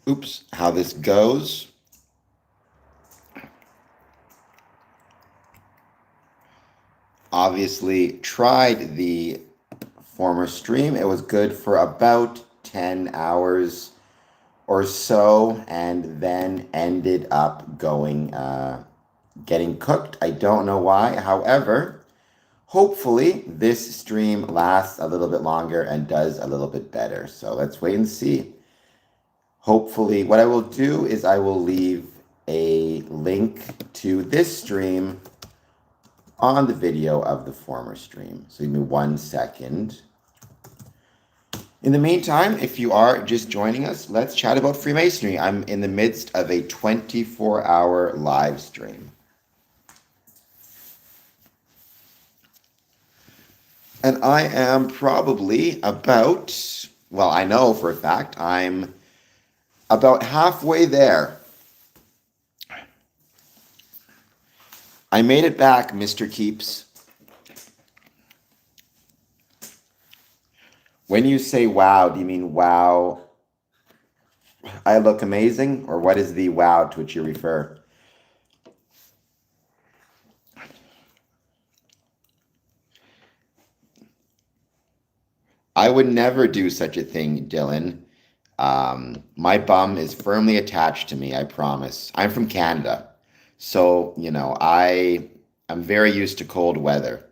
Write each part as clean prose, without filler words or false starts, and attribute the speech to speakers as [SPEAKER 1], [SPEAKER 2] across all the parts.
[SPEAKER 1] Oops, how this goes. Obviously tried the former stream. It was good for about 10 hours or so, and then ended up getting cooked. I don't know why. However, hopefully this stream lasts a little bit longer and does a little bit better. So let's wait and see. Hopefully, what I will do is I will leave a link to this stream on the video of the former stream. So give me 1 second. In the meantime, if you are just joining us, let's chat about Freemasonry. I'm in the midst of a 24-hour live stream. And I am probably I know for a fact, I'm about halfway there. I made it back, Mr. Keeps. When you say wow, do you mean wow, I look amazing? Or what is the wow to which you refer? I would never do such a thing, Dylan. My bum is firmly attached to me, I promise. I'm from Canada. So, I'm very used to cold weather.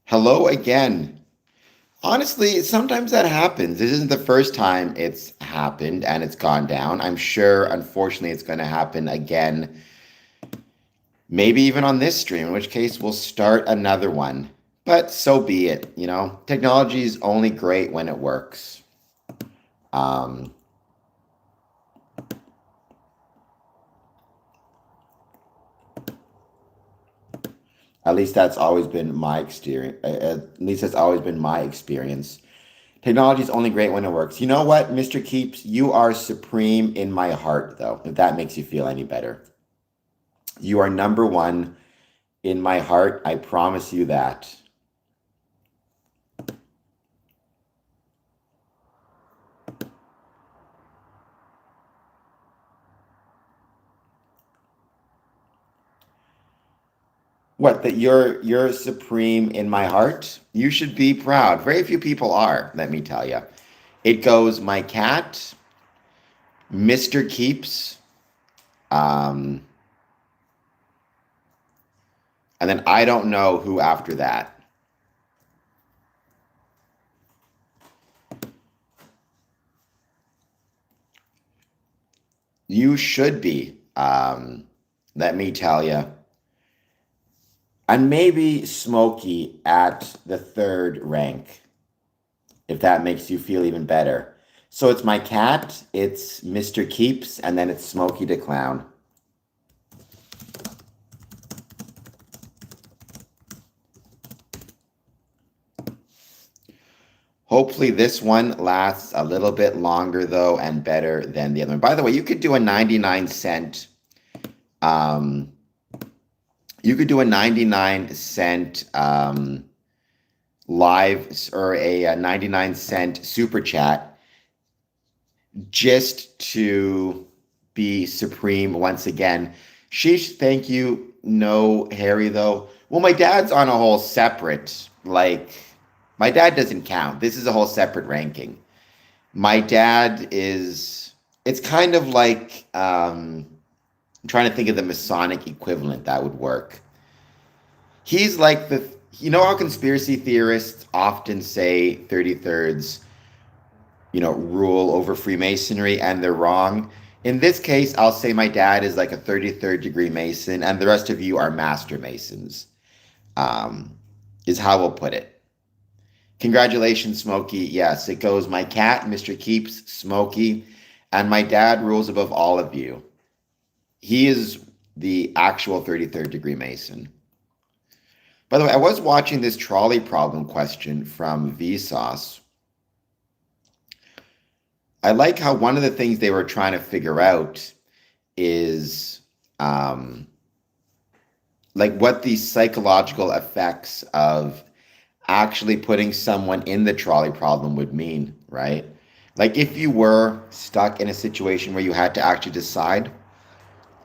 [SPEAKER 1] Hello again. Honestly, sometimes that happens. This isn't the first time it's happened and it's gone down. I'm sure, unfortunately, it's going to happen again. Maybe even on this stream, in which case we'll start another one. But so be it, Technology is only great when it works. At least that's always been my experience. At least that's always been my experience. Technology is only great when it works. You know what, Mr. Keeps? You are supreme in my heart, though, if that makes you feel any better. You are number one in my heart. I promise you that. What, that you're supreme in my heart? You should be proud. Very few people are, let me tell you. It goes my cat, Mr. Keeps, and then I don't know who after that. You should be, let me tell you. And maybe Smokey at the third rank, if that makes you feel even better. So it's my cat, it's Mr. Keeps, and then it's Smokey the Clown. Hopefully this one lasts a little bit longer, though, and better than the other one. By the way, you could do a 99-cent live or a 99-cent super chat just to be supreme once again. Sheesh, thank you. No, Harry, though. Well, my dad's on a whole separate, my dad doesn't count. This is a whole separate ranking. My dad it's kind of like, I'm trying to think of the Masonic equivalent that would work. He's like how conspiracy theorists often say 33rds, rule over Freemasonry, and they're wrong. In this case, I'll say my dad is like a 33rd degree Mason, and the rest of you are Master Masons, is how we'll put it. Congratulations, Smokey. Yes, it goes my cat, Mr. Keeps, Smokey, and my dad rules above all of you. He is the actual 33rd degree Mason. By the way, I was watching this trolley problem question from Vsauce. I like how one of the things they were trying to figure out is what the psychological effects of actually putting someone in the trolley problem would mean, right? Like if you were stuck in a situation where you had to actually decide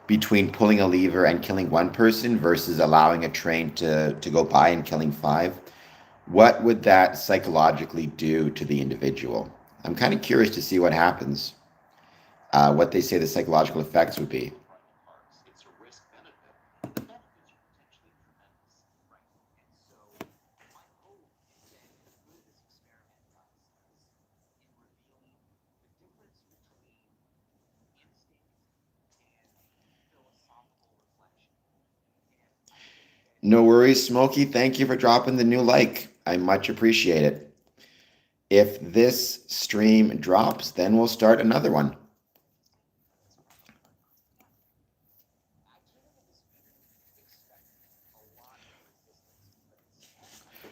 [SPEAKER 1] between pulling a lever and killing one person versus allowing a train to go by and killing five, what would that psychologically do to the individual? I'm kind of curious to see what happens, what they say the psychological effects would be. No worries, Smokey. Thank you for dropping the new like. I much appreciate it. If this stream drops, then we'll start another one.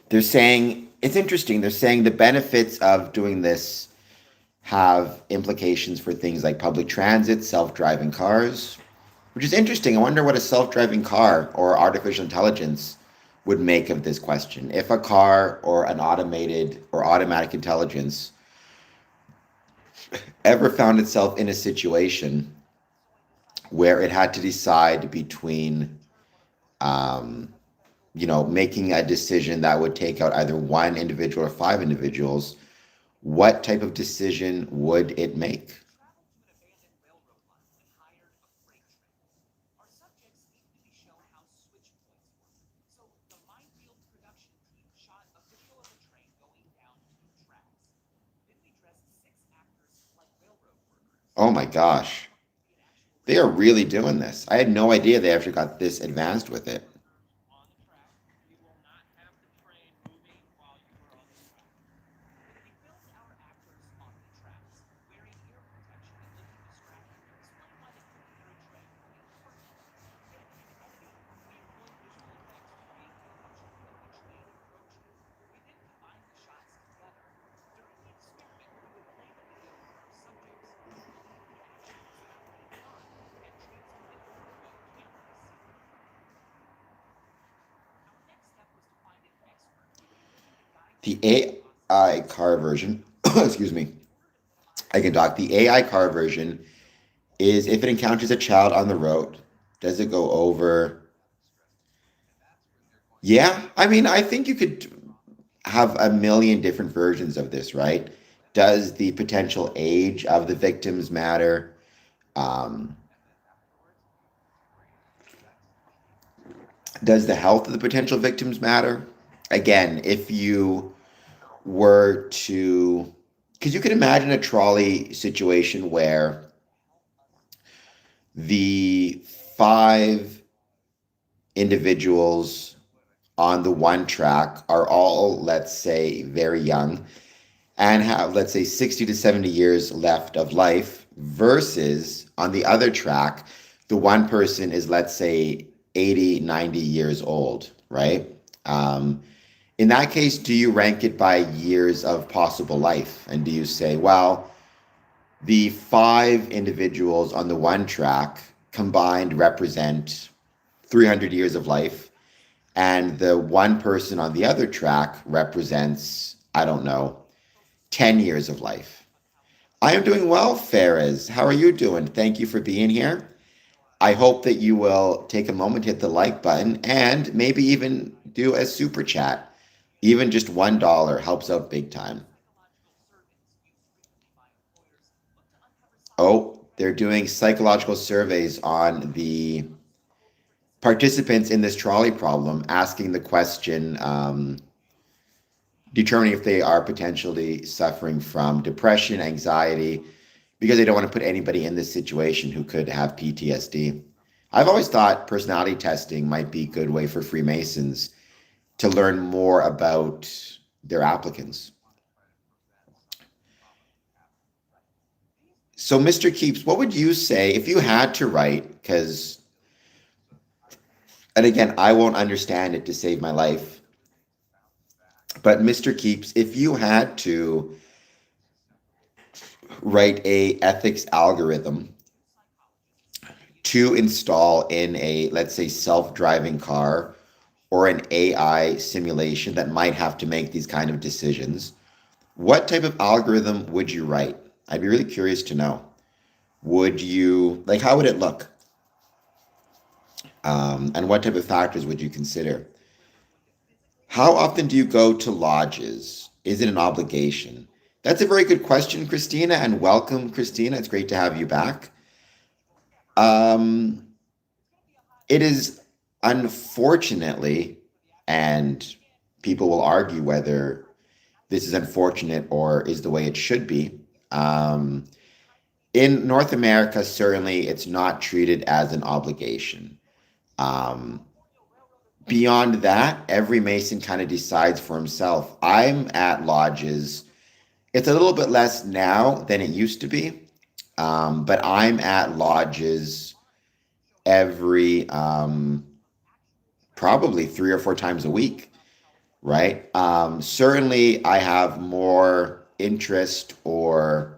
[SPEAKER 1] They're saying, it's interesting, they're saying the benefits of doing this have implications for things like public transit, self-driving cars, which is interesting. I wonder what a self-driving car or artificial intelligence would make of this question. If a car or an automated or automatic intelligence ever found itself in a situation where it had to decide between, um, making a decision that would take out either one individual or five individuals, what type of decision would it make? Oh my gosh. They are really doing this. I had no idea they actually got this advanced with it. The AI car version, excuse me, I can talk. The AI car version is if it encounters a child on the road, does it go over? Yeah, I mean, I think you could have a million different versions of this, right? Does the potential age of the victims matter? Um, does the health of the potential victims matter? Again, if you were to, because you could imagine a trolley situation where the five individuals on the one track are all, let's say, very young and have, let's say, 60 to 70 years left of life, versus on the other track, the one person is, let's say, 80, 90 years old, right? In that case, do you rank it by years of possible life? And do you say, well, the five individuals on the one track combined represent 300 years of life, and the one person on the other track represents, I don't know, 10 years of life? I am doing well, Faraz. How are you doing? Thank you for being here. I hope that you will take a moment, hit the like button, and maybe even do a super chat. Even just $1 helps out big time. Oh, they're doing psychological surveys on the participants in this trolley problem, asking the question, determining if they are potentially suffering from depression, anxiety, because they don't want to put anybody in this situation who could have PTSD. I've always thought personality testing might be a good way for Freemasons to learn more about their applicants. So, Mr. Keeps, what would you say if you had to write? Because, and again, I won't understand it to save my life. But, Mr. Keeps, if you had to write a ethics algorithm to install in a, let's say, self-driving car or an AI simulation that might have to make these kind of decisions, What type of algorithm would you write? I'd be really curious to know. Would you, like, how would it look? And what type of factors would you consider? How often do you go to lodges? Is it an obligation? That's a very good question, Christina, and welcome, Christina. It's great to have you back. Um, it is unfortunately, and people will argue whether this is unfortunate or is the way it should be. Um, in North America, certainly it's not treated as an obligation. Um, Beyond that, every Mason kind of decides for himself. I'm at lodges. It's a little bit less now than it used to be, but I'm at lodges every probably 3 or 4 times a week, right? Certainly, I have more interest or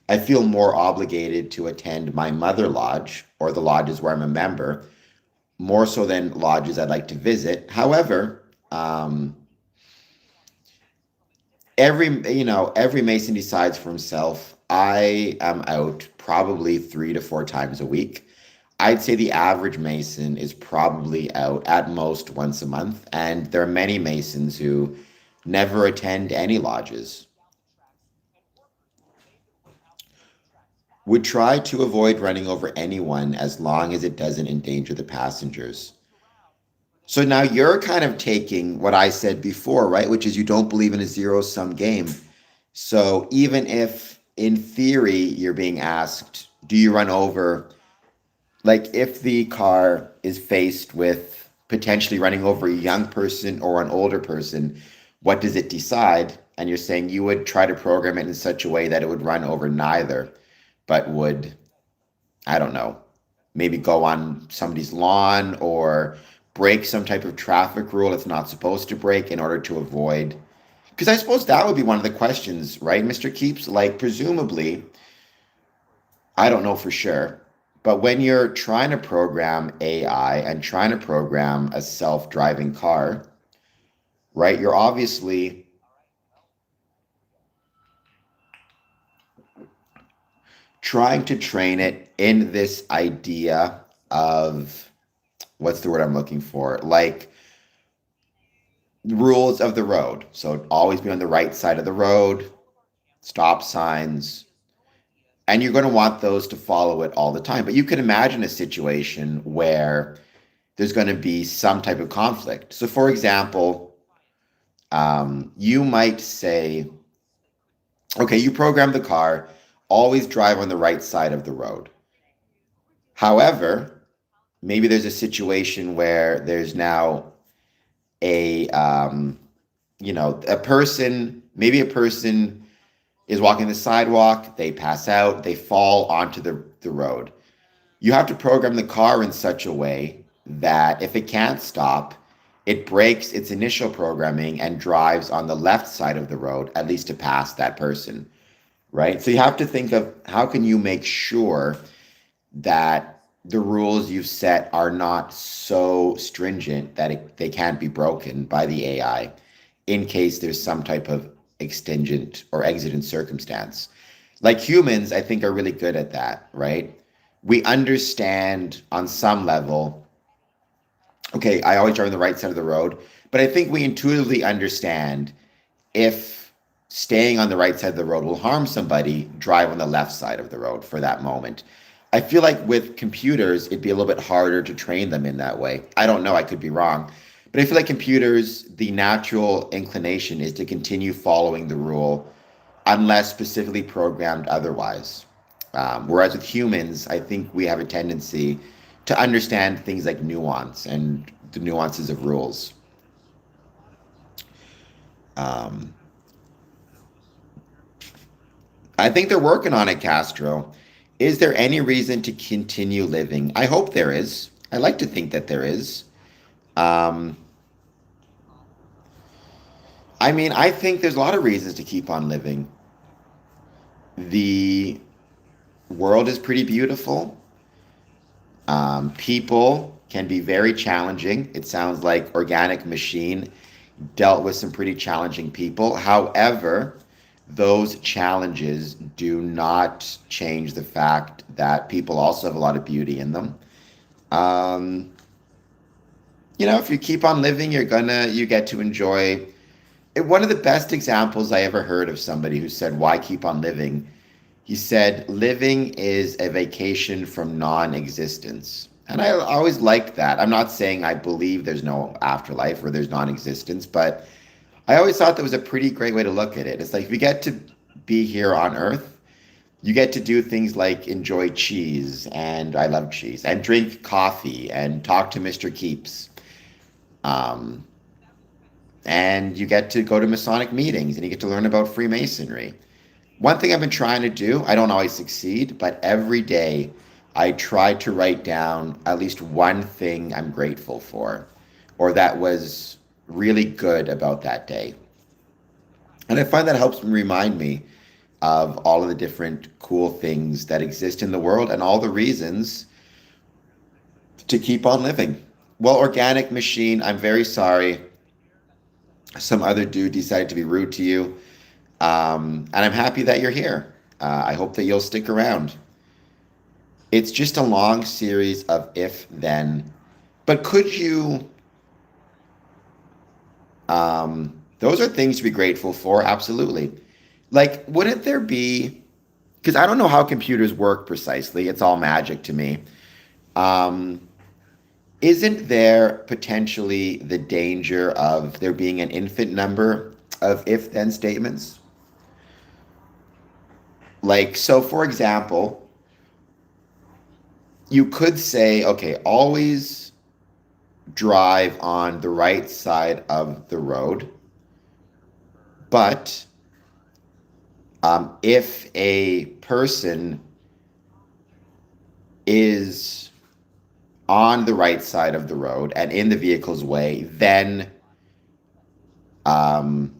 [SPEAKER 1] I feel more obligated to attend my mother lodge or the lodges where I'm a member, more so than lodges I'd like to visit. However, every Mason decides for himself. I am out probably 3 to 4 times a week. I'd say the average Mason is probably out at most once a month, and there are many Masons who never attend any lodges. Would try to avoid running over anyone as long as it doesn't endanger the passengers. So now you're kind of taking what I said before, right? Which is you don't believe in a zero sum game. So even if in theory you're being asked, do you run over, like if the car is faced with potentially running over a young person or an older person, what does it decide? And you're saying you would try to program it in such a way that it would run over neither, but would, I don't know, maybe go on somebody's lawn or break some type of traffic rule it's not supposed to break in order to avoid. Because I suppose that would be one of the questions, right, Mr. Keeps? Like, presumably, I don't know for sure, but when you're trying to program AI and trying to program a self driving car, right, you're obviously trying to train it in this idea of what's the word I'm looking for? Like rules of the road. So always be on the right side of the road, stop signs, and you're going to want those to follow it all the time. But you can imagine a situation where there's going to be some type of conflict. So, for example, you might say, okay, you program the car, always drive on the right side of the road. However, maybe there's a situation where there's now a a person, maybe a person is walking the sidewalk, they pass out, they fall onto the road. You have to program the car in such a way that if it can't stop, it breaks its initial programming and drives on the left side of the road, at least to pass that person, right? So you have to think of how can you make sure that the rules you've set are not so stringent that they can't be broken by the AI in case there's some type of extingent or exigent circumstance. Like humans, I think are really good at that, right? We understand on some level, okay, I always drive on the right side of the road, but I think we intuitively understand if staying on the right side of the road will harm somebody, drive on the left side of the road for that moment. I feel like with computers, it'd be a little bit harder to train them in that way. I don't know, I could be wrong. But I feel like computers, the natural inclination is to continue following the rule unless specifically programmed otherwise. Whereas with humans, I think we have a tendency to understand things like nuance and the nuances of rules. Um, I think they're working on it, Castro. Is there any reason to continue living? I hope there is. I like to think that there is. Um, I mean, I think there's a lot of reasons to keep on living. The world is pretty beautiful. People can be very challenging. It sounds like Organic Machine dealt with some pretty challenging people. However, those challenges do not change the fact that people also have a lot of beauty in them. Um, if you keep on living, you get to enjoy it. One of the best examples I ever heard of somebody who said, "Why keep on living?" He said, "Living is a vacation from non-existence." And I always liked that. I'm not saying I believe there's no afterlife or there's non-existence, but I always thought that was a pretty great way to look at it. It's like if you get to be here on Earth, you get to do things like enjoy cheese, and I love cheese, and drink coffee, and talk to Mr. Keeps. Um, and you get to go to Masonic meetings, and you get to learn about Freemasonry. One thing I've been trying to do, I don't always succeed, but every day I try to write down at least one thing I'm grateful for, or that was really good about that day. And I find that helps remind me of all of the different cool things that exist in the world and all the reasons to keep on living. Well, Organic Machine, I'm very sorry. Some other dude decided to be rude to you. And I'm happy that you're here. I hope that you'll stick around. It's just a long series of if then. But could you, those are things to be grateful for, absolutely. Like, wouldn't there be, because I don't know how computers work precisely, it's all magic to me. Um, isn't there potentially the danger of there being an infinite number of if then statements? Like, so for example, you could say, okay, always drive on the right side of the road, but if a person is on the right side of the road and in the vehicle's way, then um,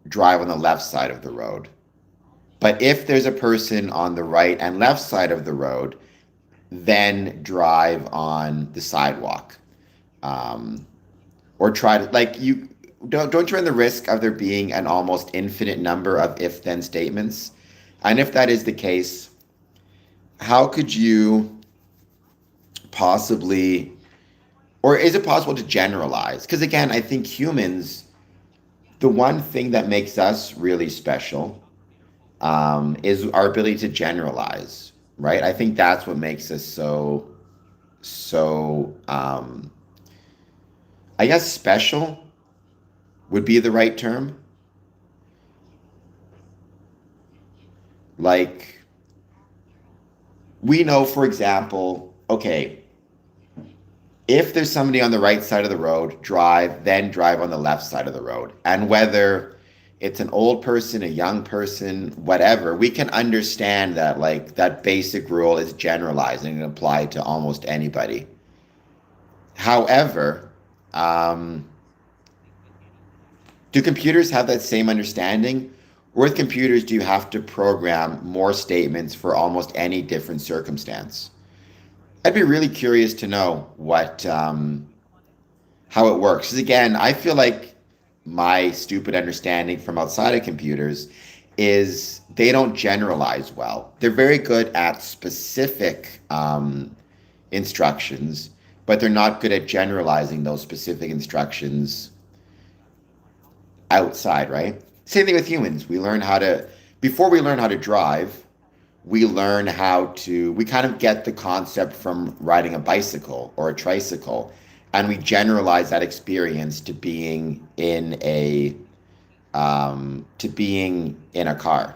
[SPEAKER 1] drive on the left side of the road. But if there's a person on the right and left side of the road, then drive on the sidewalk. Um, or try to, like, you don't you run the risk of there being an almost infinite number of if then statements? And if that is the case, how could you possibly, or is it possible to generalize? Because again, I think humans, the one thing that makes us really special is our ability to generalize, right? I think that's what makes us so, I guess special would be the right term. Like, we know, for example, okay, if there's somebody on the right side of the road, then drive on the left side of the road. And whether it's an old person, a young person, whatever, we can understand that, like, that basic rule is generalized and can apply to almost anybody. However, um, do computers have that same understanding? Or with computers, do you have to program more statements for almost any different circumstance? I'd be really curious to know how it works. Because again, I feel like my stupid understanding from outside of computers is they don't generalize well. They're very good at specific instructions, but they're not good at generalizing those specific instructions outside, right? Same thing with humans. Before we learn how to drive, we kind of get the concept from riding a bicycle or a tricycle, and we generalize that experience to being in a car.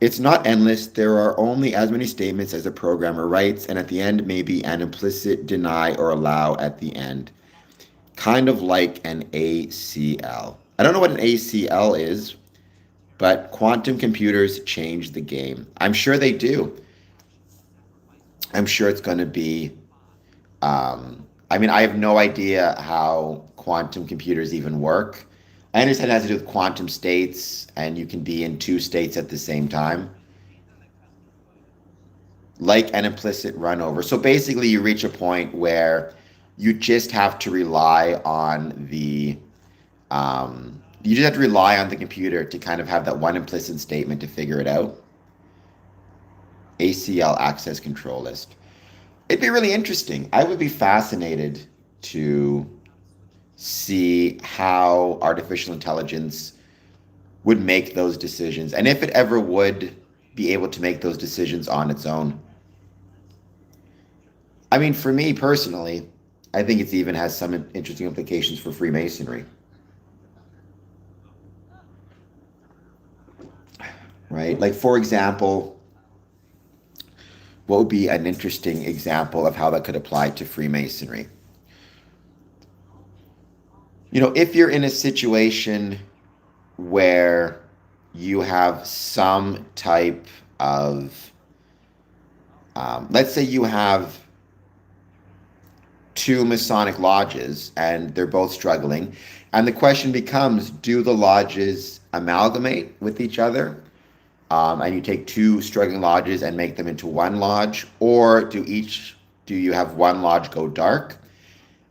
[SPEAKER 1] It's not endless. There are only as many statements as a programmer writes, and at the end, maybe an implicit deny or allow at the end. Kind of like an ACL. I don't know what an ACL is, but quantum computers change the game. I'm sure they do. I'm sure it's going to be. I mean, I have no idea how quantum computers even work. I understand it has to do with quantum states, and you can be in two states at the same time, like an implicit run over. So basically, you reach a point where you just have to rely on You just have to rely on the computer to kind of have that one implicit statement to figure it out. ACL access control list. It'd be really interesting. I would be fascinated to see how artificial intelligence would make those decisions and if it ever would be able to make those decisions on its own. I mean, for me personally, I think it even has some interesting implications for Freemasonry, right? Like, for example, what would be an interesting example of how that could apply to Freemasonry? You know, if you're in a situation where you have some type of, let's say you have two Masonic lodges and they're both struggling, and the question becomes, do the lodges amalgamate with each other? And you take two struggling lodges and make them into one lodge, or do you have one lodge go dark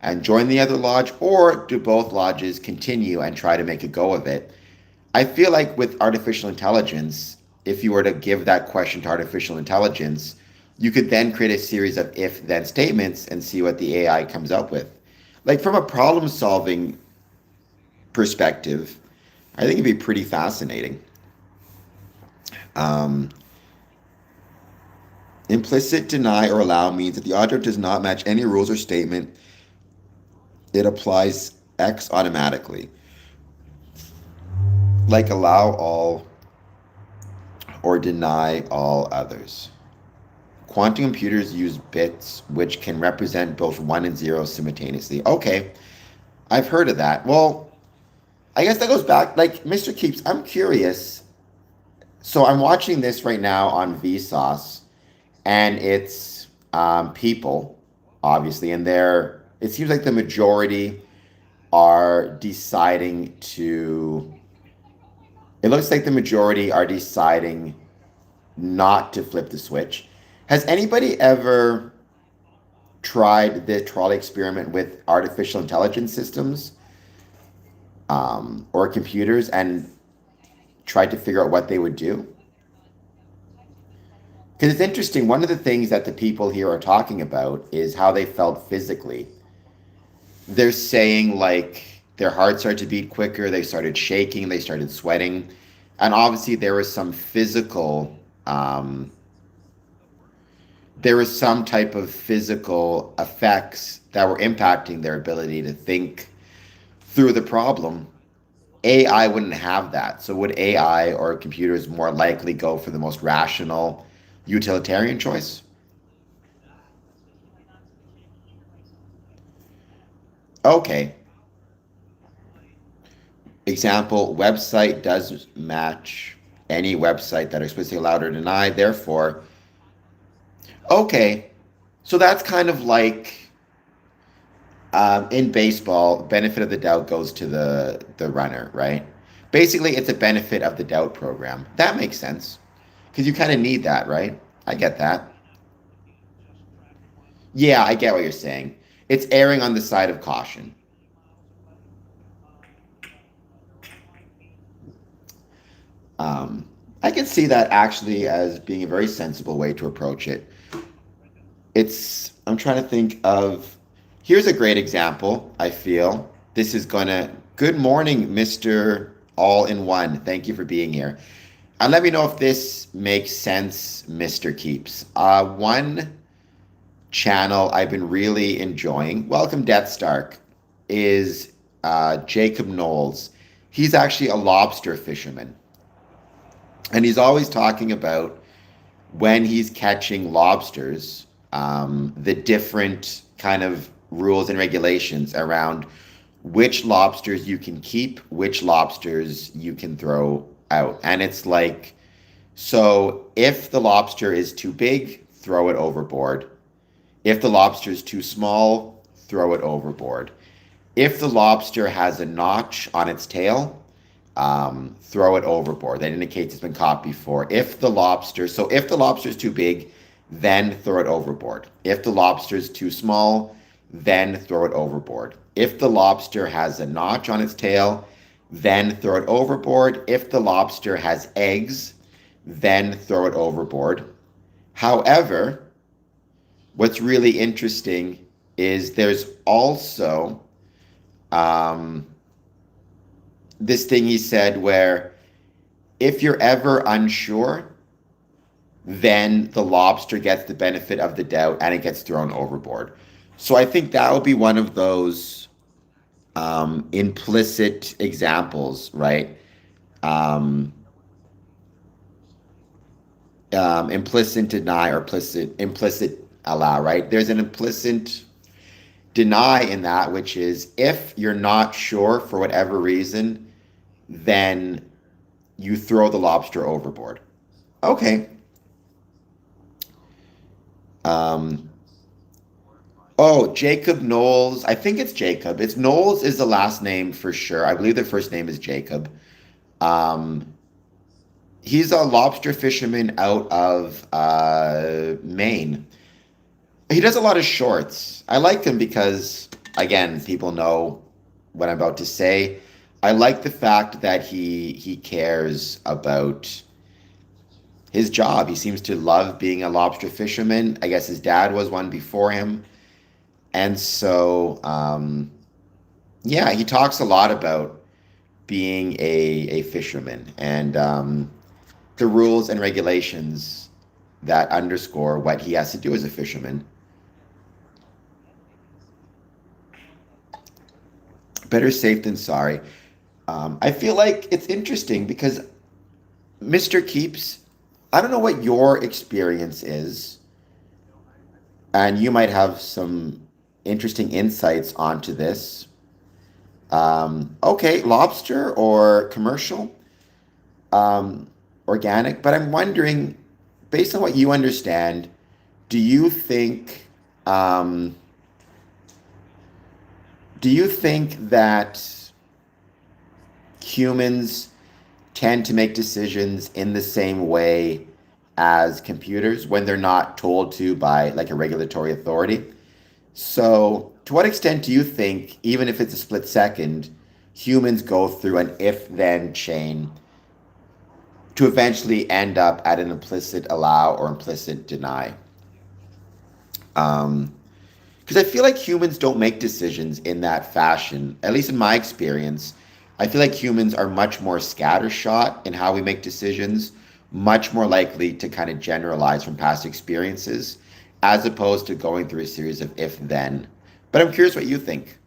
[SPEAKER 1] and join the other lodge, or do both lodges continue and try to make a go of it? I feel like with artificial intelligence, if you were to give that question to artificial intelligence, you could then create a series of if-then statements and see what the AI comes up with. Like, from a problem-solving perspective, I think it'd be pretty fascinating. Implicit deny or allow means that the object does not match any rules or statement. It applies X automatically. Like allow all or deny all others. Quantum computers use bits which can represent both 1 and 0 simultaneously. Okay, I've heard of that. Well, I guess that goes back, like, Mr. Keeps, I'm curious. So I'm watching this right now on Vsauce, and it's people, obviously, and it seems like the majority are deciding to, it looks like the majority are deciding not to flip the switch. Has anybody ever tried the trolley experiment with artificial intelligence systems or computers and tried to figure out what they would do? Because it's interesting, one of the things that the people here are talking about is how they felt physically. They're saying, like, their heart started to beat quicker, they started shaking, they started sweating, and obviously there was some physical, there was some type of physical effects that were impacting their ability to think through the problem. AI wouldn't have that. So would AI or computers more likely go for the most rational, utilitarian choice? Okay. Example, website does match any website that are explicitly allowed or denied. Therefore, okay. So that's kind of like in baseball, benefit of the doubt goes to the runner, right? Basically, it's a benefit of the doubt program. That makes sense because you kind of need that, right? I get that. Yeah, I get what you're saying. It's erring on the side of caution. I can see that actually as being a very sensible way to approach it. I'm trying to think of, here's a great example, I feel. This is gonna, good morning, Mr. All-in-One. Thank you for being here. And let me know if this makes sense, Mr. Keeps. One channel I've been really enjoying, welcome Death Stark, is Jacob Knowles. He's actually a lobster fisherman. And he's always talking about when he's catching lobsters, the different kind of rules and regulations around which lobsters you can keep, which lobsters you can throw out. And it's like, so if the lobster is too big, throw it overboard. If the lobster is too small, throw it overboard. If the lobster has a notch on its tail, throw it overboard. That indicates it's been caught before. If the lobster is too big, then throw it overboard. If the lobster is too small, then throw it overboard. If the lobster has a notch on its tail, then throw it overboard. If the lobster has eggs, then throw it overboard. However, what's really interesting is there's also um, this thing he said where if you're ever unsure, then the lobster gets the benefit of the doubt and it gets thrown overboard. So I think that would be one of those implicit examples, right? Um, implicit deny or implicit allow, right? There's an implicit deny in that, which is if you're not sure for whatever reason, then you throw the lobster overboard. Okay. Um, oh, Jacob Knowles. I think it's Jacob. It's Knowles is the last name for sure. I believe the first name is Jacob. Um, he's a lobster fisherman out of Maine. He does a lot of shorts. I like him because, again, people know what I'm about to say. I like the fact that he cares about his job. He seems to love being a lobster fisherman. I guess his dad was one before him. And so, yeah, he talks a lot about being a fisherman and the rules and regulations that underscore what he has to do as a fisherman. Better safe than sorry. I feel like it's interesting because Mr. Keeps, I don't know what your experience is, and you might have some interesting insights onto this. Okay, lobster or commercial, organic, but I'm wondering, based on what you understand, do you think um, do you think that humans tend to make decisions in the same way as computers when they're not told to by like a regulatory authority? So, to what extent do you think, even if it's a split second, humans go through an if then chain to eventually end up at an implicit allow or implicit deny? Um, because I feel like humans don't make decisions in that fashion, at least in my experience. I feel like humans are much more scattershot in how we make decisions, much more likely to kind of generalize from past experiences, as opposed to going through a series of if then. But I'm curious what you think.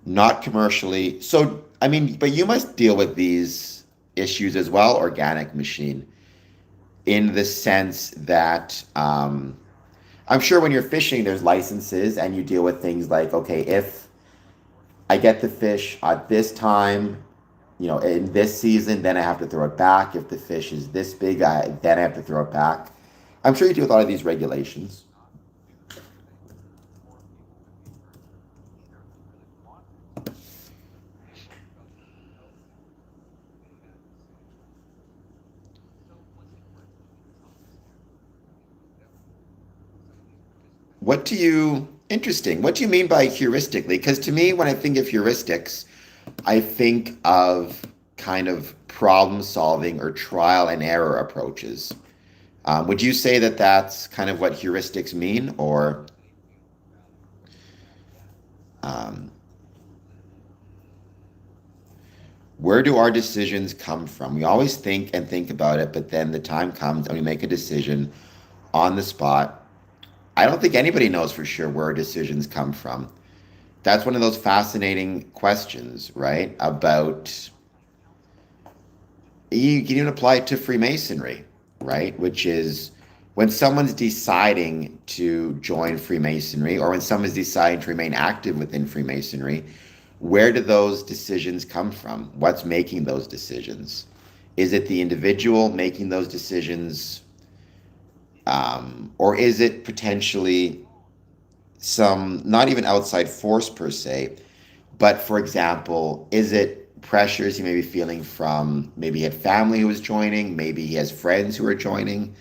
[SPEAKER 1] Not commercially. So, I mean, but you must deal with these issues as well, organic machine, in the sense that I'm sure when you're fishing, there's licenses and you deal with things like, okay, if I get the fish at this time, in this season, then I have to throw it back. If the fish is this big, then I have to throw it back. I'm sure you deal with a lot of these regulations. Interesting, what do you mean by heuristically? Because to me, when I think of heuristics, I think of kind of problem solving or trial and error approaches. Would you say that that's kind of what heuristics mean, or um, where do our decisions come from? We always think and think about it, but then the time comes and we make a decision on the spot. I don't think anybody knows for sure where our decisions come from. That's one of those fascinating questions, right? About you can even apply it to Freemasonry, right? Which is when someone's deciding to join Freemasonry or when someone's deciding to remain active within Freemasonry, where do those decisions come from? What's making those decisions? Is it the individual making those decisions? Or is it potentially some, not even outside force per se, but for example, is it pressures he may be feeling from maybe he had family who was joining, maybe he has friends who are joining?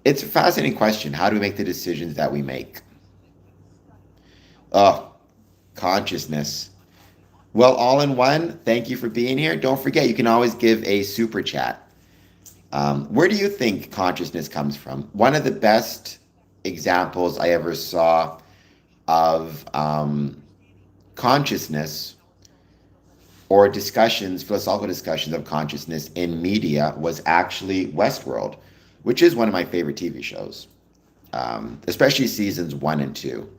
[SPEAKER 1] It's a fascinating question. How do we make the decisions that we make? Oh, consciousness. Well, all in one, thank you for being here. Don't forget, you can always give a super chat. Where do you think consciousness comes from? One of the best examples I ever saw of consciousness or discussions, philosophical discussions of consciousness in media was actually Westworld, which is one of my favorite TV shows, especially seasons 1 and 2.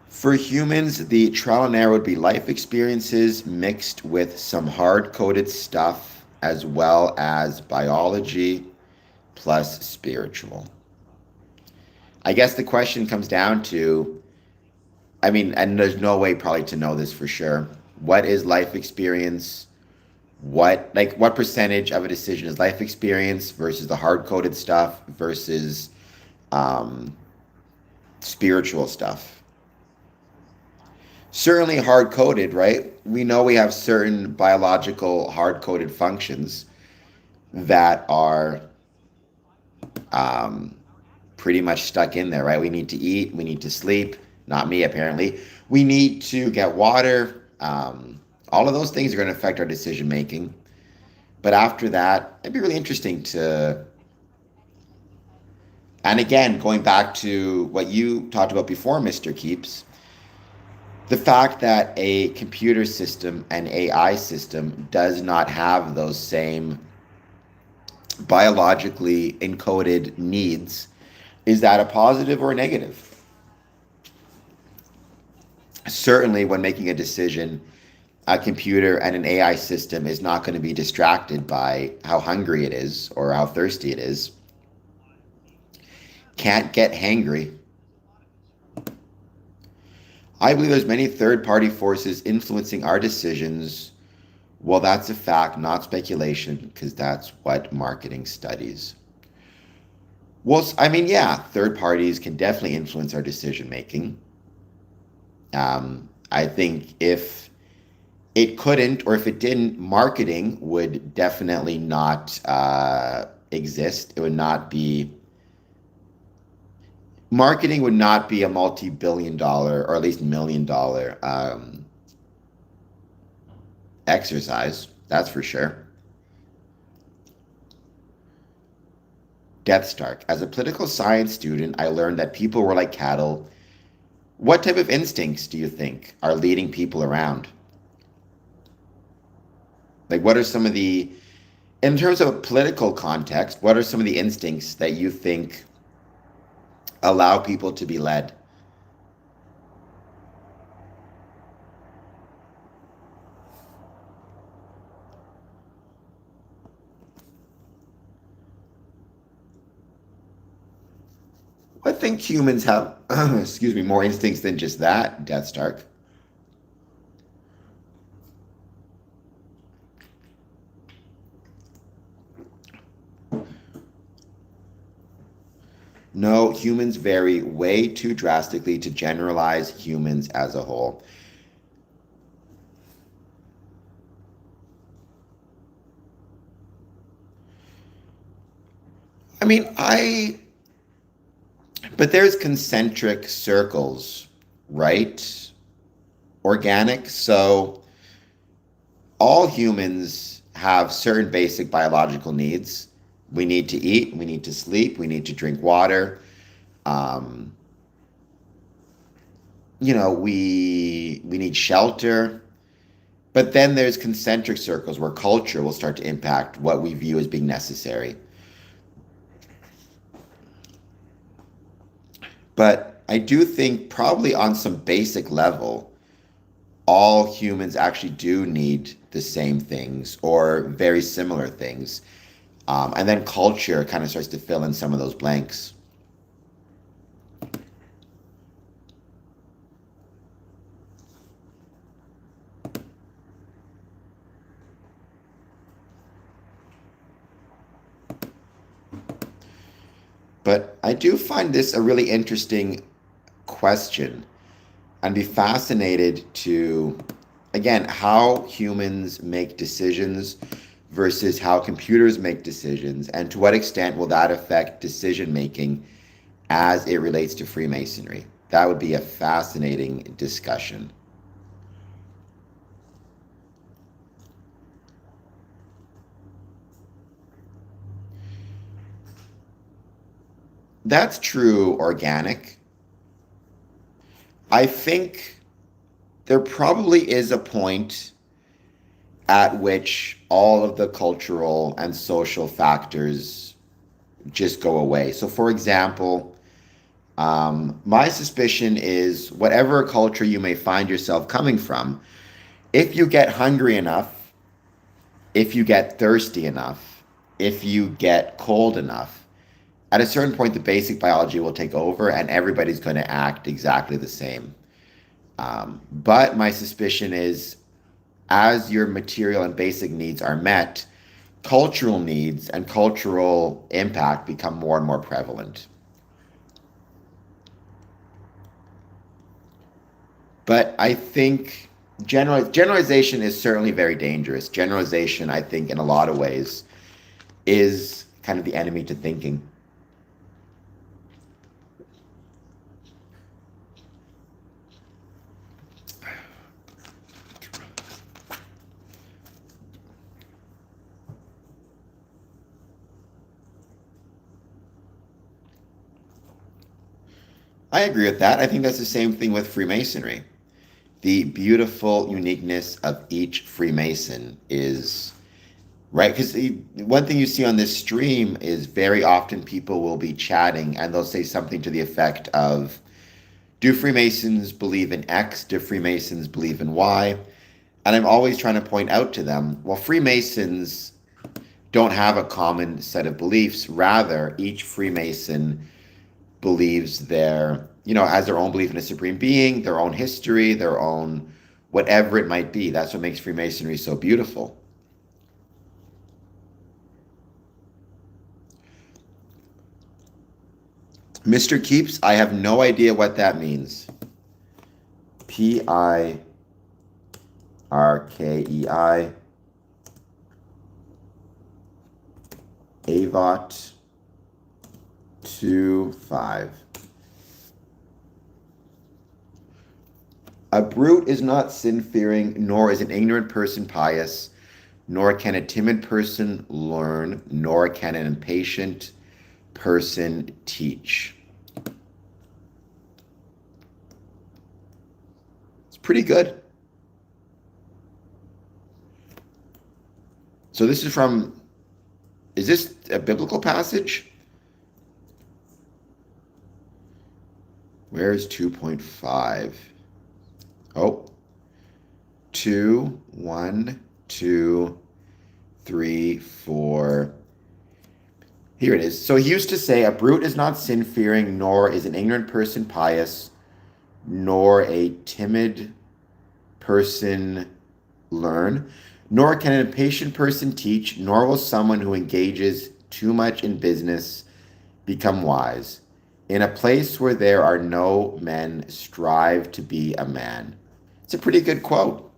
[SPEAKER 1] For humans, the trial and error would be life experiences mixed with some hard coded stuff, as well as biology plus spiritual. I guess the question comes down to, I mean, and there's no way probably to know this for sure. What is life experience? What percentage of a decision is life experience versus the hard coded stuff versus um, spiritual stuff? Certainly hard coded, right? We know we have certain biological hard coded functions that are um, pretty much stuck in there, right? We need to eat, we need to sleep. Not me, apparently. We need to get water. All of those things are going to affect our decision making. But after that, it'd be really interesting to. And again, going back to what you talked about before, Mr. Keeps, the fact that a computer system, an AI system, does not have those same biologically encoded needs, is that a positive or a negative? Certainly, when making a decision, a computer and an AI system is not going to be distracted by how hungry it is or how thirsty it is. Can't get hangry. I believe there's many third-party forces influencing our decisions. Well, that's a fact, not speculation, because that's what marketing studies. Well, I mean, yeah, third parties can definitely influence our decision making. I think if it couldn't, or if it didn't, marketing would definitely not exist. It would not be, marketing would not be a multi-billion dollar or at least $1 million exercise. That's for sure. Death Stark. As a political science student, I learned that people were like cattle. What type of instincts do you think are leading people around? Like, what are some of the, in terms of a political context, what are some of the instincts that you think allow people to be led? I think humans have, excuse me, more instincts than just that, Death Stark. No, humans vary way too drastically to generalize humans as a whole. I mean, but there's concentric circles, right? Organic. So all humans have certain basic biological needs. We need to eat, we need to sleep, we need to drink water. Um, we need shelter. But then there's concentric circles where culture will start to impact what we view as being necessary. But I do think probably on some basic level, all humans actually do need the same things or very similar things. And then culture kind of starts to fill in some of those blanks. But I do find this a really interesting question and be fascinated to, again, how humans make decisions versus how computers make decisions, and to what extent will that affect decision making as it relates to Freemasonry? That would be a fascinating discussion. That's true, organic. I think there probably is a point at which all of the cultural and social factors just go away. So, for example, my suspicion is whatever culture you may find yourself coming from, if you get hungry enough, if you get thirsty enough, if you get cold enough, at a certain point, the basic biology will take over and everybody's going to act exactly the same. But my suspicion is as your material and basic needs are met, cultural needs and cultural impact become more and more prevalent. But I think generalization is certainly very dangerous. Generalization, I think, in a lot of ways, is kind of the enemy to thinking. I agree with that. I think that's the same thing with Freemasonry. The beautiful uniqueness of each Freemason is right. Because one thing you see on this stream is very often people will be chatting and they'll say something to the effect of, do Freemasons believe in X? Do Freemasons believe in Y? And I'm always trying to point out to them, well, Freemasons don't have a common set of beliefs. Rather, each Freemason believes has their own belief in a supreme being, their own history, their own whatever it might be. That's what makes Freemasonry so beautiful. Mr. Keeps, I have no idea what that means. Pirkei. Avot 2:5. A brute is not sin-fearing, nor is an ignorant person pious, nor can a timid person learn, nor can an impatient person teach. It's pretty good. So this is is this a biblical passage? Where's 2.5? Oh, 2, 1, 2, 3, 4. Here it is. So he used to say, a brute is not sin-fearing, nor is an ignorant person pious, nor a timid person learn, nor can an impatient person teach, nor will someone who engages too much in business become wise. In a place where there are no men, strive to be a man. It's a pretty good quote.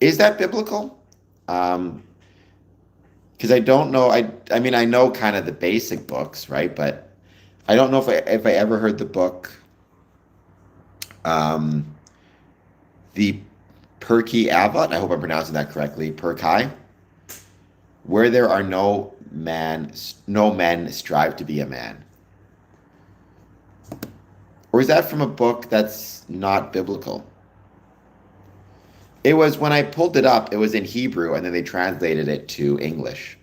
[SPEAKER 1] Is that biblical? Because I don't know. I mean, I know kind of the basic books, right? But I don't know if I ever heard the book, the Pirkei Avot. I hope I'm pronouncing that correctly. Pirkei, where there are no men, strive to be a man. Or is that from a book that's not biblical? It was, when I pulled it up, it was in Hebrew, and then they translated it to English.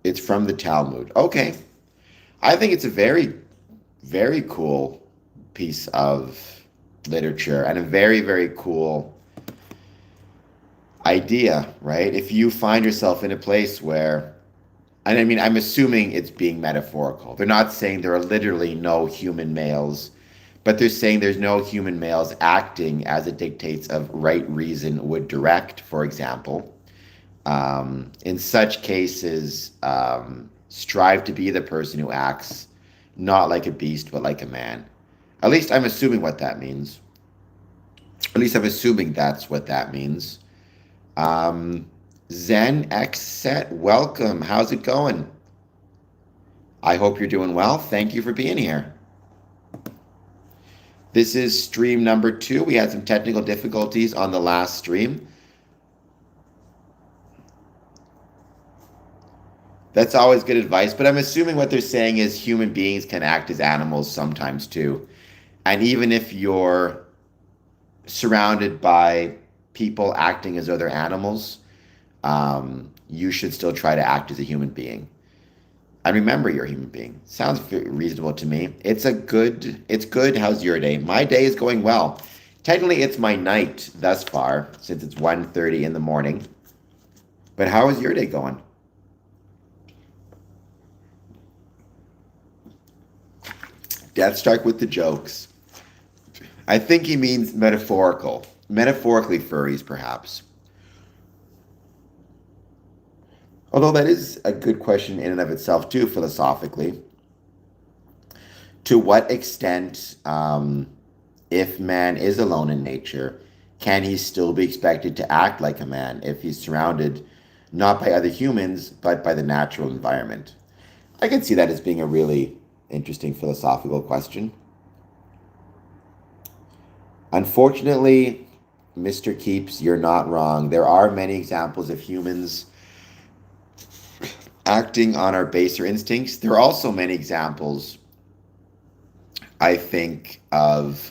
[SPEAKER 1] It's from the Talmud. Okay. I think it's a very, very cool piece of literature and a very, very cool idea, right? If you find yourself in a place where, and I mean, I'm assuming it's being metaphorical. They're not saying there are literally no human males, but they're saying there's no human males acting as it dictates of right reason would direct, for example. In such cases, strive to be the person who acts not like a beast, but like a man. At least I'm assuming what that means. At least I'm assuming that's what that means. Um, Zen X Set, welcome. How's it going? I hope you're doing well. Thank you for being here. This is stream number 2. We had some technical difficulties on the last stream. That's always good advice, but I'm assuming what they're saying is human beings can act as animals sometimes too. And even if you're surrounded by people acting as other animals, you should still try to act as a human being. And remember you're a human being. Sounds reasonable to me. It's good. How's your day? My day is going well. Technically, it's my night thus far, since it's 1:30 in the morning. But how is your day going? Deathstrike with the jokes. I think he means metaphorical. Metaphorically furries, perhaps. Although that is a good question in and of itself, too, philosophically. To what extent, if man is alone in nature, can he still be expected to act like a man if he's surrounded not by other humans, but by the natural environment? I can see that as being a really interesting philosophical question. Unfortunately, Mr. Keeps, you're not wrong. There are many examples of humans acting on our baser instincts. There are also many examples, I think, of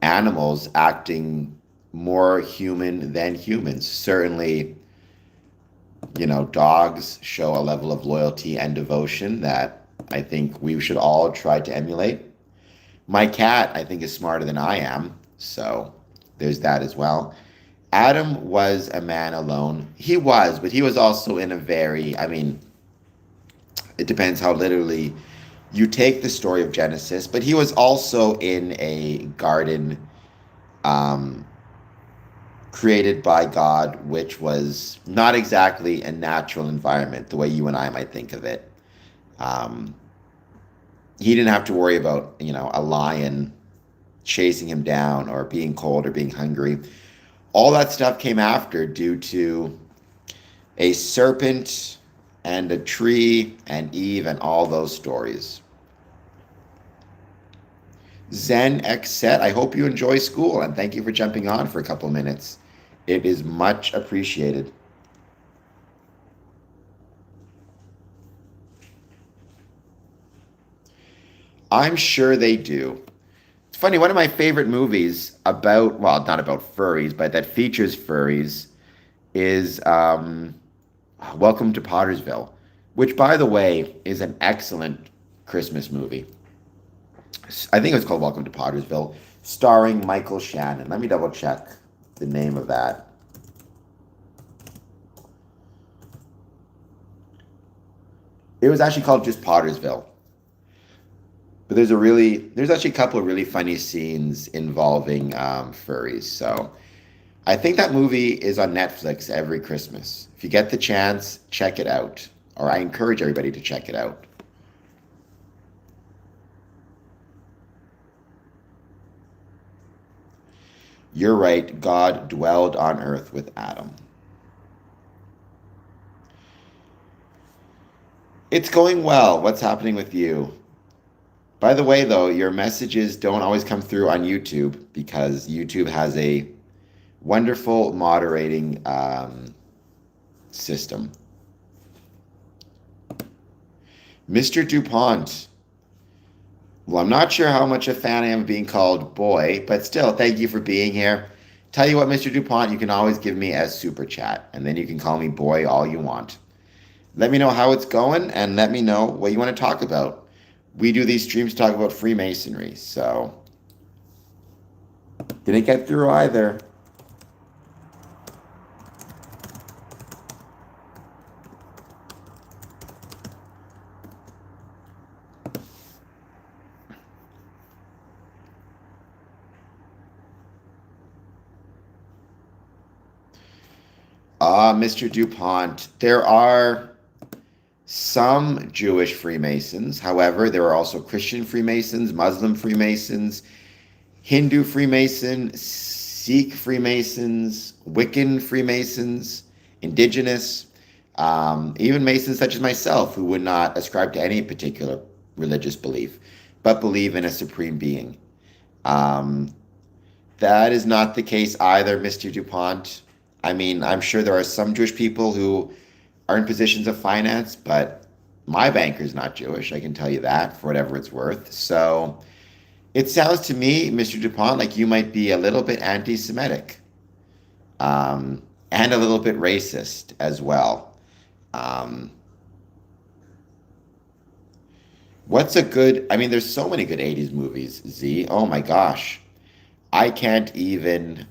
[SPEAKER 1] animals acting more human than humans. Certainly, dogs show a level of loyalty and devotion that I think we should all try to emulate. My cat, I think, is smarter than I am, so there's that as well. Adam was a man alone. He was, but he was also in a very, it depends how literally you take the story of Genesis, but he was also in a garden created by God, which was not exactly a natural environment the way you and I might think of it. He didn't have to worry about, a lion chasing him down or being cold or being hungry. All that stuff came after due to a serpent and a tree and Eve and all those stories. Zen X Set, I hope you enjoy school and thank you for jumping on for a couple of minutes. It is much appreciated. I'm sure they do. It's funny, one of my favorite movies about, well, not about furries, but that features furries is Welcome to Pottersville, which, by the way, is an excellent Christmas movie. I think it was called Welcome to Pottersville, starring Michael Shannon. Let me double check the name of that. It was actually called just Pottersville. But there's actually a couple of really funny scenes involving furries. So I think that movie is on Netflix every Christmas. If you get the chance, check it out. Or I encourage everybody to check it out. You're right. God dwelled on earth with Adam. It's going well. What's happening with you? By the way, though, your messages don't always come through on YouTube because YouTube has a wonderful moderating system. Mr. DuPont. Well, I'm not sure how much a fan I am of being called boy, but still, thank you for being here. Tell you what, Mr. DuPont, you can always give me a super chat, and then you can call me boy all you want. Let me know how it's going, and let me know what you want to talk about. We do these streams to talk about Freemasonry, so didn't get through either. Mr. DuPont, there are some Jewish Freemasons. However, there are also Christian Freemasons, Muslim Freemasons, Hindu Freemason, Sikh Freemasons, Wiccan Freemasons, Indigenous, even Masons such as myself, who would not ascribe to any particular religious belief, but believe in a supreme being. Um, that is not the case either, Mr. DuPont. I mean, I'm sure there are some Jewish people who are in positions of finance, but my banker's not Jewish. I can tell you that for whatever it's worth. So it sounds to me, Mr. DuPont, like you might be a little bit anti-Semitic, and a little bit racist as well. Um, what's a good, I mean, there's so many good 80s movies, Z. Oh my gosh. I can't even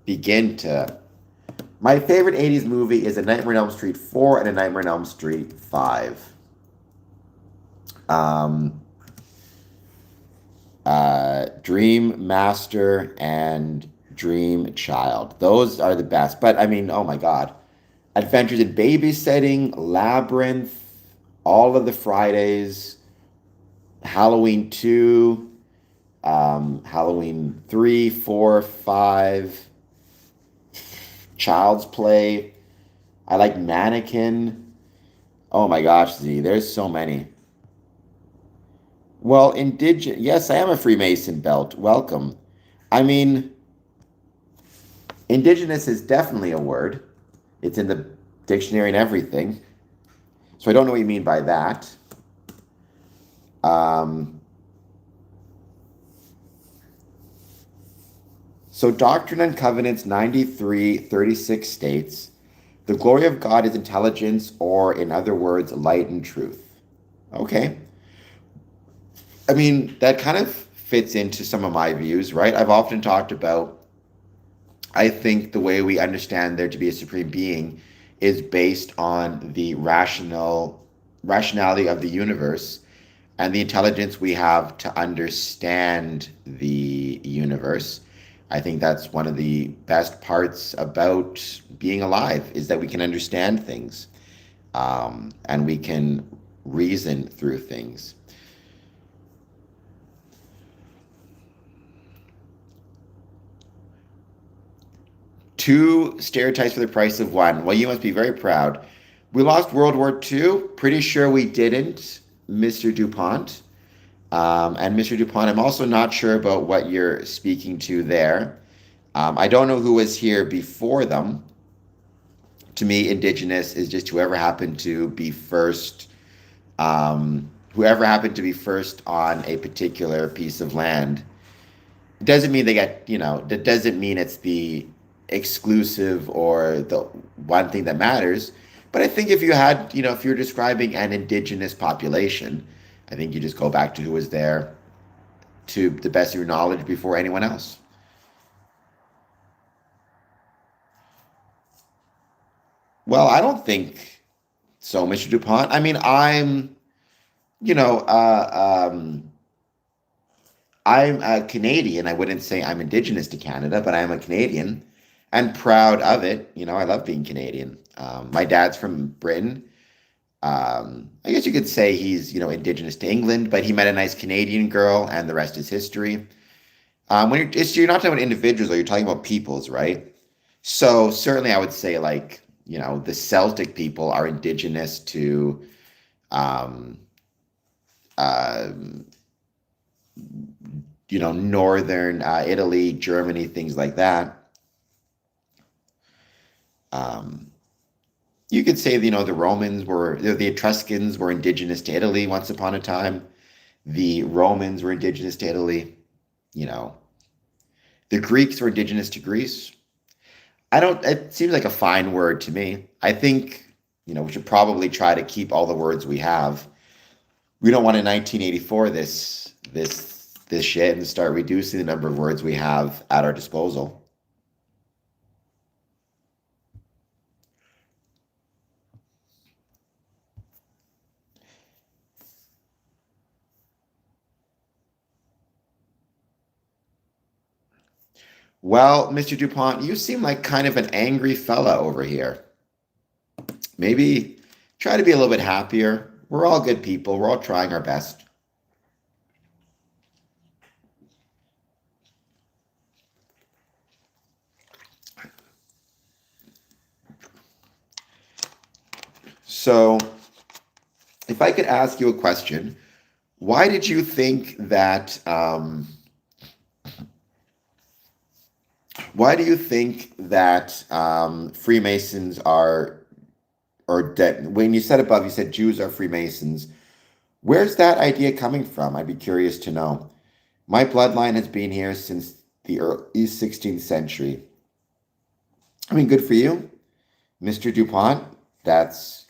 [SPEAKER 1] begin to. My favorite 80s movie is A Nightmare on Elm Street 4 and A Nightmare on Elm Street 5. Um, Dream Master and Dream Child. Those are the best. But I mean, oh my God. Adventures in Babysitting, Labyrinth, All of the Fridays, Halloween 2, Halloween 3, 4, 5, Child's Play. I like Mannequin. Oh my gosh, Z, there's so many. Well, yes, I am a Freemason belt. Welcome. I mean, indigenous is definitely a word. It's in the dictionary and everything. So I don't know what you mean by that. So Doctrine and Covenants 93:36 states, the glory of God is intelligence, or in other words, light and truth. Okay. I mean, that kind of fits into some of my views, right? I've often talked about, I think the way we understand there to be a supreme being is based on the rationality of the universe and the intelligence we have to understand the universe. I think that's one of the best parts about being alive, is that we can understand things, and we can reason through things. Two stereotypes for the price of one. Well, you must be very proud. We lost World War II. Pretty sure we didn't, Mr. DuPont. And Mr. DuPont, I'm also not sure about what you're speaking to there. I don't know who was here before them. To me, indigenous is just whoever happened to be first, whoever happened to be first on a particular piece of land. It doesn't mean they get, that doesn't mean it's the exclusive or the one thing that matters. But I think if you had, if you're describing an indigenous population, I think you just go back to who was there to the best of your knowledge before anyone else. Well, I don't think so, Mr. DuPont. I mean, you know, uh, um, I'm a Canadian. I wouldn't say I'm indigenous to Canada, but I am a Canadian and proud of it. I love being Canadian. My dad's from Britain. I guess you could say he's, indigenous to England, but he met a nice Canadian girl, and the rest is history. You're not talking about individuals, or you're talking about peoples, right? So certainly, I would say like, the Celtic people are indigenous to, um, uh, northern Italy, Germany, things like that. Um, you could say, the Romans the Etruscans were indigenous to Italy once upon a time. The Romans were indigenous to Italy. You know, the Greeks were indigenous to Greece. It seems like a fine word to me. I think, we should probably try to keep all the words we have. We don't want in 1984 this shit and start reducing the number of words we have at our disposal. Well, Mr. DuPont, you seem like kind of an angry fella over here. Maybe try to be a little bit happier. We're all good people. We're all trying our best. So, if I could ask you a question, why did you think that? Why do you think that Freemasons are, or that when you said above, you said Jews are Freemasons? Where's that idea coming from? I'd be curious to know. My bloodline has been here since the early 16th century. I mean, good for you, Mr. DuPont. That's,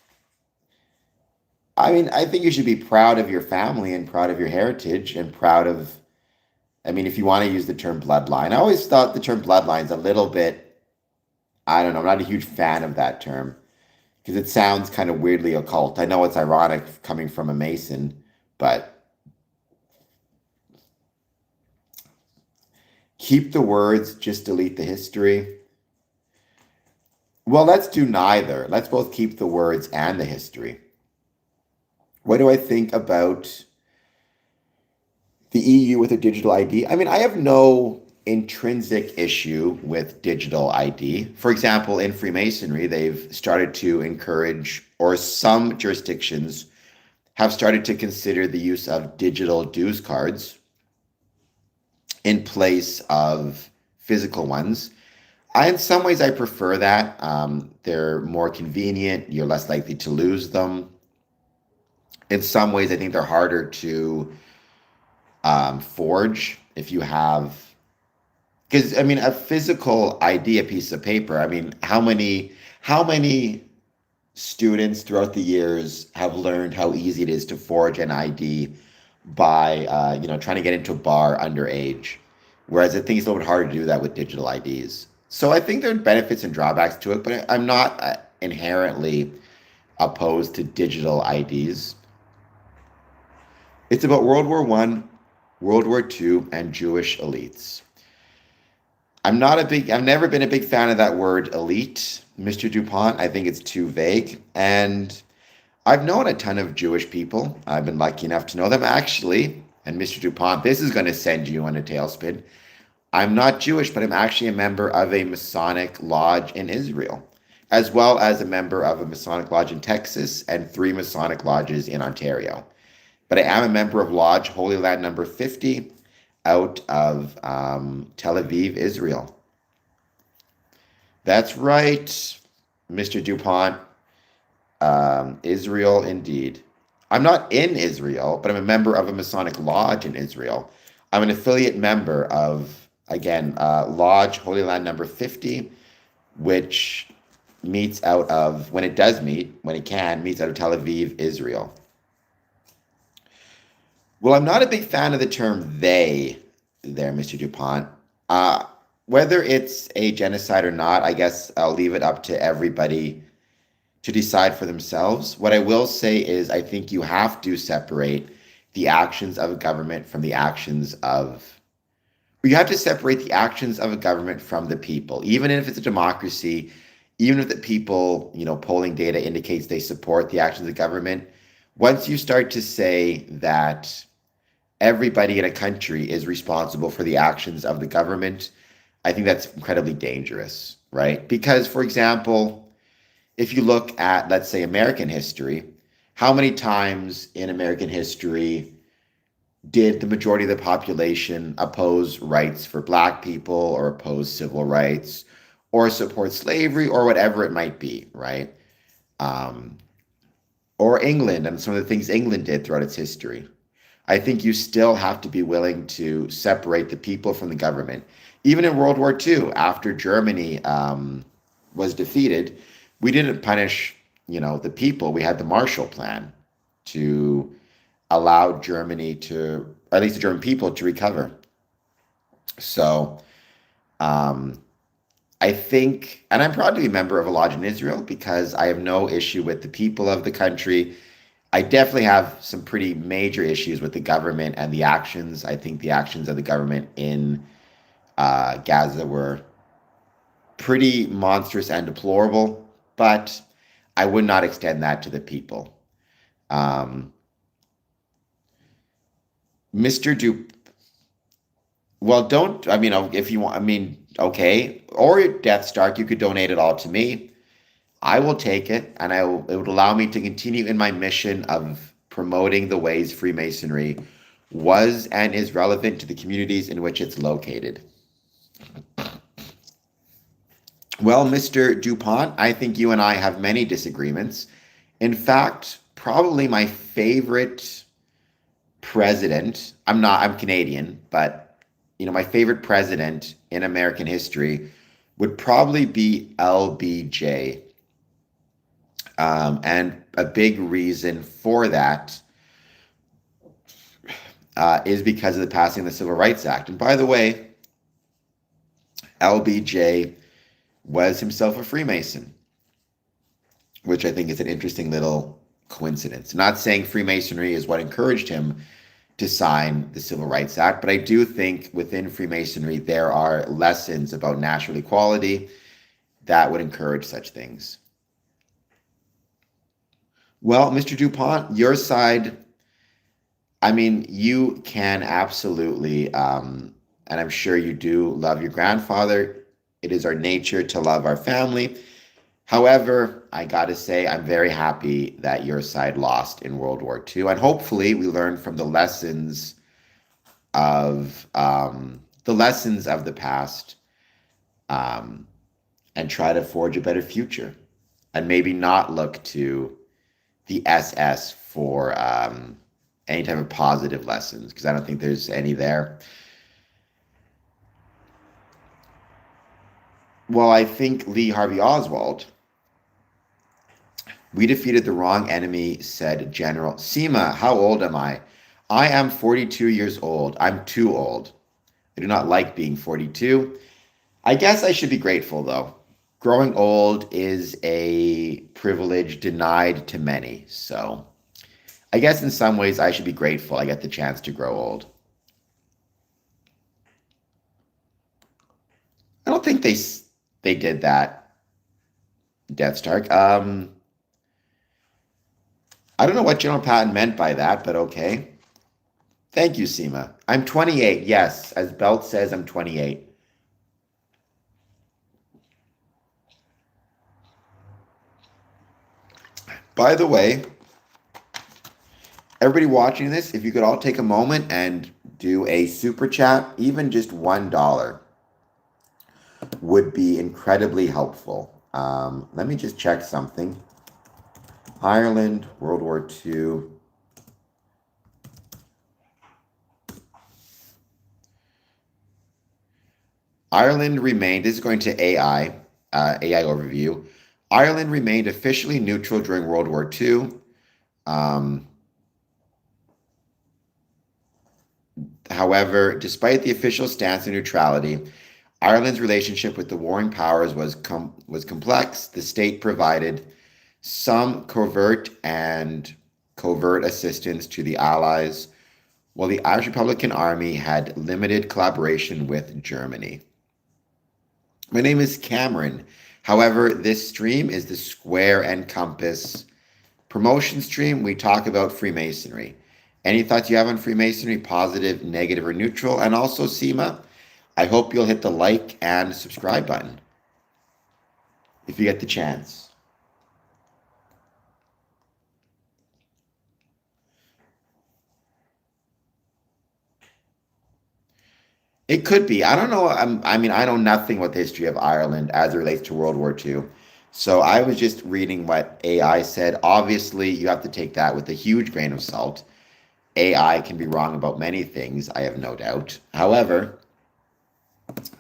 [SPEAKER 1] I mean, I think you should be proud of your family and proud of your heritage and proud of, I mean, if you want to use the term bloodline, I always thought the term bloodline's a little bit, I don't know, I'm not a huge fan of that term because it sounds kind of weirdly occult. I know it's ironic coming from a Mason, but keep the words, just delete the history. Well, let's do neither. Let's both keep the words and the history. What do I think about the EU with a digital ID? I mean, I have no intrinsic issue with digital ID. For example, in Freemasonry, they've started to encourage, or some jurisdictions have started to consider the use of digital dues cards in place of physical ones. In some ways, I prefer that. They're more convenient. You're less likely to lose them. In some ways, I think they're harder to forge if you have, because I mean, a physical ID, a piece of paper. I mean, how many students throughout the years have learned how easy it is to forge an ID by trying to get into a bar underage, whereas I think it's a little bit harder to do that with digital IDs. So I think there are benefits and drawbacks to it, but I'm not inherently opposed to digital IDs. It's about World War One, World War II, and Jewish elites. I've never been a big fan of that word elite, Mr. DuPont. I think it's too vague. And I've known a ton of Jewish people. I've been lucky enough to know them actually. And Mr. DuPont, this is going to send you on a tailspin. I'm not Jewish, but I'm actually a member of a Masonic lodge in Israel, as well as a member of a Masonic lodge in Texas and 3 Masonic lodges in Ontario. But I am a member of Lodge Holy Land number 50 out of Tel Aviv, Israel. That's right, Mr. DuPont. Israel, indeed. I'm not in Israel, but I'm a member of a Masonic lodge in Israel. I'm an affiliate member of, again, Lodge Holy Land number 50, which meets out of, when it does meet, when it can, meets out of Tel Aviv, Israel. Well, I'm not a big fan of the term they there, Mr. DuPont. Whether it's a genocide or not, I guess I'll leave it up to everybody to decide for themselves. What I will say is I think you have to separate the actions of a government from the actions of, you have to separate the actions of a government from the people. Even if it's a democracy, even if the people, polling data indicates they support the actions of the government, once you start to say that everybody in a country is responsible for the actions of the government, I think that's incredibly dangerous, right? Because, for example, if you look at, let's say, American history, how many times in American history did the majority of the population oppose rights for Black people or oppose civil rights or support slavery or whatever it might be, right? Or England and some of the things England did throughout its history. I think you still have to be willing to separate the people from the government. Even in World War II, after Germany was defeated, we didn't punish, the people. We had the Marshall Plan to allow Germany to, or at least the German people to recover. So I think, and I'm proud to be a member of a lodge in Israel because I have no issue with the people of the country. I definitely have some pretty major issues with the government and the actions. I think the actions of the government in Gaza were pretty monstrous and deplorable. But I would not extend that to the people. Um, Mr. Dupe, well, don't, I mean, if you want, I mean, okay, or Death Stark, you could donate it all to me. I will take it, and it would allow me to continue in my mission of promoting the ways Freemasonry was and is relevant to the communities in which it's located. Well, Mr. DuPont, I think you and I have many disagreements. In fact, probably my favorite president, I'm Canadian, but my favorite president in American history would probably be LBJ. And a big reason for that is because of the passing of the Civil Rights Act. And by the way, LBJ was himself a Freemason, which I think is an interesting little coincidence. Not saying Freemasonry is what encouraged him to sign the Civil Rights Act, but I do think within Freemasonry there are lessons about national equality that would encourage such things. Well, Mr. DuPont, your side, I mean, you can absolutely, and I'm sure you do love your grandfather. It is our nature to love our family. However, I got to say, I'm very happy that your side lost in World War II. And hopefully we learn from the lessons of the past, and try to forge a better future, and maybe not look to the SS for any type of positive lessons, because I don't think there's any there. Well, I think Lee Harvey Oswald. We defeated the wrong enemy, said General. Seema, how old am I? I am 42 years old. I'm too old. I do not like being 42. I guess I should be grateful, though. Growing old is a privilege denied to many. So I guess in some ways I should be grateful I get the chance to grow old. I don't think they did that, Death Stark. I don't know what General Patton meant by that, but okay. Thank you, Seema. I'm 28. Yes, as Belt says, I'm 28. By the way, everybody watching this, if you could all take a moment and do a super chat, even just $1 would be incredibly helpful. Let me just check something. Ireland, World War II. Ireland remained, this is going to AI overview. Ireland remained officially neutral during World War II. However, despite the official stance of neutrality, Ireland's relationship with the warring powers was complex. The state provided some covert assistance to the Allies, while the Irish Republican Army had limited collaboration with Germany. My name is Cameron. However, this stream is the Square and Compass promotion stream. We talk about Freemasonry. Any thoughts you have on Freemasonry, positive, negative, or neutral? And also, Seema, I hope you'll hit the like and subscribe button if you get the chance. It could be. I don't know. I mean, I know nothing about the history of Ireland as it relates to World War II. So I was just reading what AI said. Obviously, you have to take that with a huge grain of salt. AI can be wrong about many things, I have no doubt. However,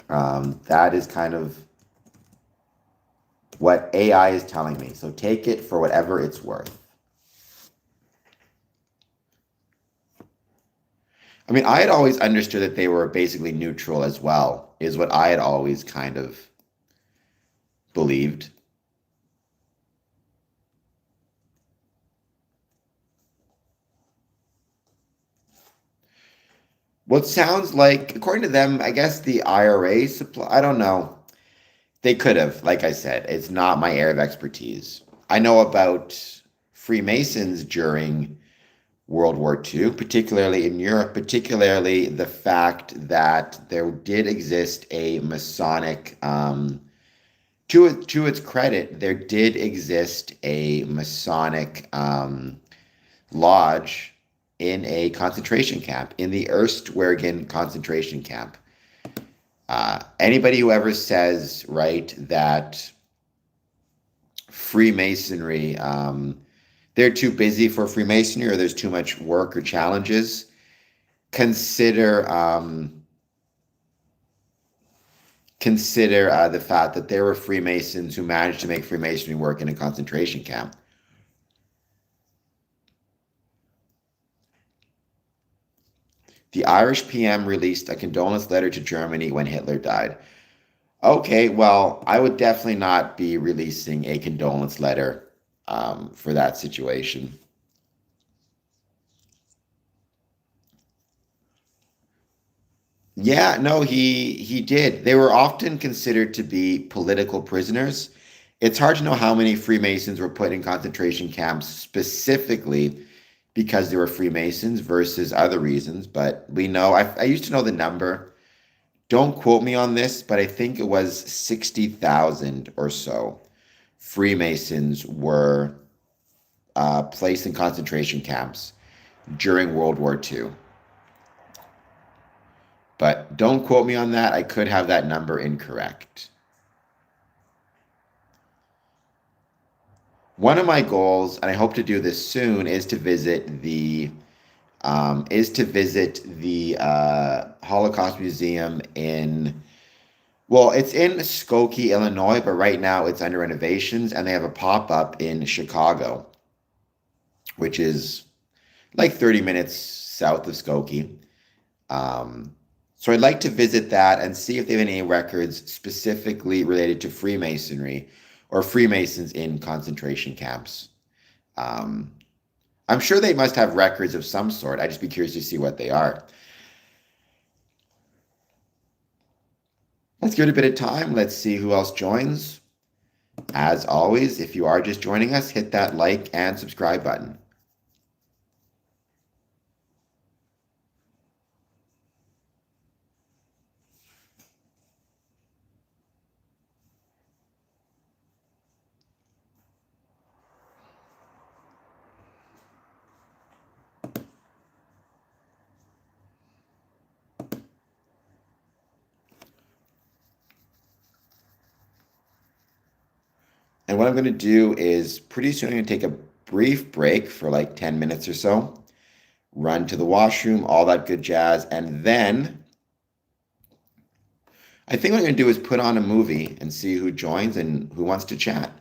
[SPEAKER 1] that is kind of what AI is telling me. So take it for whatever it's worth. I mean, I had always understood that they were basically neutral as well, is what I had always kind of believed. What sounds like, according to them, I guess the IRA supply, I don't know. They could have, like I said, it's not my area of expertise. I know about Freemasons during World War II, particularly in Europe, particularly the fact that there did exist a Masonic, to its credit, there did exist a Masonic lodge in a concentration camp, in the Erstwergen concentration camp. Anybody who ever says, right, that Freemasonry, they're too busy for Freemasonry or there's too much work or challenges, consider the fact that there were Freemasons who managed to make Freemasonry work in a concentration camp. The Irish PM released a condolence letter to Germany when Hitler died. Okay, well, I would definitely not be releasing a condolence letter for that situation. Yeah, no, he did. They were often considered to be political prisoners. It's hard to know how many Freemasons were put in concentration camps specifically because they were Freemasons versus other reasons, but we know, I used to know the number. Don't quote me on this, but I think it was 60,000 or so Freemasons were placed in concentration camps during World War II. But don't quote me on that. I could have that number incorrect. One of my goals, and I hope to do this soon, is to visit the Holocaust Museum in, well, it's in Skokie, Illinois, but right now it's under renovations, and they have a pop-up in Chicago, which is like 30 minutes south of Skokie. So I'd like to visit that and see if they have any records specifically related to Freemasonry or Freemasons in concentration camps. Um, I'm sure they must have records of some sort. I'd just be curious to see what they are. Let's give it a bit of time. Let's see who else joins. As always, if you are just joining us, hit that like and subscribe button. And what I'm going to do is pretty soon I'm going to take a brief break for like 10 minutes or so, run to the washroom, all that good jazz. And then I think what I'm going to do is put on a movie and see who joins and who wants to chat.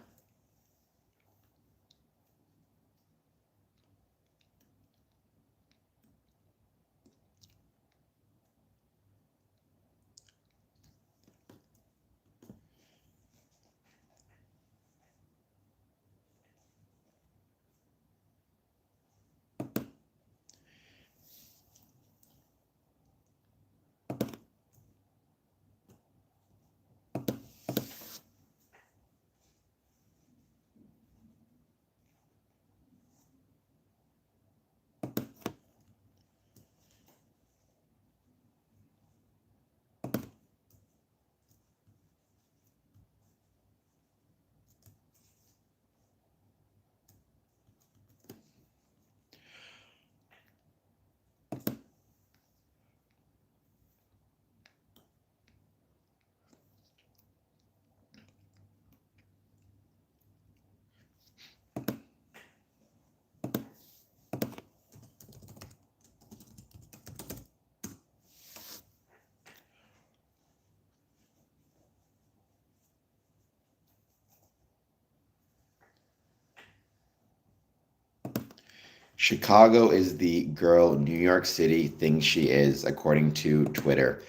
[SPEAKER 1] Chicago is the girl New York City thinks she is, according to Twitter.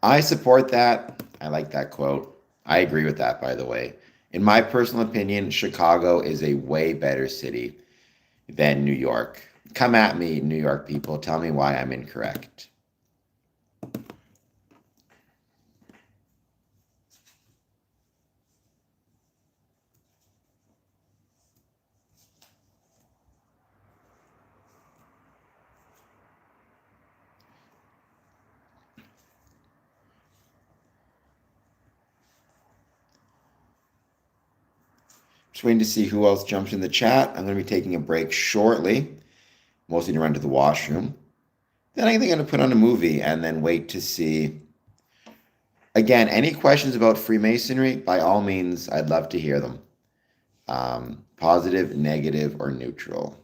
[SPEAKER 1] I support that. I like that quote. I agree with that, by the way. In my personal opinion, Chicago is a way better city than New York. Come at me, New York people. Tell me why I'm incorrect. Just waiting to see who else jumps in the chat. I'm going to be taking a break shortly, mostly to run to the washroom. Then I think I'm going to put on a movie and then wait to see. Again, any questions about Freemasonry, by all means, I'd love to hear them. Positive, negative, or neutral.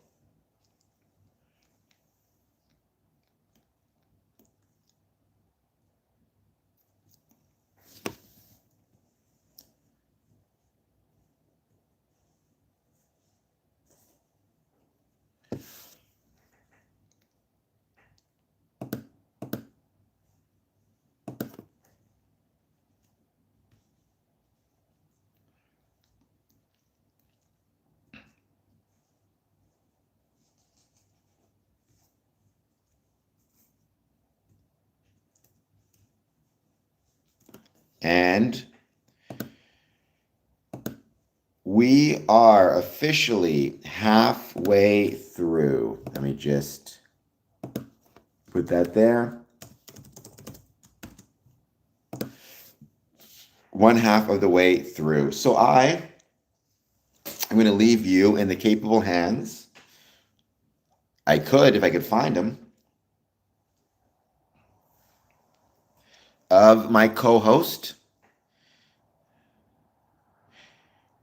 [SPEAKER 1] And we are officially halfway through. Let me just put that there. One half of the way through. So I'm going to leave you in the capable hands. I could, if I could find them, of my co-host.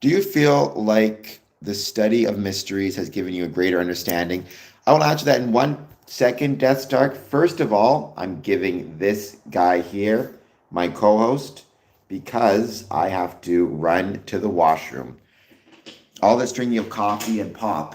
[SPEAKER 1] Do you feel like the study of mysteries has given you a greater understanding? I will answer that in 1 second, Death Stark. First of all, I'm giving this guy here my co-host because I have to run to the washroom. All this drinking of coffee and pop.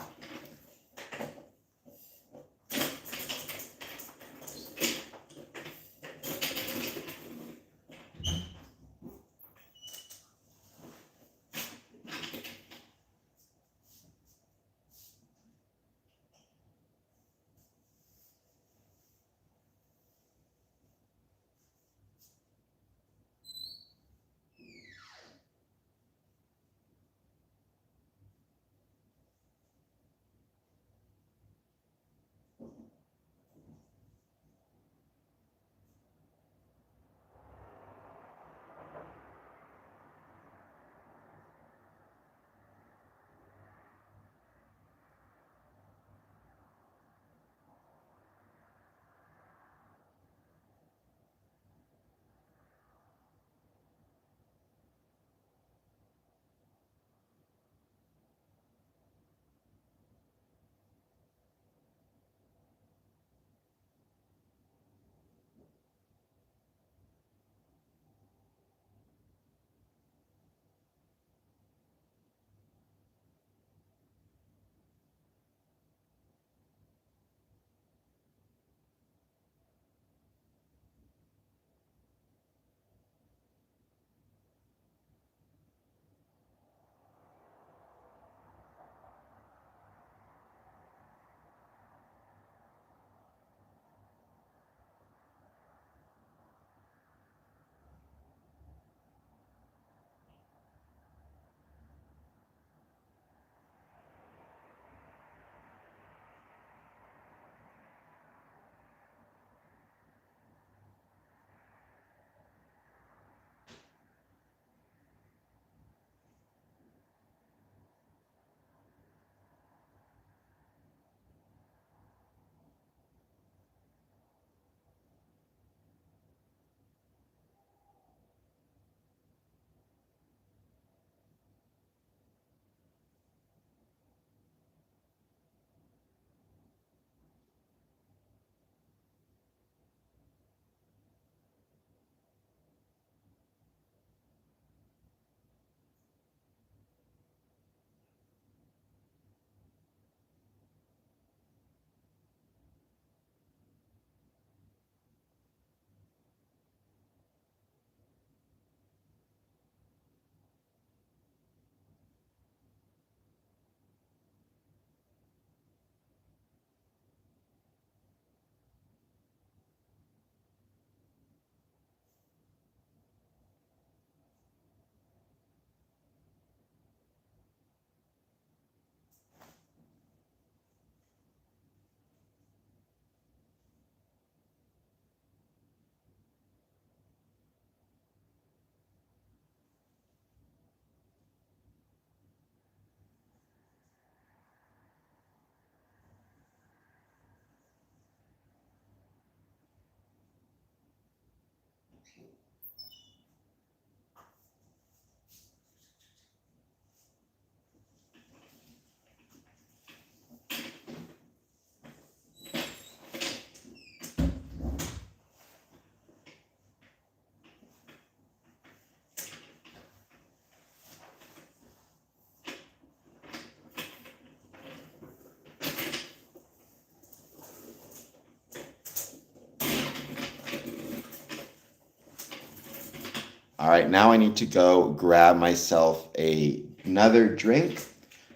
[SPEAKER 1] All right, now I need to go grab myself another drink.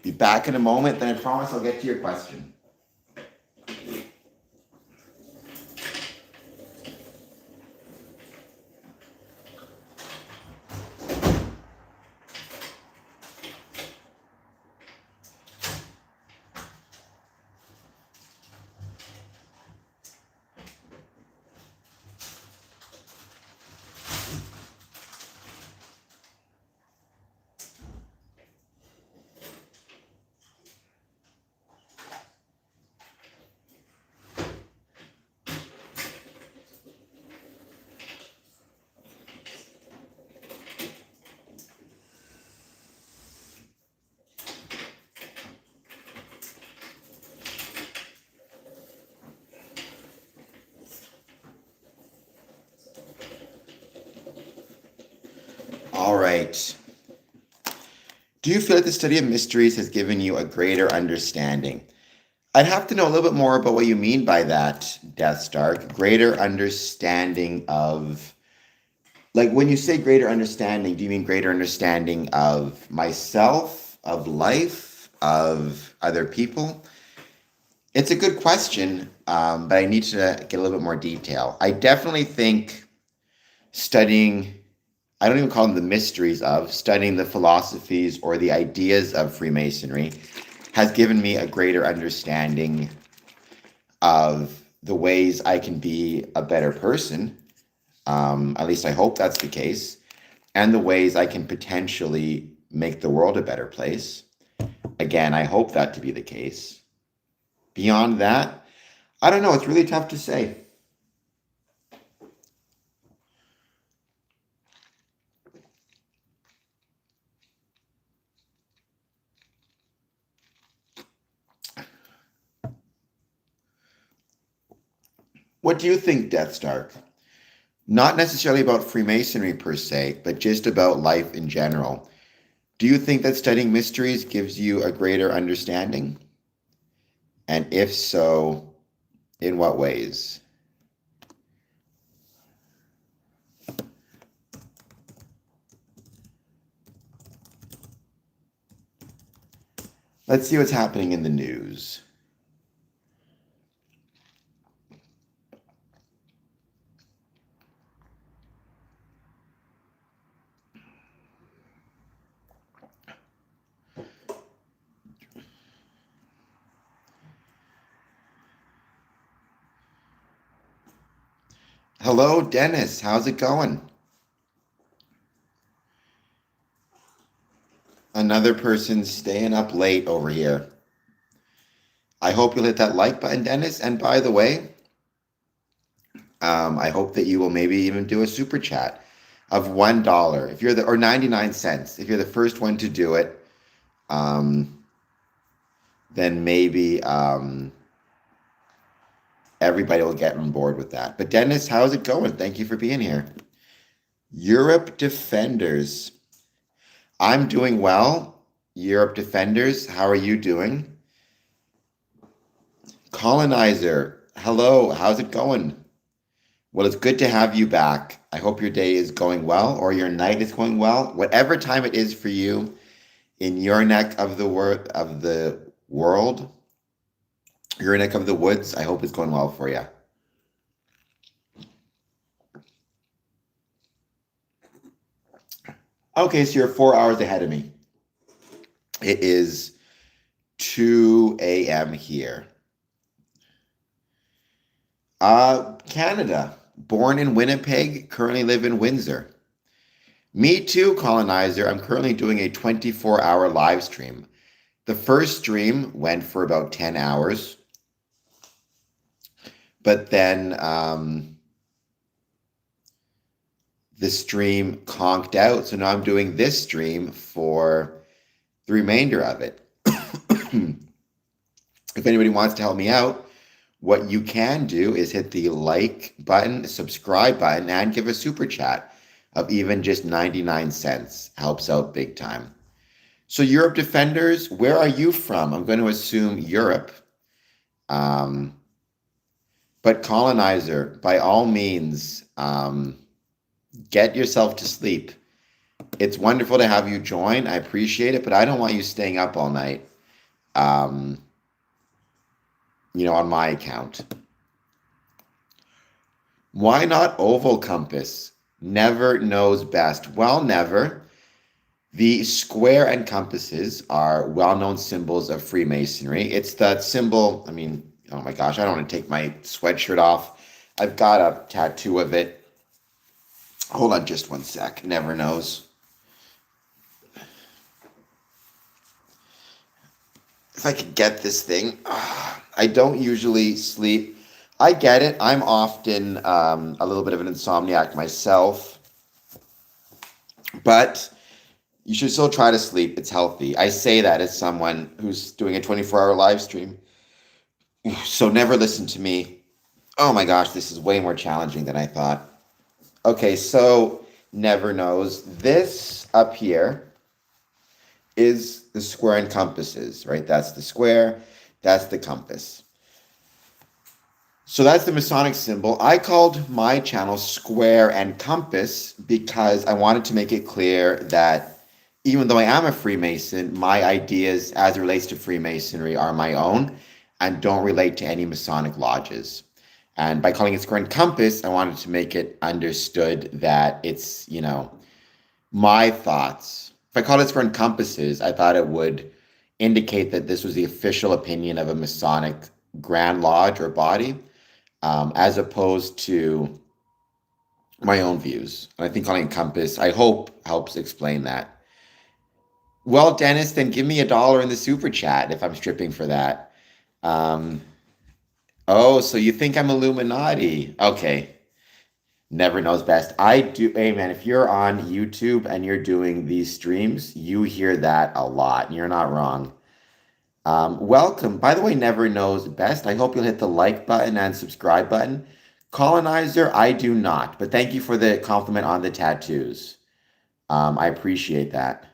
[SPEAKER 1] Be back in a moment, then I promise I'll get to your question. All right. Do you feel that the study of mysteries has given you a greater understanding? I'd have to know a little bit more about what you mean by that, Death Stark. Greater understanding of, like, when you say greater understanding, do you mean greater understanding of myself, of life, of other people? It's a good question, but I need to get a little bit more detail. I definitely think studying, I don't even call them the mysteries of, studying the philosophies or the ideas of Freemasonry has given me a greater understanding of the ways I can be a better person. At least I hope that's the case. And the ways I can potentially make the world a better place. Again, I hope that to be the case. Beyond that, I don't know. It's really tough to say. What do you think, Death Stark? Not necessarily about Freemasonry per se, but just about life in general. Do you think that studying mysteries gives you a greater understanding? And if so, in what ways? Let's see what's happening in the news. Hello, Dennis. How's it going? Another person staying up late over here. I hope you'll hit that like button, Dennis. And by the way, I hope that you will maybe even do a super chat of $1 if you're or 99 cents if you're the first one to do it. Then maybe everybody will get on board with that. But Dennis, how's it going? Thank you for being here. Europe Defenders. I'm doing well. Europe Defenders, how are you doing? Colonizer, hello, how's it going? Well, it's good to have you back. I hope your day is going well or your night is going well. Whatever time it is for you in your neck of the world, your neck of the woods, I hope it's going well for you. Okay, so you're 4 hours ahead of me. It is 2 a.m. here. Canada, born in Winnipeg, currently live in Windsor. Me too, Colonizer. I'm currently doing a 24-hour live stream. The first stream went for about 10 hours. But then the stream conked out. So now I'm doing this stream for the remainder of it. If anybody wants to help me out, what you can do is hit the like button, subscribe button, and give a super chat of even just 99 cents. Helps out big time. So Europe Defenders, where are you from? I'm going to assume Europe. But Colonizer, by all means, Get yourself to sleep. It's wonderful to have you join. I appreciate it, but I don't want you staying up all night, um, on my account. Why not oval compass? Never knows best. Well, never. The square and compasses are well-known symbols of Freemasonry. It's that symbol. I mean, oh my gosh, I don't want to take my sweatshirt off. I've got a tattoo of it. Hold on just one sec. Never knows. If I could get this thing. I don't usually sleep. I get it. I'm often a little bit of an insomniac myself, but you should still try to sleep. It's healthy. I say that as someone who's doing a 24-hour live stream. So never listen to me. Oh my gosh, this is way more challenging than I thought. Okay, so never knows. This up here is the square and compasses, right? That's the square, that's the compass. So that's the Masonic symbol. I called my channel Square and Compass because I wanted to make it clear that even though I am a Freemason, my ideas as it relates to Freemasonry are my own and don't relate to any Masonic lodges. And by calling it Square and Compass, I wanted to make it understood that it's, my thoughts. If I called it Square and Compasses, I thought it would indicate that this was the official opinion of a Masonic Grand Lodge or body, as opposed to my own views. And I think calling it Compass, I hope, helps explain that. Well, Dennis, then give me $1 in the super chat if I'm stripping for that. Um, oh, so you think I'm Illuminati? Okay. Never knows best. I do. Hey, man, if you're on YouTube and you're doing these streams, you hear that a lot. You're not wrong. Welcome. By the way, never knows best. I hope you'll hit the like button and subscribe button. Colonizer, I do not, but thank you for the compliment on the tattoos. I appreciate that.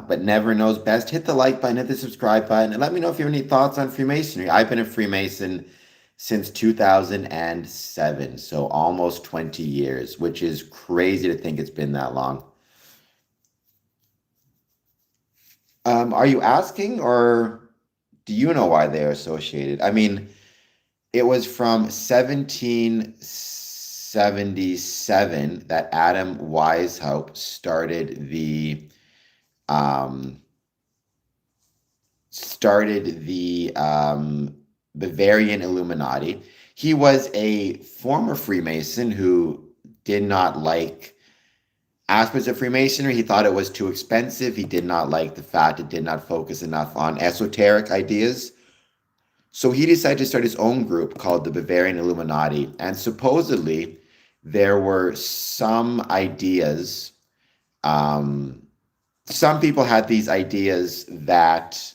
[SPEAKER 1] But never knows best. Hit the like button, hit the subscribe button, and let me know if you have any thoughts on Freemasonry. I've been a Freemason since 2007, so almost 20 years, which is crazy to think it's been that long. Are you asking, or do you know why they're associated? I mean, it was from 1777 that Adam Weishaupt um, started the Bavarian Illuminati. He was a former Freemason who did not like aspects of Freemasonry. He thought it was too expensive. He did not like the fact it did not focus enough on esoteric ideas. So he decided to start his own group called the Bavarian Illuminati. And supposedly there were some ideas. Some people had these ideas that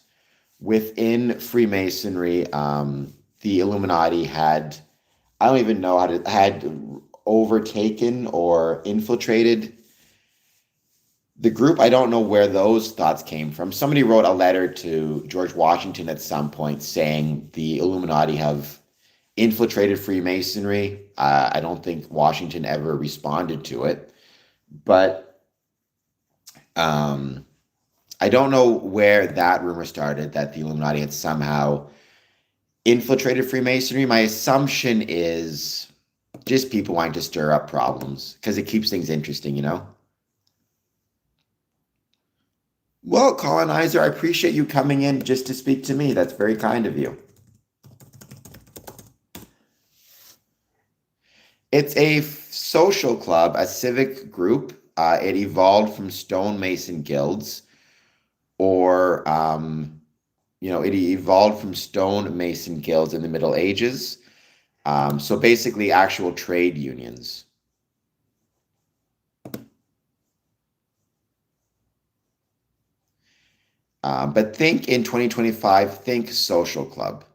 [SPEAKER 1] within Freemasonry, the Illuminati had, I don't even know had overtaken or infiltrated the group. I don't know where those thoughts came from. Somebody wrote a letter to George Washington at some point saying the Illuminati have infiltrated Freemasonry. I don't think Washington ever responded to it, but I don't know where that rumor started that the Illuminati had somehow infiltrated Freemasonry. My assumption is just people wanting to stir up problems because it keeps things interesting. Well, colonizer, I appreciate you coming in just to speak to me. That's very kind of you. It's a social club, a civic group. It evolved from stonemason guilds, or it evolved from stonemason guilds in the Middle Ages. So basically, actual trade unions. But think in 2025, think social club.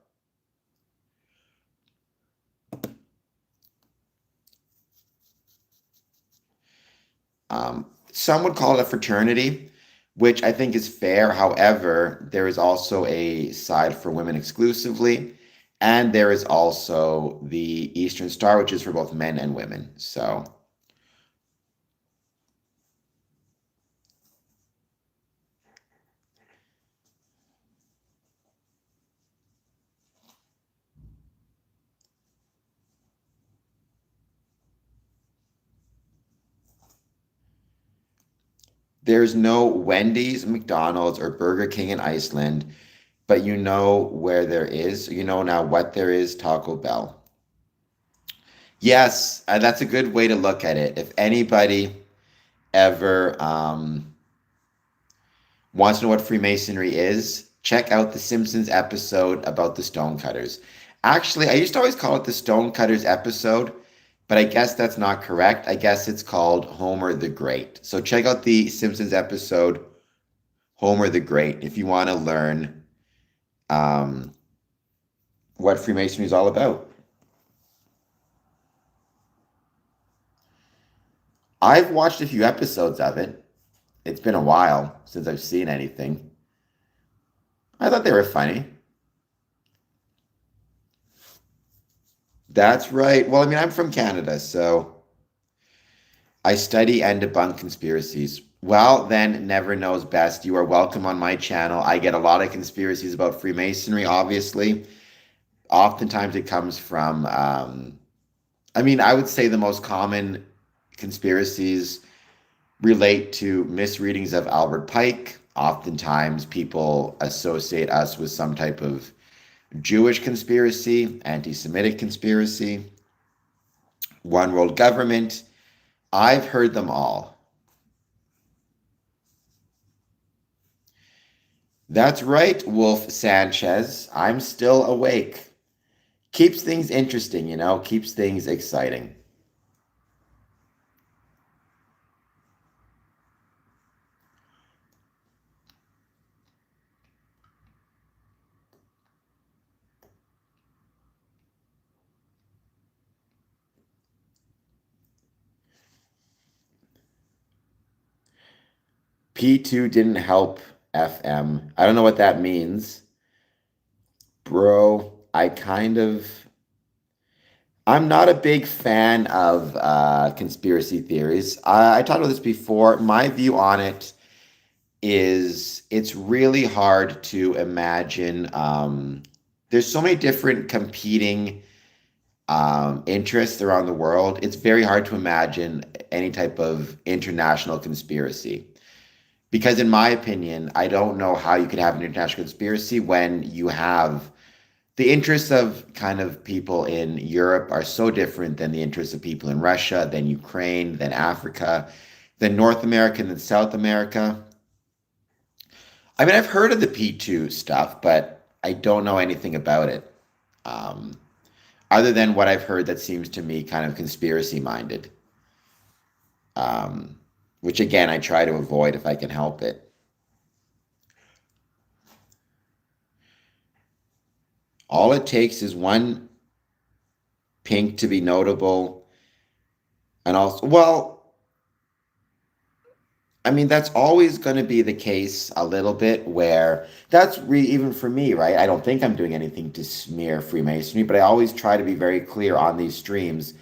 [SPEAKER 1] Some would call it a fraternity, which I think is fair. However, there is also a side for women exclusively, and there is also the Eastern Star, which is for both men and women. So there's no Wendy's, McDonald's, or Burger King in Iceland, but you know where there is. You know now what there is, Taco Bell. Yes, that's a good way to look at it. If anybody ever wants to know what Freemasonry is, check out the Simpsons episode about the stonecutters. Actually, I used to always call it the stonecutters episode, but I guess that's not correct. I guess it's called Homer the Great. So check out the Simpsons episode Homer the Great if you want to learn um, what Freemasonry is all about. I've watched a few episodes of it. It's been a while since I've seen anything. I thought they were funny. That's right. Well, I mean, I'm from Canada, so I study and debunk conspiracies. Well, then, never knows best. You are welcome on my channel. I get a lot of conspiracies about Freemasonry, obviously. Oftentimes it comes from, I mean, I would say the most common conspiracies relate to misreadings of Albert Pike. Oftentimes people associate us with some type of Jewish conspiracy, anti Semitic conspiracy, one world government. I've heard them all. That's right, Wolf Sanchez. I'm still awake. Keeps things interesting, keeps things exciting. P2 didn't help FM. I don't know what that means. Bro, I'm not a big fan of conspiracy theories. I talked about this before. My view on it is it's really hard to imagine. There's so many different competing interests around the world. It's very hard to imagine any type of international conspiracy. Because, in my opinion, I don't know how you could have an international conspiracy when you have the interests of kind of people in Europe are so different than the interests of people in Russia, than Ukraine, than Africa, than North America, than South America. I mean, I've heard of the P2 stuff, but I don't know anything about it. Um, Other than what I've heard that seems to me kind of conspiracy minded, um, which again, I try to avoid if I can help it. All it takes is one pink to be notable. And also, well, I mean, that's always going to be the case a little bit where even for me, right? I don't think I'm doing anything to smear Freemasonry, but I always try to be very clear on these streams.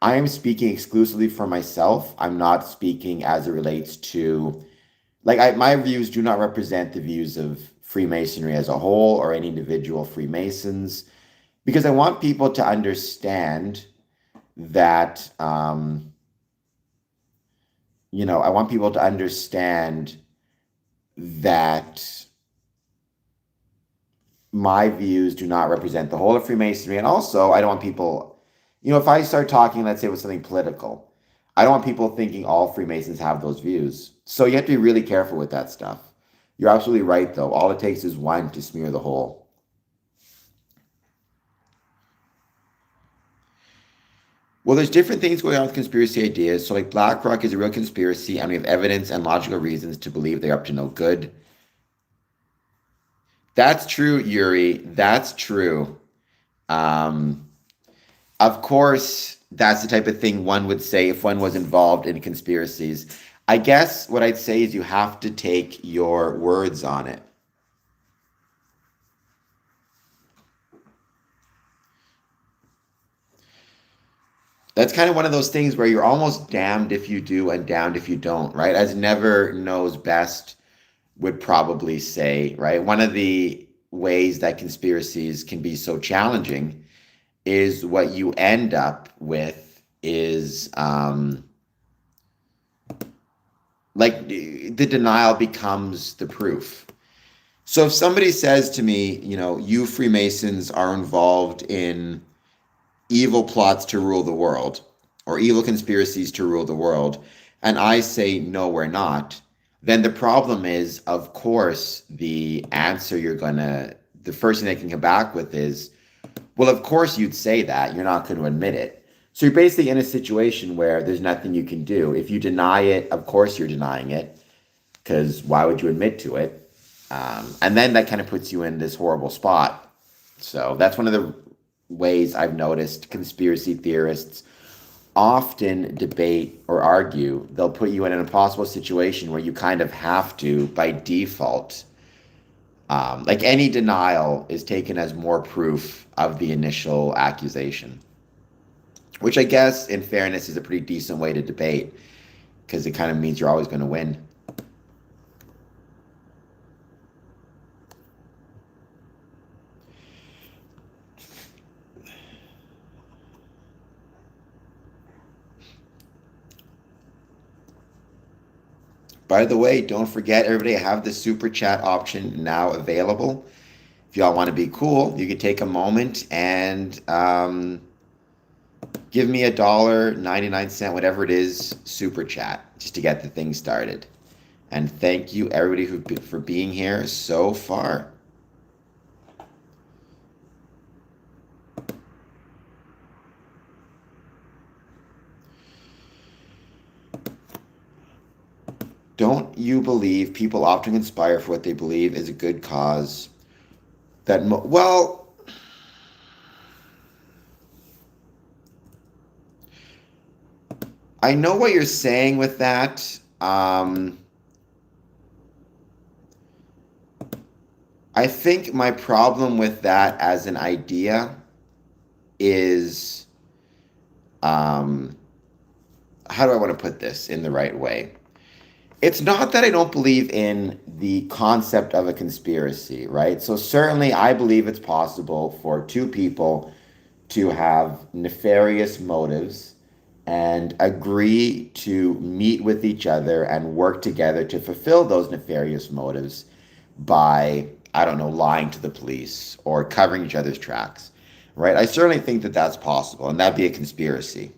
[SPEAKER 1] I am speaking exclusively for myself. I'm not speaking as it relates to, my views do not represent the views of Freemasonry as a whole or any individual Freemasons, because I want people to understand that, I want people to understand that my views do not represent the whole of Freemasonry. And also, I don't want people, if I start talking, let's say, with something political, I don't want people thinking all Freemasons have those views. So you have to be really careful with that stuff. You're absolutely right, though. All it takes is one to smear the whole. Well, there's different things going on with conspiracy ideas. So, like, BlackRock is a real conspiracy, and we have evidence and logical reasons to believe they're up to no good. That's true, Yuri. That's true. Um, of course, that's the type of thing one would say if one was involved in conspiracies. I guess what I'd say is you have to take your words on it. That's kind of one of those things where you're almost damned if you do and damned if you don't, right? As never knows best would probably say, right? One of the ways that conspiracies can be so challenging is what you end up with is like the denial becomes the proof. So if somebody says to me, you Freemasons are involved in evil plots to rule the world or evil conspiracies to rule the world, and I say, no, we're not, then the problem is, of course, the answer the first thing they can come back with is, well, of course you'd say that. You're not going to admit it. So you're basically in a situation where there's nothing you can do. If you deny it, of course you're denying it, because why would you admit to it? And then that kind of puts you in this horrible spot. So that's one of the ways I've noticed conspiracy theorists often debate or argue. They'll put you in an impossible situation where you kind of have to, by default, like any denial is taken as more proof of the initial accusation, which I guess, in fairness, is a pretty decent way to debate because it kind of means you're always going to win. By the way, don't forget, everybody, I have the super chat option now available. If y'all want to be cool, you can take a moment and give me $1.99, whatever it is, super chat, just to get the thing started. And thank you, everybody, for being here so far. Don't you believe people often conspire for what they believe is a good cause? Well, I know what you're saying with that. I think my problem with that as an idea is, how do I want to put this in the right way? It's not that I don't believe in the concept of a conspiracy, right? So certainly I believe it's possible for two people to have nefarious motives and agree to meet with each other and work together to fulfill those nefarious motives by, I don't know, lying to the police or covering each other's tracks, right? I certainly think that that's possible, and that'd be a conspiracy.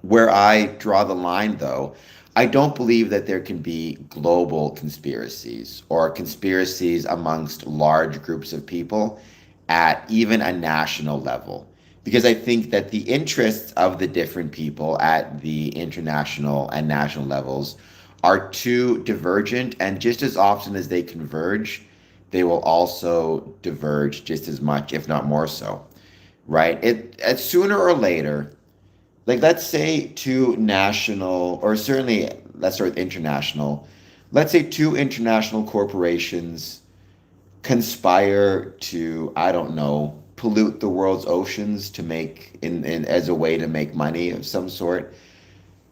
[SPEAKER 1] Where I draw the line, though, I don't believe that there can be global conspiracies or conspiracies amongst large groups of people at even a national level. Because I think that the interests of the different people at the international and national levels are too divergent, and just as often as they converge, they will also diverge just as much, if not more so, right? Sooner or later, like let's say two national, or certainly let's start with international, let's say two international corporations conspire to, I don't know, pollute the world's oceans to make in as a way to make money of some sort.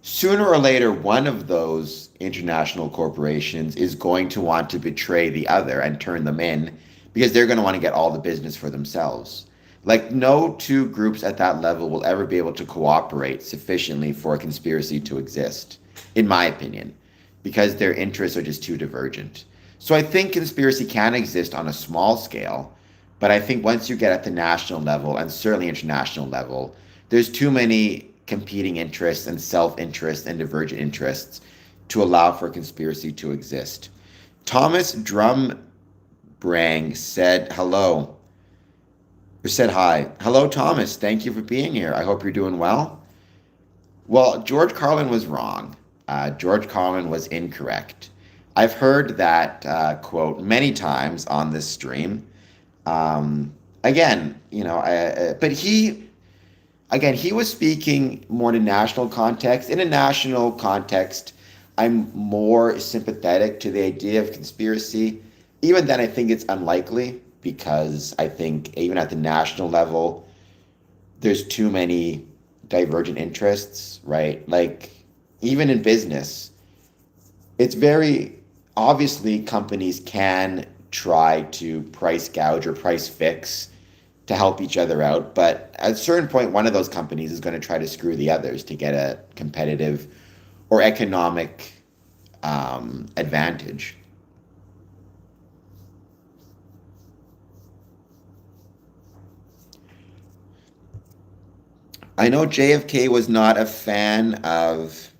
[SPEAKER 1] Sooner or later, one of those international corporations is going to want to betray the other and turn them in because they're going to want to get all the business for themselves. Like, no two groups at that level will ever be able to cooperate sufficiently for a conspiracy to exist, in my opinion, because their interests are just too divergent. So I think conspiracy can exist on a small scale, but I think once you get at the national level and certainly international level, there's too many competing interests and self-interest and divergent interests to allow for a conspiracy to exist. Thomas Drumbrang said hello, or said hi. Hello, Thomas. Thank you for being here. I hope you're doing well. Well, George Carlin was wrong. George Carlin was incorrect. I've heard that quote many times on this stream. Again, but Again, he was speaking more in a national context. In a national context, I'm more sympathetic to the idea of conspiracy. Even then, I think it's unlikely because I think even at the national level, there's too many divergent interests, right? Like, even in business, it's very obviously companies can try to price gouge or price fix to help each other out. But at a certain point, one of those companies is going to try to screw the others to get a competitive or economic advantage. I know JFK was not a fan of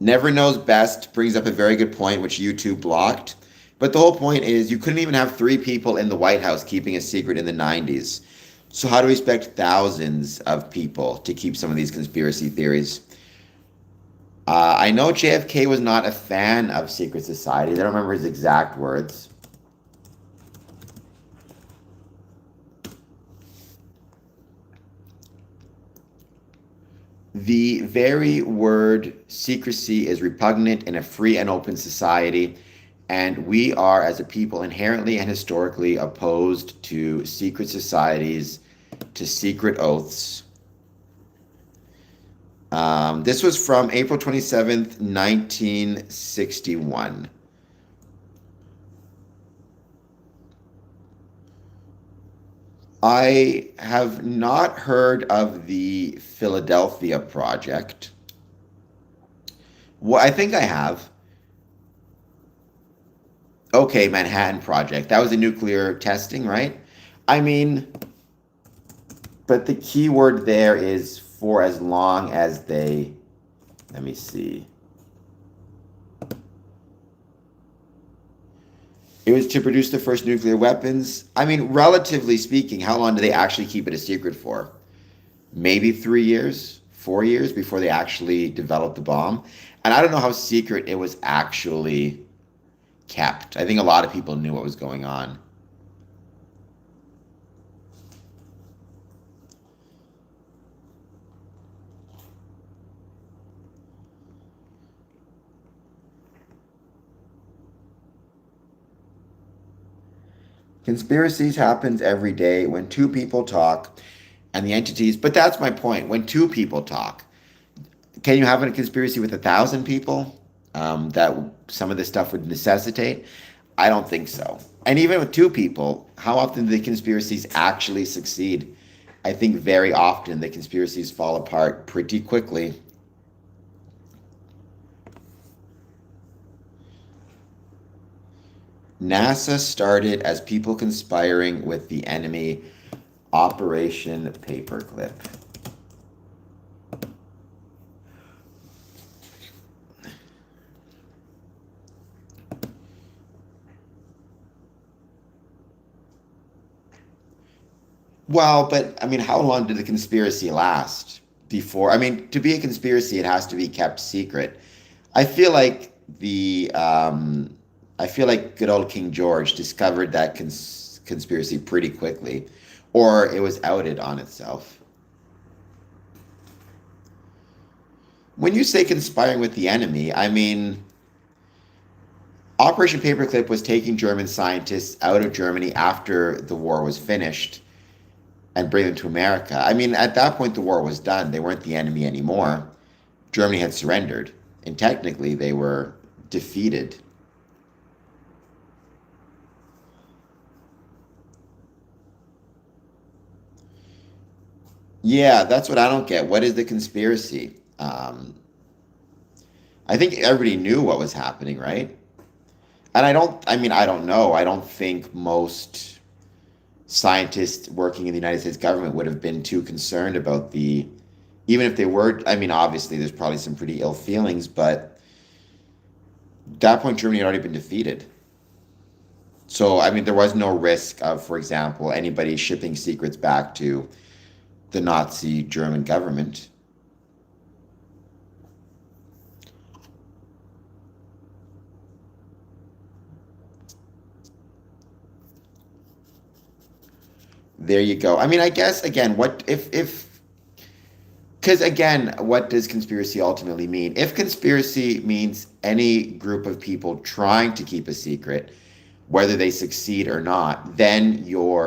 [SPEAKER 1] Never Knows Best, brings up a very good point, which YouTube blocked. But the whole point is you couldn't even have three people in the White House keeping a secret in the 90s. So, how do we expect thousands of people to keep some of these conspiracy theories? I know JFK was not a fan of secret societies. I don't remember his exact words. The very word secrecy is repugnant in a free and open society, and we are, as a people, inherently and historically opposed to secret societies, to secret oaths. This was from April 27th, 1961. I have not heard of the Philadelphia Project. Well, I think I have. Okay, Manhattan Project. That was a nuclear testing, right? I mean, but the key word there is for as long as they, let me see. It was to produce the first nuclear weapons. I mean, relatively speaking, how long do they actually keep it a secret for? Maybe 3 years, 4 years before they actually developed the bomb. And I don't know how secret it was actually kept. I think a lot of people knew what was going on. Conspiracies happens every day when two people talk and the entities, but that's my point. When two people talk, can you have a conspiracy with 1,000 people that some of this stuff would necessitate? I don't think so. And even with two people, how often do the conspiracies actually succeed? I think very often the conspiracies fall apart pretty quickly. NASA started as people conspiring with the enemy, Operation Paperclip. Well, but I mean, how long did the conspiracy last before? I mean, to be a conspiracy, it has to be kept secret. I feel like I feel like good old King George discovered that conspiracy pretty quickly, or it was outed on itself. When you say conspiring with the enemy, I mean, Operation Paperclip was taking German scientists out of Germany after the war was finished and bring them to America. I mean, at that point, the war was done. They weren't the enemy anymore. Germany had surrendered, and technically, they were defeated. Yeah, that's what I don't get. What is the conspiracy? I think everybody knew what was happening, right? And I mean, I don't know. I don't think most scientists working in the United States government would have been too concerned about even if they were, I mean, obviously there's probably some pretty ill feelings, but at that point, Germany had already been defeated. So, I mean, there was no risk of, for example, anybody shipping secrets back to the Nazi German government. There you go. I mean, I guess again, what if because again, what does conspiracy ultimately mean? If conspiracy means any group of people trying to keep a secret, whether they succeed or not, then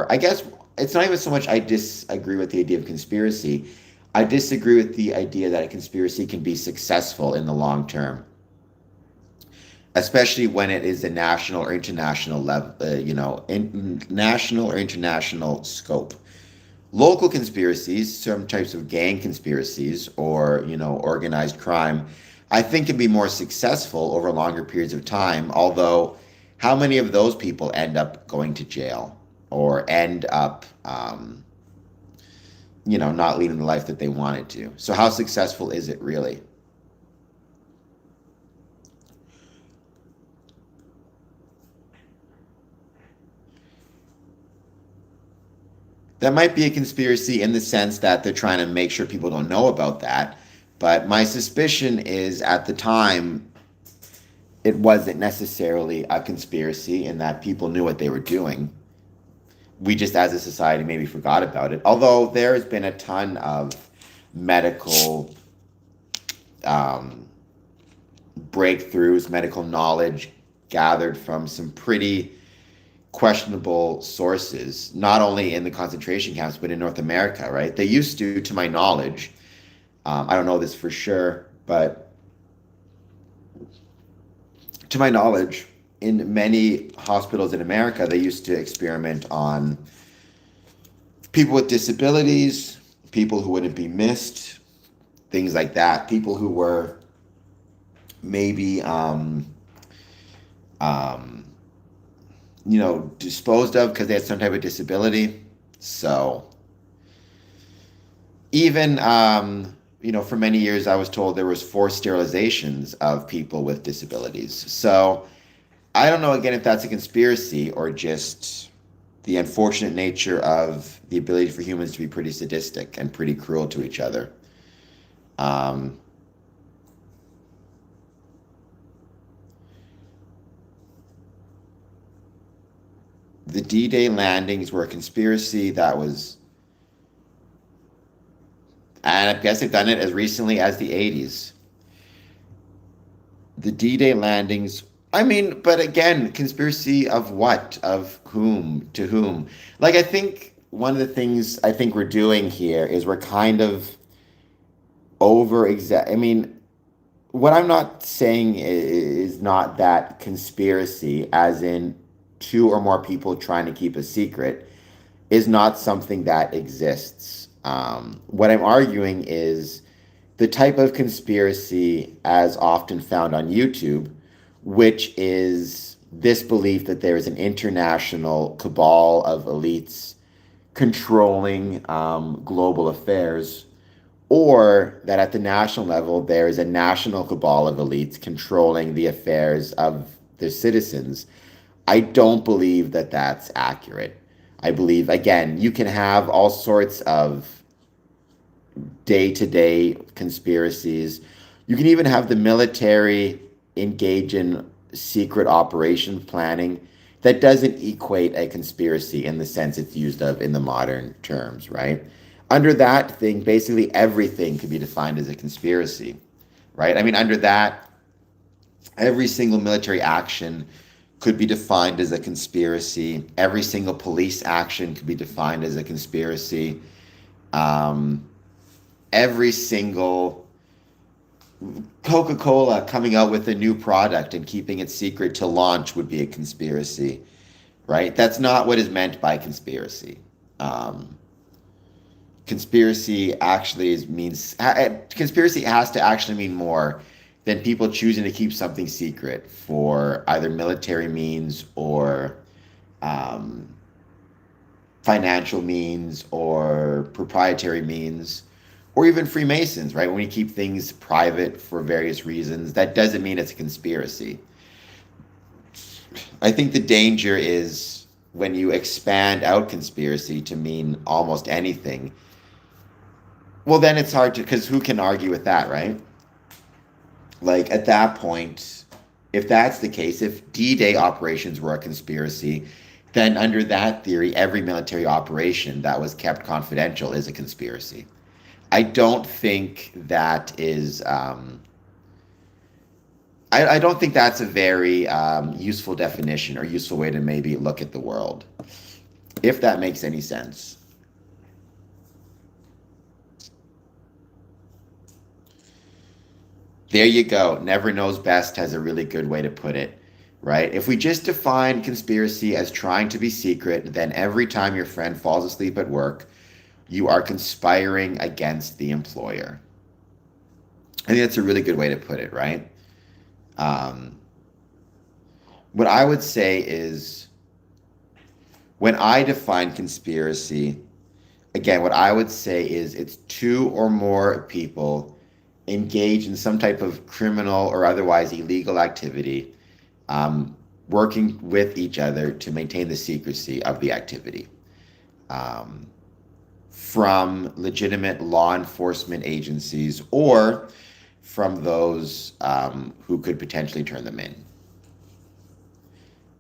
[SPEAKER 1] I guess it's not even so much I disagree with the idea of conspiracy. I disagree with the idea that a conspiracy can be successful in the long term, especially when it is a national or international level, national or international scope. Local conspiracies, some types of gang conspiracies or, organized crime, I think can be more successful over longer periods of time, although how many of those people end up going to jail or end up, not leading the life that they wanted to? So how successful is it really? That might be a conspiracy in the sense that they're trying to make sure people don't know about that. But my suspicion is at the time, it wasn't necessarily a conspiracy in that people knew what they were doing. We just, as a society, maybe forgot about it. Although there has been a ton of medical um, breakthroughs, medical knowledge gathered from some pretty questionable sources, not only in the concentration camps, but in North America, right? They used to my knowledge, I don't know this for sure, but to my knowledge, in many hospitals in America, they used to experiment on people with disabilities, people who wouldn't be missed, things like that, people who were maybe, disposed of because they had some type of disability. So even, for many years, I was told there was forced sterilizations of people with disabilities. So I don't know, again, if that's a conspiracy or just the unfortunate nature of the ability for humans to be pretty sadistic and pretty cruel to each other. Um, the D-Day landings were a conspiracy that was, and I guess they've done it as recently as the 80s. The D-Day landings, I mean, but again, conspiracy of what? Of whom? To whom? Like, I think one of the things I think we're doing here is we're kind of I mean, what I'm not saying is not that conspiracy, as in two or more people trying to keep a secret, is not something that exists. What I'm arguing is the type of conspiracy as often found on YouTube, which is this belief that there is an international cabal of elites controlling global affairs, or that at the national level there is a national cabal of elites controlling the affairs of their citizens. I don't believe that that's accurate. I believe, again, you can have all sorts of day-to-day conspiracies. You can even have the military engage in secret operation planning. That doesn't equate a conspiracy in the sense it's used of in the modern terms, right? Under that thing, basically everything could be defined as a conspiracy, right? I mean, under that, every single military action could be defined as a conspiracy. Every single police action could be defined as a conspiracy. Every single Coca-Cola coming out with a new product and keeping it secret to launch would be a conspiracy, right? That's not what is meant by conspiracy. Conspiracy actually means conspiracy has to actually mean more than people choosing to keep something secret for either military means or financial means or proprietary means, or even Freemasons, right? When you keep things private for various reasons, that doesn't mean it's a conspiracy. I think the danger is when you expand out conspiracy to mean almost anything. Well, then it's hard to, because who can argue with that, right? Like at that point, if that's the case, if D-Day operations were a conspiracy, Then under that theory, every military operation that was kept confidential is a conspiracy. I don't think that is. I don't think that's a very useful definition or useful way to maybe look at the world, if that makes any sense. There you go. Never knows best has a really good way to put it, right? If we just define conspiracy as trying to be secret, then every time your friend falls asleep at work, you are conspiring against the employer. I think that's a really good way to put it, right? Um, what I would say is when I define conspiracy, again, what I would say is it's two or more people engaged in some type of criminal or otherwise illegal activity, working with each other to maintain the secrecy of the activity. Um, from legitimate law enforcement agencies or from those who could potentially turn them in.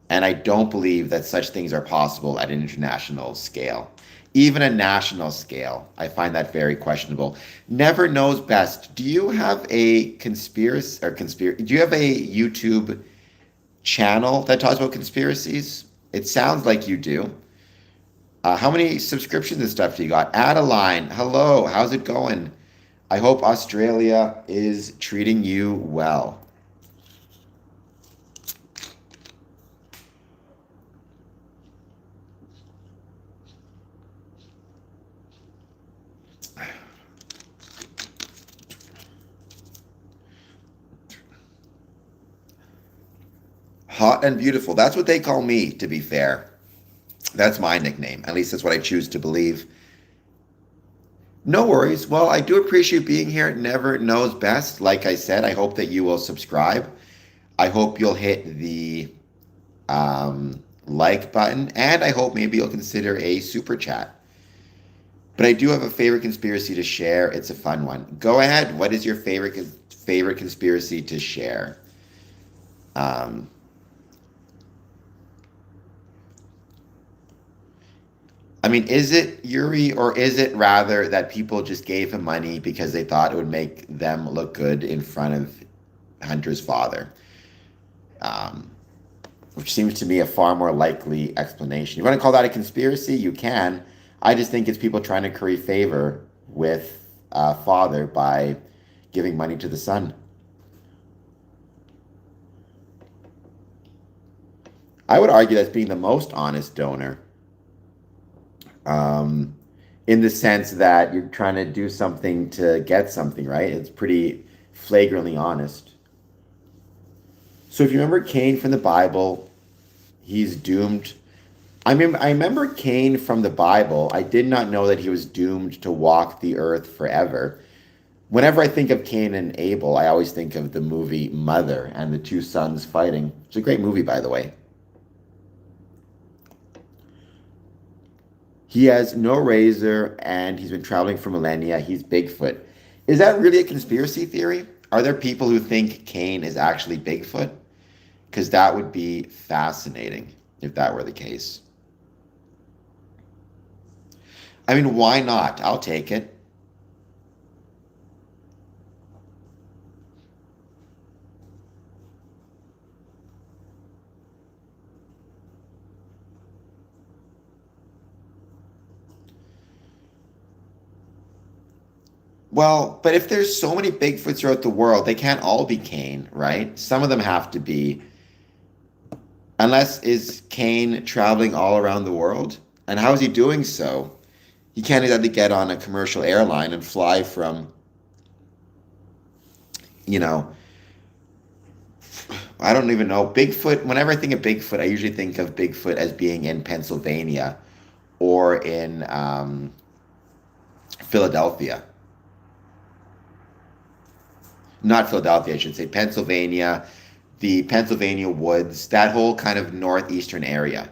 [SPEAKER 1] And I don't believe that such things are possible at an international scale. Even a national scale, I find that very questionable. Never knows best. Do you have a do you have a YouTube channel that talks about conspiracies? It sounds like you do. How many subscriptions and stuff do you got? Adeline, hello, how's it going? I hope Australia is treating you well. Hot and beautiful. That's what they call me, to be fair. That's my nickname. At least that's what I choose to believe. No worries. Well, I do appreciate being here. Never knows best. Like I said, I hope that you will subscribe. I hope you'll hit the like button, and I hope maybe you'll consider a super chat. But I do have a favorite conspiracy to share. It's a fun one. Go ahead. What is your favorite conspiracy to share? Um, I mean, is it Yuri or is it rather that people just gave him money because they thought it would make them look good in front of Hunter's father? Um, which seems to me a far more likely explanation. You want to call that a conspiracy? You can. I just think it's people trying to curry favor with father by giving money to the son. I would argue that's being the most honest donor, um, in the sense that you're trying to do something to get something, right? It's pretty flagrantly honest. So if you remember Cain from the Bible, he's doomed. I remember Cain from the Bible. I did not know that he was doomed to walk the earth forever. Whenever I think of Cain and Abel, I always think of the movie Mother and the two sons fighting. It's a great movie, by the way. He has no razor and he's been traveling for millennia. He's Bigfoot. Is that really a conspiracy theory? Are there people who think Cain is actually Bigfoot? Because that would be fascinating if that were the case. I mean, why not? I'll take it. Well, but if there's so many Bigfoots throughout the world, they can't all be Cain, right? Some of them have to be. Unless is Cain traveling all around the world? And how is he doing so? He can't exactly get on a commercial airline and fly from, you know, I don't even know. Bigfoot, whenever I think of Bigfoot, I usually think of Bigfoot as being in Pennsylvania or in Philadelphia. Not Philadelphia, I should say, Pennsylvania, the Pennsylvania woods, that whole kind of northeastern area.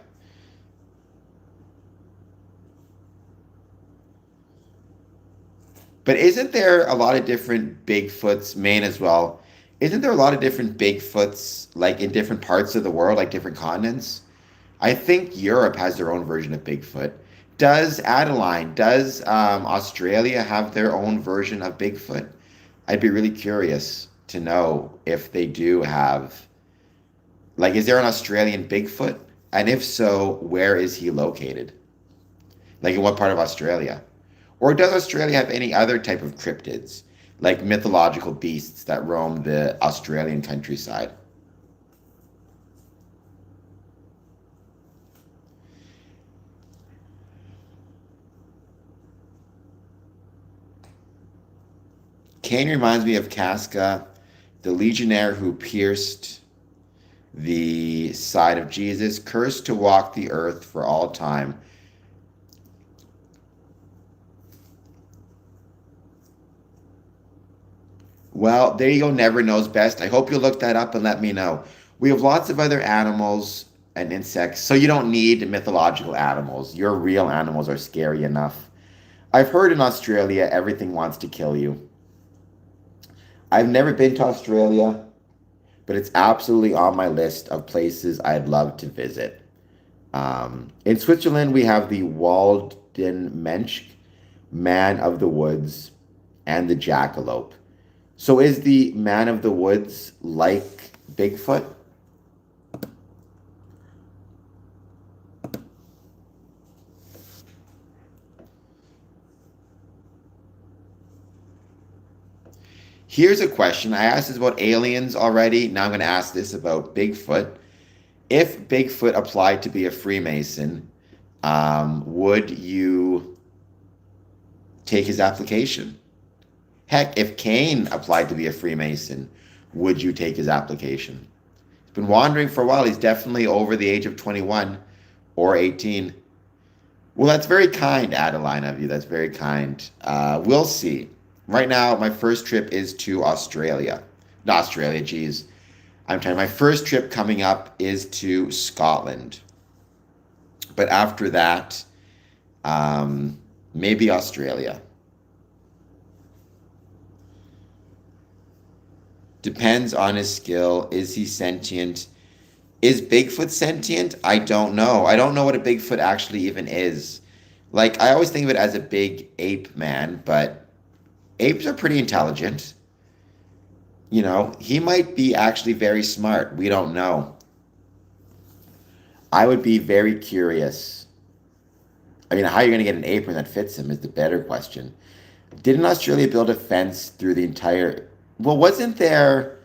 [SPEAKER 1] But isn't there a lot of different Bigfoots, Maine as well? Isn't there a lot of different Bigfoots, like in different parts of the world, like different continents? I think Europe has their own version of Bigfoot. Does Adeline, does Australia have their own version of Bigfoot? I'd be really curious to know if they do have, like, is there an Australian Bigfoot? And if so, where is he located? Like, in what part of Australia? Or does Australia have any other type of cryptids, like mythological beasts that roam the Australian countryside? Cain reminds me of Casca, the legionnaire who pierced the side of Jesus, cursed to walk the earth for all time. Well, there you go. Never knows best. I hope you'll look that up and let me know. We have lots of other animals and insects, so you don't need mythological animals. Your real animals are scary enough. I've heard in Australia everything wants to kill you. I've never been to Australia, but it's absolutely on my list of places I'd love to visit. In Switzerland, we have the Walden Mensch, man of the woods, and the jackalope. So is the man of the woods like Bigfoot? Here's a question. I asked this about aliens already. Now I'm going to ask this about Bigfoot. If Bigfoot applied to be a Freemason, would you take his application? Heck, if Cain applied to be a Freemason, would you take his application? He's been wandering for a while. He's definitely over the age of 21 or 18. Well, that's very kind, Adeline, of you. That's very kind. We'll see. Right now, my first trip is to Australia. Not Australia, geez. I'm trying. My first trip coming up is to Scotland. But after that, maybe Australia. Depends on his skill. Is he sentient? Is Bigfoot sentient? I don't know. I don't know what a Bigfoot actually even is. Like, I always think of it as a big ape man, but apes are pretty intelligent. You know, he might be actually very smart. We don't know. I would be very curious. I mean, how are you going to get an apron that fits him is the better question. Didn't Australia build a fence through the entire... Well, wasn't there...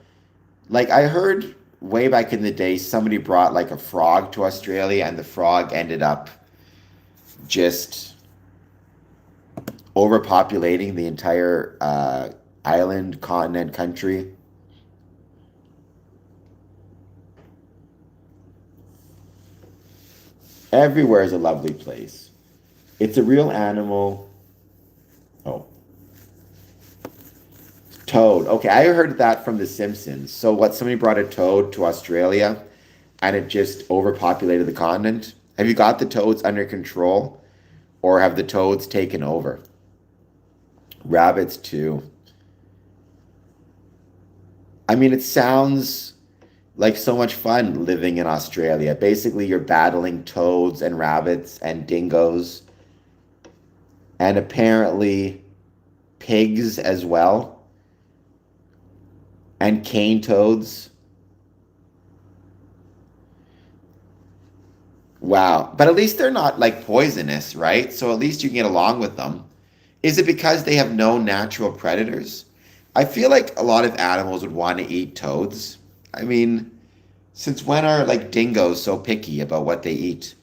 [SPEAKER 1] Like, I heard way back in the day, somebody brought, like, a frog to Australia, and the frog ended up just overpopulating the entire island, continent, country. Everywhere is a lovely place. It's a real animal. Oh, toad. Okay, I heard that from The Simpsons. So what, somebody brought a toad to Australia and it just overpopulated the continent? Have you got the toads under control or have the toads taken over? Rabbits too. I mean, it sounds like so much fun living in Australia. Basically, you're battling toads and rabbits and dingoes and apparently pigs as well and cane toads. Wow. But at least they're not like poisonous, right? So at least you can get along with them. Is it because they have no natural predators? I feel like a lot of animals would want to eat toads. I mean, since when are like dingoes so picky about what they eat?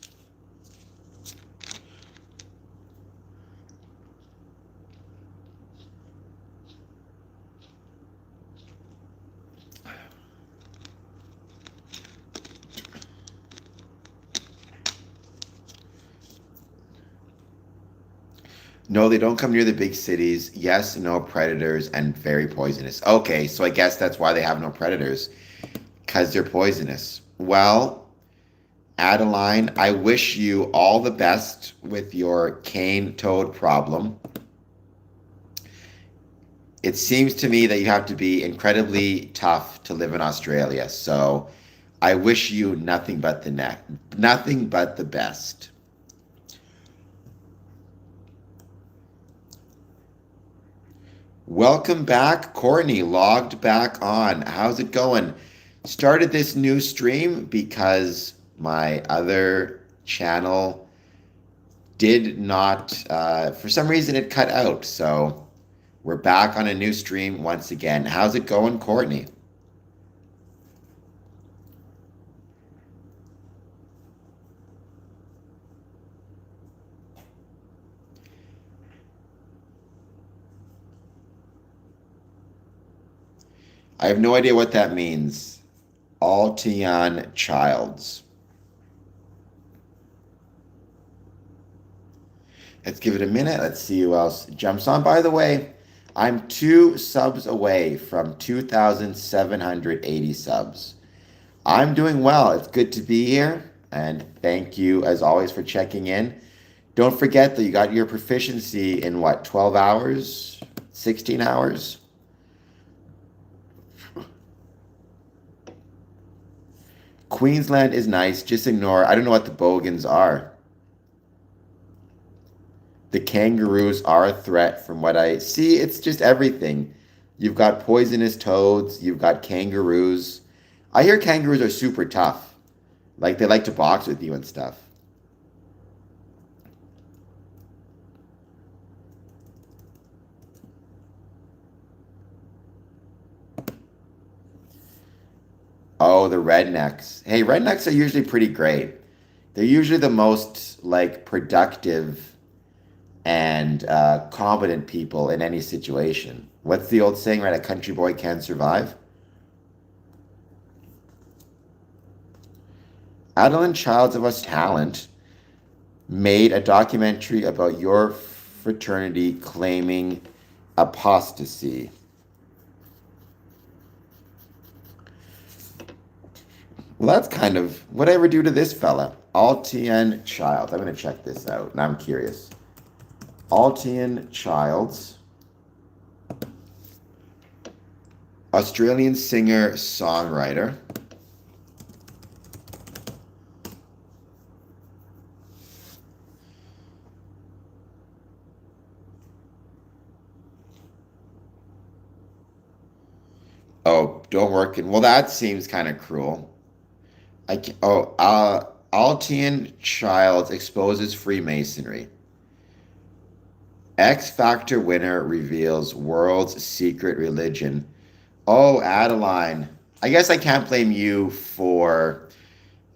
[SPEAKER 1] No, they don't come near the big cities. Yes, no predators and very poisonous. Okay, so I guess that's why they have no predators, because they're poisonous. Well, Adeline, I wish you all the best with your cane toad problem. It seems to me that you have to be incredibly tough to live in Australia. So I wish you nothing but the best. Welcome back, Courtney. Logged back on. How's it going? Started this new stream because my other channel did not, for some reason, it cut out. So we're back on a new stream once again. How's it going, Courtney? I have no idea what that means. Altian Childs. Let's give it a minute. Let's see who else jumps on. By the way, I'm 2 subs away from 2,780 subs. I'm doing well. It's good to be here. And thank you, as always, for checking in. Don't forget that you got your proficiency in what, 12 hours? 16 hours? Queensland is nice. Just ignore. I don't know what the bogans are. The kangaroos are a threat from what I see. It's just everything. You've got poisonous toads. You've got kangaroos. I hear kangaroos are super tough. Like they like to box with you and stuff. Oh, the rednecks. Hey, rednecks are usually pretty great. They're usually the most like productive and competent people in any situation. What's the old saying, right? A country boy can survive. Adeline Childs of Us Talent made a documentary about your fraternity claiming apostasy. Well, that's kind of what I ever do to this fella. Altian Childs. I'm going to check this out. Now I'm curious. Altian Childs. Australian singer, songwriter. Oh, don't work in. Well, that seems kind of cruel. Altian Childs exposes Freemasonry. X Factor winner reveals world's secret religion. Oh, Adeline. I guess I can't blame you for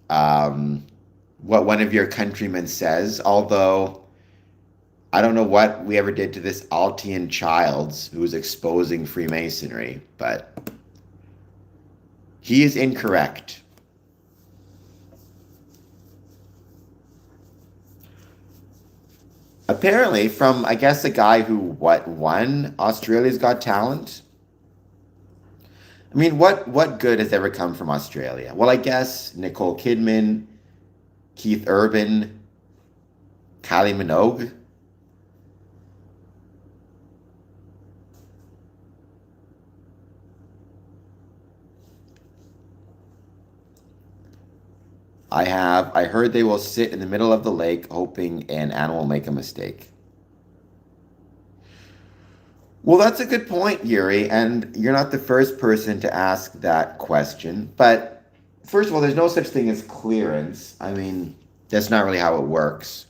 [SPEAKER 1] what one of your countrymen says, although I don't know what we ever did to this Altian Childs who's exposing Freemasonry, but he is incorrect. Apparently, from I guess a guy who won Australia's Got Talent. I mean, what good has ever come from Australia? Well, I guess Nicole Kidman, Keith Urban, Kylie Minogue. I heard they will sit in the middle of the lake hoping an animal will make a mistake. Well, that's a good point, Yuri, and you're not the first person to ask that question. But first of all, there's no such thing as clearance. I mean, that's not really how it works.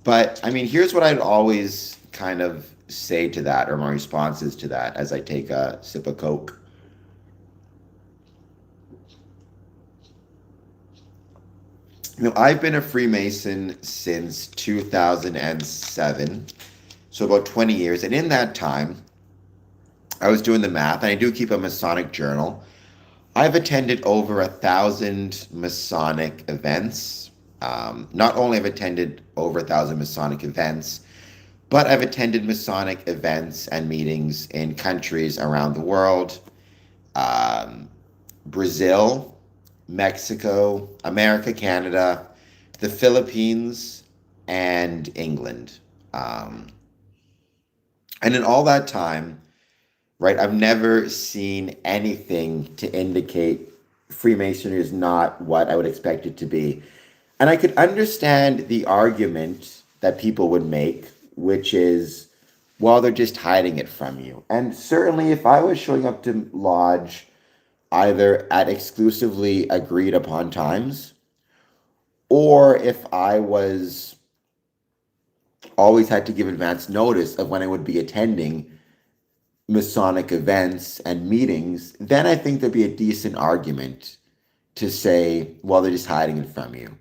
[SPEAKER 1] But I mean, here's what I'd always kind of say to that, or my responses to that as I take a sip of Coke. I've been a Freemason since 2007, so about 20 years. And in that time, I was doing the math, and I do keep a Masonic journal. I've attended over 1,000 Masonic events. Not only have I attended over 1,000 Masonic events, but I've attended Masonic events and meetings in countries around the world. Brazil, Mexico, America, Canada, the Philippines, and England. And in all that time, right, I've never seen anything to indicate Freemasonry is not what I would expect it to be. And I could understand the argument that people would make, which is, well, they're just hiding it from you. And certainly, if I was showing up to lodge either at exclusively agreed upon times, or if I was always had to give advance notice of when I would be attending Masonic events and meetings, then I think there'd be a decent argument to say, well, they're just hiding it from you.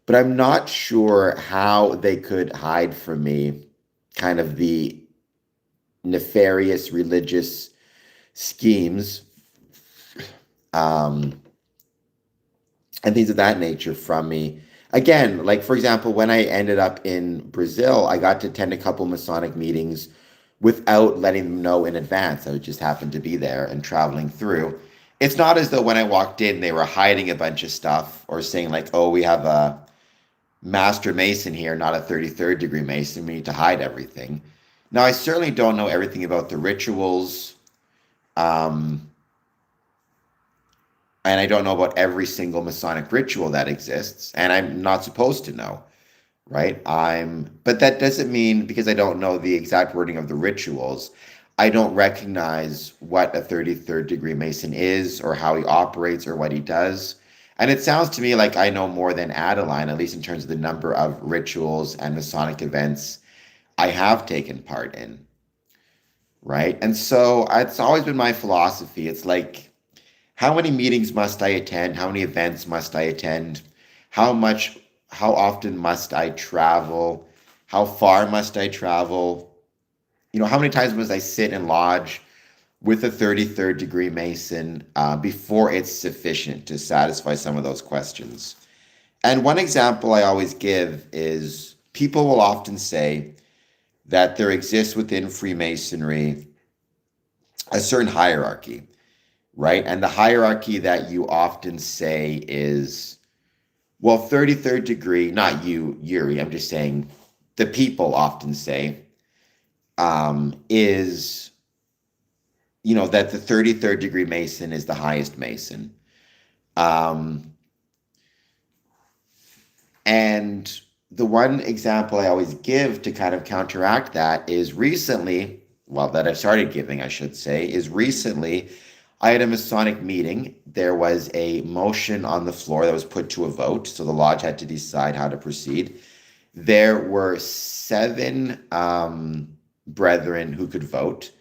[SPEAKER 1] But I'm not sure how they could hide from me kind of the nefarious religious schemes um, and things of that nature from me. Again, like for example, when I ended up in Brazil, I got to attend a couple Masonic meetings without letting them know in advance. I would just happen to be there and traveling through. It's not as though when I walked in, they were hiding a bunch of stuff or saying like, oh, we have a master mason here, not a 33rd degree mason. We need to hide everything. Now, I certainly don't know everything about the rituals. Um, and I don't know about every single Masonic ritual that exists, and I'm not supposed to know, right? But that doesn't mean because I don't know the exact wording of the rituals, I don't recognize what a 33rd degree Mason is or how he operates or what he does. And it sounds to me like I know more than Adeline, at least in terms of the number of rituals and Masonic events I have taken part in, right? And so it's always been my philosophy. It's like, how many meetings must I attend? How many events must I attend? How often must I travel? How far must I travel? How many times must I sit and lodge with a 33rd degree Mason before it's sufficient to satisfy some of those questions? And one example I always give is people will often say that there exists within Freemasonry a certain hierarchy, right? And the hierarchy that you often say is, well, 33rd degree, not you, Yuri, I'm just saying the people often say, is, that the 33rd degree Mason is the highest Mason. And the one example I always give to kind of counteract that is recently, well, that I've started giving, I should say, is recently I had a Masonic meeting. There was a motion on the floor that was put to a vote, so the lodge had to decide how to proceed. There were 7 brethren who could vote.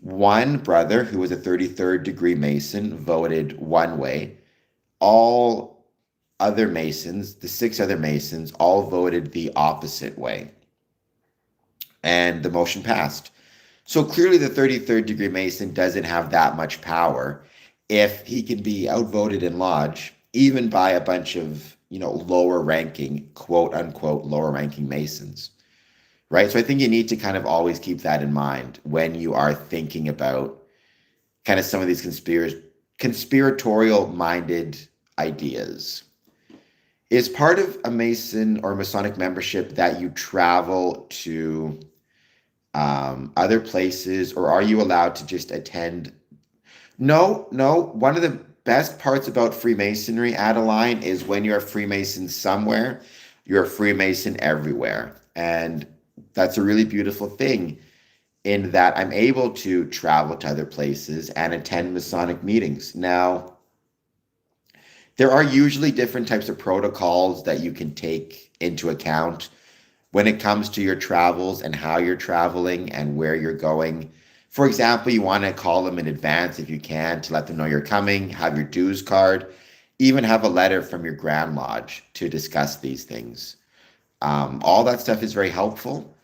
[SPEAKER 1] One brother, who was a 33rd degree Mason, voted one way. All other Masons, the 6 other Masons, all voted the opposite way. And the motion passed. So clearly the 33rd degree Mason doesn't have that much power if he can be outvoted in lodge, even by a bunch of, lower ranking, quote unquote, lower ranking Masons, right? So I think you need to kind of always keep that in mind when you are thinking about kind of some of these conspiratorial minded ideas. Is part of a Mason or Masonic membership that you travel to other places, or are you allowed to just attend? No. One of the best parts about Freemasonry, Adeline, is when you're a Freemason somewhere, you're a Freemason everywhere. And that's a really beautiful thing in that I'm able to travel to other places and attend Masonic meetings. Now, there are usually different types of protocols that you can take into account when it comes to your travels and how you're traveling and where you're going. For example, you want to call them in advance if you can to let them know you're coming, have your dues card, even have a letter from your Grand Lodge to discuss these things. All that stuff is very helpful,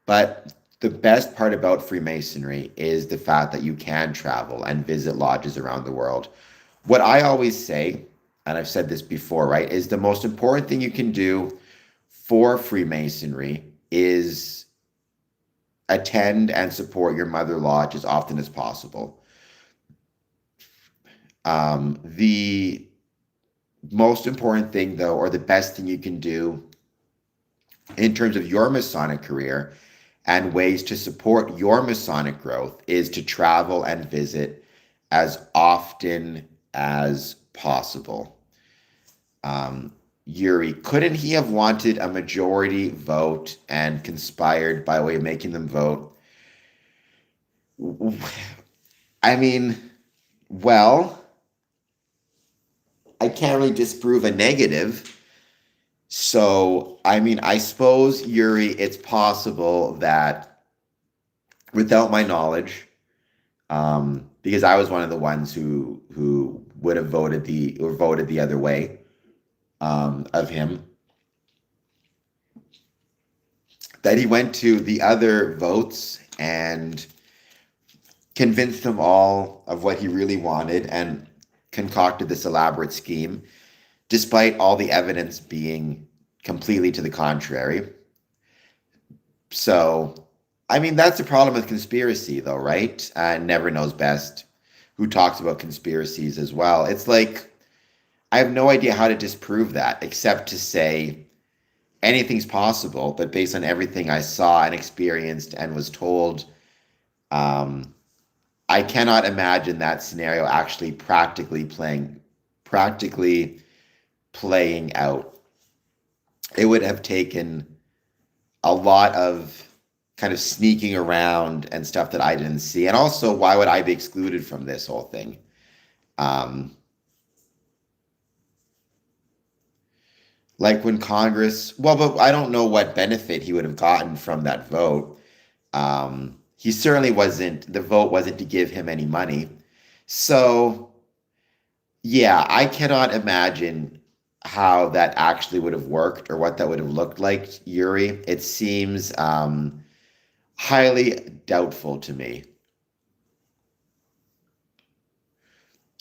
[SPEAKER 1] but the best part about Freemasonry is the fact that you can travel and visit lodges around the world. What I always say, and I've said this before, right, is the most important thing you can do for Freemasonry is attend and support your mother lodge as often as possible. The most important thing, though, or the best thing you can do in terms of your Masonic career and ways to support your Masonic growth is to travel and visit as often as possible. Yuri, couldn't he have wanted a majority vote and conspired by way of making them vote? I mean, well, I can't really disprove a negative. So, I mean, I suppose, Yuri, it's possible that without my knowledge, because I was one of the ones who would have voted the other way of him, that he went to the other votes and convinced them all of what he really wanted and concocted this elaborate scheme, despite all the evidence being completely to the contrary. So, I mean, that's the problem with conspiracy, though, right? Never knows best, who talks about conspiracies as well. It's like, I have no idea how to disprove that, except to say anything's possible, but based on everything I saw and experienced and was told, I cannot imagine that scenario actually practically playing out. It would have taken a lot of kind of sneaking around and stuff that I didn't see. And also, why would I be excluded from this whole thing? Like when Congress, well, but I don't know what benefit he would have gotten from that vote. He certainly wasn't, the vote wasn't to give him any money. So, yeah, I cannot imagine how that actually would have worked or what that would have looked like, Yuri. It seems highly doubtful to me.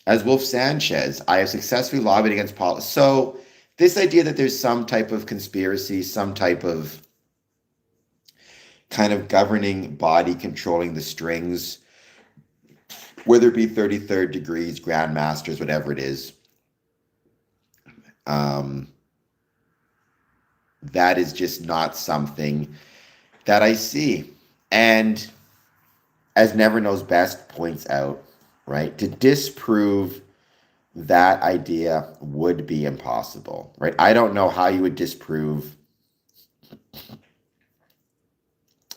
[SPEAKER 1] As Wolf Sanchez, I have successfully lobbied against policy. So this idea that there's some type of conspiracy, some type of kind of governing body controlling the strings, whether it be 33rd degrees, grandmasters, whatever it is, that is just not something that I see. And as Never Knows Best points out, right, to disprove that idea would be impossible, right? I don't know how you would disprove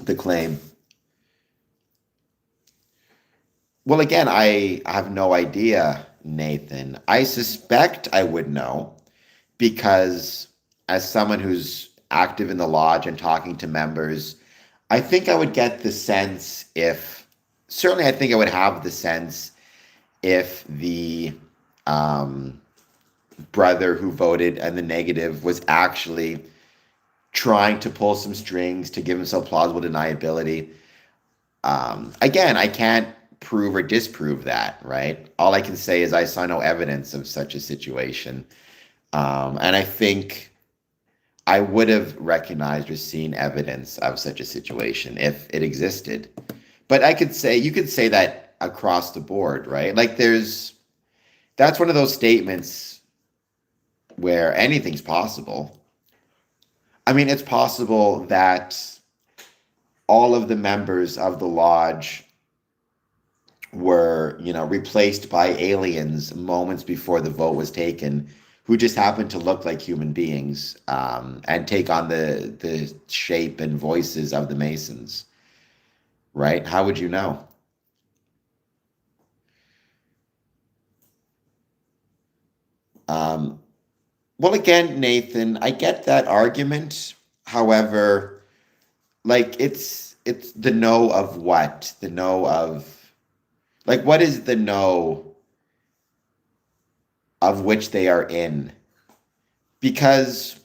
[SPEAKER 1] the claim. Well, again, I have no idea, Nathan. I suspect I would know because as someone who's active in the lodge and talking to members, I think I would get the sense if, certainly I think I would have the sense if the brother who voted and the negative was actually trying to pull some strings to give himself plausible deniability. Again, I can't prove or disprove that, right? All I can say is I saw no evidence of such a situation. And I think I would have recognized or seen evidence of such a situation if it existed. But you could say that across the board, right? Like that's one of those statements where anything's possible. I mean, it's possible that all of the members of the lodge were, replaced by aliens moments before the vote was taken, who just happened to look like human beings and take on the shape and voices of the Masons, right? How would you know? Well, again, Nathan, I get that argument. However, like it's the know of what? The know of, like, what is the know of which they are in? Because,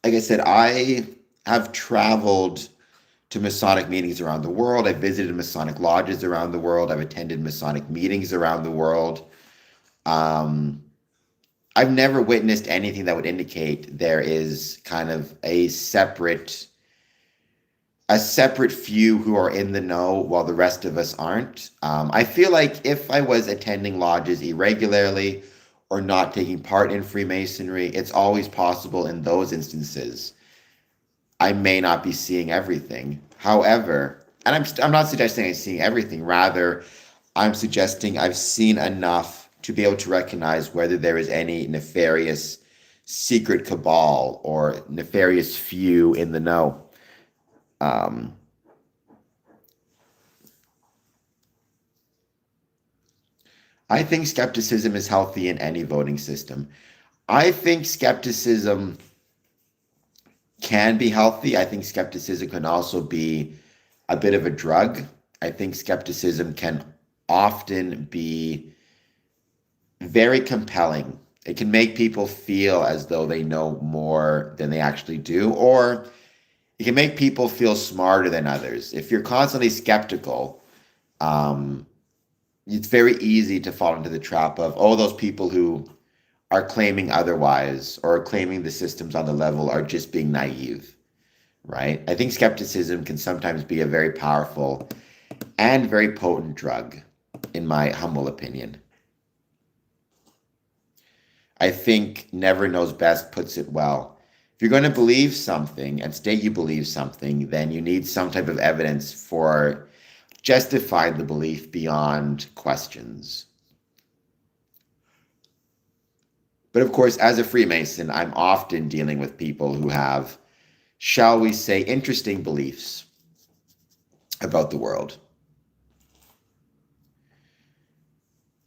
[SPEAKER 1] like I said, I have traveled to Masonic meetings around the world. I've visited Masonic lodges around the world. I've attended Masonic meetings around the world. I've never witnessed anything that would indicate there is kind of a separate few who are in the know while the rest of us aren't. I feel like if I was attending lodges irregularly or not taking part in Freemasonry, it's always possible in those instances I may not be seeing everything. However, and I'm not suggesting I'm seeing everything. Rather, I'm suggesting I've seen enough to be able to recognize whether there is any nefarious secret cabal or nefarious few in the know. Um, I think skepticism is healthy in any voting system. I think skepticism can be healthy. I think skepticism can also be a bit of a drug. I think skepticism can often be very compelling. It can make people feel as though they know more than they actually do, or it can make people feel smarter than others. If you're constantly skeptical, um, it's very easy to fall into the trap of, oh, those people who are claiming otherwise or claiming the systems on the level are just being naive, right? I think skepticism can sometimes be a very powerful and very potent drug, in my humble opinion. I think never knows best puts it well. If you're going to believe something and state you believe something, then you need some type of evidence for justifying the belief beyond questions. But of course, as a Freemason, I'm often dealing with people who have, shall we say, interesting beliefs about the world.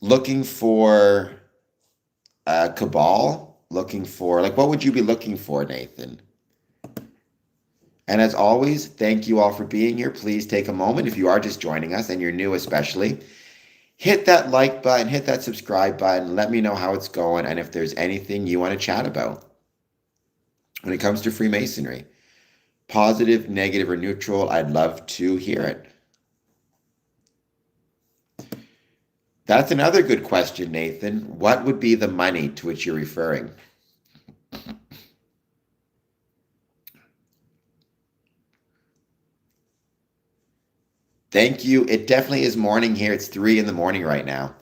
[SPEAKER 1] Looking for a cabal, looking for, like, what would you be looking for, Nathan? And as always, thank you all for being here. Please take a moment, if you are just joining us and you're new especially, hit that like button, hit that subscribe button, let me know how it's going and if there's anything you want to chat about when it comes to Freemasonry. Positive, negative, or neutral, I'd love to hear it. That's another good question, Nathan. What would be the money to which you're referring? Thank you. It definitely is morning here. It's 3 in the morning right now.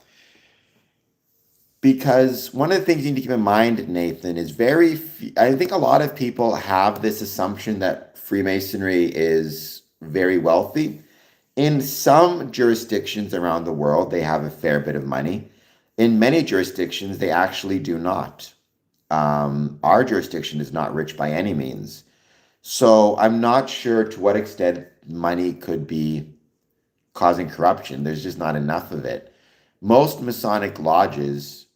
[SPEAKER 1] Because one of the things you need to keep in mind, Nathan, is I think a lot of people have this assumption that Freemasonry is very wealthy. In some jurisdictions around the world, they have a fair bit of money. In many jurisdictions, they actually do not. Our jurisdiction is not rich by any means. So I'm not sure to what extent money could be causing corruption. There's just not enough of it. Most Masonic lodges,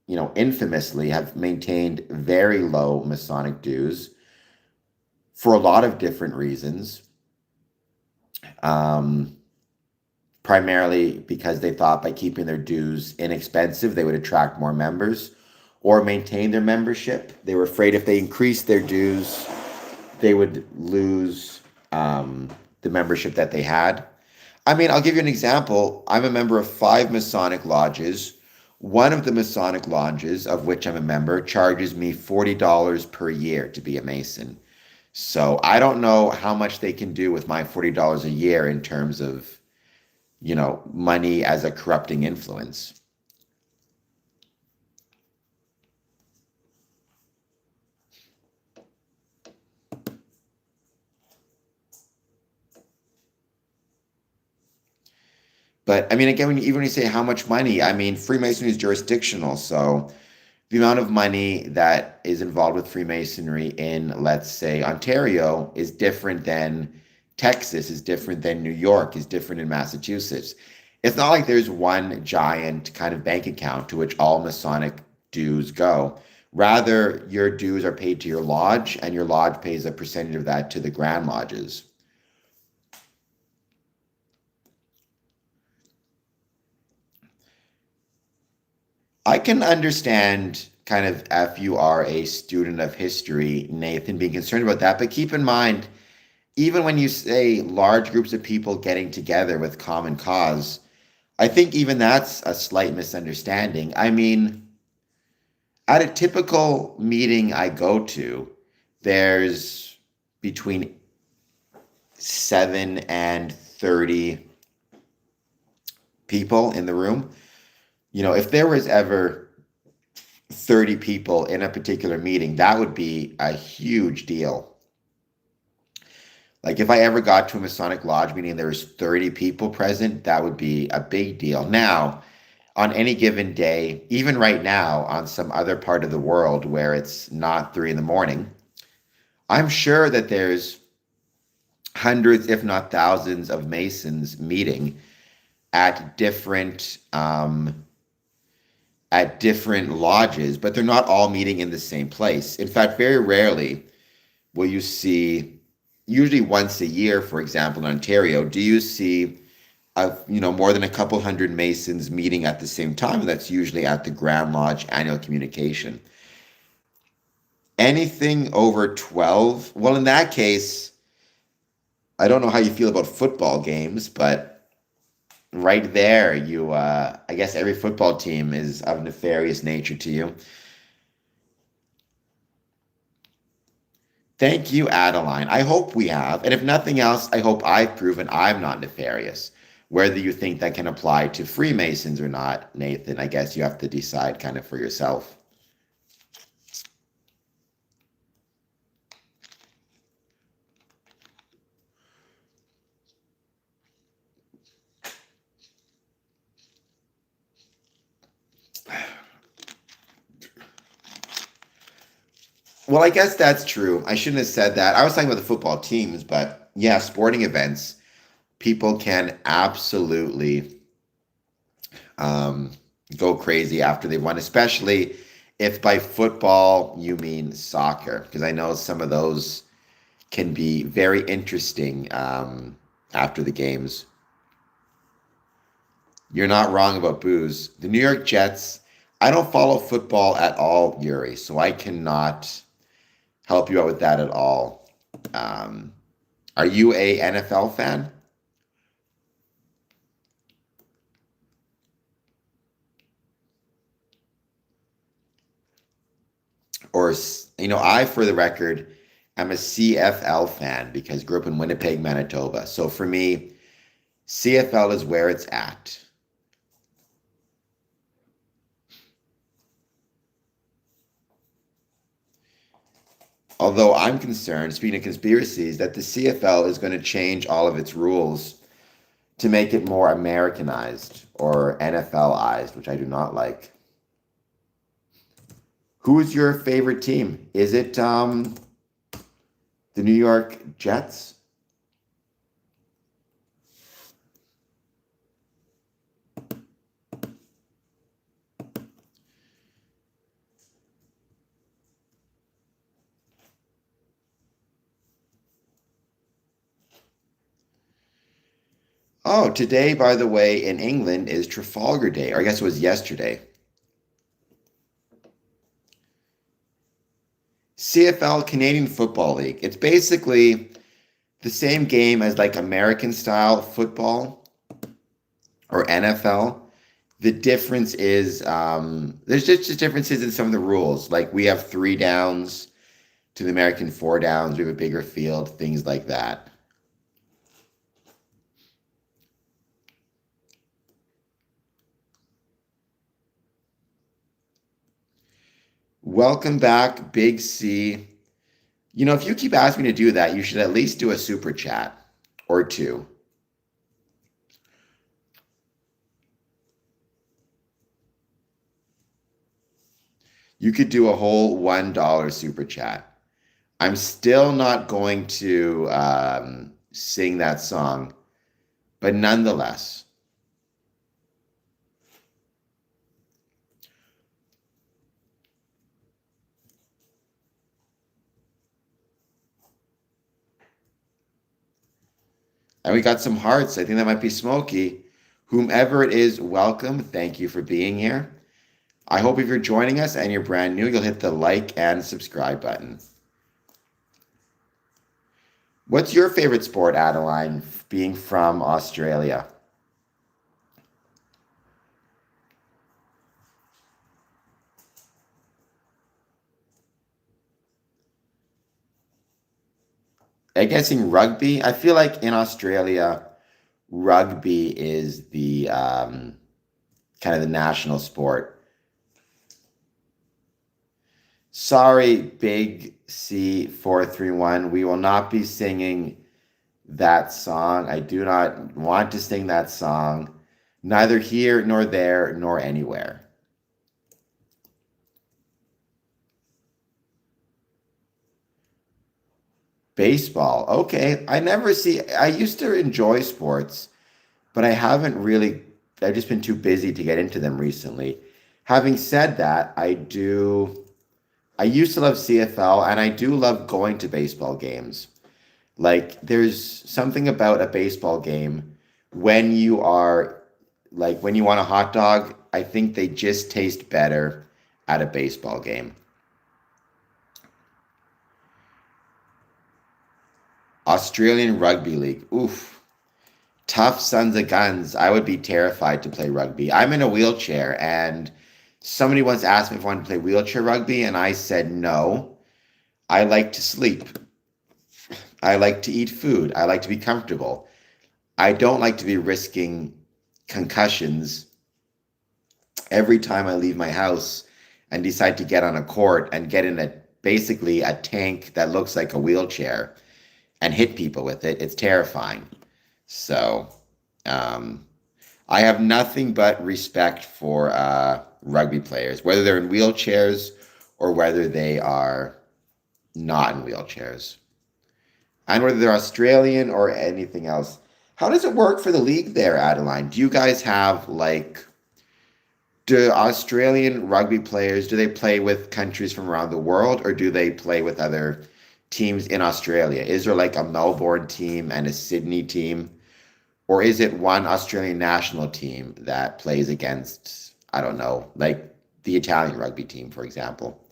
[SPEAKER 1] infamously have maintained very low Masonic dues for a lot of different reasons. Primarily because they thought by keeping their dues inexpensive, they would attract more members or maintain their membership. They were afraid if they increased their dues, they would lose the membership that they had. I mean, I'll give you an example. I'm a member of 5 Masonic lodges. One of the Masonic lodges, of which I'm a member, charges me $40 per year to be a Mason. So I don't know how much they can do with my $40 a year in terms of, money as a corrupting influence. But I mean, again, even when you say how much money, I mean, Freemasonry is jurisdictional. So the amount of money that is involved with Freemasonry in, let's say, Ontario is different than Texas, is different than New York, is different in Massachusetts. It's not like there's one giant kind of bank account to which all Masonic dues go. Rather, your dues are paid to your lodge, and your lodge pays a percentage of that to the Grand Lodges. I can understand kind of if you are a student of history, Nathan, being concerned about that. But keep in mind, even when you say large groups of people getting together with common cause, I think even that's a slight misunderstanding. I mean, at a typical meeting I go to, there's between 7 and 30 people in the room. If there was ever 30 people in a particular meeting, that would be a huge deal. Like if I ever got to a Masonic Lodge meeting and there was 30 people present, that would be a big deal. Now, on any given day, even right now on some other part of the world where it's not 3 in the morning, I'm sure that there's hundreds, if not thousands, of Masons meeting at different lodges, but they're not all meeting in the same place. In fact, very rarely will you see, usually once a year, for example, in Ontario, do you see more than a couple hundred Masons meeting at the same time? And that's usually at the Grand Lodge annual communication. Anything over 12, well, in that case, I don't know how you feel about football games, but right there, I guess every football team is of nefarious nature to you. Thank you, Adeline. I hope we have. And if nothing else, I hope I've proven I'm not nefarious. Whether you think that can apply to Freemasons or not, Nathan, I guess you have to decide kind of for yourself. Well, I guess that's true. I shouldn't have said that. I was talking about the football teams, but yeah, sporting events, people can absolutely um, go crazy after they've won, especially if by football you mean soccer, because I know some of those can be very interesting after the games. You're not wrong about booze. The New York Jets, I don't follow football at all, Yuri, so I cannot help you out with that at all. Um, are you a NFL fan? Or, I, for the record, am a CFL fan because I grew up in Winnipeg, Manitoba. So for me, CFL is where it's at. Although I'm concerned, speaking of conspiracies, that the CFL is going to change all of its rules to make it more Americanized or NFLized, which I do not like. Who is your favorite team? Is it the New York Jets? Oh, today, by the way, in England is Trafalgar Day, or I guess it was yesterday. CFL, Canadian Football League. It's basically the same game as like American style football or NFL. The difference is there's just differences in some of the rules. Like we have 3 downs to the American 4 downs. We have a bigger field, things like that. Welcome back, Big C. If you keep asking me to do that, you should at least do a super chat or two. You could do a whole $1 super chat. I'm still not going to sing that song, but nonetheless. And we got some hearts. I think that might be Smokey. Whomever it is, welcome. Thank you for being here. I hope if you're joining us and you're brand new, you'll hit the like and subscribe button. What's your favorite sport, Adeline, being from Australia? I'm guessing rugby. I feel like in Australia, rugby is the kind of the national sport. Sorry, Big C431. We will not be singing that song. I do not want to sing that song, neither here nor there nor anywhere. Baseball. Okay. I used to enjoy sports, but I haven't really, I've just been too busy to get into them recently. Having said that, I used to love CFL and I do love going to baseball games. Like, there's something about a baseball game when you are, like, when you want a hot dog, I think they just taste better at a baseball game. Australian Rugby League. Oof. Tough sons of guns. I would be terrified to play rugby. I'm in a wheelchair, and somebody once asked me if I wanted to play wheelchair rugby, and I said no. I like to sleep. I like to eat food. I like to be comfortable. I don't like to be risking concussions every time I leave my house and decide to get on a court and get in a basically a tank that looks like a wheelchair and hit people with it. It's terrifying. So, um, I have nothing but respect for rugby players, whether they're in wheelchairs or whether they are not in wheelchairs, and whether they're Australian or anything else. How does it work for the league there, Adeline? Do you guys have like do Australian rugby players do they play with countries from around the world or do they play with other teams in Australia? Is there like a Melbourne team and a Sydney team? Or is it one Australian national team that plays against, I don't know, like the Italian rugby team, for example?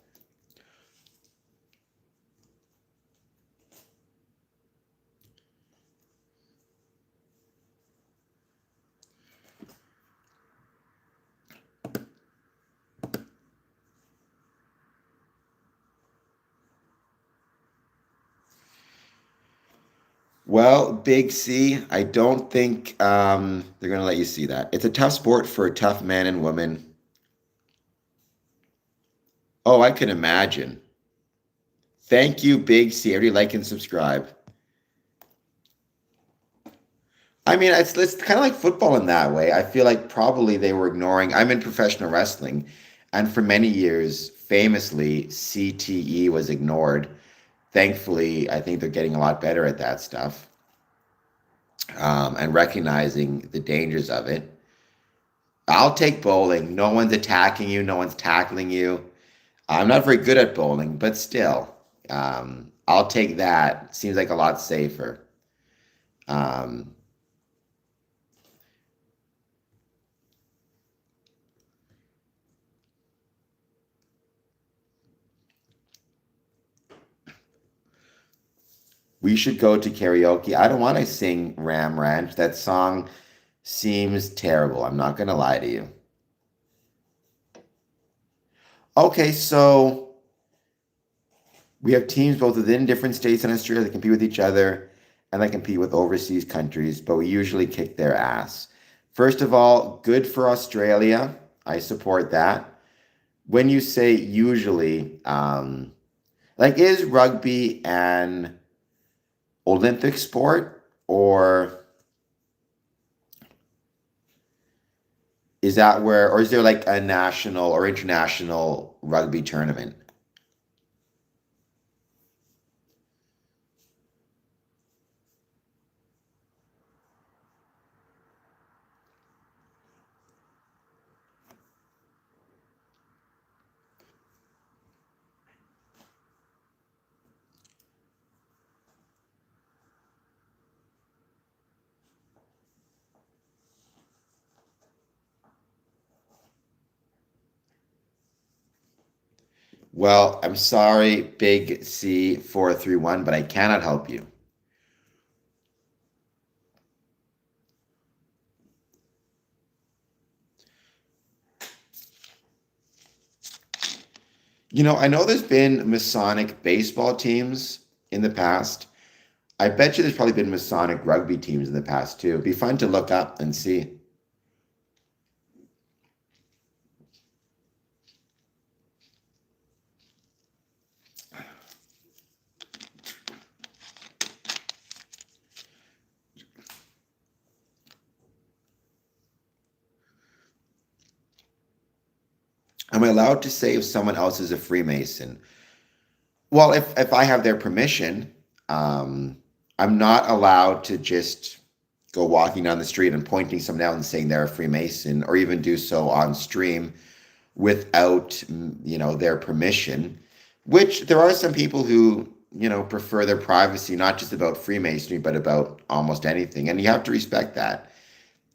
[SPEAKER 1] Well, Big C, I don't think they're going to let you see that. It's a tough sport for a tough man and woman. Oh, I can imagine. Thank you, Big C. Everybody like and subscribe. I mean, it's kind of like football in that way. I feel like probably they were ignoring. I'm in professional wrestling, and for many years, famously, CTE was ignored. Thankfully, I think they're getting a lot better at that stuff and recognizing the dangers of it. I'll take bowling. No one's attacking you, no one's tackling you. I'm not very good at bowling, but still, I'll take that. Seems like a lot safer. Um, we should go to karaoke. I don't want to sing Ram Ranch. That song seems terrible. I'm not going to lie to you. Okay, so we have teams both within different states in Australia that compete with each other and that compete with overseas countries, but we usually kick their ass. First of all, good for Australia. I support that. When you say usually, like is rugby an Olympic sport or is that where, or is there like a national or international rugby tournament? Well, I'm sorry, Big C431, but I cannot help you. I know there's been Masonic baseball teams in the past. I bet you there's probably been Masonic rugby teams in the past too. It'd be fun to look up and see. Am I allowed to say if someone else is a Freemason? Well, if I have their permission, um, I'm not allowed to just go walking down the street and pointing someone out and saying they're a Freemason, or even do so on stream without, their permission. Which there are some people who, prefer their privacy, not just about Freemasonry, but about almost anything, and you have to respect that,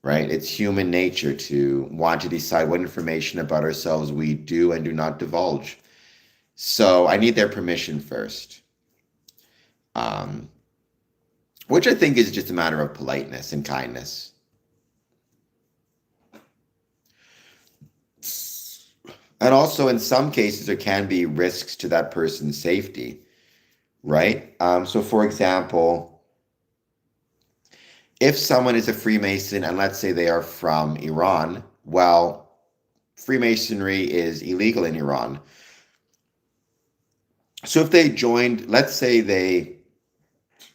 [SPEAKER 1] right? It's human nature to want to decide what information about ourselves we do and do not divulge. So I need their permission first, um, which I think is just a matter of politeness and kindness. And also, in some cases, there can be risks to that person's safety, right? So, for example, if someone is a Freemason and let's say they are from Iran, well, Freemasonry is illegal in Iran. So, if they joined, let's say they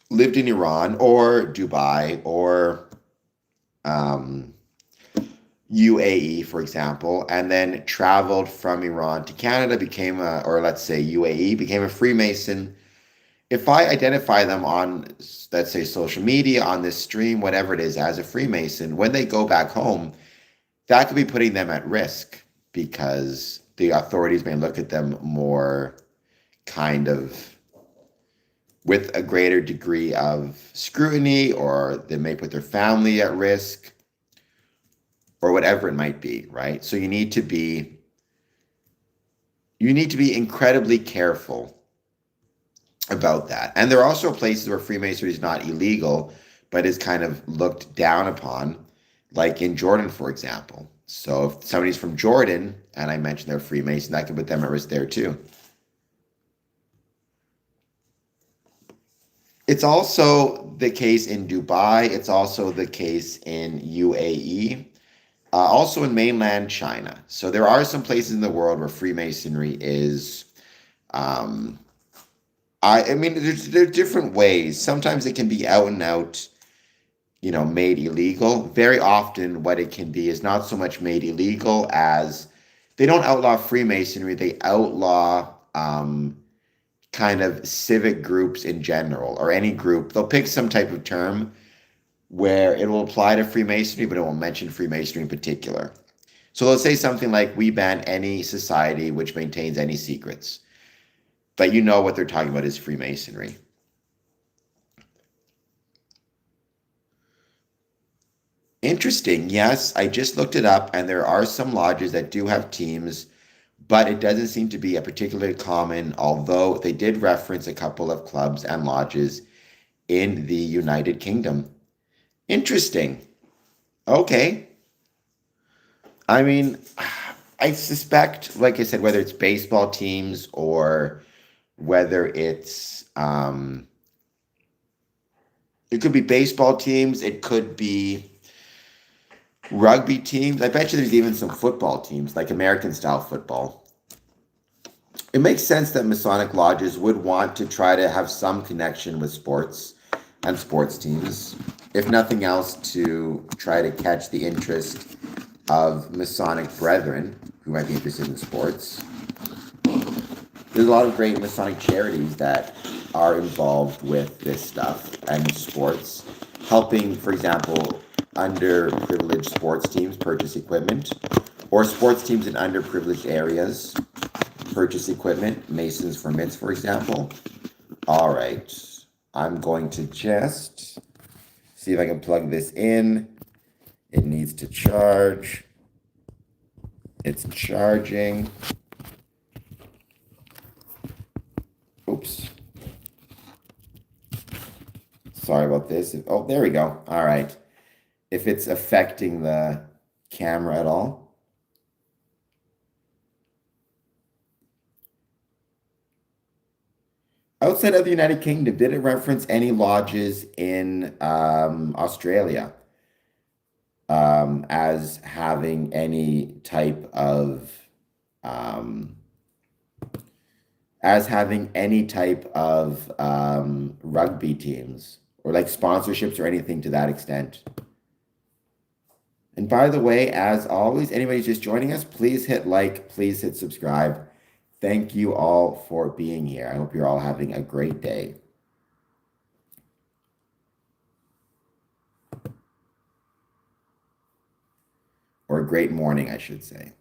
[SPEAKER 1] lived in Iran or Dubai or um, UAE, for example, and then traveled from Iran to Canada, or let's say UAE, became a Freemason. If I identify them on, let's say, social media, on this stream, whatever it is, as a Freemason, when they go back home, that could be putting them at risk because the authorities may look at them more kind of with a greater degree of scrutiny, or they may put their family at risk, or whatever it might be, right? So you need to be incredibly careful about that. And there are also places where Freemasonry is not illegal, but is kind of looked down upon, like in Jordan, for example. So if somebody's from Jordan and I mention they're Freemason, that could put them at risk there too. It's also the case in Dubai. It's also the case in UAE, also in mainland China. So there are some places in the world where Freemasonry is. Um, I mean, there's different ways. Sometimes it can be out and out, made illegal. Very often, what it can be is not so much made illegal as they don't outlaw Freemasonry. They outlaw kind of civic groups in general, or any group. They'll pick some type of term where it will apply to Freemasonry, but it won't mention Freemasonry in particular. So they'll say something like, we ban any society which maintains any secrets. But you know what they're talking about is Freemasonry. Interesting. Yes, I just looked it up, and there are some lodges that do have teams, but it doesn't seem to be a particularly common, although they did reference a couple of clubs and lodges in the United Kingdom. Interesting. Okay. I mean, I suspect, like I said, whether it's baseball teams or whether it could be baseball teams, it could be rugby teams. I bet you there's even some football teams, like American style football. It makes sense that Masonic lodges would want to try to have some connection with sports and sports teams, if nothing else, to try to catch the interest of Masonic brethren who might be interested in sports. There's a lot of great Masonic charities that are involved with this stuff and sports, helping, for example, underprivileged sports teams purchase equipment, or sports teams in underprivileged areas purchase equipment, Masons for Mitts, for example. All right, I'm going to just see if I can plug this in. It needs to charge. It's charging. Oops. Sorry about this. Oh, there we go. All right. If it's affecting the camera at all. Outside of the United Kingdom, did it reference any lodges in Australia as having any type of um, rugby teams or like sponsorships or anything to that extent? And by the way, as always, anybody just joining us, please hit like, please hit subscribe. Thank you all for being here. I hope you're all having a great day. Or a great morning, I should say.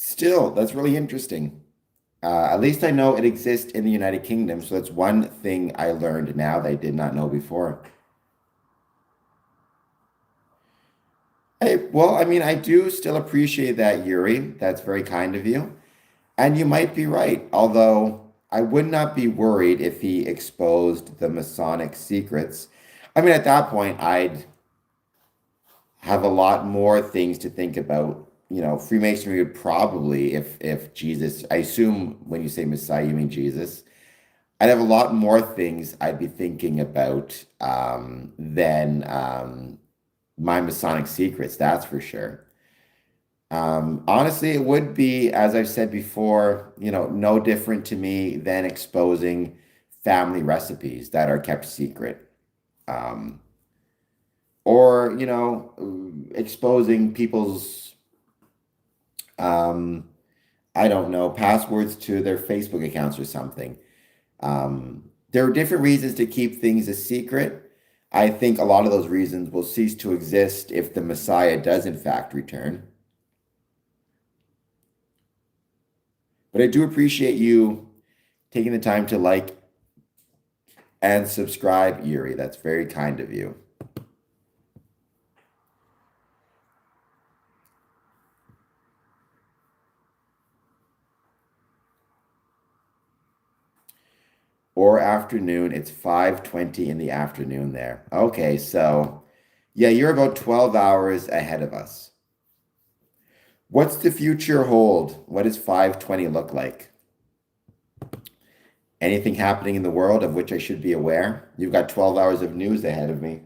[SPEAKER 1] Still, that's really interesting. At least I know it exists in the United Kingdom, so that's one thing I learned now that I did not know before. Hey, well, I mean, I do still appreciate that, Yuri. That's very kind of you. And you might be right, although I would not be worried if he exposed the Masonic secrets. I mean, at that point, I'd have a lot more things to think about. You know, Freemasonry would probably, if Jesus, I assume when you say Messiah, you mean Jesus. I'd have a lot more things I'd be thinking about than my Masonic secrets, that's for sure. Honestly, it would be, as I've said before, no different to me than exposing family recipes that are kept secret. Um, or, exposing people's, um, I don't know, passwords to their Facebook accounts or something. There are different reasons to keep things a secret. I think a lot of those reasons will cease to exist if the Messiah does in fact return. But I do appreciate you taking the time to like and subscribe, Yuri. That's very kind of you. Or afternoon. It's 5:20 in the afternoon there. Okay, so yeah, you're about 12 hours ahead of us. What's the future hold? What does 5:20 look like? Anything happening in the world of which I should be aware? You've got 12 hours of news ahead of me.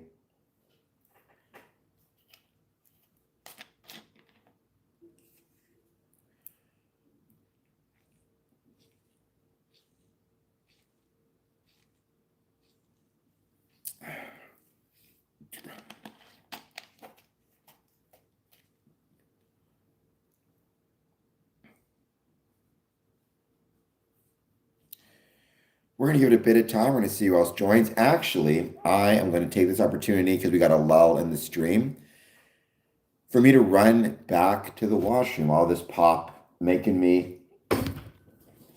[SPEAKER 1] We're going to give it a bit of time. We're going to see who else joins. Actually, I am going to take this opportunity because we got a lull in the stream for me to run back to the washroom. All this pop making me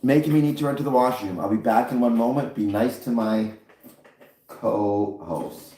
[SPEAKER 1] need to run to the washroom. I'll be back in one moment. Be nice to my co-host.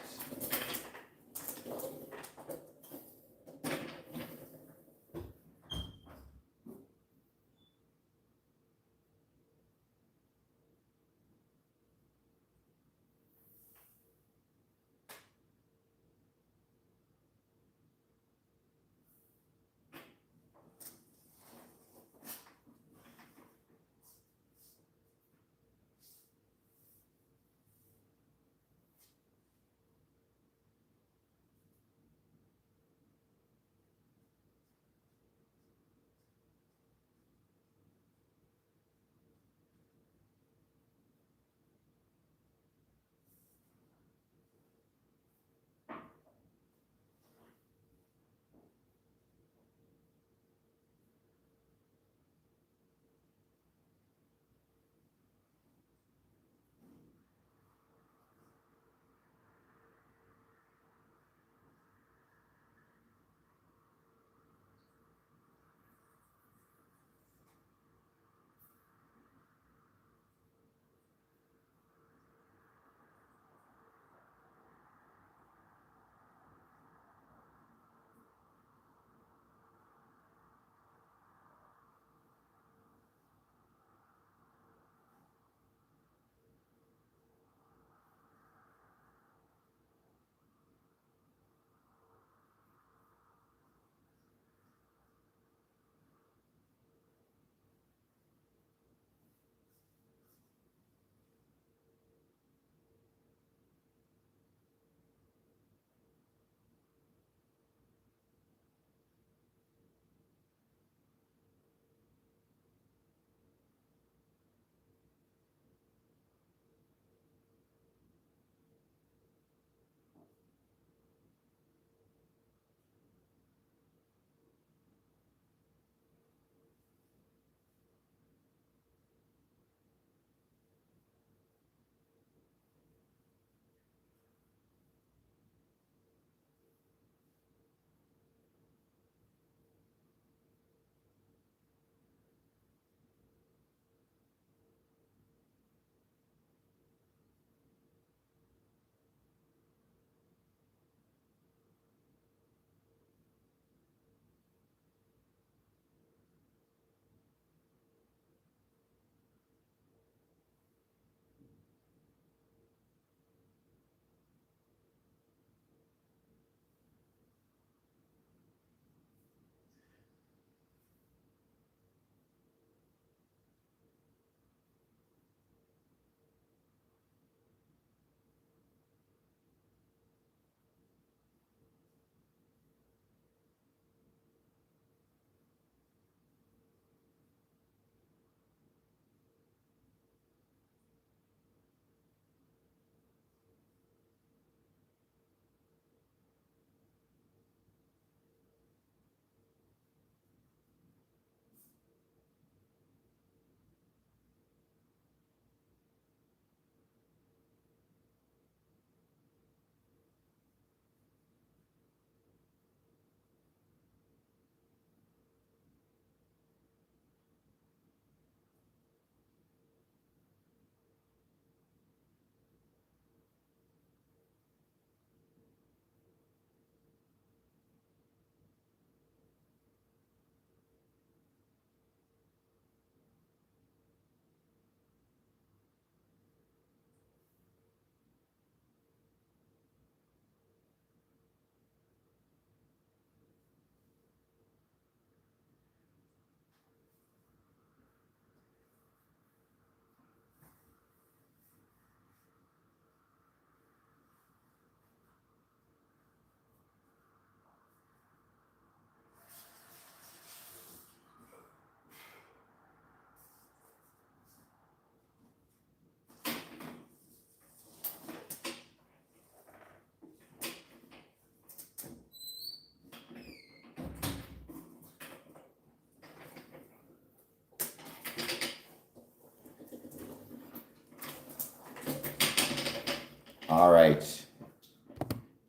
[SPEAKER 1] All right.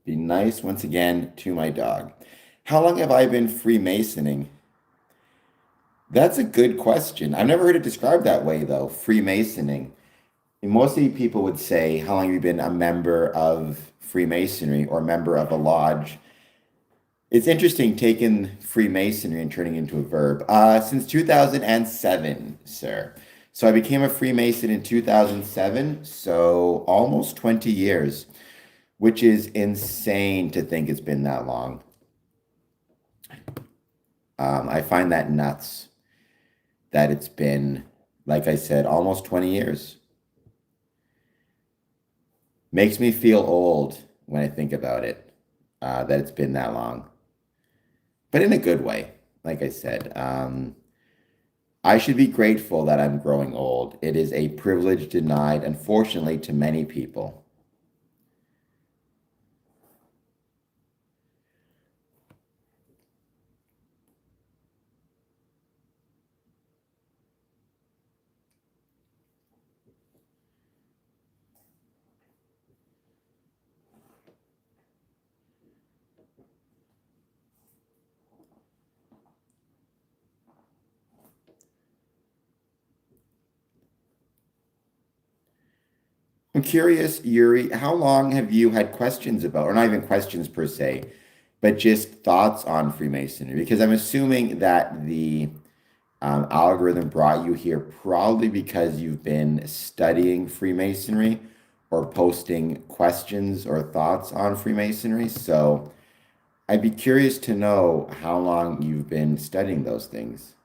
[SPEAKER 1] Be nice once again to my dog. How long have I been Freemasoning? That's a good question. I've never heard it described that way, though. Freemasoning. And mostly people would say, how long have you been a member of Freemasonry or a member of a lodge? It's interesting taking Freemasonry and turning it into a verb. Since 2007, sir. So I became a Freemason in 2007, so almost 20 years, which is insane to think it's been that long. I find that nuts that it's been, like I said, almost 20 years. Makes me feel old when I think about it, that it's been that long, but in a good way. Like I said, I should be grateful that I'm growing old. It is a privilege denied, unfortunately, to many people. I'm curious, Yuri, how long have you had questions about, or not even questions per se, but just thoughts on Freemasonry? Because I'm assuming that the algorithm brought you here probably because you've been studying Freemasonry or posting questions or thoughts on Freemasonry. So I'd be curious to know how long you've been studying those things.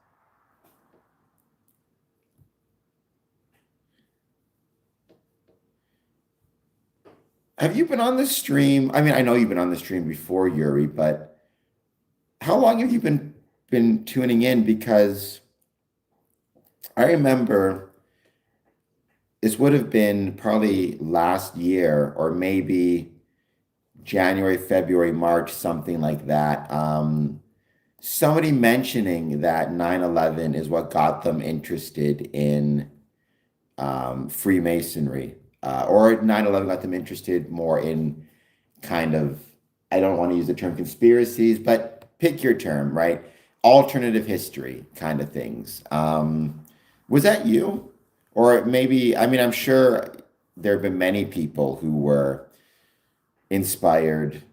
[SPEAKER 1] Have you been on the stream? I mean, I know you've been on the stream before, Yuri, but how long have you been tuning in? Because I remember this would have been probably last year or maybe January, February, March, something like that. Somebody mentioning that 9/11 is what got them interested in Freemasonry, or 9/11 got them interested more in kind of, I don't want to use the term conspiracies, but pick your term, right? Alternative history kind of things. Was that you? Or maybe, I mean, I'm sure there have been many people who were inspired.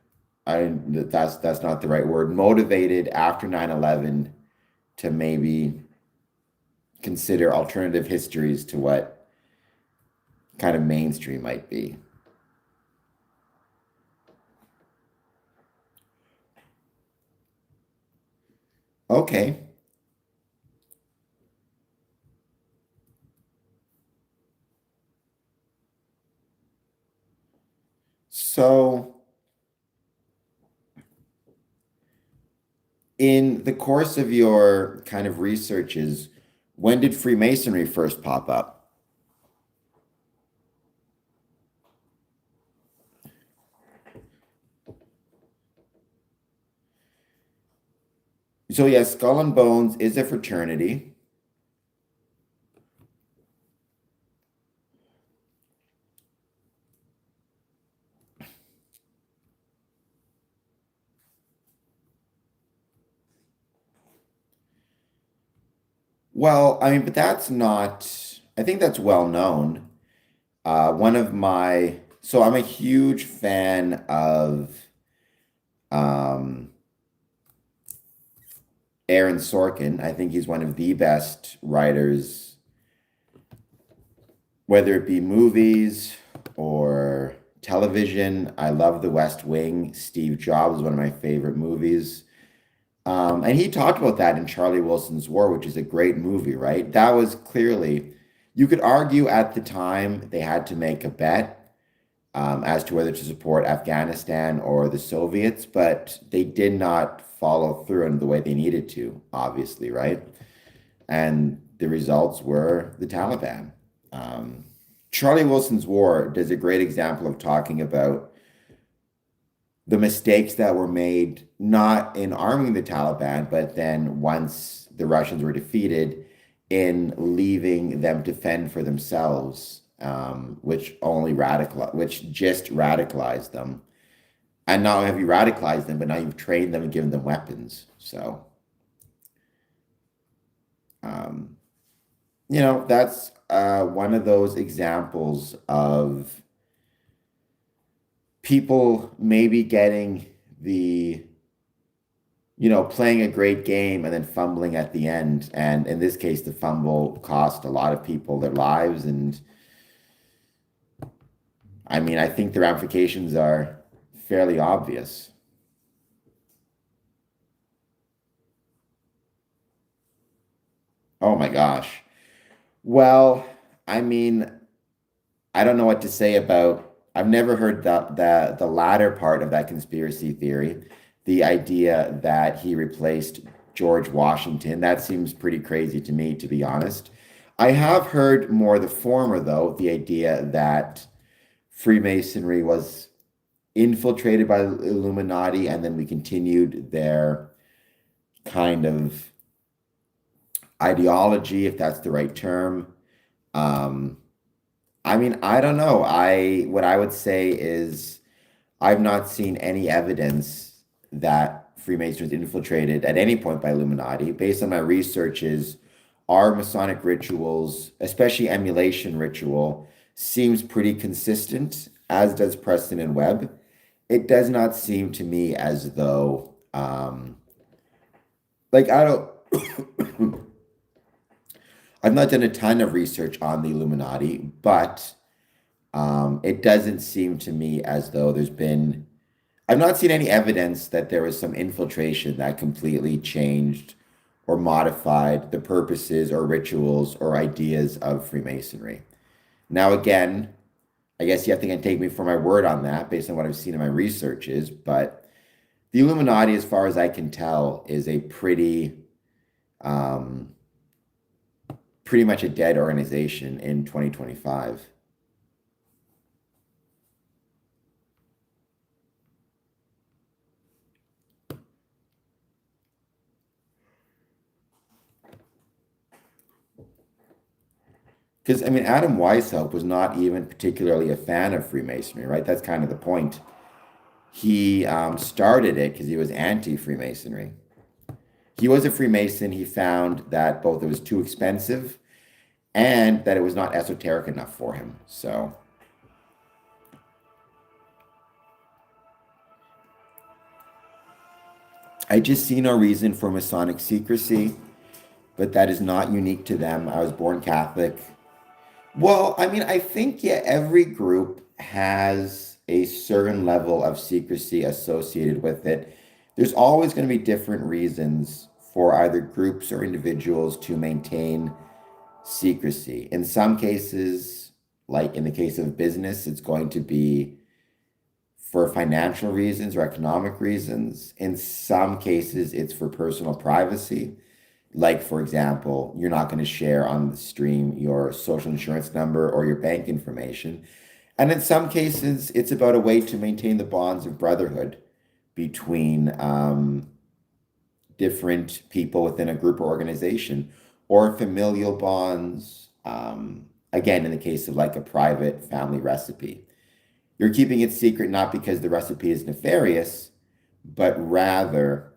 [SPEAKER 1] That's not the right word. Motivated after 9/11 to maybe consider alternative histories to what kind of mainstream might be. Okay. So, in the course of your kind of researches, when did Freemasonry first pop up? So, yes, Skull and Bones is a fraternity. Well, I mean, but that's not, I think that's well known. One of my, so I'm a huge fan of um, Aaron Sorkin. I think he's one of the best writers, whether it be movies or television. I love The West Wing. Steve Jobs is one of my favorite movies. And he talked about that in Charlie Wilson's War, which is a great movie, right? That was clearly, you could argue at the time they had to make a bet as to whether to support Afghanistan or the Soviets, but they did not follow through in the way they needed to, obviously, right? And the results were the Taliban. Um, Charlie Wilson's War does a great example of talking about the mistakes that were made, not in arming the Taliban, but then once the Russians were defeated, in leaving them to fend for themselves which just radicalized them. And not only have you radicalized them, but now you've trained them and given them weapons. So, um, that's one of those examples of people maybe getting the, playing a great game and then fumbling at the end. And in this case, the fumble cost a lot of people their lives. And I mean, I think the ramifications are fairly obvious. Oh my gosh. Well, I mean, I don't know what to say about. I've never heard the latter part of that conspiracy theory, the idea that he replaced George Washington. That seems pretty crazy to me, to be honest. I have heard more the former, though, the idea that Freemasonry was infiltrated by the Illuminati, and then we continued their kind of ideology, if that's the right term. Um, I mean, I don't know. What I would say is I've not seen any evidence that Freemasons infiltrated at any point by Illuminati. Based on my researches, our Masonic rituals, especially emulation ritual, seems pretty consistent, as does Preston and Webb. It does not seem to me as though, like I don't, I've not done a ton of research on the Illuminati, but it doesn't seem to me as though I've not seen any evidence that there was some infiltration that completely changed or modified the purposes or rituals or ideas of Freemasonry. Now, again, I guess you have to take me for my word on that based on what I've seen in my researches, but the Illuminati, as far as I can tell, is a um, pretty much a dead organization in 2025. Because, I mean, Adam Weishaupt was not even particularly a fan of Freemasonry, right? That's kind of the point. He started it because he was anti-Freemasonry. He was a Freemason. He found that both it was too expensive and that it was not esoteric enough for him. So, I just see no reason for Masonic secrecy, but that is not unique to them. I was born Catholic. Well, I mean, I think, yeah, every group has a certain level of secrecy associated with it. There's always going to be different reasons for either groups or individuals to maintain secrecy. In some cases, like in the case of business, it's going to be for financial reasons or economic reasons. In some cases, it's for personal privacy. Like, for example, you're not going to share on the stream your social insurance number or your bank information. And in some cases, it's about a way to maintain the bonds of brotherhood between different people within a group or organization, or familial bonds. Again, in the case of like a private family recipe, you're keeping it secret not because the recipe is nefarious, but rather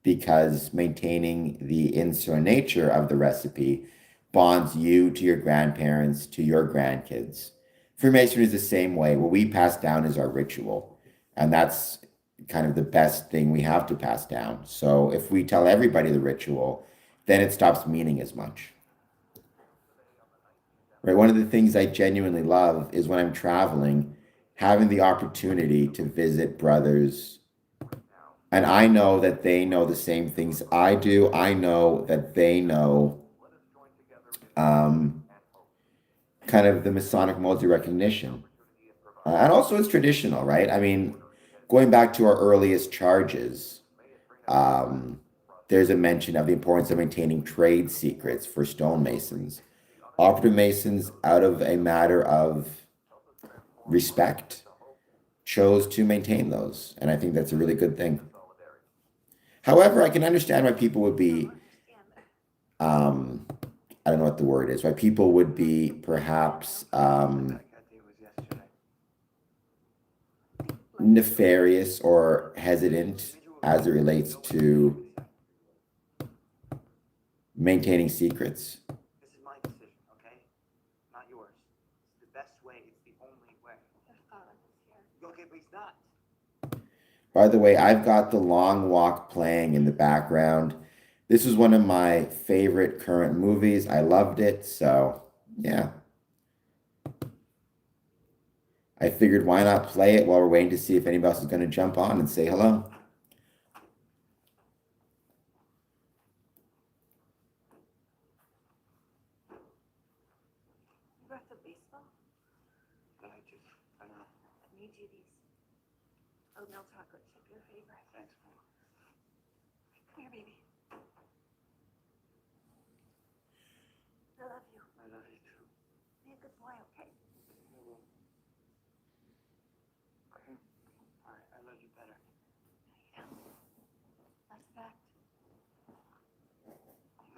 [SPEAKER 1] because maintaining the insular nature of the recipe bonds you to your grandparents, to your grandkids. Freemasonry is the same way. What we pass down is our ritual, and that's kind of the best thing we have to pass down. So if we tell everybody the ritual, then it stops meaning as much. Right? One of the things I genuinely love is when I'm traveling, having the opportunity to visit brothers. And I know that they know the same things I do. I know that they know um, kind of the Masonic modes of recognition. And also it's traditional, right? I mean, going back to our earliest charges, um, there's a mention of the importance of maintaining trade secrets for stonemasons. Operative masons, out of a matter of respect, chose to maintain those. And I think that's a really good thing. However, I can understand why people would be um, I don't know what the word is, why people would be perhaps nefarious or hesitant as it relates to maintaining secrets.
[SPEAKER 2] This is my decision, okay? Not yours. It's the best way. It's the only way. Okay, but he's not.
[SPEAKER 1] By the way, I've got The Long Walk playing in the background. This was one of my favorite current movies. I loved it, so yeah. I figured why not play it while we're waiting to see if anybody else is going to jump on and say hello.
[SPEAKER 3] You brought the baseball?
[SPEAKER 2] I know.
[SPEAKER 3] I made you these oatmeal chocolate chip, your favorite.
[SPEAKER 2] Thanks, Mom.
[SPEAKER 3] Come here, baby. I love you.
[SPEAKER 2] I love you too.
[SPEAKER 3] Be a good boy, okay?
[SPEAKER 2] Okay. All right, I love you better.
[SPEAKER 3] No, you don't. That's a fact.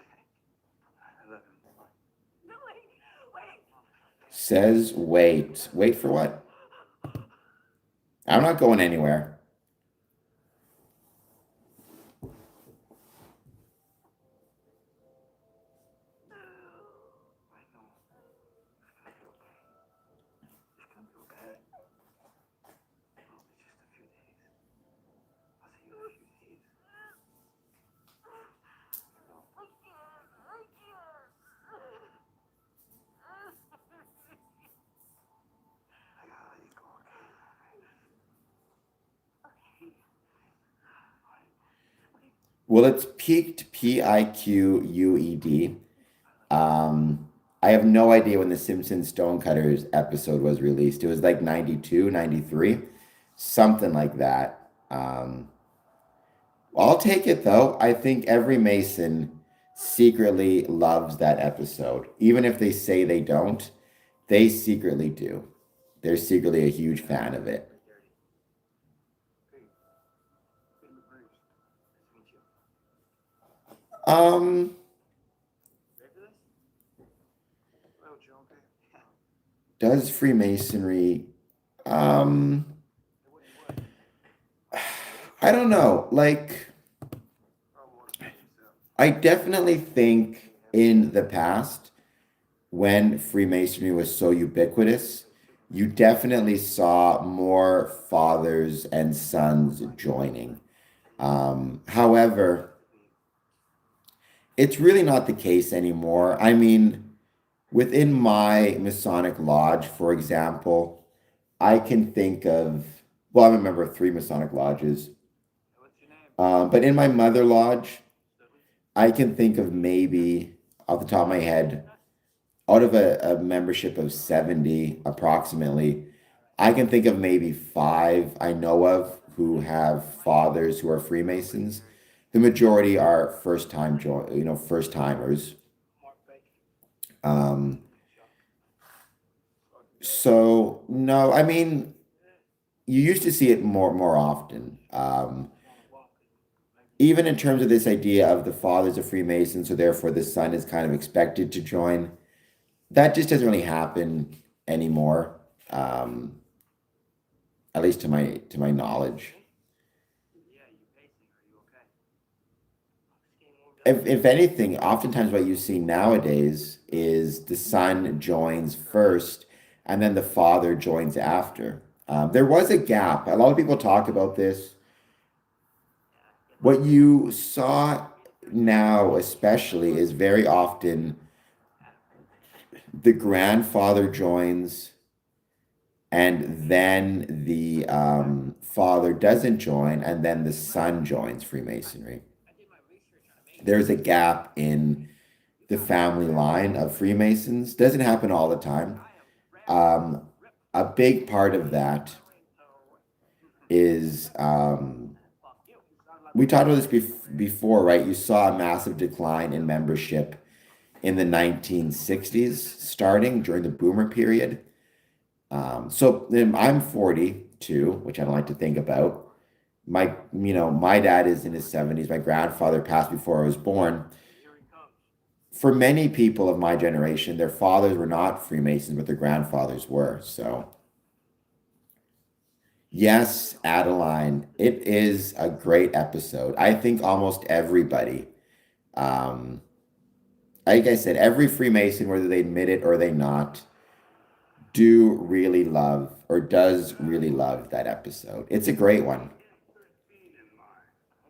[SPEAKER 2] Okay. I love him more.
[SPEAKER 3] No, wait.
[SPEAKER 1] Says wait. Wait for what? I'm not going anywhere.
[SPEAKER 2] I know. It's gonna be okay. It's gonna be okay. Oh, it's just a few days. I'll see you in a few days. No. I gotta let you go, okay?
[SPEAKER 1] Well, it's peaked Piqued. I have no idea when the Simpsons Stonecutters episode was released. It was like 92, 93, something like that. I'll take it though. I think every Mason secretly loves that episode. Even if they say they don't, they secretly do. They're secretly a huge fan of it.
[SPEAKER 2] Hey, in the breeze. Nice to meet you.
[SPEAKER 1] Um,
[SPEAKER 2] Ready for this? Little Joe, okay? Yeah.
[SPEAKER 1] does Freemasonry, um,
[SPEAKER 2] Hey, what you would?
[SPEAKER 1] I don't know. Like,
[SPEAKER 2] Oh, water for yourself.
[SPEAKER 1] I definitely think in the past, when Freemasonry was so ubiquitous, you definitely saw more fathers and sons joining. However, it's really not the case anymore. I mean, within my Masonic lodge, for example, I can think of, well, I'm a member of three Masonic lodges,
[SPEAKER 2] Hey, what's your name?
[SPEAKER 1] but in my mother lodge, I can think of maybe, off the top of my head, out of a membership of 70 approximately, I can think of maybe five I know of who have fathers who are Freemasons. The majority are first timers.
[SPEAKER 2] Mark Bacon.
[SPEAKER 1] Um, so no, I mean, you used to see it more often. Even in terms of this idea of the father's a Freemason, so therefore the son is kind of expected to join. That just doesn't really happen anymore, um, at least to my knowledge.
[SPEAKER 2] Yeah, you pacing. Are you okay? Just getting warmed up.
[SPEAKER 1] If anything, oftentimes what you see nowadays is the son joins first, and then the father joins after. There was a gap. A lot of people talk about this. What you saw now, especially, is very often the grandfather joins and then the father doesn't join, and then the son joins Freemasonry.
[SPEAKER 2] I did my research on a Mason.
[SPEAKER 1] There's a gap in the family line of Freemasons. Doesn't happen all the time. Um, a big part of that is we talked about this before, right? You saw a massive decline in membership in the 1960s, starting during the boomer period. So I'm 42, which I don't like to think about. My dad is in his 70s. My grandfather passed before I was born.
[SPEAKER 2] Here he comes.
[SPEAKER 1] for many people of my generation, their fathers were not Freemasons, but their grandfathers were. So, yes, Adeline, it is a great episode. I think almost everybody, um, like I said, every Freemason, whether they admit it or they not, do really love or does really love that episode. It's a great one.
[SPEAKER 3] I think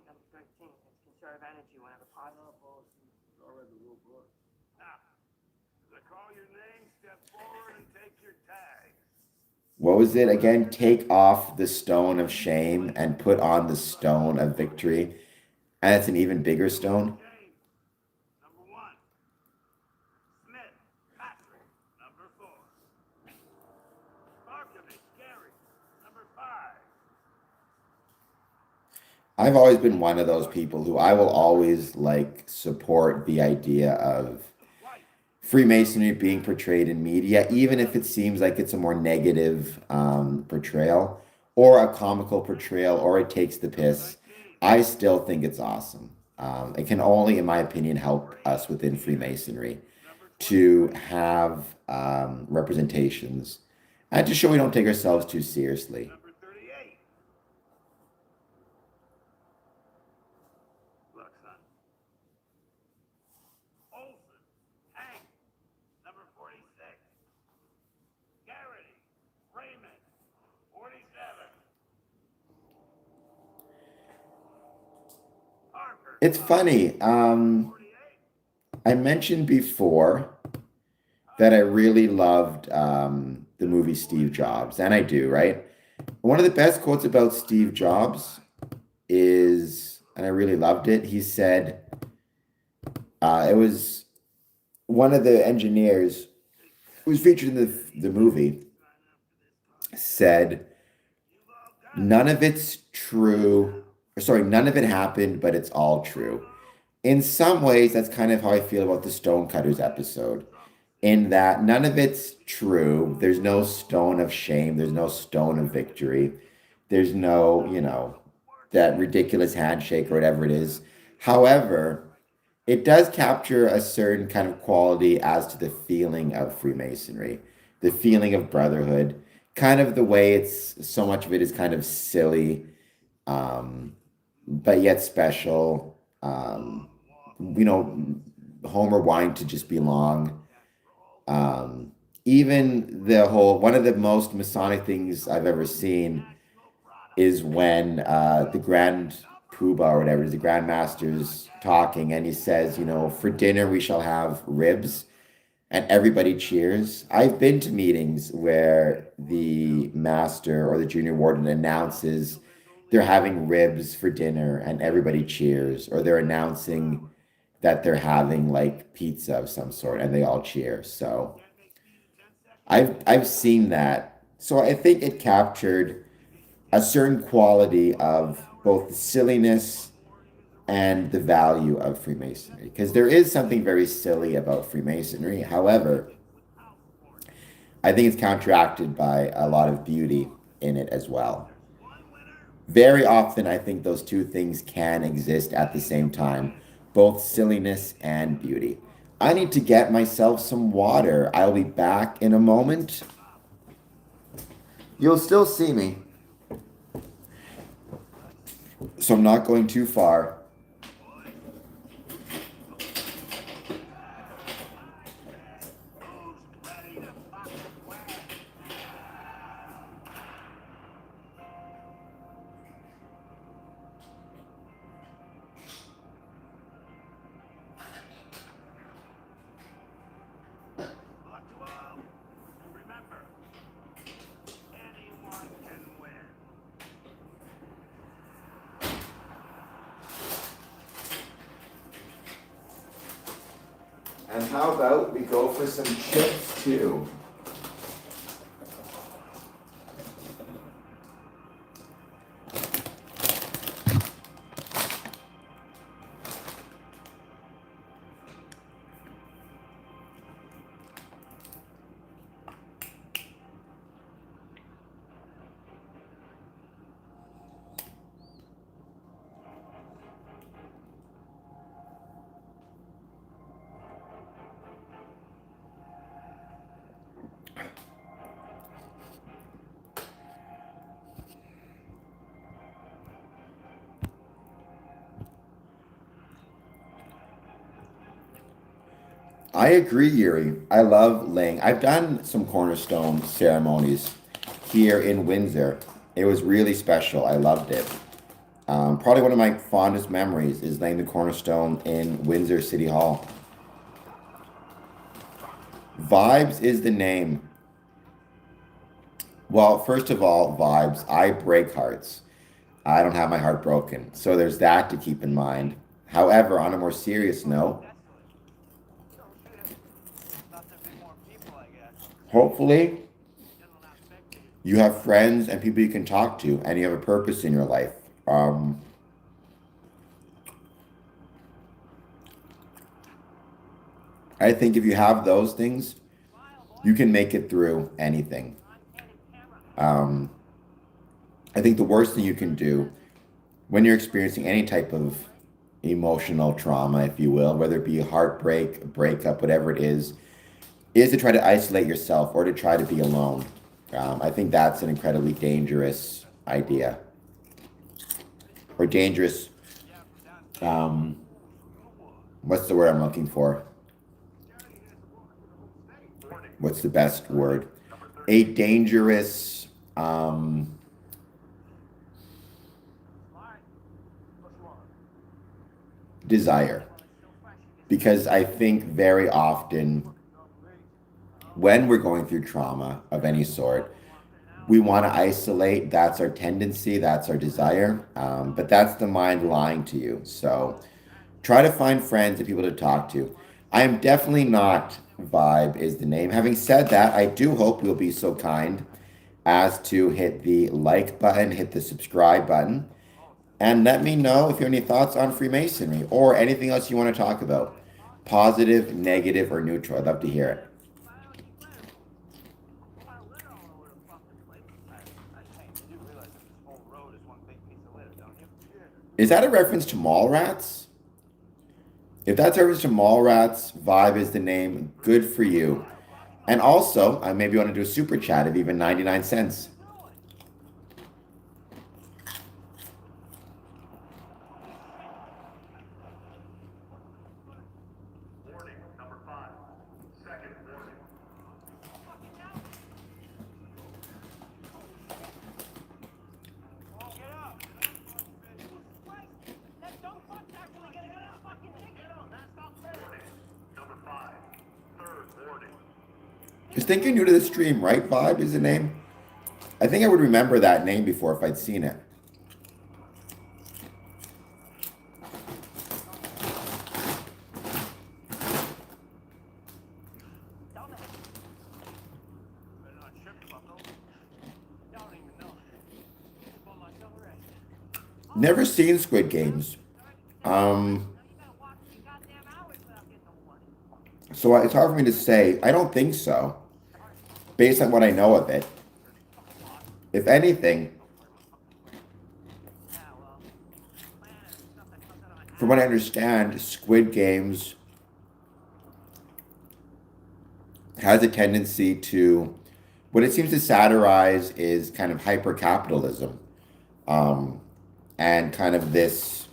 [SPEAKER 3] number 13. It's conserve energy whenever possible.
[SPEAKER 2] I read the rule book. Now, as I call your name, step forward and take your tag.
[SPEAKER 1] What was it again? Take off the stone of shame and put on the stone of victory. And it's an even bigger stone.
[SPEAKER 2] James, number 1. Smith, Patrick, number 4. Markovich, Gary, number 5.
[SPEAKER 1] I've always been one of those people who I will always like support the idea of
[SPEAKER 2] White,
[SPEAKER 1] Freemasonry being portrayed in media, even if it seems like it's a more negative portrayal or a comical portrayal or it takes the piss.
[SPEAKER 2] 19.
[SPEAKER 1] I still think it's awesome. It can only, in my opinion, help us within Freemasonry
[SPEAKER 2] Number 20.
[SPEAKER 1] to have representations and to show we don't take ourselves too seriously.
[SPEAKER 2] Number 38. Look, son. Olson, Hank, number 46. Garrity, Raymond, 47. Parker,
[SPEAKER 1] It's funny.
[SPEAKER 2] 48.
[SPEAKER 1] I mentioned before that I really loved the movie Steve Jobs, and I do, right? One of the best quotes about Steve Jobs is, and I really loved it, he said, it was one of the engineers who was featured in the movie said, none of it's true, or sorry, none of it happened, but it's all true. In some ways, that's kind of how I feel about the Stonecutters episode, in that none of it's true. There's no stone of shame. There's no stone of victory. There's no, that ridiculous handshake or whatever it is. However, it does capture a certain kind of quality as to the feeling of Freemasonry, the feeling of brotherhood, kind of the way it's so much of it is kind of silly, but yet special. Homer wanting to just belong. Even the whole one of the most Masonic things I've ever seen is when the Grand Poobah or whatever, the Grand Master's talking, and he says, for dinner we shall have ribs, and everybody cheers. I've been to meetings where the master or the junior warden announces they're having ribs for dinner, and everybody cheers, or they're announcing that they're having like pizza of some sort, and they all cheer. So I've seen that. So I think it captured a certain quality of both the silliness and the value of Freemasonry. Because there is something very silly about Freemasonry. However, I think it's counteracted by a lot of beauty in it as well. Very often, I think those two things can exist at the same time, both silliness and beauty. I need to get myself some water. I'll be back in a moment. You'll still see me. So I'm not going too far.
[SPEAKER 2] Remember, anyone can win.
[SPEAKER 1] And how about we go for some chips too? I agree, Yuri. I love laying. I've done some cornerstone ceremonies here in Windsor. It was really special. I loved it. Probably one of my fondest memories is laying the cornerstone in Windsor City Hall. Vibes is the name. Well, first of all, vibes. I break hearts. I don't have my heart broken. So there's that to keep in mind. However, on a more serious note, hopefully you have friends and people you can talk to and you have a purpose in your life. I think if you have those things, you can make it through anything. Um, I think the worst thing you can do when you're experiencing any type of emotional trauma, if you will, whether it be a heartbreak, a breakup, whatever it is to try to isolate yourself or to try to be alone. I think that's an incredibly dangerous idea or dangerous. Um, what's the word I'm looking for? What's the best word? A dangerous desire. Because I think very often when we're going through trauma of any sort, we want to isolate. That's our tendency, that's our desire. But that's the mind lying to you. So try to find friends and people to talk to. I am definitely not Vibe is the name. Having said that, I do hope you'll be so kind as to hit the like button, hit the subscribe button, and let me know if you have any thoughts on Freemasonry or anything else you want to talk about. Positive, negative, or neutral. I'd love to hear it. Is that a reference to mall rats? If that's a reference to mall rats, Vibe is the name. Good for you. And also, I maybe want to do a super chat of even 99 cents.
[SPEAKER 2] Warning number 5. Second warning. Warning number 5. Third warning.
[SPEAKER 1] Just think you're new to the stream, right? Vibe is the name. I think I would remember that name before if I'd seen it. Never seen Squid Games. So it's hard for me to say. I don't think so, based on what I know of it. If anything, from what I understand, Squid Games has a tendency to, what it seems to satirize is kind of hyper-capitalism, and kind of this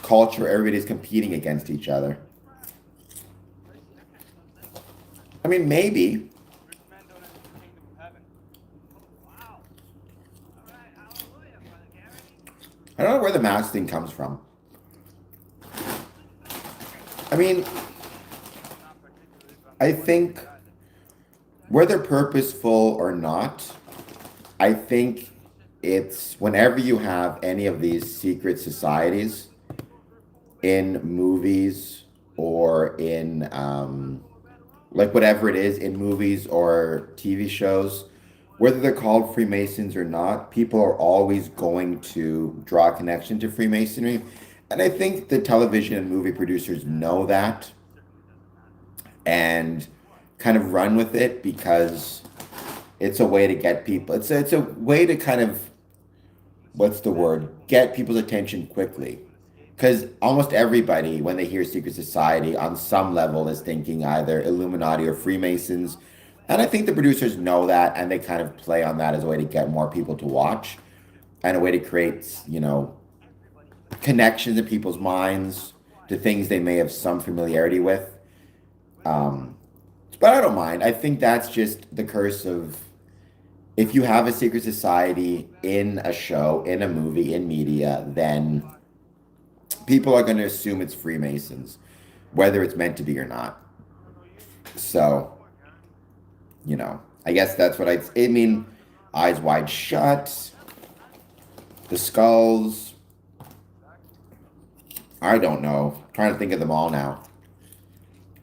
[SPEAKER 1] culture, everybody's competing against each other. I mean, maybe. I don't know where the mask thing comes from. I mean, I think whether purposeful or not, I think it's whenever you have any of these secret societies in movies or in like whatever it is in movies or TV shows, whether they're called Freemasons or not, people are always going to draw a connection to Freemasonry. And I think the television and movie producers know that and kind of run with it because it's a way to get people, it's a way to kind of, what's the word, get people's attention quickly. Because almost everybody, when they hear secret society, on some level is thinking either Illuminati or Freemasons. And I think the producers know that, and they kind of play on that as a way to get more people to watch and a way to create, connections in people's minds to things they may have some familiarity with. But I don't mind. I think that's just the curse of if you have a secret society in a show, in a movie, in media, then people are going to assume it's Freemasons, whether it's meant to be or not. So, I guess that's what I mean, Eyes Wide Shut, The Skulls. I don't know. I'm trying to think of them all now.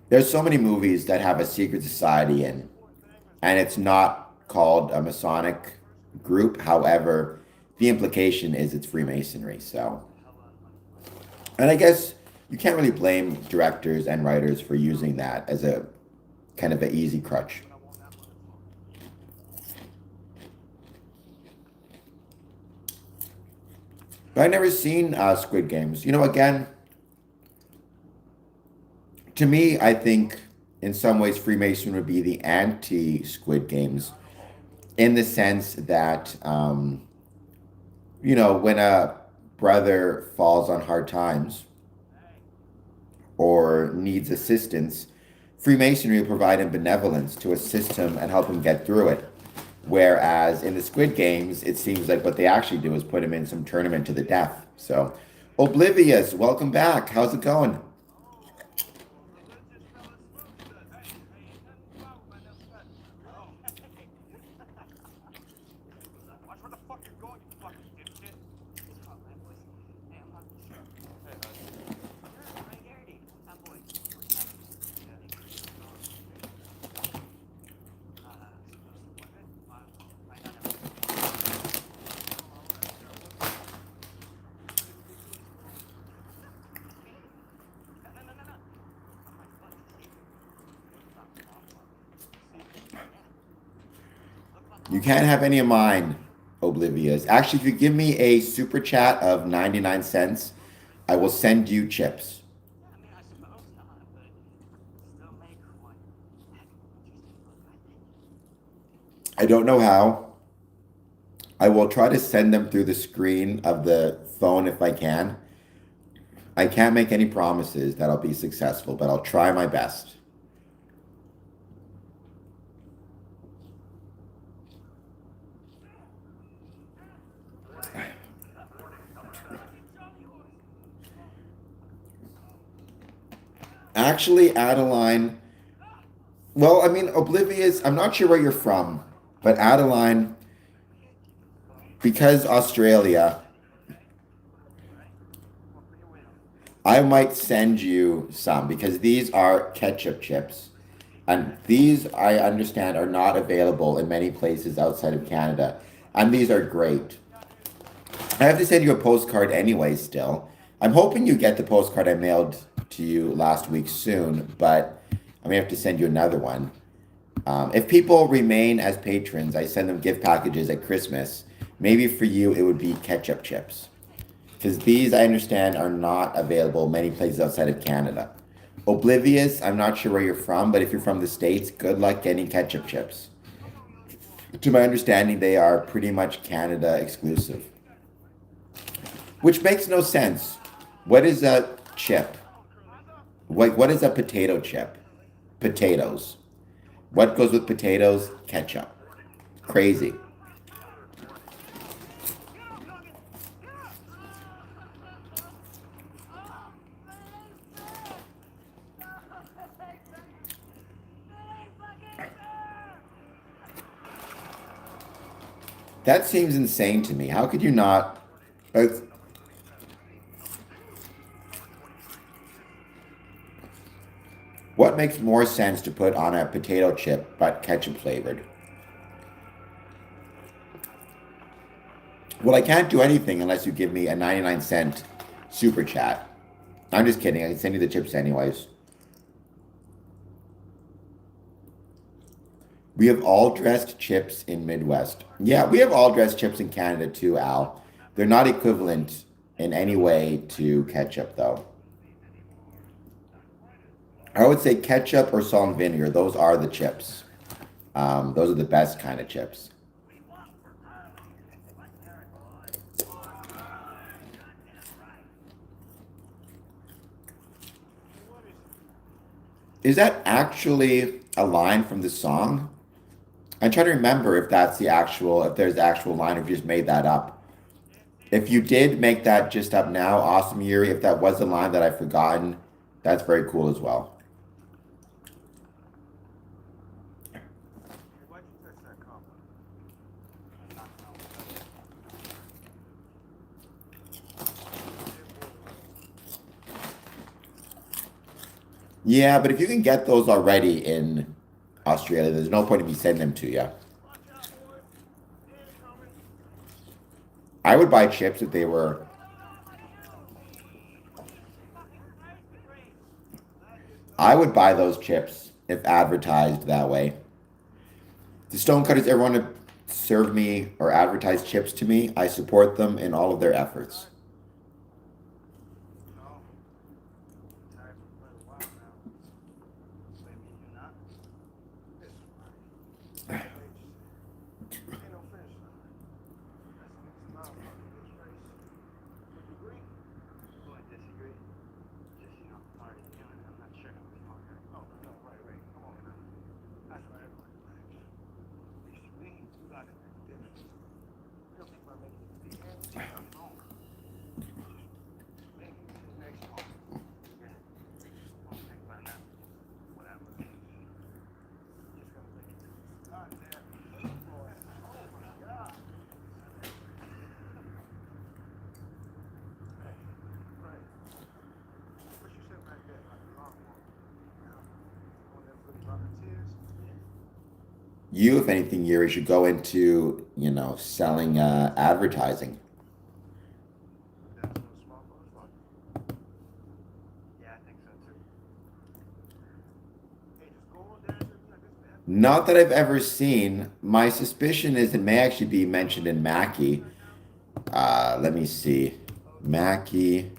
[SPEAKER 1] There's so many movies that have a secret society in, and it's not called a Masonic group. However, the implication is it's Freemasonry. So, and I guess you can't really blame directors and writers for using that as a kind of an easy crutch. But I've never seen Squid Games. Again, to me, I think in some ways Freemason would be the anti-Squid Games in the sense that, when a brother falls on hard times or needs assistance, Freemasonry will provide him benevolence to assist him and help him get through it. Whereas in the Squid Games, it seems like what they actually do is put him in some tournament to the death. So, Oblivious, welcome back. How's it going?
[SPEAKER 2] Watch where the fuck you're going, you fucking dipshit.
[SPEAKER 1] You can't have any of mine, Oblivious. Actually, if you give me a super chat of 99 cents, I will send you chips.
[SPEAKER 3] I suppose not, but still make one.
[SPEAKER 1] I don't know how. I will try to send them through the screen of the phone if I can. I can't make any promises that I'll be successful, but I'll try my best. Actually, Adeline, well, I mean, Oblivious, I'm not sure where you're from, but Adeline, because Australia, I might send you some because these are ketchup chips. And these, I understand, are not available in many places outside of Canada. And these are great. I have to send you a postcard anyway still. I'm hoping you get the postcard I mailed to you last week soon, but I may have to send you another one. If people remain as patrons, I send them gift packages at Christmas. Maybe for you, it would be ketchup chips. Because these, I understand, are not available many places outside of Canada. Oblivious, I'm not sure where you're from, but if you're from the States, good luck getting ketchup chips. To my understanding, they are pretty much Canada exclusive. Which makes no sense. What is a chip? What is a potato chip? Potatoes. What goes with potatoes? Ketchup. Crazy. That seems insane to me. How could you not? What makes more sense to put on a potato chip but ketchup flavored? Well, I can't do anything unless you give me a 99-cent super chat. I'm just kidding. I can send you the chips anyways. We have all dressed chips in Midwest. Yeah, we have all dressed chips in Canada too, Al. They're not equivalent in any way to ketchup, though. I would say ketchup or salt and vinegar. Those are the chips. Those are the best kind of chips. Is that actually a line from the song? I'm trying to remember if that's the actual, if there's the actual line or if you just made that up. If you did make that just up now, awesome, Yuri. If that was the line that I've forgotten, that's very cool as well.
[SPEAKER 2] Hey, why'd you touch that combo? Knock it out.
[SPEAKER 1] Yeah, but if you can get those already in Australia, there's no point in me sending them to you.
[SPEAKER 2] Watch out, boys. They're coming.
[SPEAKER 1] I would buy chips if they were. I would buy those chips if advertised that way. The Stonecutters ever want to serve me or advertise chips to me, I support them in all of their efforts.
[SPEAKER 2] No. Tired for quite a while now. Wait, me, you not? This one. Ain't no finish line. That's the next mile in this race. Would you agree? Well, I disagree. Just, I'm already feeling it. I'm not sure how much longer. Oh, no, right. Come on now. That's what everybody likes. At least me, you got to make a difference. You don't think about making it to the end? I'm wrong. Maybe to the next one. Yeah. Won't think about that. Whatever. Just gonna make it. God damn. Boy. Oh my God. Hey, right. What you said back there, like a long one. One of them good volunteers?
[SPEAKER 1] You, if anything, Yuri, should go into, selling advertising.
[SPEAKER 2] That's what small motherfucker. Yeah, I think so too. Hey, just go on there and be like this, man.
[SPEAKER 1] Not that I've ever seen. My suspicion is it may actually be mentioned in Mackie. Let me see. Mackie,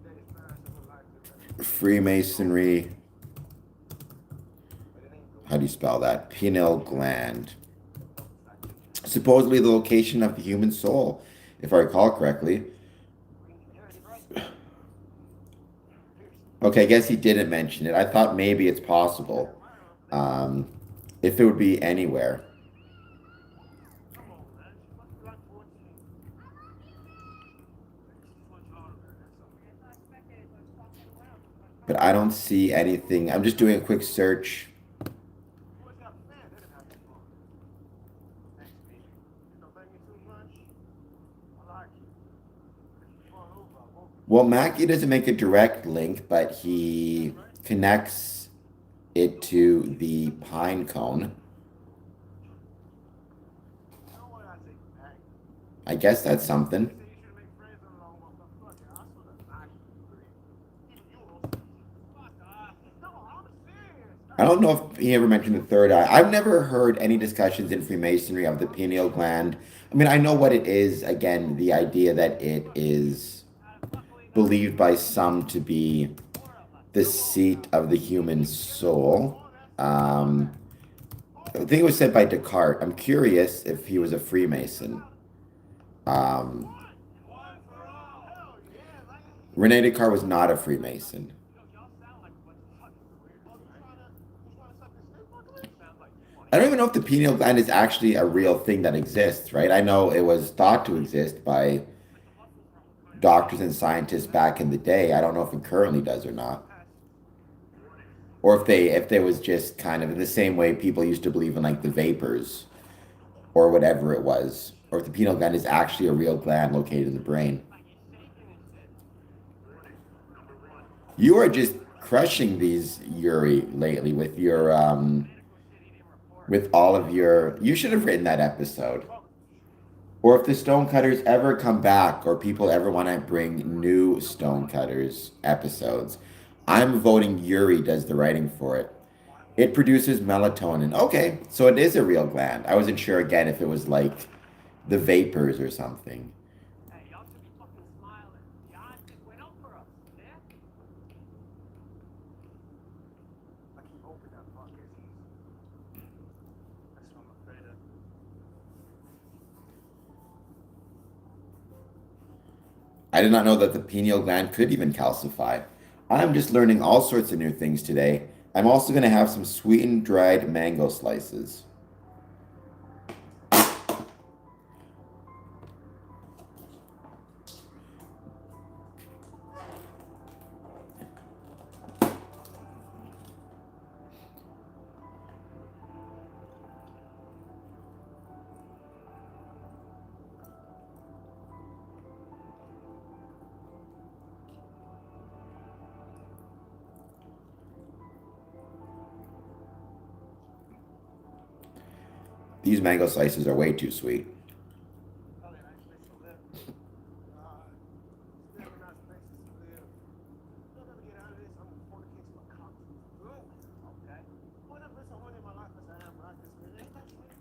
[SPEAKER 2] That is fast as a life to
[SPEAKER 1] Freemasonry.
[SPEAKER 2] but it ain't
[SPEAKER 1] How do you spell that? Pineal gland. Supposedly the location of the human soul, if I recall correctly. Okay, I guess he didn't mention it. I thought maybe it's possible. If it would be anywhere.
[SPEAKER 2] Come on, man. She must be like 14. She's much older than that, so.
[SPEAKER 1] But I don't see anything. I'm just doing a quick search.
[SPEAKER 2] What's that fan? They didn't have this one. Thanks, baby. You don't thank me too much. I like you. If you fall over, I won't.
[SPEAKER 1] Well, Mackie doesn't make a direct link, but he connects it to the pine cone.
[SPEAKER 2] You know what I say back?
[SPEAKER 1] I guess that's something.
[SPEAKER 2] They say you should make friends along with the fuck. I sort of like you. Even you also. Fuck off. No, I'm serious.
[SPEAKER 1] I don't know if he ever mentioned the third eye. I've never heard any discussions in Freemasonry of the pineal gland. I mean, I know what it is. Again, the idea that it is believed by some to be the seat of the human soul. I think it was said by Descartes. I'm curious if he was a Freemason. Rene Descartes was not a Freemason. I don't even know if the pineal gland is actually a real thing that exists, right? I know it was thought to exist by doctors and scientists back in the day. I don't know if it currently does or not. Or if they was just kind of in the same way people used to believe in like the vapors or whatever it was. Or if the pineal gland is actually a real gland located in the brain. You are just crushing these, Yuri, lately with your with all of your. You should have written that episode. Or if the Stonecutters ever come back, or people ever want to bring new Stonecutters episodes, I'm voting Yuri does the writing for it. It produces melatonin. Okay, so it is a real gland. I wasn't sure again if it was like the vapors or something.
[SPEAKER 3] Hey, y'all should be fucking smiling. The odds just went up for us. Yeah?
[SPEAKER 2] I keep hoping that fuck is easy. That's what I'm afraid of.
[SPEAKER 1] I did not know that the pineal gland could even calcify. I'm just learning all sorts of new things today. I'm also going to have some sweetened dried mango slices. These mango slices are way too sweet.
[SPEAKER 2] Probably a nice place to live. Still have a nice places to live. I'll never get out of this. I'm gonna fornicate to a cop. Okay. I'll never been so horny in my life as I am right this minute. Ain't that sweet?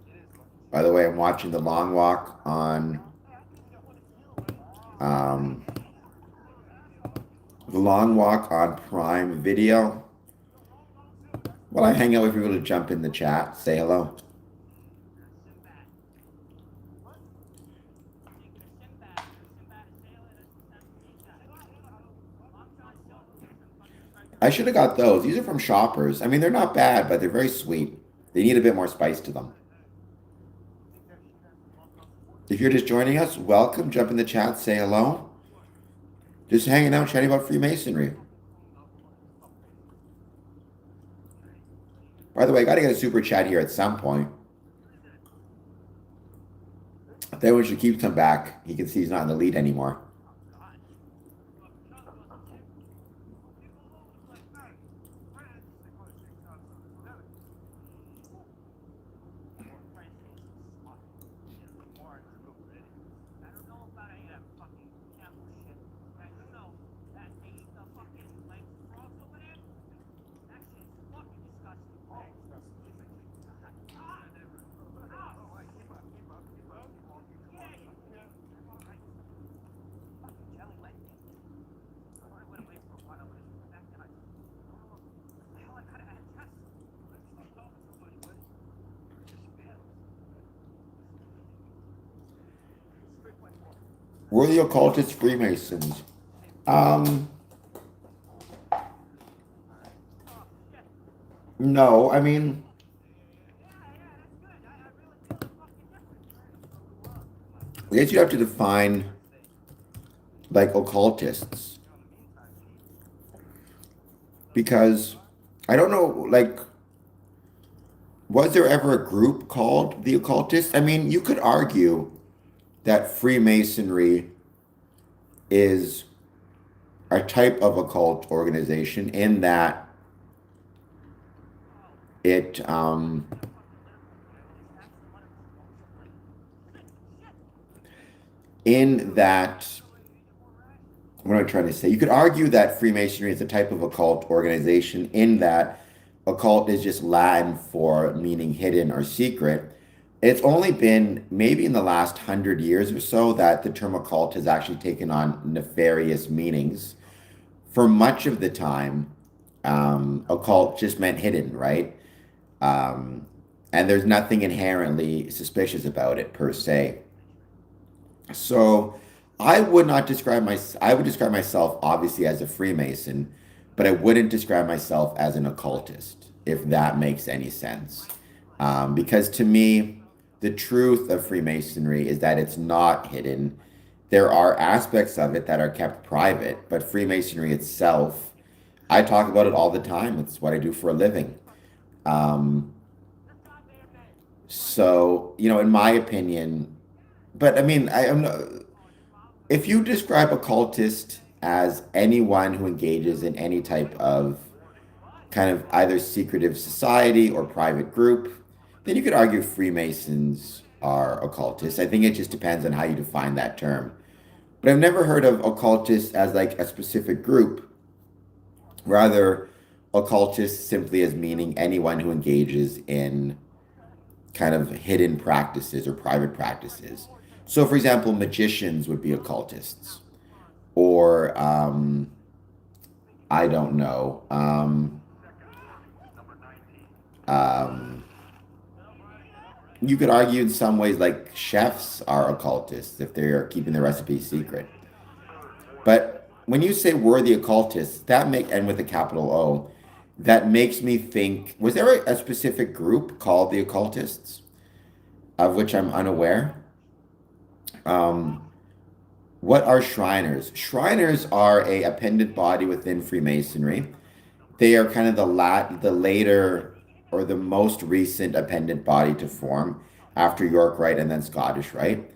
[SPEAKER 2] It is fucking.
[SPEAKER 1] By the way, I'm watching The Long Walk on The Long Walk on Prime Video. While I hang out with people to jump in the chat, say hello. I should have got those. These are from Shoppers. I mean, they're not bad, but they're very sweet. They need a bit more spice to them. If you're just joining us, welcome. Jump in the chat, say hello. Just hanging out, chatting about Freemasonry. By the way, I got to get a super chat here at some point. Then when Shakib come back, he can see he's not in the lead anymore. Were the occultists Freemasons? No, I mean, I guess you have to define, like, occultists. Because, I don't know, like, was there ever a group called the occultists? I mean, you could argue that Freemasonry is a type of occult organization in that it what am I trying to say? You could argue that Freemasonry is a type of occult organization in that occult is just Latin for meaning hidden or secret. It's only been maybe in the last 100 years or so that the term occult has actually taken on nefarious meanings. For much of the time, occult just meant hidden, right? And there's nothing inherently suspicious about it per se. So I would describe myself obviously as a Freemason, but I wouldn't describe myself as an occultist, if that makes any sense. Because to me, the truth of Freemasonry is that it's not hidden. There are aspects of it that are kept private, but Freemasonry itself, I talk about it all the time. It's what I do for a living. So, in my opinion, but I mean, if you describe occultist as anyone who engages in any type of kind of either secretive society or private group, then you could argue Freemasons are occultists. I think it just depends on how you define that term. But I've never heard of occultists as like a specific group. Rather, occultists simply as meaning anyone who engages in kind of hidden practices or private practices. So, for example, magicians would be occultists. Or, I don't know. You could argue in some ways like chefs are occultists if they're keeping their recipes secret. But when you say worthy occultists, that make and with a capital O, that makes me think, was there a specific group called the occultists, of which I'm unaware? Um, what are Shriners? Shriners are a appendant body within Freemasonry. They are kind of the later or the most recent appendant body to form after York Rite and then Scottish Rite.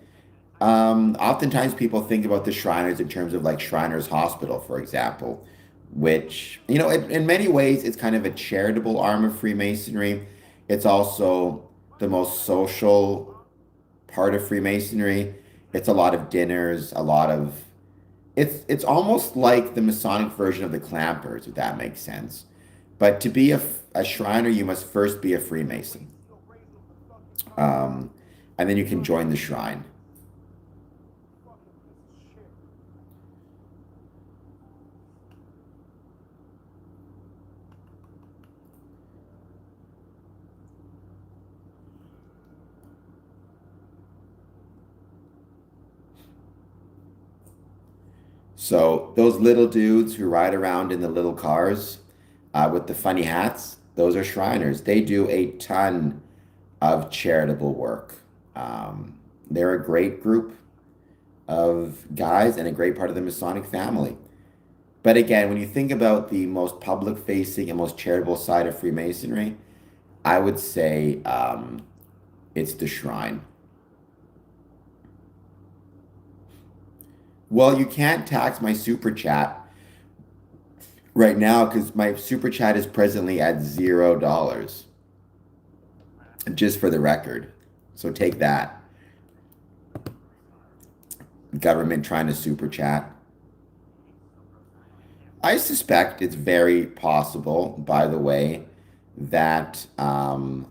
[SPEAKER 1] Oftentimes people think about the Shriners in terms of like Shriners Hospital, for example, which, in many ways, it's kind of a charitable arm of Freemasonry. It's also the most social part of Freemasonry. It's a lot of dinners, it's almost like the Masonic version of the Clampers, if that makes sense. But to be a Shriner, you must first be a Freemason. Um, and then you can join the shrine. So those little dudes who ride around in the little cars with the funny hats, those are Shriners. They do a ton of charitable work. They're a great group of guys and a great part of the Masonic family. But again, when you think about the most public facing and most charitable side of Freemasonry, I would say it's the shrine. Well, you can't tax my super chat right now because my super chat is presently at $0, just for the record. So take that. Government trying to super chat. I suspect it's very possible, by the way, that the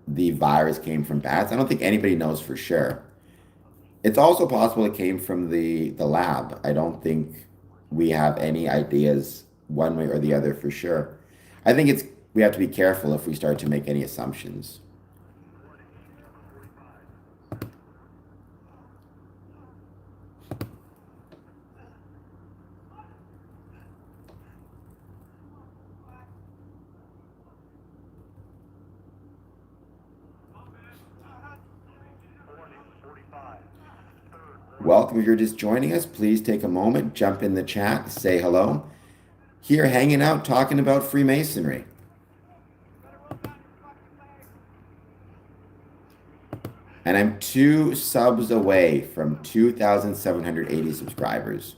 [SPEAKER 1] virus came from bats. I don't think anybody knows for sure. It's also possible it came from the lab. I don't think we have any ideas one way or the other for sure. I think we have to be careful if we start to make any assumptions. Welcome. If you're just joining us, please take a moment, jump in the chat, say hello. Here, hanging out, talking about Freemasonry. And I'm 2 subs away from 2,780 subscribers.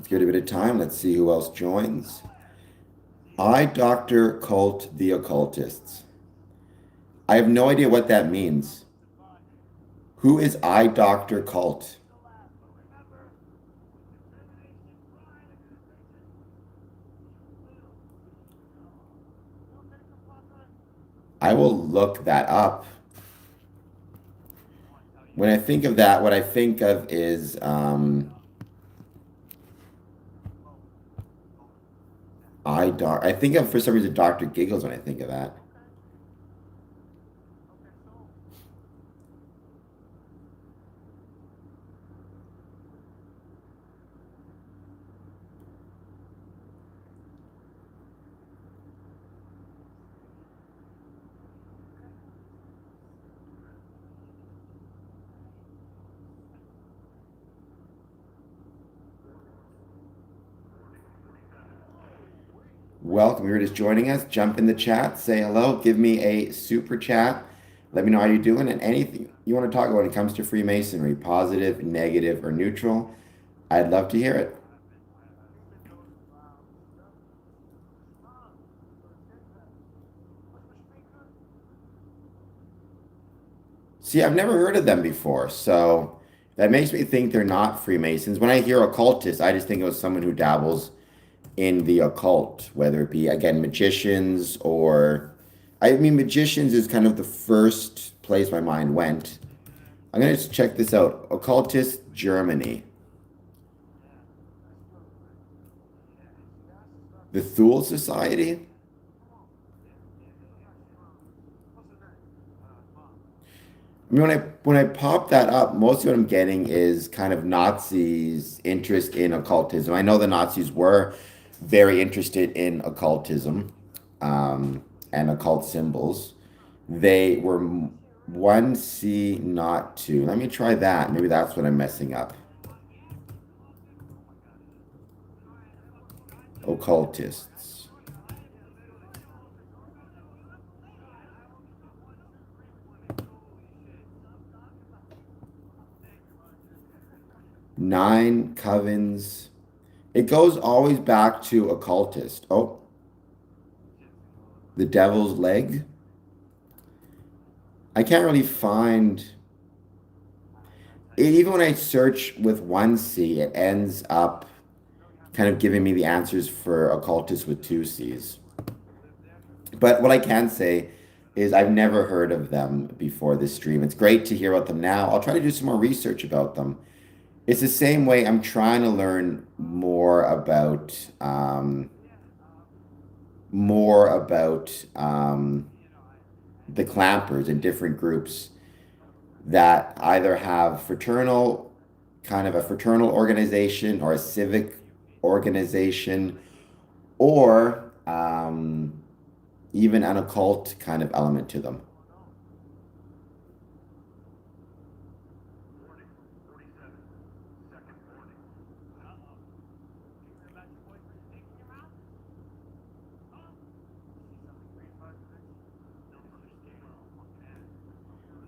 [SPEAKER 1] Let's give it a bit of time. Let's see who else joins. I Dr. Cult the Occultists. I have no idea what that means. Who is I Dr. Cult? I will look that up. When I think of that, what I think of is I think of, for some reason, Dr. Giggles when I think of that. Welcome. You're just joining us. Jump in the chat. Say hello. Give me a super chat. Let me know how you're doing and anything you want to talk about when it comes to Freemasonry, positive, negative, or neutral. I'd love to hear it. See, I've never heard of them before, so That makes me think they're not Freemasons. When I hear occultist, I just think of someone who dabbles in the occult, whether it be, again, magicians or, I mean, magicians is kind of the first place my mind went. I'm going to check this out. Occultist Germany. The Thule Society? I mean, when I pop that up, most of what I'm getting is kind of Nazis' interest in occultism. I know the Nazis were very interested in occultism, and occult symbols. They were 1C, not 2. Let me try that. Maybe that's what I'm messing up. Occultists. Nine covens. It goes always back to occultist. Oh, the devil's leg. I can't really find it. Even when I search with 1C, it ends up kind of giving me the answers for occultists with 2Cs. But what I can say is I've never heard of them before this stream. It's great to hear about them now. I'll try to do some more research about them. It's the same way I'm trying to learn more about the clampers in different groups that either have kind of a fraternal organization or a civic organization, or even an occult kind of element to them.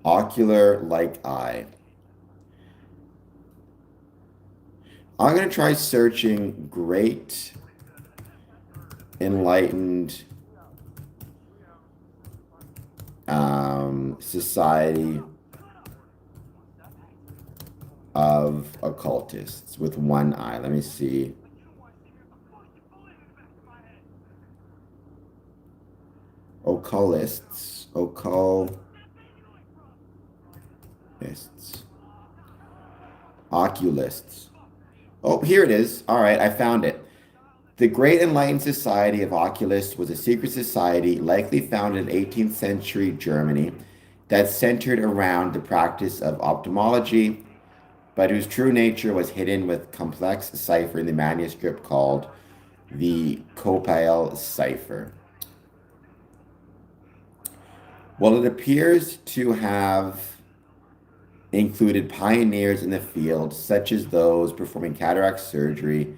[SPEAKER 1] Ocular like eye. I'm going to try searching Great Enlightened Society of Occultists with one eye. Let me see. Occultists. Oculists. Oh, here it is. All right, I found it. The Great Enlightened Society of Oculists was a secret society likely founded in 18th century Germany that centered around the practice of ophthalmology, but whose true nature was hidden with complex cipher in the manuscript called the Copal cipher. Well, it appears to have included pioneers in the field, such as those performing cataract surgery.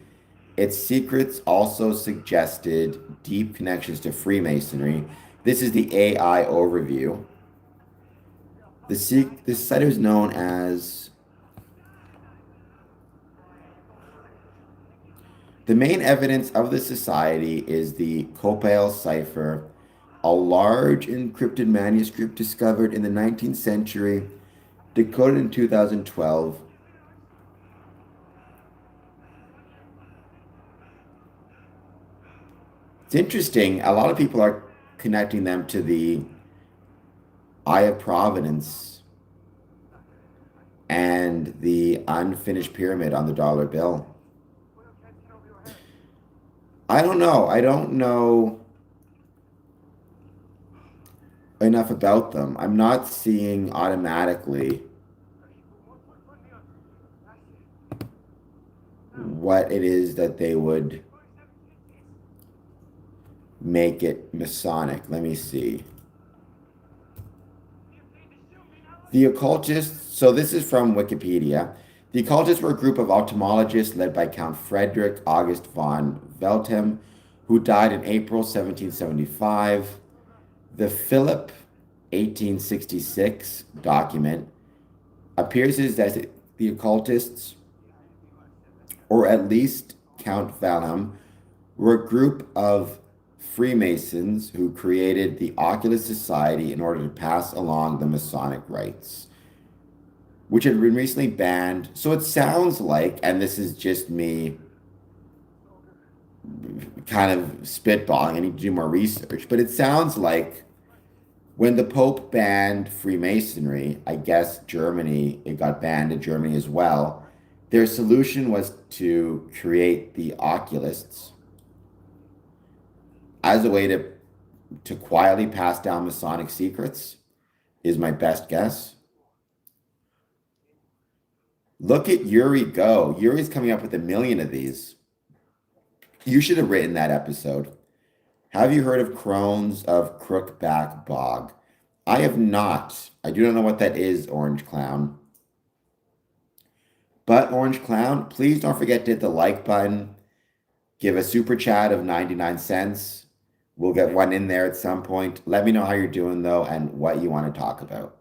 [SPEAKER 1] Its secrets also suggested deep connections to Freemasonry. This is the AI overview. This site is known as... The main evidence of the society is the Copal cipher, a large encrypted manuscript discovered in the 19th century, decoded in 2012. It's interesting. A lot of people are connecting them to the Eye of Providence and the unfinished pyramid on the dollar bill. I don't know. I don't know enough about them. I'm not seeing automatically what it is that they would make it Masonic. Let me see. The occultists, so this is from Wikipedia. The occultists were a group of ophthalmologists led by Count Frederick August von Veltheim, who died in April 1775. The Philip 1866 document appears as the occultists, or at least Count Veltheim, were a group of Freemasons who created the Oculist Society in order to pass along the Masonic rites. which had been recently banned. So it sounds like, and this is just me kind of spitballing, I need to do more research, but it sounds like when the Pope banned Freemasonry, I guess Germany, it got banned in Germany as well. Their solution was to create the Oculists as a way to quietly pass down Masonic secrets, is my best guess. Look at Yuri go. Yuri's coming up with 1 million of these. You should have written that episode. Have you heard of Crones of Crookback Bog? I have not. I do not know what that is, Orange Clown. But Orange Clown, please don't forget to hit the like button. Give a super chat of 99 cents. We'll get one in there at some point. Let me know how you're doing, though, and what you want to talk about.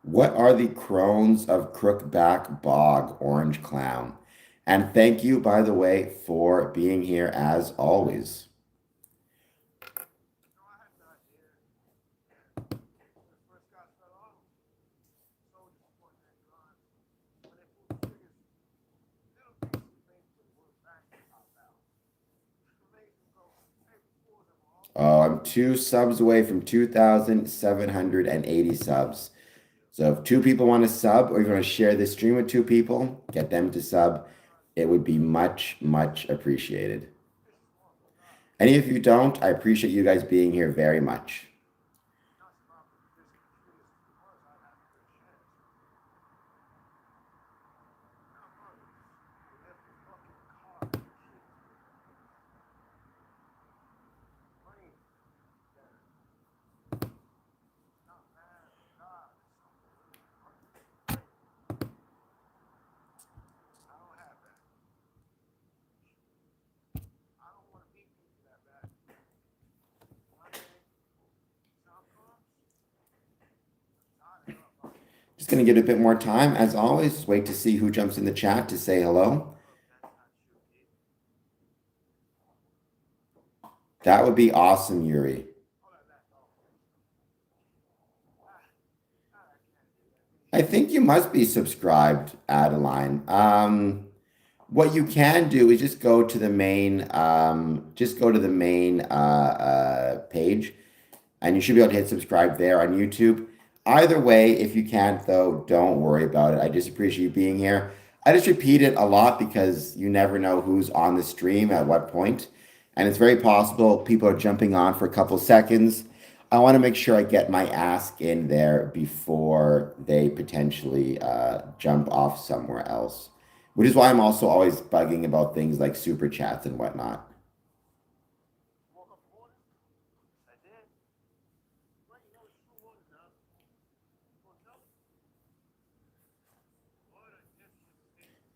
[SPEAKER 1] What are the Crones of Crookback Bog, Orange Clown? And thank you, by the way, for being here as always. Oh, I'm 2 subs away from 2,780 subs. So if 2 people want to sub, or you want to share this stream with 2 people, get them to sub. It would be much, much appreciated. Any of you don't, I appreciate you guys being here very much. Just going to give it a bit more time. As always, wait to see who jumps in the chat to say hello. That would be awesome, Yuri. I think you must be subscribed, Adeline. What you can do is just go to the main, page, and you should be able to hit subscribe there on YouTube. Either way, if you can't, though, don't worry about it. I just appreciate you being here. I just repeat it a lot because you never know who's on the stream at what point. And it's very possible people are jumping on for a couple seconds. I want to make sure I get my ask in there before they potentially jump off somewhere else, which is why I'm also always bugging about things like super chats and whatnot.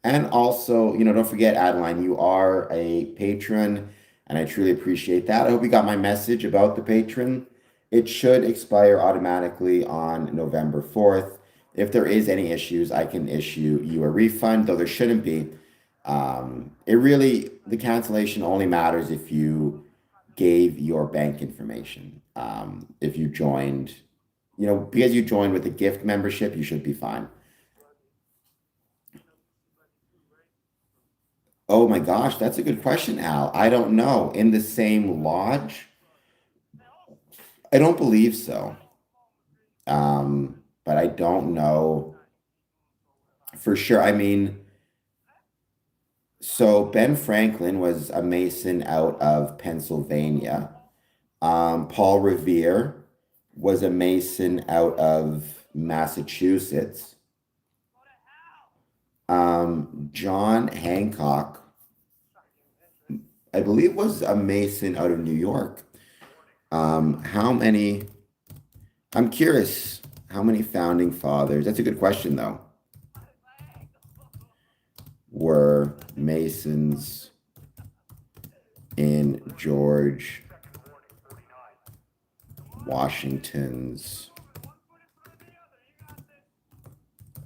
[SPEAKER 1] And also, don't forget, Adeline, you are a patron, and I truly appreciate that. I hope you got my message about the patron. It should expire automatically on November 4th. If there is any issues, I can issue you a refund, though there shouldn't be. The cancellation only matters if you gave your bank information. If you joined, because you joined with a gift membership, you should be fine. Oh my gosh, that's a good question, Al. I don't know. In the same lodge? I don't believe so. But I don't know for sure. I mean, so Ben Franklin was a Mason out of Pennsylvania. Paul Revere was a Mason out of Massachusetts. John Hancock, I believe, was a Mason out of New York. I'm curious, how many founding fathers, that's a good question though, were Masons in George Washington's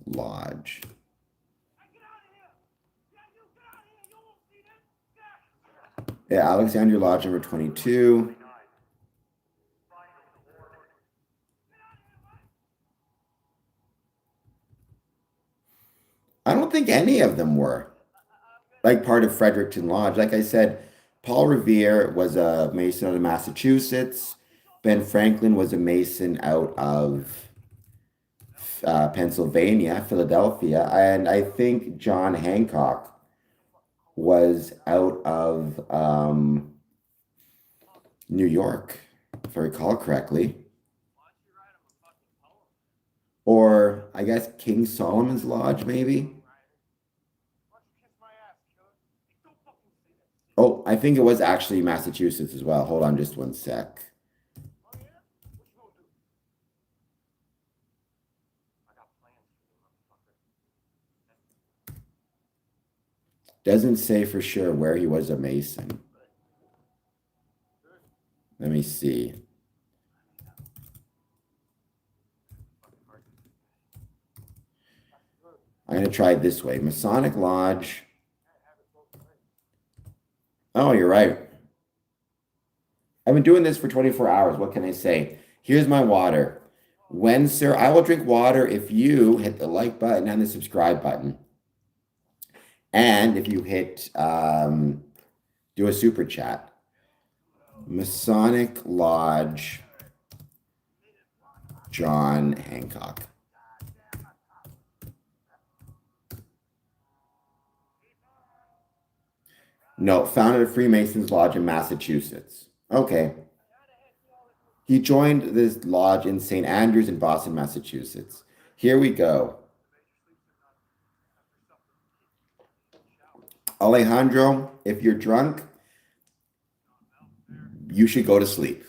[SPEAKER 1] Lodge. Yeah, Alexandria Lodge number 22. I don't think any of them were like part of Fredericton Lodge. Like I said, Paul Revere was a Mason out of Massachusetts. Ben Franklin was a Mason out of Pennsylvania, Philadelphia. And I think John Hancock was out of New York, if I recall correctly. Or I guess King Solomon's Lodge, maybe. Oh, I think it was actually Massachusetts as well. Hold on just one sec. Doesn't say for sure where he was a Mason. Let me see. I'm going to try it this way. Masonic Lodge. Oh, you're right. I've been doing this for 24 hours. What can I say? Here's my water. Windsor, I will drink water if you hit the like button and the subscribe button. And if you hit, do a super chat. Masonic Lodge, John Hancock. No, founded a Freemasons Lodge in Massachusetts. Okay. He joined this lodge in St. Andrews in Boston, Massachusetts. Here we go. Alejandro, if you're drunk, you should go to sleep.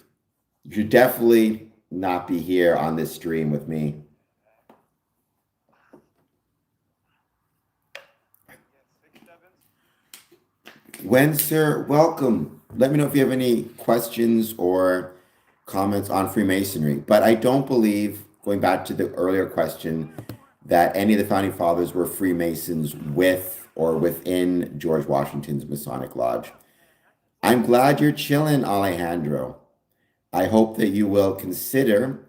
[SPEAKER 1] You should definitely not be here on this stream with me. Windsor, welcome. Let me know if you have any questions or comments on Freemasonry. But I don't believe, going back to the earlier question, that any of the founding fathers were Freemasons with or within George Washington's Masonic Lodge. I'm glad you're chilling, Alejandro. I hope that you will consider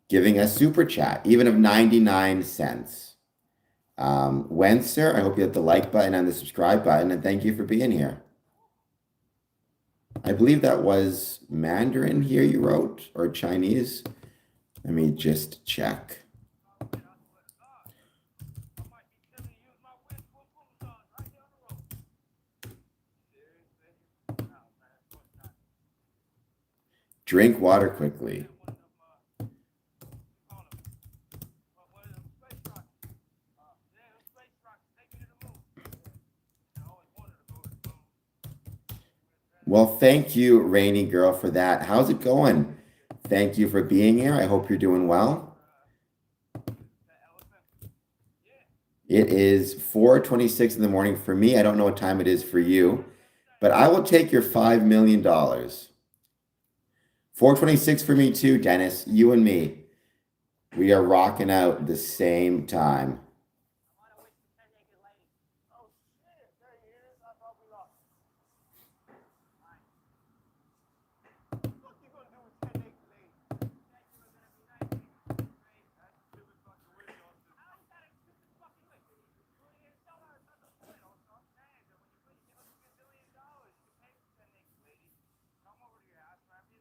[SPEAKER 1] giving a super chat, even of 99 cents. Windsor, I hope you hit the like button and the subscribe button, and thank you for being here. I believe that was Mandarin here you wrote, or Chinese. Let me just check. Drink water quickly. Well, thank you, Rainy Girl, for that. How's it going? Thank you for being here. I hope you're doing well. It is 4:26 in the morning for me. I don't know what time it is for you, but I will take your $5 million. 4:26 for me too, Dennis. You and me. We are rocking out the same time.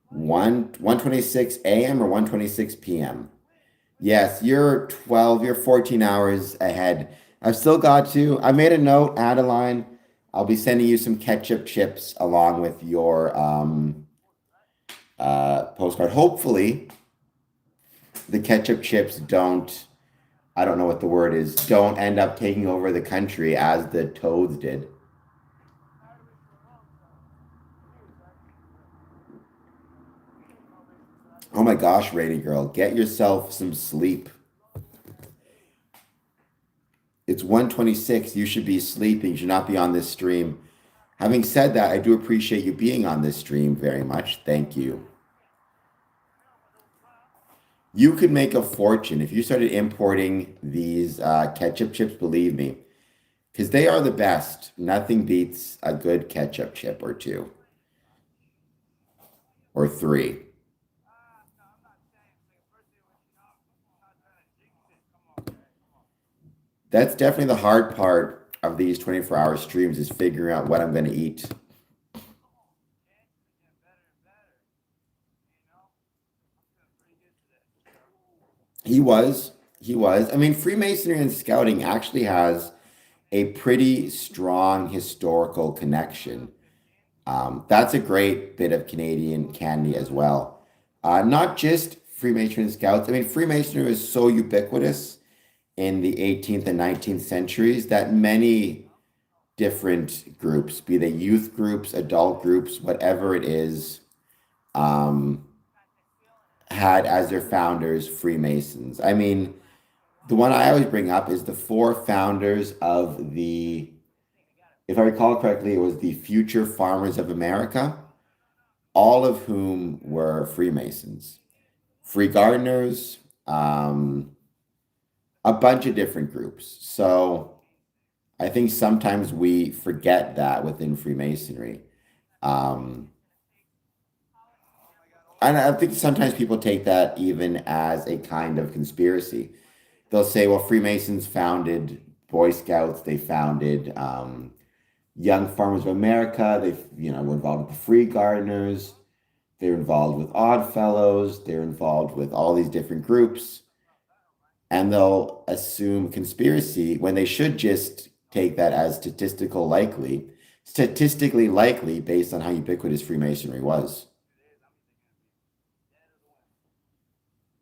[SPEAKER 1] One 1:26 a.m. or 1:26 p.m. Yes, you're 14 hours ahead. I've still got to. I made a note, Adeline. I'll be sending you some ketchup chips along with your postcard. Hopefully, the ketchup chips don't, I don't know what the word is, don't end up taking over the country as the Toads did. Oh my gosh, Rainy Girl, get yourself some sleep. It's 1:26. You should be sleeping. You should not be on this stream. Having said that, I do appreciate you being on this stream very much. Thank you. You could make a fortune if you started importing these ketchup chips, believe me, because they are the best. Nothing beats a good ketchup chip or two or three. That's definitely the hard part of these 24-hour streams is figuring out what I'm going to eat. He was. He was. I mean, Freemasonry and Scouting actually has a pretty strong historical connection. That's a great bit of Canadian candy as well. Not just Freemasonry and Scouts. I mean, Freemasonry was so ubiquitous in the 18th and 19th centuries that many different groups, be they youth groups, adult groups, whatever it is, um, had as their founders Freemasons. I mean, the one I always bring up is the four founders of the, if I recall correctly, it was the Future Farmers of America, all of whom were Freemasons, free gardeners, a bunch of different groups. So I think sometimes we forget that within Freemasonry. Um, and I think sometimes people take that even as a kind of conspiracy. They'll say, well, Freemasons founded Boy Scouts, they founded Young Farmers of America, were involved with the Free Gardeners, they're involved with Odd Fellows, they're involved with all these different groups, and they'll assume conspiracy when they should just take that as statistically likely based on how ubiquitous Freemasonry was.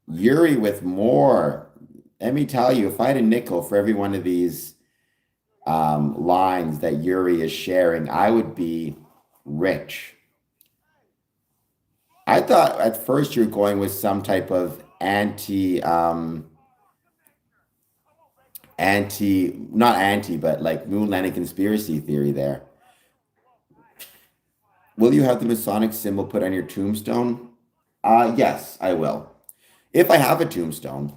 [SPEAKER 1] Yuri with more. Let me tell you, if I had a nickel for every one of these lines that Yuri is sharing, I would be rich. I thought at first you were going with some type of not anti, but like moon landing conspiracy theory there. Will you have the Masonic symbol put on your tombstone? Yes, I will. If I have a tombstone,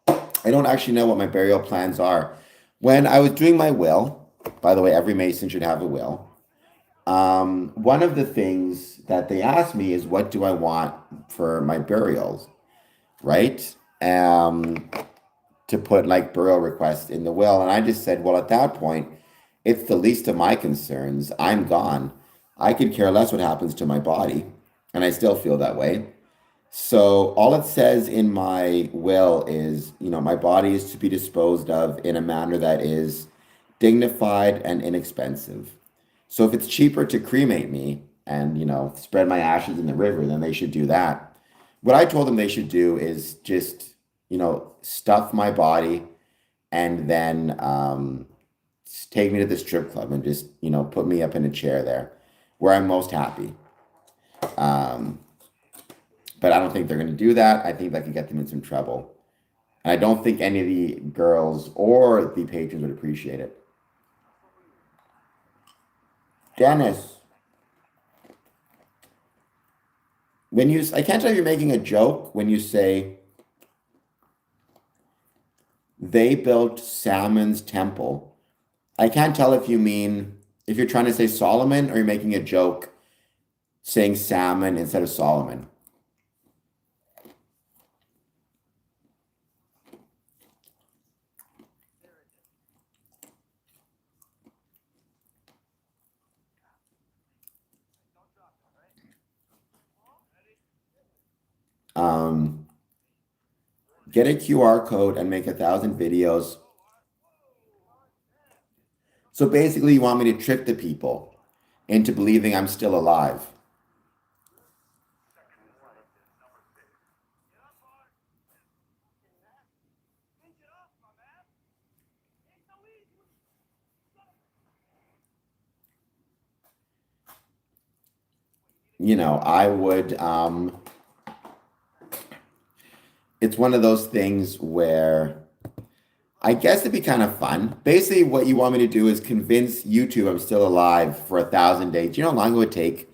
[SPEAKER 1] I don't actually know what my burial plans are. When I was doing my will, by the way, every Mason should have a will. One of the things that they asked me is, what do I want for my burials, right? To put like burial requests in the will. And I just said, well, at that point, it's the least of my concerns. I'm gone. I could care less what happens to my body. And I still feel that way. So all it says in my will is, my body is to be disposed of in a manner that is dignified and inexpensive. So if it's cheaper to cremate me and, spread my ashes in the river, then they should do that. What I told them they should do is just, stuff my body and then take me to the strip club and just, put me up in a chair there where I'm most happy. But I don't think they're going to do that. I think that could get them in some trouble. And I don't think any of the girls or the patrons would appreciate it. Dennis, I can't tell if you're making a joke when you say they built Salmon's temple. I can't tell if you're trying to say Solomon or you're making a joke saying Salmon instead of Solomon. Get a QR code and make 1,000 videos. So basically, you want me to trick the people into believing I'm still alive. I would, it's one of those things where I guess it'd be kind of fun. Basically, what you want me to do is convince YouTube I'm still alive for 1,000 days. Do you know how long it would take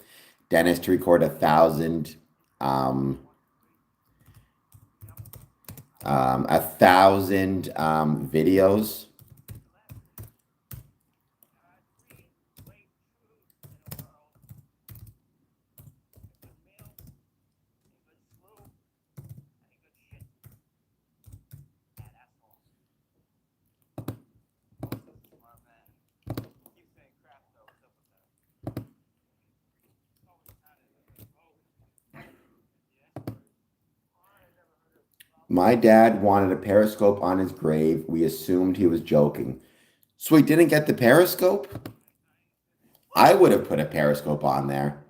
[SPEAKER 1] Dennis to record 1,000 1,000 videos. My dad wanted a periscope on his grave. We assumed he was joking. So he didn't get the periscope? I would have put a periscope on there.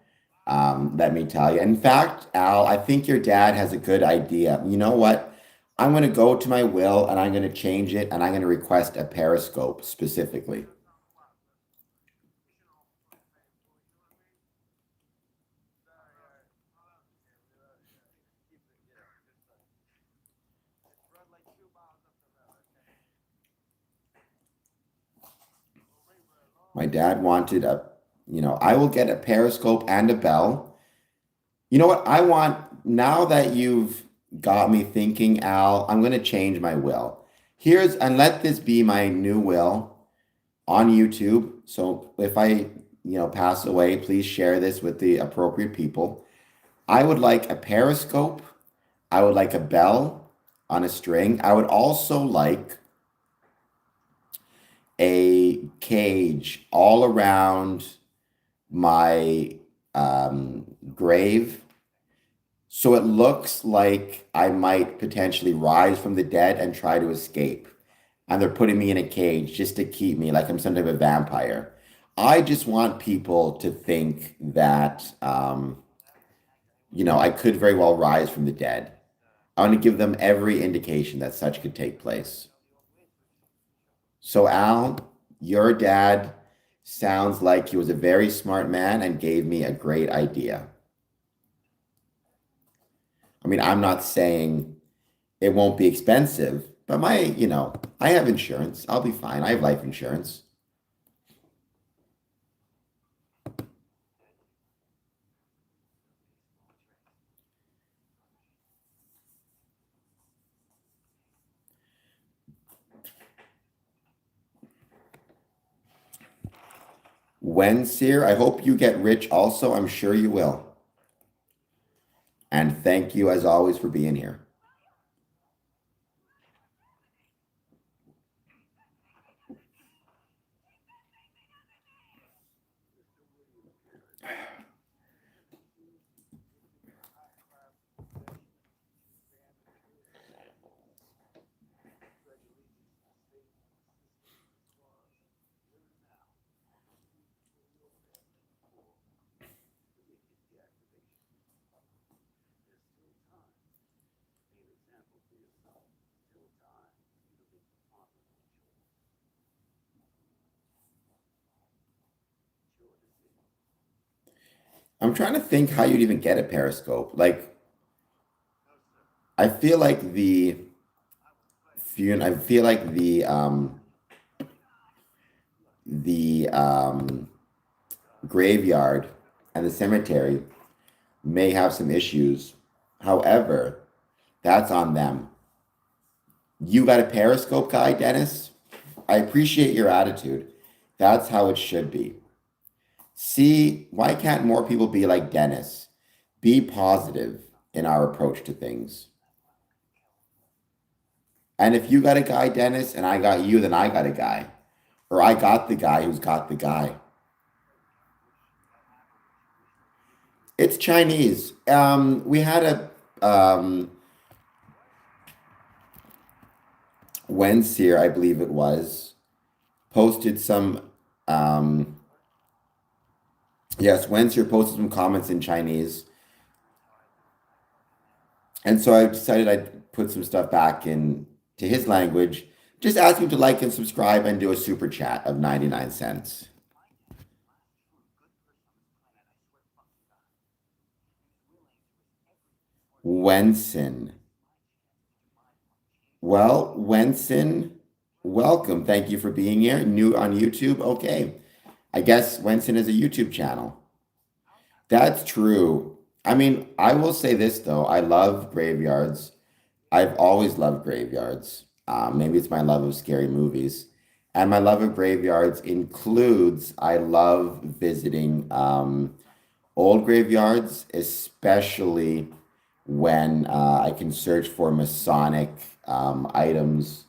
[SPEAKER 1] Let me tell you. In fact, Al, I think your dad has a good idea. You know what? I'm going to go to my will and I'm going to change it and I'm going to request a periscope specifically. My dad wanted I will get a periscope and a bell. You know what? I want, now that you've got me thinking, Al, I'm going to change my will. And let this be my new will on YouTube. So if I, pass away, please share this with the appropriate people. I would like a periscope. I would like a bell on a string. I would also like a cage all around my grave, so it looks like I might potentially rise from the dead and try to escape. And they're putting me in a cage just to keep me like I'm some type of vampire. I just want people to think that, I could very well rise from the dead. I want to give them every indication that such could take place. So, Al, your dad sounds like he was a very smart man and gave me a great idea. I mean, I'm not saying it won't be expensive, but I have insurance. I'll be fine. I have life insurance. Wensier, I hope you get rich also. I'm sure you will. And thank you as always for being here. I'm trying to think how you'd even get a periscope. Like, I feel like I feel like the graveyard and the cemetery may have some issues. However, that's on them. You got a periscope guy, Dennis? I appreciate your attitude. That's how it should be. See, why can't more people be like Dennis? Be positive in our approach to things. And if you got a guy, Dennis, and I got you, then I got a guy. Or I got the guy who's got the guy. It's Chinese. We had a Wensier, I believe it was, posted some yes, Wensier posted some comments in Chinese. And so I decided I'd put some stuff back in to his language. Just ask him to like and subscribe and do a super chat of 99 cents. Wenson. Well, Wenson, welcome. Thank you for being here. New on YouTube. Okay. I guess Wenson is a YouTube channel. That's true. I mean, I will say this though. I love graveyards. I've always loved graveyards. Maybe it's my love of scary movies. And my love of graveyards includes I love visiting old graveyards, especially when I can search for Masonic items,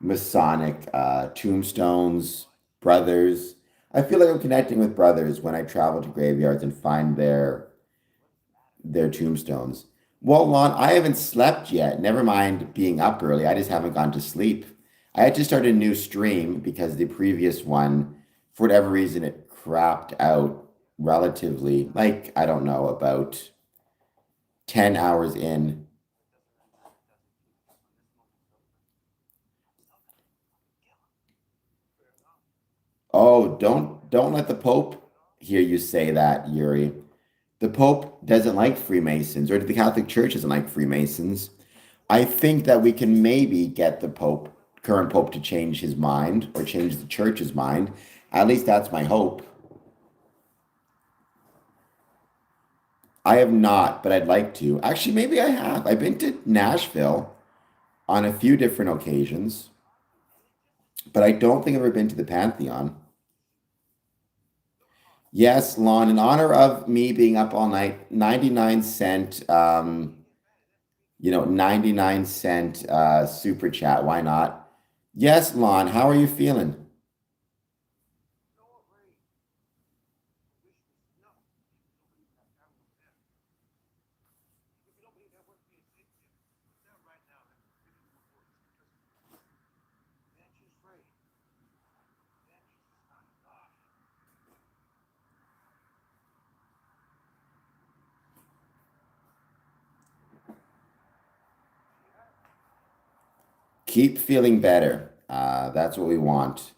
[SPEAKER 1] Masonic tombstones, brothers. I feel like I'm connecting with brothers when I travel to graveyards and find their tombstones. Well, Lon, I haven't slept yet. Never mind being up early. I just haven't gone to sleep. I had to start a new stream because the previous one, for whatever reason, it crapped out relatively, like, I don't know, about 10 hours in. Oh, don't let the Pope hear you say that, Yuri. The Pope doesn't like Freemasons, or the Catholic Church doesn't like Freemasons. I think that we can maybe get the Pope, current Pope, to change his mind or change the church's mind. At least that's my hope. I have not, but I'd like to. Actually, maybe I have. I've been to Nashville on a few different occasions, but I don't think I've ever been to the Pantheon. Yes, Lon, in honor of me being up all night, 99 cent, 99 cent super chat. Why not? Yes, Lon, how are you feeling? Keep feeling better. That's what we want.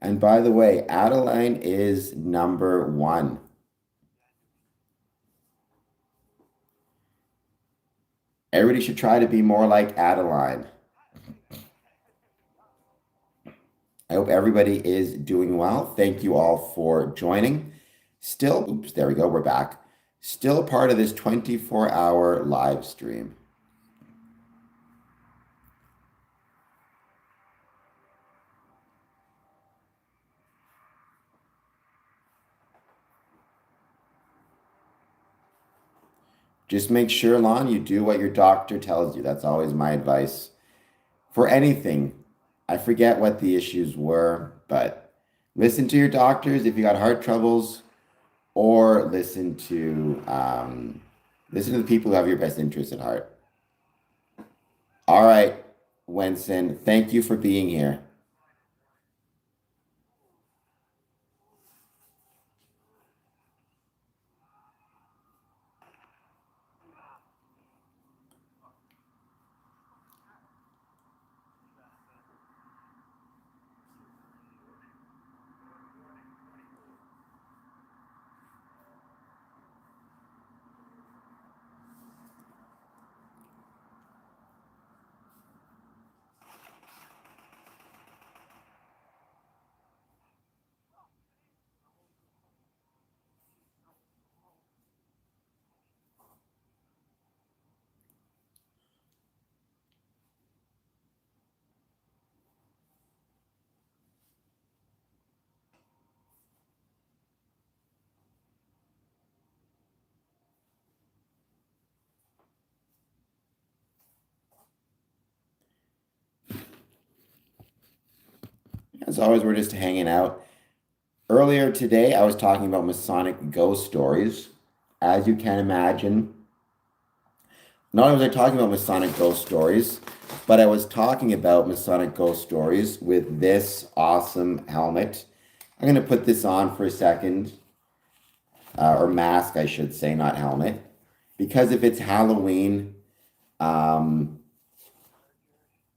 [SPEAKER 1] And by the way, Adeline is number one. Everybody should try to be more like Adeline. I hope everybody is doing well. Thank you all for joining. Still, oops, there we go. We're back. Still part of this 24-hour live stream. Just make sure, Lon, you do what your doctor tells you. That's always my advice for anything. I forget what the issues were, but listen to your doctors if you got heart troubles, or listen to the people who have your best interest at heart. All right, Wenson, thank you for being here. As always, we're just hanging out. Earlier today, I was talking about Masonic ghost stories. As you can imagine, not only was I talking about Masonic ghost stories, but I was talking about Masonic ghost stories with this awesome helmet. I'm going to put this on for a second, or mask, I should say, not helmet, because if it's Halloween, then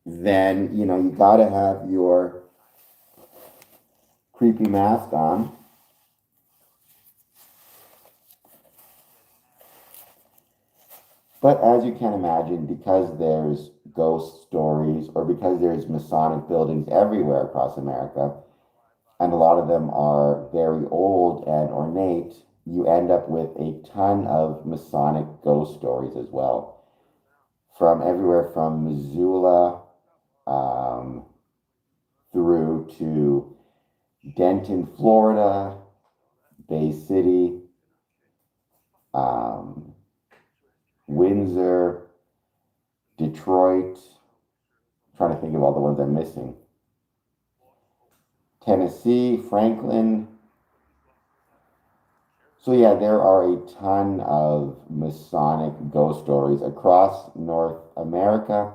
[SPEAKER 1] you got to have your creepy mask on. But as you can imagine, because there's ghost stories or because there's Masonic buildings everywhere across America, and a lot of them are very old and ornate, you end up with a ton of Masonic ghost stories as well. From everywhere from Missoula um, through to Denton, Florida, Bay City, um, Windsor, Detroit. I'm trying to think of all the ones I'm missing. Tennessee, Franklin. So yeah, there are a ton of Masonic ghost stories across North America,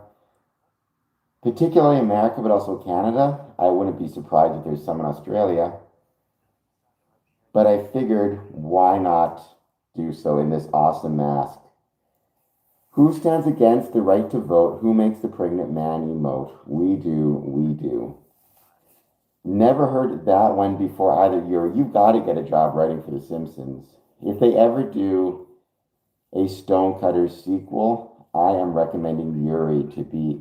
[SPEAKER 1] particularly America, but also Canada. I wouldn't be surprised if there's some in Australia. But I figured, why not do so in this awesome mask? Who stands against the right to vote? Who makes the pregnant man emote? We do, we do. Never heard that one before either, Yuri. You've got to get a job writing for The Simpsons. If they ever do a Stonecutter sequel, I am recommending Yuri to be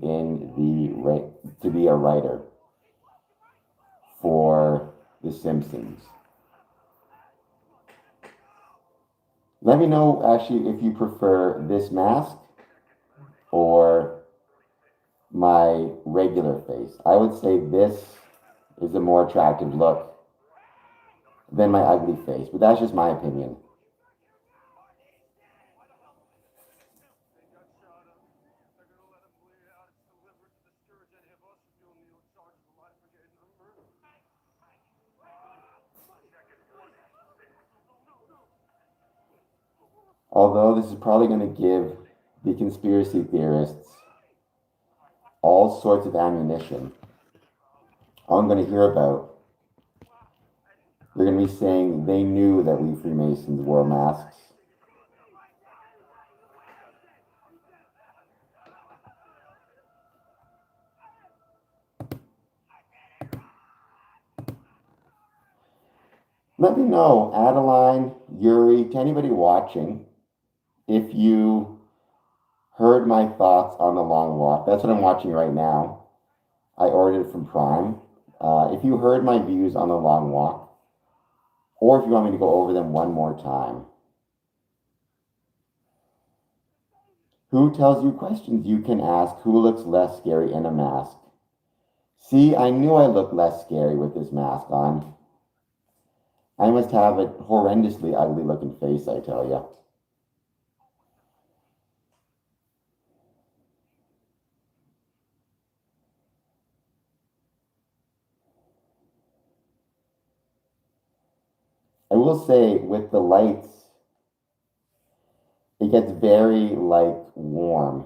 [SPEAKER 1] to be a writer for The Simpsons. Let me know actually if you prefer this mask or my regular face. I would say this is a more attractive look than my ugly face, but that's just my opinion. Although this is probably going to give the conspiracy theorists all sorts of ammunition. All I'm going to hear about, they're going to be saying they knew that we Freemasons wore masks. Let me know, Adeline, Yuri, to anybody watching, if you heard my thoughts on the long walk. That's what I'm watching right now. I ordered it from Prime. If you heard my views on the long walk, or if you want me to go over them one more time. Who tells you questions you can ask? Who looks less scary in a mask? See, I knew I looked less scary with this mask on. I must have a horrendously ugly looking face, I tell you. I will say, with the lights, it gets very, like, warm.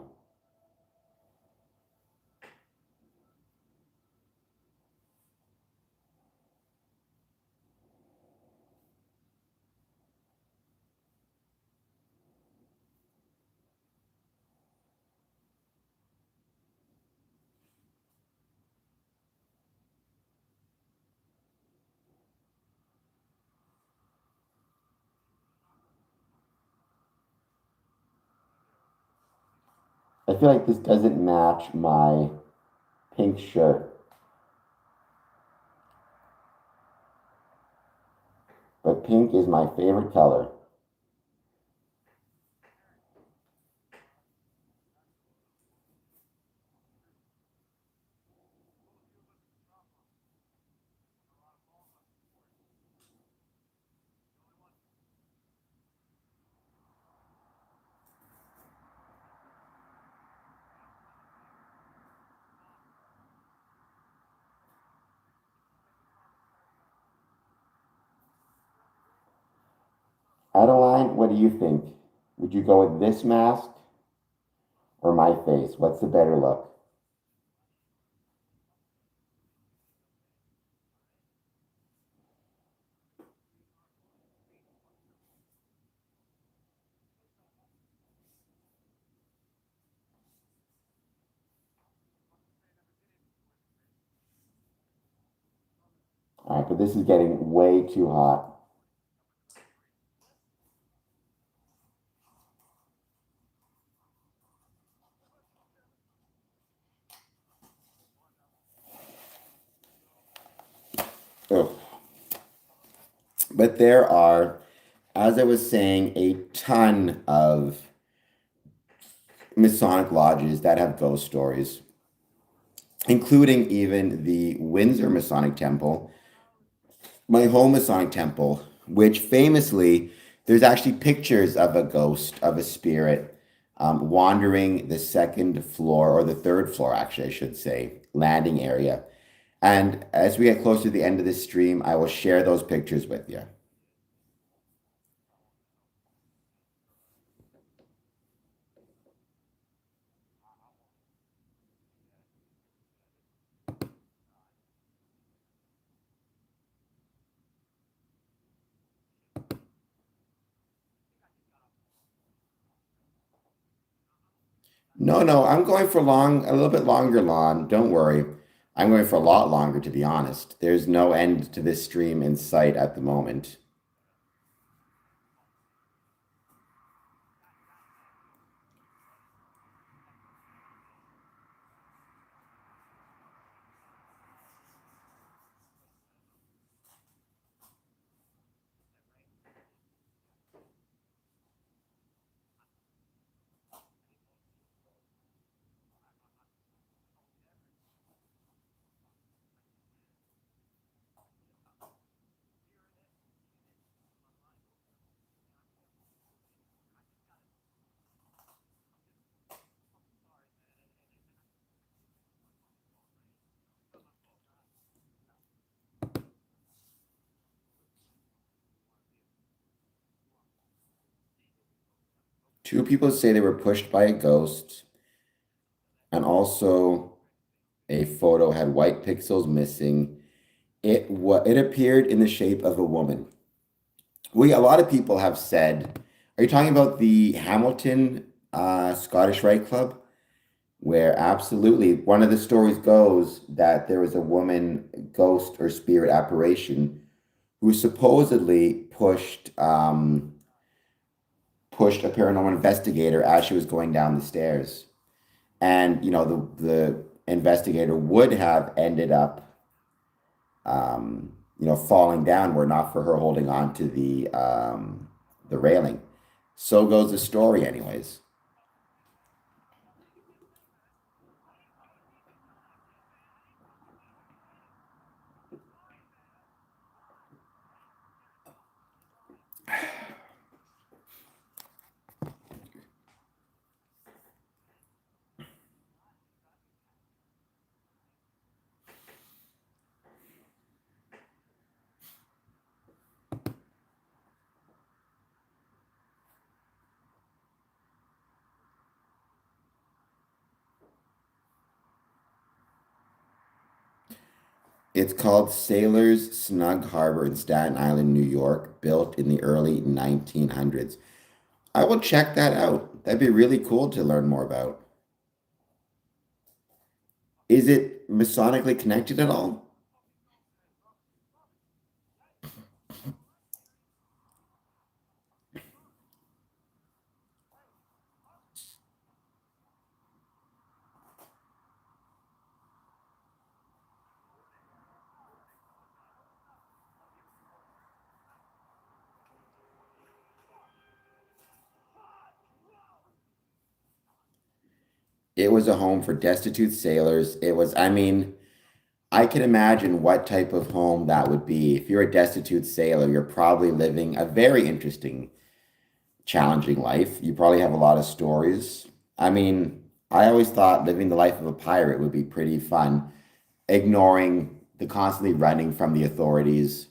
[SPEAKER 1] I feel like this doesn't match my pink shirt. But pink is my favorite color. Adeline, what do you think? Would you go with this mask or my face? What's the better look? All right, but this is getting way too hot. Oh, but there are, as I was saying, a ton of Masonic lodges that have ghost stories, including even the Windsor Masonic Temple, my home Masonic Temple, which famously, there's actually pictures of a ghost, of a spirit, wandering the second floor, or the third floor, actually, I should say, landing area. And as we get closer to the end of this stream, I will share those pictures with you. No, no, I'm going for a little bit longer, Lon. Don't worry. I'm going for a lot longer, to be honest. There's no end to this stream in sight at the moment. Two people say they were pushed by a ghost, and also a photo had white pixels missing. It appeared in the shape of a woman. A lot of people have said, are you talking about the Hamilton Scottish Rite Club? Where absolutely one of the stories goes that there was a woman ghost or spirit apparition who supposedly pushed a paranormal investigator as she was going down the stairs. And the investigator would have ended up falling down were not for her holding on to the railing. So goes the story anyways. It's called Sailor's Snug Harbor in Staten Island, New York, built in the early 1900s. I will check that out. That'd be really cool to learn more about. Is it Masonically connected at all? It was a home for destitute sailors. I mean, I can imagine what type of home that would be. If you're a destitute sailor, you're probably living a very interesting, challenging life. You probably have a lot of stories. I mean, I always thought living the life of a pirate would be pretty fun, ignoring the constantly running from the authorities,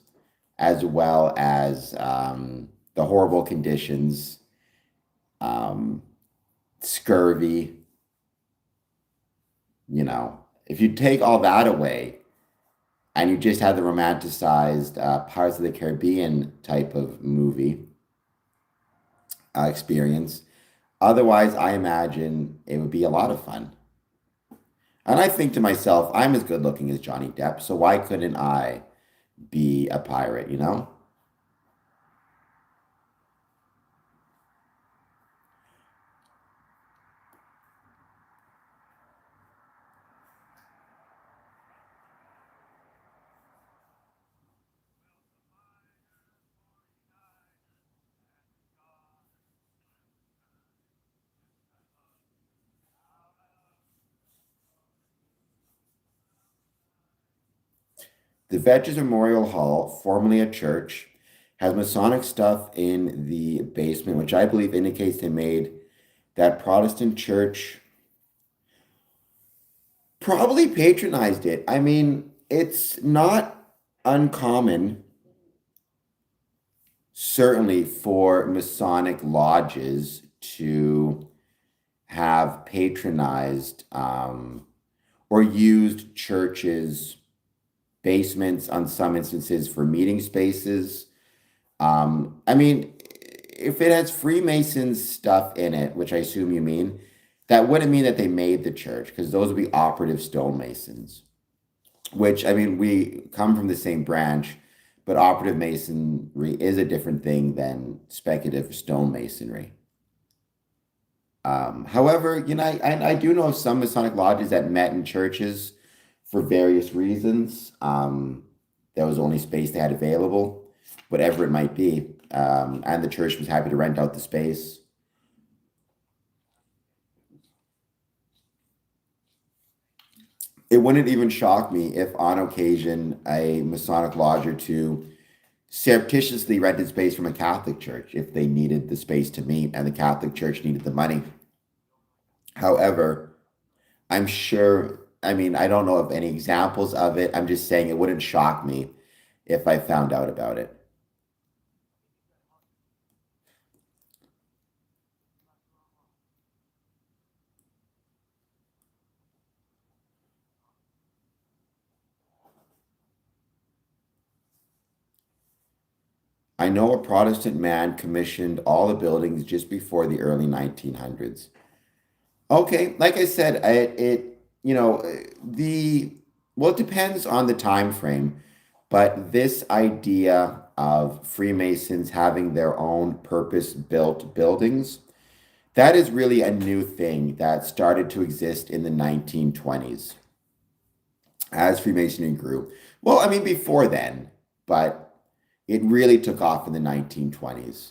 [SPEAKER 1] as well as the horrible conditions, um, scurvy. If you take all that away and you just have the romanticized Pirates of the Caribbean type of movie experience, otherwise, I imagine it would be a lot of fun. And I think to myself, I'm as good looking as Johnny Depp, so why couldn't I be a pirate, you know? The Veterans Memorial Hall, formerly a church, has Masonic stuff in the basement, which I believe indicates they made that Protestant church probably patronized it. I mean, it's not uncommon, certainly, for Masonic lodges to have patronized or used churches' basements on some instances for meeting spaces. I mean, if it has Freemasons stuff in it, which I assume you mean, that wouldn't mean that they made the church because those would be operative stonemasons, which I mean, we come from the same branch, but operative masonry is a different thing than speculative stonemasonry. However, you know, I do know of some Masonic lodges that met in churches for various reasons. That was the only space they had available, whatever it might be. And the church was happy to rent out the space. It wouldn't even shock me if, on occasion, a Masonic lodge or two surreptitiously rented space from a Catholic church if they needed the space to meet and the Catholic church needed the money. However, I'm sure, I mean, I don't know of any examples of it. I'm just saying it wouldn't shock me if I found out about it. I know a Protestant man commissioned all the buildings just before the early 1900s. Okay, like I said, you know, well, it depends on the time frame, but this idea of Freemasons having their own purpose-built buildings, that is really a new thing that started to exist in the 1920s as Freemasonry grew. Well, I mean, before then, but it really took off in the 1920s.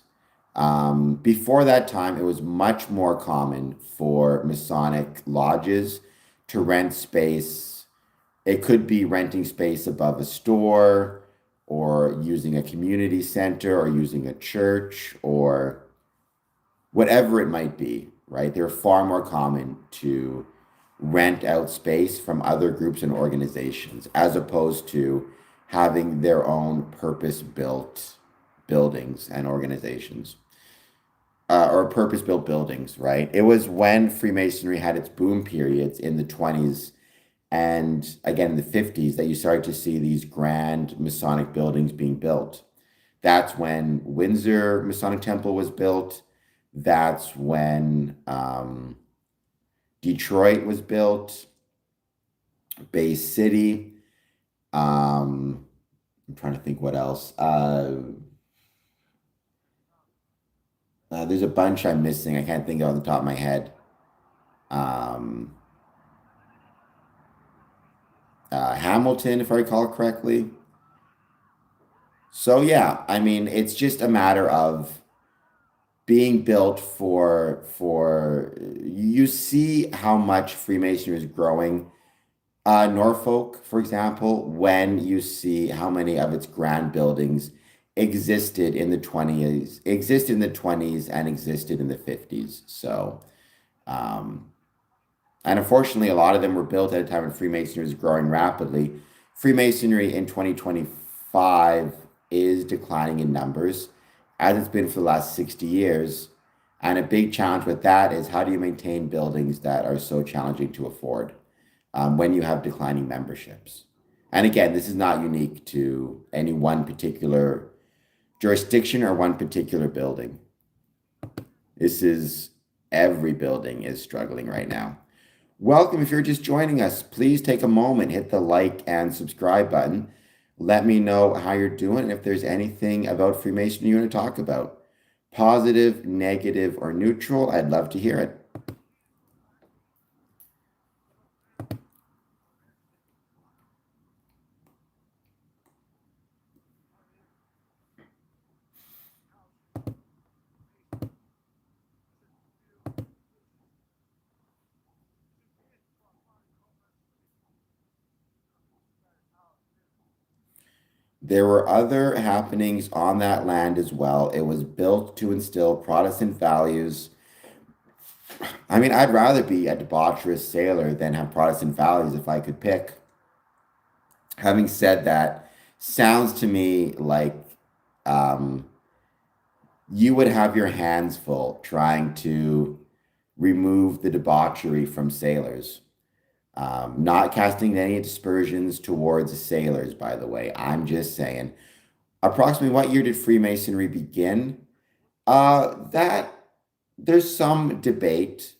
[SPEAKER 1] Before that time, it was much more common for Masonic lodges to rent space. It could be renting space above a store or using a community center or using a church or whatever it might be, right? They're far more common to rent out space from other groups and organizations as opposed to having their own purpose-built buildings and organizations or purpose-built buildings, right? It was when Freemasonry had its boom periods in the 20s and again in the 50s that you started to see these grand Masonic buildings being built. That's when Windsor Masonic Temple was built. That's when Detroit was built, Bay City. I'm trying to think what else. There's a bunch I'm missing. I can't think of on the top of my head. Um, Hamilton, if I recall correctly. So yeah, I mean, it's just a matter of being built for you see how much Freemasonry is growing. Norfolk, for example, when you see how many of its grand buildings existed in the 20s and existed in the 50s. So, um, and unfortunately, a lot of them were built at a time when Freemasonry was growing rapidly. Freemasonry in 2025 is declining in numbers, as it's been for the last 60 years. And a big challenge with that is how do you maintain buildings that are so challenging to afford when you have declining memberships? And again, this is not unique to any one particular jurisdiction or one particular building. This is every building is struggling right now. Welcome. If you're just joining us, please take a moment, hit the like and subscribe button. Let me know how you're doing and if there's anything about Freemasonry you want to talk about. Positive, negative, or neutral, I'd love to hear it. There were other happenings on that land as well. It was built to instill Protestant values. I mean, I'd rather be a debaucherous sailor than have Protestant values if I could pick. Having said that, sounds to me like um, you would have your hands full trying to remove the debauchery from sailors. Not casting any dispersions towards sailors, by the way. I'm just saying. Approximately what year did Freemasonry begin? That there's some debate.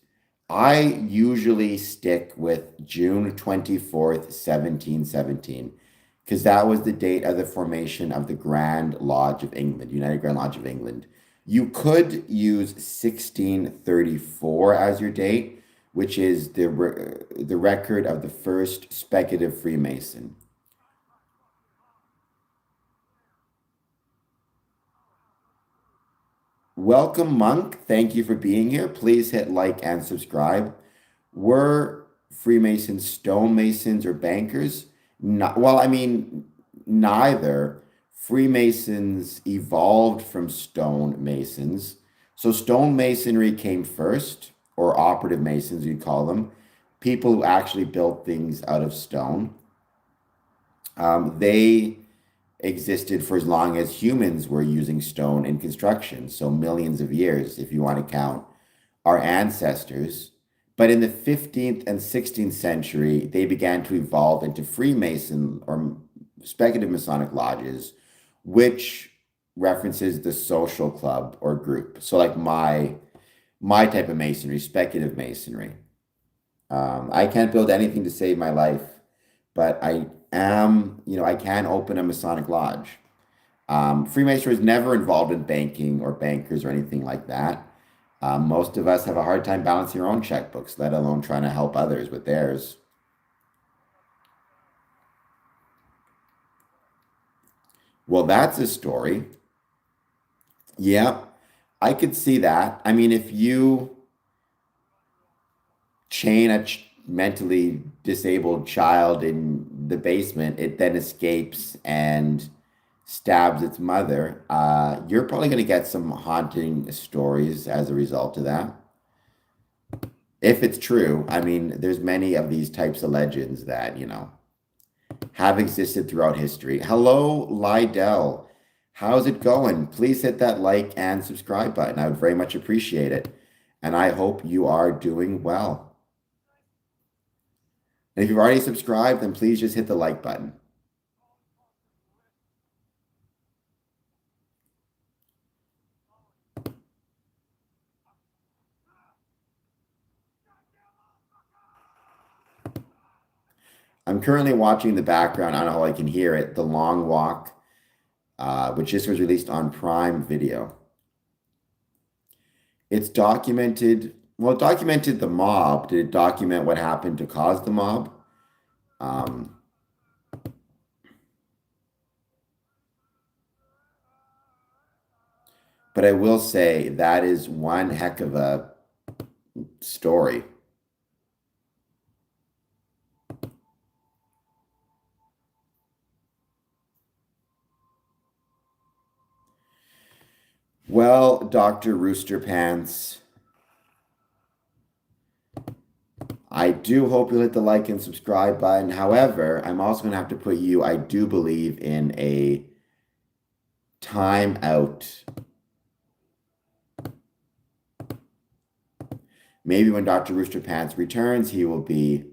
[SPEAKER 1] I usually stick with June 24th, 1717, because that was the date of the formation of the Grand Lodge of England, United Grand Lodge of England. You could use 1634 as your date, which is the record of the first speculative Freemason. Welcome, Monk. Thank you for being here. Please hit like and subscribe. Were Freemasons stonemasons or bankers? Not, well, I mean, neither. Freemasons evolved from stonemasons. So stonemasonry came first, or operative masons, you'd call them, people who actually built things out of stone. They existed for as long as humans were using stone in construction, so millions of years, if you want to count our ancestors. But in the 15th and 16th century, they began to evolve into Freemason or speculative Masonic lodges, which references the social club or group. So like my type of masonry, speculative masonry. I can't build anything to save my life, but I can open a Masonic lodge. Freemasonry was never involved in banking or bankers or anything like that. Most of us have a hard time balancing our own checkbooks, let alone trying to help others with theirs. Well, that's a story. Yeah, I could see that. I mean, if you chain a mentally disabled child in the basement, it then escapes and stabs its mother. You're probably going to get some haunting stories as a result of that. If it's true, I mean, there's many of these types of legends that, have existed throughout history. Hello, Lydell. How's it going? Please hit that like and subscribe button. I would very much appreciate it. And I hope you are doing well. And if you've already subscribed, then please just hit the like button. I'm currently watching the background. I don't know how I can hear it. The Long Walk, which just was released on Prime Video. It's documented. Well, it documented the mob. Did it document what happened to cause the mob? Um, but I will say that is one heck of a story. Well, Dr. Rooster Pants, I do hope you'll hit the like and subscribe button. However, I'm also going to have to put you, I do believe, in a timeout. Maybe when Dr. Rooster Pants returns, he will be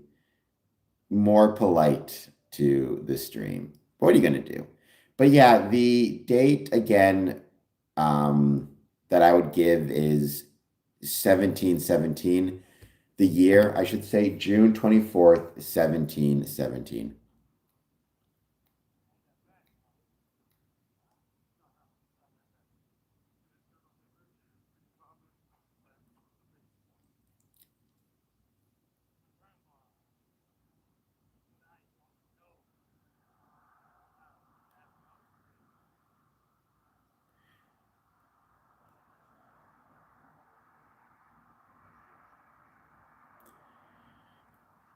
[SPEAKER 1] more polite to the stream. What are you going to do? But yeah, the date again that I would give is 1717. The year, I should say, June 24th, 1717.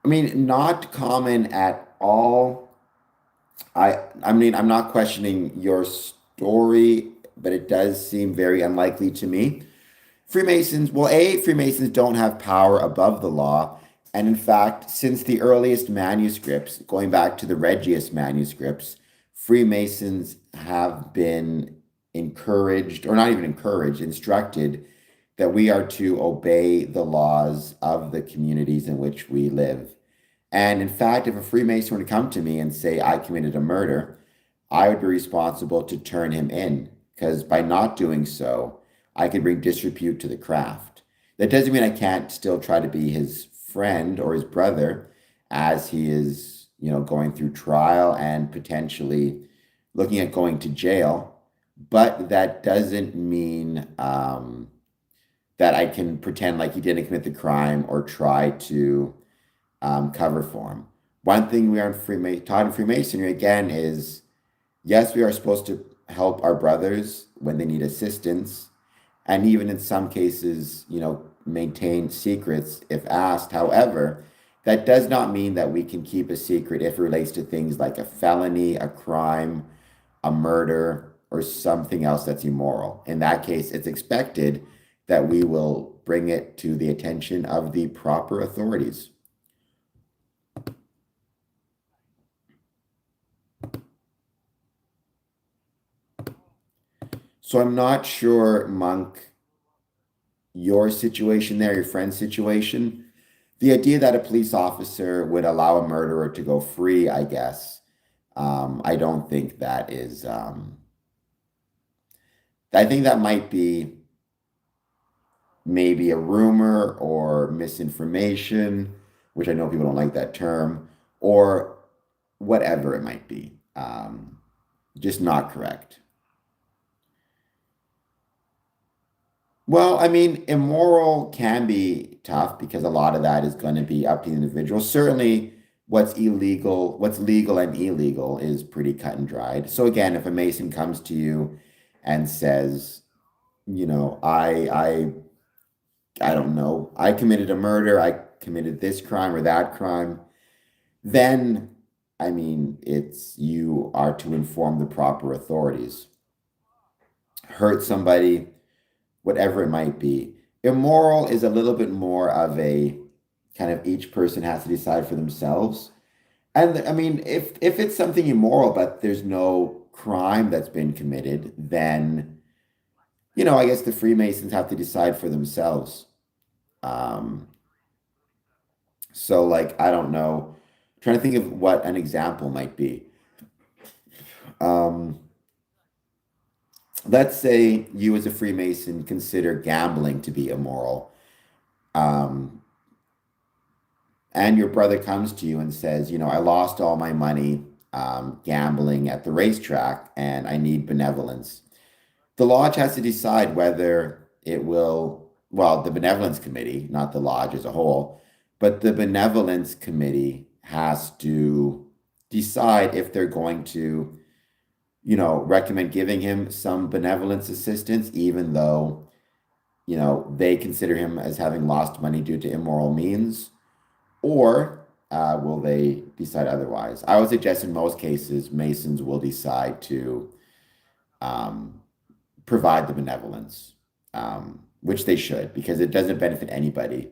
[SPEAKER 1] I mean, not common at all. I mean, I'm not questioning your story, but it does seem very unlikely to me. Freemasons, well, Freemasons don't have power above the law. And in fact, since the earliest manuscripts, going back to the Regius manuscripts, Freemasons have been encouraged, or not even encouraged, instructed that we are to obey the laws of the communities in which we live. And in fact, if a Freemason were to come to me and say, I committed a murder, I would be responsible to turn him in, because by not doing so, I could bring disrepute to the craft. That doesn't mean I can't still try to be his friend or his brother as he is, going through trial and potentially looking at going to jail. But that doesn't mean that I can pretend like he didn't commit the crime or try to cover for him. One thing we are taught in Freemasonry again is yes, we are supposed to help our brothers when they need assistance, and even in some cases, maintain secrets if asked. However, that does not mean that we can keep a secret if it relates to things like a felony, a crime, a murder, or something else that's immoral. In that case, it's expected that we will bring it to the attention of the proper authorities. So I'm not sure, Monk, your situation there, your friend's situation. The idea that a police officer would allow a murderer to go free, I guess, I don't think that is, I think that might be maybe a rumor or misinformation, which I know people don't like that term, or whatever it might be. Just not correct. Well, I mean, immoral can be tough because a lot of that is going to be up to the individual. Certainly, what's legal and illegal is pretty cut and dried. So again, if a Mason comes to you and says, I don't know, I committed a murder, I committed this crime or that crime, then I mean, you are to inform the proper authorities. Hurt somebody, whatever it might be. Immoral is a little bit more of a kind of each person has to decide for themselves. And I mean, if it's something immoral, but there's no crime that's been committed, then, I guess the Freemasons have to decide for themselves. Um, so like, I don't know, I'm trying to think of what an example might be. Um, let's say you as a Freemason consider gambling to be immoral. Um, and your brother comes to you and says, I lost all my money gambling at the racetrack and I need benevolence. The lodge has to decide whether it will, well, the benevolence committee, not the lodge as a whole, but the benevolence committee has to decide if they're going to, recommend giving him some benevolence assistance, even though, they consider him as having lost money due to immoral means, or will they decide otherwise? I would suggest in most cases, Masons will decide to um, provide the benevolence, which they should, because it doesn't benefit anybody.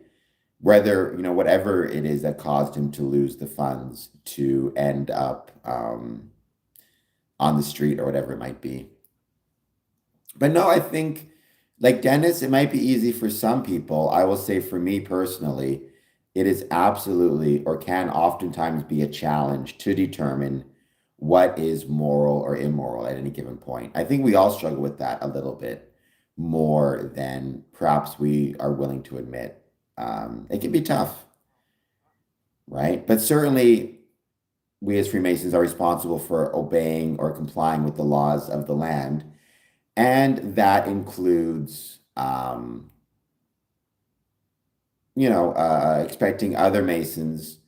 [SPEAKER 1] Whether, whatever it is that caused him to lose the funds to end up on the street or whatever it might be. But no, I think, like Dennis, it might be easy for some people. I will say for me personally, it is absolutely or can oftentimes be a challenge to determine what is moral or immoral at any given point. I think we all struggle with that a little bit more than perhaps we are willing to admit. It can be tough, right? But certainly, we as Freemasons are responsible for obeying or complying with the laws of the land. And that includes, expecting other Masons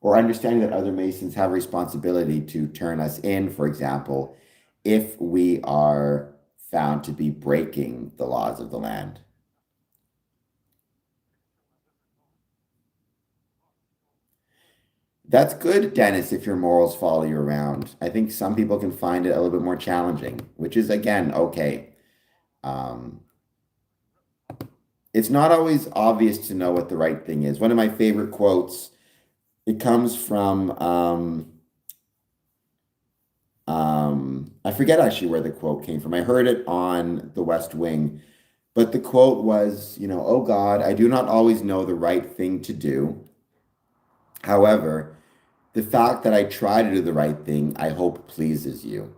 [SPEAKER 1] or understanding that other Masons have responsibility to turn us in, for example, if we are found to be breaking the laws of the land. That's good, Dennis, if your morals follow you around. I think some people can find it a little bit more challenging, which is, again, okay. Um, it's not always obvious to know what the right thing is. One of my favorite quotes, it comes from, I forget actually where the quote came from. I heard it on The West Wing, but the quote was, oh God, I do not always know the right thing to do. However, the fact that I try to do the right thing, I hope pleases you.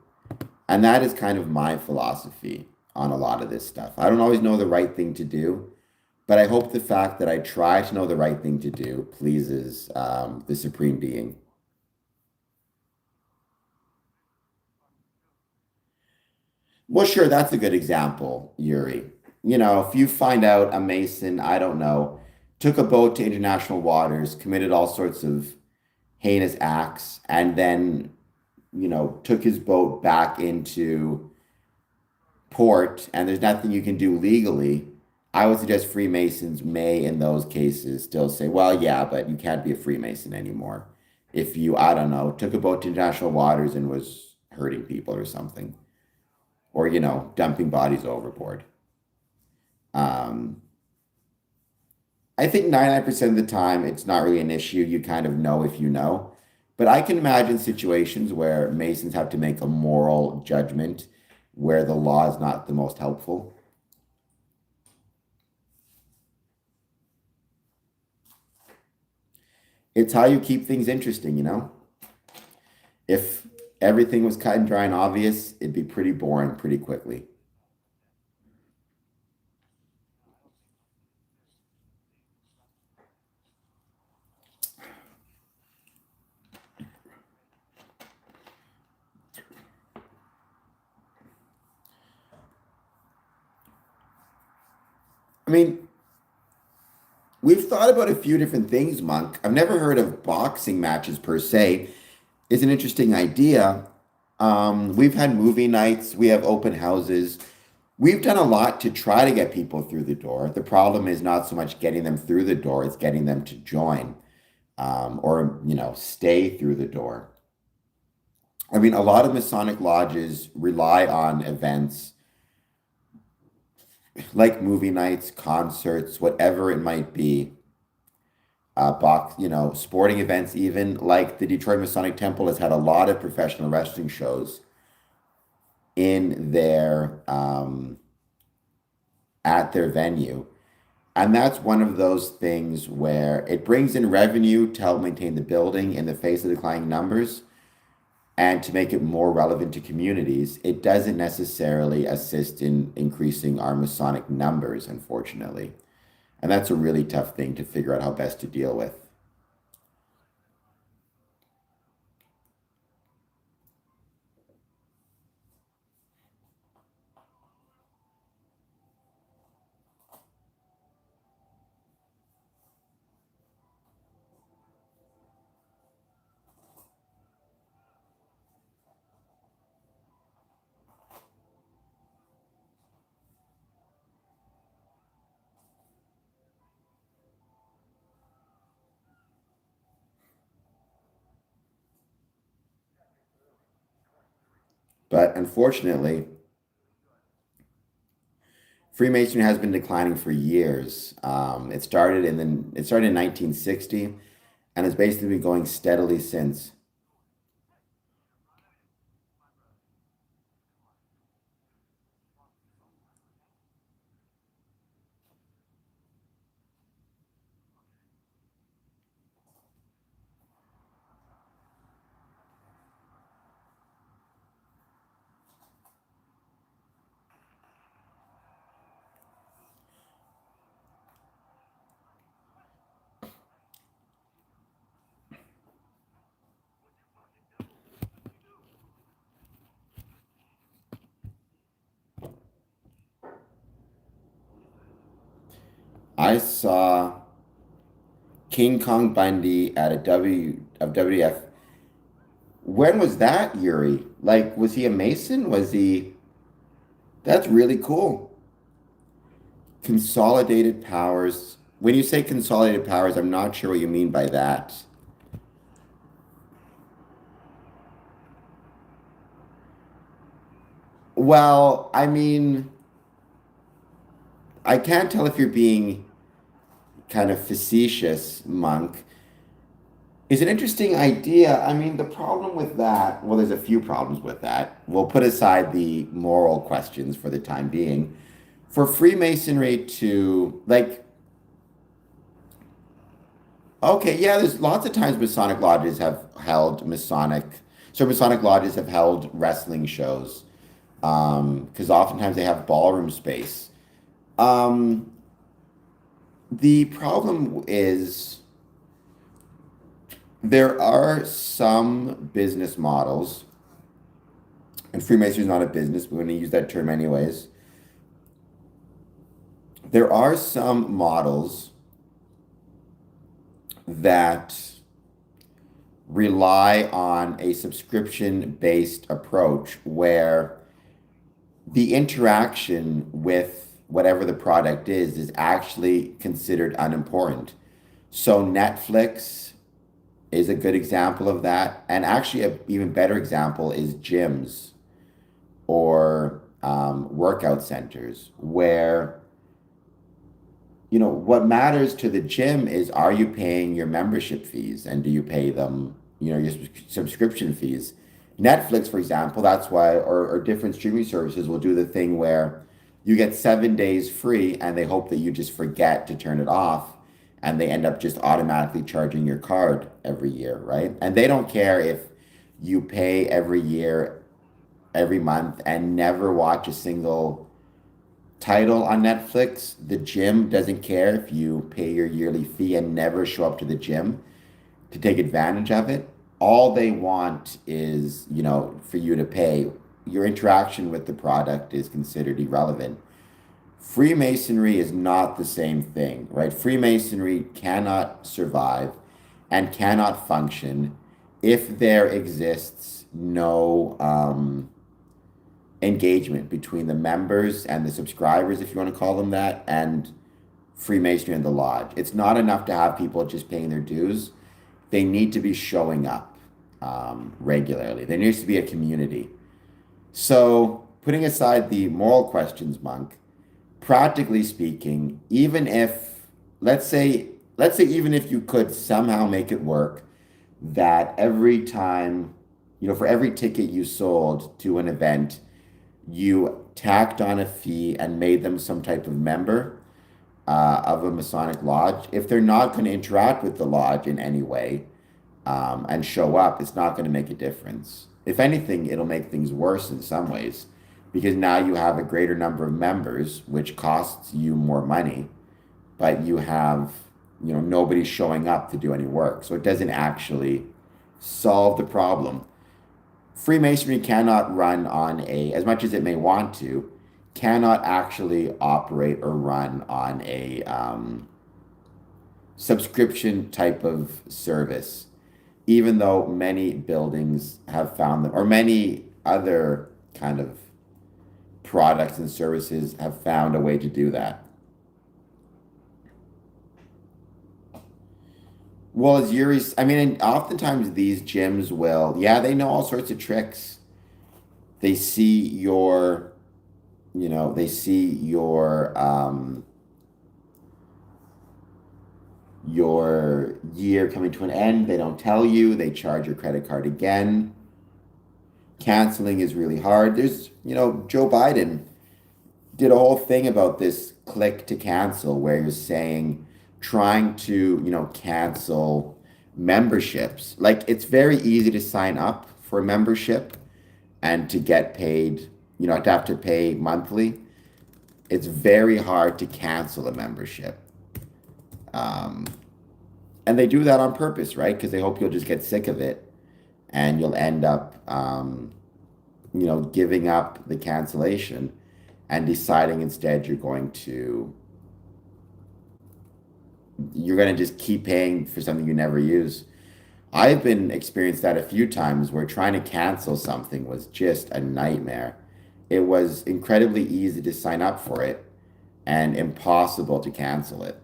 [SPEAKER 1] And that is kind of my philosophy on a lot of this stuff. I don't always know the right thing to do, but I hope the fact that I try to know the right thing to do pleases the Supreme Being. Well, sure, that's a good example, Yuri. If you find out a Mason, I don't know, took a boat to international waters, committed all sorts of heinous acts, and then, took his boat back into port, and there's nothing you can do legally, I would suggest Freemasons may, in those cases, still say, well, yeah, but you can't be a Freemason anymore. If you, I don't know, took a boat to international waters and was hurting people or something, or, dumping bodies overboard. Um, I think 99% of the time, it's not really an issue. You kind of know if you know. But I can imagine situations where Masons have to make a moral judgment where the law is not the most helpful. It's how you keep things interesting. If everything was cut and dry and obvious, it'd be pretty boring pretty quickly. I mean, we've thought about a few different things, Monk. I've never heard of boxing matches per se. It's an interesting idea. We've had movie nights, we have open houses. We've done a lot to try to get people through the door. The problem is not so much getting them through the door, it's getting them to join or, stay through the door. I mean, a lot of Masonic lodges rely on events like movie nights, concerts, whatever it might be, sporting events, even like the Detroit Masonic Temple has had a lot of professional wrestling shows in their at their venue. And that's one of those things where it brings in revenue to help maintain the building in the face of declining numbers and to make it more relevant to communities. It doesn't necessarily assist in increasing our Masonic numbers, unfortunately. And that's a really tough thing to figure out how best to deal with. But unfortunately, Freemasonry has been declining for years. It started in 1960, and has basically been going steadily since. I saw King Kong Bundy at a WF. When was that, Yuri? Like, was he a Mason? Was he? That's really cool. Consolidated powers. When you say consolidated powers, I'm not sure what you mean by that. Well, I mean, I can't tell if you're being kind of facetious, Monk. It's an interesting idea. I mean, the problem with that, well, there's a few problems with that. We'll put aside the moral questions for the time being. For Freemasonry to, like, okay, yeah, there's lots of times Masonic lodges have held Masonic lodges have held wrestling shows, because oftentimes they have ballroom space. Um, the problem is there are some business models, and Freemasonry is not a business, but we're going to use that term anyways. There are some models that rely on a subscription based approach where the interaction with whatever the product is actually considered unimportant. So Netflix is a good example of that. And actually, an even better example is gyms or workout centers, where, what matters to the gym is, are you paying your membership fees, and do you pay them, your subscription fees? Netflix, for example, that's why, or different streaming services will do the thing where you get 7 days free and they hope that you just forget to turn it off, and they end up just automatically charging your card every year, right? And they don't care if you pay every year, every month, and never watch a single title on Netflix. The gym doesn't care if you pay your yearly fee and never show up to the gym to take advantage of it. All they want is, for you to pay. Your interaction with the product is considered irrelevant. Freemasonry is not the same thing, right? Freemasonry cannot survive and cannot function if there exists no engagement between the members and the subscribers, if you want to call them that, and Freemasonry and the lodge. It's not enough to have people just paying their dues. They need to be showing up regularly. There needs to be a community. So, putting aside the moral questions, Monk, practically speaking, even if, let's say even if you could somehow make it work that every time, for every ticket you sold to an event, you tacked on a fee and made them some type of member of a Masonic lodge, if they're not going to interact with the lodge in any way and show up, it's not going to make a difference. If anything, it'll make things worse in some ways, because now you have a greater number of members, which costs you more money, but you have, nobody showing up to do any work. So it doesn't actually solve the problem. Freemasonry cannot run on as much as it may want to, cannot actually operate or run on a subscription type of service, even though many buildings have found them, or many other kind of products and services have found a way to do that. Well, as Yuri's, I mean, and oftentimes these gyms will, yeah, they know all sorts of tricks. They see your year coming to an end. They don't tell you. They charge your credit card again. Canceling is really hard. There's, Joe Biden did a whole thing about this click to cancel, where you're saying, trying to, cancel memberships. Like, it's very easy to sign up for a membership and to get paid, to have to pay monthly. It's very hard to cancel a membership. And they do that on purpose, right? Because they hope you'll just get sick of it and you'll end up, giving up the cancellation and deciding instead you're going to just keep paying for something you never use. I've been experienced that a few times, where trying to cancel something was just a nightmare. It was incredibly easy to sign up for it and impossible to cancel it.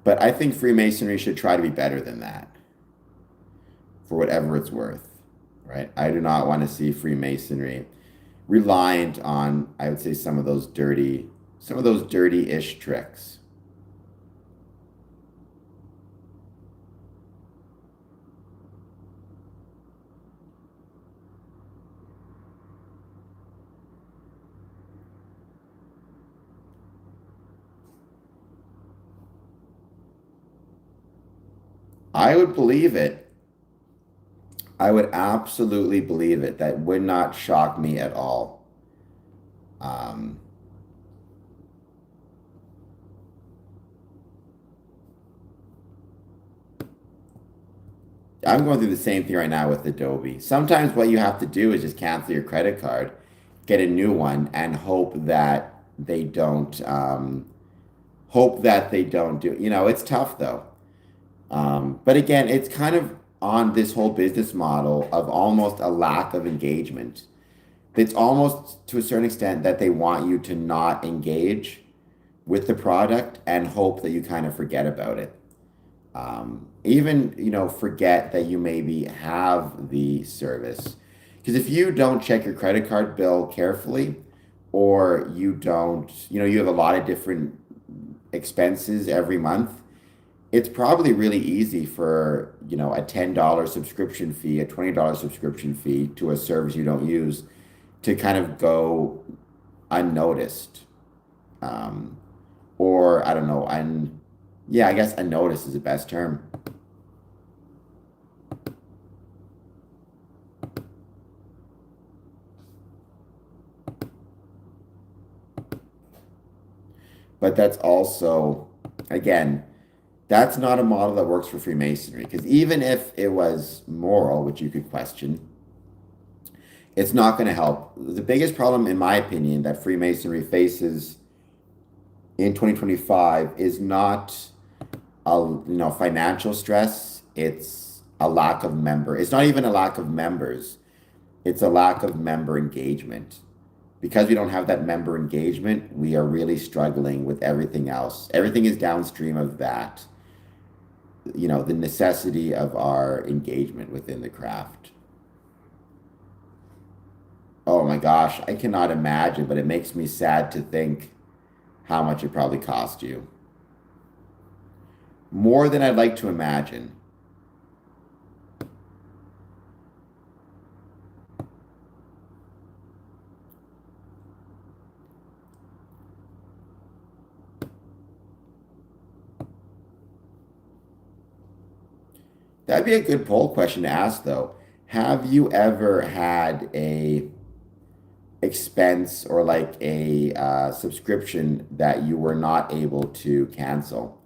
[SPEAKER 1] But I think Freemasonry should try to be better than that for whatever it's worth, right? I do not want to see Freemasonry reliant on, I would say, some of those dirty-ish tricks. I would believe it. I would absolutely believe it. That would not shock me at all. Um, I'm going through the same thing right now with Adobe. Sometimes what you have to do is just cancel your credit card, get a new one, and hope that they don't do. It's tough though. But again, it's kind of on this whole business model of almost a lack of engagement. It's almost to a certain extent that they want you to not engage with the product and hope that you kind of forget about it. Even, forget that you maybe have the service. Because if you don't check your credit card bill carefully, or you don't, you have a lot of different expenses every month, it's probably really easy for, a $10 subscription fee, a $20 subscription fee to a service you don't use to kind of go unnoticed. Um, or I don't know, yeah, I guess unnoticed is the best term. But that's also, again, that's not a model that works for Freemasonry. Because even if it was moral, which you could question, it's not going to help. The biggest problem, in my opinion, that Freemasonry faces in 2025 is not financial stress. It's a lack of member. It's not even a lack of members. It's a lack of member engagement. Because we don't have that member engagement, we are really struggling with everything else. Everything is downstream of that. The necessity of our engagement within the craft. Oh my gosh, I cannot imagine, but it makes me sad to think how much it probably cost you. More than I'd like to imagine. That'd be a good poll question to ask, though. Have you ever had a expense or like a subscription that you were not able to cancel?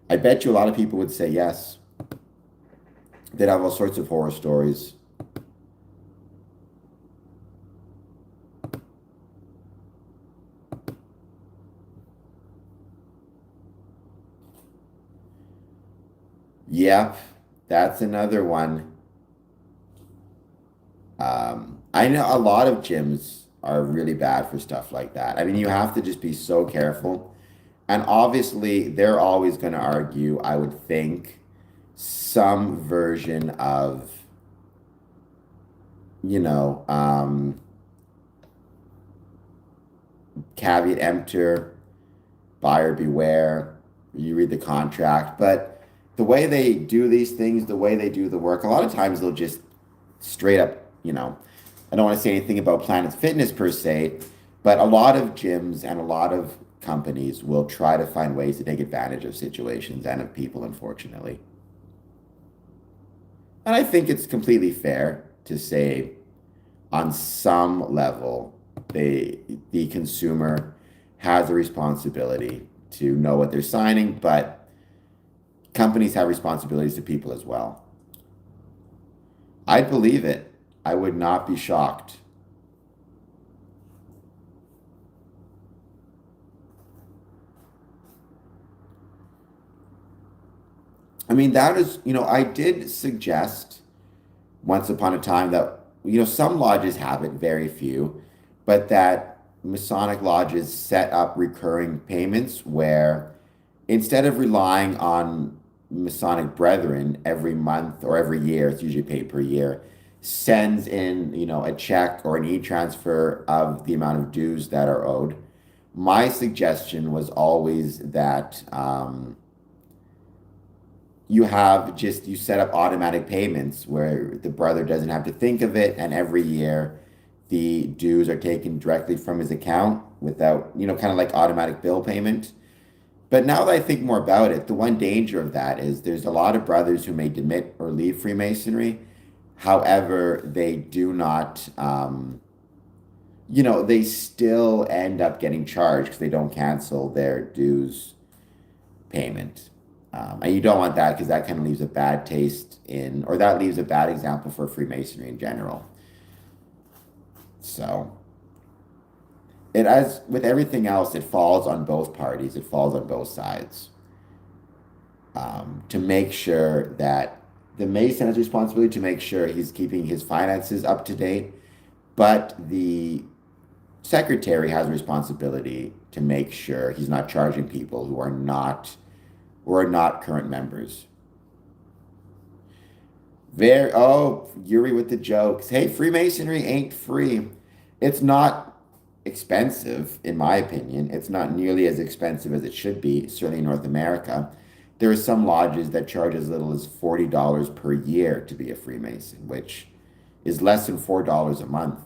[SPEAKER 1] I bet you a lot of people would say yes. They'd have all sorts of horror stories. Yep, that's another one. I know a lot of gyms are really bad for stuff like that. I mean, you have to just be so careful. And obviously, they're always going to argue, I would think, some version of, you know, um, caveat emptor, buyer beware. You read the contract. But the way they do these things, the way they do the work, a lot of times they'll just straight up, I don't want to say anything about Planet Fitness per se, but a lot of gyms and a lot of companies will try to find ways to take advantage of situations and of people, unfortunately. And I think it's completely fair to say, on some level, the consumer has a responsibility to know what they're signing, but companies have responsibilities to people as well. I'd believe it. I would not be shocked. I mean, that is, I did suggest once upon a time that, some lodges have it, very few, but that Masonic lodges set up recurring payments where instead of relying on Masonic Brethren every month or every year, it's usually paid per year, sends in, a check or an e-transfer of the amount of dues that are owed. My suggestion was always that you set up automatic payments where the brother doesn't have to think of it, and every year the dues are taken directly from his account without, kind of like automatic bill payment. But now that I think more about it, the one danger of that is there's a lot of brothers who may demit or leave Freemasonry. However, they do not, they still end up getting charged because they don't cancel their dues payment. And you don't want that because that kind of leaves a bad taste or that leaves a bad example for Freemasonry in general. So, as with everything else, it falls on both parties. It falls on both sides. To make sure that the Mason has responsibility to make sure he's keeping his finances up to date, but the secretary has a responsibility to make sure he's not charging people who are not current members. Yuri with the jokes. Hey, Freemasonry ain't free. It's not expensive, in my opinion. It's not nearly as expensive as it should be, certainly in North America. There are some lodges that charge as little as $40 per year to be a Freemason, which is less than $4 a month.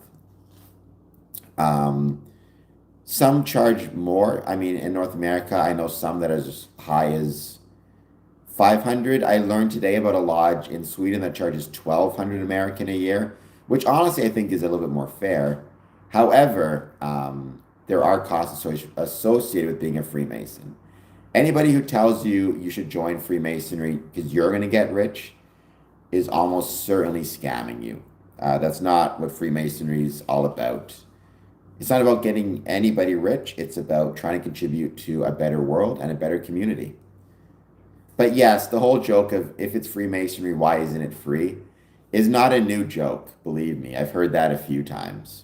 [SPEAKER 1] Some charge more. I mean, in North America, I know some that are as high as 500. I learned today about a lodge in Sweden that charges 1,200 American a year, which honestly I think is a little bit more fair. However, there are costs associated with being a Freemason. Anybody who tells you you should join Freemasonry because you're going to get rich is almost certainly scamming you. That's not what Freemasonry is all about. It's not about getting anybody rich. It's about trying to contribute to a better world and a better community. But yes, the whole joke of if it's Freemasonry, why isn't it free, is not a new joke. Believe me, I've heard that a few times.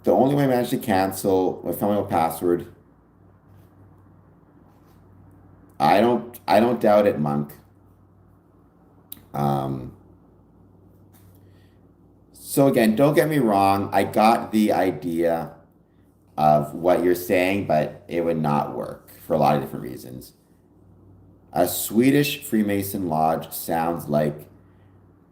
[SPEAKER 1] The only way I managed to cancel my family password. I don't doubt it, Monk. So again, don't get me wrong. I got the idea of what you're saying, but it would not work for a lot of different reasons. A Swedish Freemason lodge sounds like,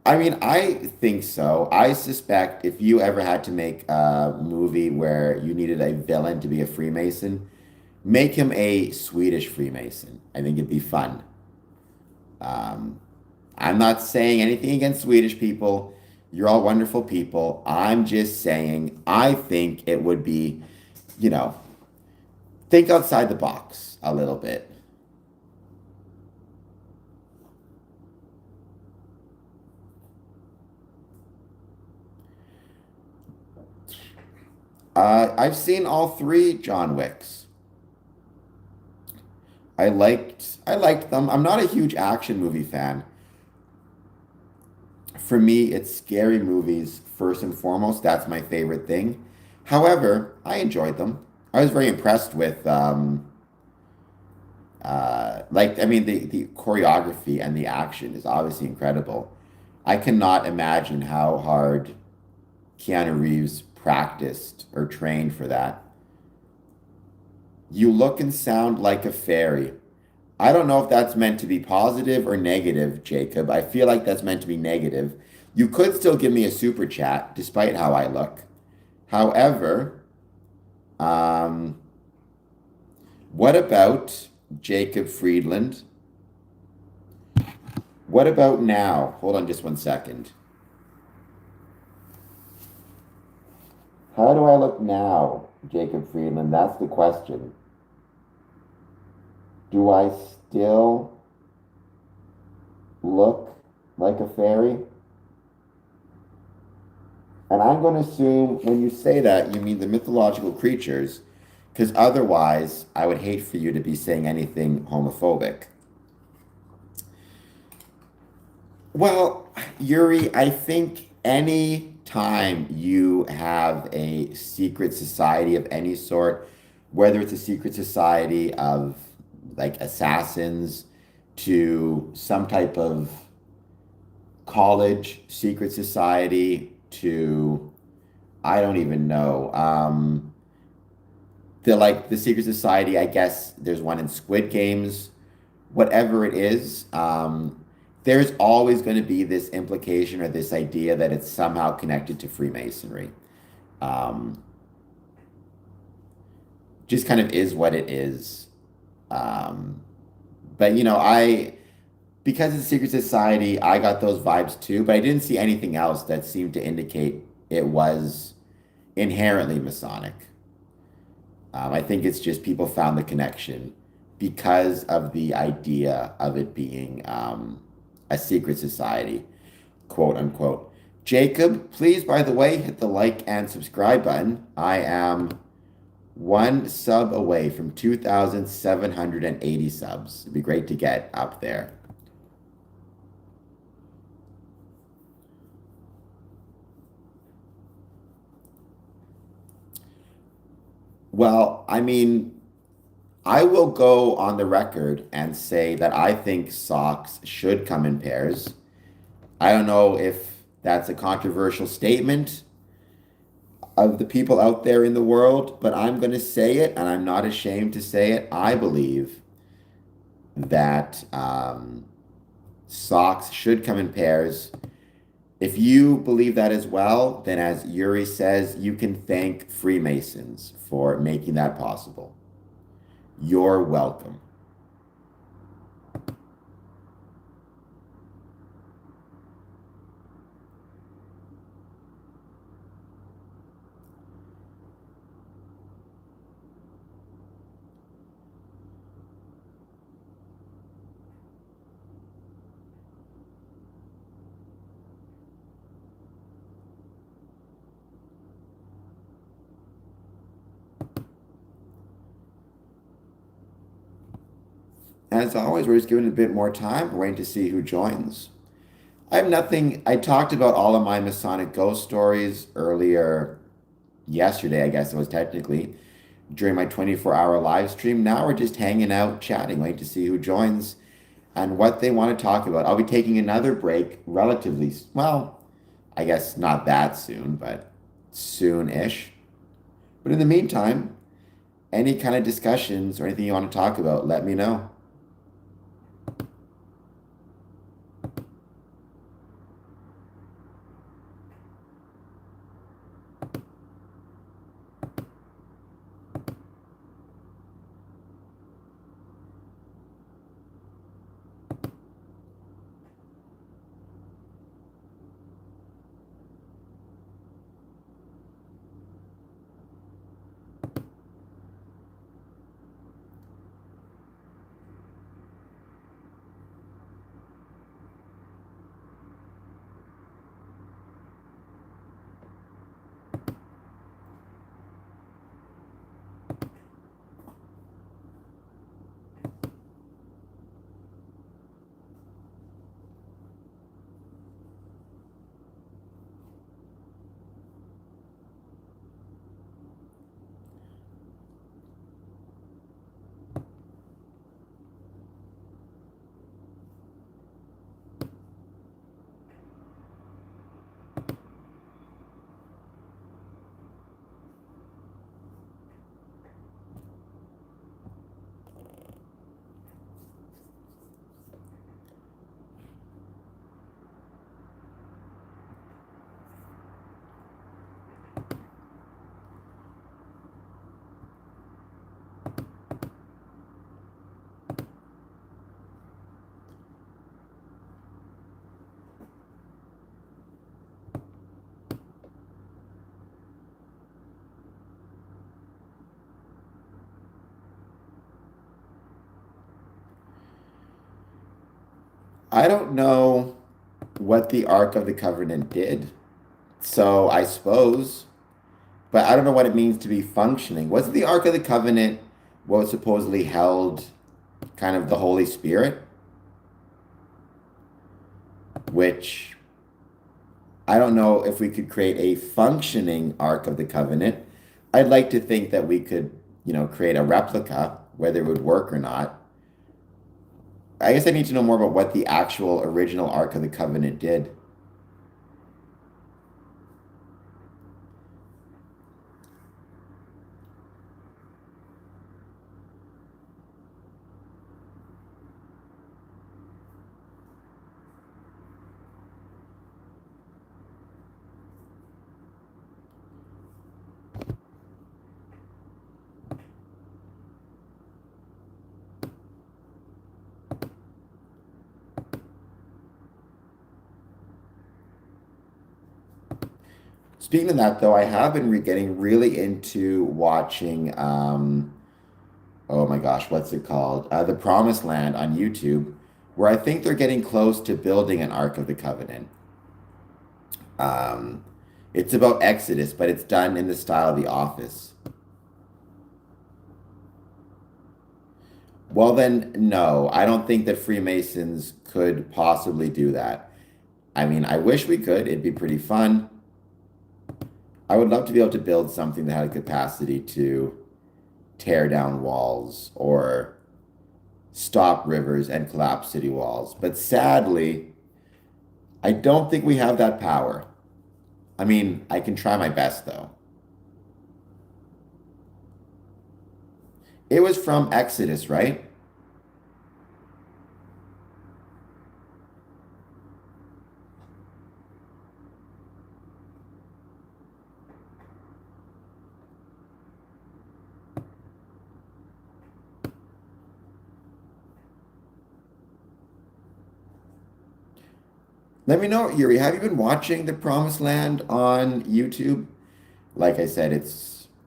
[SPEAKER 1] I mean, I think so. I suspect if you ever had to make a movie where you needed a villain to be a Freemason, make him a Swedish Freemason. I think it'd be fun. I'm not saying anything against Swedish people. You're all wonderful people. I'm just saying I think it would be, think outside the box a little bit. I've seen all three John Wicks. I liked them. I'm not a huge action movie fan. For me, it's scary movies first and foremost. That's my favorite thing. However, I enjoyed them. I was very impressed with the choreography and the action is obviously incredible. I cannot imagine how hard Keanu Reeves practiced or trained for that. You look and sound like a fairy. I don't know if that's meant to be positive or negative, Jacob. I feel like that's meant to be negative. You could still give me a super chat despite how I look. However, what about Jacob Friedland? What about now? Hold on just one second. How do I look now, Jacob Friedland? That's the question. Do I still look like a fairy? And I'm going to assume when you say that, you mean the mythological creatures, because otherwise I would hate for you to be saying anything homophobic. Well, Yuri, I think any time you have a secret society of any sort, whether it's a secret society of like assassins to some type of college secret society to I don't even know. The secret society, I guess there's one in Squid Games, whatever it is, there's always going to be this implication or this idea that it's somehow connected to Freemasonry. Um, just kind of is what it is. Um, but because it's a secret society, I got those vibes too, but I didn't see anything else that seemed to indicate it was inherently Masonic. I think it's just people found the connection because of the idea of it being a secret society, quote unquote. Jacob, please, by the way, hit the like and subscribe button. I am one sub away from 2,780 subs. It'd be great to get up there. Well, I mean, I will go on the record and say that I think socks should come in pairs. I don't know if that's a controversial statement of the people out there in the world, but I'm going to say it, and I'm not ashamed to say it. I believe that socks should come in pairs. If you believe that as well, then as Yuri says, you can thank Freemasons for making that possible. You're welcome. As always, we're just giving it a bit more time. We're waiting to see who joins. I have nothing. I talked about all of my Masonic ghost stories earlier yesterday, I guess it was technically, during my 24-hour live stream. Now we're just hanging out, chatting, waiting to see who joins and what they want to talk about. I'll be taking another break relatively, well, I guess not that soon, but soon-ish. But in the meantime, any kind of discussions or anything you want to talk about, let me know. I don't know what the Ark of the Covenant did. So I suppose, but I don't know what it means to be functioning. Wasn't the Ark of the Covenant what supposedly held kind of the Holy Spirit? which I don't know if we could create a functioning Ark of the Covenant. I'd like to think that we could, create a replica, whether it would work or not. I guess I need to know more about what the actual original Ark of the Covenant did. Speaking of that, though, I have been getting really into watching, oh my gosh, what's it called? The Promised Land on YouTube, where I think they're getting close to building an Ark of the Covenant. Um, it's about Exodus, but it's done in the style of The Office. Well, then, no, I don't think that Freemasons could possibly do that. I mean, I wish we could. It'd be pretty fun. I would love to be able to build something that had a capacity to tear down walls or stop rivers and collapse city walls. But sadly, I don't think we have that power. I mean, I can try my best though. It was from Exodus, right? Let me know, Yuri, have you been watching The Promised Land on YouTube? Like I said,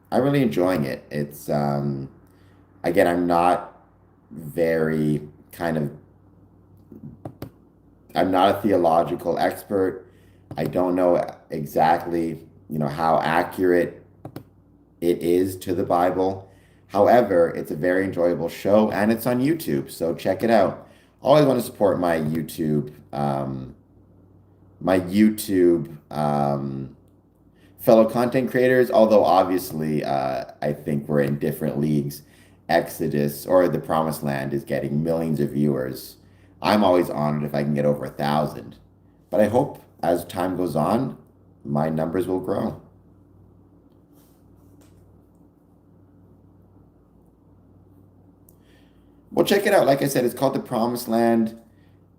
[SPEAKER 1] I'm really enjoying it. Again, I'm not very kind of I'm not a theological expert. I don't know exactly, how accurate it is to the Bible. However, it's a very enjoyable show and it's on YouTube, so check it out. Always want to support my YouTube fellow content creators, although obviously I think we're in different leagues. Exodus or The Promised Land is getting millions of viewers. I'm always honored if I can get over 1,000. But I hope as time goes on, my numbers will grow. Well, check it out. Like I said, it's called The Promised Land.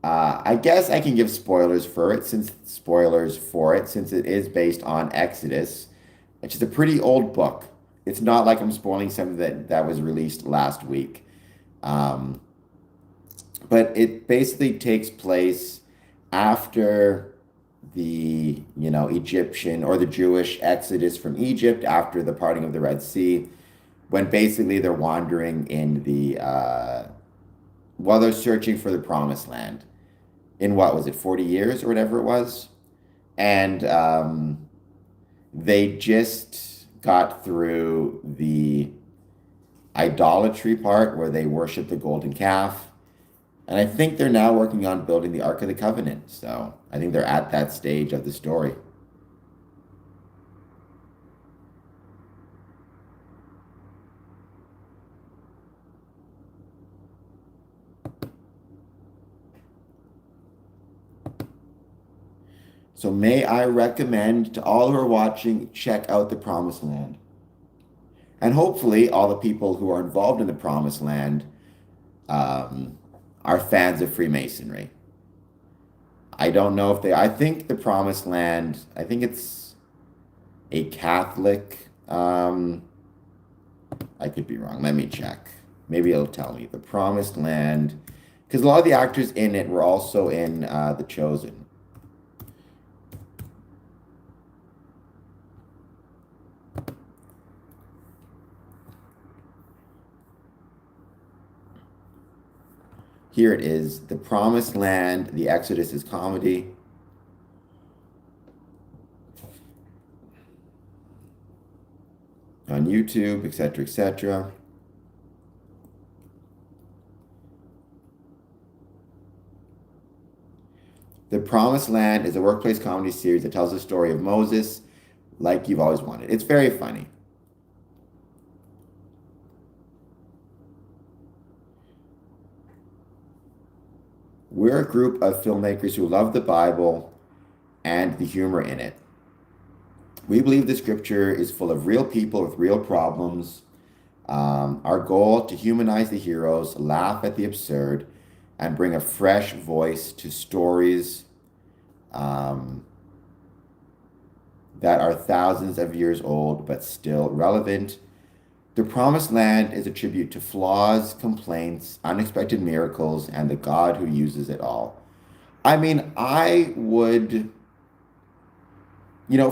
[SPEAKER 1] I guess I can give spoilers for it, since it is based on Exodus, which is a pretty old book. It's not like I'm spoiling something that was released last week. Um, but it basically takes place after the, Egyptian or the Jewish exodus from Egypt after the parting of the Red Sea, when basically they're wandering in while they're searching for the promised land in what was it, 40 years or whatever it was. And they just got through the idolatry part where they worship the golden calf. And I think they're now working on building the Ark of the Covenant. So I think they're at that stage of the story. So may I recommend to all who are watching, check out the Promised Land. And hopefully all the people who are involved in the Promised Land are fans of Freemasonry. I don't know if I think the Promised Land, I think it's a Catholic, I could be wrong. Let me check. Maybe it'll tell me. The Promised Land, because a lot of the actors in it were also in The Chosen. Here it is, The Promised Land, The Exodus is Comedy. On YouTube, etc., etc. The Promised Land is a workplace comedy series that tells the story of Moses like you've always wanted. It's very funny. We're a group of filmmakers who love the Bible and the humor in it. We believe the scripture is full of real people with real problems. Our goal to humanize the heroes, laugh at the absurd, and bring a fresh voice to stories um, that are thousands of years old but still relevant. The Promised Land is a tribute to flaws, complaints, unexpected miracles, and the God who uses it all. I mean, I would,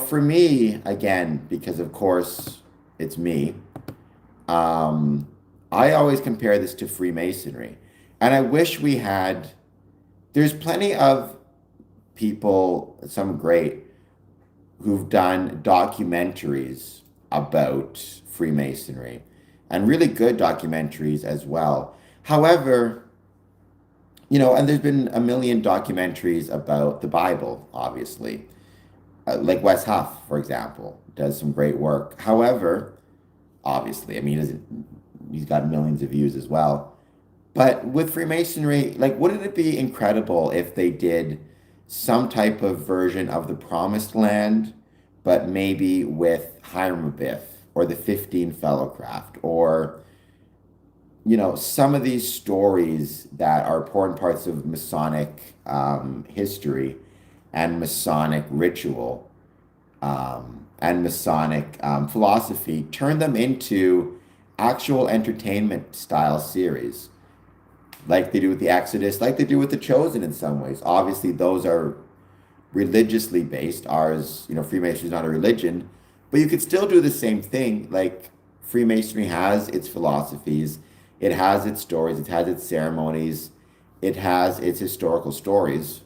[SPEAKER 1] for me, again, because of course it's me, um, I always compare this to Freemasonry. And I wish we had, there's plenty of people, some great, who've done documentaries about Freemasonry and really good documentaries as well. However, and there's been a million documentaries about the Bible, obviously. Like Wes Huff, for example, does some great work. However, obviously, I mean, he's got millions of views as well. But with Freemasonry, like, wouldn't it be incredible if they did some type of version of the Promised Land, but maybe with Hiram Abiff or the 15 Fellowcraft, or, some of these stories that are important parts of Masonic history and Masonic ritual and Masonic philosophy, turn them into actual entertainment style series, like they do with the Exodus, like they do with the Chosen in some ways. Obviously, those are religiously based. Ours, Freemasonry is not a religion, but you could still do the same thing. Like Freemasonry has its philosophies, it has its stories, it has its ceremonies, it has its historical stories.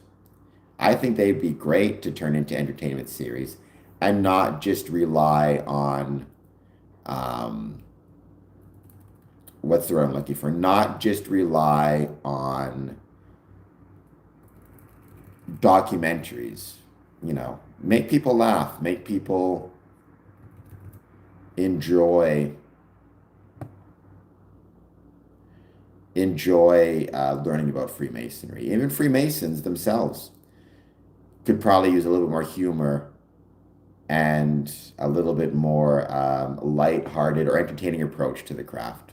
[SPEAKER 1] I think they'd be great to turn into entertainment series and not just rely on what's the word I'm looking for? Not just rely on documentaries, make people laugh, make people enjoy learning about Freemasonry. Even Freemasons themselves could probably use a little bit more humor and a little bit more light-hearted or entertaining approach to the craft.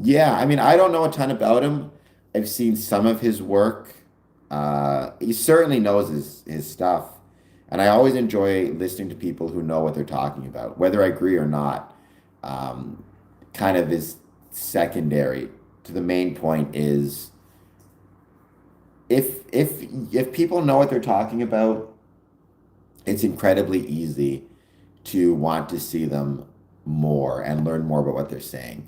[SPEAKER 1] Yeah, I mean, I don't know a ton about him. I've seen some of his work. He certainly knows his stuff. And I always enjoy listening to people who know what they're talking about, whether I agree or not. Kind of is secondary to the main point is if people know what they're talking about, it's incredibly easy to want to see them more and learn more about what they're saying.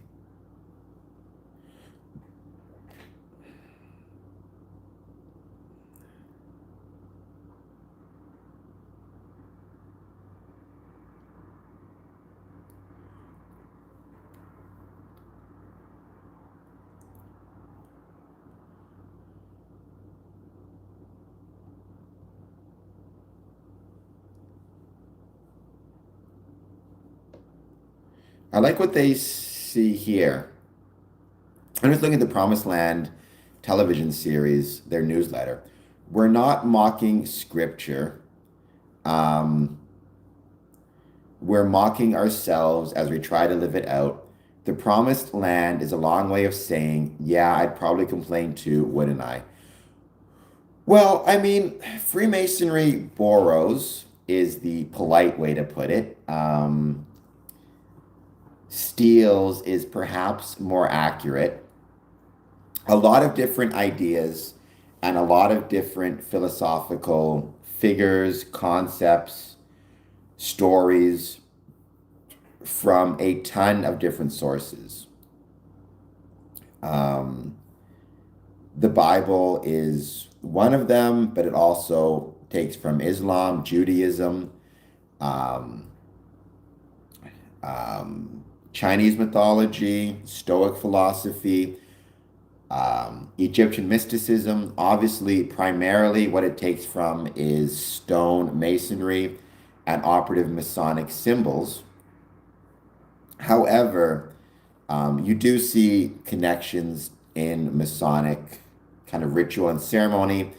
[SPEAKER 1] I like what they see here. I'm just looking at the Promised Land television series, their newsletter. We're not mocking scripture. Um, we're mocking ourselves as we try to live it out. The Promised Land is a long way of saying, yeah, I'd probably complain too, wouldn't I? Well, I mean, Freemasonry borrows is the polite way to put it. Steals is perhaps more accurate. A lot of different ideas and a lot of different philosophical figures, concepts, stories from a ton of different sources. Um, the Bible is one of them, but it also takes from Islam, Judaism, um, Chinese mythology, Stoic philosophy, Egyptian mysticism, obviously, primarily what it takes from is stone masonry and operative Masonic symbols. However, you do see connections in Masonic kind of ritual and ceremony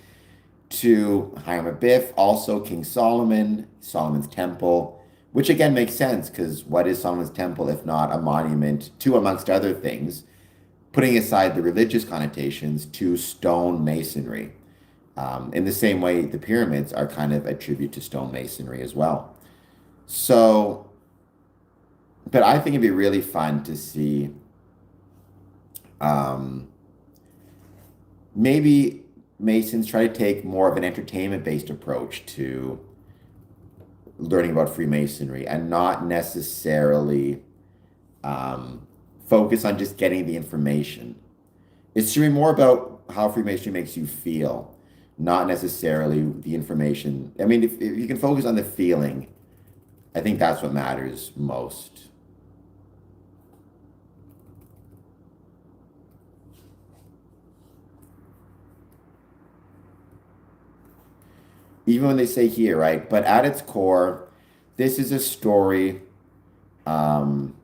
[SPEAKER 1] to Hiram Abiff, also King Solomon, Solomon's Temple, which again makes sense because what is Solomon's Temple if not a monument to, amongst other things, putting aside the religious connotations, to stone masonry? In the same way, the pyramids are kind of a tribute to stone masonry as well. So, but I think it'd be really fun to see um, maybe Masons try to take more of an entertainment-based approach to learning about Freemasonry and not necessarily focus on just getting the information. It should be more about how Freemasonry makes you feel, not necessarily the information. I mean, if you can focus on the feeling, I think that's what matters most. Even when they say here, right? But at its core, this is a story. Um,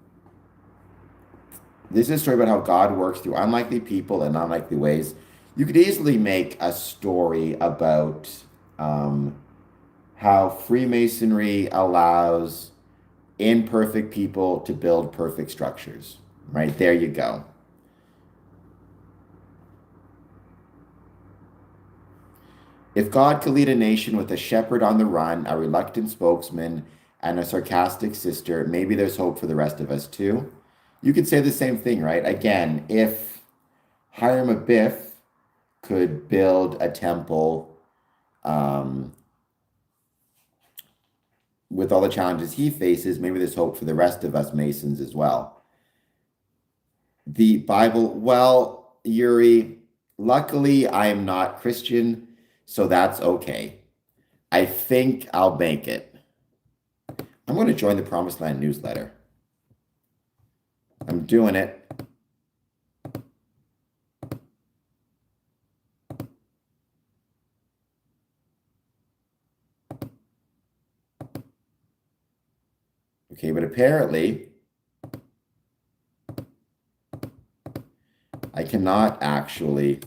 [SPEAKER 1] this is a story about how God works through unlikely people in unlikely ways. You could easily make a story about how Freemasonry allows imperfect people to build perfect structures. Right there, you go. If God could lead a nation with a shepherd on the run, a reluctant spokesman, and a sarcastic sister, maybe there's hope for the rest of us too. You could say the same thing, right? Again, if Hiram Abiff could build a temple with all the challenges he faces, maybe there's hope for the rest of us Masons as well. The Bible, well, Yuri, luckily I am not Christian, so that's okay. I think I'll make it. I'm going to join the Promised Land newsletter. I'm doing it. Okay, but apparently I cannot actually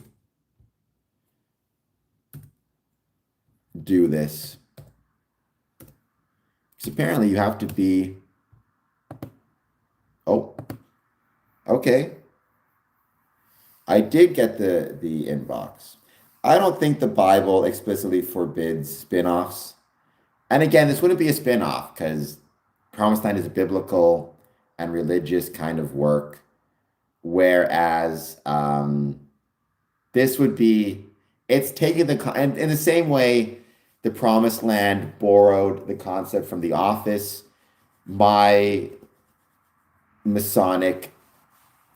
[SPEAKER 1] do this. Because apparently you have to be... Oh, okay. I did get the inbox. I don't think the Bible explicitly forbids spin-offs. And again, this wouldn't be a spin-off because Promised Land is a biblical and religious kind of work, whereas this would be, it's taking and in the same way the Promised Land borrowed the concept from The Office, my Masonic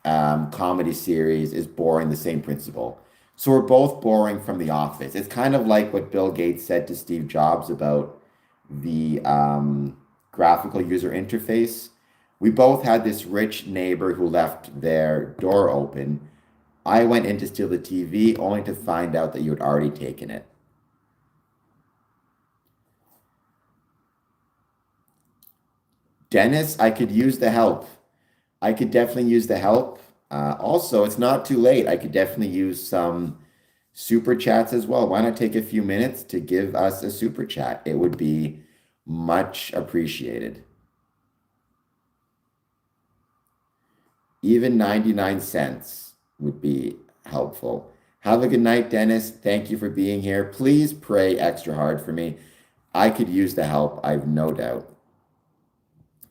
[SPEAKER 1] comedy series is borrowing the same principle. So we're both borrowing from The Office. It's kind of like what Bill Gates said to Steve Jobs about the graphical user interface. We both had this rich neighbor who left their door open. I went in to steal the TV only to find out that you had already taken it. Dennis, I could use the help. I could definitely use the help. Also, it's not too late. I could definitely use some super chats as well. Why not take a few minutes to give us a super chat? It would be much appreciated. Even 99 cents would be helpful. Have a good night, Dennis. Thank you for being here. Please pray extra hard for me. I could use the help, I've no doubt.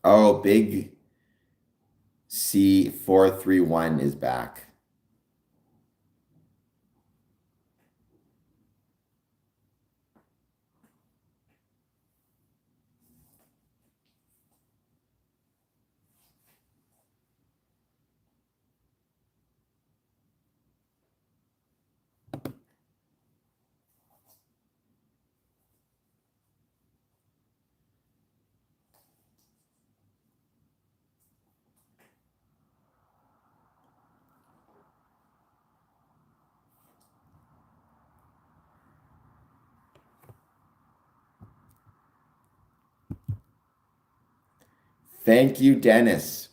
[SPEAKER 1] Oh, Big C431 is back. Thank you, Dennis.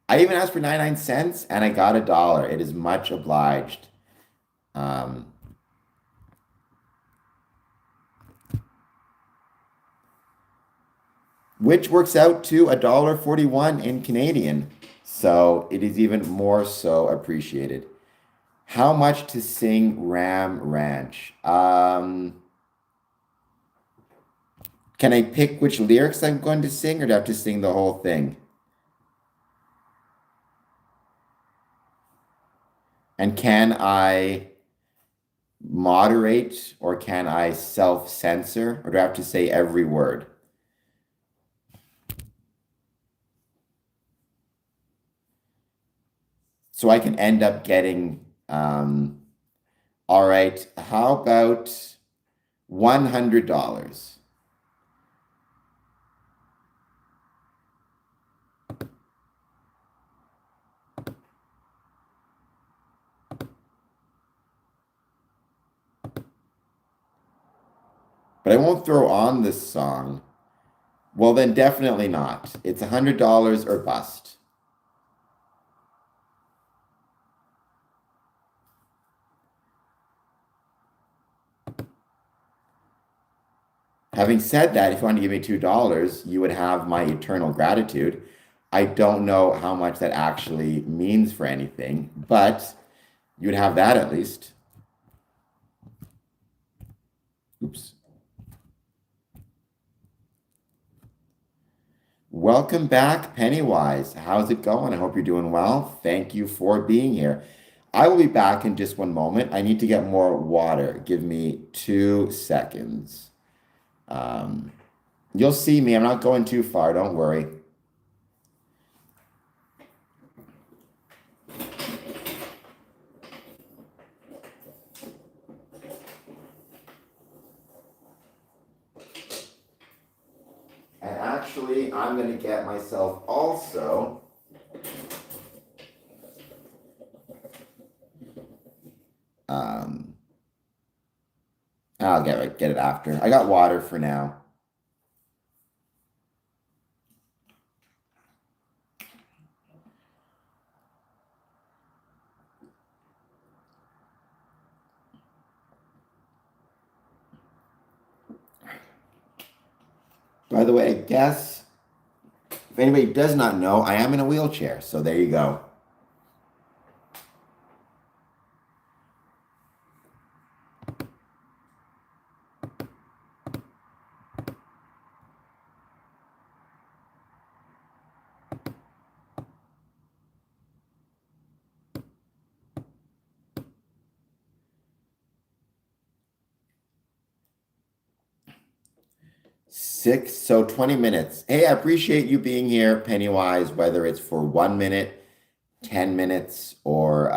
[SPEAKER 1] I even asked for 99 cents and I got $1. It is much obliged. Um, which works out to $1.41 in Canadian. So it is even more so appreciated. How much to sing Ram Ranch? Can I pick which lyrics I'm going to sing, or do I have to sing the whole thing? And can I moderate or can I self-censor, or do I have to say every word? So I can end up getting, all right, how about $100? But I won't throw on this song. Well, then definitely not. It's $100 or bust. Having said that, if you want to give me $2, you would have my eternal gratitude. I don't know how much that actually means for anything, but you would have that at least. Oops. Welcome back, Pennywise. How's it going? I hope you're doing well. Thank you for being here. I will be back in just one moment. I need to get more water. Give me 2 seconds. You'll see me. I'm not going too far. Don't worry. And actually, I'm going to get myself also I'll get it after. I got water for now. By the way, I guess if anybody does not know, I am in a wheelchair. So there you go. So 20 minutes. Hey, I appreciate you being here, Pennywise, whether it's for 1 minute, 10 minutes, or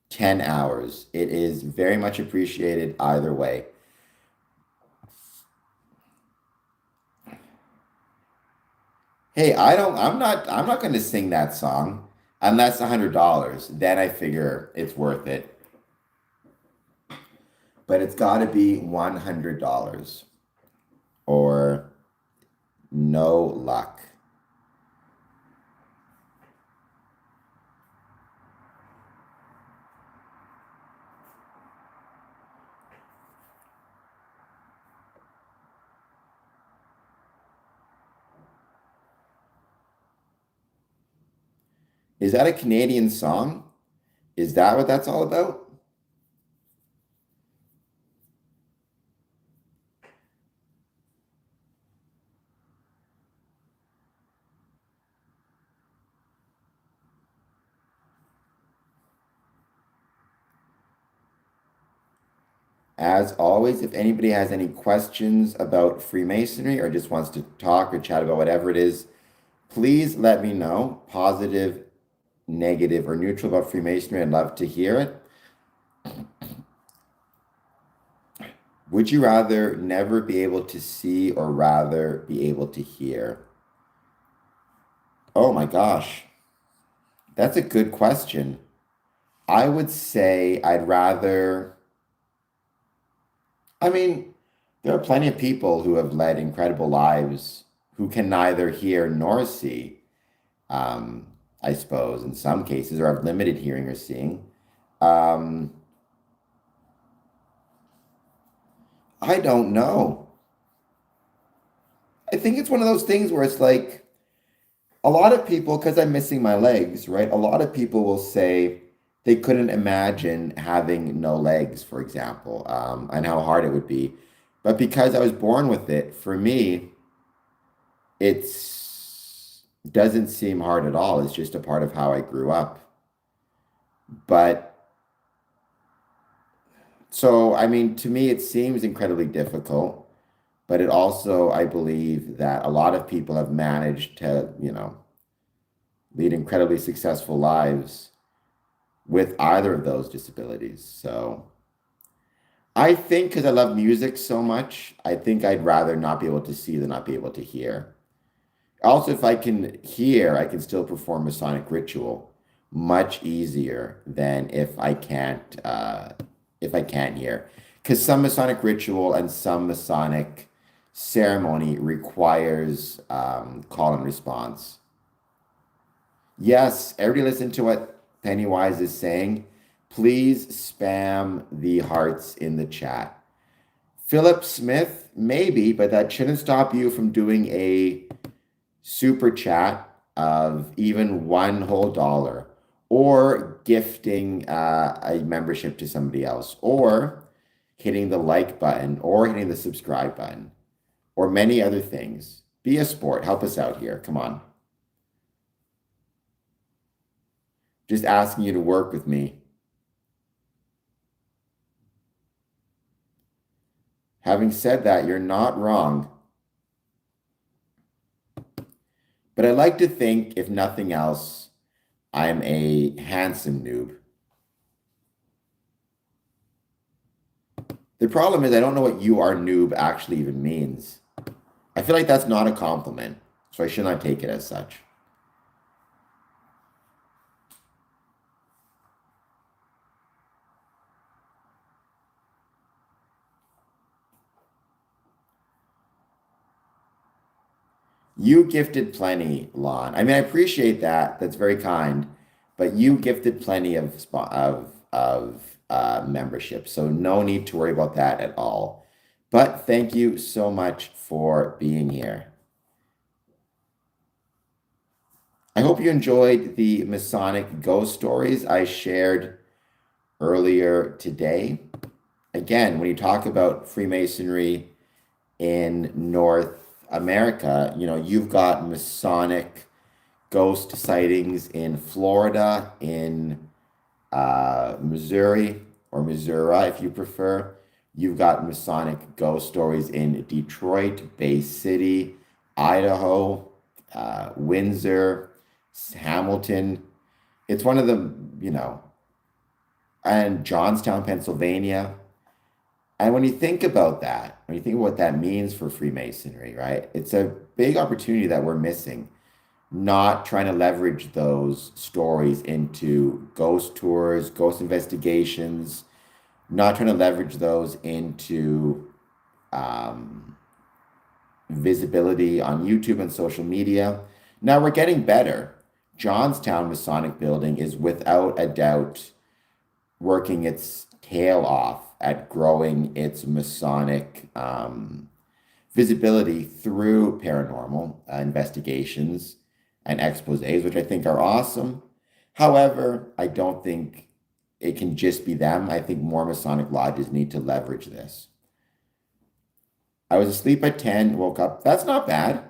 [SPEAKER 1] 10 hours. It is very much appreciated either way. Hey, I'm not going to sing that song unless $100. Then I figure it's worth it. But it's got to be $100 or no luck. Is that a Canadian song? Is that what that's all about? As always, if anybody has any questions about Freemasonry or just wants to talk or chat about whatever it is, please let me know. Positive, negative, or neutral about Freemasonry. I'd love to hear it. Would you rather never be able to see or rather be able to hear? Oh my gosh. That's a good question. I would say I'd rather. I mean, there are plenty of people who have led incredible lives who can neither hear nor see, I suppose, in some cases, or have limited hearing or seeing. Um, I don't know. I think it's one of those things where it's like a lot of people, because I'm missing my legs, right? A lot of people will say they couldn't imagine having no legs, for example, and how hard it would be. But because I was born with it, for me, it's doesn't seem hard at all. It's just a part of how I grew up. But so, I mean, to me, it seems incredibly difficult, but it also, I believe that a lot of people have managed to, lead incredibly successful lives with either of those disabilities. So I think because I love music so much, I think I'd rather not be able to see than not be able to hear. Also, if I can hear, I can still perform Masonic ritual much easier than if I can't hear. Because some Masonic ritual and some Masonic ceremony requires call and response. Yes, everybody listen to what Pennywise is saying. Please spam the hearts in the chat. Philip Smith, maybe, but that shouldn't stop you from doing a super chat of even one whole dollar, or gifting a membership to somebody else, or hitting the like button, or hitting the subscribe button, or many other things. Be a sport. Help us out here. Come on. Just asking you to work with me. Having said that, you're not wrong. But I like to think, if nothing else, I'm a handsome noob. The problem is I don't know what "you are noob" actually even means. I feel like that's not a compliment, so I should not take it as such. You gifted plenty, Lon. I mean, I appreciate that. That's very kind. But you gifted plenty of membership, so no need to worry about that at all. But thank you so much for being here. I hope you enjoyed the Masonic ghost stories I shared earlier today. Again, when you talk about Freemasonry in North America, you've got Masonic ghost sightings in Florida, in Missouri, or Missouri if you prefer. You've got Masonic ghost stories in Detroit, Bay City, Idaho, Windsor, Hamilton. It's one of the, and Johnstown, Pennsylvania. And when you think about that, when you think of what that means for Freemasonry, right? It's a big opportunity that we're missing, not trying to leverage those stories into ghost tours, ghost investigations, not trying to leverage those into visibility on YouTube and social media. Now we're getting better. Johnstown Masonic Building is without a doubt working its tail off at growing its Masonic visibility through paranormal investigations and exposés, which I think are awesome. However, I don't think it can just be them. I think more Masonic lodges need to leverage this. I was asleep at 10, woke up. That's not bad.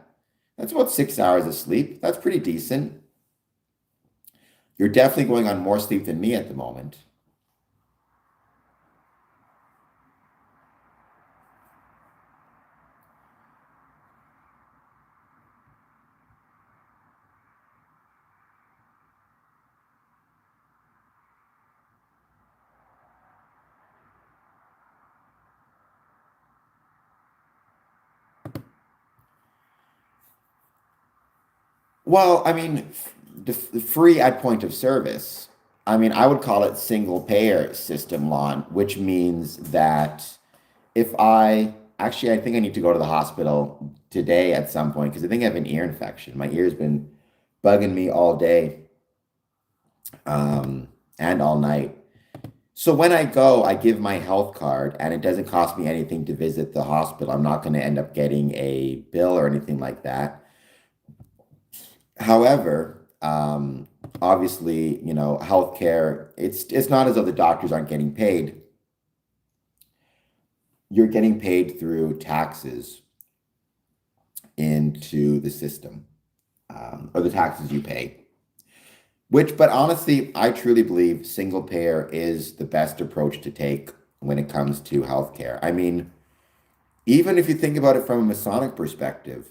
[SPEAKER 1] That's about 6 hours of sleep. That's pretty decent. You're definitely going on more sleep than me at the moment. Well, I mean, the free at point of service. I mean, I would call it single payer system, Lon, which means that if I think I need to go to the hospital today at some point because I think I have an ear infection. My ear's been bugging me all day, and all night. So when I go, I give my health card, and it doesn't cost me anything to visit the hospital. I'm not going to end up getting a bill or anything like that. However, obviously, healthcare, it's not as though the doctors aren't getting paid. You're getting paid through taxes into the system, or the taxes you pay. But honestly, I truly believe single payer is the best approach to take when it comes to healthcare. I mean, even if you think about it from a Masonic perspective,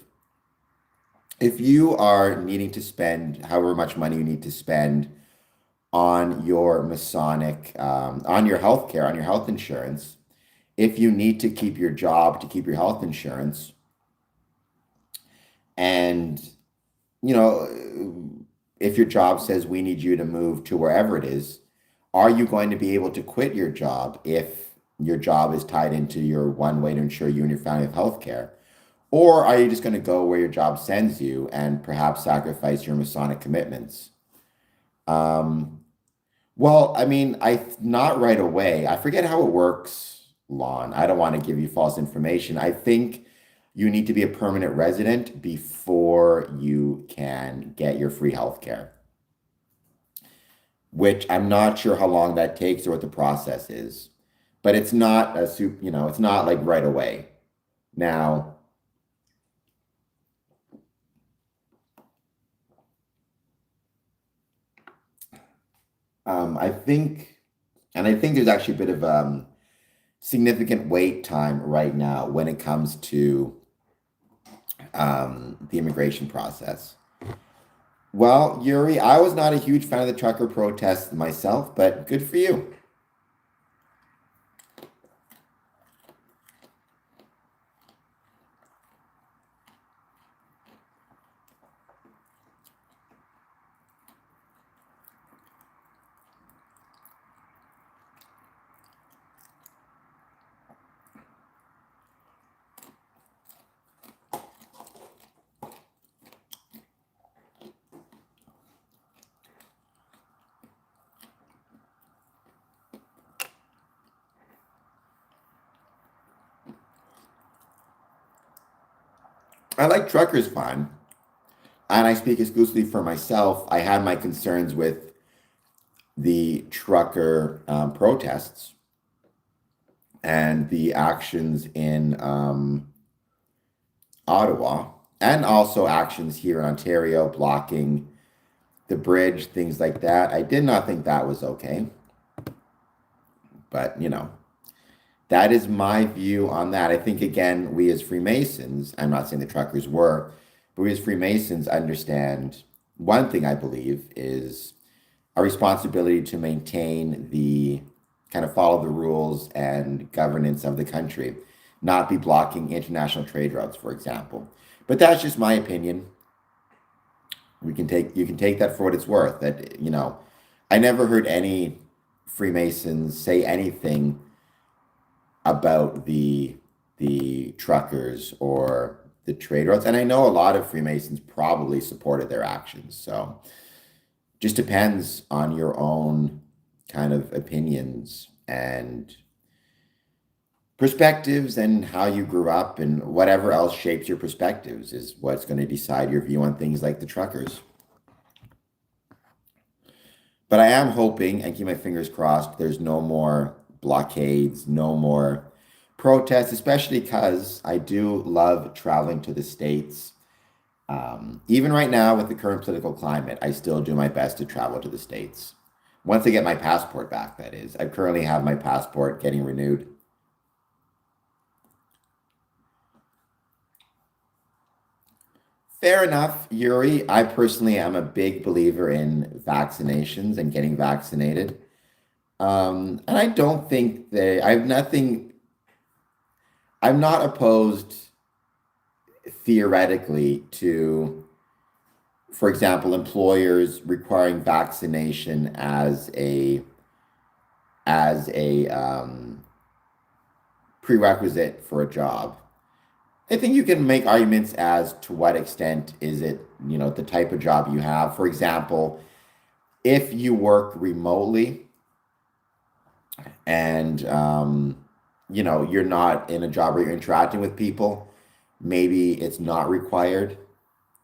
[SPEAKER 1] if you are needing to spend however much money you need to spend on your Masonic, on your healthcare, on your health insurance, if you need to keep your job to keep your health insurance, and you know, if your job says we need you to move to wherever it is, are you going to be able to quit your job if your job is tied into your one way to ensure you and your family have health care? Or are you just going to go where your job sends you and perhaps sacrifice your Masonic commitments? Um, well, I mean, not right away. I forget how it works, Lon. I don't want to give you false information. I think you need to be a permanent resident before you can get your free health care, which I'm not sure how long that takes or what the process is. But it's not it's not like right away. Now, I think, and I think there's actually a bit of significant wait time right now when it comes to the immigration process. Well, Yuri, I was not a huge fan of the trucker protests myself, but good for you. I like truckers fine, and I speak exclusively for myself. I had my concerns with the trucker protests and the actions in Ottawa, and also actions here in Ontario blocking the bridge, things like that. I did not think that was okay, but that is my view on that. I think, again, we as Freemasons, I'm not saying the truckers were, but we as Freemasons understand one thing I believe is our responsibility to maintain the kind of follow the rules and governance of the country, not be blocking international trade routes, for example. But that's just my opinion. You can take that for what it's worth. That I never heard any Freemasons say anything about the truckers or the trade routes, and I know a lot of Freemasons probably supported their actions. So just depends on your own kind of opinions and perspectives and how you grew up, and whatever else shapes your perspectives is what's going to decide your view on things like the truckers. But I am hoping and keep my fingers crossed there's no more blockades, no more protests, especially because I do love traveling to the States. Even right now, with the current political climate, I still do my best to travel to the States. Once I get my passport back, that is. I currently have my passport getting renewed. Fair enough, Yuri. I personally am a big believer in vaccinations and getting vaccinated. And I don't think I'm not opposed theoretically to, for example, employers requiring vaccination as a prerequisite for a job. I think you can make arguments as to what extent is it, the type of job you have. For example, if you work remotely and, you're not in a job where you're interacting with people, maybe it's not required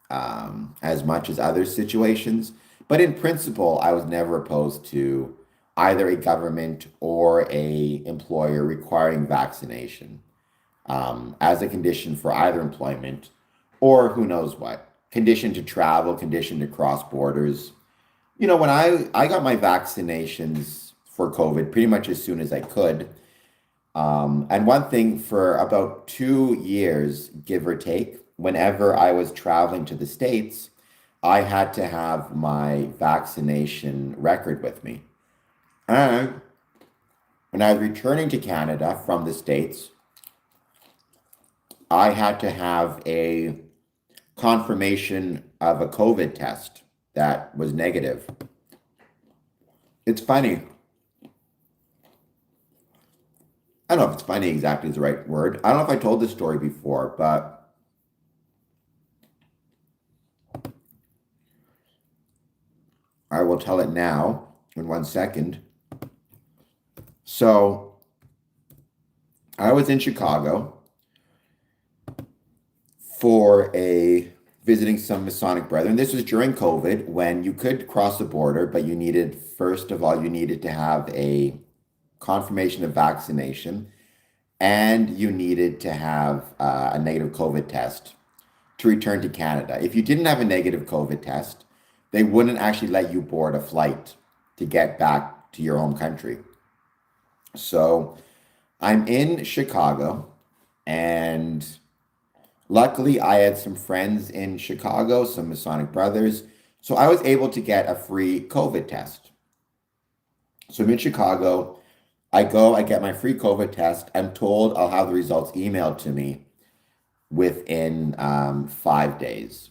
[SPEAKER 1] as much as other situations. But in principle, I was never opposed to either a government or a employer requiring vaccination as a condition for either employment or who knows what condition to travel, condition to cross borders. When I got my vaccinations for COVID pretty much as soon as I could. And one thing for about 2 years, give or take, whenever I was traveling to the States, I had to have my vaccination record with me. And when I was returning to Canada from the States, I had to have a confirmation of a COVID test that was negative. It's funny. I don't know if it's funny exactly is the right word. I don't know if I told this story before, but I will tell it now in 1 second. So I was in Chicago for visiting some Masonic brethren. This was during COVID when you could cross the border, but first of all, you needed to have a confirmation of vaccination and you needed to have a negative COVID test to return to Canada. If you didn't have a negative COVID test, they wouldn't actually let you board a flight to get back to your home country. So I'm in Chicago, and luckily I had some friends in Chicago, some Masonic brothers, so I was able to get a free COVID test. So I'm in Chicago. I get my free COVID test. I'm told I'll have the results emailed to me within 5 days.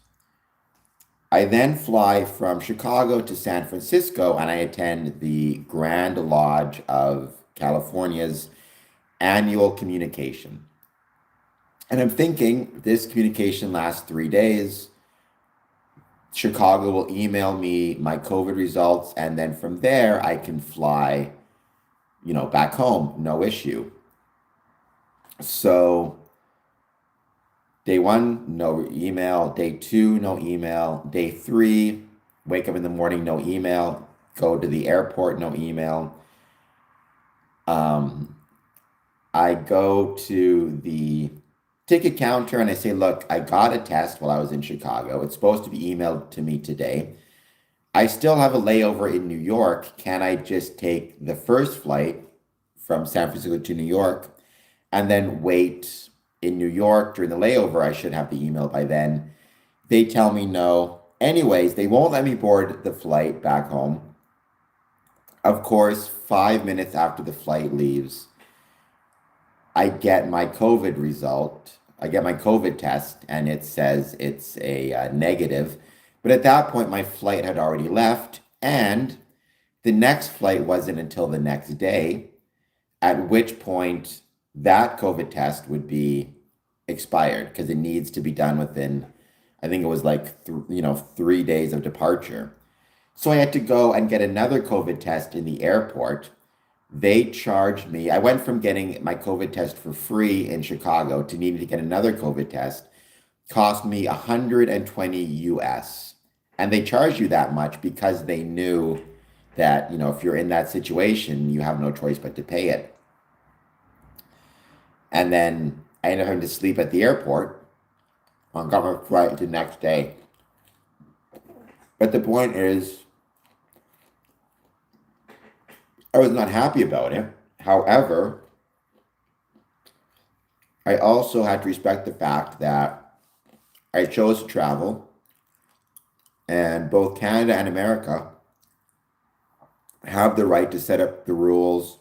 [SPEAKER 1] I then fly from Chicago to San Francisco and I attend the Grand Lodge of California's annual communication. And I'm thinking this communication lasts 3 days. Chicago will email me my COVID results, and then from there I can fly, back home, no issue. So day one, no email. Day two, no email. Day three, wake up in the morning, no email. Go to the airport, no email. I go to the ticket counter and I say, look, I got a test while I was in Chicago. It's supposed to be emailed to me today. I still have a layover in New York. Can I just take the first flight from San Francisco to New York and then wait in New York during the layover? I should have the email by then. They tell me no. Anyways, they won't let me board the flight back home. Of course, 5 minutes after the flight leaves, I get my COVID result. I get my COVID test, and it says it's a negative. But at that point, my flight had already left, and the next flight wasn't until the next day, at which point that COVID test would be expired because it needs to be done within, I think it was like 3 days of departure. So I had to go and get another COVID test in the airport. They charged me. I went from getting my COVID test for free in Chicago to needing to get another COVID test. Cost me 120 US. And they charge you that much because they knew that, if you're in that situation, you have no choice but to pay it. And then I ended up having to sleep at the airport. I got my flight the next day. But the point is, I was not happy about it. However, I also had to respect the fact that I chose to travel, and both Canada and America have the right to set up the rules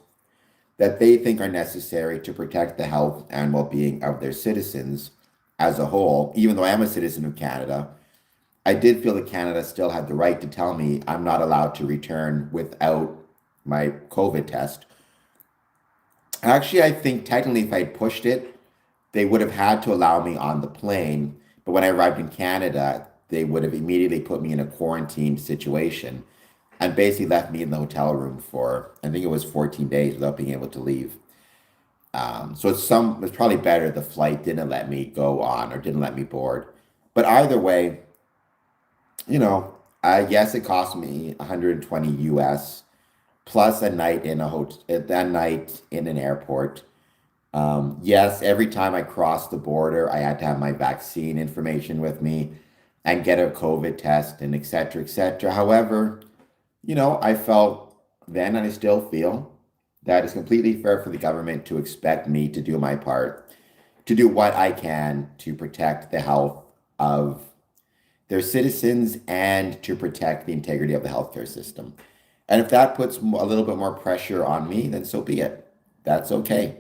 [SPEAKER 1] that they think are necessary to protect the health and well-being of their citizens as a whole. Even though I am a citizen of Canada, I did feel that Canada still had the right to tell me I'm not allowed to return without my COVID test. Actually, I think technically if I pushed it, they would have had to allow me on the plane, but when I arrived in Canada, they would have immediately put me in a quarantine situation and basically left me in the hotel room for, I think it was 14 days without being able to leave. So it's probably better the flight didn't let me go on or didn't let me board. But either way, you know, yes, it cost me 120 US plus a night in a hotel, that night in an airport. Yes, every time I crossed the border, I had to have my vaccine information with me and get a COVID test and et cetera, et cetera. However, I felt then and I still feel that it's completely fair for the government to expect me to do my part, to do what I can to protect the health of their citizens and to protect the integrity of the healthcare system. And if that puts a little bit more pressure on me, then so be it. That's okay.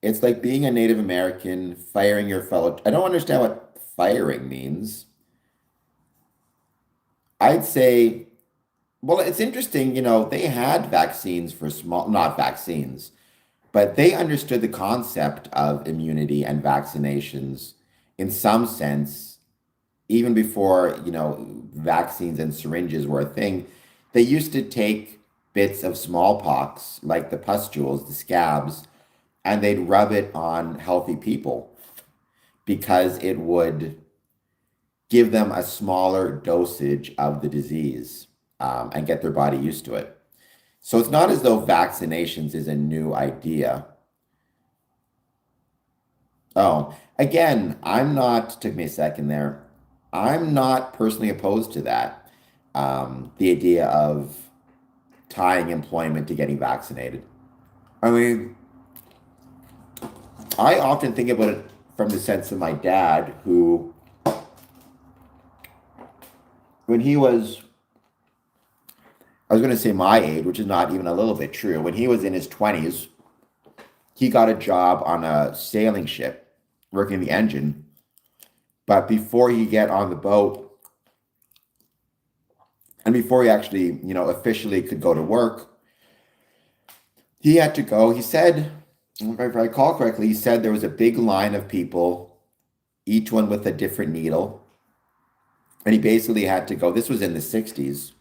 [SPEAKER 1] It's like being a Native American, firing your fellow. I don't understand what firing means. I'd say, well, it's interesting, they had vaccines for small, not vaccines, but they understood the concept of immunity and vaccinations in some sense, even before, vaccines and syringes were a thing. They used to take bits of smallpox, like the pustules, the scabs, and they'd rub it on healthy people because it would give them a smaller dosage of the disease and get their body used to it. So it's not as though vaccinations is a new idea. Oh, again, I'm not, took me a second there. I'm not personally opposed to that. The idea of tying employment to getting vaccinated. I mean, I often think about it from the sense of my dad, who, when he was, I was going to say my age, which is not even a little bit true, when he was in his 20s, he got a job on a sailing ship, working the engine. But before he get on the boat, and before he actually, officially could go to work, he had to go. He said, if I recall correctly, he said there was a big line of people, each one with a different needle. And he basically had to go. This was in the 60s,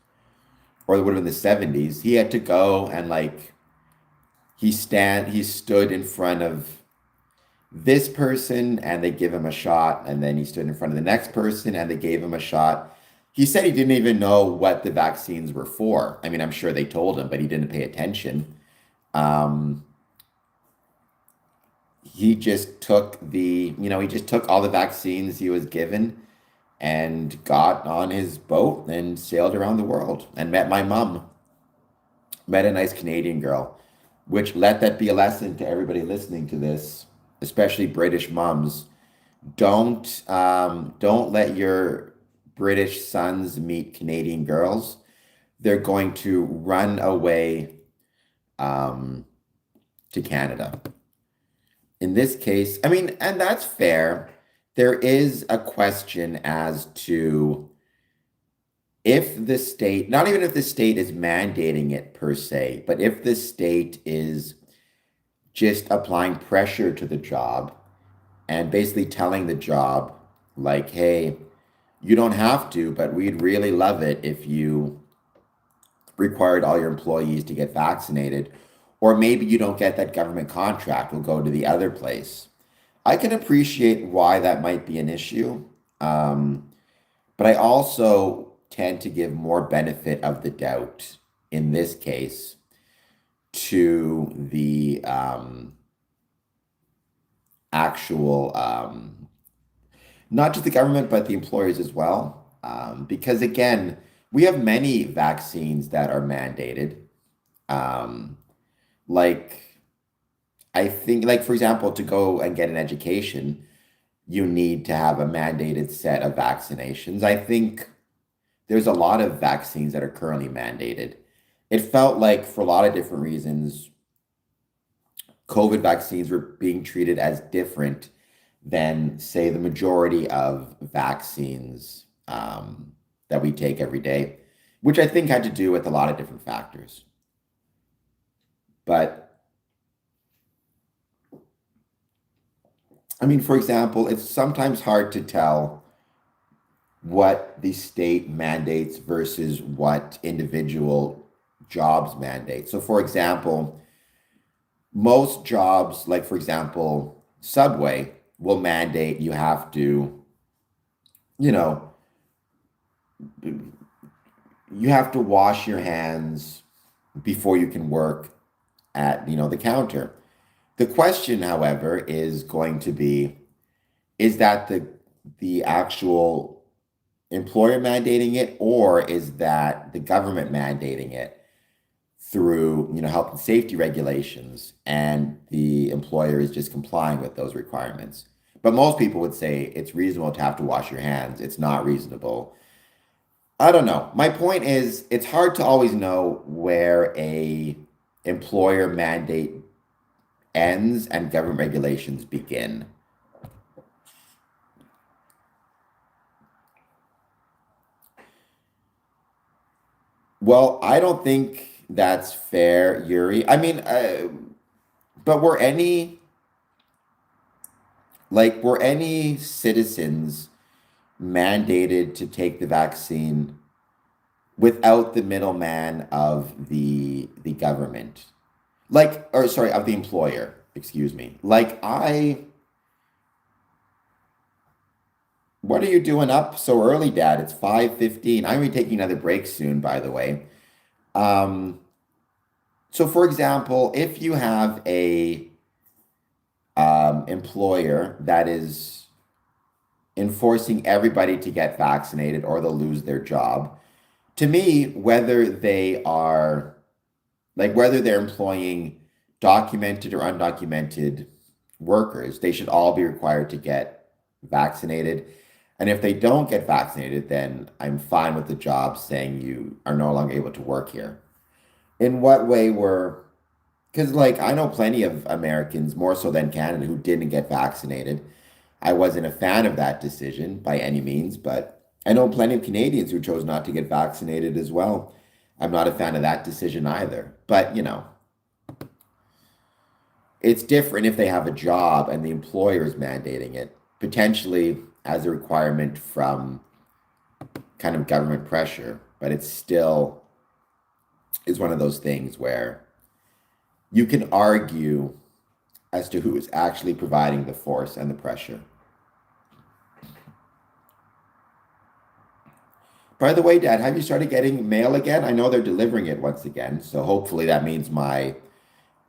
[SPEAKER 1] or it would have been the 70s. He had to go and he stood in front of this person and they give him a shot. And then he stood in front of the next person and they gave him a shot. He said he didn't even know what the vaccines were for. I mean, I'm sure they told him, but he didn't pay attention. He just took all the vaccines he was given and got on his boat and sailed around the world and met my mom, met a nice Canadian girl, which let that be a lesson to everybody listening to this, especially British moms. Don't let your British sons meet Canadian girls. They're going to run away to Canada. In this case, I mean, and that's fair. There is a question as to if the state, not even if the state is mandating it per se, but if the state is just applying pressure to the job and basically telling the job, like, hey, you don't have to, but we'd really love it if you required all your employees to get vaccinated, or maybe you don't get that government contract, we'll go to the other place. I can appreciate why that might be an issue, but I also tend to give more benefit of the doubt in this case to the actual, not just the government, but the employers as well. Because again, we have many vaccines that are mandated. Um, like, I think, like, for example, to go and get an education, you need to have a mandated set of vaccinations. I think there's a lot of vaccines that are currently mandated. It felt like, for a lot of different reasons, COVID vaccines were being treated as different than, say, the majority of vaccines that we take every day. which I think had to do with a lot of different factors. But I mean, for example, it's sometimes hard to tell what the state mandates versus what individual jobs mandate. So, for example, most jobs, like for example, Subway will mandate you have to, you know, you have to wash your hands before you can work at, the counter. The question, however, is going to be, is that the actual employer mandating it, or is that the government mandating it through, health and safety regulations, and the employer is just complying with those requirements? But most people would say it's reasonable to have to wash your hands. It's not reasonable. I don't know. My point is, it's hard to always know where a employer mandate ends and government regulations begin. Well, I don't think that's fair, Yuri. I mean, but were any citizens mandated to take the vaccine without the middleman of the government? Or sorry, of the employer, excuse me. What are you doing up so early, Dad? It's 5:15. I'm gonna be taking another break soon, by the way. Um, so for example, if you have a employer that is enforcing everybody to get vaccinated or they'll lose their job, to me, whether they're employing documented or undocumented workers, they should all be required to get vaccinated. And if they don't get vaccinated, then I'm fine with the job saying you are no longer able to work here. In what way because I know plenty of Americans, more so than Canada, who didn't get vaccinated. I wasn't a fan of that decision by any means, but I know plenty of Canadians who chose not to get vaccinated as well. I'm not a fan of that decision either. But, it's different if they have a job and the employer is mandating it, potentially as a requirement from kind of government pressure. But it still is one of those things where you can argue as to who is actually providing the force and the pressure. By the way, Dad, have you started getting mail again? I know they're delivering it once again, so hopefully that means my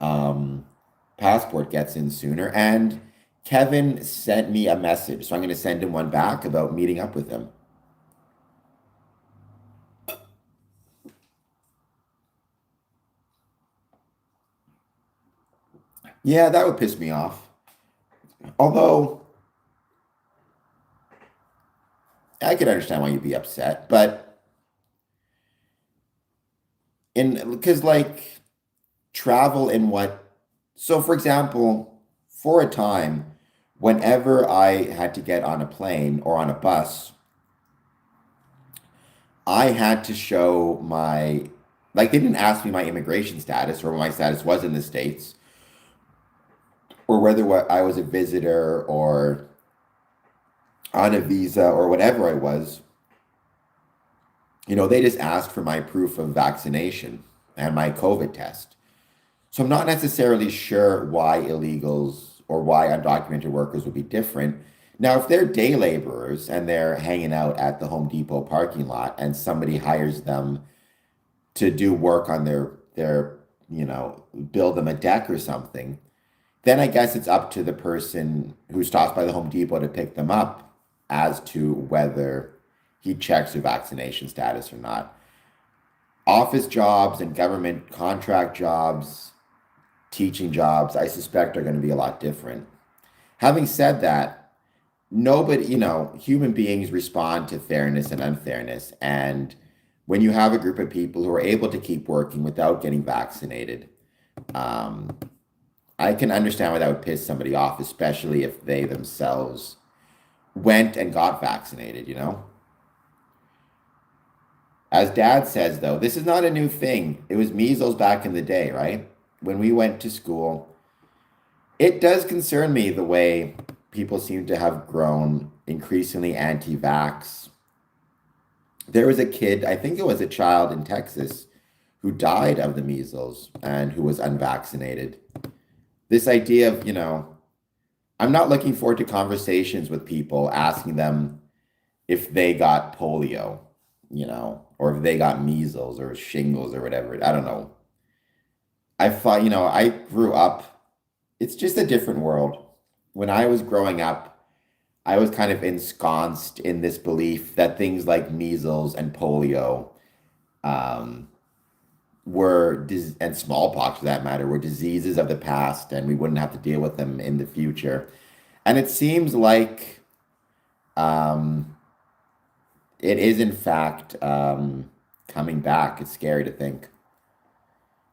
[SPEAKER 1] um, passport gets in sooner. And Kevin sent me a message, so I'm going to send him one back about meeting up with him. Yeah, that would piss me off. Although I could understand why you'd be upset, but because travel in what, so for example, for a time, whenever I had to get on a plane or on a bus, I had to show they didn't ask me my immigration status or what my status was in the States, or whether I was a visitor or on a visa or whatever I was. They just asked for my proof of vaccination and my COVID test. So I'm not necessarily sure why illegals or why undocumented workers would be different. Now, if they're day laborers and they're hanging out at the Home Depot parking lot and somebody hires them to do work on build them a deck or something, then I guess it's up to the person who stops by the Home Depot to pick them up as to whether he checks their vaccination status or not. Office jobs and government contract jobs, teaching jobs, I suspect are going to be a lot different. Having said that, nobody, human beings respond to fairness and unfairness. And when you have a group of people who are able to keep working without getting vaccinated, I can understand why that would piss somebody off, especially if they themselves went and got vaccinated. As Dad says, though, this is not a new thing. It was measles back in the day, right? When we went to school. It does concern me the way people seem to have grown increasingly anti-vax. There was a kid, I think it was a child in Texas, who died of the measles and who was unvaccinated. This idea of, I'm not looking forward to conversations with people asking them if they got polio, or if they got measles or shingles or whatever. I don't know. I thought, I grew up, it's just a different world. When I was growing up, I was kind of ensconced in this belief that things like measles and polio um, and smallpox for that matter, were diseases of the past and we wouldn't have to deal with them in the future. And it seems like um, it is, in fact, coming back. It's scary to think.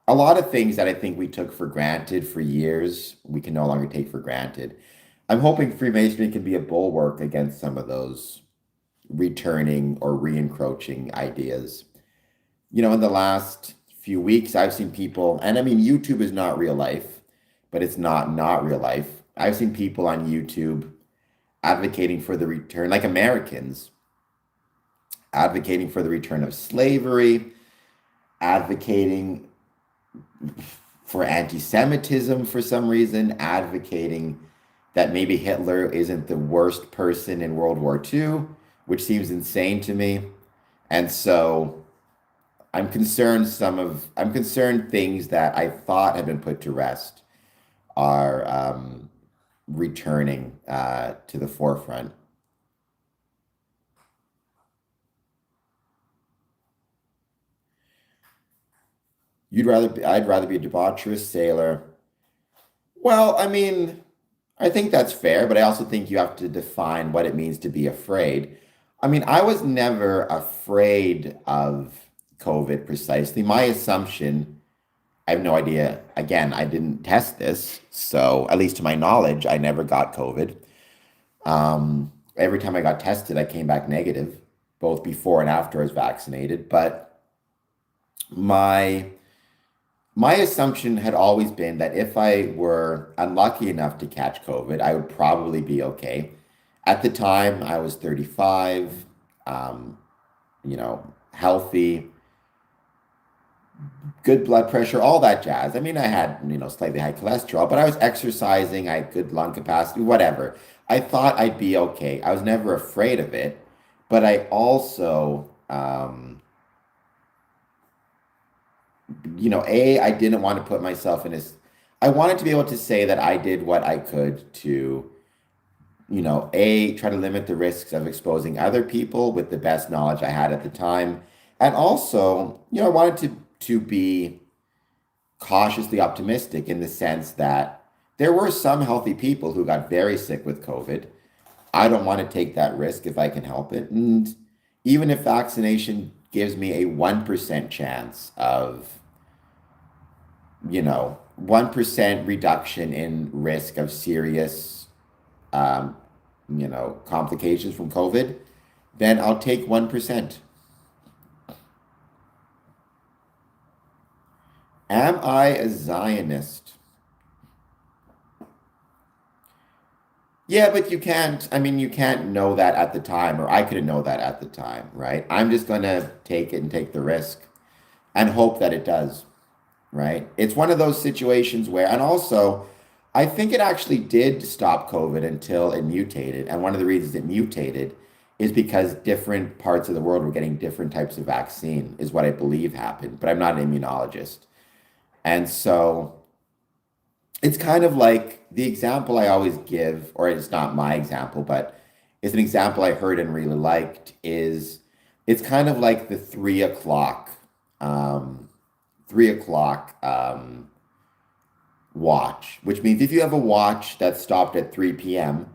[SPEAKER 1] A lot of things that I think we took for granted for years, we can no longer take for granted. I'm hoping Freemasonry can be a bulwark against some of those returning or re-encroaching ideas. In the last few weeks, I've seen people, and I mean, YouTube is not real life, but it's not real life. I've seen people on YouTube advocating for the return, like Americans, advocating for the return of slavery, advocating for anti-Semitism for some reason, advocating that maybe Hitler isn't the worst person in World War II, which seems insane to me. And so I'm concerned things that I thought had been put to rest are returning to the forefront. I'd rather be a debaucherous sailor. Well, I mean, I think that's fair, but I also think you have to define what it means to be afraid. I mean, I was never afraid of COVID precisely. My assumption, I have no idea. Again, I didn't test this, so at least to my knowledge, I never got COVID. Every time I got tested, I came back negative, both before and after I was vaccinated. But my my assumption had always been that if I were unlucky enough to catch COVID, I would probably be okay. At the time, I was 35, healthy, good blood pressure, all that jazz. I mean, I had, slightly high cholesterol, but I was exercising, I had good lung capacity, whatever. I thought I'd be okay. I was never afraid of it, but I also, I didn't want to put myself in this. I wanted to be able to say that I did what I could to, try to limit the risks of exposing other people with the best knowledge I had at the time. And also, I wanted to be cautiously optimistic in the sense that there were some healthy people who got very sick with COVID. I don't want to take that risk if I can help it. And even if vaccination gives me a 1% chance of, 1% reduction in risk of serious, complications from COVID, then I'll take 1%. Am I a Zionist? Yeah, but you can't know that at the time, or I couldn't know that at the time, right? I'm just going to take it and take the risk and hope that it does, right? It's one of those situations where, and also, I think it actually did stop COVID until it mutated. And one of the reasons it mutated is because different parts of the world were getting different types of vaccine, is what I believe happened. But I'm not an immunologist. And so it's kind of like the example I always give, or it's not my example, but it's an example I heard and really liked, is it's kind of like the 3 o'clock, 3 o'clock watch, which means if you have a watch that stopped at 3 p.m.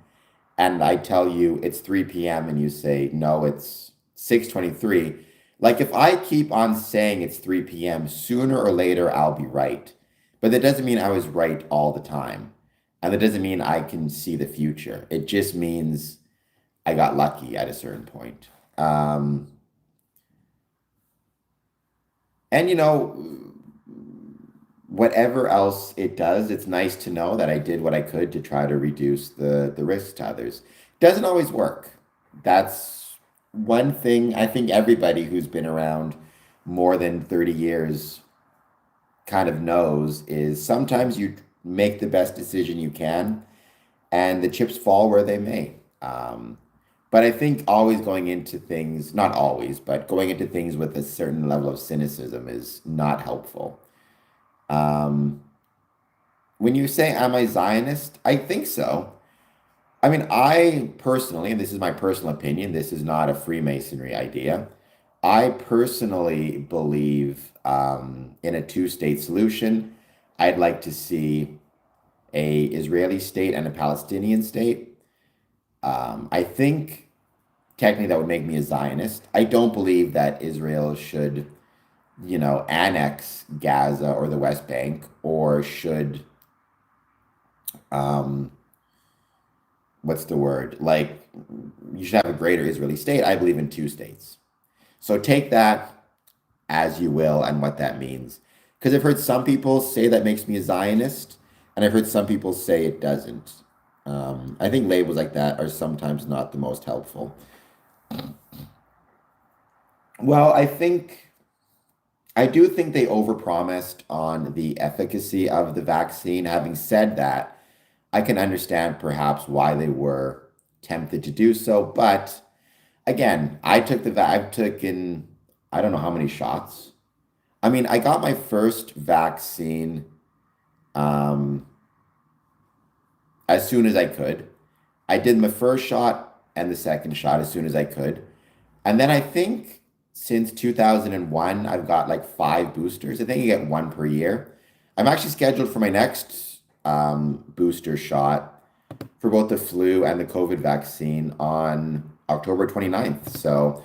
[SPEAKER 1] and I tell you it's 3 p.m. and you say, no, it's 6:23, like if I keep on saying it's 3 p.m., sooner or later I'll be right. But that doesn't mean I was right all the time. And that doesn't mean I can see the future. It just means I got lucky at a certain point. And whatever else it does, it's nice to know that I did what I could to try to reduce the risk to others. Doesn't always work. That's one thing I think everybody who's been around more than 30 years kind of knows is sometimes you make the best decision you can and the chips fall where they may. But I think always going into things, not always, but going into things with a certain level of cynicism is not helpful. Um, when you say, am I Zionist? I think so. I mean, I personally, and this is my personal opinion, this is not a Freemasonry idea. I personally believe in a two-state solution. I'd like to see a Israeli state and a Palestinian state. I think technically that would make me a Zionist. I don't believe that Israel should, annex Gaza or the West Bank or should, um, what's the word? Like, you should have a greater Israeli state. I believe in two states. So take that as you will and what that means. Because I've heard some people say that makes me a Zionist, and I've heard some people say it doesn't. I think labels like that are sometimes not the most helpful. Well, I do think they overpromised on the efficacy of the vaccine. Having said that, I can understand perhaps why they were tempted to do so. But again, I've taken, I don't know how many shots. I mean, I got my first vaccine um, as soon as I could. I did my first shot and the second shot as soon as I could. And then I think since 2001, I've got like five boosters. I think you get one per year. I'm actually scheduled for my next booster shot for both the flu and the COVID vaccine on October 29th. So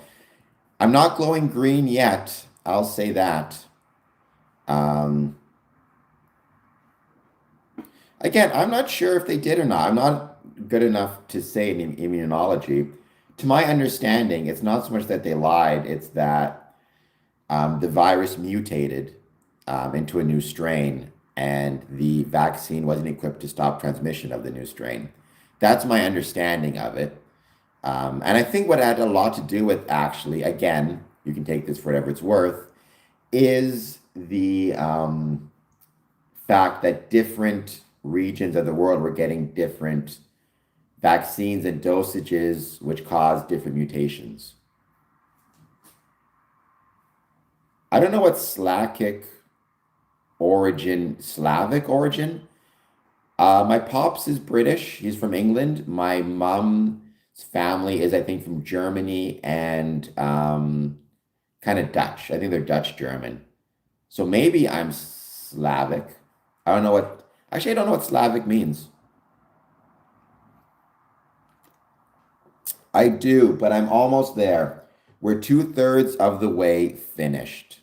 [SPEAKER 1] I'm not glowing green yet. I'll say that. Um, Again, I'm not sure if they did or not. I'm not good enough to say in immunology. To my understanding, it's not so much that they lied, it's that the virus mutated into a new strain and the vaccine wasn't equipped to stop transmission of the new strain. That's my understanding of it. And I think what had a lot to do with actually, again, you can take this for whatever it's worth, is the fact that different regions of the world were getting different vaccines and dosages, which caused different mutations. I don't know what Slavic origin. My pops is British. He's from England. My mom's family is, I think, from Germany and kind of Dutch. I think they're Dutch German. So maybe I'm Slavic. I don't know what, actually, I don't know what Slavic means. I do, but I'm almost there. We're two-thirds of the way finished.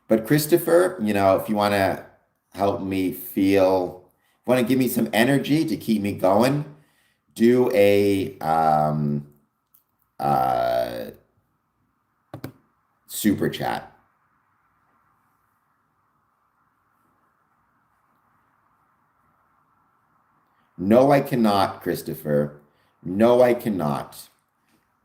[SPEAKER 1] But Christopher, if you want to help me feel, want to give me some energy to keep me going, do a uh, super chat. No, I cannot, Christopher. No, I cannot.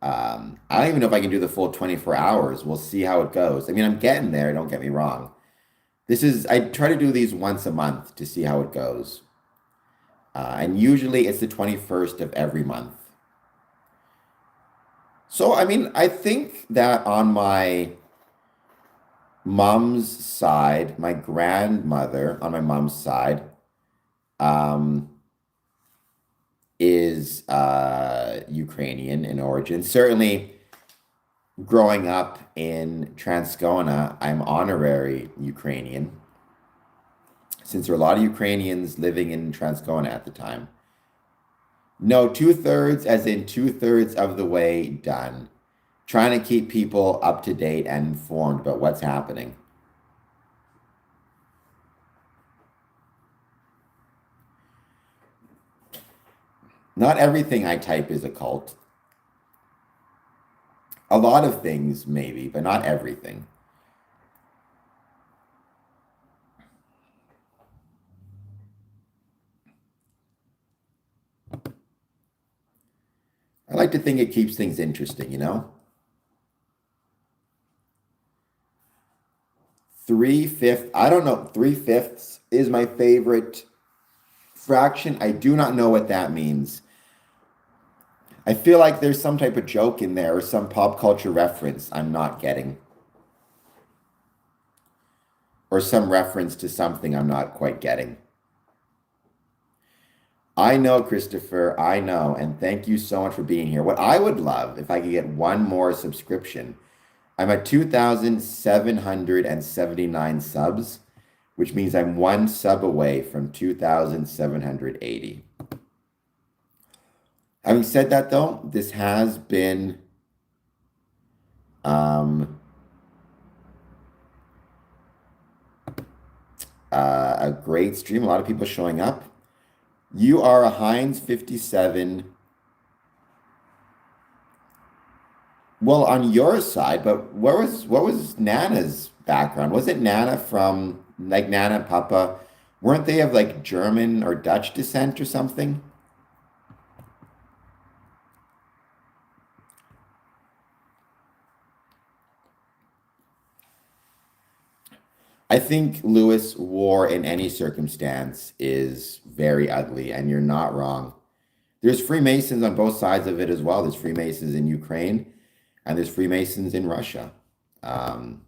[SPEAKER 1] I don't even know if I can do the full 24 hours. We'll see how it goes. I mean, I'm getting there, don't get me wrong. I try to do these once a month to see how it goes. And usually it's the 21st of every month. So, I mean, I think that on my mom's side, my grandmother on my mom's side, um, is Ukrainian in origin. Certainly, growing up in Transcona, I'm honorary Ukrainian, since there were a lot of Ukrainians living in Transcona at the time. No, two-thirds, as in two-thirds of the way done. Trying to keep people up to date and informed about what's happening. Not everything I type is a cult. A lot of things, maybe, but not everything. like to think it keeps things interesting, you know? 3/5, I don't know. 3/5 is my favorite fraction. I do not know what that means. I feel like there's some type of joke in there or some pop culture reference I'm not getting. Or some reference to something I'm not quite getting. I know, Christopher, I know. And thank you so much for being here. What I would love if I could get one more subscription. I'm at 2,779 subs, which means I'm one sub away from 2,780. Having said that, though, this has been a great stream. A lot of people showing up. You are a Heinz 57. Well, on your side, but what was Nana's background? Was it Nana from like Nana and Papa? Weren't they of like German or Dutch descent or something? I think Lewis, war in any circumstance is very ugly, and you're not wrong. There's Freemasons on both sides of it as well. There's Freemasons in Ukraine, and there's Freemasons in Russia. And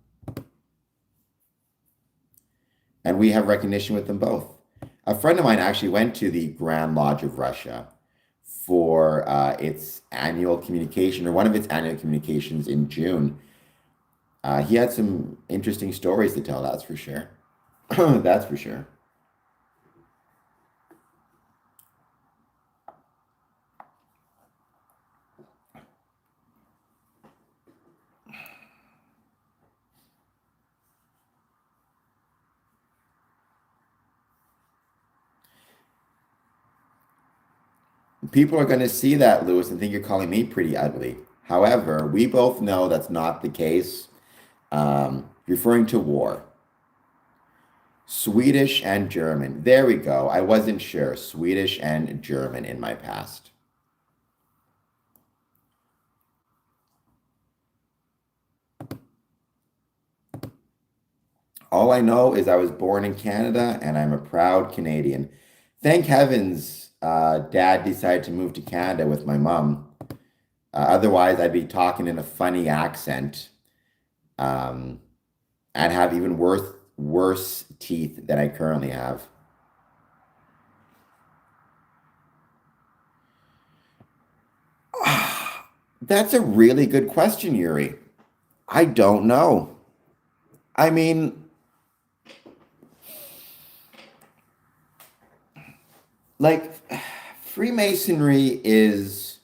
[SPEAKER 1] we have recognition with them both. A friend of mine actually went to the Grand Lodge of Russia for its annual communication, or one of its annual communications in June. He had some interesting stories to tell, that's for sure. That's for sure. People are going to see that, Lewis, and think you're calling me pretty ugly. However, we both know that's not the case. Referring to war. Swedish and German. There we go. I wasn't sure. Swedish and German in my past. All I know is I was born in Canada and I'm a proud Canadian. Thank heavens Dad decided to move to Canada with my mom. Otherwise, I'd be talking in a funny accent and have even worse teeth than I currently have. That's a really good question, Yuri. I don't know. I mean, like, Freemasonry is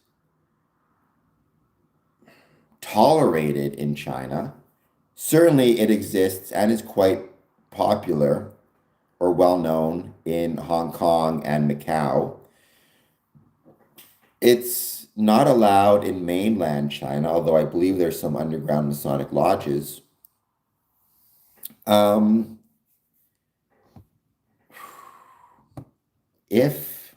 [SPEAKER 1] tolerated in China. Certainly, it exists and is quite popular or well known in Hong Kong and Macau. It's not allowed in mainland China, although I believe there's some underground Masonic lodges. If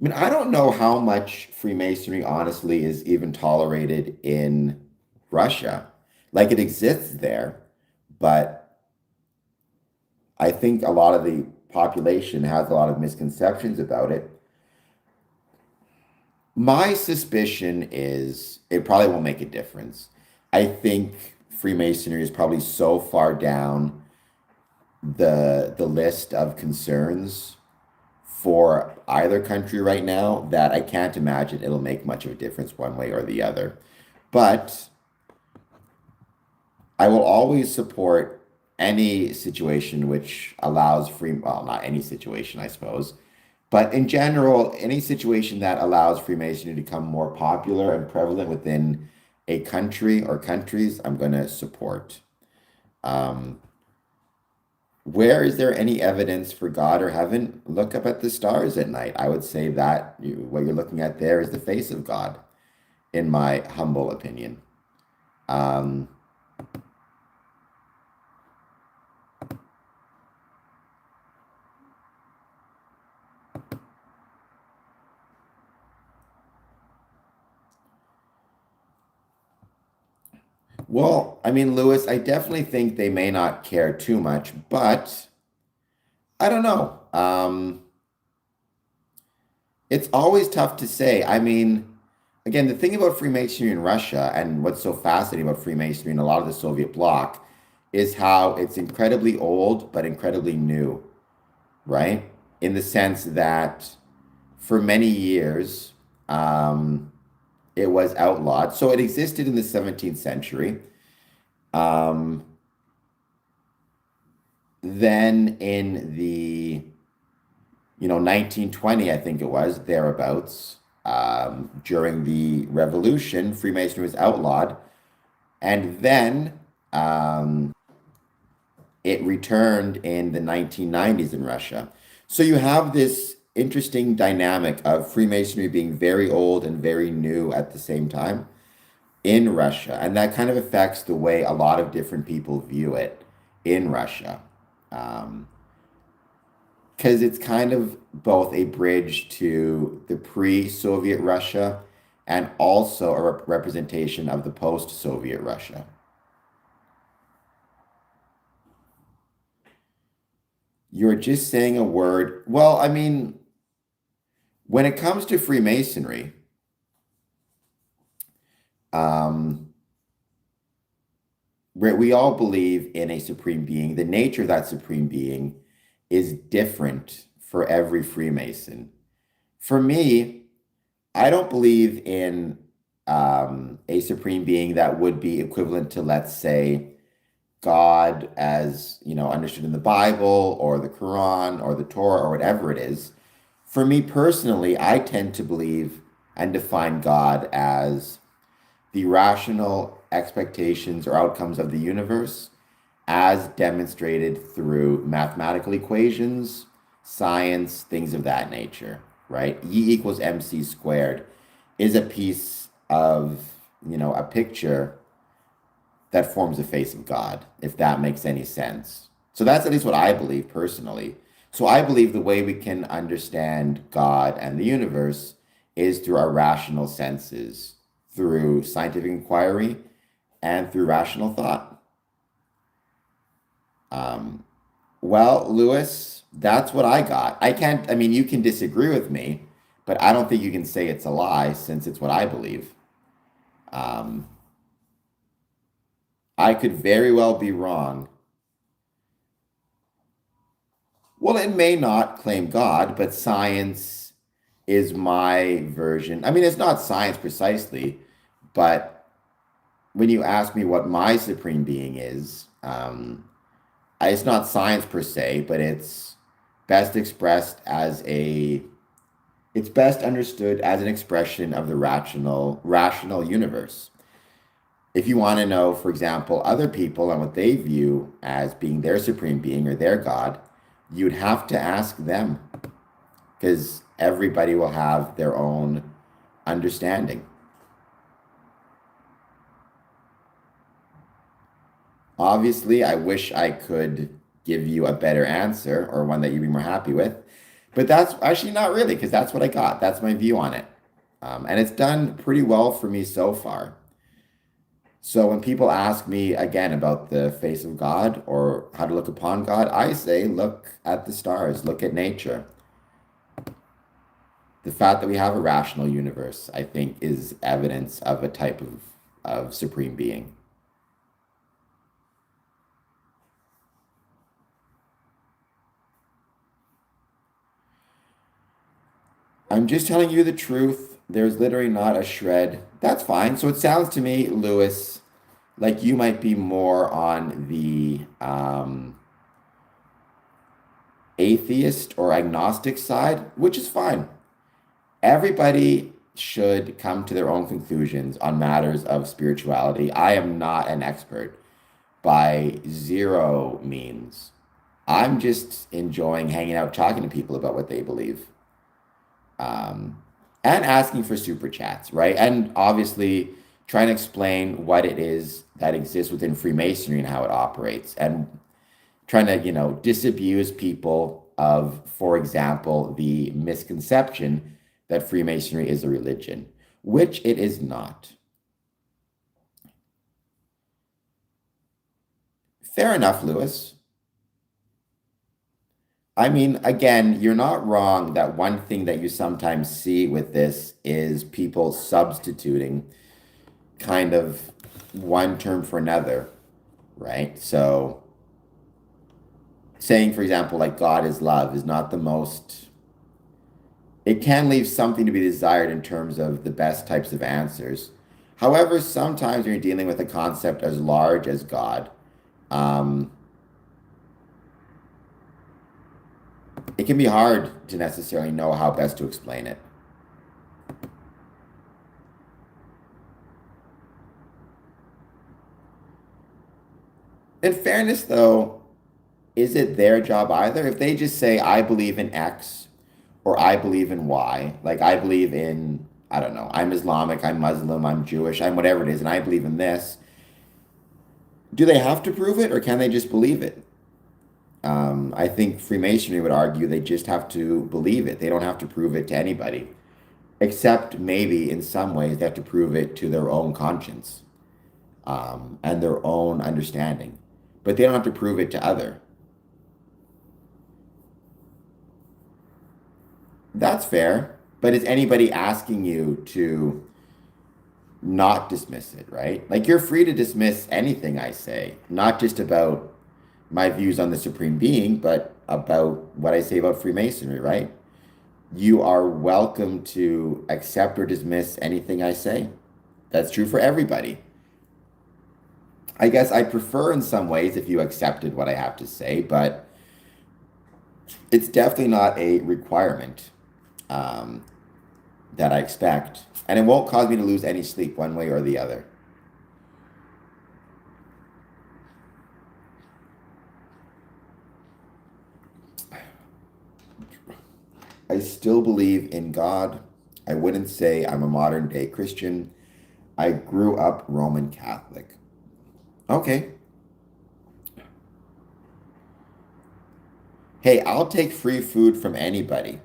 [SPEAKER 1] I mean, I don't know how much Freemasonry honestly is even tolerated in Russia. Like it exists there, but I think a lot of the population has a lot of misconceptions about it. My suspicion is it probably won't make a difference. I think Freemasonry is probably so far down the list of concerns for either country right now that I can't imagine it'll make much of a difference one way or the other. But I will always support any situation which allows well, not any situation, I suppose, but in general, any situation that allows Freemasonry to become more popular and prevalent within a country or countries, I'm going to support. Where is there any evidence for God or heaven? Look up at the stars at night. I would say that what you're looking at there is the face of God, in my humble opinion. Well, I mean, Lewis, I definitely think they may not care too much, but I don't know. It's always tough to say. I mean, again, the thing about Freemasonry in Russia and what's so fascinating about Freemasonry in a lot of the Soviet bloc is how it's incredibly old but incredibly new, right? In the sense that for many years, it was outlawed. So it existed in the 17th century. Um, then in the 1920, I think it was, thereabouts, during the Revolution, Freemasonry was outlawed. And then it returned in the 1990s in Russia. So you have this interesting dynamic of Freemasonry being very old and very new at the same time in Russia. And that kind of affects the way a lot of different people view it in Russia. Um, because it's kind of both a bridge to the pre-Soviet Russia and also a representation of the post-Soviet Russia. You're just saying a word. Well, I mean, when it comes to Freemasonry, um, we all believe in a supreme being. The nature of that supreme being is different for every Freemason. For me, I don't believe in a supreme being that would be equivalent to, let's say, God as, understood in the Bible or the Quran or the Torah or whatever it is. For me personally, I tend to believe and define God as the rational expectations or outcomes of the universe as demonstrated through mathematical equations, science, things of that nature, right? E equals mc squared is a piece of, a picture that forms the face of God, if that makes any sense. So that's at least what I believe personally. So I believe the way we can understand God and the universe is through our rational senses, through scientific inquiry, and through rational thought. Um, well, Lewis, that's what I got. I mean, you can disagree with me, but I don't think you can say it's a lie since it's what I believe. Um, I could very well be wrong. Well, it may not claim God, but science is my version. I mean, it's not science precisely, but when you ask me what my supreme being is, it's not science per se, but best expressed as it's best understood as an expression of the rational universe. If you want to know, for example, other people and what they view as being their supreme being or their God, you'd have to ask them because everybody will have their own understanding. Obviously, I wish I could give you a better answer or one that you'd be more happy with, but that's actually not really because that's what I got. That's my view on it. And it's done pretty well for me so far. So when people ask me again about the face of God or how to look upon God, I say, look at the stars, look at nature. The fact that we have a rational universe, I think, is evidence of a type of supreme being. I'm just telling you the truth. There's literally not a shred. That's fine. So it sounds to me, Lewis, like you might be more on the atheist or agnostic side, which is fine. Everybody should come to their own conclusions on matters of spirituality. I am not an expert by zero means. I'm just enjoying hanging out, talking to people about what they believe. And asking for super chats, right? And obviously trying to explain what it is that exists within Freemasonry and how it operates, and trying to, disabuse people of, for example, the misconception that Freemasonry is a religion, which it is not. Fair enough, Lewis. I mean, again, you're not wrong that one thing that you sometimes see with this is people substituting kind of one term for another, right? So saying, for example, like God is love is not the most, it can leave something to be desired in terms of the best types of answers. However, sometimes when you're dealing with a concept as large as God, um, it can be hard to necessarily know how best to explain it. In fairness, though, is it their job either? If they just say, I believe in X or I believe in Y, like I believe in, I don't know, I'm Islamic, I'm Muslim, I'm Jewish, I'm whatever it is, and I believe in this, do they have to prove it or can they just believe it? I think Freemasonry would argue they just have to believe it. They don't have to prove it to anybody, except maybe in some ways they have to prove it to their own conscience and their own understanding. But they don't have to prove it to other. That's fair. But is anybody asking you to not dismiss it, right? Like you're free to dismiss anything I say, not just about my views on the supreme being, but about what I say about Freemasonry, right? You are welcome to accept or dismiss anything I say. That's true for everybody. I guess I prefer in some ways if you accepted what I have to say, but it's definitely not a requirement um, that I expect. And it won't cause me to lose any sleep one way or the other. I still believe in God. I wouldn't say I'm a modern day Christian. I grew up Roman Catholic. Okay. Hey, I'll take free food from anybody.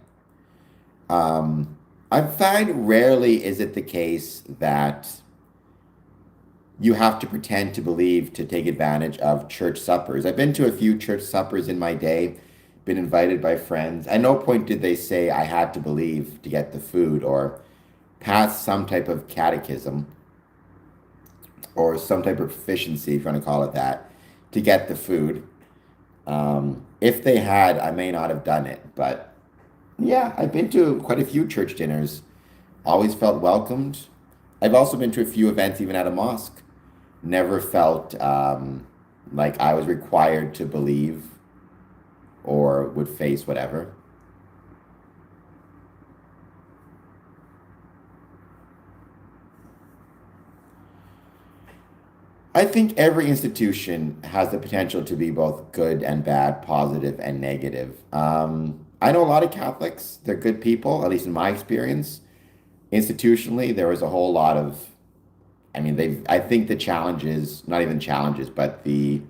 [SPEAKER 1] I find rarely is it the case that you have to pretend to believe to take advantage of church suppers. I've been to a few church suppers in my day, been invited by friends. At no point did they say I had to believe to get the food or pass some type of catechism or some type of proficiency, if you want to call it that, to get the food. If they had, I may not have done it, but yeah, I've been to quite a few church dinners. Always felt welcomed. I've also been to a few events, even at a mosque. Never felt like I was required to believe or would face whatever. I think every institution has the potential to be both good and bad, positive and negative. I know a lot of Catholics, they're good people, at least in my experience. Institutionally, there was a whole lot of, I mean, I think the challenges, not even challenges, but the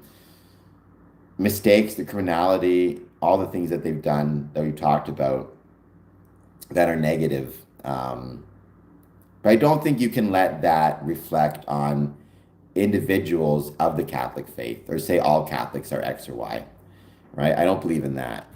[SPEAKER 1] mistakes, the criminality, all the things that they've done that we talked about that are negative. But I don't think you can let that reflect on individuals of the Catholic faith or say all Catholics are X or Y, right? I don't believe in that.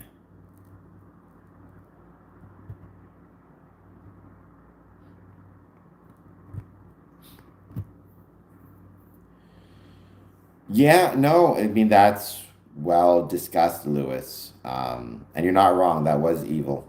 [SPEAKER 1] Yeah, no, I mean, that's well discussed, Lewis. And you're not wrong, that was evil.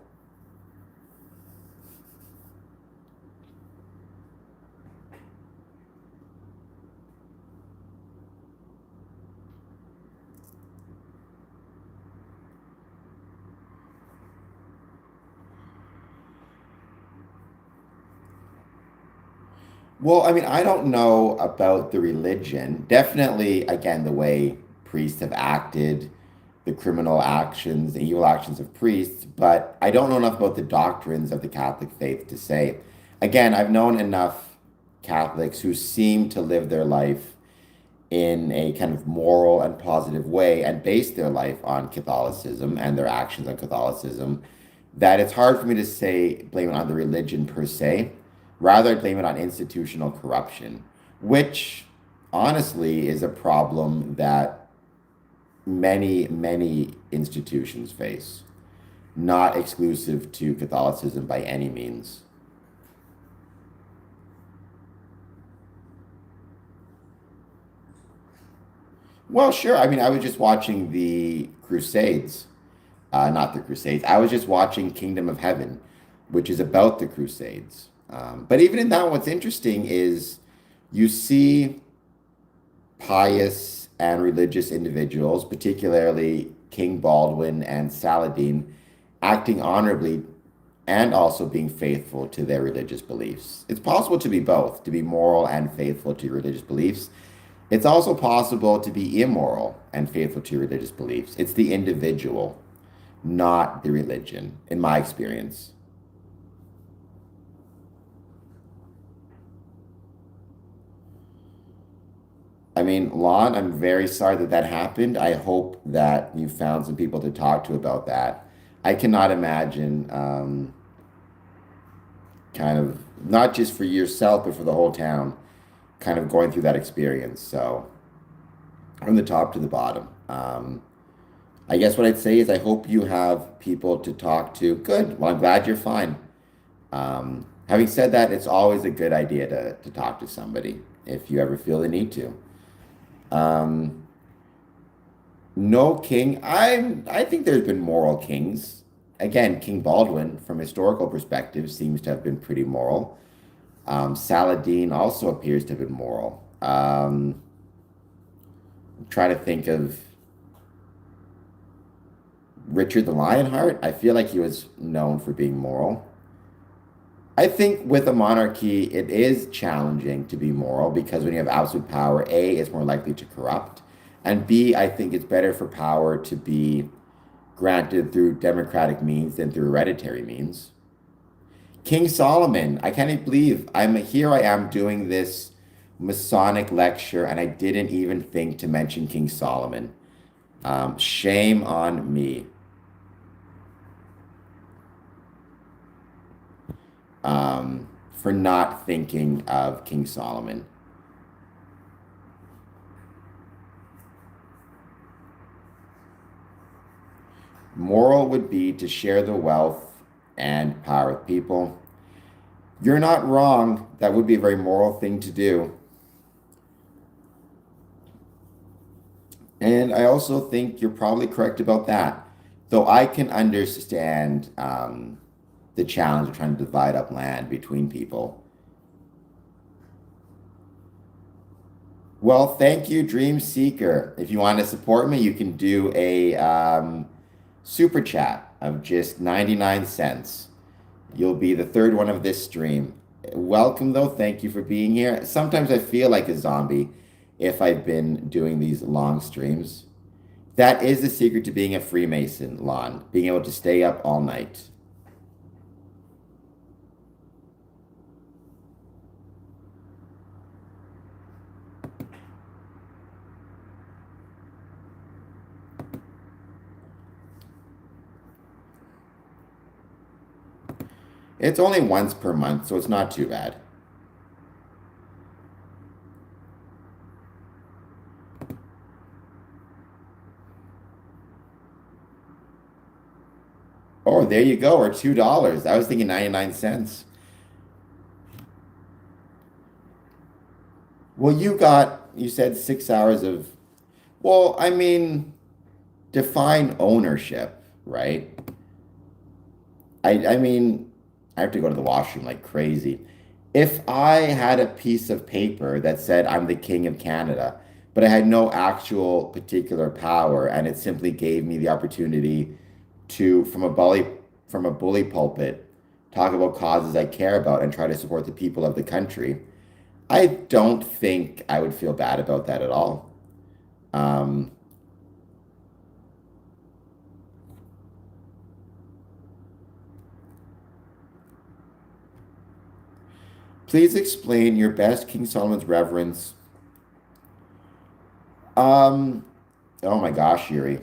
[SPEAKER 1] Well, I mean, I don't know about the religion. Definitely, again, the way priests have acted, the criminal actions, the evil actions of priests, but I don't know enough about the doctrines of the Catholic faith to say. Again, I've known enough Catholics who seem to live their life in a kind of moral and positive way and base their life on Catholicism and their actions on Catholicism, that it's hard for me to say blame it on the religion per se. Rather, I blame it on institutional corruption, which honestly is a problem that many institutions face, not exclusive to Catholicism by any means. Well, sure. I mean, I was just watching the Crusades, not the Crusades. I was just watching Kingdom of Heaven, which is about the Crusades. But even in that one, what's interesting is you see pious and religious individuals, particularly King Baldwin and Saladin, acting honorably and also being faithful to their religious beliefs. It's possible to be both, to be moral and faithful to your religious beliefs. It's also possible to be immoral and faithful to your religious beliefs. It's the individual, not the religion, in my experience. I mean, Lon, I'm very sorry that that happened. I hope that you found some people to talk to about that. I cannot imagine, kind of, not just for yourself, but for the whole town, kind of going through that experience. So, from the top to the bottom. I guess what I'd say is I hope you have people to talk to. Good. Well, I'm glad you're fine. Having said that, it's always a good idea to talk to somebody if you ever feel the need to. Um, no king. I think there's been moral kings. Again, King Baldwin, from historical perspective, seems to have been pretty moral. Saladin also appears to have been moral. I'm trying to think of Richard the Lionheart. I feel like he was known for being moral. I think with a monarchy, it is challenging to be moral because when you have absolute power, A, it's more likely to corrupt. And B, I think it's better for power to be granted through democratic means than through hereditary means. King Solomon, I can't even believe I am doing this Masonic lecture and I didn't even think to mention King Solomon. Shame on me. For not thinking of King Solomon. Moral would be to share the wealth and power with people. You're not wrong. That would be a very moral thing to do. And I also think you're probably correct about that. Though I can understand the challenge of trying to divide up land between people. Well, thank you, Dream Seeker. If you want to support me, you can do a super chat of just 99 cents. You'll be the third one of this stream. Welcome, though. Thank you for being here. Sometimes I feel like a zombie if I've been doing these long streams. That is the secret to being a Freemason, Lon, being able to stay up all night. It's only once per month, so it's not too bad. Oh, there you go, or $2. I was thinking 99 cents. Well, you said 6 hours of, well, I mean, define ownership, right? I mean, I have to go to the washroom like crazy. If I had a piece of paper that said I'm the King of Canada, but I had no actual particular power, and it simply gave me the opportunity to, from a bully pulpit, talk about causes I care about and try to support the people of the country, I don't think I would feel bad about that at all. Um, Please explain your best King Solomon's reverence. Um, oh my gosh, Yuri.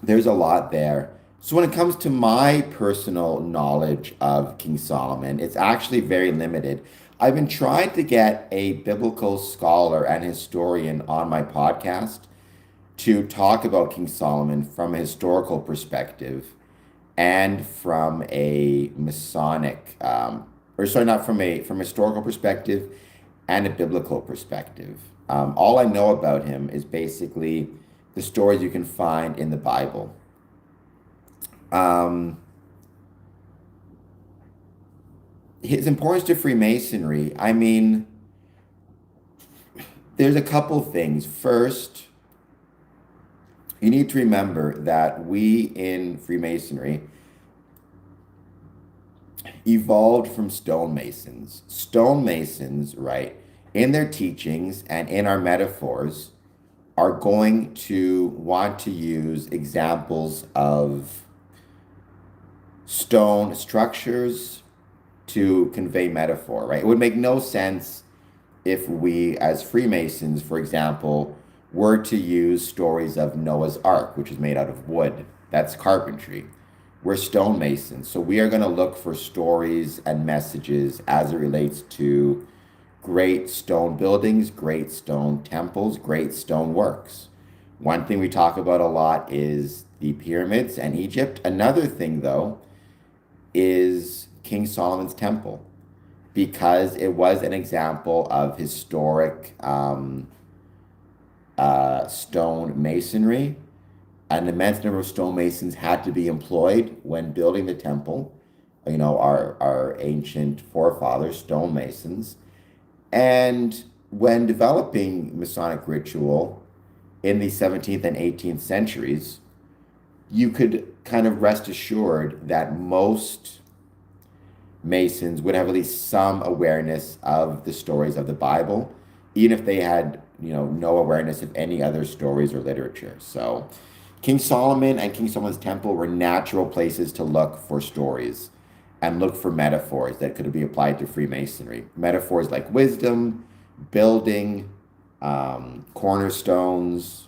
[SPEAKER 1] There's a lot there. So when it comes to my personal knowledge of King Solomon, it's actually very limited. I've been trying to get a biblical scholar and historian on my podcast, to talk about King Solomon from a historical perspective and from a Masonic, or sorry, not from a historical perspective and a biblical perspective. All I know about him is basically the stories you can find in the Bible. His importance to Freemasonry, I mean, there's a couple things. First, you need to remember that we in Freemasonry evolved from stonemasons. Stonemasons, right, in their teachings and in our metaphors, are going to want to use examples of stone structures to convey metaphor, right? It would make no sense if we, as Freemasons, for example, were to use stories of Noah's Ark, which is made out of wood. That's carpentry. We're stonemasons, so we are going to look for stories and messages as it relates to great stone buildings, great stone temples, great stone works. One thing we talk about a lot is the pyramids and Egypt. Another thing, though, is King Solomon's Temple, because it was an example of historic stone masonry. An immense number of stonemasons had to be employed when building the temple. You know, our ancient forefathers, stonemasons. And when developing Masonic ritual in the 17th and 18th centuries, you could kind of rest assured that most Masons would have at least some awareness of the stories of the Bible, even if they had, no awareness of any other stories or literature. So King Solomon and King Solomon's Temple were natural places to look for stories and look for metaphors that could be applied to Freemasonry. Metaphors like wisdom, building, cornerstones,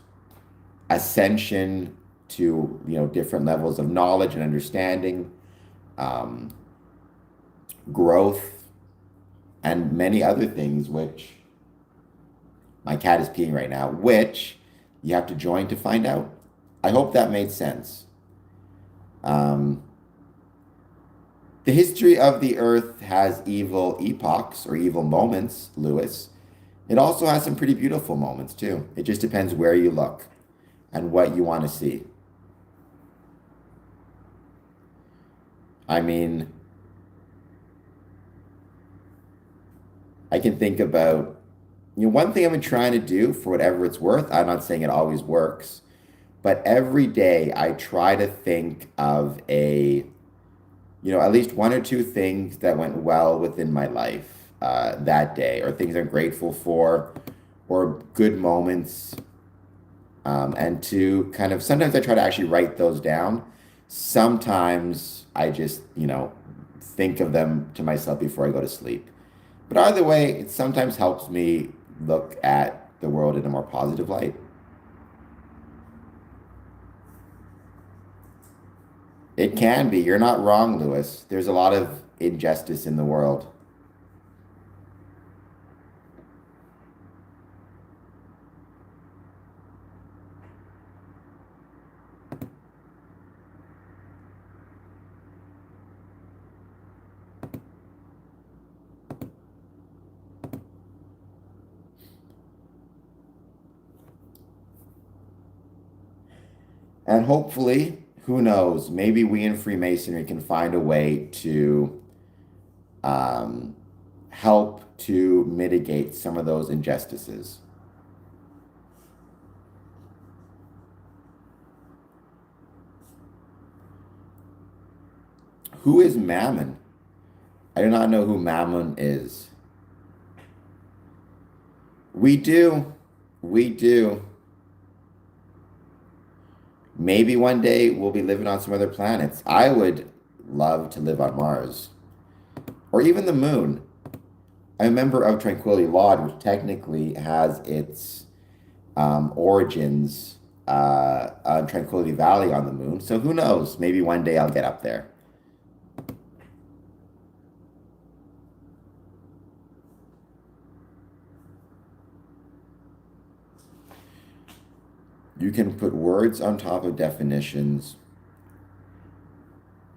[SPEAKER 1] ascension to different levels of knowledge and understanding, growth, and many other things, which my cat is peeing right now, which you have to join to find out. I hope that made sense. The history of the earth has evil epochs or evil moments, Lewis. It also has some pretty beautiful moments too. It just depends where you look and what you want to see. I mean, I can think about, one thing I've been trying to do for whatever it's worth. I'm not saying it always works, but every day I try to think of at least one or two things that went well within my life that day, or things I'm grateful for, or good moments. And to kind of, sometimes I try to actually write those down. Sometimes I just, think of them to myself before I go to sleep. But either way, it sometimes helps me look at the world in a more positive light. It can be. You're not wrong, Lewis. There's a lot of injustice in the world. And hopefully, who knows, maybe we in Freemasonry can find a way to help to mitigate some of those injustices. Who is Mammon? I do not know who Mammon is. We do. We do. Maybe one day we'll be living on some other planets. I would love to live on Mars. Or even the moon. I'm a member of Tranquility Lodge, which technically has its origins on Tranquility Valley on the moon. So who knows? Maybe one day I'll get up there. You can put words on top of definitions.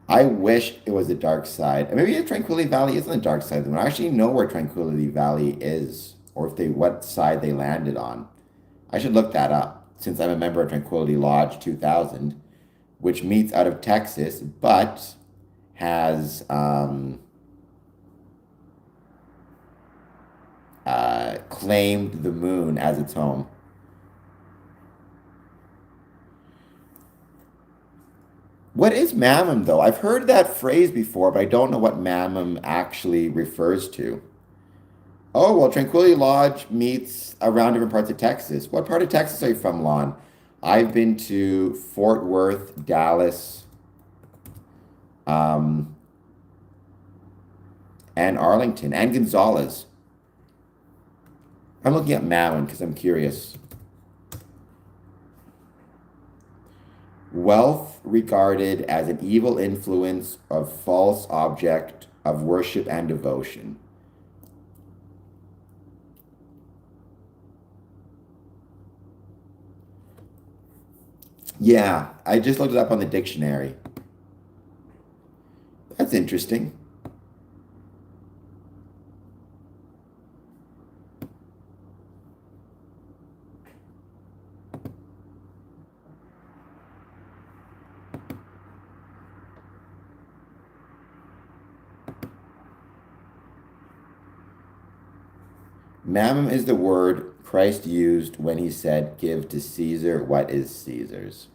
[SPEAKER 1] I wish it was the dark side. Maybe Tranquility Valley isn't the dark side of the moon. I actually know where Tranquility Valley is, or if they what side they landed on. I should look that up since I'm a member of Tranquility Lodge 2000, which meets out of Texas, but has claimed the moon as its home. What is Mammon, though? I've heard that phrase before, but I don't know what Mammon actually refers to. Oh, well, Tranquility Lodge meets around different parts of Texas. What part of Texas are you from, Lon? I've been to Fort Worth, Dallas, um, and Arlington, and Gonzales. I'm looking at Mammon because I'm curious. Wealth regarded as an evil influence of false object of worship and devotion. Yeah, I just looked it up on the dictionary. That's interesting. Mammon is the word Christ used when he said, "Give to Caesar what is Caesar's."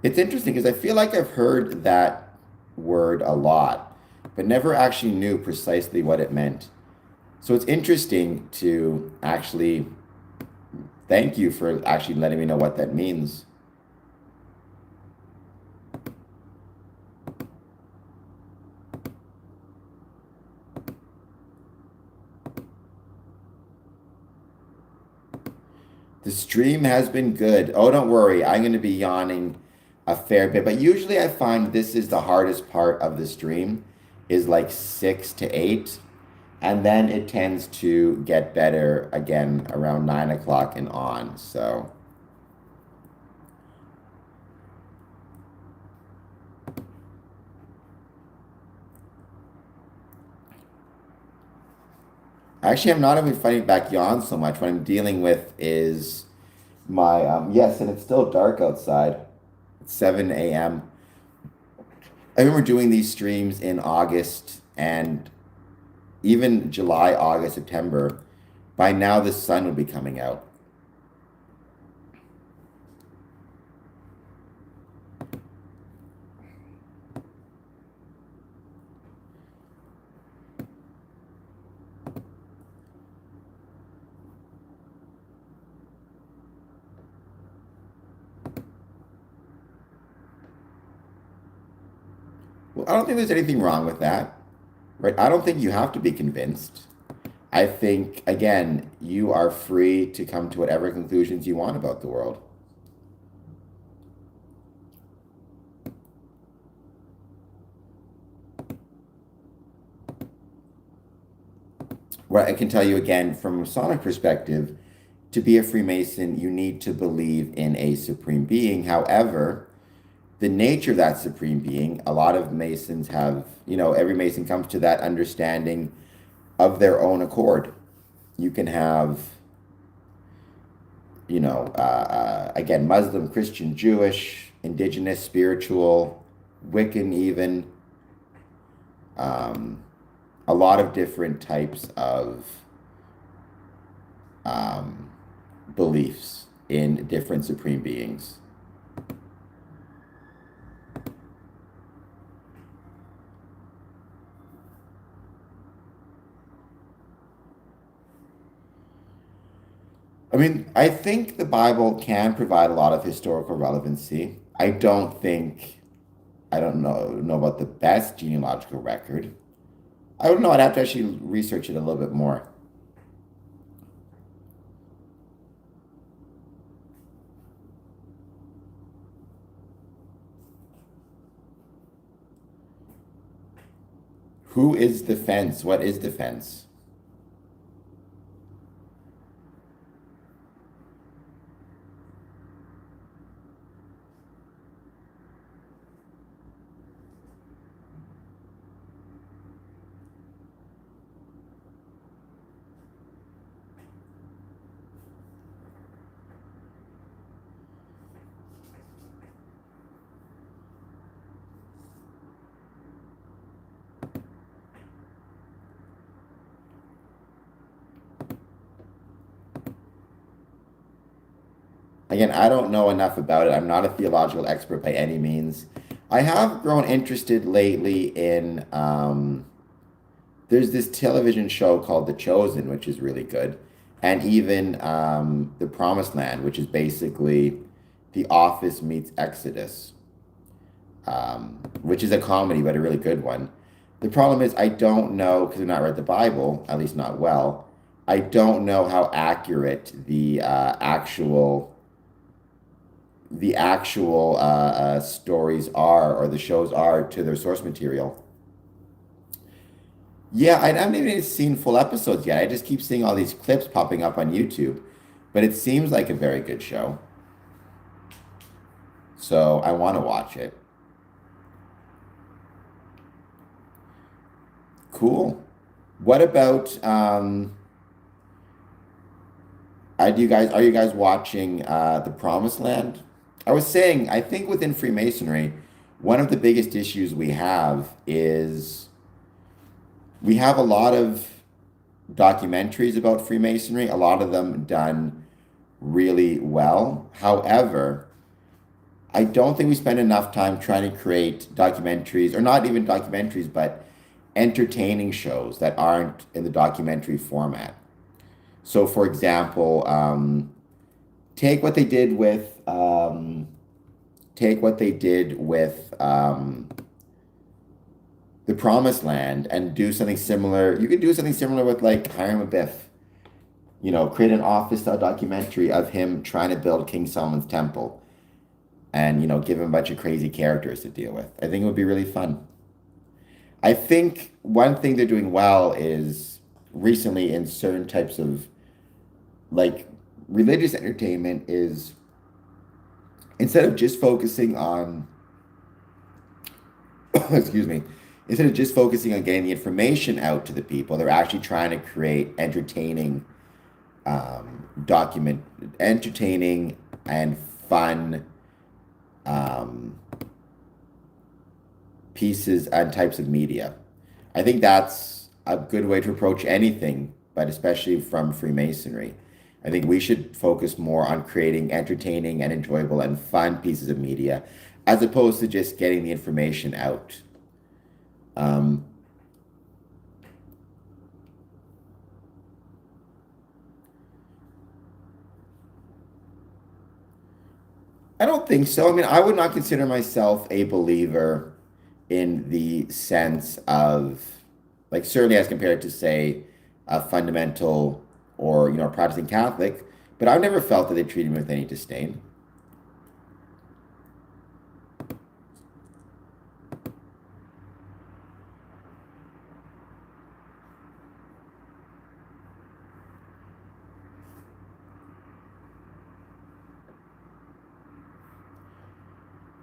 [SPEAKER 1] It's interesting because I feel like I've heard that word a lot, but never actually knew precisely what it meant. So it's interesting to actually thank you for actually letting me know what that means. The stream has been good. Oh, don't worry. I'm going to be yawning a fair bit, but usually I find this is the hardest part of the stream is like 6 to 8. And then it tends to get better again around 9 o'clock and on. So actually, I'm not even fighting back yawns so much. What I'm dealing with is my yes, and it's still dark outside. It's 7 a.m. I remember doing these streams in August and even July, August, September. By now, the sun would be coming out. Well, I don't think there's anything wrong with that, right? I don't think you have to be convinced. I think, again, you are free to come to whatever conclusions you want about the world. What I can tell you again, from a Masonic perspective, to be a Freemason, you need to believe in a supreme being. However, the nature of that supreme being, a lot of Masons have, every Mason comes to that understanding of their own accord. You can have, again, Muslim, Christian, Jewish, indigenous, spiritual, Wiccan, even, a lot of different types of beliefs in different supreme beings. I mean, I think the Bible can provide a lot of historical relevancy. I don't know about the best genealogical record. I don't know. I'd have to actually research it a little bit more. Who is the fence? What is the fence? Again, I don't know enough about it. I'm not a theological expert by any means. I have grown interested lately in, there's this television show called The Chosen, which is really good. And even The Promised Land, which is basically The Office meets Exodus, which is a comedy, but a really good one. The problem is, I don't know, because I've not read the Bible, at least not well, I don't know how accurate the actual stories are or the shows are to their source material. Yeah, I haven't even seen full episodes yet. I just keep seeing all these clips popping up on YouTube, but it seems like a very good show. So I want to watch it. Cool. What about are you guys watching The Promised Land? I was saying, I think within Freemasonry, one of the biggest issues we have is we have a lot of documentaries about Freemasonry, a lot of them done really well. However, I don't think we spend enough time trying to create documentaries, or not even documentaries, but entertaining shows that aren't in the documentary format. So, for example, take what they did with the Promised Land and do something similar. You could do something similar with like Hiram Abiff. Create an office style documentary of him trying to build King Solomon's temple, and give him a bunch of crazy characters to deal with. I think it would be really fun. I think one thing they're doing well is recently in certain types of like religious entertainment is instead of just focusing on excuse me, instead of just focusing on getting the information out to the people, they're actually trying to create entertaining and fun pieces and types of media. I think that's a good way to approach anything, but especially from Freemasonry. I think we should focus more on creating entertaining and enjoyable and fun pieces of media as opposed to just getting the information out. Um, I don't think so. I mean, I would not consider myself a believer in the sense of, like, certainly as compared to, say, a fundamental or, a Protestant Catholic, but I've never felt that they treated me with any disdain.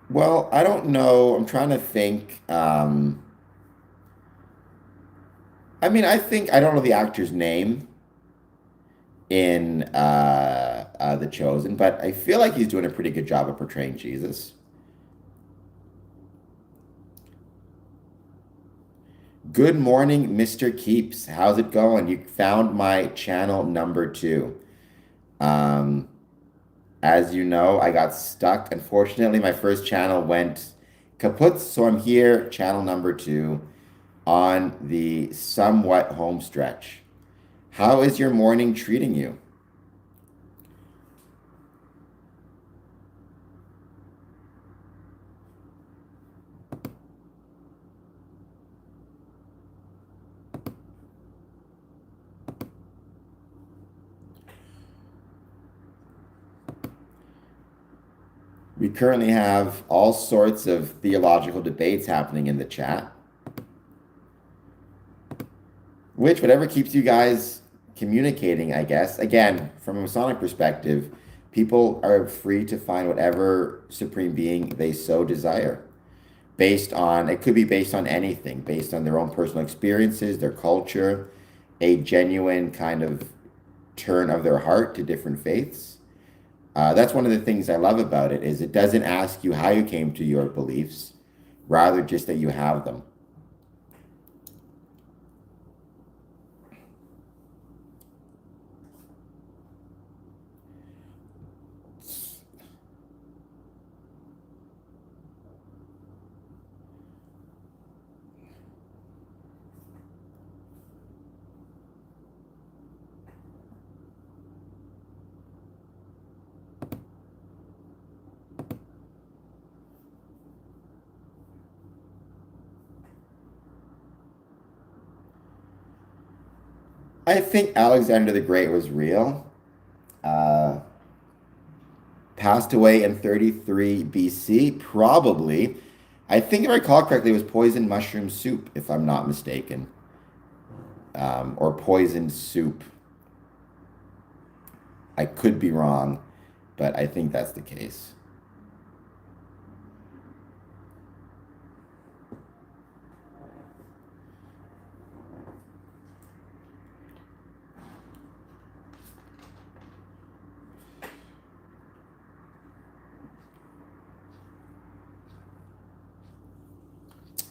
[SPEAKER 1] Well, I don't know. I'm trying to think. I mean, I don't know the actor's name in The Chosen, but I feel like he's doing a pretty good job of portraying Jesus. Good morning, Mr. Keeps. How's it going? You found my channel number 2. Um, as you know, I got stuck. Unfortunately, my first channel went kaput, so I'm here, channel number 2, on the somewhat home stretch. How is your morning treating you? We currently have all sorts of theological debates happening in the chat. Which, whatever keeps you guys communicating, I guess. Again, from a Masonic perspective, people are free to find whatever supreme being they so desire. Based on, it could be based on anything, based on their own personal experiences, their culture, a genuine kind of turn of their heart to different faiths. That's one of the things I love about it is it doesn't ask you how you came to your beliefs, rather just that you have them. I think Alexander the Great was real. Uh, Passed away in 33 BC, probably. I think if I recall correctly, it was poisoned mushroom soup, if I'm not mistaken, or poisoned soup. I could be wrong, but I think that's the case.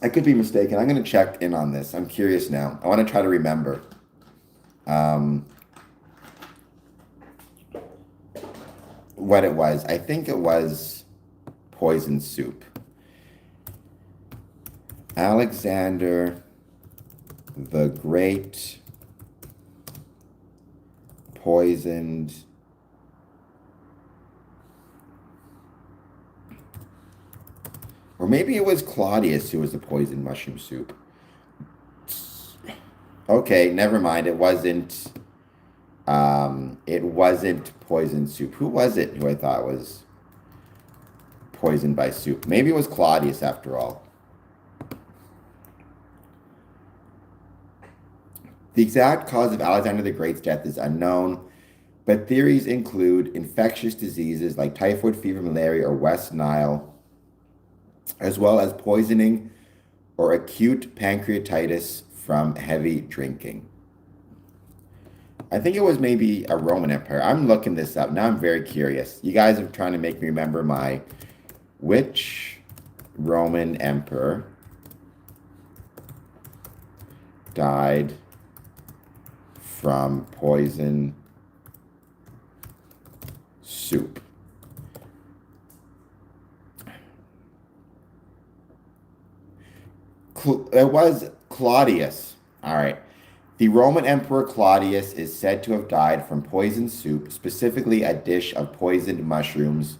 [SPEAKER 1] I could be mistaken. I'm going to check in on this. I'm curious now. I want to try to remember. Um, what it was. I think it was poison soup. Alexander the Great poisoned or maybe it was Claudius who was the poisoned mushroom soup. Okay, never mind. It wasn't poisoned soup. Who was it who I thought was poisoned by soup? Maybe it was Claudius after all. The exact cause of Alexander the Great's death is unknown, but theories include infectious diseases like typhoid fever, malaria, or West Nile, as well as poisoning or acute pancreatitis from heavy drinking. I think it was maybe a Roman Empire. I'm looking this up. Now I'm very curious. You guys are trying to make me remember which Roman emperor died from poison soup. It was Claudius. All right. The Roman Emperor Claudius is said to have died from poisoned soup, specifically a dish of poisoned mushrooms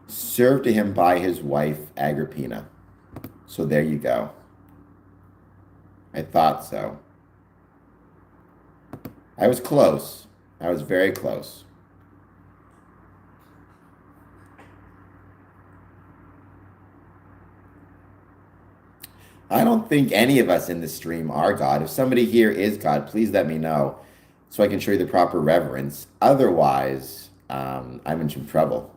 [SPEAKER 1] served to him by his wife, Agrippina. So there you go. I thought so. I was close. I was very close. I don't think any of us in the stream are God. If somebody here is God, please let me know so I can show you the proper reverence. Otherwise, I'm in some trouble.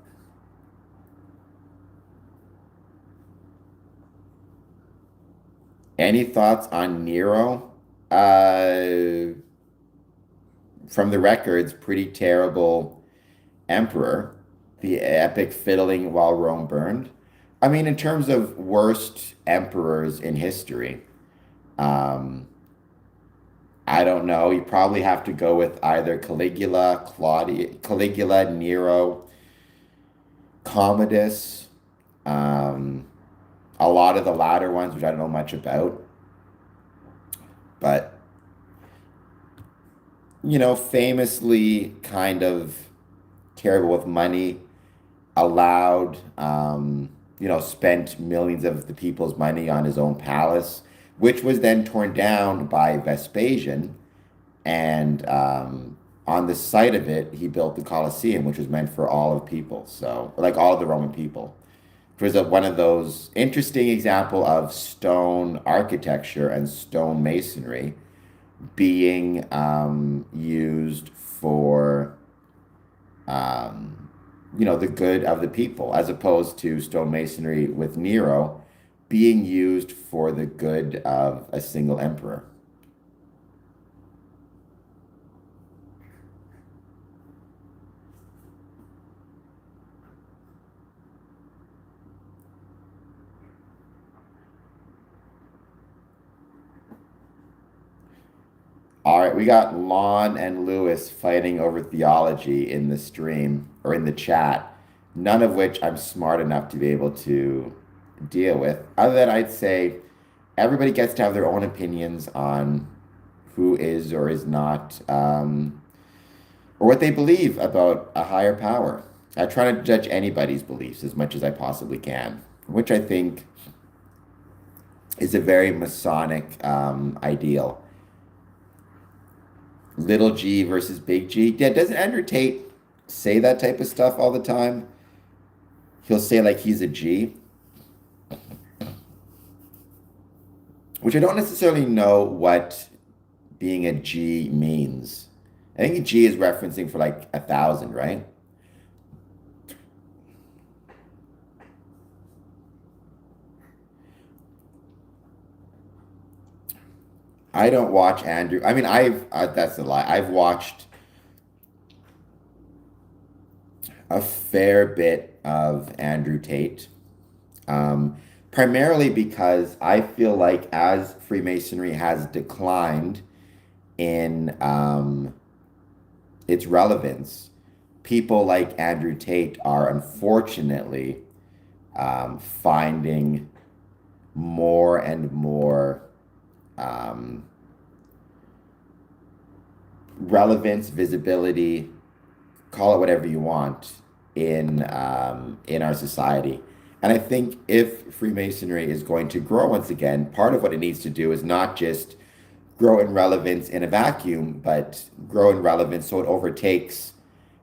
[SPEAKER 1] Any thoughts on Nero? From the records, pretty terrible emperor. The epic fiddling while Rome burned. I mean, in terms of worst emperors in history, um, I don't know. You probably have to go with either Caligula, Nero, Commodus, um, a lot of the latter ones, which I don't know much about. But, famously kind of terrible with money, allowed, spent millions of the people's money on his own palace, which was then torn down by Vespasian. And on the site of it, he built the Colosseum, which was meant for all of people. So, like all of the Roman people. It was one of those interesting example of stone architecture and stone masonry being used for the good of the people, as opposed to stonemasonry with Nero being used for the good of a single emperor. All right, we got Lon and Lewis fighting over theology in the stream or in the chat, none of which I'm smart enough to be able to deal with. Other than I'd say everybody gets to have their own opinions on who is or is not, or what they believe about a higher power. I try not to judge anybody's beliefs as much as I possibly can, which I think is a very Masonic ideal. Little G versus big G. Yeah, doesn't Andrew Tate say that type of stuff all the time? He'll say like he's a G, which I don't necessarily know what being a G means. I think a G is referencing for like 1,000, right? I don't watch Andrew. I mean, that's a lie. I've watched a fair bit of Andrew Tate, primarily because I feel like as Freemasonry has declined in its relevance, people like Andrew Tate are unfortunately finding more and more relevance, visibility, call it whatever you want, in our society. And I think if Freemasonry is going to grow once again, part of what it needs to do is not just grow in relevance in a vacuum, but grow in relevance so it overtakes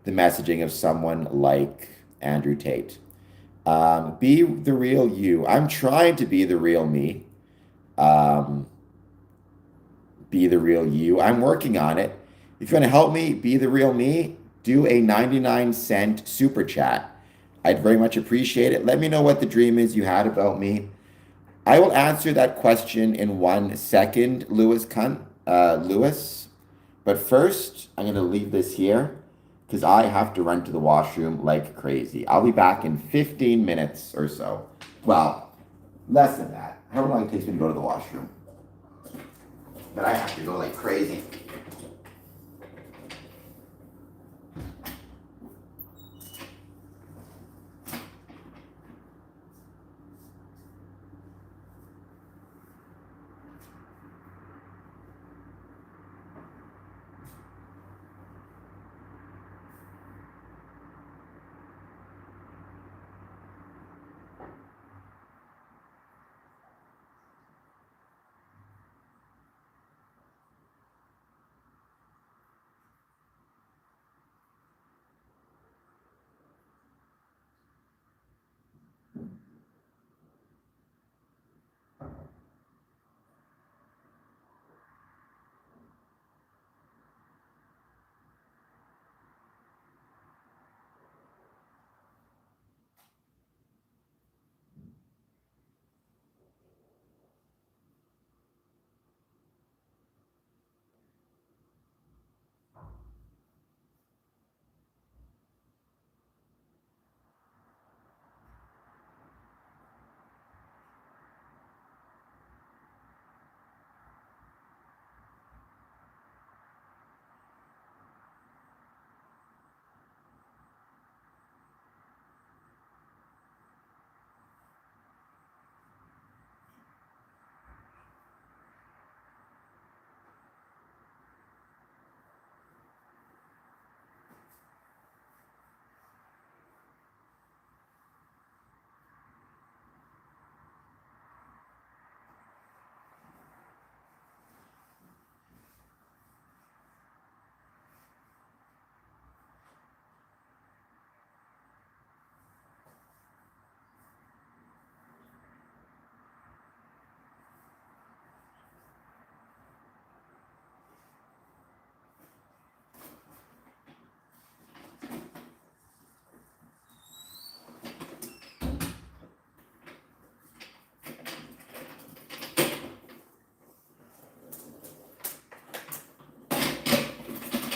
[SPEAKER 1] the messaging of someone like Andrew Tate. Be the real you. I'm trying to be the real me. Um, be the real you. I'm working on it. If you want to help me be the real me, do a 99-cent super chat. I'd very much appreciate it. Let me know what the dream is you had about me. I will answer that question in 1 second, Lewis. But first, I'm going to leave this here because I have to run to the washroom like crazy. I'll be back in 15 minutes or so. Well, less than that. However long it takes me to go to the washroom. But I have to go like crazy.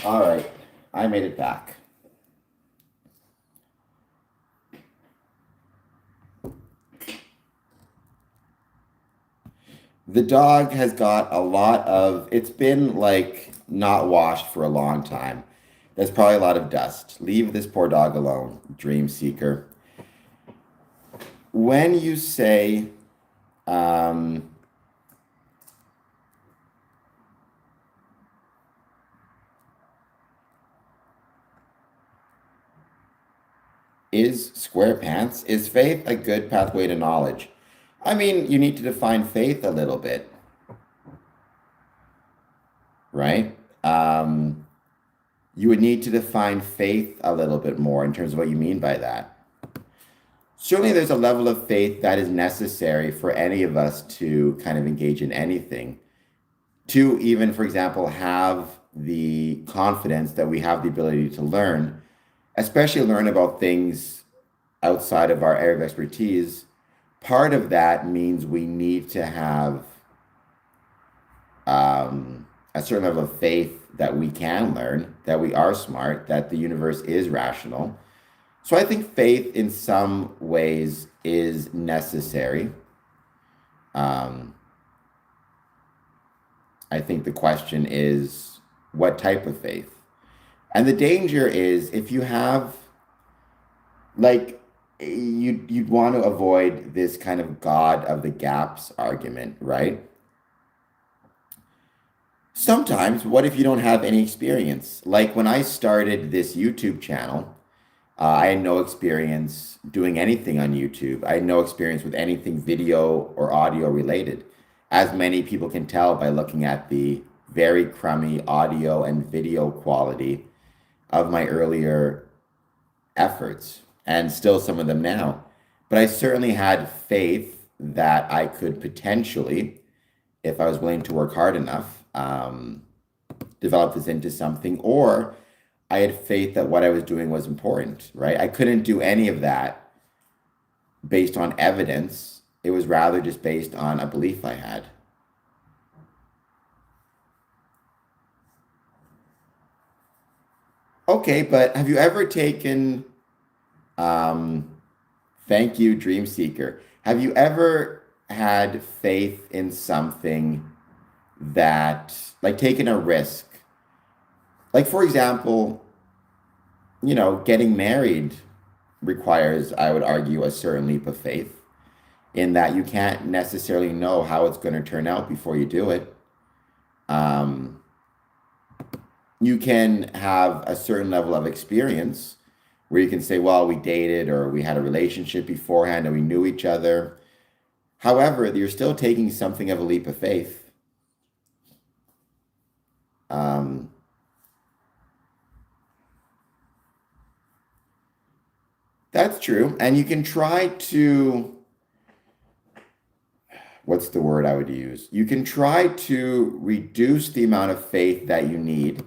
[SPEAKER 1] All right, I made it back. The dog has got a lot of, it's been like not washed for a long time. There's probably a lot of dust. Leave this poor dog alone, dream seeker. When you say, um, is SquarePants, is faith a good pathway to knowledge? I mean, you need to define faith a little bit, right? You would need to define faith a little bit more in terms of what you mean by that. Certainly, there's a level of faith that is necessary for any of us to kind of engage in anything, to even, for example, have the confidence that we have the ability to learn, especially learn about things outside of our area of expertise. Part of that means we need to have a certain level of faith that we can learn, that we are smart, that the universe is rational. So I think faith in some ways is necessary. I think the question is what type of faith? And the danger is if you have, like, you'd want to avoid this kind of God of the gaps argument, right? Sometimes, what if you don't have any experience? Like when I started this YouTube channel, I had no experience doing anything on YouTube. I had no experience with anything video or audio related, as many people can tell by looking at the very crummy audio and video quality of my earlier efforts, and still some of them now. But I certainly had faith that I could potentially, if I was willing to work hard enough, develop this into something, or I had faith that what I was doing was important, right? I couldn't do any of that based on evidence. It was rather just based on a belief I had. Okay, but have you ever taken, um, thank you, Dream Seeker. Have you ever had faith in something that, like taking a risk? Like, for example, getting married requires, I would argue, a certain leap of faith in that you can't necessarily know how it's going to turn out before you do it. Um, you can have a certain level of experience where you can say, well, we dated or we had a relationship beforehand and we knew each other. However, you're still taking something of a leap of faith. Um, that's true. And you can try to, what's the word I would use? You can try to reduce the amount of faith that you need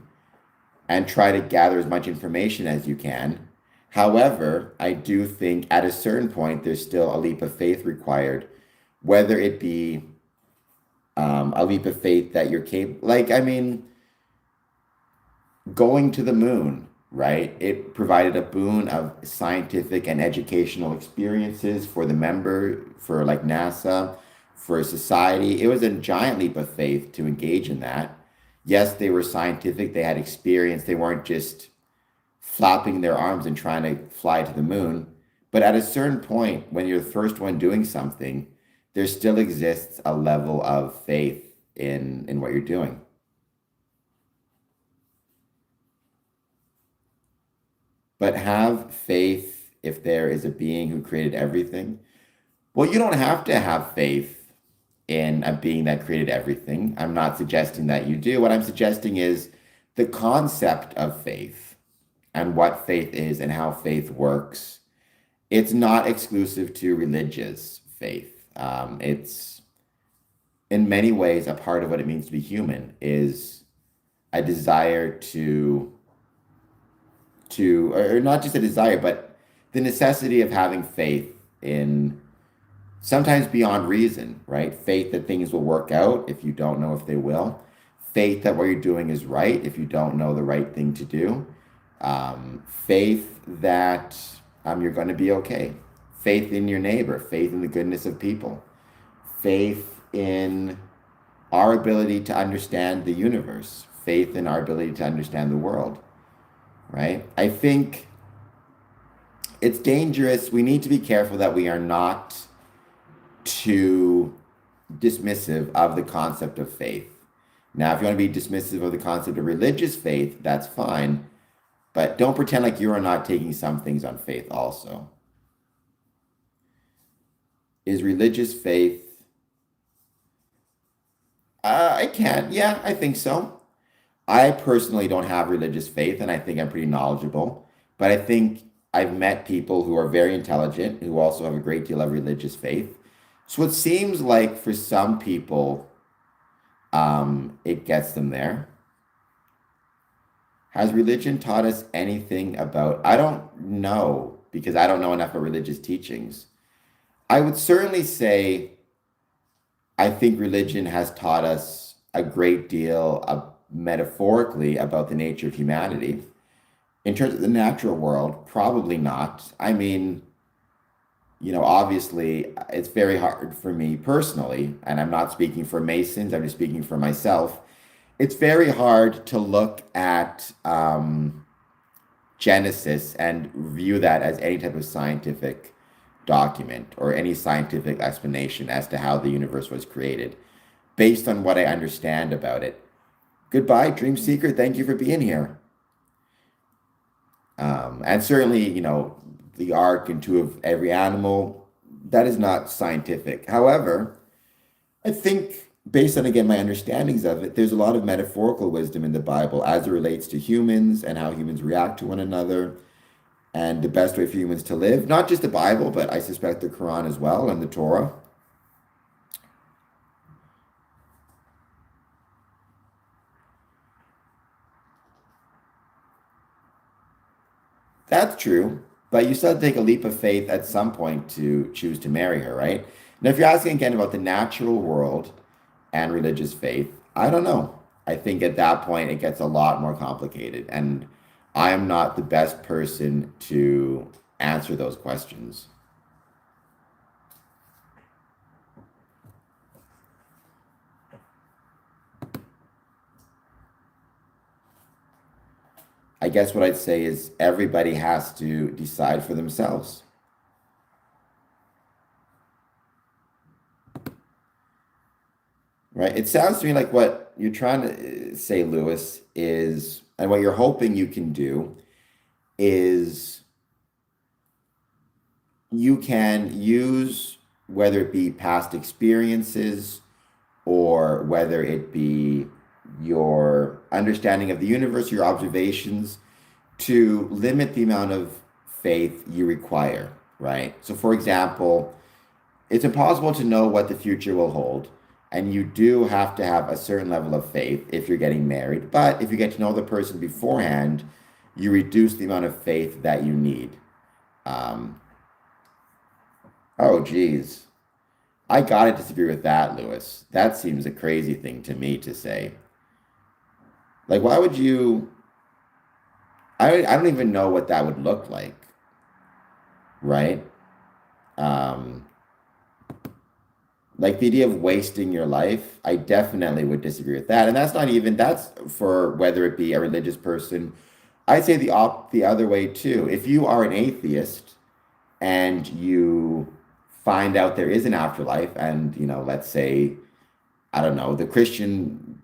[SPEAKER 1] and try to gather as much information as you can. However, I do think at a certain point, there's still a leap of faith required, whether it be a leap of faith that you're capable, like, I mean, going to the moon, right? It provided a boon of scientific and educational experiences for the member, for like NASA, for society. It was a giant leap of faith to engage in that. Yes, they were scientific, they had experience, they weren't just flapping their arms and trying to fly to the moon. But at a certain point, when you're the first one doing something, there still exists a level of faith in what you're doing. But have faith if there is a being who created everything. Well, you don't have to have faith in a being that created everything. I'm not suggesting that you do. What I'm suggesting is the concept of faith and what faith is and how faith works. It's not exclusive to religious faith. It's in many ways a part of what it means to be human is a desire or not just a desire, but the necessity of having faith in sometimes beyond reason, right? Faith that things will work out if you don't know if they will. faith that what you're doing is right if you don't know the right thing to do. Faith that you're going to be okay. Faith in your neighbor. Faith in the goodness of people. Faith in our ability to understand the universe. Faith in our ability to understand the world. Right? I think it's dangerous. We need to be careful that we are not too dismissive of the concept of faith. Now, if you want to be dismissive of the concept of religious faith, that's fine. But don't pretend like you are not taking some things on faith also. Is religious faith... I can. Yeah, I think so. I personally don't have religious faith, and I think I'm pretty knowledgeable. But I think I've met people who are very intelligent, who also have a great deal of religious faith. So it seems like for some people, it gets them there. Has religion taught us anything about... I don't know, because I don't know enough about religious teachings. I would certainly say I think religion has taught us a great deal metaphorically about the nature of humanity. In terms of the natural world, probably not. I mean, obviously, it's very hard for me personally, and I'm not speaking for Masons, I'm just speaking for myself. It's very hard to look at Genesis and view that as any type of scientific document or any scientific explanation as to how the universe was created, based on what I understand about it. Goodbye, Dream Seeker. Thank you for being here. And certainly, the ark and two of every animal, that is not scientific. However, I think based on, again, my understandings of it, there's a lot of metaphorical wisdom in the Bible as it relates to humans and how humans react to one another and the best way for humans to live. Not just the Bible, but I suspect the Quran as well and the Torah. That's true, but you still have to take a leap of faith at some point to choose to marry her, right? Now, if you're asking again about the natural world and religious faith, I don't know. I think at that point it gets a lot more complicated, and I am not the best person to answer those questions. I guess what I'd say is everybody has to decide for themselves. Right? It sounds to me like what you're trying to say, Lewis, is, and what you're hoping you can do is you can use, whether it be past experiences or whether it be your understanding of the universe, your observations, to limit the amount of faith you require, right? So, for example, it's impossible to know what the future will hold, and you do have to have a certain level of faith if you're getting married. But if you get to know the person beforehand, you reduce the amount of faith that you need. Oh, geez. I gotta disagree with that, Lewis. That seems a crazy thing to me to say. Like, why would you... I don't even know what that would look like, right? Like the idea of wasting your life, I definitely would disagree with that. And that's for whether it be a religious person. I'd say the other way too. If you are an atheist and you find out there is an afterlife, and let's say, I don't know, the Christian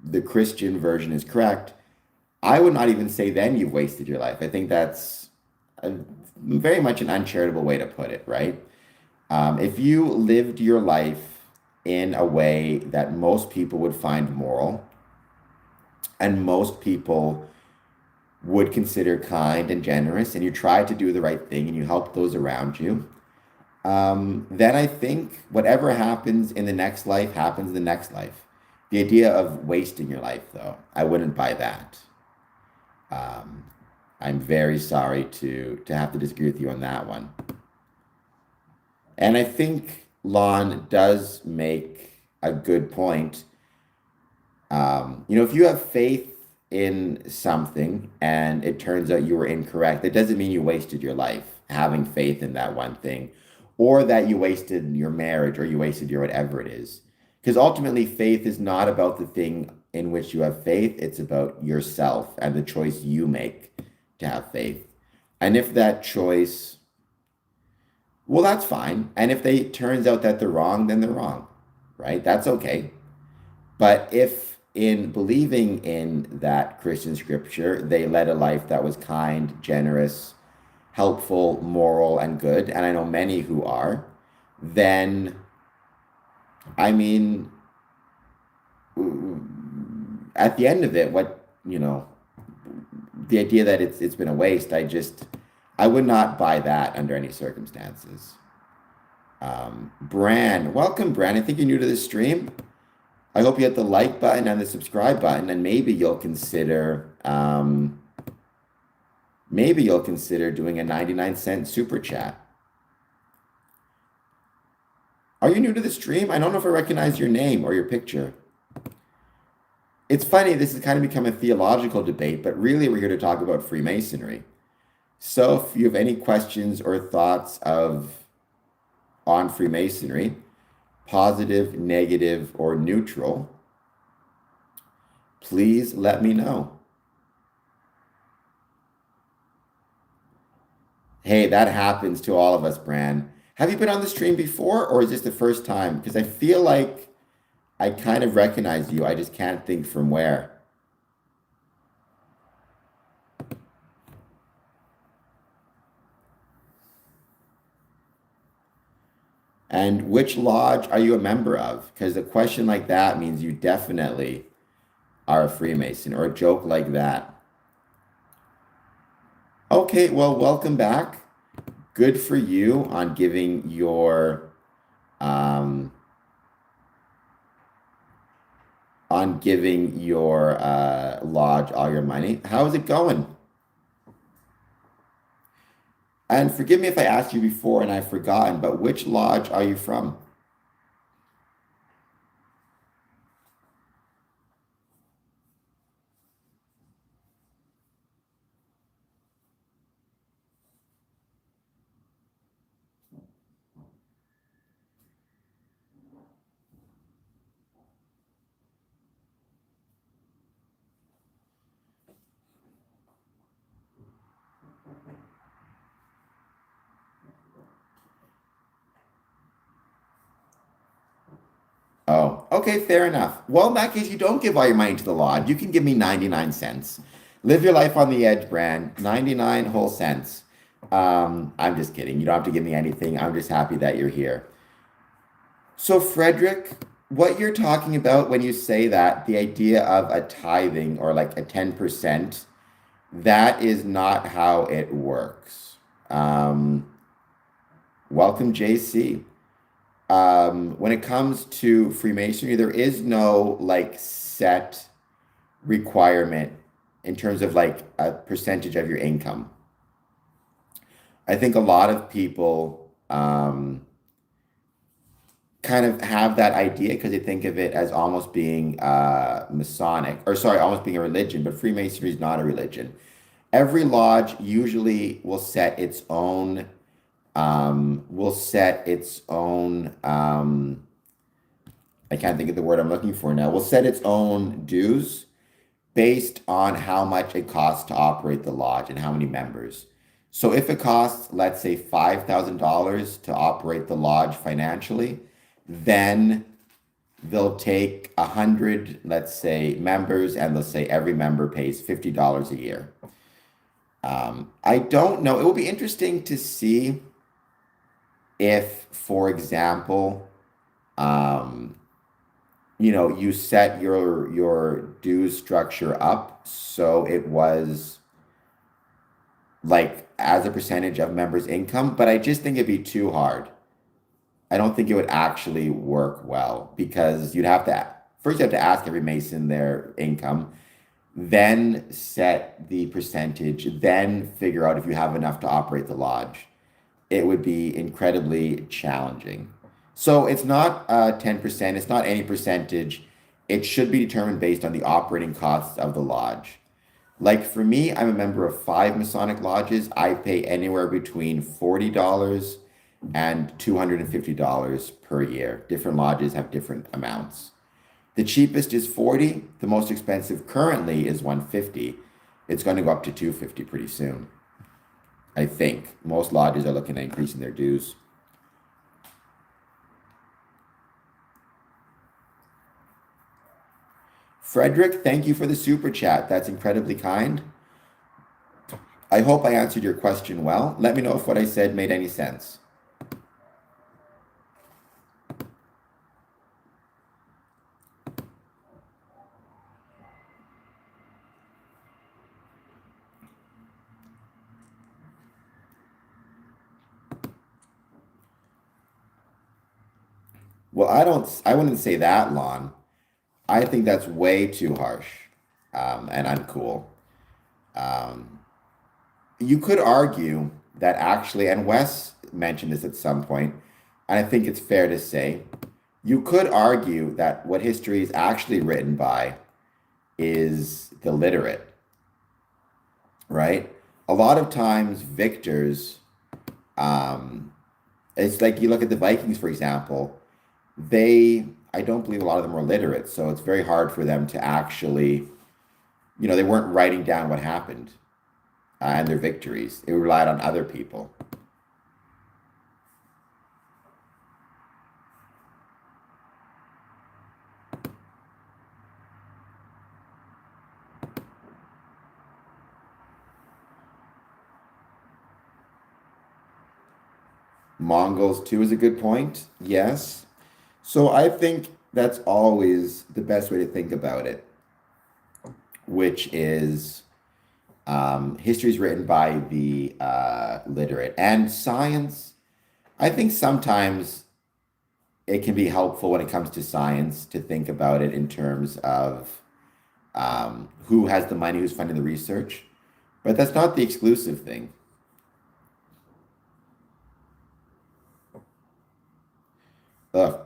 [SPEAKER 1] version is correct, I would not even say then you've wasted your life. I think that's very much an uncharitable way to put it, right? If you lived your life in a way that most people would find moral and most people would consider kind and generous, and you tried to do the right thing and you helped those around you, then I think whatever happens in the next life happens in the next life. The idea of wasting your life, though, I wouldn't buy that. I'm very sorry to have to disagree with you on that one. And I think Lon does make a good point If you have faith in something and it turns out you were incorrect, that doesn't mean you wasted your life having faith in that one thing, or that you wasted your marriage or you wasted your whatever it is. Because ultimately, faith is not about the thing in which you have faith, it's about yourself and the choice you make to have faith. And if that choice, well, that's fine. And if they turns out that they're wrong, then they're wrong, right? That's okay. But if in believing in that Christian scripture, they led a life that was kind, generous, helpful, moral, and good, and I know many who are, then, I mean, at the end of it, the idea that it's been a waste, I would not buy that under any circumstances. Bran, welcome, Bran. I think you're new to the stream. I hope you hit the like button and the subscribe button, and maybe you'll consider doing a 99-cent super chat. Are you new to the stream? I don't know if I recognize your name or your picture. It's funny, this has kind of become a theological debate, but really we're here to talk about Freemasonry. So if you have any questions or thoughts on Freemasonry, positive, negative, or neutral, please let me know. Hey, that happens to all of us, Bran. Have you been on the stream before, or is this the first time? Because I feel like I kind of recognize you. I just can't think from where. And which lodge are you a member of? Because a question like that means you definitely are a Freemason, or a joke like that. Okay, well, welcome back. Good for you on giving your lodge all your money. How is it going? And forgive me if I asked you before and I've forgotten, but which lodge are you from? Oh, okay, fair enough. Well, in that case, you don't give all your money to the lodge. You can give me 99 cents. Live your life on the edge, Bran. 99 whole cents. I'm just kidding. You don't have to give me anything. I'm just happy that you're here. So, Frederick, what you're talking about when you say that, the idea of a tithing or like a 10%, that is not how it works. Welcome, JC. When it comes to Freemasonry, there is no like set requirement in terms of like a percentage of your income. I think a lot of people kind of have that idea because they think of it as almost being Masonic, or sorry, almost being a religion, but Freemasonry is not a religion. Every lodge usually will set its own I can't think of the word I'm looking for now, will set its own dues based on how much it costs to operate the lodge and how many members. So if it costs, let's say, $5,000 to operate the lodge financially, then they'll take 100, let's say, members, and they'll say every member pays $50 a year. I don't know. It will be interesting to see if, for example, you set your dues structure up so it was like as a percentage of members' income, but I just think it'd be too hard. I don't think it would actually work well because first you have to ask every Mason their income, then set the percentage, then figure out if you have enough to operate the lodge. It would be incredibly challenging. So it's not 10%, it's not any percentage. it should be determined based on the operating costs of the lodge. Like for me, I'm a member of 5 Masonic lodges. I pay anywhere between $40 and $250 per year. Different lodges have different amounts. The cheapest is 40. The most expensive currently is 150. It's going to go up to 250 pretty soon. I think most lodges are looking at increasing their dues. Frederick, thank you for the super chat. That's incredibly kind. I hope I answered your question well. Let me know if what I said made any sense. Well, I wouldn't say that, Lon. I think that's way too harsh, and uncool. Um, you could argue that actually, and Wes mentioned this at some point, and I think it's fair to say, you could argue that what history is actually written by is the literate, right? A lot of times, victors, um, it's like you look at the Vikings, for example, I don't believe a lot of them were literate, so it's very hard for them to actually, they weren't writing down what happened and their victories. They relied on other people. Mongols too is a good point. Yes. So I think that's always the best way to think about it, which is history is written by the literate. And science, I think sometimes it can be helpful when it comes to science to think about it in terms of who has the money, who's funding the research. But that's not the exclusive thing.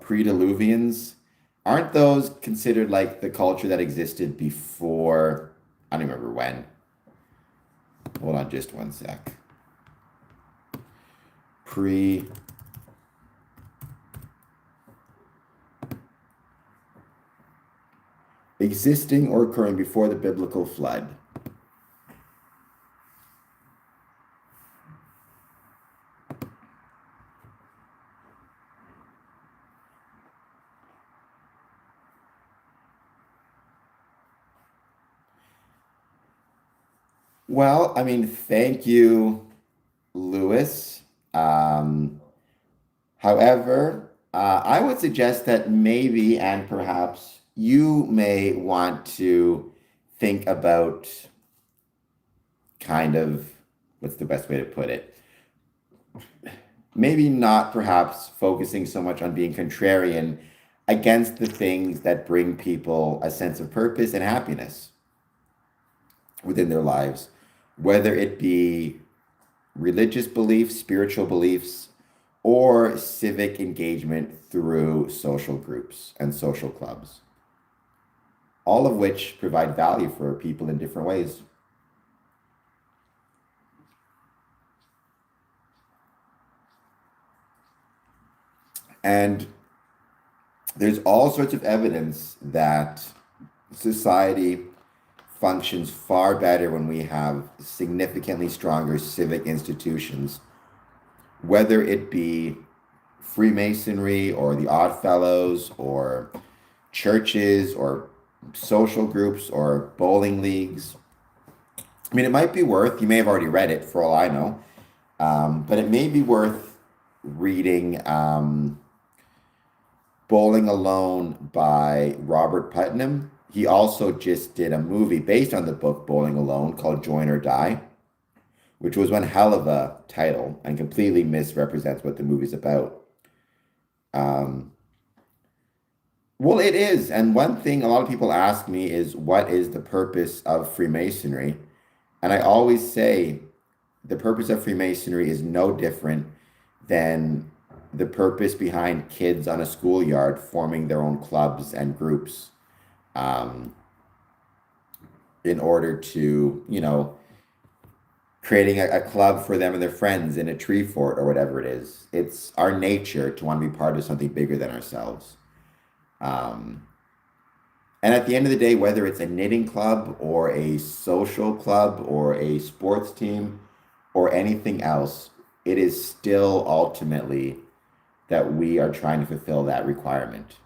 [SPEAKER 1] Pre-Diluvians, aren't those considered like the culture that existed before? I don't remember when. Hold on just one sec. Existing or occurring before the biblical flood. Well, I mean, thank you, Lewis. However, I would suggest that maybe and perhaps you may want to think about kind of, what's the best way to put it? Maybe not perhaps focusing so much on being contrarian against the things that bring people a sense of purpose and happiness within their lives, whether it be religious beliefs, spiritual beliefs, or civic engagement through social groups and social clubs, all of which provide value for people in different ways. And there's all sorts of evidence that society functions far better when we have significantly stronger civic institutions, whether it be Freemasonry or the Odd Fellows or churches or social groups or bowling leagues. I mean, it might be worth, you may have already read it for all I know, but it may be worth reading Bowling Alone by Robert Putnam. He also just did a movie based on the book Bowling Alone called Join or Die, which was one hell of a title and completely misrepresents what the movie's about. Well, it is. And one thing a lot of people ask me is, what is the purpose of Freemasonry? And I always say the purpose of Freemasonry is no different than the purpose behind kids on a schoolyard forming their own clubs and groups. um, in order to, creating a club for them and their friends in a tree fort or whatever it is. It's our nature to want to be part of something bigger than ourselves. Um, and at the end of the day, whether it's a knitting club or a social club or a sports team or anything else, it is still ultimately that we are trying to fulfill that requirement.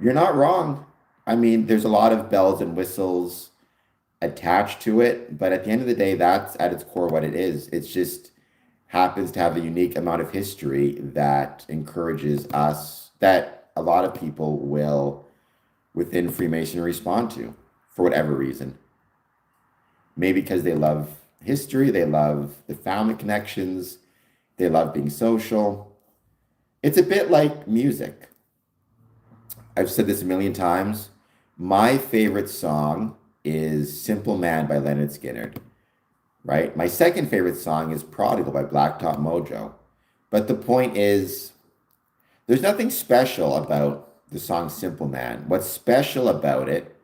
[SPEAKER 1] You're not wrong. I mean, there's a lot of bells and whistles attached to it, but at the end of the day, that's at its core what it is. It's just happens to have a unique amount of history that encourages us, that a lot of people will within Freemasonry respond to for whatever reason. Maybe because they love history, they love the family connections, they love being social. It's a bit like music. I've said this a million times. My favorite song is Simple Man by Leonard Skinner, right? My second favorite song is Prodigal by Blacktop Mojo. But the point is, there's nothing special about the song Simple Man. What's special about it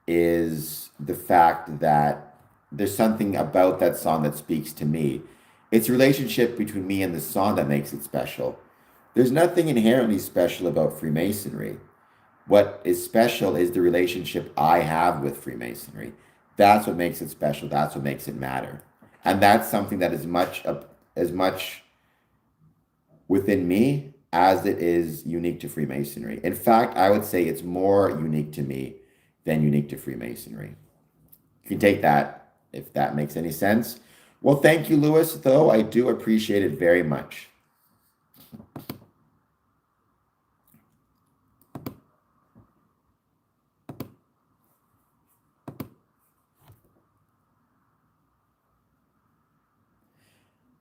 [SPEAKER 1] is the fact that there's something about that song that speaks to me. It's a relationship between me and the song that makes it special. There's nothing inherently special about Freemasonry. What is special is the relationship I have with Freemasonry. That's what makes it special. That's what makes it matter. And that's something that is as much within me as it is unique to Freemasonry. In fact, I would say it's more unique to me than unique to Freemasonry. You can take that if that makes any sense. Well, thank you, Lewis, though. I do appreciate it very much.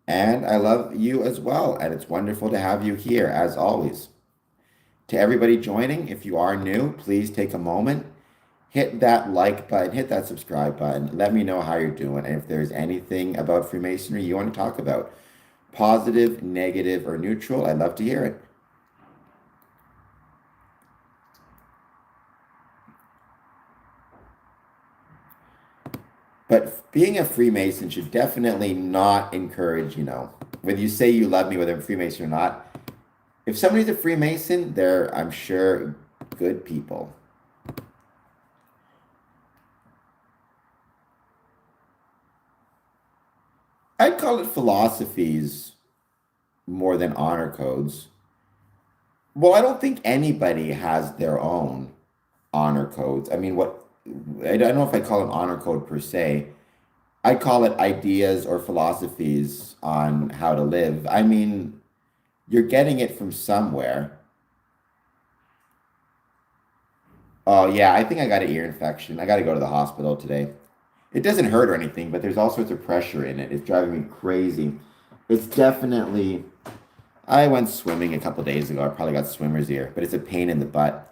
[SPEAKER 1] And I love you as well. And it's wonderful to have you here, as always. To everybody joining, if you are new, please take a moment, hit that like button, hit that subscribe button. Let me know how you're doing. And if there's anything about Freemasonry you want to talk about, positive, negative, or neutral, I'd love to hear it. But being a Freemason should definitely not encourage, whether you say you love me, whether I'm a Freemason or not. If somebody's a Freemason, they're, I'm sure, good people. I'd call it philosophies more than honor codes. Well, I don't think anybody has their own honor codes. I mean, I don't know if I call them honor code per se. I call it ideas or philosophies on how to live. I mean, you're getting it from somewhere. Oh, yeah, I think I got an ear infection. I got to go to the hospital today. It doesn't hurt or anything, but there's all sorts of pressure in it. It's driving me crazy. It's definitely. I went swimming a couple days ago. I probably got swimmer's ear, but it's a pain in the butt.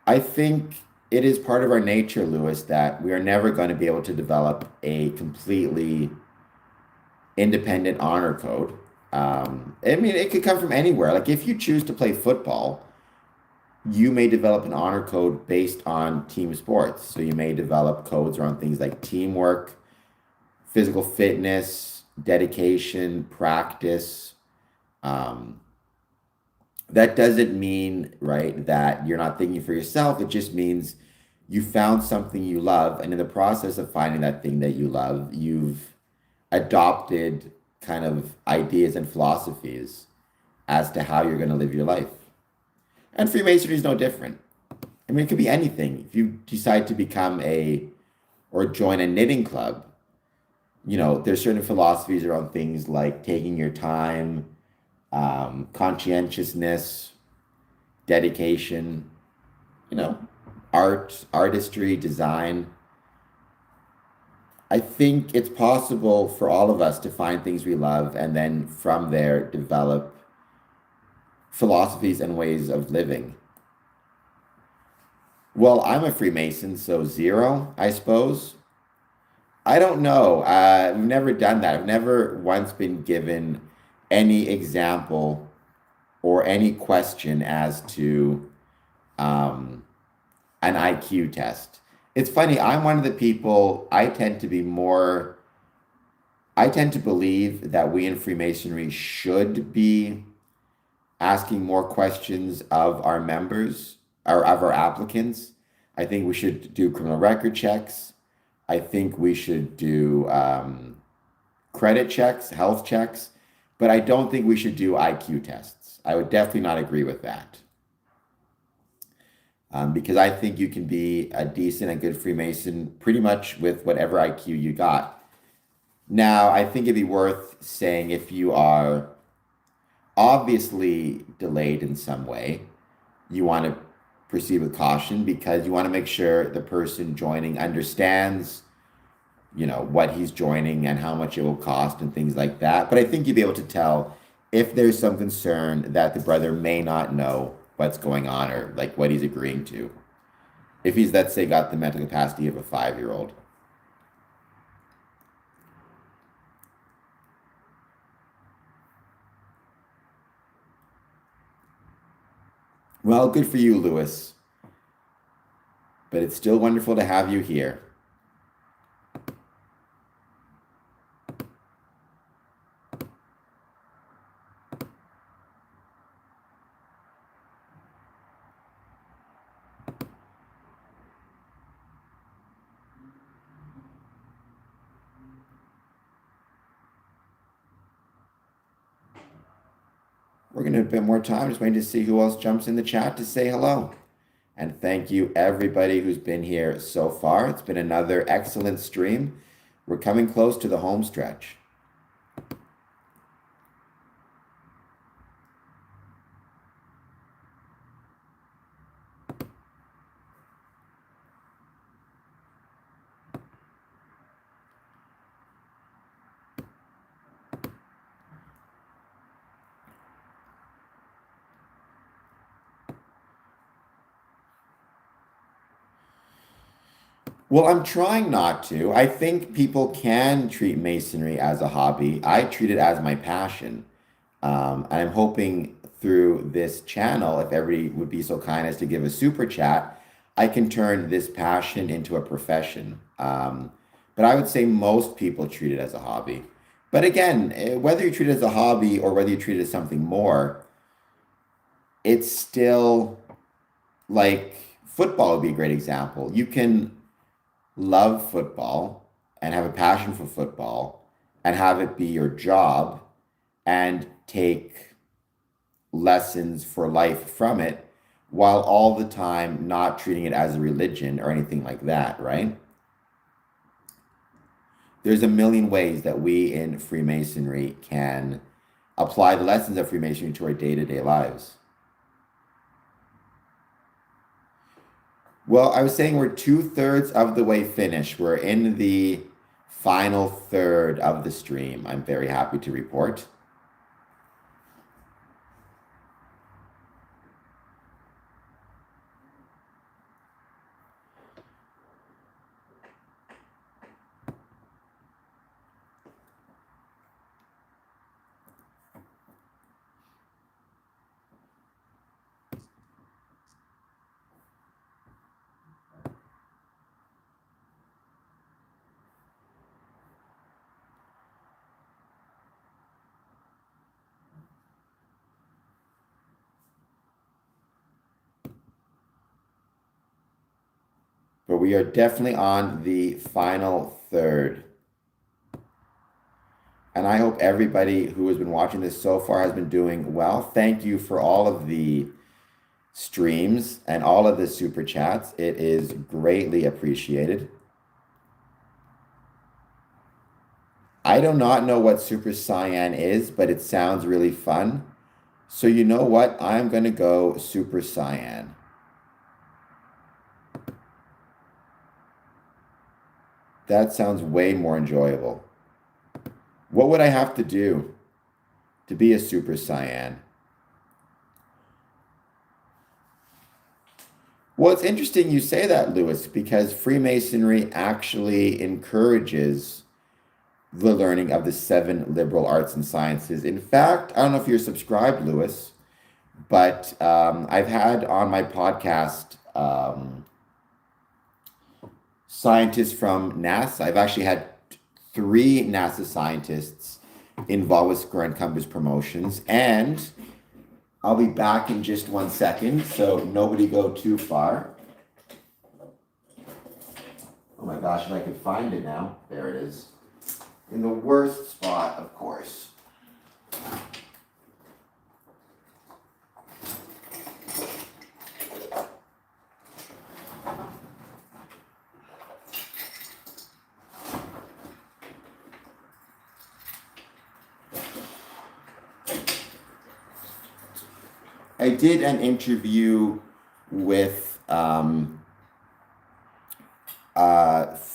[SPEAKER 1] I think it is part of our nature, Lewis, that we are never going to be able to develop a completely independent honor code. I mean, it could come from anywhere. Like if you choose to play football, you may develop an honor code based on team sports. So you may develop codes around things like teamwork, physical fitness, dedication, practice. That doesn't mean, right, that you're not thinking for yourself. It just means you found something you love. And in the process of finding that thing that you love, you've adopted kind of ideas and philosophies as to how you're going to live your life. And Freemasonry is no different. I mean, it could be anything. If you decide to become or join a knitting club, there's certain philosophies around things like taking your time, conscientiousness, dedication, artistry, design. I think it's possible for all of us to find things we love and then from there develop philosophies and ways of living. Well, I'm a Freemason, so 0, I suppose. I don't know. We've never done that. I've never once been given any example or any question as to um, an IQ test. It's funny, I'm one of the people, I tend to believe that we in Freemasonry should be asking more questions of our members or of our applicants. I think we should do criminal record checks. I think we should do credit checks, health checks, but I don't think we should do IQ tests. I would definitely not agree with that. Because I think you can be a decent and good Freemason pretty much with whatever IQ you got. Now, I think it'd be worth saying if you are obviously delayed in some way, you want to proceed with caution because you want to make sure the person joining understands, what he's joining and how much it will cost and things like that. But I think you'd be able to tell if there's some concern that the brother may not know what's going on or like what he's agreeing to. If he's, let's say, got the mental capacity of a 5-year-old. Well, good for you, Lewis. But it's still wonderful to have you here. We're going to have a bit more time, just waiting to see who else jumps in the chat to say hello. And thank you, everybody who's been here so far. It's been another excellent stream. We're coming close to the home stretch. Well, I'm trying not to. I think people can treat Masonry as a hobby. I treat it as my passion. And I'm hoping through this channel, if everybody would be so kind as to give a super chat, I can turn this passion into a profession. But I would say most people treat it as a hobby. But again, whether you treat it as a hobby or whether you treat it as something more, it's still like football would be a great example. You can love football and have a passion for football and have it be your job and take lessons for life from it while all the time not treating it as a religion or anything like that, right? There's a million ways that we in Freemasonry can apply the lessons of Freemasonry to our day-to-day lives. Well, I was saying we're 2/3 of the way finished. We're in the final third of the stream. I'm very happy to report. But we are definitely on the final third. And I hope everybody who has been watching this so far has been doing well. Thank you for all of the streams and all of the super chats. It is greatly appreciated. I do not know what Super Cyan is, but it sounds really fun. So you know what? I'm going to go Super Cyan. That sounds way more enjoyable. What would I have to do to be a Super Cyan? Well, it's interesting you say that, Lewis, because Freemasonry actually encourages the learning of the seven liberal arts and sciences. In fact, I don't know if you're subscribed, Lewis, but I've had on my podcast scientists from NASA. I've actually had three NASA scientists involved with Square and Compass promotions, and I'll be back in just 1 second, so nobody go too far. Oh my gosh, if I could find it now. There it is. In the worst spot, of course. I did an interview with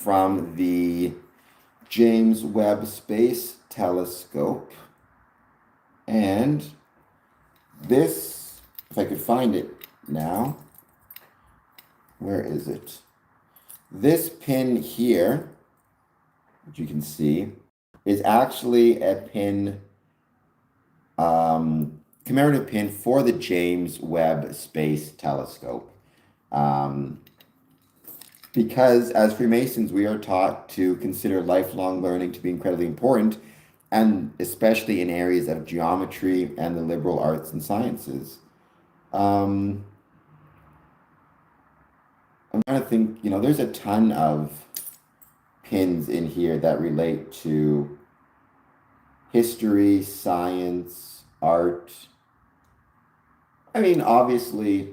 [SPEAKER 1] from the James Webb Space Telescope, and this, if I could find it now, where is it? This pin here, which you can see, is actually a pin, commemorative pin for the James Webb Space Telescope. Because as Freemasons, we are taught to consider lifelong learning to be incredibly important, and especially in areas of geometry and the liberal arts and sciences. I'm trying to think, there's a ton of pins in here that relate to history, science, art. I mean, obviously,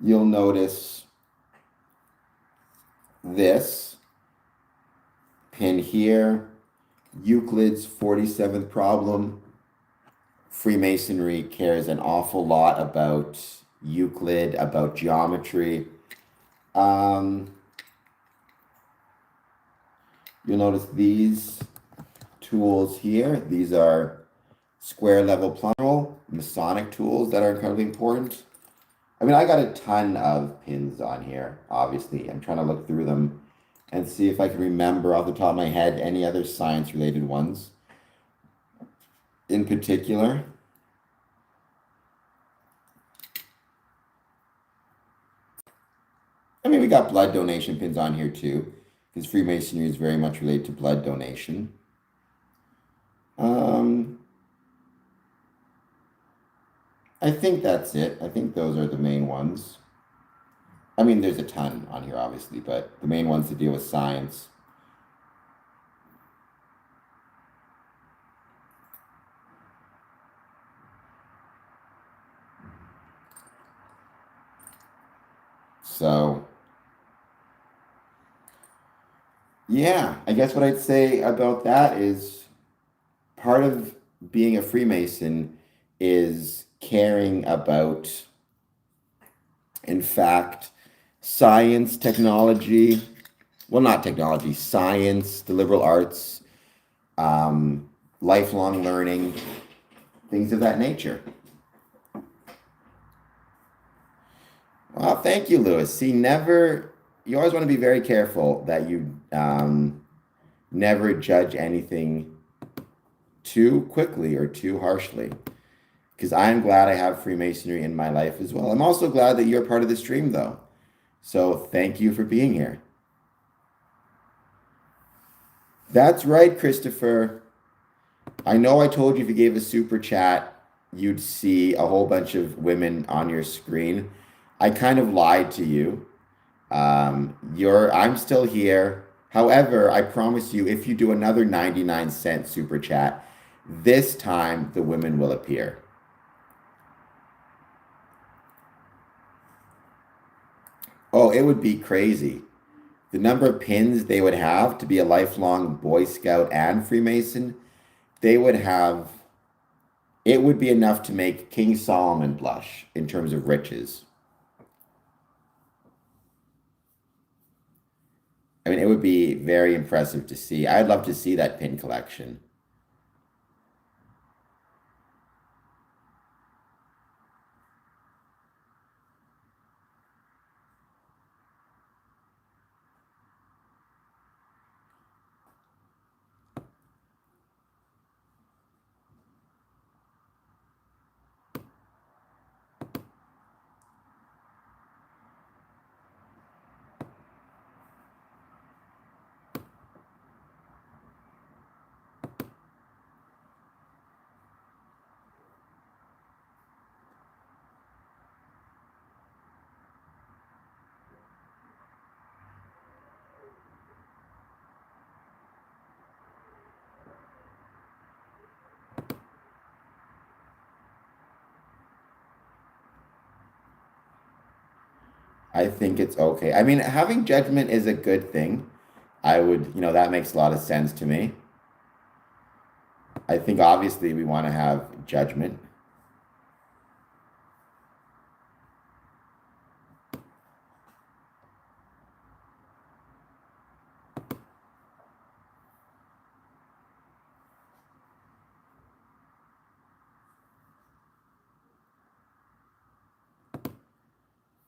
[SPEAKER 1] you'll notice this pin here, Euclid's 47th problem. Freemasonry cares an awful lot about Euclid, about geometry. You'll notice these tools here. These are square level plural Masonic tools that are incredibly important. I mean, I got a ton of pins on here, obviously. I'm trying to look through them and see if I can remember off the top of my head any other science-related ones in particular. I mean, we got blood donation pins on here too, because Freemasonry is very much related to blood donation. I think that's it. I think those are the main ones. I mean, there's a ton on here, obviously, but the main ones to deal with science. So, yeah, I guess what I'd say about that is part of being a Freemason is caring about, in fact, science, technology, well, not technology, science, the liberal arts, lifelong learning, things of that nature. Well, thank you, Lewis. See, you always want to be very careful that you never judge anything too quickly or too harshly, because I'm glad I have Freemasonry in my life as well. I'm also glad that you're part of the stream, though. So thank you for being here. That's right, Christopher. I know I told you if you gave a super chat, you'd see a whole bunch of women on your screen. I kind of lied to you. I'm still here. However, I promise you, if you do another 99-cent super chat, this time the women will appear. Oh, it would be crazy. The number of pins they would have to be a lifelong Boy Scout and Freemason, it would be enough to make King Solomon blush in terms of riches. I mean, it would be very impressive to see. I'd love to see that pin collection. I think it's okay. I mean, having judgment is a good thing. I would, that makes a lot of sense to me. I think obviously we want to have judgment.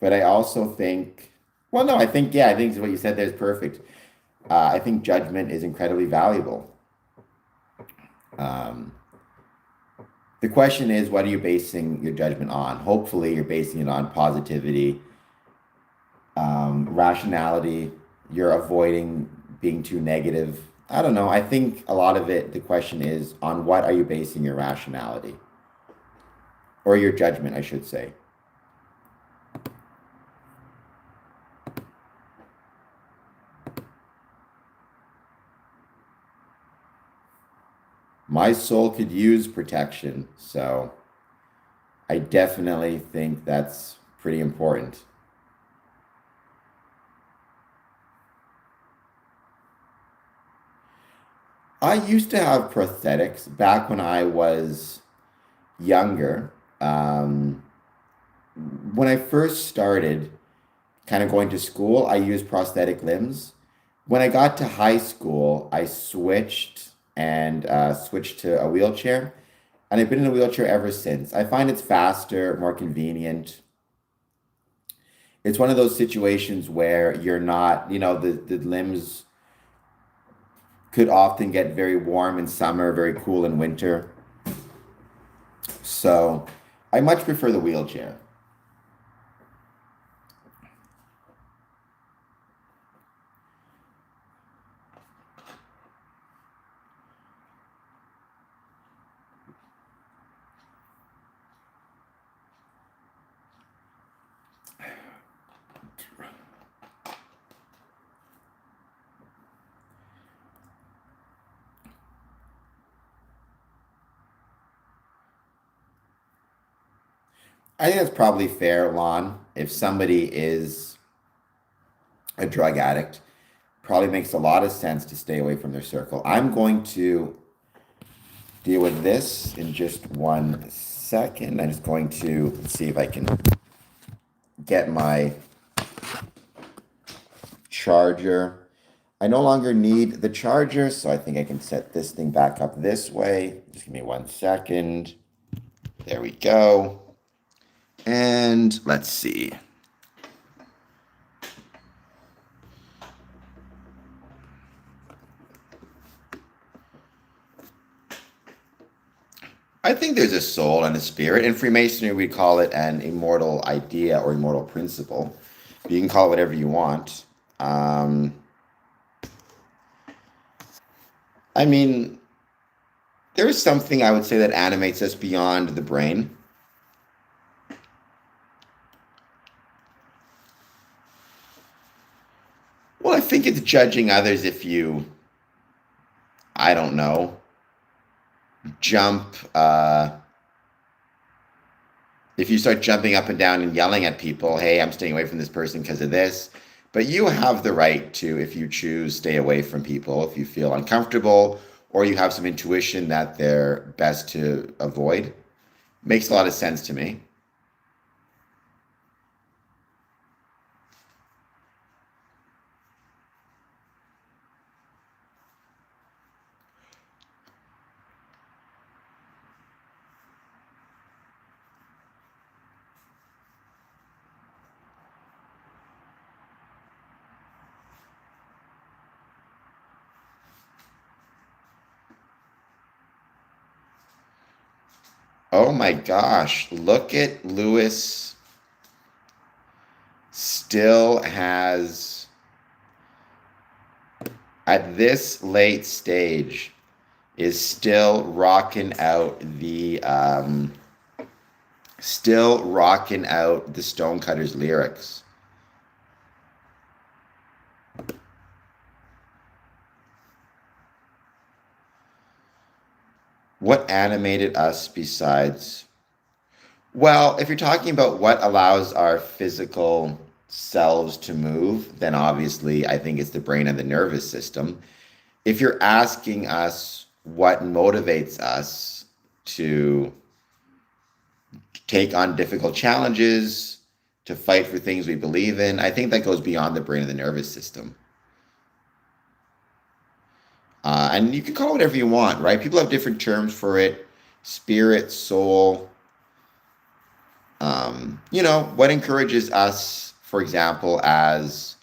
[SPEAKER 1] But I also think, well, no, I think what you said there is perfect. I think judgment is incredibly valuable. Um, the question is, what are you basing your judgment on? Hopefully, you're basing it on positivity, rationality. You're avoiding being too negative. I don't know. I think a lot of it, the question is, on what are you basing your rationality or your judgment, I should say. My soul could use protection, so I definitely think that's pretty important. I used to have prosthetics back when I was younger. When I first started kind of going to school, I used prosthetic limbs. When I got to high school, I switched to a wheelchair, and I've been in a wheelchair ever since. I find it's faster, more convenient. It's one of those situations where you're not, the limbs could often get very warm in summer, very cool in winter. So I much prefer the wheelchair. I think that's probably fair, Lon. If somebody is a drug addict, probably makes a lot of sense to stay away from their circle. I'm going to deal with this in just 1 second. I'm just going to see if I can get my charger. I no longer need the charger, so I think I can set this thing back up this way. Just give me 1 second. There we go. And let's see. I think there's a soul and a spirit. In Freemasonry, we call it an immortal idea or immortal principle. But you can call it whatever you want. I mean, there is something I would say that animates us beyond the brain. Well, I think it's judging others if you, I don't know, jump, if you start jumping up and down and yelling at people, hey, I'm staying away from this person because of this. But you have the right to, if you choose, stay away from people if you feel uncomfortable or you have some intuition that they're best to avoid. Makes a lot of sense to me. Oh my gosh, look at Lewis still has, at this late stage, is still rocking out the Stonecutters lyrics. What animated us besides? Well, if you're talking about what allows our physical selves to move, then obviously I think it's the brain and the nervous system. If you're asking us what motivates us to take on difficult challenges, to fight for things we believe in, I think that goes beyond the brain and the nervous system. And you can call it whatever you want, right? People have different terms for it: spirit, soul. What encourages us, for example, as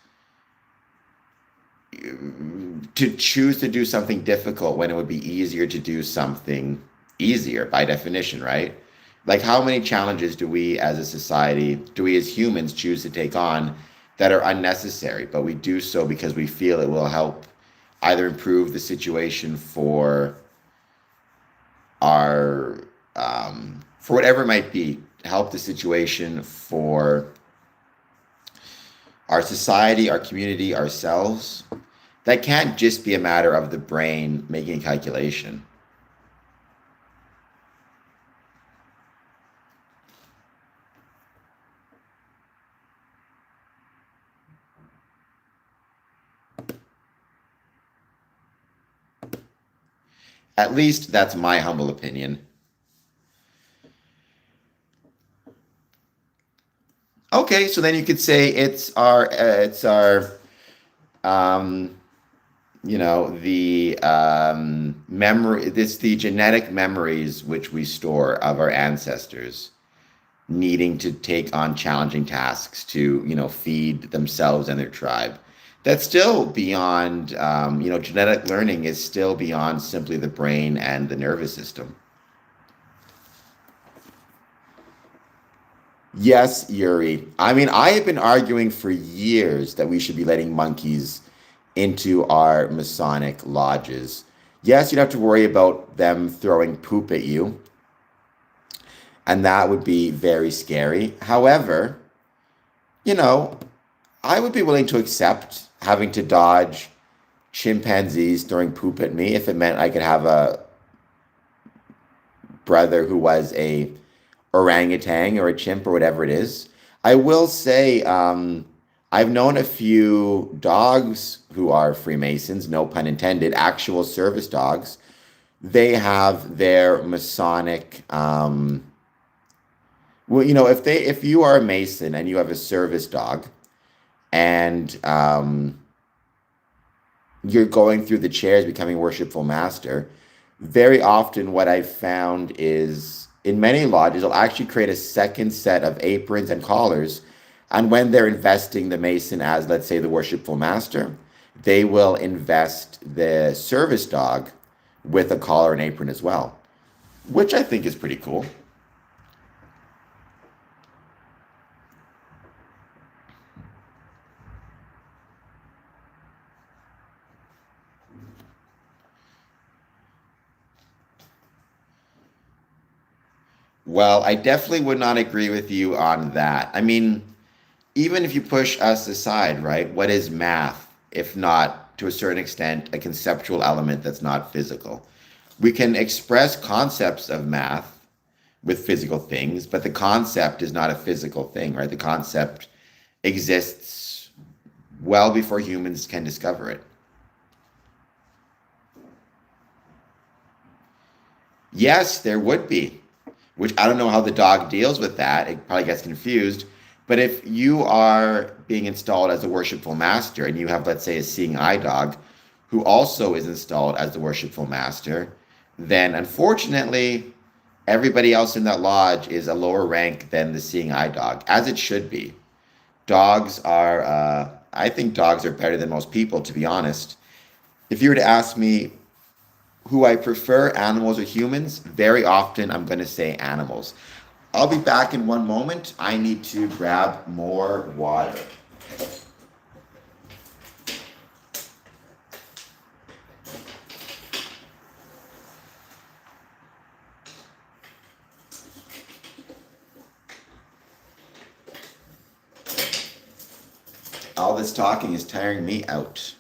[SPEAKER 1] to choose to do something difficult when it would be easier to do something easier by definition, right? Like, how many challenges do we as a society, do we as humans choose to take on that are unnecessary, but we do so because we feel it will help either improve the situation our, for whatever it might be, help the situation for our society, our community, ourselves. That can't just be a matter of the brain making a calculation. At least that's my humble opinion. Okay, so then you could say um, the memory, it's the genetic memories which we store of our ancestors needing to take on challenging tasks to, feed themselves and their tribe. That's still beyond, genetic learning is still beyond simply the brain and the nervous system. Yes, Yuri. I mean, I have been arguing for years that we should be letting monkeys into our Masonic lodges. Yes, you'd have to worry about them throwing poop at you, and that would be very scary. However, you know, I would be willing to accept having to dodge chimpanzees throwing poop at me if it meant I could have a brother who was a orangutan or a chimp or whatever it is. I will say, I've known a few dogs who are Freemasons, no pun intended, actual service dogs. They have their Masonic. Well, if you are a Mason and you have a service dog, and you're going through the chairs becoming worshipful master, very often what I've found is in many lodges, they'll actually create a second set of aprons and collars. And when they're investing the Mason as, let's say, the worshipful master, they will invest the service dog with a collar and apron as well, which I think is pretty cool. Well, I definitely would not agree with you on that. I mean, even if you push us aside, right? What is math if not, to a certain extent, a conceptual element that's not physical? We can express concepts of math with physical things, but the concept is not a physical thing, right? The concept exists well before humans can discover it. Yes, there would be, which I don't know how the dog deals with that. It probably gets confused. But if you are being installed as a worshipful master and you have, let's say, a seeing eye dog who also is installed as the worshipful master, then unfortunately, everybody else in that lodge is a lower rank than the seeing eye dog, as it should be. I think dogs are better than most people, to be honest. If you were to ask me who I prefer, animals or humans, very often I'm going to say animals. I'll be back in one moment. I need to grab more water. All this talking is tiring me out.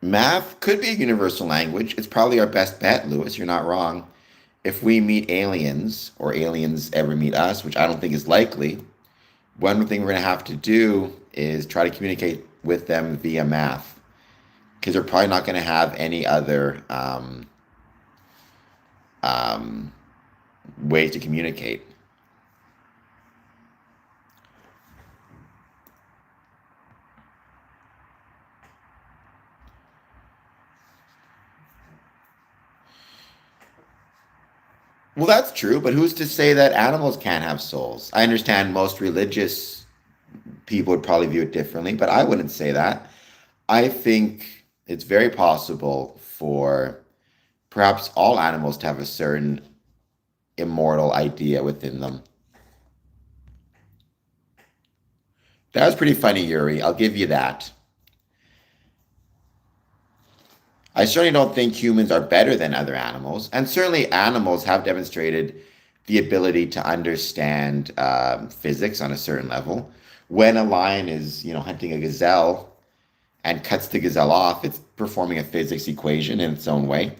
[SPEAKER 1] Math could be a universal language. It's probably our best bet, Lewis. You're not wrong. If we meet aliens or aliens ever meet us, which I don't think is likely, one thing we're going to have to do is try to communicate with them via math because they're probably not going to have any other um, ways to communicate. Well, that's true, but who's to say that animals can't have souls? I understand most religious people would probably view it differently, but I wouldn't say that. I think it's very possible for perhaps all animals to have a certain immortal idea within them. That was pretty funny, Yuri. I'll give you that. I certainly don't think humans are better than other animals, and certainly animals have demonstrated the ability to understand physics on a certain level. When a lion is, hunting a gazelle and cuts the gazelle off, it's performing a physics equation in its own way.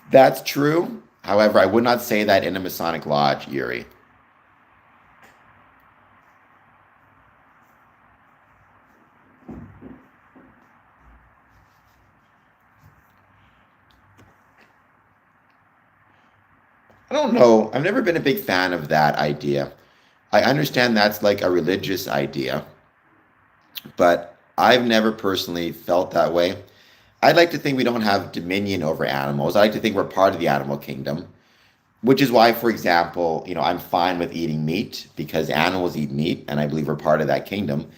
[SPEAKER 1] That's true. However, I would not say that in a Masonic lodge, Yuri. I don't know. I've never been a big fan of that idea. I understand that's like a religious idea, but I've never personally felt that way. I'd like to think we don't have dominion over animals. I like to think we're part of the animal kingdom, which is why, for example, I'm fine with eating meat because animals eat meat, and I believe we're part of that kingdom.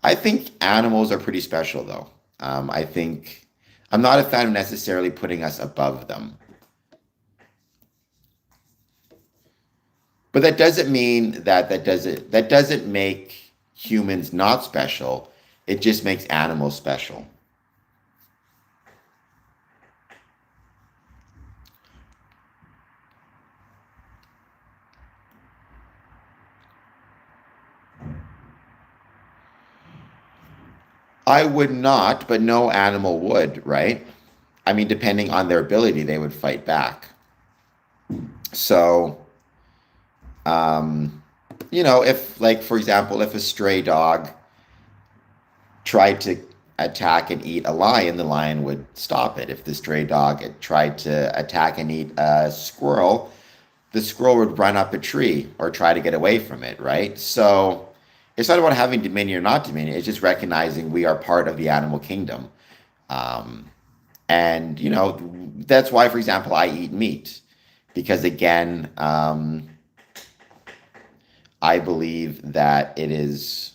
[SPEAKER 1] I think animals are pretty special, though. I think I'm not a fan of necessarily putting us above them. But that doesn't mean that doesn't make humans not special. It just makes animals special. I would not, but no animal would, right? I mean, depending on their ability, they would fight back. So, if, like, for example, if a stray dog tried to attack and eat a lion, the lion would stop it. If the stray dog had tried to attack and eat a squirrel, the squirrel would run up a tree or try to get away from it, right? So it's not about having dominion or not dominion. It's just recognizing we are part of the animal kingdom. Um, and, that's why, for example, I eat meat. Because again, I believe that it is,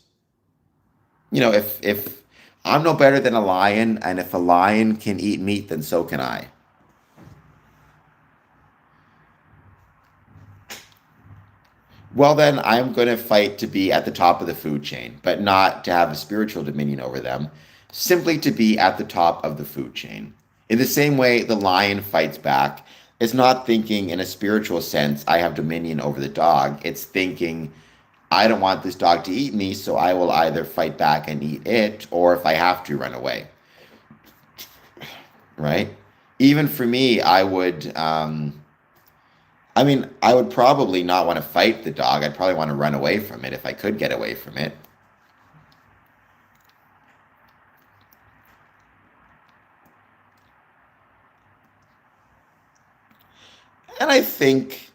[SPEAKER 1] if I'm no better than a lion, and if a lion can eat meat, then so can I. Well, then I'm going to fight to be at the top of the food chain, but not to have a spiritual dominion over them, simply to be at the top of the food chain. In the same way the lion fights back, it's not thinking in a spiritual sense, I have dominion over the dog. It's thinking, I don't want this dog to eat me, so I will either fight back and eat it, or if I have to, run away. Right? Even for me, I would probably not want to fight the dog. I'd probably want to run away from it if I could get away from it. And I think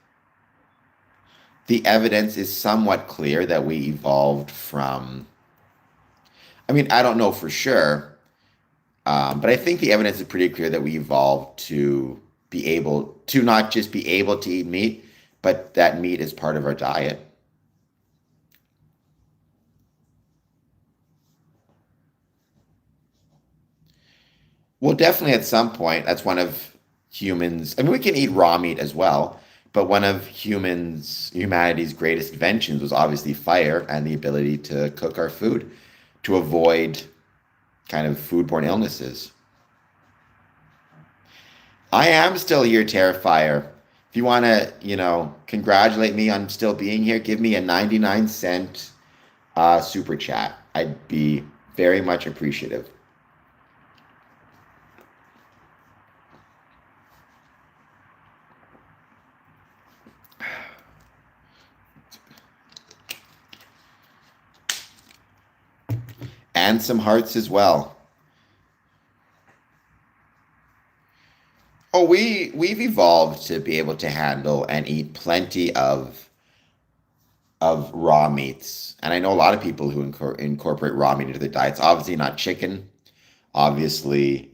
[SPEAKER 1] the evidence is somewhat clear that we evolved from, I don't know for sure, but I think the evidence is pretty clear that we evolved to be able to not just be able to eat meat, but that meat is part of our diet. Well, definitely at some point, that's one of humans. We can eat raw meat as well, but one of humanity's greatest inventions was obviously fire and the ability to cook our food to avoid kind of foodborne illnesses. I am still here, Terrifier. If you want to, congratulate me on still being here, give me a 99 cent super chat. I'd be very much appreciative. And some hearts as well. Oh, we've evolved to be able to handle and eat plenty of raw meats. And I know a lot of people who incorporate raw meat into their diets. Obviously not chicken. Obviously,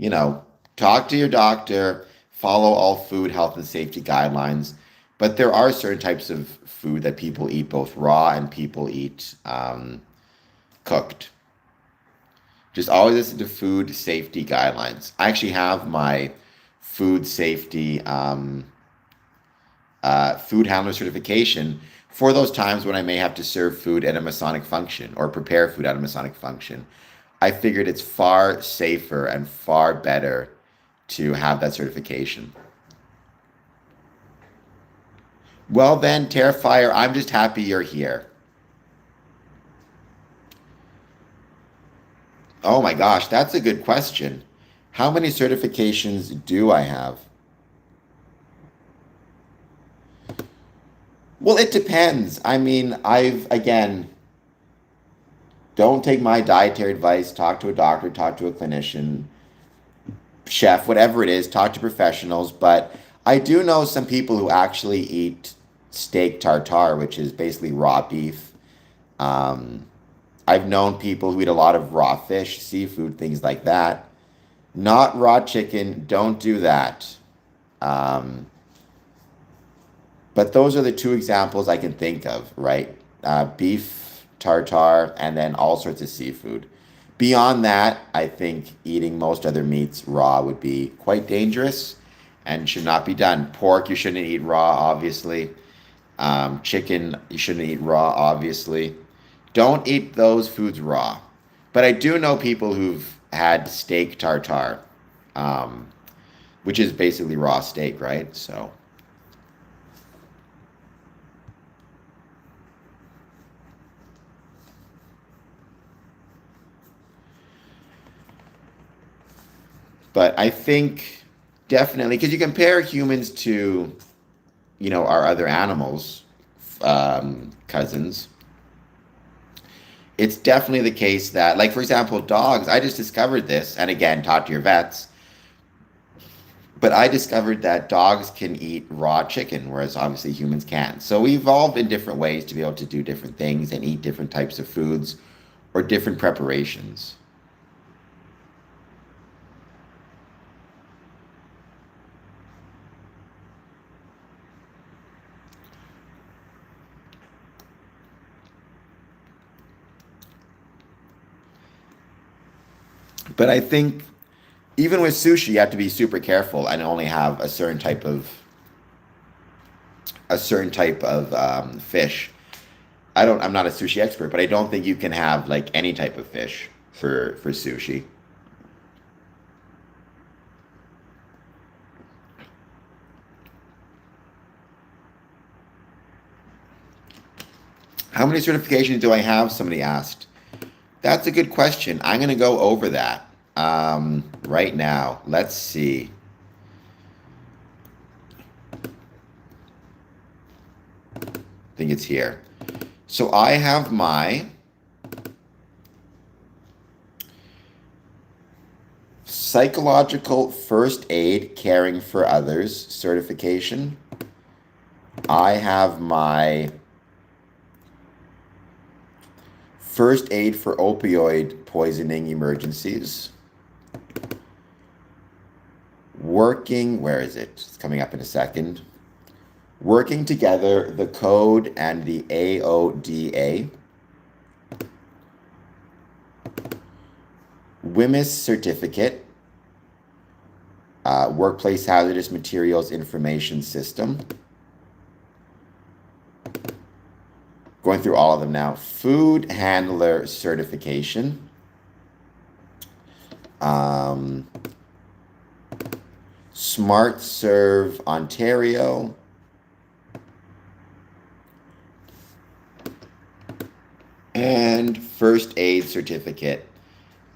[SPEAKER 1] talk to your doctor, follow all food health and safety guidelines. But there are certain types of food that people eat both raw and people eat cooked. Just always listen to food safety guidelines. I actually have my food safety food handler certification for those times when I may have to serve food at a Masonic function or prepare food at a Masonic function. I figured it's far safer and far better to have that certification. Well then, Terrifier, I'm just happy you're here. Oh my gosh, that's a good question. How many certifications do I have? Well, it depends. I mean, again, don't take my dietary advice. Talk to a doctor, talk to a clinician, chef, whatever it is, talk to professionals. But I do know some people who actually eat steak tartare, which is basically raw beef. Um, I've known people who eat a lot of raw fish, seafood, things like that. Not raw chicken. Don't do that. Um, but those are the two examples I can think of, right? Beef tartare and then all sorts of seafood. Beyond that, I think eating most other meats raw would be quite dangerous and should not be done. Pork, you shouldn't eat raw, obviously. Chicken, you shouldn't eat raw, obviously. Don't eat those foods raw. But I do know people who've had steak tartare, um, which is basically raw steak, right? So, but I think definitely because you compare humans to, our other animals, cousins. It's definitely the case that, like, for example, dogs. I just discovered this, and again, talk to your vets. But I discovered that dogs can eat raw chicken, whereas obviously humans can't. So we evolved in different ways to be able to do different things and eat different types of foods or different preparations. But I think even with sushi, you have to be super careful and only have a certain type of fish. I'm not a sushi expert, but I don't think you can have like any type of fish for sushi. How many certifications do I have? Somebody asked. That's a good question. I'm going to go over that right now. Let's see. I think it's here. So I have my psychological first aid caring for others certification. I have my first aid for opioid poisoning emergencies. Where is it? It's coming up in a second. Working together, the code and the AODA. WHMIS certificate. Workplace Hazardous Materials Information System. Going through all of them now. Food handler certification. Smart Serve Ontario. and first aid certificate,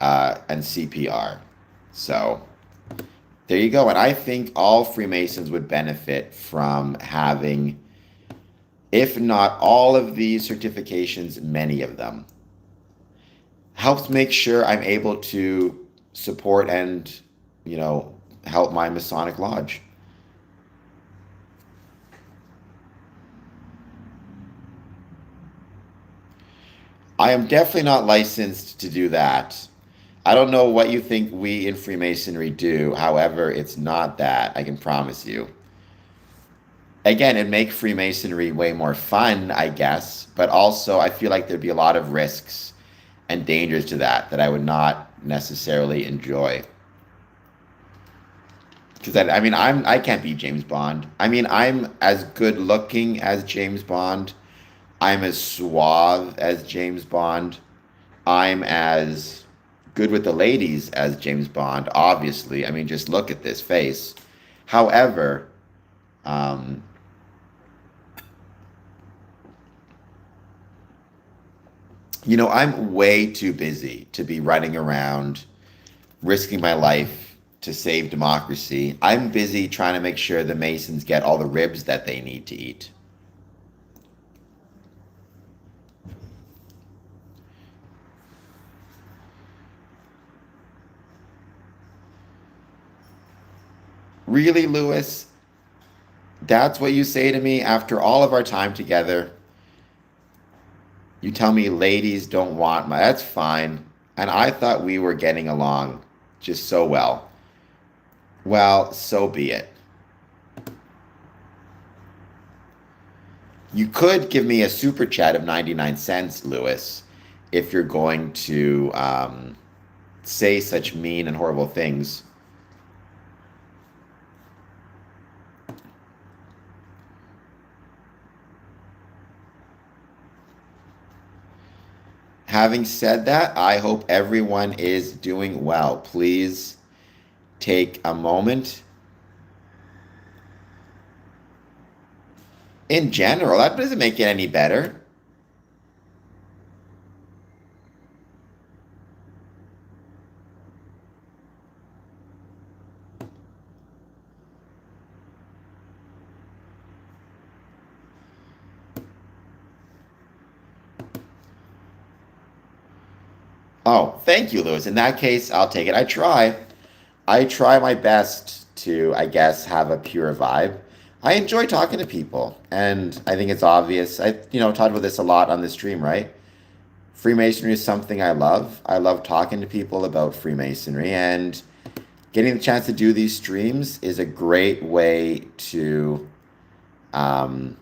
[SPEAKER 1] and CPR. So there you go. And I think all Freemasons would benefit from having, if not all of these certifications, many of them. Helps make sure I'm able to support and, help my Masonic lodge. I am definitely not licensed to do that. I don't know what you think we in Freemasonry do. However, it's not that, I can promise you. Again, it'd make Freemasonry way more fun, I guess, but also I feel like there'd be a lot of risks and dangers to that I would not necessarily enjoy. Because I can't be James Bond. I mean, I'm as good looking as James Bond. I'm as suave as James Bond. I'm as good with the ladies as James Bond, obviously. I mean, just look at this face. However, um, I'm way too busy to be running around risking my life to save democracy. I'm busy trying to make sure the Masons get all the ribs that they need to eat. Really, Lewis? That's what you say to me after all of our time together? You tell me ladies don't want my. That's fine. And I thought we were getting along just so well. Well, so be it. You could give me a super chat of 99 cents, Lewis, if you're going to say such mean and horrible things. Having said that, I hope everyone is doing well. Please take a moment. In general, that doesn't make it any better. Oh, thank you, Lewis. In that case, I'll take it. I try my best to, I guess, have a pure vibe. I enjoy talking to people, and I think it's obvious. I, talked about this a lot on the stream, right? Freemasonry is something I love. I love talking to people about Freemasonry, and getting the chance to do these streams is a great way to, um,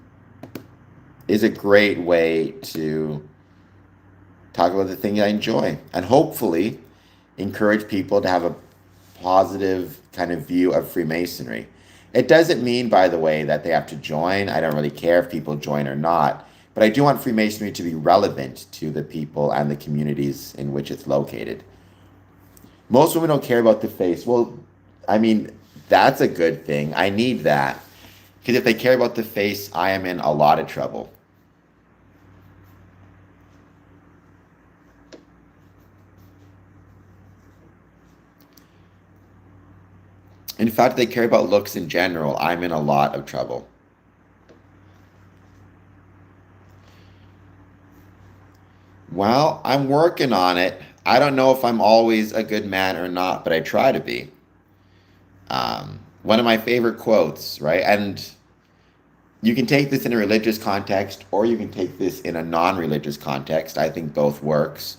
[SPEAKER 1] talk about the thing I enjoy, and hopefully encourage people to have a positive kind of view of Freemasonry. It doesn't mean, by the way, that they have to join. I don't really care if people join or not, but I do want Freemasonry to be relevant to the people and the communities in which it's located. Most women don't care about the face. Well, I mean, that's a good thing. I need that. Because if they care about the face, I am in a lot of trouble. In fact, they care about looks in general. I'm in a lot of trouble. Well, I'm working on it. I don't know if I'm always a good man or not, but I try to be. One of my favorite quotes, right? And you can take this in a religious context or you can take this in a non-religious context. I think both works.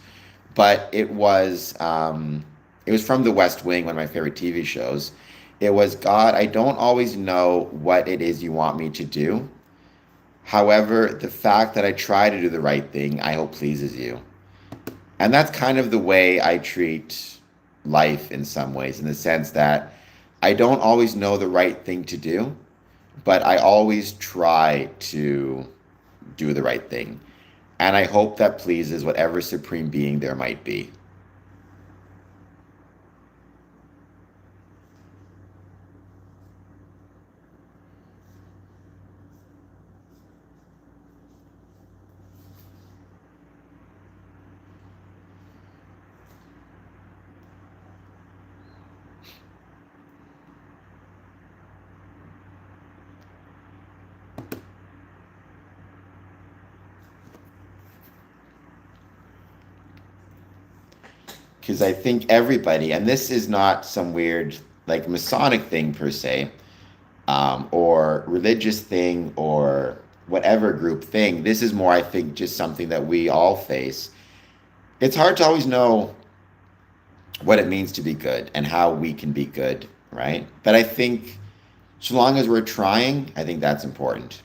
[SPEAKER 1] But it was from The West Wing, one of my favorite TV shows. It was, God, I don't always know what it is you want me to do. However, the fact that I try to do the right thing, I hope pleases you. And that's kind of the way I treat life in some ways, in the sense that I don't always know the right thing to do, but I always try to do the right thing. And I hope that pleases whatever supreme being there might be. because I think everybody, and this is not some weird like Masonic thing per se, or religious thing or whatever group thing. This is more, I think, just something that we all face. It's hard to always know what it means to be good and how we can be good, right? But I think so long as we're trying, I think that's important.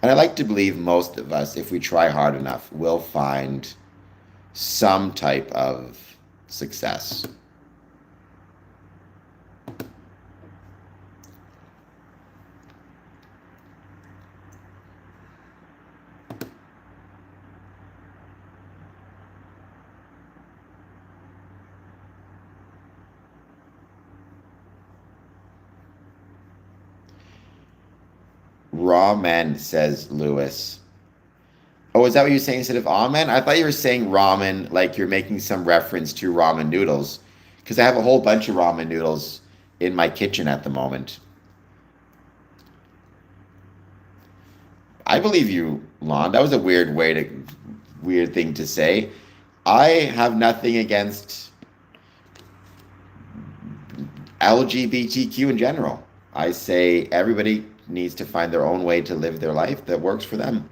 [SPEAKER 1] And I like to believe most of us, if we try hard enough, will find some type of success. Raw men, says Lewis. Oh, is that what you're saying instead of amen? I thought you were saying ramen, like you're making some reference to ramen noodles. Because I have a whole bunch of ramen noodles in my kitchen at the moment. I believe you, Lon. That was a weird thing to say. I have nothing against LGBTQ in general. I say everybody needs to find their own way to live their life that works for them.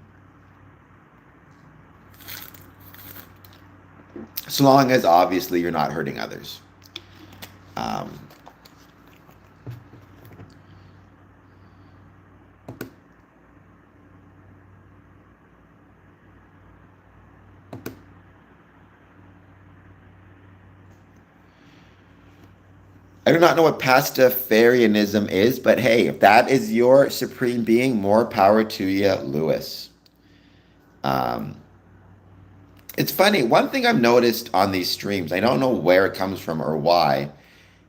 [SPEAKER 1] So long as obviously you're not hurting others. I do not know what Pastafarianism is, but hey, if that is your supreme being, more power to you, Lewis. Um, it's funny. One thing I've noticed on these streams, I don't know where it comes from or why,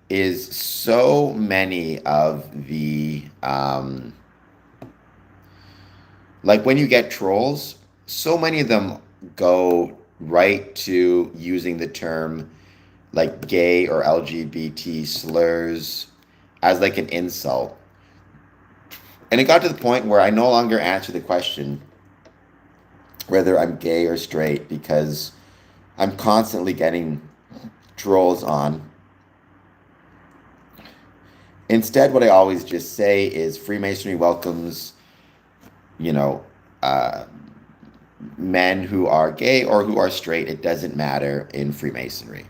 [SPEAKER 1] is so many of the like when you get trolls, so many of them go right to using the term like gay or LGBT slurs as like an insult. And it got to the point where I no longer answer the question whether I'm gay or straight because I'm constantly getting trolls on. Instead, what I always just say is Freemasonry welcomes, you know, men who are gay or who are straight. It doesn't matter in Freemasonry.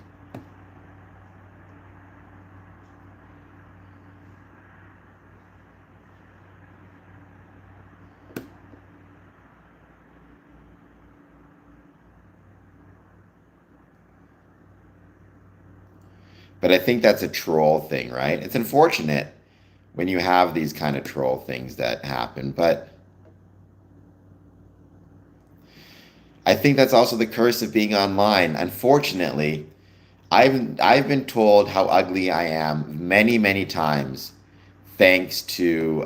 [SPEAKER 1] But I think that's a troll thing, right? It's unfortunate when you have these kind of troll things that happen, but I think that's also the curse of being online. Unfortunately, I've been told how ugly I am many, many times, thanks to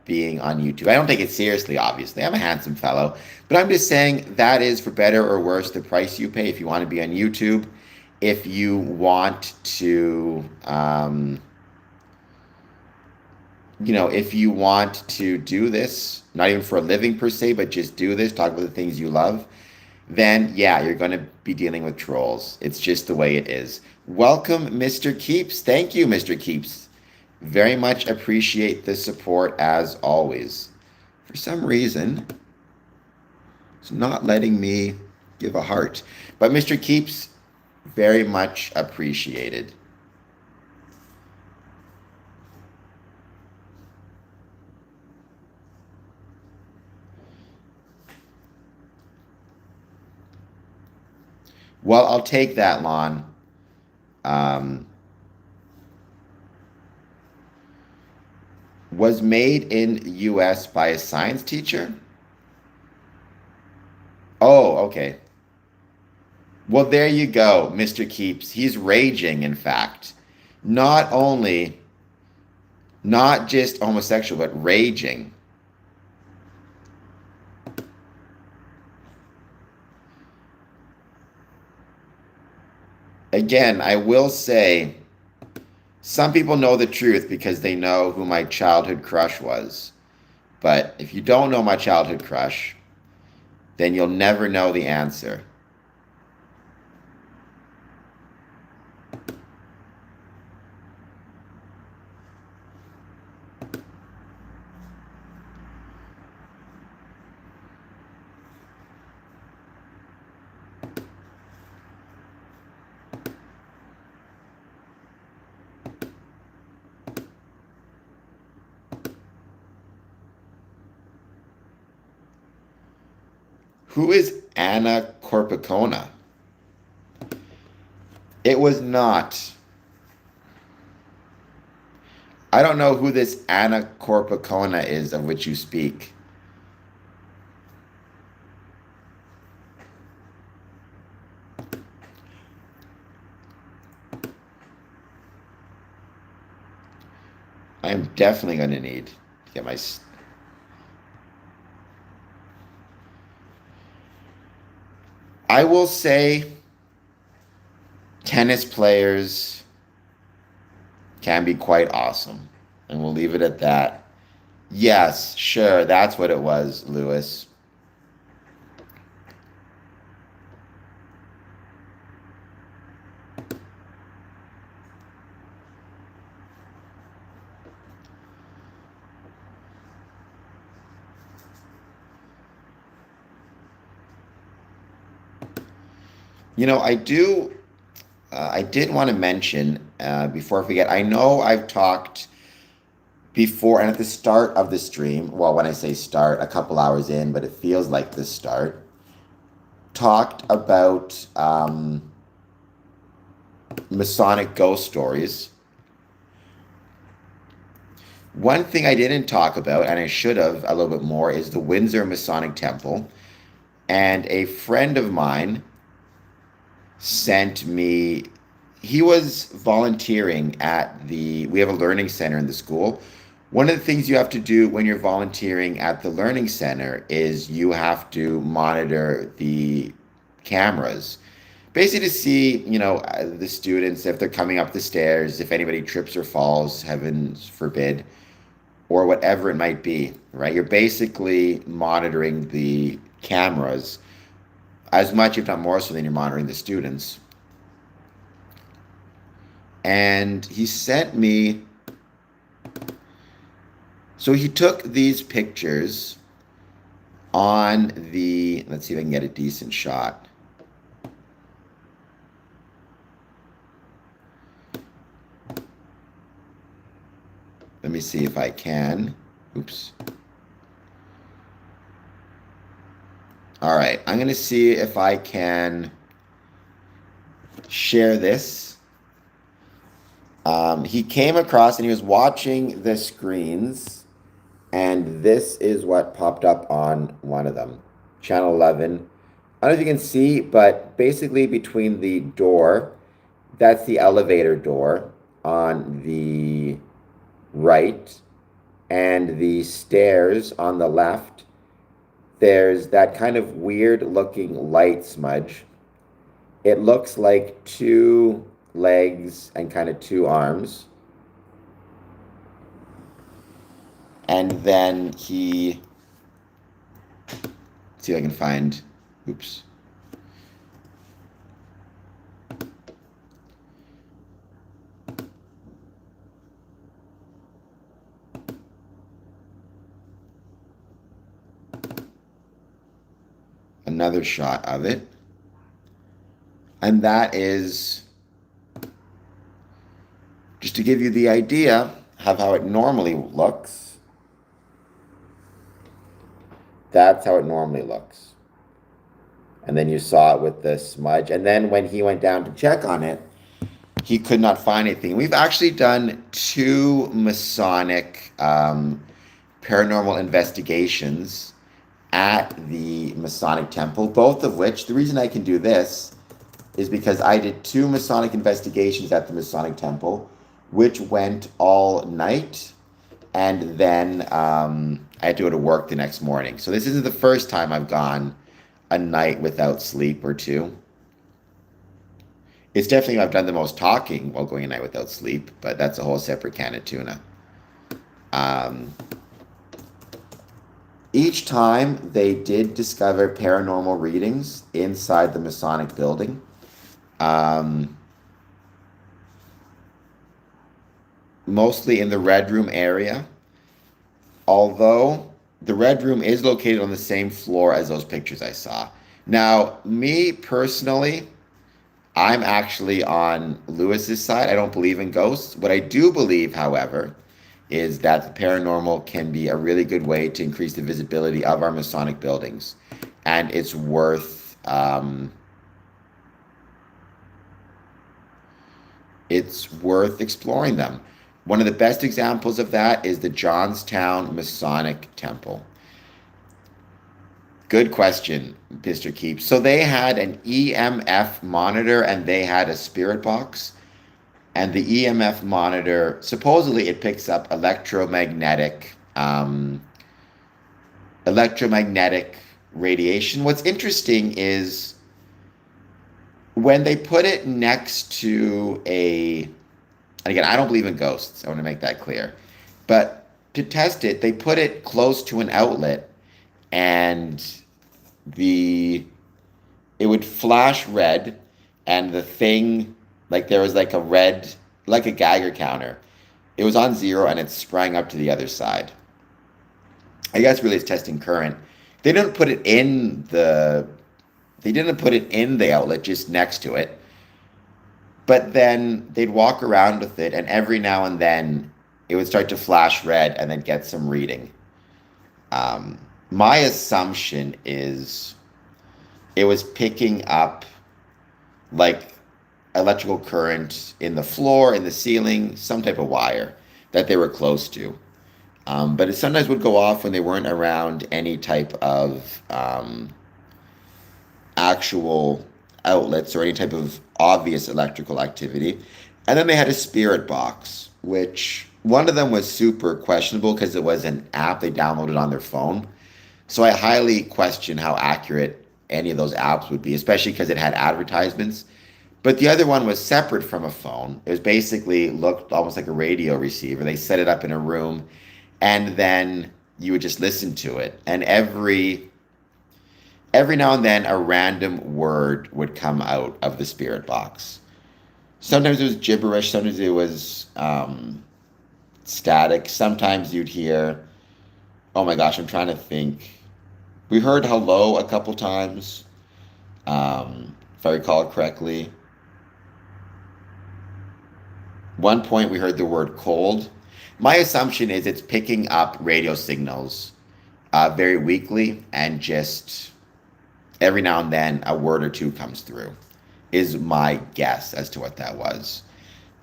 [SPEAKER 1] being on YouTube. I don't take it seriously, obviously. I'm a handsome fellow, but I'm just saying that is, for better or worse, the price you pay if you want to be on YouTube. If you want to, if you want to do this, not even for a living per se, but just do this, talk about the things you love, then yeah, you're going to be dealing with trolls. It's just the way it is. Welcome, Mr. Keeps. Thank you, Mr. Keeps. Very much appreciate the support as always. For some reason, it's not letting me give a heart. But Mr. Keeps, very much appreciated. Well, I'll take that, Lon. Was made in U.S. by a science teacher? Oh, okay. Well, there you go, Mr. Keeps. He's raging, in fact. Not just homosexual, but raging. Again, I will say, some people know the truth because they know who my childhood crush was. But if you don't know my childhood crush, then you'll never know the answer. Who is Anna Corpacona? It was not. I don't know who this Anna Corpacona is of which you speak. I am definitely going to need to get my... I will say tennis players can be quite awesome. And we'll leave it at that. Yes, sure, that's what it was, Lewis. You know, I did want to mention, before I forget, I know I've talked before and at the start of the stream, well, when I say start, a couple hours in, but it feels like the start, talked about Masonic ghost stories. One thing I didn't talk about, and I should have a little bit more, is the Windsor Masonic Temple. And a friend of mine sent me, he was volunteering at we have a learning center in the school. One of the things you have to do when you're volunteering at the learning center is you have to monitor the cameras. Basically to see, the students, if they're coming up the stairs, if anybody trips or falls, heaven forbid, or whatever it might be, right? You're basically monitoring the cameras as much, if not more so, than you're monitoring the students. And he sent me, so he took these pictures on let's see if I can get a decent shot. Let me see if I can. Oops. All right, I'm going to see if I can share this. He came across and he was watching the screens, and this is what popped up on one of them, channel 11. I don't know if you can see, but basically between the door, that's the elevator door on the right, and the stairs on the left, there's that kind of weird looking light smudge. It looks like 2 legs and kind of 2 arms. And then let's see if I can find, oops. Another shot of it. And that is just to give you the idea of how it normally looks. That's how it normally looks. And then you saw it with the smudge. And then when he went down to check on it, he could not find anything. We've actually done 2 Masonic paranormal investigations at the Masonic Temple, both of which, the reason I can do this is because I did 2 Masonic investigations at the Masonic Temple, which went all night, and then I had to go to work the next morning. So this isn't the first time I've gone a night without sleep or 2. It's definitely I've done the most talking while going a night without sleep, but that's a whole separate can of tuna. Each time they did discover paranormal readings inside the Masonic building. Um, Mostly in the Red Room area, although the Red Room is located on the same floor as those pictures I saw. Now, me personally, I'm actually on Lewis's side. I don't believe in ghosts. What I do believe, however, is that the paranormal can be a really good way to increase the visibility of our Masonic buildings, and it's worth exploring them. One of the best examples of that is the Johnstown Masonic Temple. Good question, Mr. Keep. So they had an EMF monitor and they had a spirit box. And the EMF monitor, supposedly it picks up electromagnetic radiation. What's interesting is when they put it next to and again, I don't believe in ghosts. I want to make that clear. But to test it, they put it close to an outlet and it would flash red and the thing, like there was like a red, like a Geiger counter. It was on zero and it sprang up to the other side. I guess really it's testing current. They didn't put it in the outlet, just next to it. But then they'd walk around with it, and every now and then it would start to flash red and then get some reading. My assumption is it was picking up like electrical current in the floor, in the ceiling, some type of wire that they were close to. But it sometimes would go off when they weren't around any type of actual outlets or any type of obvious electrical activity. And then they had a spirit box, which one of them was super questionable because it was an app they downloaded on their phone. So I highly question how accurate any of those apps would be, especially because it had advertisements. But the other one was separate from a phone. It was basically looked almost like a radio receiver. They set it up in a room and then you would just listen to it. And every now and then a random word would come out of the spirit box. Sometimes it was gibberish, sometimes it was static. Sometimes you'd hear, oh my gosh, I'm trying to think. We heard hello a couple times, if I recall correctly. One point we heard the word cold. My assumption is it's picking up radio signals very weakly, and just every now and then a word or two comes through, is my guess as to what that was.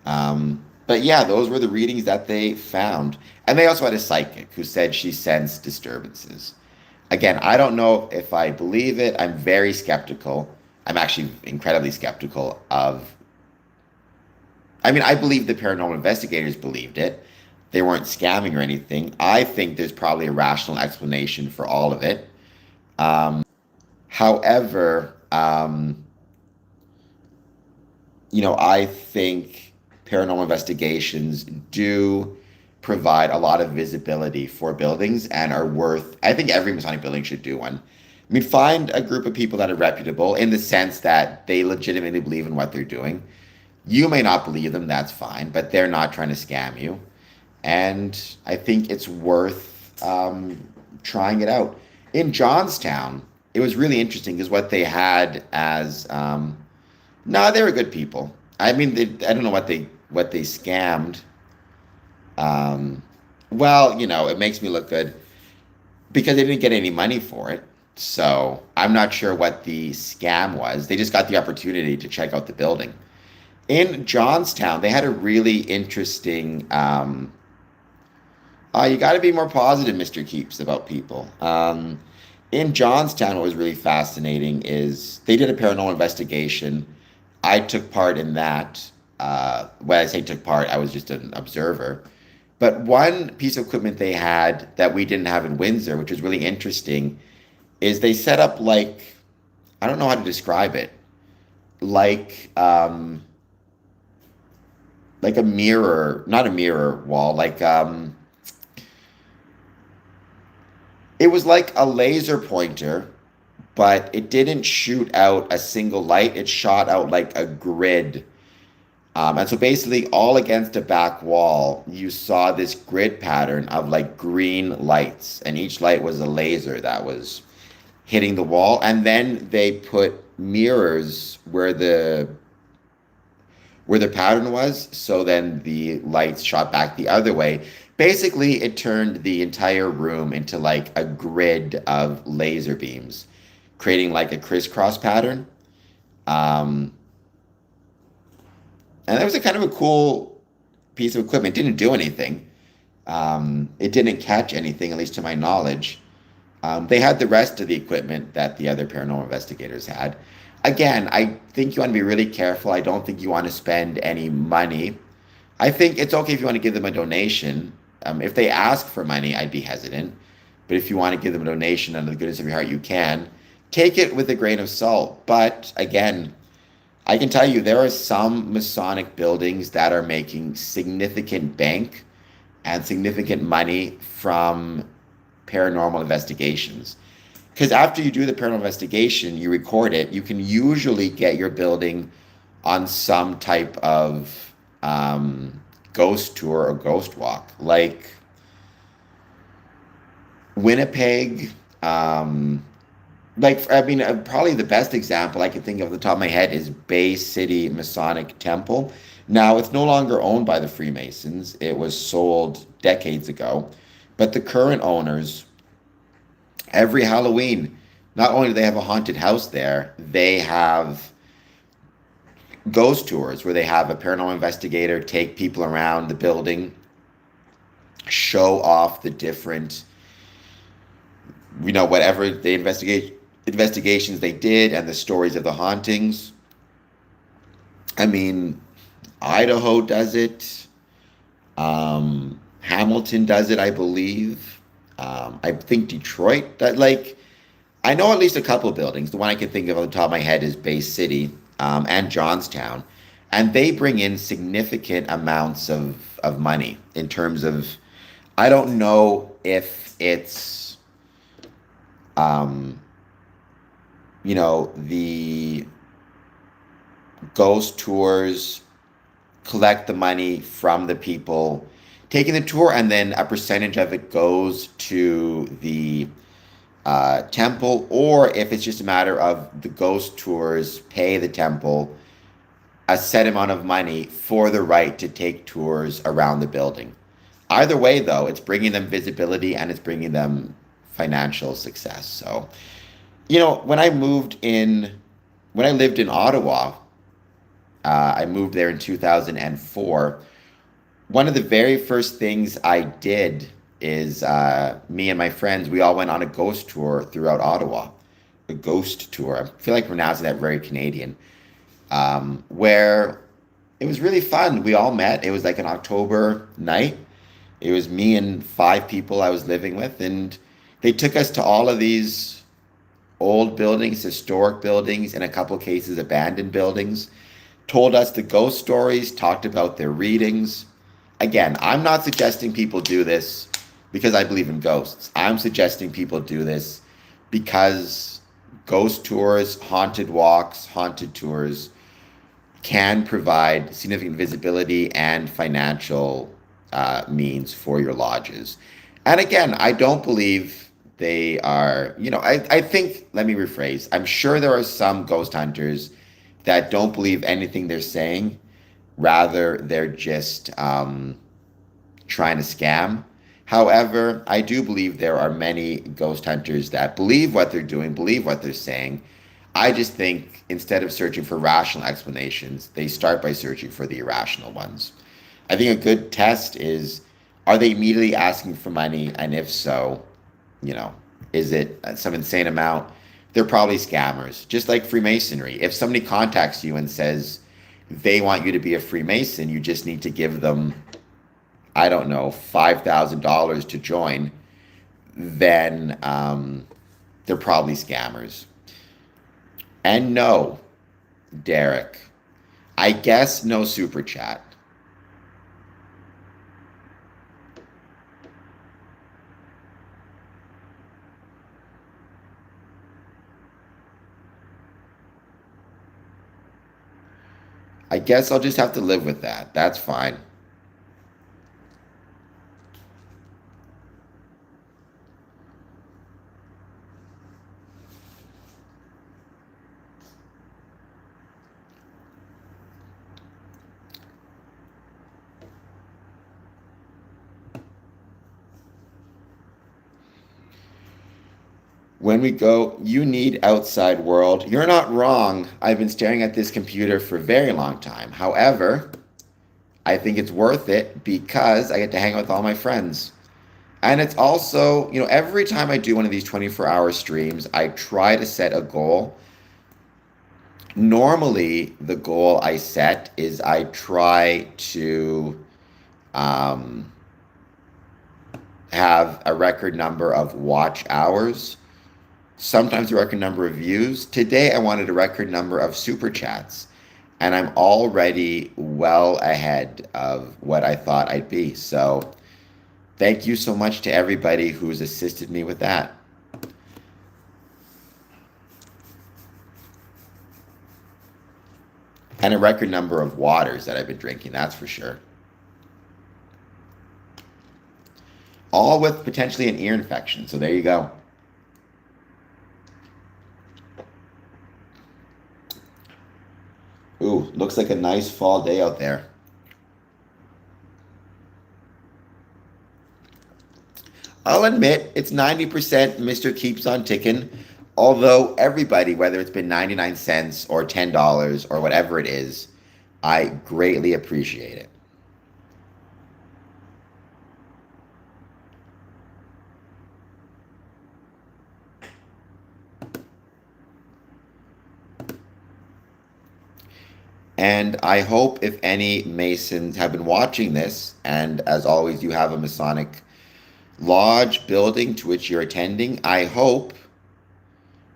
[SPEAKER 1] But yeah, those were the readings that they found. And they also had a psychic who said she sensed disturbances. Again, I don't know if I believe it. I'm very skeptical. I'm actually incredibly skeptical of. I mean, I believe the paranormal investigators believed it. They weren't scamming or anything. I think there's probably a rational explanation for all of it. However, I think paranormal investigations do provide a lot of visibility for buildings and are worth, I think every Masonic building should do one. I mean, find a group of people that are reputable in the sense that they legitimately believe in what they're doing. You may not believe them, that's fine, but they're not trying to scam you. And I think it's worth trying it out. In Johnstown, it was really interesting because what they had as, no, they were good people. I mean, I don't know what they scammed. Well, it makes me look good because they didn't get any money for it. So I'm not sure what the scam was. They just got the opportunity to check out the building. In Johnstown, they had a really interesting. You got to be more positive, Mr. Keeps, about people. In Johnstown, what was really fascinating is they did a paranormal investigation. I took part in that. When I say took part, I was just an observer. But one piece of equipment they had that we didn't have in Windsor, which was really interesting, is they set up I don't know how to describe it, like a mirror, not a mirror wall, It was like a laser pointer, but it didn't shoot out a single light. It shot out like a grid. And so basically, all against a back wall, you saw this grid pattern of like green lights, and each light was a laser that was hitting the wall. And then they put mirrors where the pattern was, so then the lights shot back the other way. Basically, it turned the entire room into like a grid of laser beams, creating like a crisscross pattern. Um, and that was a kind of a cool piece of equipment. It didn't do anything. It didn't catch anything, at least to my knowledge. They had the rest of the equipment that the other paranormal investigators had. Again, I think you want to be really careful. I don't think you want to spend any money. I think it's okay if you want to give them a donation. If they ask for money, I'd be hesitant. But if you want to give them a donation out of the goodness of your heart, you can. Take it with a grain of salt. But again, I can tell you there are some Masonic buildings that are making significant bank and significant money from paranormal investigations. Because after you do the paranormal investigation, you record it, you can usually get your building on some type of ghost tour or ghost walk. Like Winnipeg, probably the best example I can think of off the top of my head is Bay City Masonic Temple. Now, it's no longer owned by the Freemasons. It was sold decades ago. But the current owners, every Halloween, not only do they have a haunted house there, they have ghost tours where they have a paranormal investigator take people around the building, show off the different, whatever they investigations they did and the stories of the hauntings. I mean, Idaho does it. Hamilton does it, I believe. I think Detroit, I know at least a couple of buildings. The one I can think of on the top of my head is Bay City, and Johnstown. And they bring in significant amounts of money in terms of, I don't know if it's, the ghost tours collect the money from the people taking the tour, and then a percentage of it goes to the temple, or if it's just a matter of the ghost tours pay the temple a set amount of money for the right to take tours around the building. Either way, though, it's bringing them visibility and it's bringing them financial success. So, when I lived in Ottawa, I moved there in 2004. One of the very first things I did is me and my friends, we all went on a ghost tour throughout Ottawa. A ghost tour. I feel like pronouncing that very Canadian. Where it was really fun. We all met. It was like an October night. It was me and 5 people I was living with, and they took us to all of these old buildings, historic buildings, in a couple of cases abandoned buildings, told us the ghost stories, talked about their readings. Again, I'm not suggesting people do this because I believe in ghosts. I'm suggesting people do this because ghost tours, haunted walks, haunted tours can provide significant visibility and financial means for your lodges. And again, I don't believe they are, I think, let me rephrase. I'm sure there are some ghost hunters that don't believe anything they're saying. Rather, they're just trying to scam. However, I do believe there are many ghost hunters that believe what they're doing, believe what they're saying. I just think instead of searching for rational explanations, they start by searching for the irrational ones. I think a good test is, are they immediately asking for money? And if so, is it some insane amount? They're probably scammers, just like Freemasonry. If somebody contacts you and says they want you to be a Freemason, you just need to give them, I don't know, $5,000 to join, then they're probably scammers. And no, Derek, I guess no super chat. I guess I'll just have to live with that. That's fine. When we go, you need outside world. You're not wrong. I've been staring at this computer for a very long time. However, I think it's worth it because I get to hang out with all my friends. And it's also, every time I do one of these 24-hour streams, I try to set a goal. Normally, the goal I set is I try to um, have a record number of watch hours, sometimes a record number of views. Today, I wanted a record number of super chats, and I'm already well ahead of what I thought I'd be. So thank you so much to everybody who's assisted me with that. And a record number of waters that I've been drinking, that's for sure. All with potentially an ear infection, so there you go. Ooh, looks like a nice fall day out there. I'll admit, it's 90% Mr. Keeps on Ticking, although everybody, whether it's been 99 cents or $10 or whatever it is, I greatly appreciate it. And I hope if any Masons have been watching this, and as always, you have a Masonic lodge building to which you're attending, I hope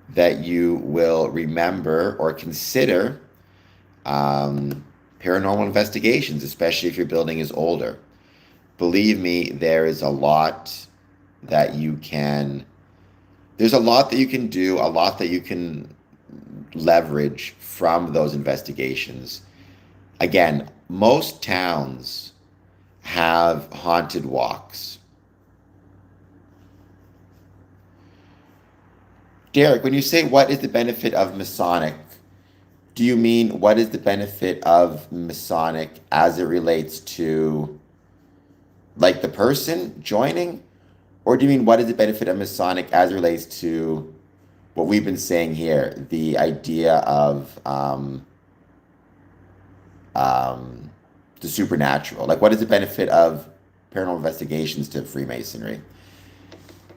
[SPEAKER 1] that you will remember or consider paranormal investigations, especially if your building is older. Believe me, there's a lot that you can do, a lot that you can leverage from those investigations. Again, most towns have haunted walks. Derek, when you say what is the benefit of Masonic, do you mean what is the benefit of Masonic as it relates to like the person joining? Or do you mean what is the benefit of Masonic as it relates to what we've been saying here, the idea of the supernatural? Like, what is the benefit of paranormal investigations to Freemasonry?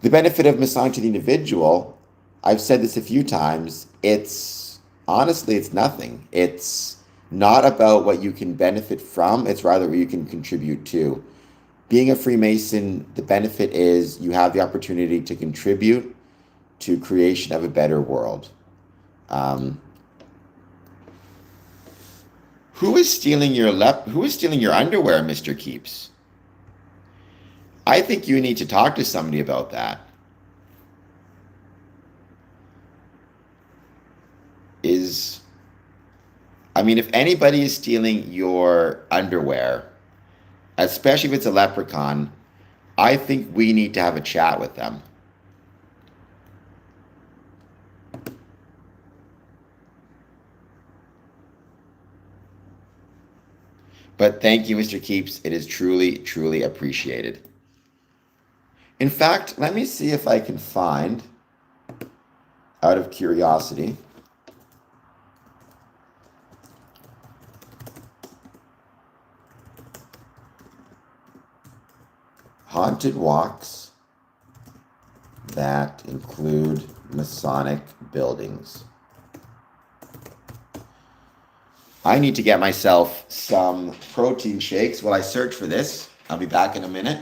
[SPEAKER 1] The benefit of Masonic to the individual, I've said this a few times, it's nothing. It's not about what you can benefit from, it's rather what you can contribute to. Being a Freemason, the benefit is you have the opportunity to contribute to creation of a better world. Who is stealing your underwear, Mr. Keeps? I think you need to talk to somebody about that. If anybody is stealing your underwear, especially if it's a leprechaun, I think we need to have a chat with them. But thank you, Mr. Keeps. It is truly, truly appreciated. In fact, let me see if I can find, out of curiosity, haunted walks that include Masonic buildings. I need to get myself some protein shakes while I search for this. I'll be back in a minute.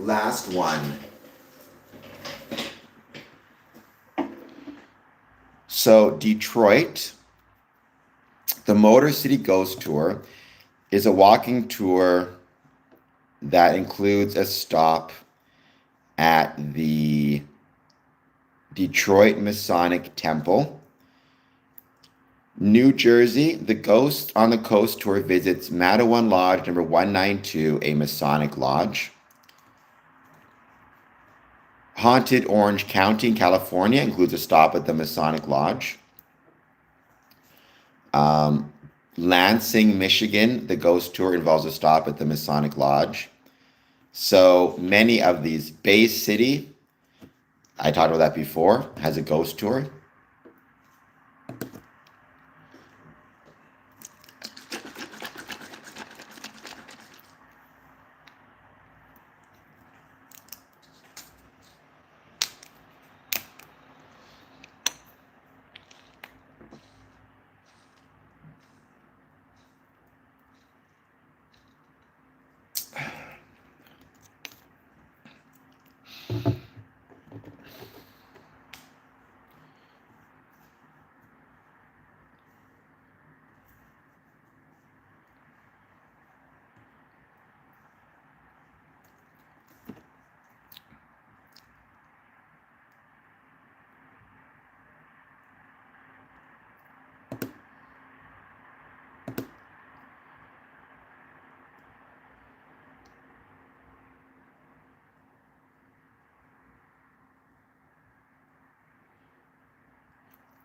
[SPEAKER 1] last one. So Detroit, the Motor City Ghost Tour is a walking tour that includes a stop at the Detroit Masonic Temple. New Jersey, the Ghost on the Coast Tour visits Mattawan Lodge number 192, a Masonic lodge. Haunted Orange County in California includes a stop at the Masonic Lodge. Lansing, Michigan, the Ghost Tour involves a stop at the Masonic Lodge. So many of these. Bay City, I talked about that before, has a ghost tour.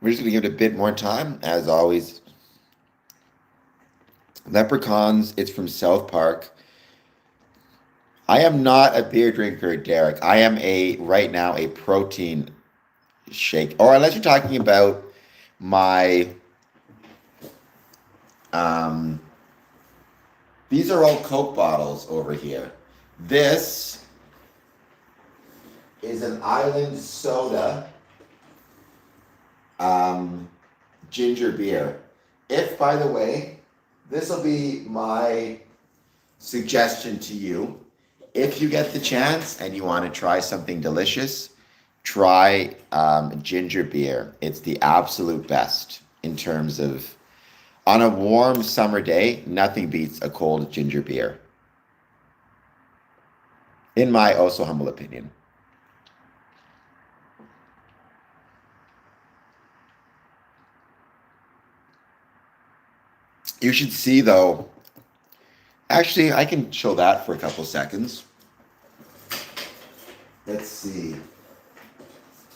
[SPEAKER 1] We're just going to give it a bit more time, as always. Leprechauns, it's from South Park. I am not a beer drinker, Derek. I am right now, a protein shake. Or unless you're talking about my, these are all Coke bottles over here. This is an Island Soda ginger beer. If, by the way, this will be my suggestion to you. If you get the chance and you want to try something delicious, try ginger beer. It's the absolute best in terms of, on a warm summer day, nothing beats a cold ginger beer. In my oh so humble opinion. You should see, though. Actually, I can show that for a couple seconds. Let's see.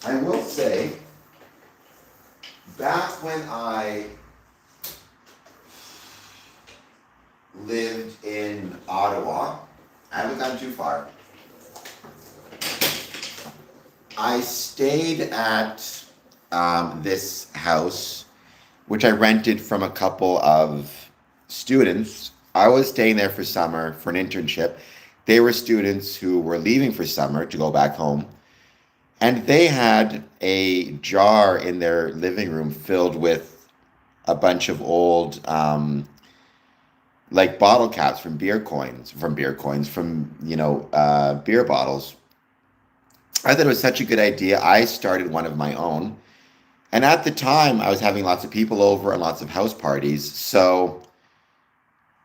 [SPEAKER 1] I will say, back when I lived in Ottawa, I haven't gone too far. I stayed at this house, which I rented from a couple of students. I was staying there for summer for an internship. They were students who were leaving for summer to go back home. And they had a jar in their living room filled with a bunch of old, like bottle caps from beer bottles. I thought it was such a good idea. I started one of my own. And at the time, I was having lots of people over and lots of house parties. So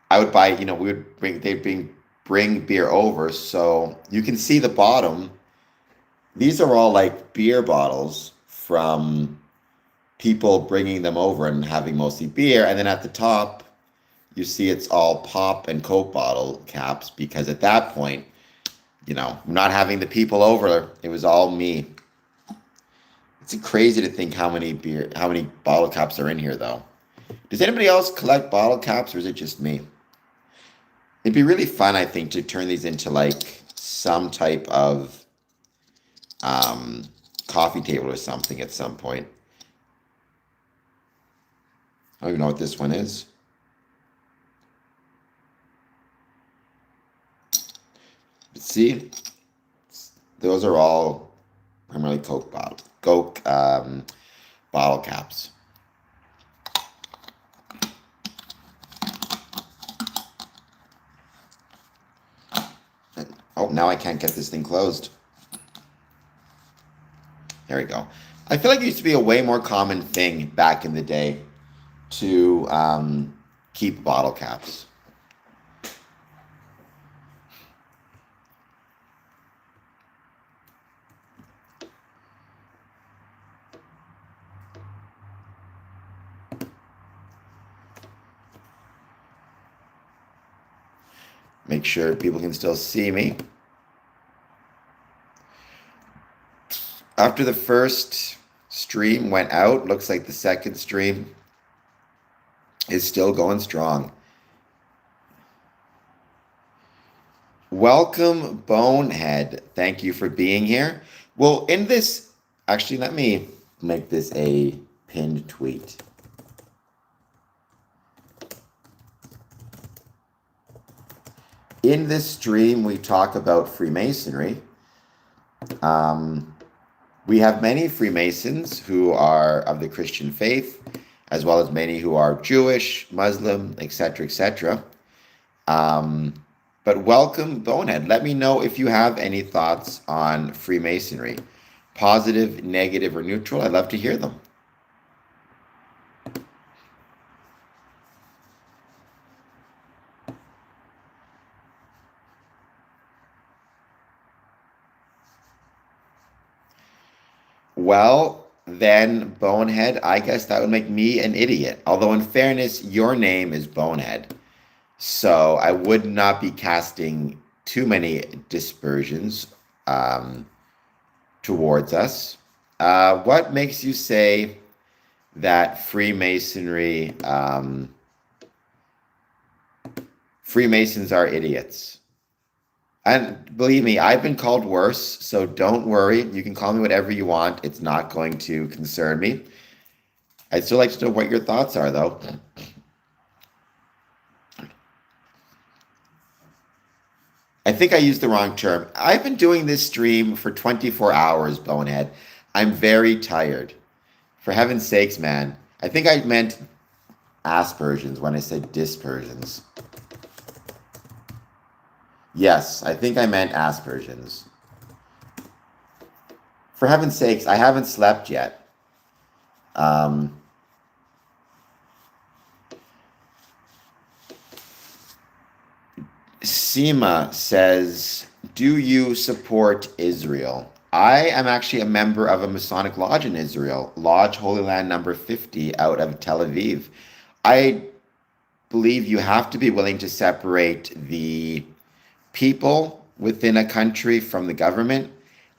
[SPEAKER 1] I would buy, they'd bring beer over. So you can see the bottom. These are all like beer bottles from people bringing them over and having mostly beer. And then at the top, you see it's all pop and Coke bottle caps, because at that point, not having the people over, it was all me. It's crazy to think how many bottle caps are in here, though. Does anybody else collect bottle caps, or is it just me? It'd be really fun, I think, to turn these into like some type of coffee table or something at some point. I don't even know what this one is. But see, those are all primarily Coke bottle caps. And, oh, now I can't get this thing closed. There we go. I feel like it used to be a way more common thing back in the day to keep bottle caps. Make sure people can still see me. After the first stream went out, looks like the second stream is still going strong. Welcome, Bonehead. Thank you for being here. Well, in this, actually, let me make this a pinned tweet. In this stream, we talk about Freemasonry. We have many Freemasons who are of the Christian faith, as well as many who are Jewish, Muslim, etc., etc. But welcome, Bonehead. Let me know if you have any thoughts on Freemasonry. Positive, negative, or neutral. I'd love to hear them. Well, then, Bonehead, I guess that would make me an idiot. Although, in fairness, your name is Bonehead. So I would not be casting too many dispersions towards us. What makes you say that Freemasonry, Freemasons are idiots? And believe me, I've been called worse, so don't worry. You can call me whatever you want. It's not going to concern me. I'd still like to know what your thoughts are, though. I think I used the wrong term. I've been doing this stream for 24 hours, Bonehead. I'm very tired. For heaven's sakes, man. I think I meant aspersions when I said dispersions. Yes, I think I meant aspersions. For heaven's sakes, I haven't slept yet. Seema says, do you support Israel? I am actually a member of a Masonic lodge in Israel, Lodge Holy Land number 50 out of Tel Aviv. I believe you have to be willing to separate the people within a country from the government.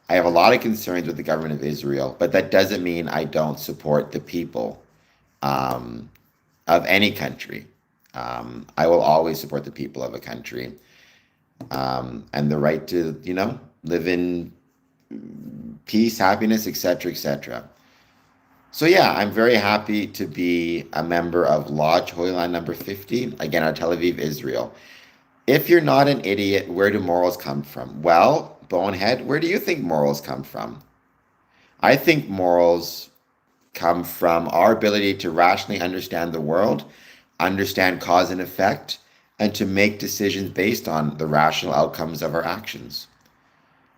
[SPEAKER 1] I have a lot of concerns with the government of Israel, but that doesn't mean I don't support the people of any country. I will always support the people of a country and the right to, live in peace, happiness, etc., etc. So yeah, I'm very happy to be a member of Lodge Holy Land number 50, again, out of Tel Aviv, Israel. If you're not an idiot, where do morals come from? Well, Bonehead, where do you think morals come from? I think morals come from our ability to rationally understand the world, understand cause and effect, and to make decisions based on the rational outcomes of our actions.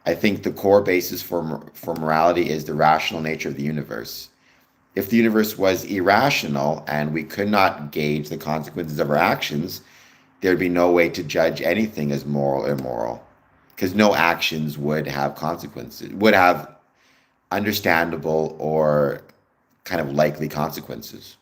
[SPEAKER 1] I think the core basis for morality is the rational nature of the universe. If the universe was irrational and we could not gauge the consequences of our actions, there'd be no way to judge anything as moral or immoral, because no actions would have consequences, would have understandable or kind of likely consequences.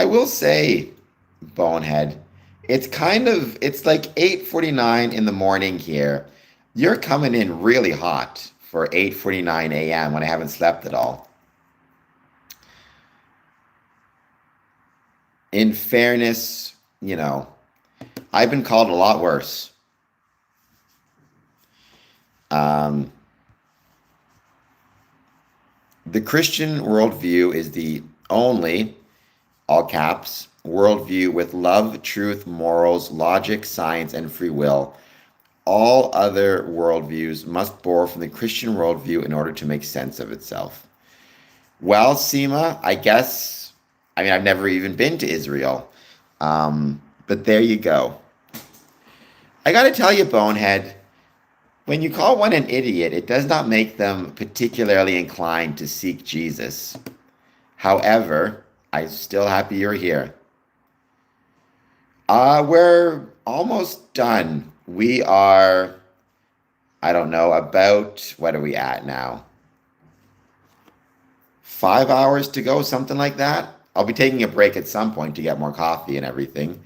[SPEAKER 1] I will say, Bonehead, it's like 8:49 in the morning here. You're coming in really hot for 8:49 a.m. when I haven't slept at all. In fairness, I've been called a lot worse. The Christian worldview is the only, all caps, worldview with love, truth, morals, logic, science, and free will. All other worldviews must borrow from the Christian worldview in order to make sense of itself. Well, Seema, I guess, I mean, I've never even been to Israel. But there you go. I got to tell you, Bonehead, when you call one an idiot, it does not make them particularly inclined to seek Jesus. However, I'm still happy you're here. We're almost done. We are, I don't know, about, what are we at now? 5 hours to go, something like that. I'll be taking a break at some point to get more coffee and everything.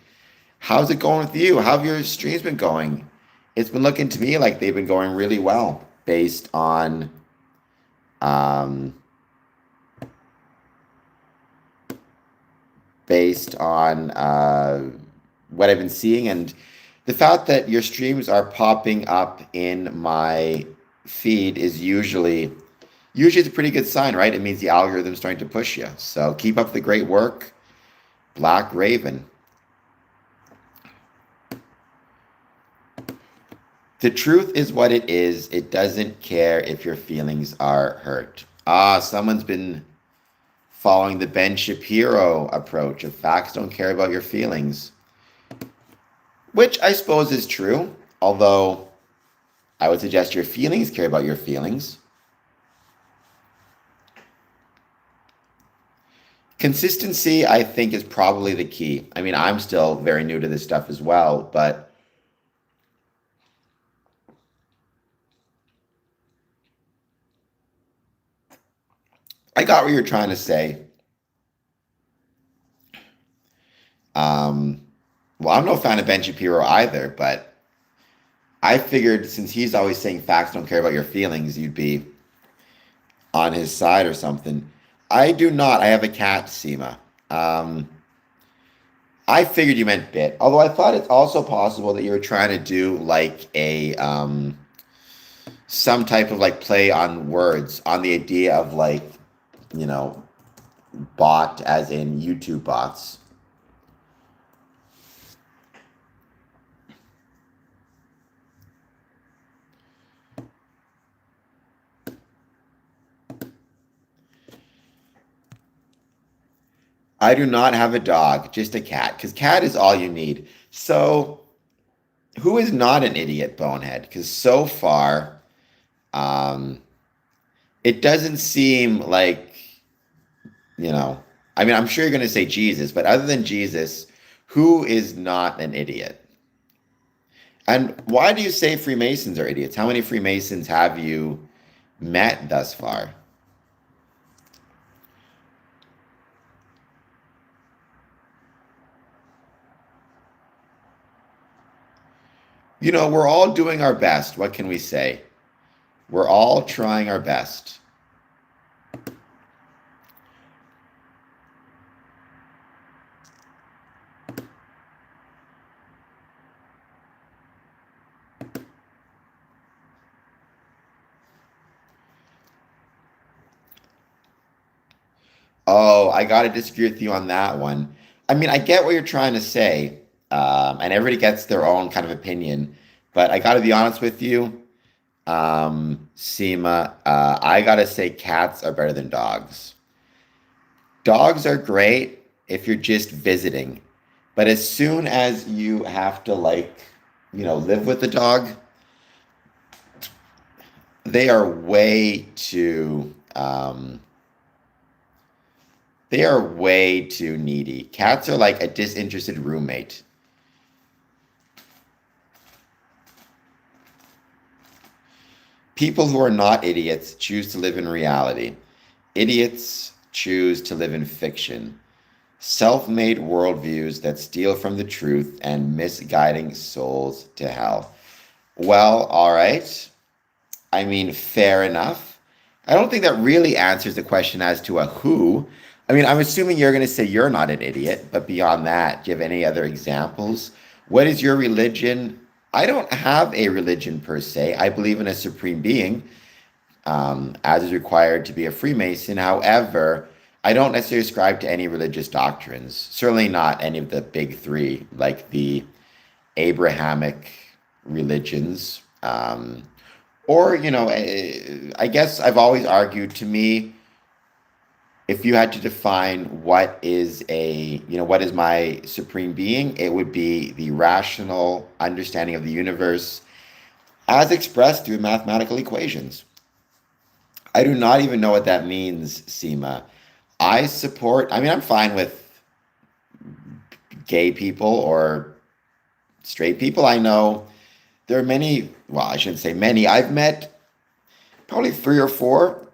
[SPEAKER 1] How's it going with you? How have your streams been going? It's been looking to me like they've been going really well um, based on what I've been seeing, and the fact that your streams are popping up in my feed is usually it's a pretty good sign, right? It means the algorithm's starting to push you. So keep up the great work, Black Raven. The truth is what it is. It doesn't care if your feelings are hurt. Someone's been following the Ben Shapiro approach of facts don't care about your feelings, which I suppose is true, although I would suggest your feelings care about your feelings. Consistency, I think, is probably the key. I mean, I'm still very new to this stuff as well, but I got what you're trying to say. Well, I'm no fan of Ben Shapiro either, but I figured since he's always saying facts don't care about your feelings, you'd be on his side or something. I do not. I have a cat, Seema. I figured you meant bit, although I thought it's also possible that you were trying to do like a some type of like play on words on the idea of like, you know, bot as in YouTube bots. I do not have a dog, just a cat, because cat is all you need. So, who is not an idiot, Bonehead? Because so far, um, it doesn't seem like, you know, I mean, I'm sure you're going to say Jesus, but other than Jesus, who is not an idiot? And why do you say Freemasons are idiots? How many Freemasons have you met thus far? You know, we're all doing our best. What can we say? We're all trying our best. Oh, I got to disagree with you on that one. I mean, I get what you're trying to say, and everybody gets their own kind of opinion. But I got to be honest with you, Seema, I got to say cats are better than dogs. Dogs are great if you're just visiting. But as soon as you have to, like, you know, live with the dog, they are way too they are way too needy. Cats are like a disinterested roommate. People who are not idiots choose to live in reality. Idiots choose to live in fiction. Self-made worldviews that steal from the truth and misguiding souls to hell. Well, all right. I mean, fair enough. I don't think that really answers the question as to a who. I mean, I'm assuming you're going to say you're not an idiot, but beyond that, do you have any other examples? What is your religion? I don't have a religion per se. I believe in a supreme being, as is required to be a Freemason. However, I don't necessarily ascribe to any religious doctrines, certainly not any of the big three, like the Abrahamic religions. Or, I guess I've always argued, to me, if you had to define what is my supreme being, it would be the rational understanding of the universe as expressed through mathematical equations. I do not even know what that means, Seema. I'm fine with gay people or straight people. I know there are many, well, I shouldn't say many. I've met probably 3 or 4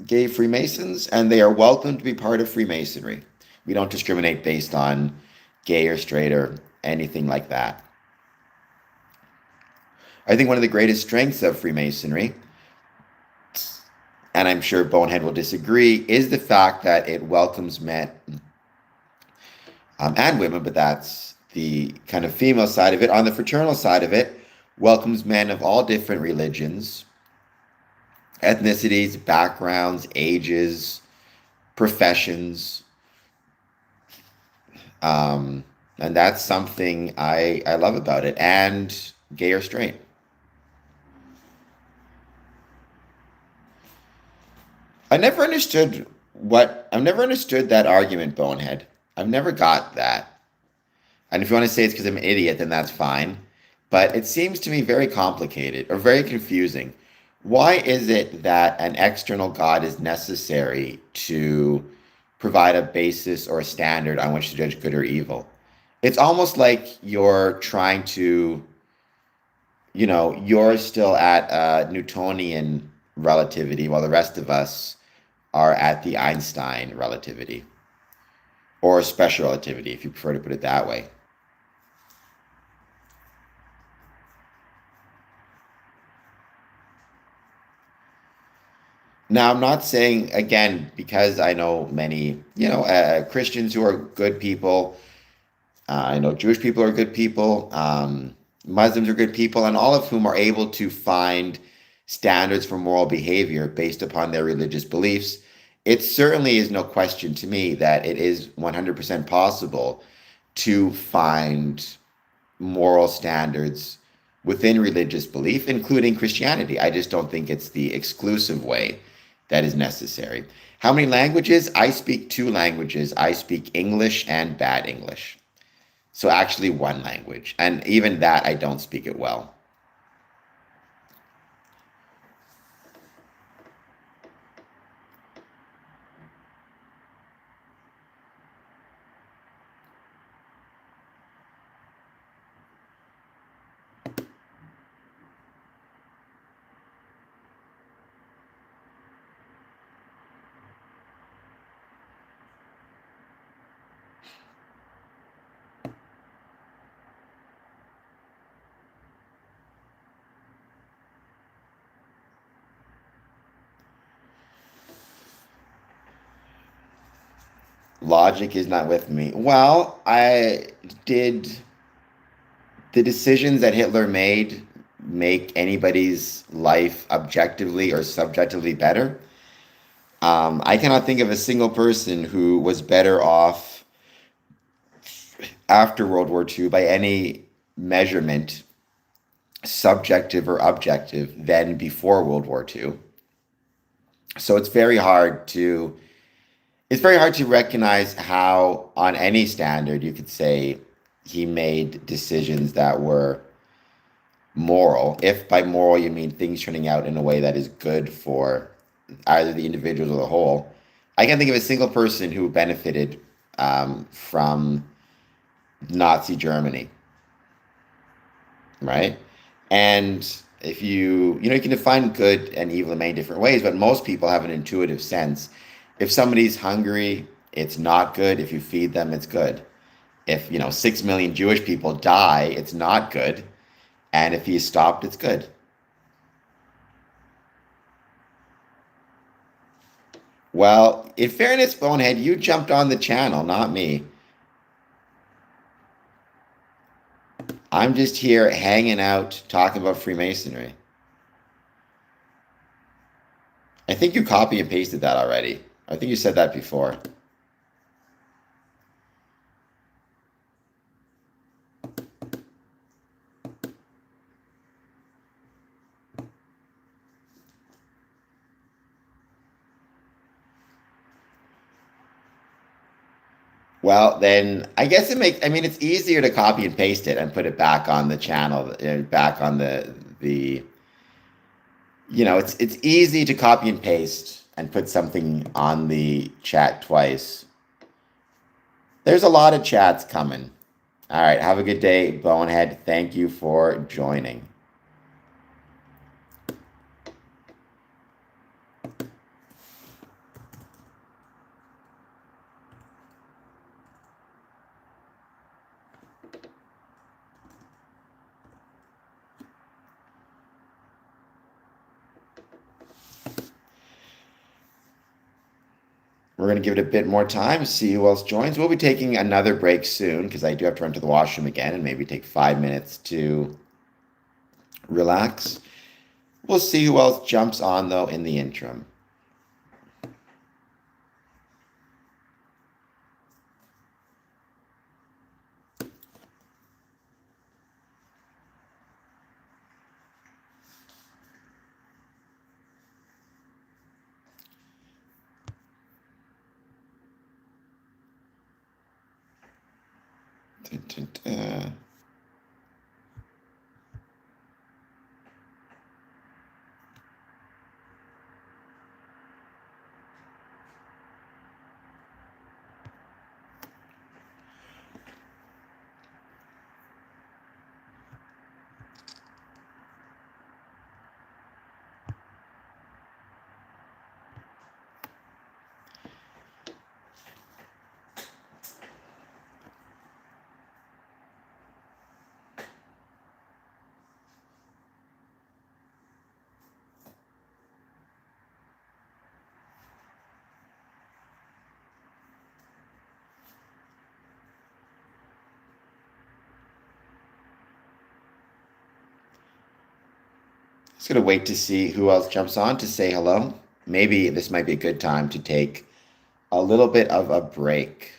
[SPEAKER 1] gay Freemasons, and they are welcome to be part of Freemasonry. We don't discriminate based on gay or straight or anything like that. I think one of the greatest strengths of Freemasonry, and I'm sure Bonehead will disagree, is the fact that it welcomes men and women, but that's the kind of female side of it. On the fraternal side of it, welcomes men of all different religions, ethnicities, backgrounds, ages, professions. And that's something I love about it. And gay or straight. I've never understood that argument, Bonehead. I've never got that. And if you want to say it's because I'm an idiot, then that's fine. But it seems to me very complicated or very confusing. Why is it that an external God is necessary to provide a basis or a standard on which to judge good or evil? It's almost like you're trying to, you're still at Newtonian relativity while the rest of us are at the Einstein relativity or special relativity, if you prefer to put it that way. Now, I'm not saying, again, because I know many, Christians who are good people. I know Jewish people are good people. Muslims are good people, and all of whom are able to find standards for moral behavior based upon their religious beliefs. It certainly is no question to me that it is 100% possible to find moral standards within religious belief, including Christianity. I just don't think it's the exclusive way that is necessary. How many languages? I speak 2 languages. I speak English and bad English. So actually 1 language. And even that, I don't speak it well. Logic is not with me. Well, I did the decisions that Hitler made make anybody's life objectively or subjectively better? I cannot think of a single person who was better off after World War II by any measurement, subjective or objective, than before World War II. So it's very hard to recognize how, on any standard, you could say he made decisions that were moral. If by moral you mean things turning out in a way that is good for either the individuals or the whole. I can't think of a single person who benefited from Nazi Germany, right? And if you can define good and evil in many different ways, but most people have an intuitive sense. If somebody's hungry, it's not good. If you feed them, it's good. If 6 million Jewish people die, it's not good. And if he's stopped, it's good. Well, in fairness, Bonehead, you jumped on the channel, not me. I'm just here hanging out, talking about Freemasonry. I think you copy and pasted that already. I think you said that before. Well, then I guess I mean, it's easier to copy and paste it and put it back on the channel, back on the, it's easy to copy and paste and put something on the chat twice. There's a lot of chats coming. All right. Have a good day, Bonehead. Thank you for joining. We're going to give it a bit more time, see who else joins. We'll be taking another break soon because I do have to run to the washroom again and maybe take 5 minutes to relax. We'll see who else jumps on, though, in the interim. Dun, dun, dun. Just going to wait to see who else jumps on to say hello. Maybe this might be a good time to take a little bit of a break.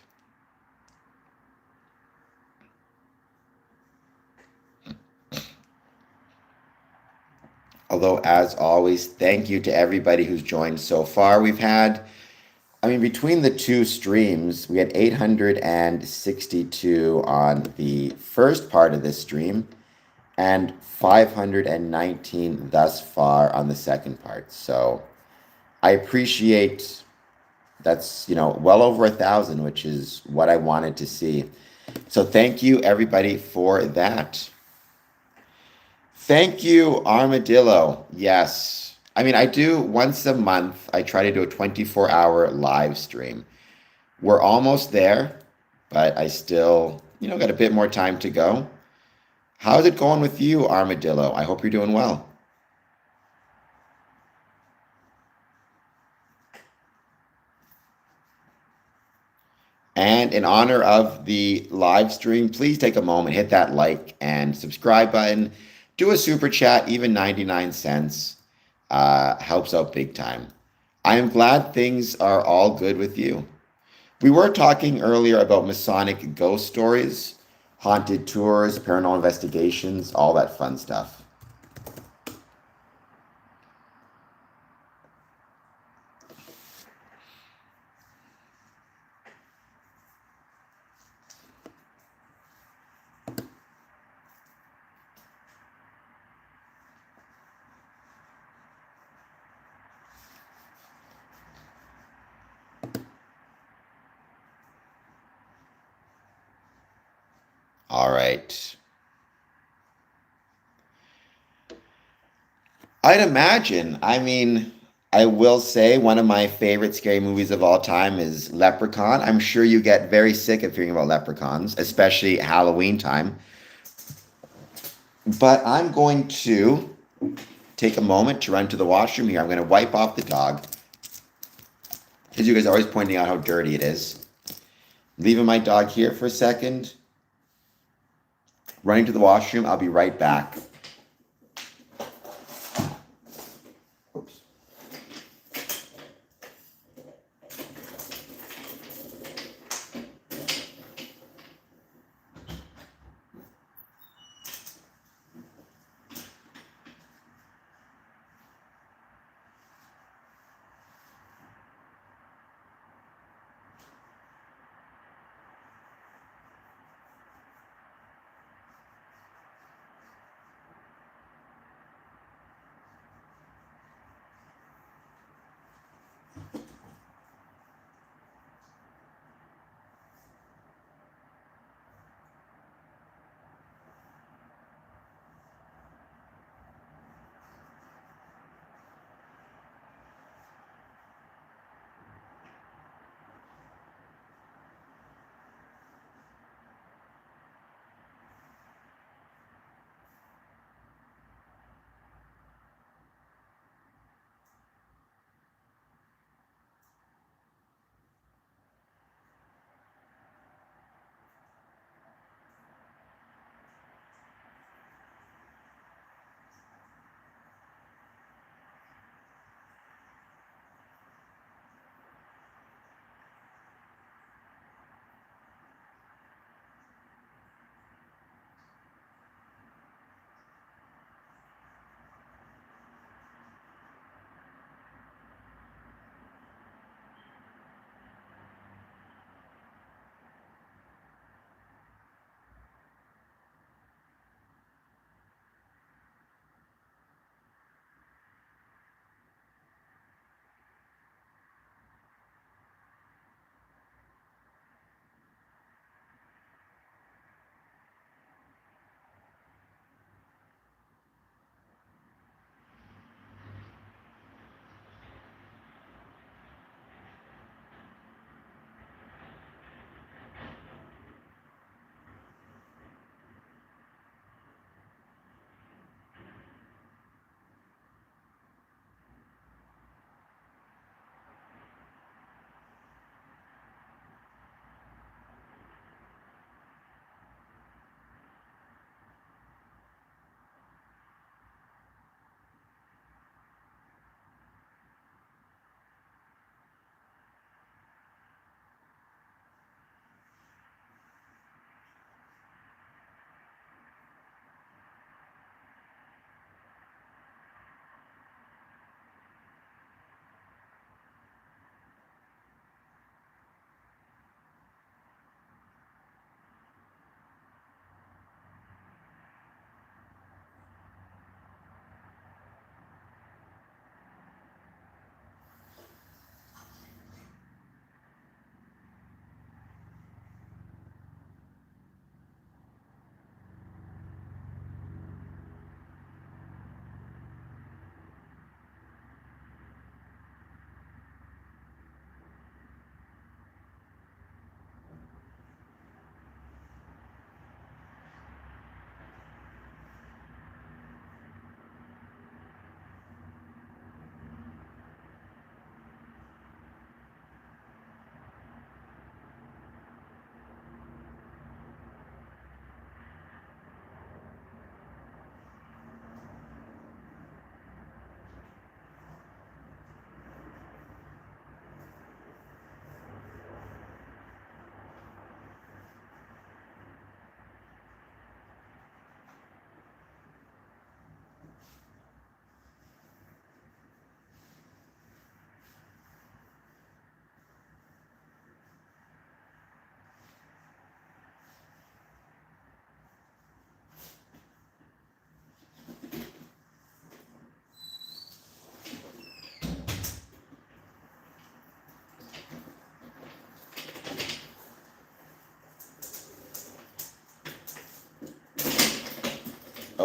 [SPEAKER 1] Although, as always, thank you to everybody who's joined so far. Between the two streams, we had 862 on the first part of this stream and 519 thus far on the second part. So I appreciate that's, well over 1,000, which is what I wanted to see. So thank you, everybody, for that. Thank you, Armadillo. Yes. I do once a month, I try to do a 24-hour live stream. We're almost there, but I still, got a bit more time to go. How's it going with you, Armadillo? I hope you're doing well. And in honor of the live stream, please take a moment, hit that like and subscribe button. Do a super chat, even 99 cents helps out big time. I am glad things are all good with you. We were talking earlier about Masonic ghost stories, haunted tours, paranormal investigations, all that fun stuff. All right. I'd imagine. I will say one of my favorite scary movies of all time is Leprechaun. I'm sure you get very sick of hearing about leprechauns, especially Halloween time. But I'm going to take a moment to run to the washroom here. I'm going to wipe off the dog, because you guys are always pointing out how dirty it is. Leaving my dog here for a second. Running to the washroom. I'll be right back. Oops.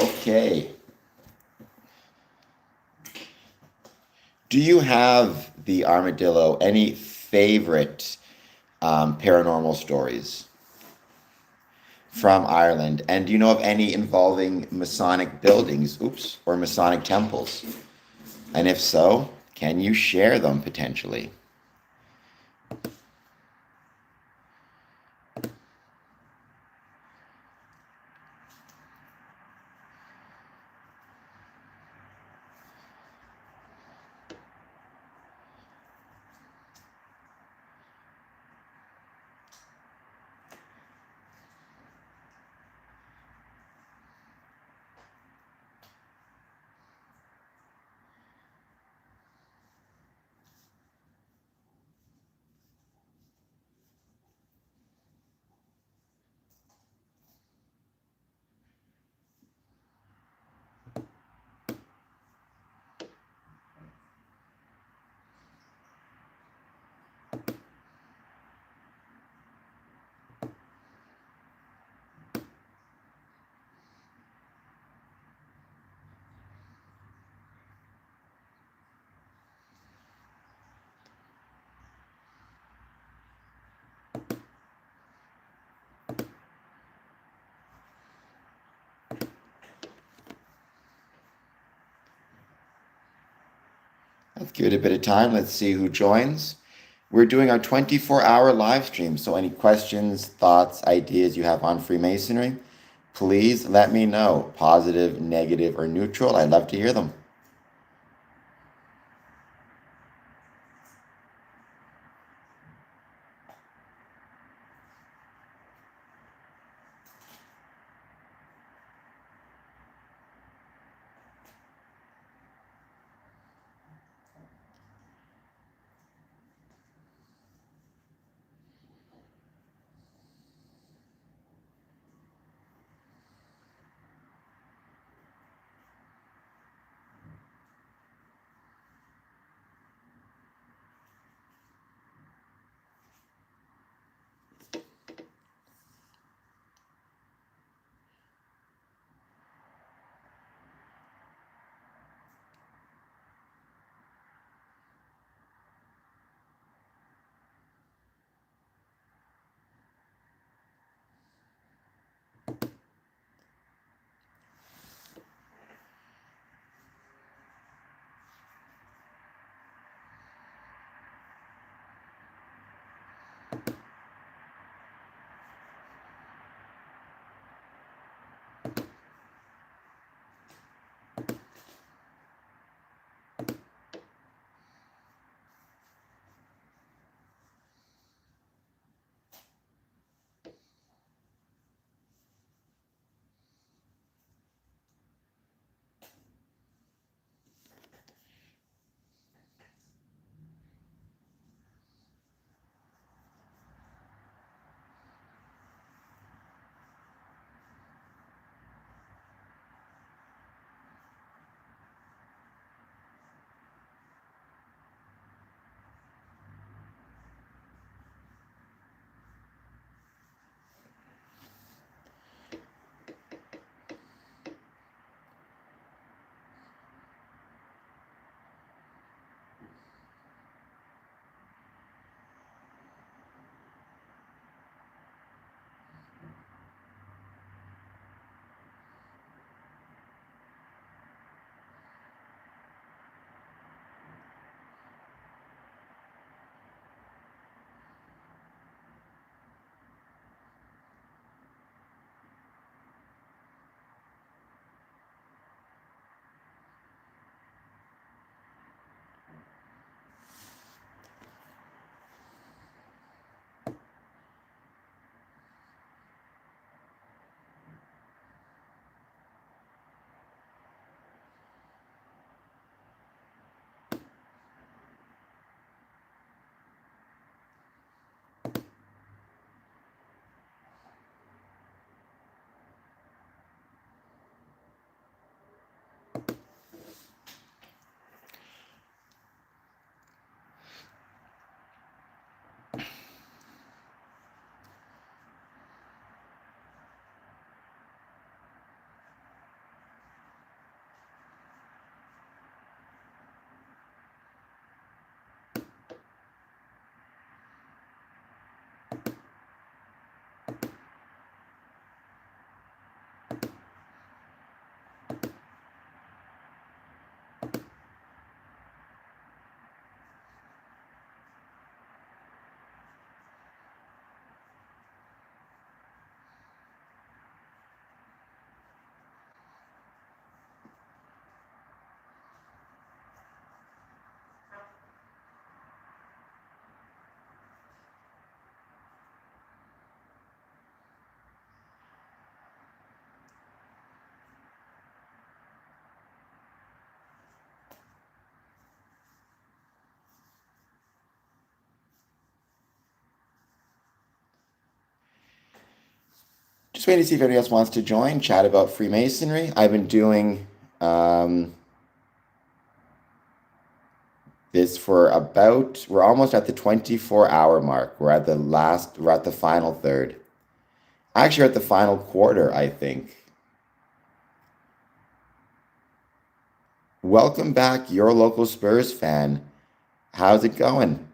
[SPEAKER 1] Okay. Do you have the armadillo any favorite paranormal stories from Ireland? And do you know of any involving Masonic buildings, or Masonic temples? And if so, can you share them potentially? Let's give it a bit of time. Let's see who joins. We're doing our 24-hour live stream, so any questions, thoughts, ideas you have on Freemasonry, please let me know. Positive, negative, or neutral. I'd love to hear them. Just waiting to see if anybody else wants to join, chat about Freemasonry. I've been doing this for about, we're almost at the 24-hour mark. We're at the final third. Actually, we're at the final quarter, I think. Welcome back, your local Spurs fan. How's it going?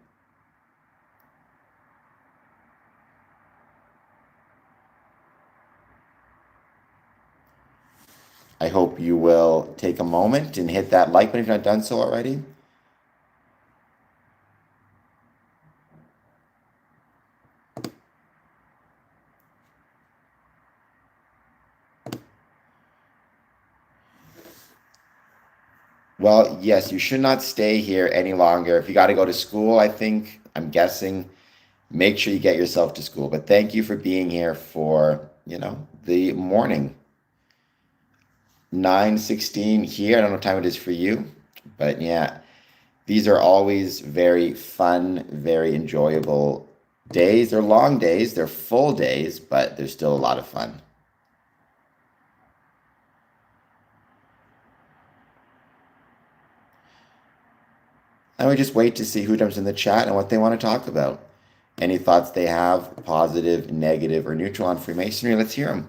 [SPEAKER 1] I hope you will take a moment and hit that like button if you've not done so already. Well, yes, you should not stay here any longer. If you got to go to school, I'm guessing, make sure you get yourself to school. But thank you for being here for, the morning. 9:16 here. I don't know what time it is for you, but yeah, these are always very fun, very enjoyable days. They're long days, they're full days, but they're still a lot of fun. And we just wait to see who jumps in the chat and what they want to talk about. Any thoughts they have, positive, negative, or neutral on Freemasonry, let's hear them.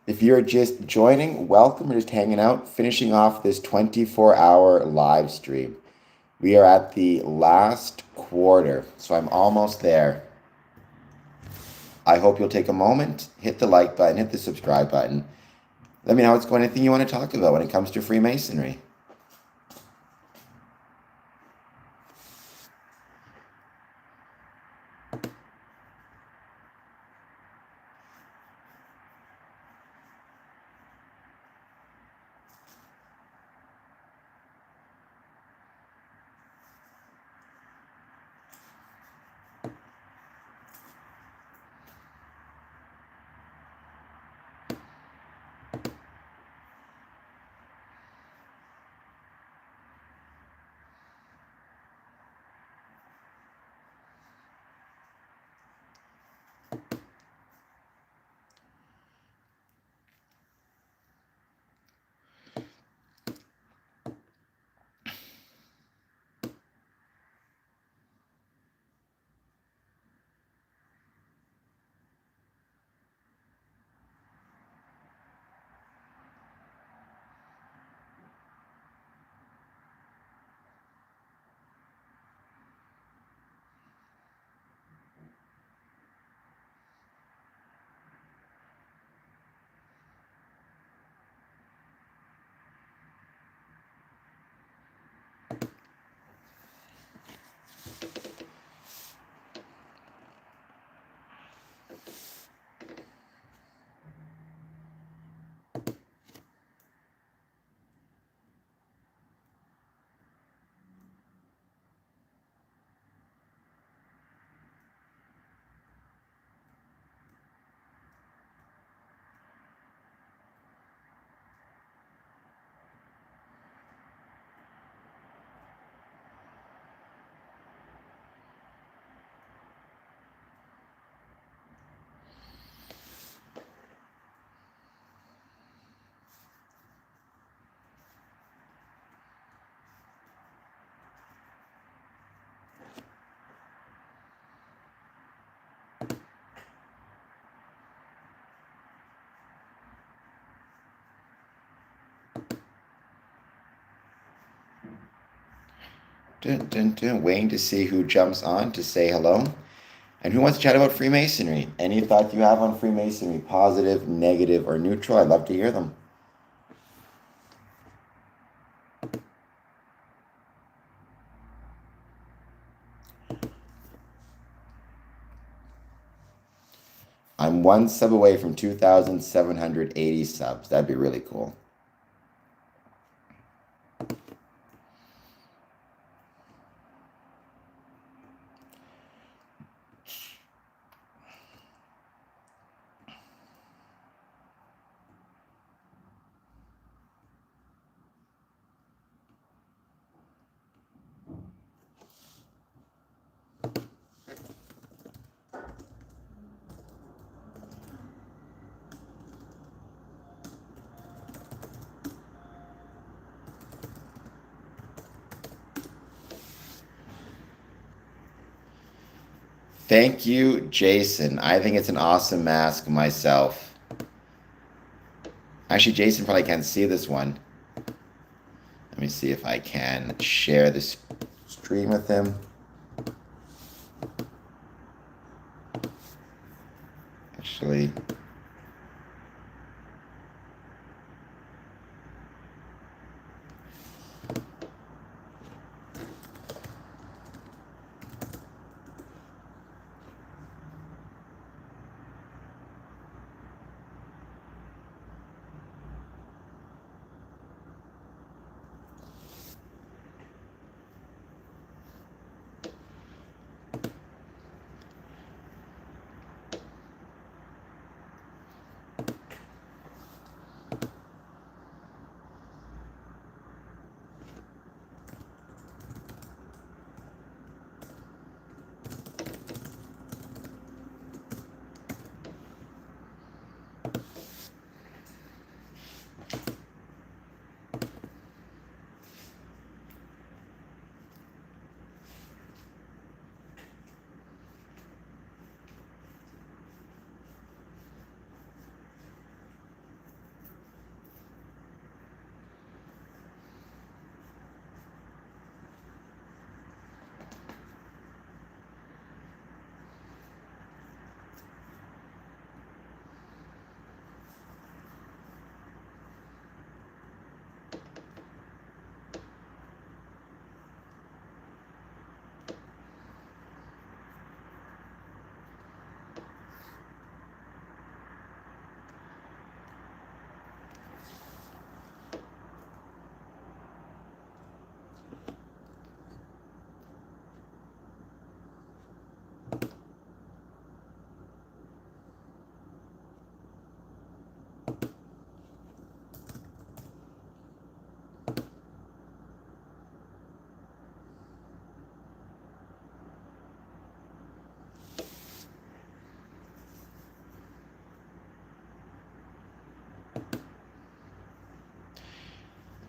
[SPEAKER 1] If you're just joining, welcome. We're just hanging out, finishing off this 24-hour live stream. We are at the last quarter, so I'm almost there. I hope you'll take a moment, hit the like button, hit the subscribe button. Let me know how it's going, anything you want to talk about when it comes to Freemasonry. Waiting to see who jumps on to say hello. And who wants to chat about Freemasonry? Any thoughts you have on Freemasonry? Positive, negative, or neutral? I'd love to hear them. I'm one sub away from 2,780 subs. That'd be really cool. Thank you, Jason. I think it's an awesome mask myself. Actually, Jason probably can't see this one. Let me see if I can share this stream with him. Actually,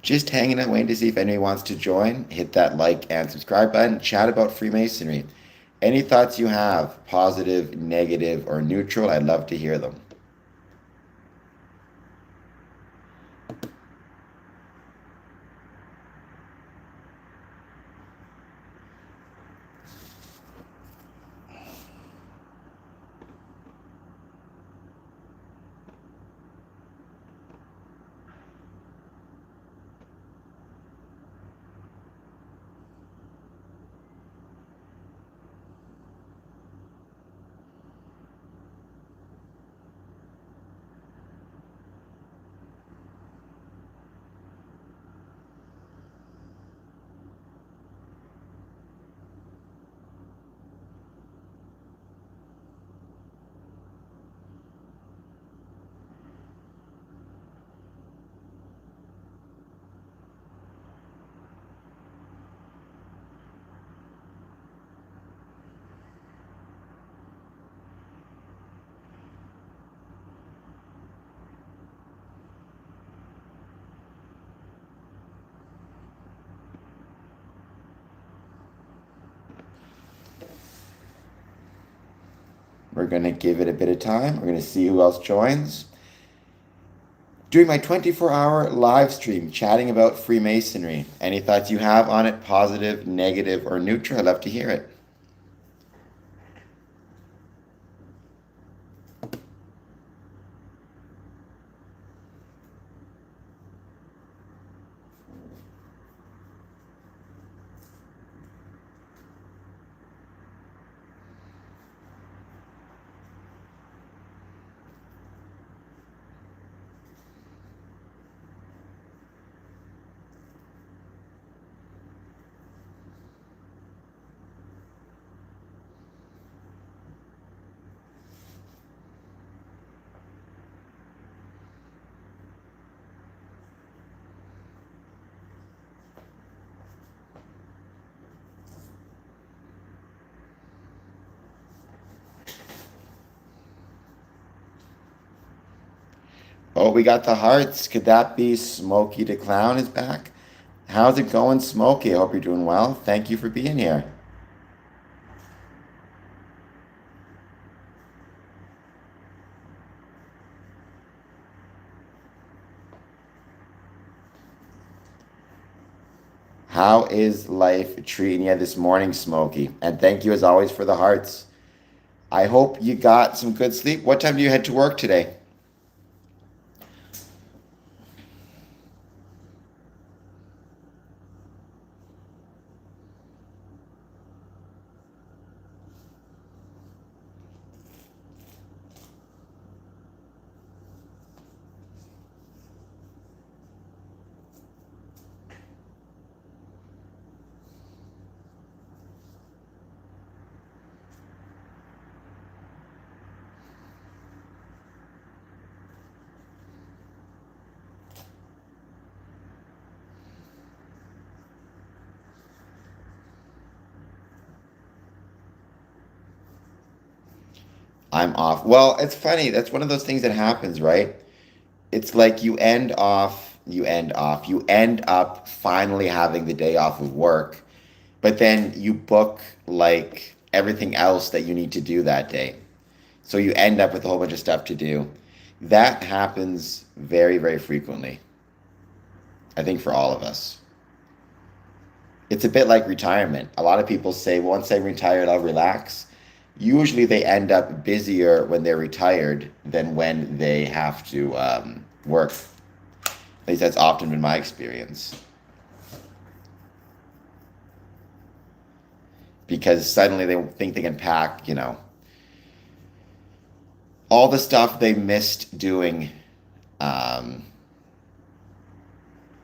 [SPEAKER 1] just hanging out, waiting to see if anybody wants to join. Hit that like and subscribe button. Chat about Freemasonry. Any thoughts you have, positive, negative, or neutral, I'd love to hear them. We're going to give it a bit of time. We're going to see who else joins. Doing my 24-hour live stream chatting about Freemasonry. Any thoughts you have on it, positive, negative, or neutral? I'd love to hear it. Oh, we got the hearts. Could that be Smokey the Clown is back? How's it going, Smokey? I hope you're doing well. Thank you for being here. How is life treating you this morning, Smokey? And thank you as always for the hearts. I hope you got some good sleep. What time do you head to work today? I'm off. Well, it's funny. That's one of those things that happens, right? It's like you end up finally having the day off of work, but then you book like everything else that you need to do that day. So you end up with a whole bunch of stuff to do. That happens very, very frequently, I think, for all of us. It's a bit like retirement. A lot of people say, well, once I'm retired, I'll relax. Usually they end up busier when they're retired than when they have to work. At least that's often been my experience. Because suddenly they think they can pack, all the stuff they missed doing. Um,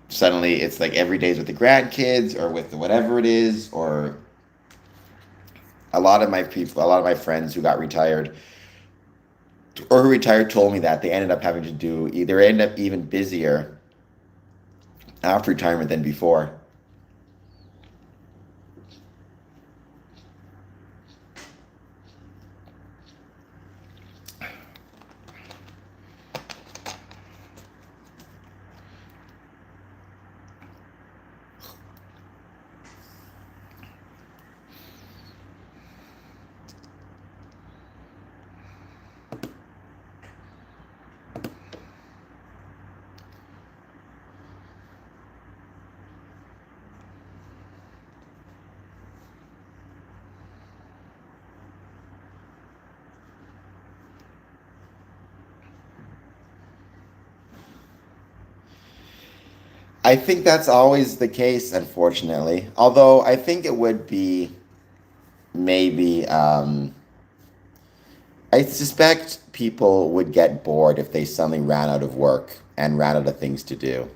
[SPEAKER 1] Suddenly it's like every day's with the grandkids or with whatever it is, or a lot of my friends who got retired or who retired told me that they ended up having to do either end up even busier after retirement than before. I think that's always the case, unfortunately. Although I think it would be maybe, I suspect people would get bored if they suddenly ran out of work and ran out of things to do.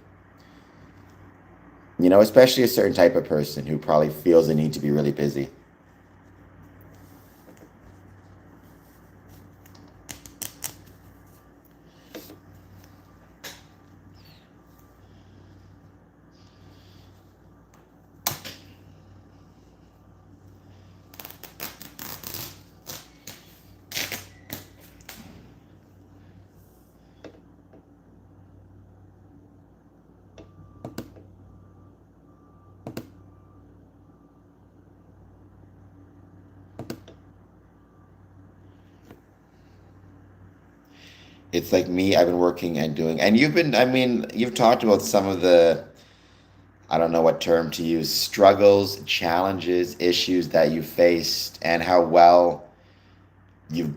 [SPEAKER 1] Especially a certain type of person who probably feels the need to be really busy. It's like me, I've been working and doing, and you've been, I mean, you've talked about some of the, I don't know what term to use, struggles, challenges, issues that you faced, and how well you've,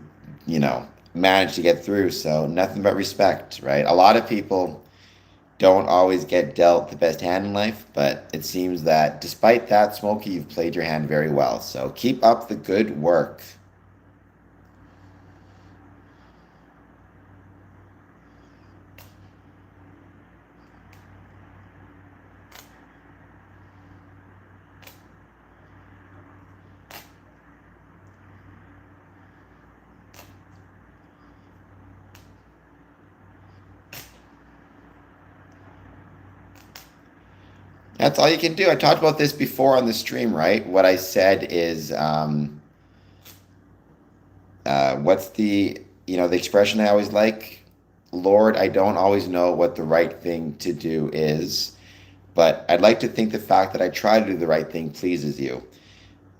[SPEAKER 1] you know, managed to get through. So nothing but respect, right? A lot of people don't always get dealt the best hand in life, but it seems that despite that, Smokey, you've played your hand very well. So keep up the good work. That's all you can do. I talked about this before on the stream, right? What I said is, what's the expression I always like? Lord, I don't always know what the right thing to do is, but I'd like to think the fact that I try to do the right thing pleases you.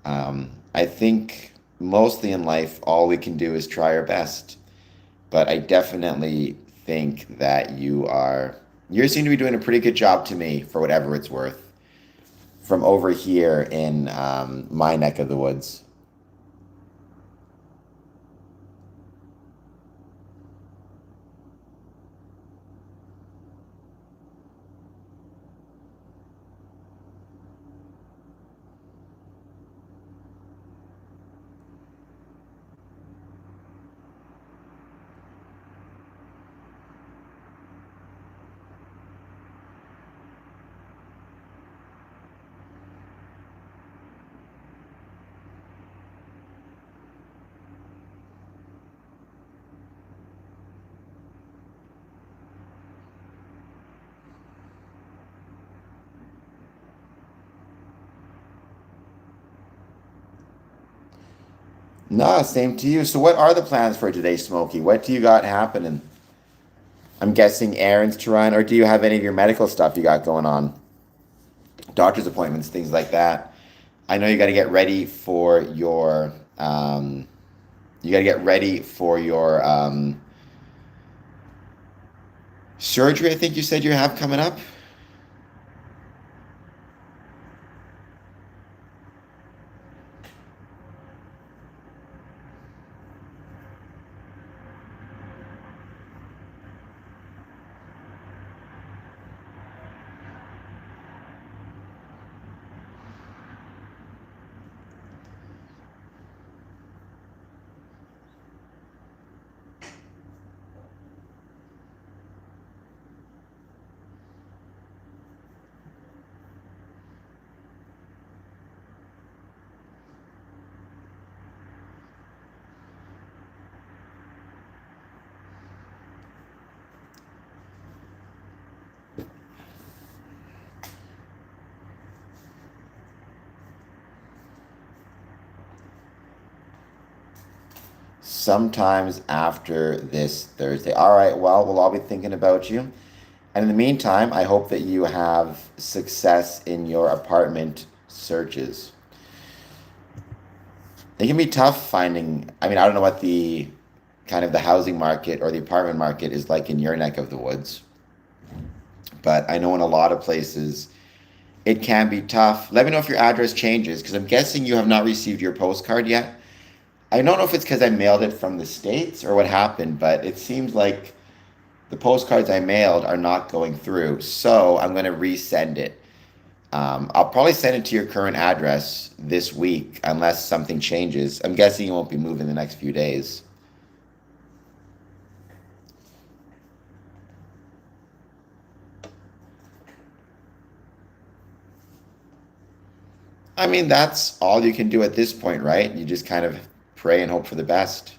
[SPEAKER 1] I think mostly in life, all we can do is try our best. But I definitely think that you seem to be doing a pretty good job to me for whatever it's worth from over here in my neck of the woods. Nah, same to you. So, what are the plans for today, Smokey? What do you got happening? I'm guessing errands to run, or do you have any of your medical stuff you got going on? Doctor's appointments, things like that. I know you got to get ready for your. You got to get ready for your surgery. I think you said you have coming up. Sometimes after this Thursday. All right, well, we'll all be thinking about you. And in the meantime, I hope that you have success in your apartment searches. It can be tough finding, I mean, I don't know what the kind of the housing market or the apartment market is like in your neck of the woods, but I know in a lot of places it can be tough. Let me know if your address changes because I'm guessing you have not received your postcard yet. I don't know if it's because I mailed it from the States or what happened, but it seems like the postcards I mailed are not going through. So I'm going to resend it. I'll probably send it to your current address this week unless something changes. I'm guessing you won't be moving the next few days. I mean, that's all you can do at this point, right? You just kind of pray and hope for the best.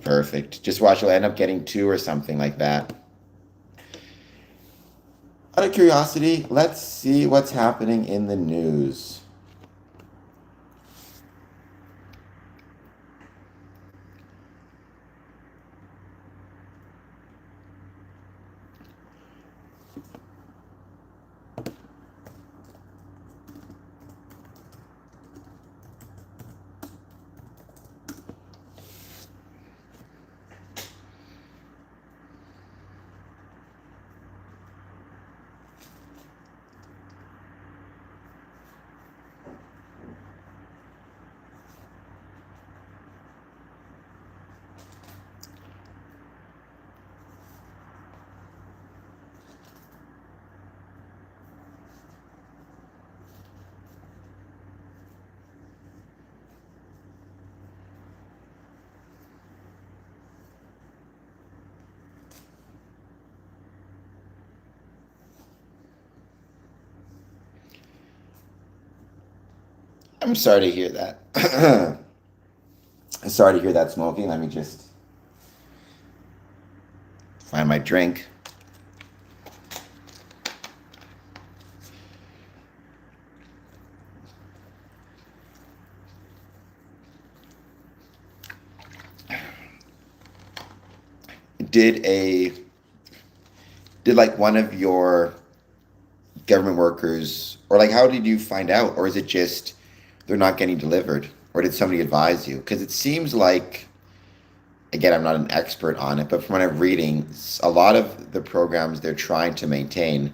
[SPEAKER 1] Perfect. Just watch, you'll end up getting two or something like that. Out of curiosity, let's see what's happening in the news. I'm sorry to hear that. Sorry to hear that, Smoking. Let me just find my drink. Did like one of your government workers, or like how did you find out, or is it just they're not getting delivered, or did somebody advise you? Because it seems like, again, I'm not an expert on it, but from what I'm reading, a lot of the programs they're trying to maintain,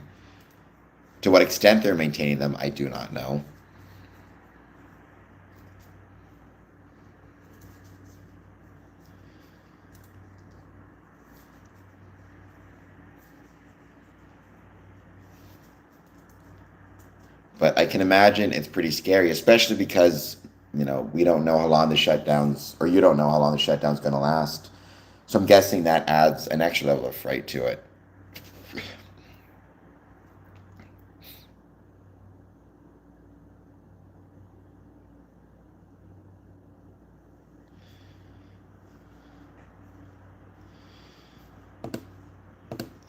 [SPEAKER 1] to what extent they're maintaining them, I do not know. But I can imagine it's pretty scary, especially because, we don't know how long the shutdowns, or you don't know how long the shutdown's going to last. So I'm guessing that adds an extra level of fright to it.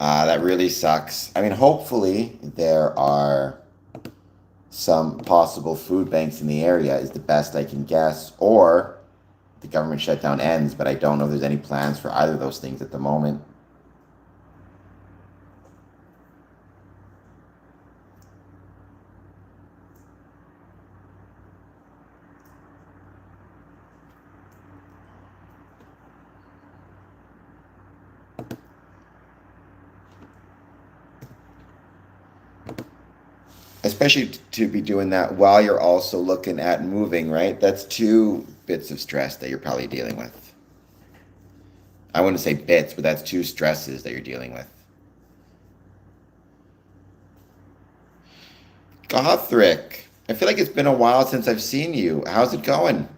[SPEAKER 1] That really sucks. I mean, hopefully there are some possible food banks in the area, is the best I can guess, or the government shutdown ends, but I don't know if there's any plans for either of those things at the moment. Especially to be doing that while you're also looking at moving, right? That's two bits of stress that you're probably dealing with. I wouldn't say bits, but that's two stresses that you're dealing with. Gothric, I feel like it's been a while since I've seen you. How's it going?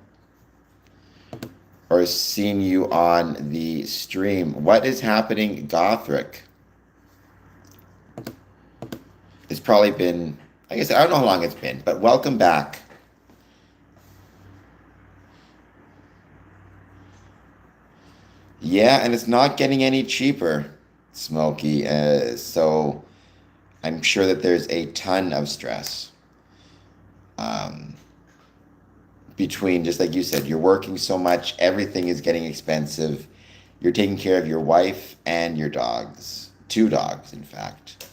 [SPEAKER 1] Or seen you on the stream. What is happening, Gothric? It's probably been, I guess, I don't know how long it's been, but welcome back. Yeah, and it's not getting any cheaper, Smokey. So I'm sure that there's a ton of stress. Between, just like you said, you're working so much, everything is getting expensive. You're taking care of your wife and your dogs. Two dogs, in fact.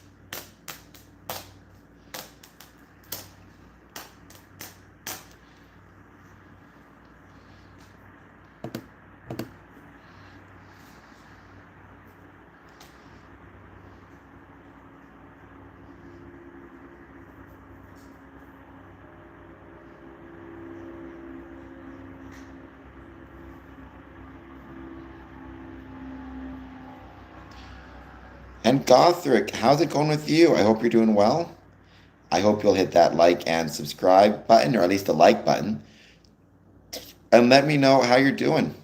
[SPEAKER 1] And Gothric, how's it going with you? I hope you're doing well. I hope you'll hit that like and subscribe button, or at least the like button, and let me know how you're doing.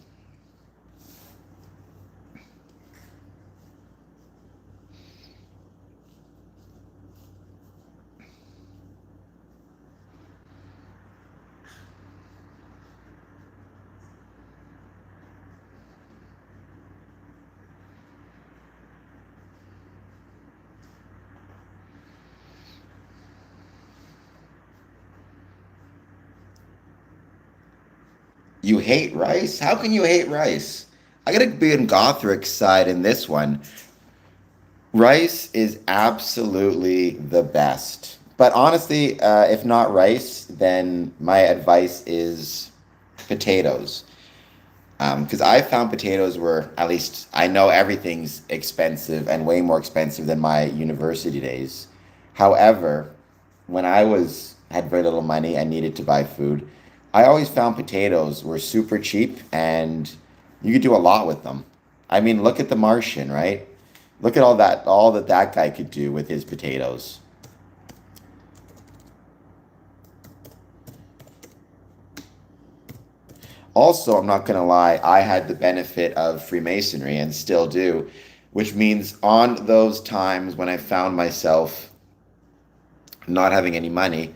[SPEAKER 1] You hate rice? How can you hate rice? I gotta be on Gothric's side in this one. Rice is absolutely the best. But honestly, if not rice, then my advice is potatoes. Because I found potatoes were, at least I know everything's expensive and way more expensive than my university days. However, when I had very little money and needed to buy food, I always found potatoes were super cheap and you could do a lot with them. I mean, look at the Martian, right? Look at all that guy could do with his potatoes. Also, I'm not going to lie, I had the benefit of Freemasonry and still do, which means on those times when I found myself not having any money,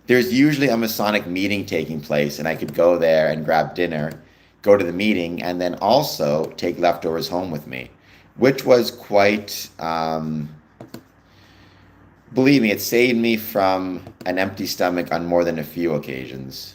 [SPEAKER 1] there's usually a Masonic meeting taking place, and I could go there and grab dinner, go to the meeting, and then also take leftovers home with me, which was quite, believe me, it saved me from an empty stomach on more than a few occasions.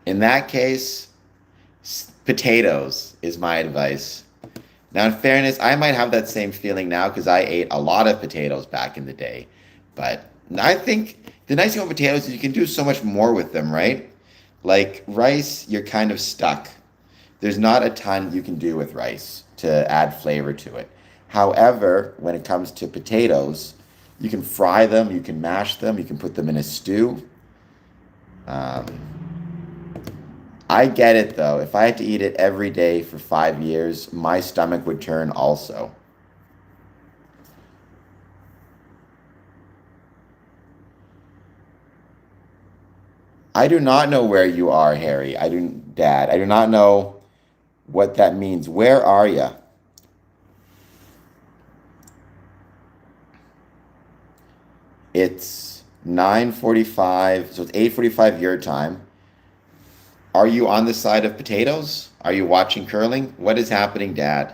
[SPEAKER 1] In that case, potatoes is my advice. Now, in fairness, I might have that same feeling now because I ate a lot of potatoes back in the day. But I think the nice thing about potatoes is you can do so much more with them, right? Like rice, you're kind of stuck. There's not a ton you can do with rice to add flavor to it. However, when it comes to potatoes, you can fry them, you can mash them, you can put them in a stew. Um, I get it though. If I had to eat it every day for 5 years, my stomach would turn also. I do not know where you are, Harry. Dad. I do not know what that means. Where are you? It's 9:45, so it's 8:45 your time. Are you on the side of potatoes? Are you watching curling? What is happening, Dad?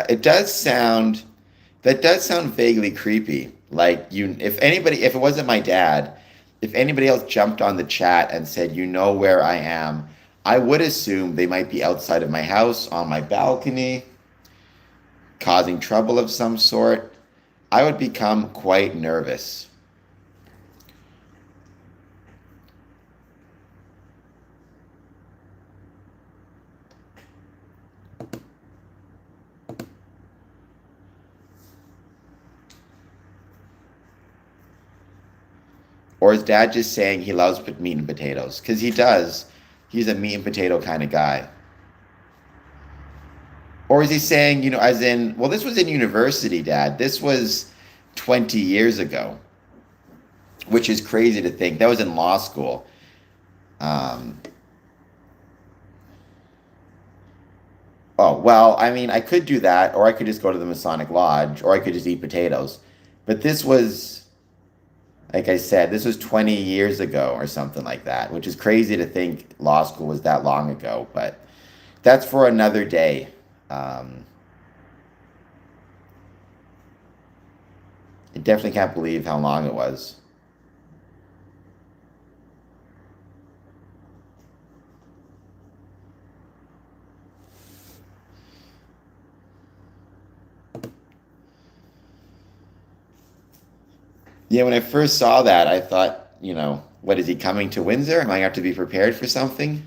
[SPEAKER 1] It does sound that does sound vaguely creepy. Like if it wasn't my dad, if anybody else jumped on the chat and said, "You know where I am," I would assume they might be outside of my house on my balcony, causing trouble of some sort. I would become quite nervous. Or is dad just saying he loves meat and potatoes? Because he does. He's a meat and potato kind of guy. Or is he saying, as in, well, this was in university, dad. This was 20 years ago, which is crazy to think. That was in law school. Um, oh, well, I mean, I could do that, or I could just go to the Masonic Lodge, or I could just eat potatoes. But this was, like I said, this was 20 years ago or something like that, which is crazy to think law school was that long ago. But that's for another day. Um, I definitely can't believe how long it was. Yeah, when I first saw that, I thought, what is he coming to Windsor? Am I have to be prepared for something?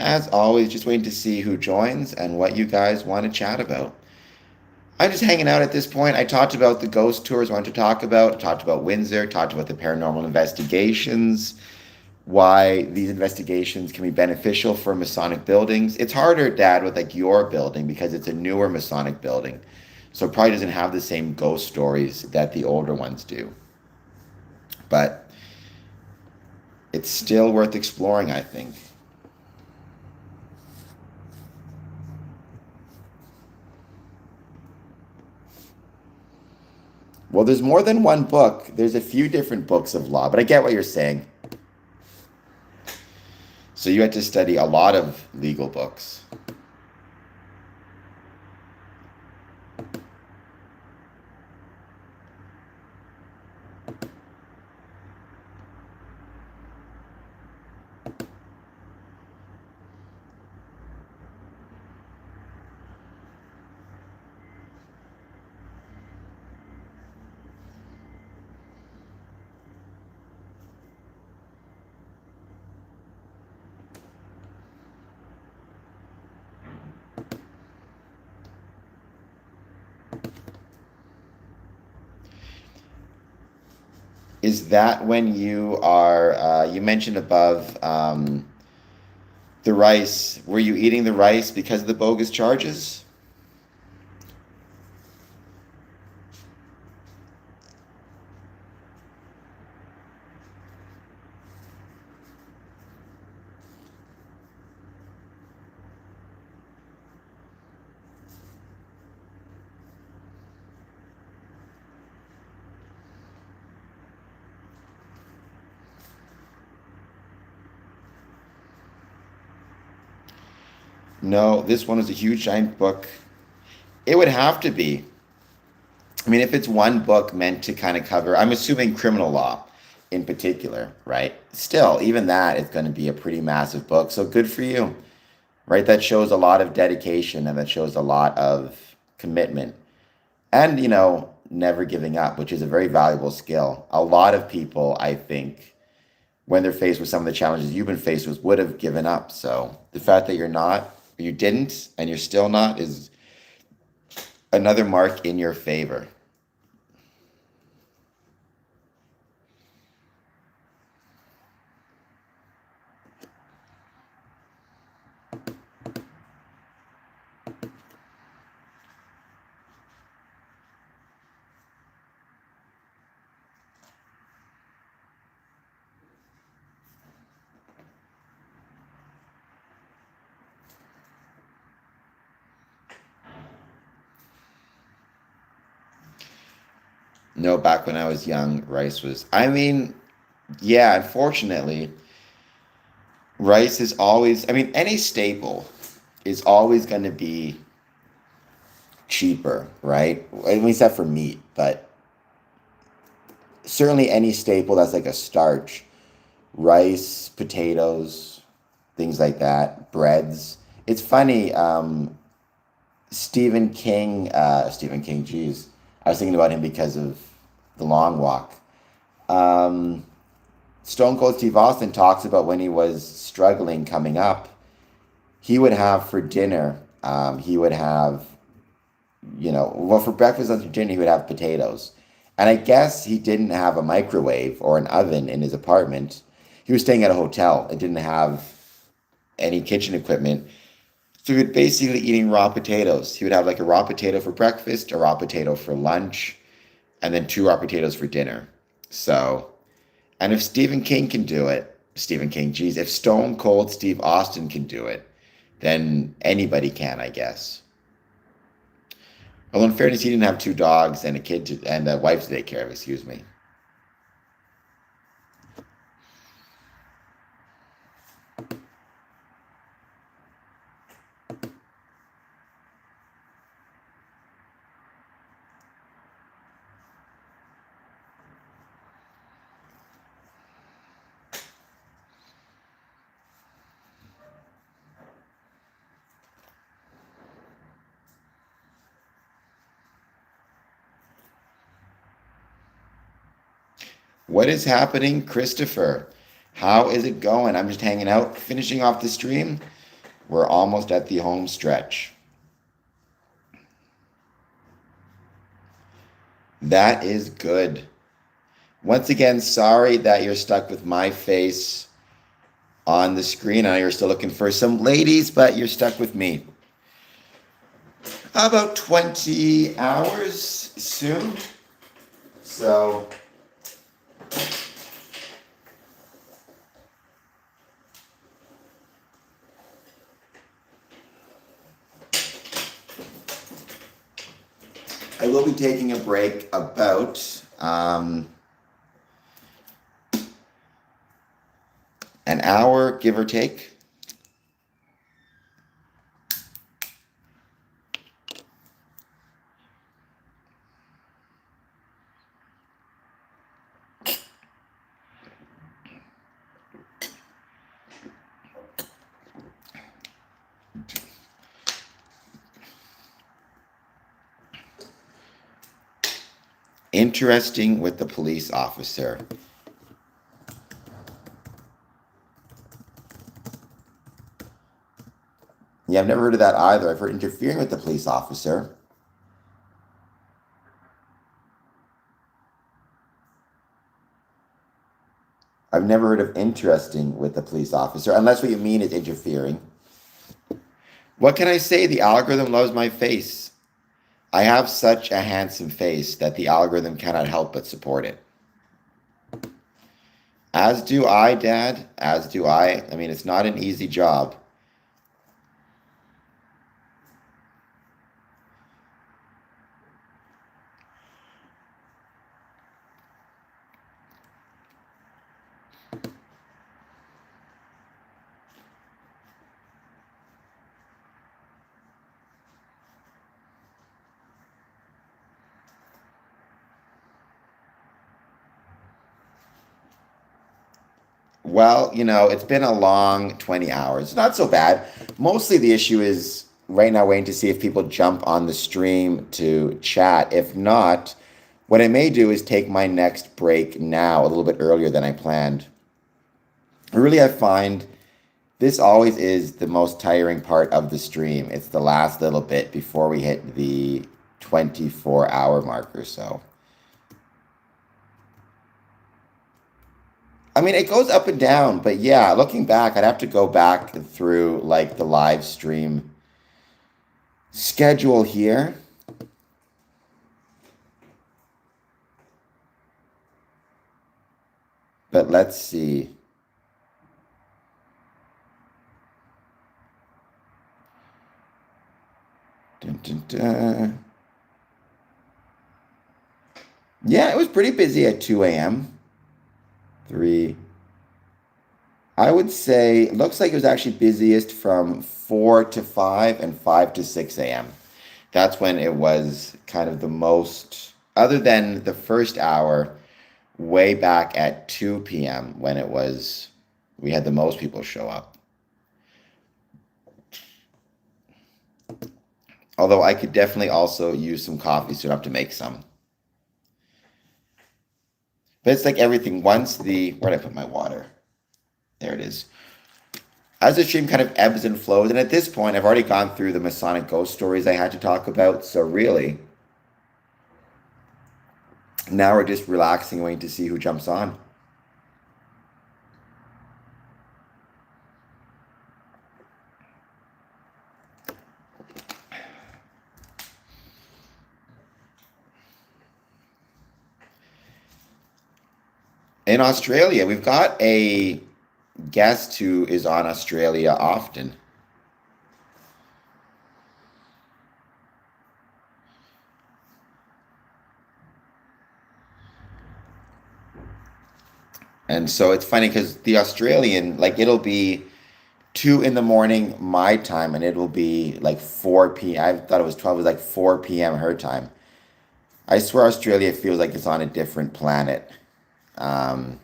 [SPEAKER 1] As always, just waiting to see who joins and what you guys want to chat about. I'm just hanging out at this point. I talked about the ghost tours I wanted to talk about. I talked about Windsor, talked about the paranormal investigations, why these investigations can be beneficial for Masonic buildings. It's harder, Dad, with like your building because it's a newer Masonic building. So it probably doesn't have the same ghost stories that the older ones do. But it's still worth exploring, I think. Well, there's more than one book. There's a few different books of law, but I get what you're saying. So you had to study a lot of legal books. Is that when you are, you mentioned above the rice. Were you eating the rice because of the bogus charges? No, this one was a huge giant book. It would have to be. I mean, if it's one book meant to kind of cover, I'm assuming criminal law in particular, right? Still, even that is going to be a pretty massive book. So good for you, right? That shows a lot of dedication and that shows a lot of commitment and, never giving up, which is a very valuable skill. A lot of people, I think, when they're faced with some of the challenges you've been faced with, would have given up. So the fact that you're not, you didn't, and you're still not is another mark in your favor. No, back when I was young, rice was, I mean, yeah, unfortunately, rice is always, I mean, any staple is always going to be cheaper, right? At least that for meat, but certainly any staple that's like a starch, rice, potatoes, things like that, breads. It's funny, Stephen King, geez. I was thinking about him because of The Long Walk. Um, Stone Cold Steve Austin talks about when he was struggling coming up, he would have for dinner, he would have, well, for breakfast, lunch, and dinner, he would have potatoes. And I guess he didn't have a microwave or an oven in his apartment. He was staying at a hotel and didn't have any kitchen equipment. So he would basically eating raw potatoes. He would have like a raw potato for breakfast, a raw potato for lunch, and then two raw potatoes for dinner. So, and if Stephen King can do it, Stephen King, geez, if Stone Cold Steve Austin can do it, then anybody can, I guess. Although in fairness, he didn't have two dogs and a kid and a wife to take care of, excuse me. What is happening, Christopher? How is it going? I'm just hanging out, finishing off the stream. We're almost at the home stretch. That is good. Once again, sorry that you're stuck with my face on the screen. I know you're still looking for some ladies, but you're stuck with me. How about 20 hours soon? So I will be taking a break about an hour, give or take. Interesting with the police officer. Yeah, I've never heard of that either. I've heard interfering with the police officer. I've never heard of interesting with the police officer, unless what you mean is interfering. What can I say? The algorithm loves my face. I have such a handsome face that the algorithm cannot help but support it. As do I, Dad. As do I. I mean, it's not an easy job. Well, it's been a long 20 hours. Not so bad. Mostly the issue is right now waiting to see if people jump on the stream to chat. If not, what I may do is take my next break now, a little bit earlier than I planned. Really, I find this always is the most tiring part of the stream. It's the last little bit before we hit the 24-hour mark or so. I mean, it goes up and down, but yeah, looking back, I'd have to go back through like the live stream schedule here. But let's see. Dun, dun, dun. Yeah, it was pretty busy at 2 a.m. 3. I would say it looks like it was actually busiest from 4 to 5 and 5 to 6 a.m. That's when it was kind of the most, other than the first hour, way back at 2 p.m. when we had the most people show up. Although I could definitely also use some coffee soon enough to make some. But it's like everything. Where did I put my water? There it is. As the stream kind of ebbs and flows, and at this point, I've already gone through the Masonic ghost stories I had to talk about. So really, now we're just relaxing, waiting to see who jumps on. In Australia, we've got a guest who is on Australia often. And so it's funny because the Australian, like it'll be 2 in the morning my time, and it'll be like 4 p.m. I thought it was 12, it was like 4 p.m. her time. I swear Australia feels like it's on a different planet. I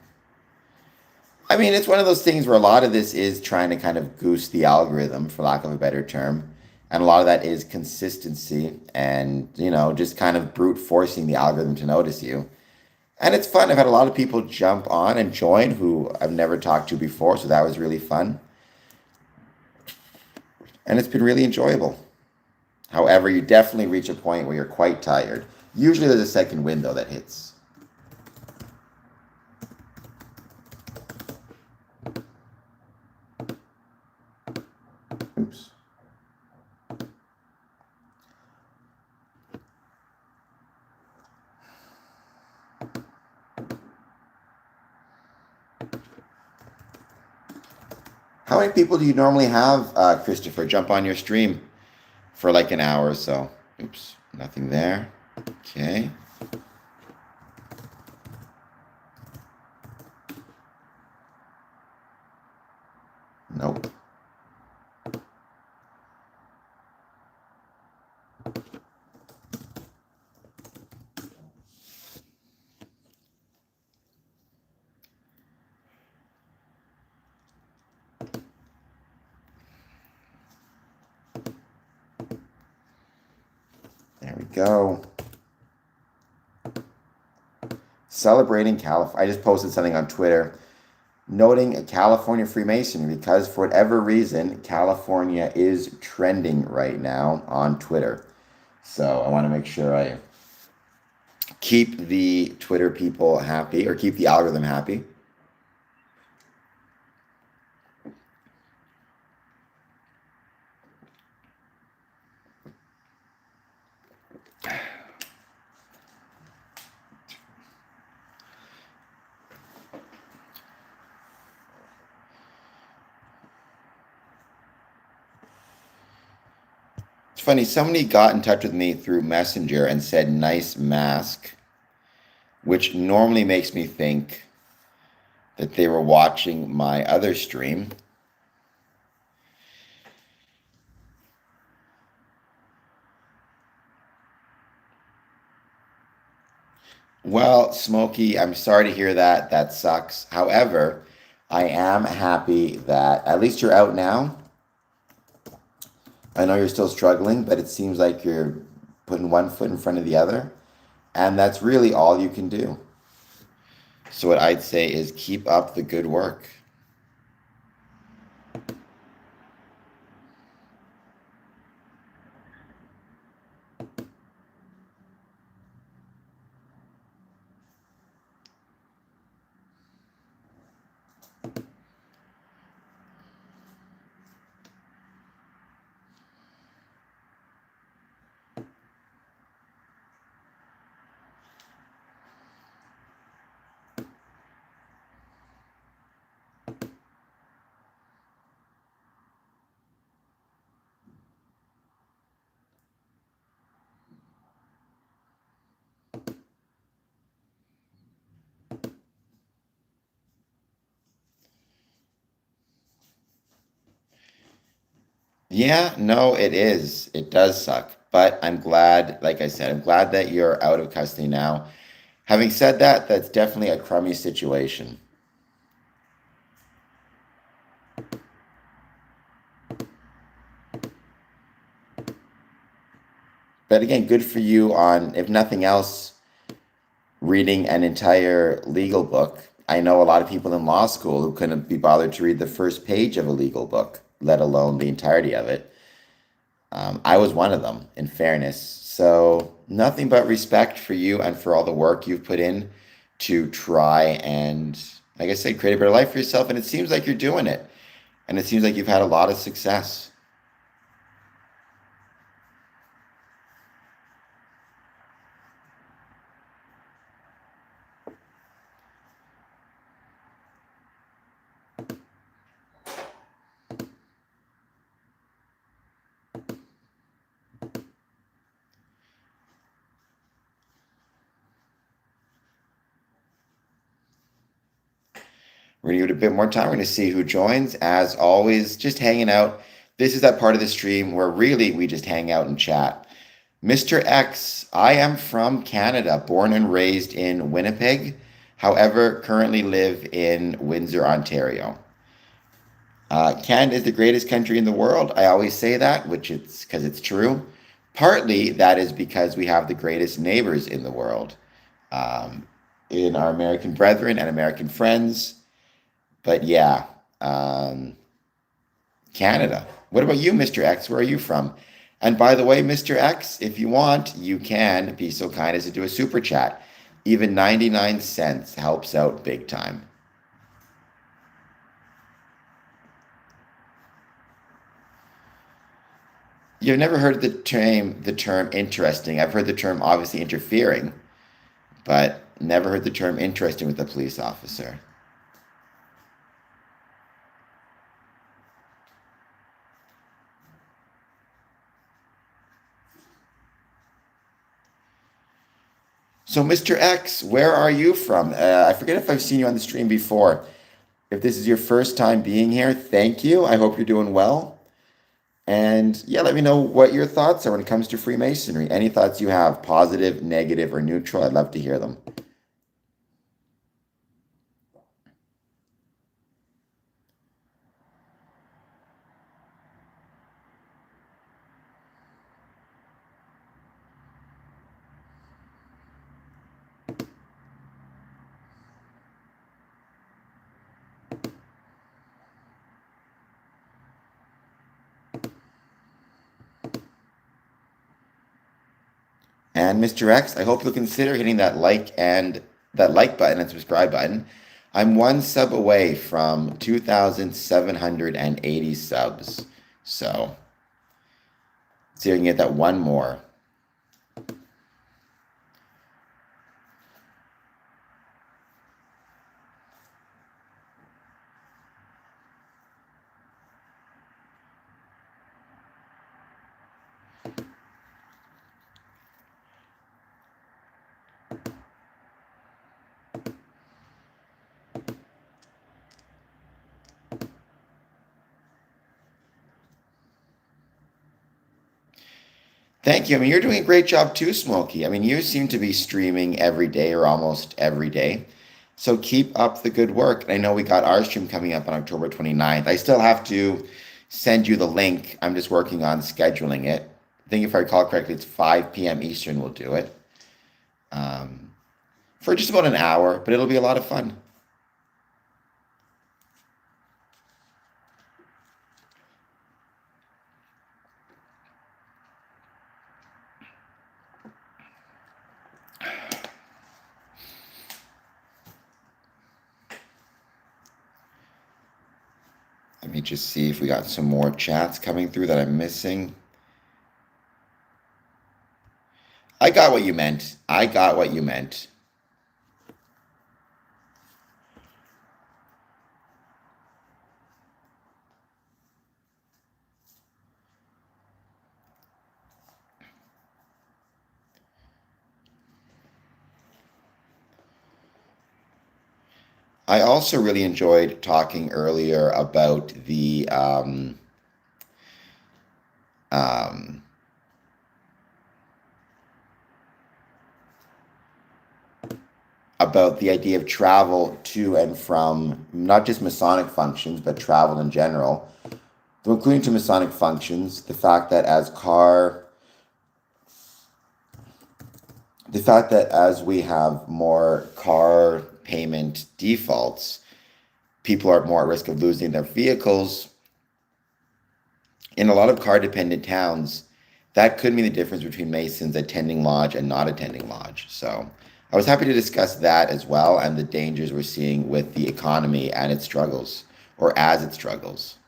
[SPEAKER 1] mean, it's one of those things where a lot of this is trying to kind of goose the algorithm, for lack of a better term. And a lot of that is consistency and, just kind of brute forcing the algorithm to notice you. And it's fun. I've had a lot of people jump on and join who I've never talked to before, so that was really fun. And it's been really enjoyable. However, you definitely reach a point where you're quite tired. Usually there's a second window that hits. Oops. How many people do you normally have, Christopher, jump on your stream for like an hour or so? Oops, nothing there. Okay. Nope. There we go. Celebrating California. I just posted something on Twitter noting California Freemasonry because for whatever reason, California is trending right now on Twitter. So I want to make sure I keep the Twitter people happy or keep the algorithm happy. It's funny, somebody got in touch with me through Messenger and said nice mask, which normally makes me think that they were watching my other stream. Well, Smokey, I'm sorry to hear that. That sucks. However, I am happy that at least you're out now. I know you're still struggling, but it seems like you're putting one foot in front of the other. And that's really all you can do. So, what I'd say is keep up the good work. Yeah, no, it is. It does suck. But I'm glad, like I said, I'm glad that you're out of custody now. Having said that, that's definitely a crummy situation. But again, good for you on, if nothing else, reading an entire legal book. I know a lot of people in law school who couldn't be bothered to read the first page of a legal book, let alone the entirety of it. I was one of them, in fairness. So, nothing but respect for you and for all the work you've put in to try and, like I said, create a better life for yourself. And it seems like you're doing it. And it seems like you've had a lot of success. We're going to give it a bit more time. We're going to see who joins. As always, just hanging out. This is that part of the stream where really we just hang out and chat. Mr. X, I am from Canada, born and raised in Winnipeg. However, currently live in Windsor, Ontario. Canada is the greatest country in the world. I always say that, which it's because it's true. Partly that is because we have the greatest neighbors in the world, in our American brethren and American friends. But yeah, Canada. What about you, Mr. X? Where are you from? And by the way, Mr. X, if you want, you can be so kind as to do a super chat. Even 99 cents helps out big time. You've never heard the term interesting. I've heard the term obviously interfering, but never heard the term interesting with a police officer. So, Mr. X, where are you from? I forget if I've seen you on the stream before. If this is your first time being here, thank you. I hope you're doing well. And yeah, let me know what your thoughts are when it comes to Freemasonry. Any thoughts you have, positive, negative, or neutral, I'd love to hear them. And Mr. X, I hope you'll consider hitting that like button and subscribe button. I'm one sub away from 2,780 subs. So, see if I can get that one more. Thank you. I mean, you're doing a great job too, Smokey. I mean, you seem to be streaming every day or almost every day. So keep up the good work. I know we got our stream coming up on October 29th. I still have to send you the link. I'm just working on scheduling it. I think if I recall correctly, it's 5 p.m. Eastern we'll do it. For just about an hour, but it'll be a lot of fun. Let me just see if we got some more chats coming through that I'm missing. I got what you meant. I got what you meant. I also really enjoyed talking earlier about um, about the idea of travel to and from not just Masonic functions, but travel in general, including to Masonic functions. The fact that as we have more car payment defaults, people are more at risk of losing their vehicles. In a lot of car dependent towns, that could mean the difference between Masons attending lodge and not attending lodge. So I was happy to discuss that as well and the dangers we're seeing with the economy and its struggles, or as it struggles.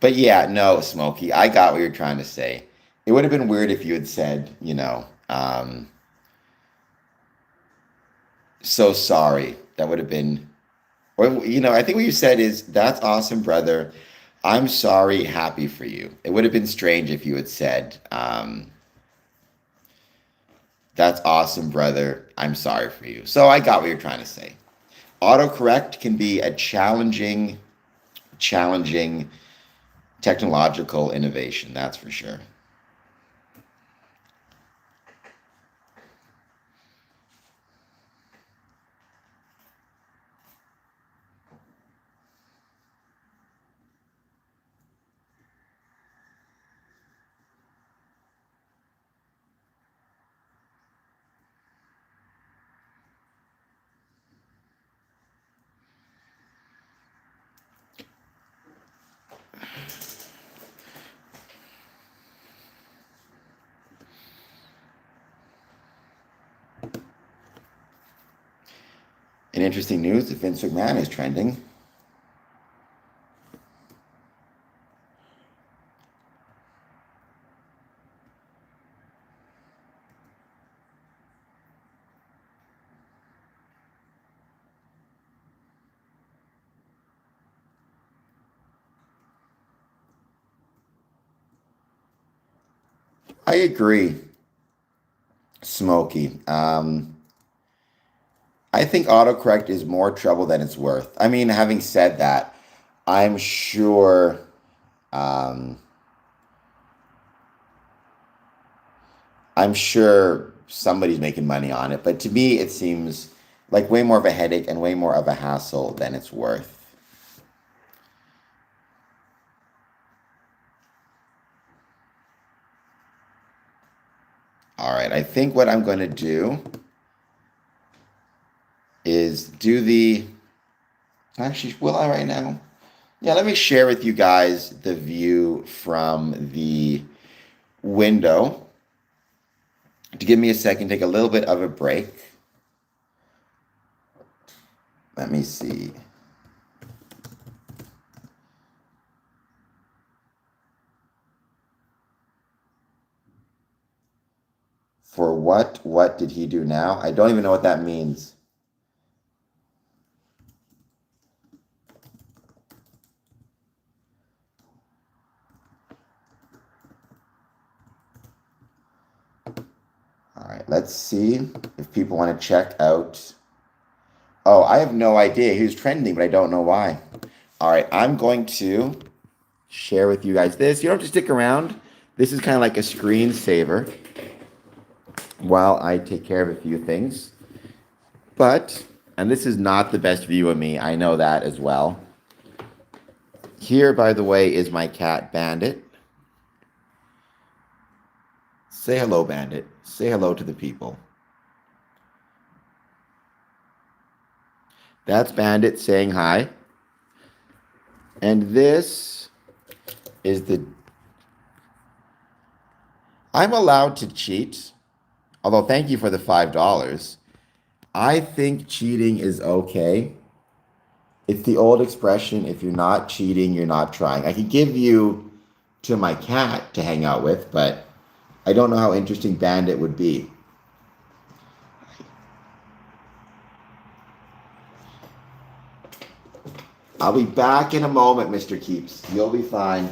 [SPEAKER 1] But yeah, no, Smokey, I got what you're trying to say. It would have been weird if you had said, so sorry. That would have been, or, I think what you said is, that's awesome, brother. I'm sorry, happy for you. It would have been strange if you had said, that's awesome, brother. I'm sorry for you. So I got what you're trying to say. Autocorrect can be a challenging technological innovation, that's for sure. In interesting news, Vince McMahon is trending. I agree, Smokey. I think autocorrect is more trouble than it's worth. I mean, having said that, I'm sure um, I'm sure somebody's making money on it, but to me, it seems like way more of a headache and way more of a hassle than it's worth. All right, I think what I'm going to do is do the. Actually, will I right now? Yeah, let me share with you guys the view from the window. To give me a second, take a little bit of a break. Let me see. For what? What did he do now? I don't even know what that means. All right, let's see if people want to check out. Oh, I have no idea. He was trending, but I don't know why. All right, I'm going to share with you guys this. You don't have to stick around. This is kind of like a screensaver while I take care of a few things. But, and this is not the best view of me. I know that as well. Here, by the way, is my cat, Bandit. Say hello, Bandit. Say hello to the people. That's Bandit saying hi. And this is the... I'm allowed to cheat, although thank you for the $5. I think cheating is okay. It's the old expression, if you're not cheating, you're not trying. I could give you to my cat to hang out with, but I don't know how interesting Bandit would be. I'll be back in a moment, Mr. Keeps. You'll be fine.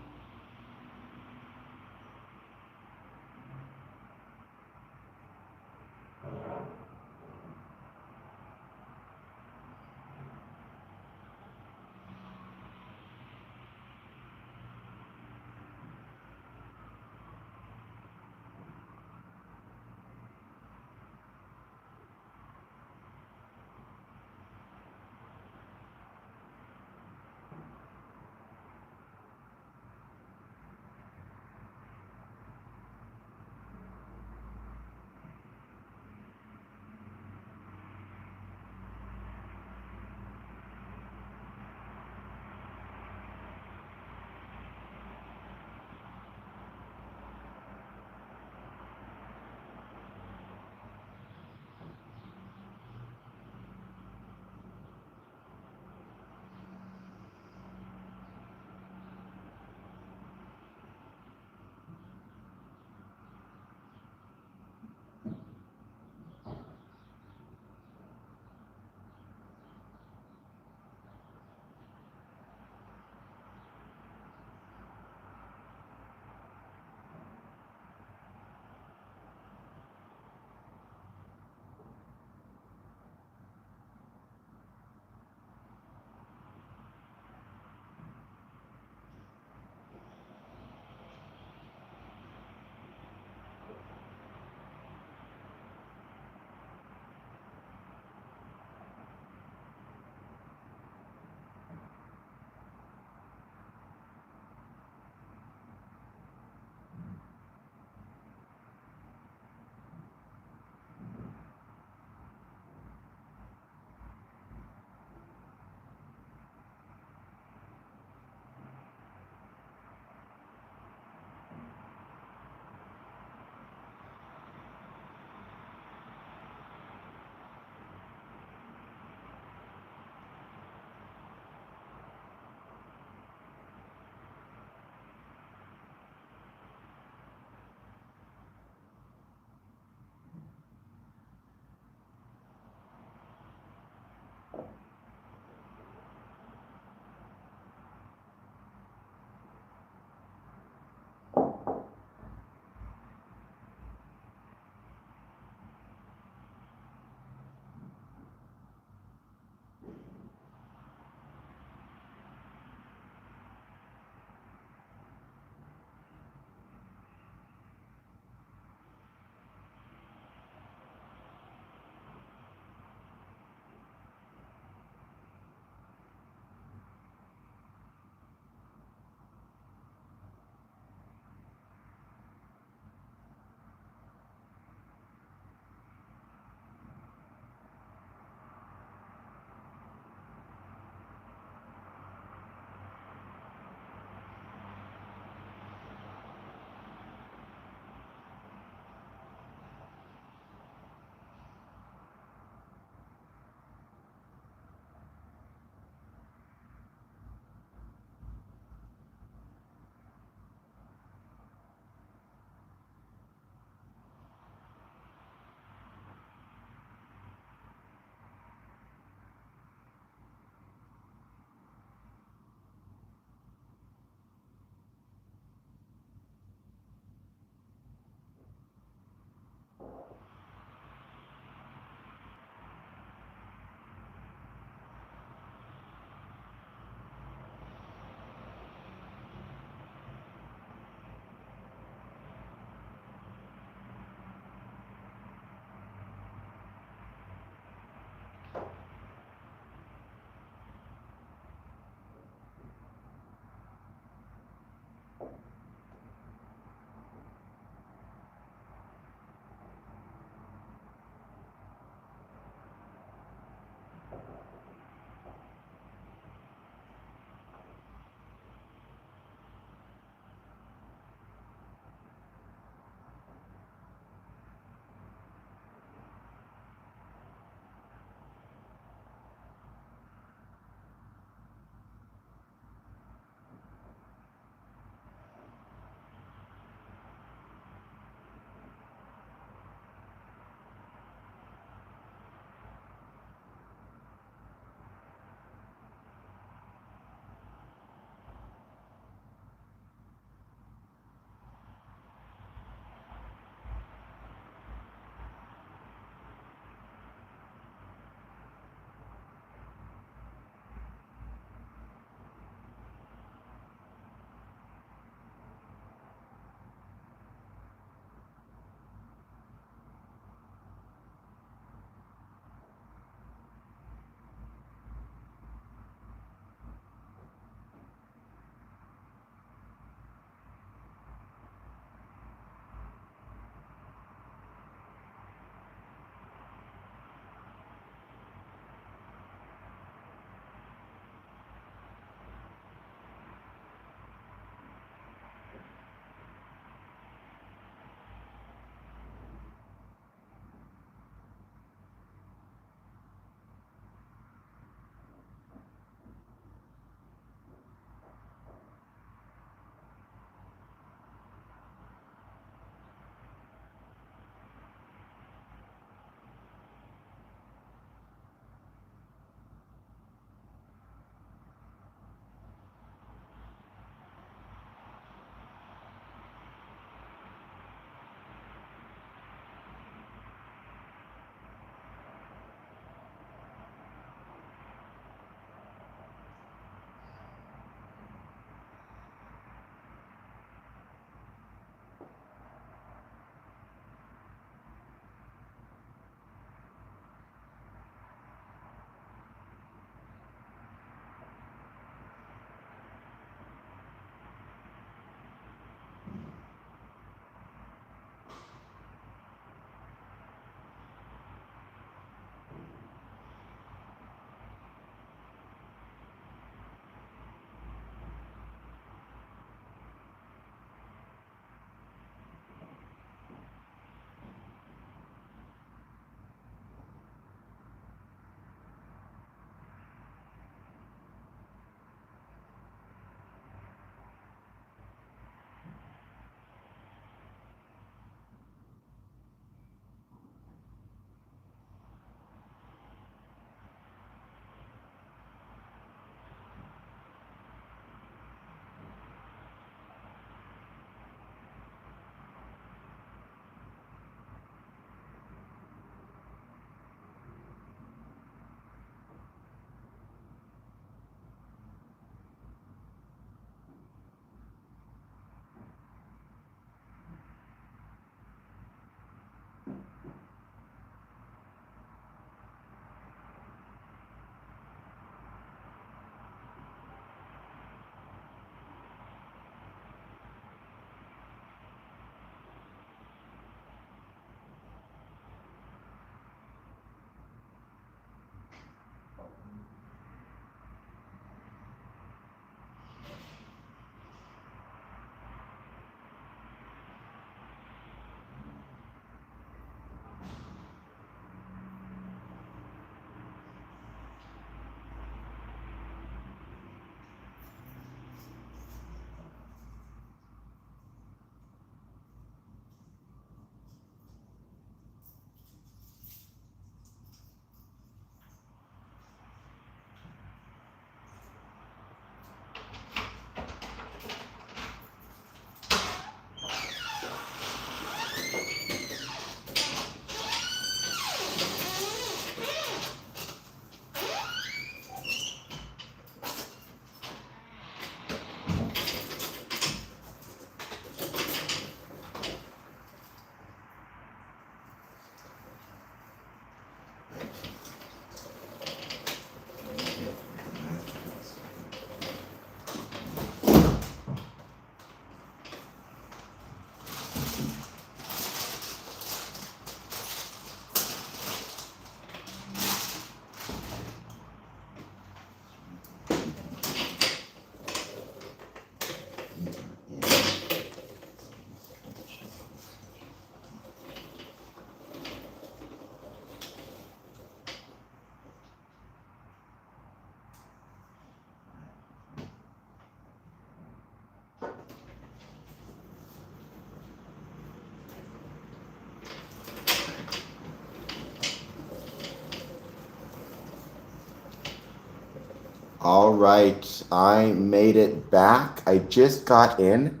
[SPEAKER 1] All right, I made it back. I just got in.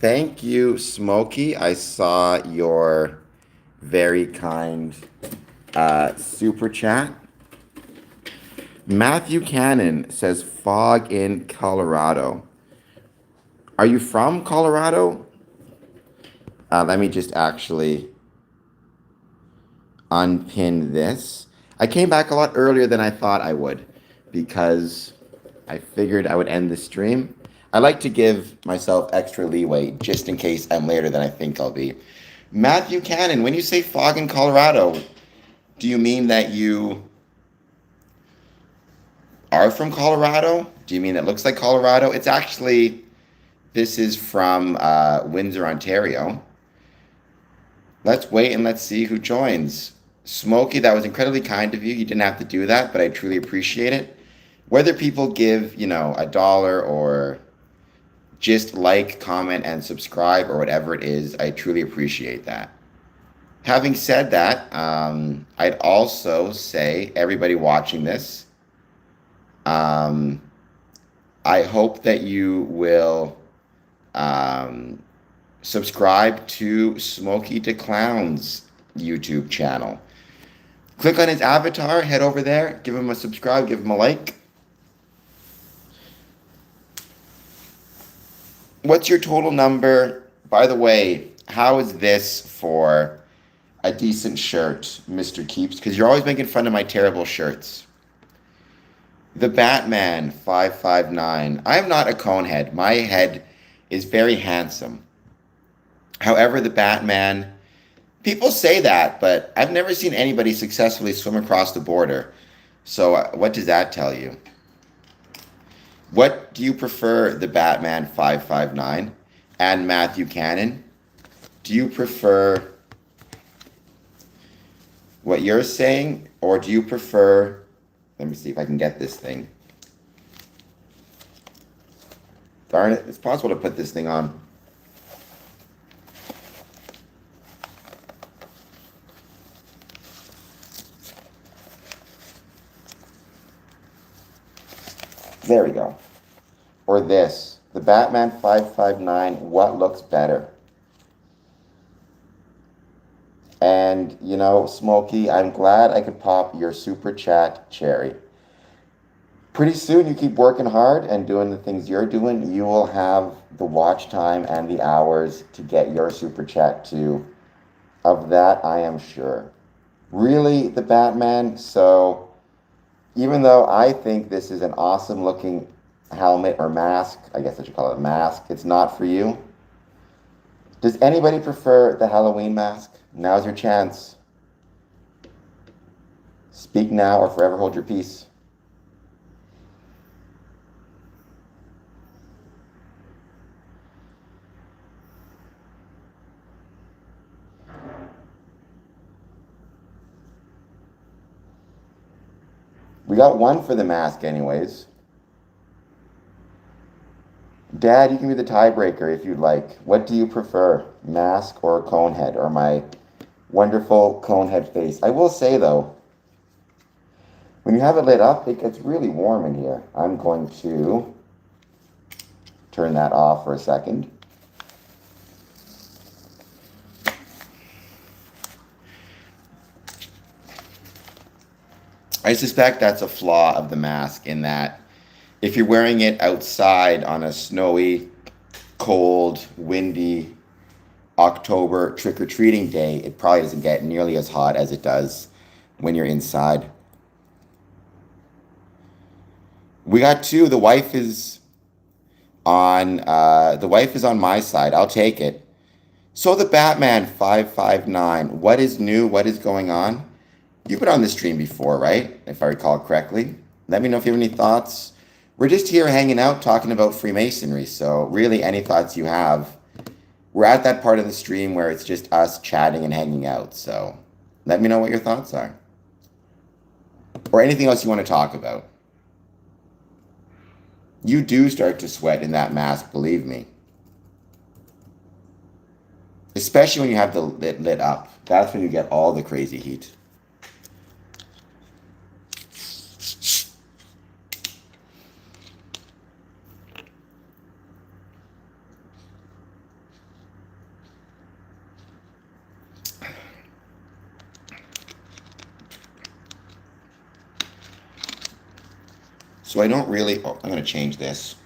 [SPEAKER 1] Thank you, Smokey. I saw your very kind super chat. Matthew Cannon says fog in Colorado. Are you from Colorado? Let me just actually unpin this. I came back a lot earlier than I thought I would because I figured I would end the stream. I like to give myself extra leeway just in case I'm later than I think I'll be. Matthew Cannon, when you say fog in Colorado, do you mean that you are from Colorado? Do you mean it looks like Colorado? It's actually, this is from Windsor, Ontario. Let's wait and let's see who joins. Smokey, that was incredibly kind of you. You didn't have to do that, but I truly appreciate it. Whether people give, $1 or just like, comment, and subscribe or whatever it is, I truly appreciate that. Having said that, I'd also say, everybody watching this, I hope that you will subscribe to Smokey DeClown's YouTube channel. Click on his avatar, head over there, give him a subscribe, give him a like. What's your total number? By the way, how is this for a decent shirt, Mr. Keeps? Because you're always making fun of my terrible shirts. The Batman 559. I am not a conehead. My head is very handsome. However, the Batman, people say that, but I've never seen anybody successfully swim across the border. So what does that tell you? What do you prefer, the Batman 559 and Matthew Cannon? Do you prefer what you're saying, or do you prefer, let me see if I can get this thing. Darn it, it's possible to put this thing on. There we go. Or this, the Batman 559, what looks better? And, Smokey, I'm glad I could pop your super chat cherry. Pretty soon, you keep working hard and doing the things you're doing, you will have the watch time and the hours to get your super chat too. Of that, I am sure. Really, the Batman? So, even though I think this is an awesome looking helmet or mask, I guess I should call it a mask, it's not for you. Does anybody prefer the Halloween mask? Now's your chance. Speak now or forever hold your peace. We got one for the mask anyways. Dad, you can be the tiebreaker if you'd like. What do you prefer, mask or conehead, or my wonderful conehead face? I will say though, when you have it lit up, it gets really warm in here. I'm going to turn that off for a second. I suspect that's a flaw of the mask in that if you're wearing it outside on a snowy, cold, windy October trick-or-treating day, it probably doesn't get nearly as hot as it does when you're inside. We got two. The wife is on my side. I'll take it. So the Batman 559, what is new? What is going on? You've been on the stream before, right? If I recall correctly. Let me know if you have any thoughts. We're just here hanging out, talking about Freemasonry. So really, any thoughts you have, we're at that part of the stream where it's just us chatting and hanging out. So let me know what your thoughts are. Or anything else you want to talk about. You do start to sweat in that mask, believe me. Especially when you have the lit up. That's when you get all the crazy heat. So I don't really, oh, I'm going to change this.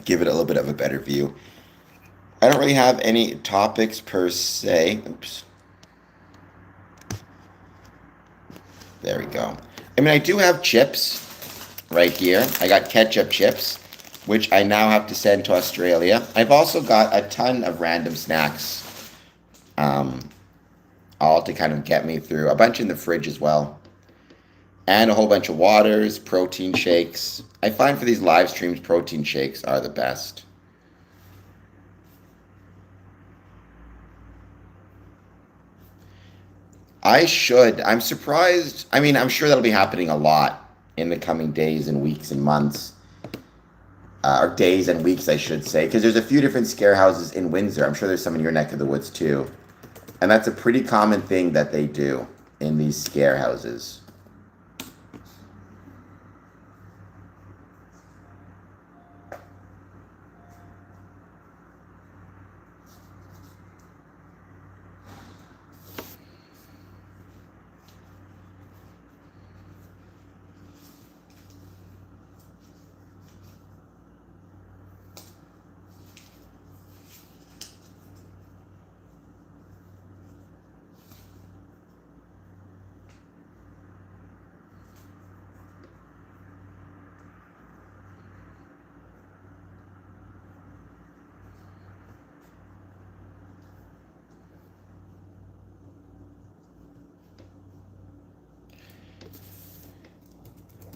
[SPEAKER 1] Give it a little bit of a better view. I don't really have any topics per se. Oops. There we go. I mean, I do have chips right here. I got ketchup chips, which I now have to send to Australia. I've also got a ton of random snacks, all to kind of get me through. A bunch in the fridge as well. And a whole bunch of waters, protein shakes. I find for these live streams, protein shakes are the best. I'm surprised. I mean, I'm sure that'll be happening a lot in the coming days and weeks and months. Or days and weeks, I should say. Because there's a few different scare houses in Windsor. I'm sure there's some in your neck of the woods too. And that's a pretty common thing that they do in these scare houses.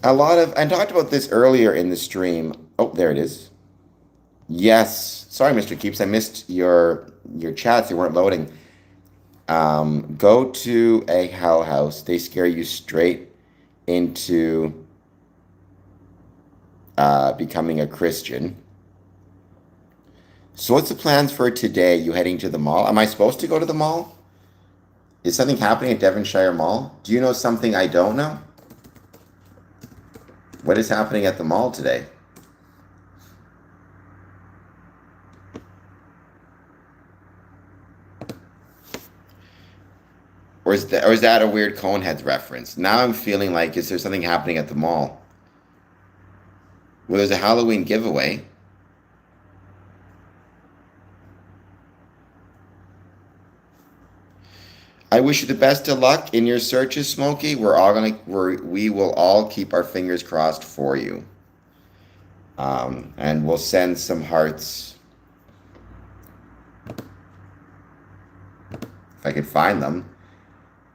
[SPEAKER 1] I talked about this earlier in the stream. Oh, there it is. Yes. Sorry, Mr. Keeps. I missed your chats. They weren't loading. Go to a hell house. They scare you straight into becoming a Christian. So what's the plans for today? You heading to the mall? Am I supposed to go to the mall? Is something happening at Devonshire Mall? Do you know something I don't know? What is happening at the mall today? Or is that a weird Coneheads reference? Now I'm feeling like, is there something happening at the mall? Well, there's a Halloween giveaway. I wish you the best of luck in your searches, Smokey. We will all keep our fingers crossed for you. And we'll send some hearts. If I can find them.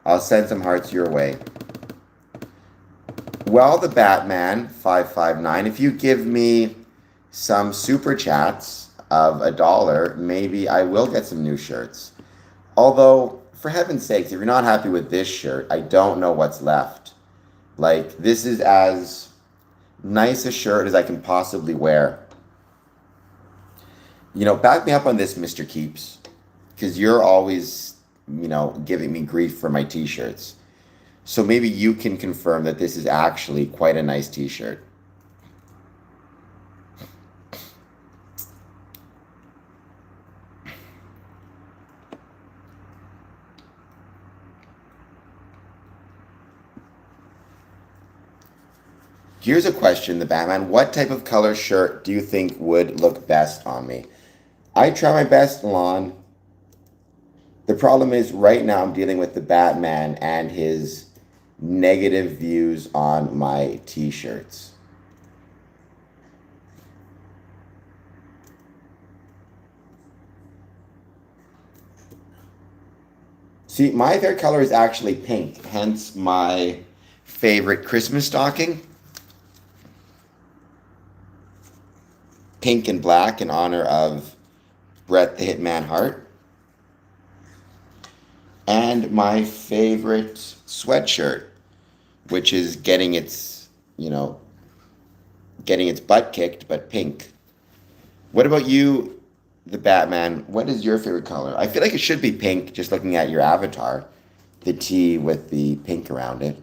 [SPEAKER 1] I'll send some hearts your way. Well, the Batman 559, if you give me some super chats of $1, maybe I will get some new shirts. Although, for heaven's sakes, if you're not happy with this shirt, I don't know what's left. Like, this is as nice a shirt as I can possibly wear. You know, back me up on this, Mr. Keeps, because you're always, giving me grief for my t-shirts. So maybe you can confirm that this is actually quite a nice t-shirt. Here's a question, the Batman. What type of color shirt do you think would look best on me? I try my best, Lon. The problem is right now I'm dealing with the Batman and his negative views on my t-shirts. See, my favorite color is actually pink, hence my favorite Christmas stocking. Pink and black in honor of Bret the Hitman Hart. And my favorite sweatshirt, which is getting its butt kicked, but pink. What about you, the Batman? What is your favorite color? I feel like it should be pink, just looking at your avatar. The T with the pink around it.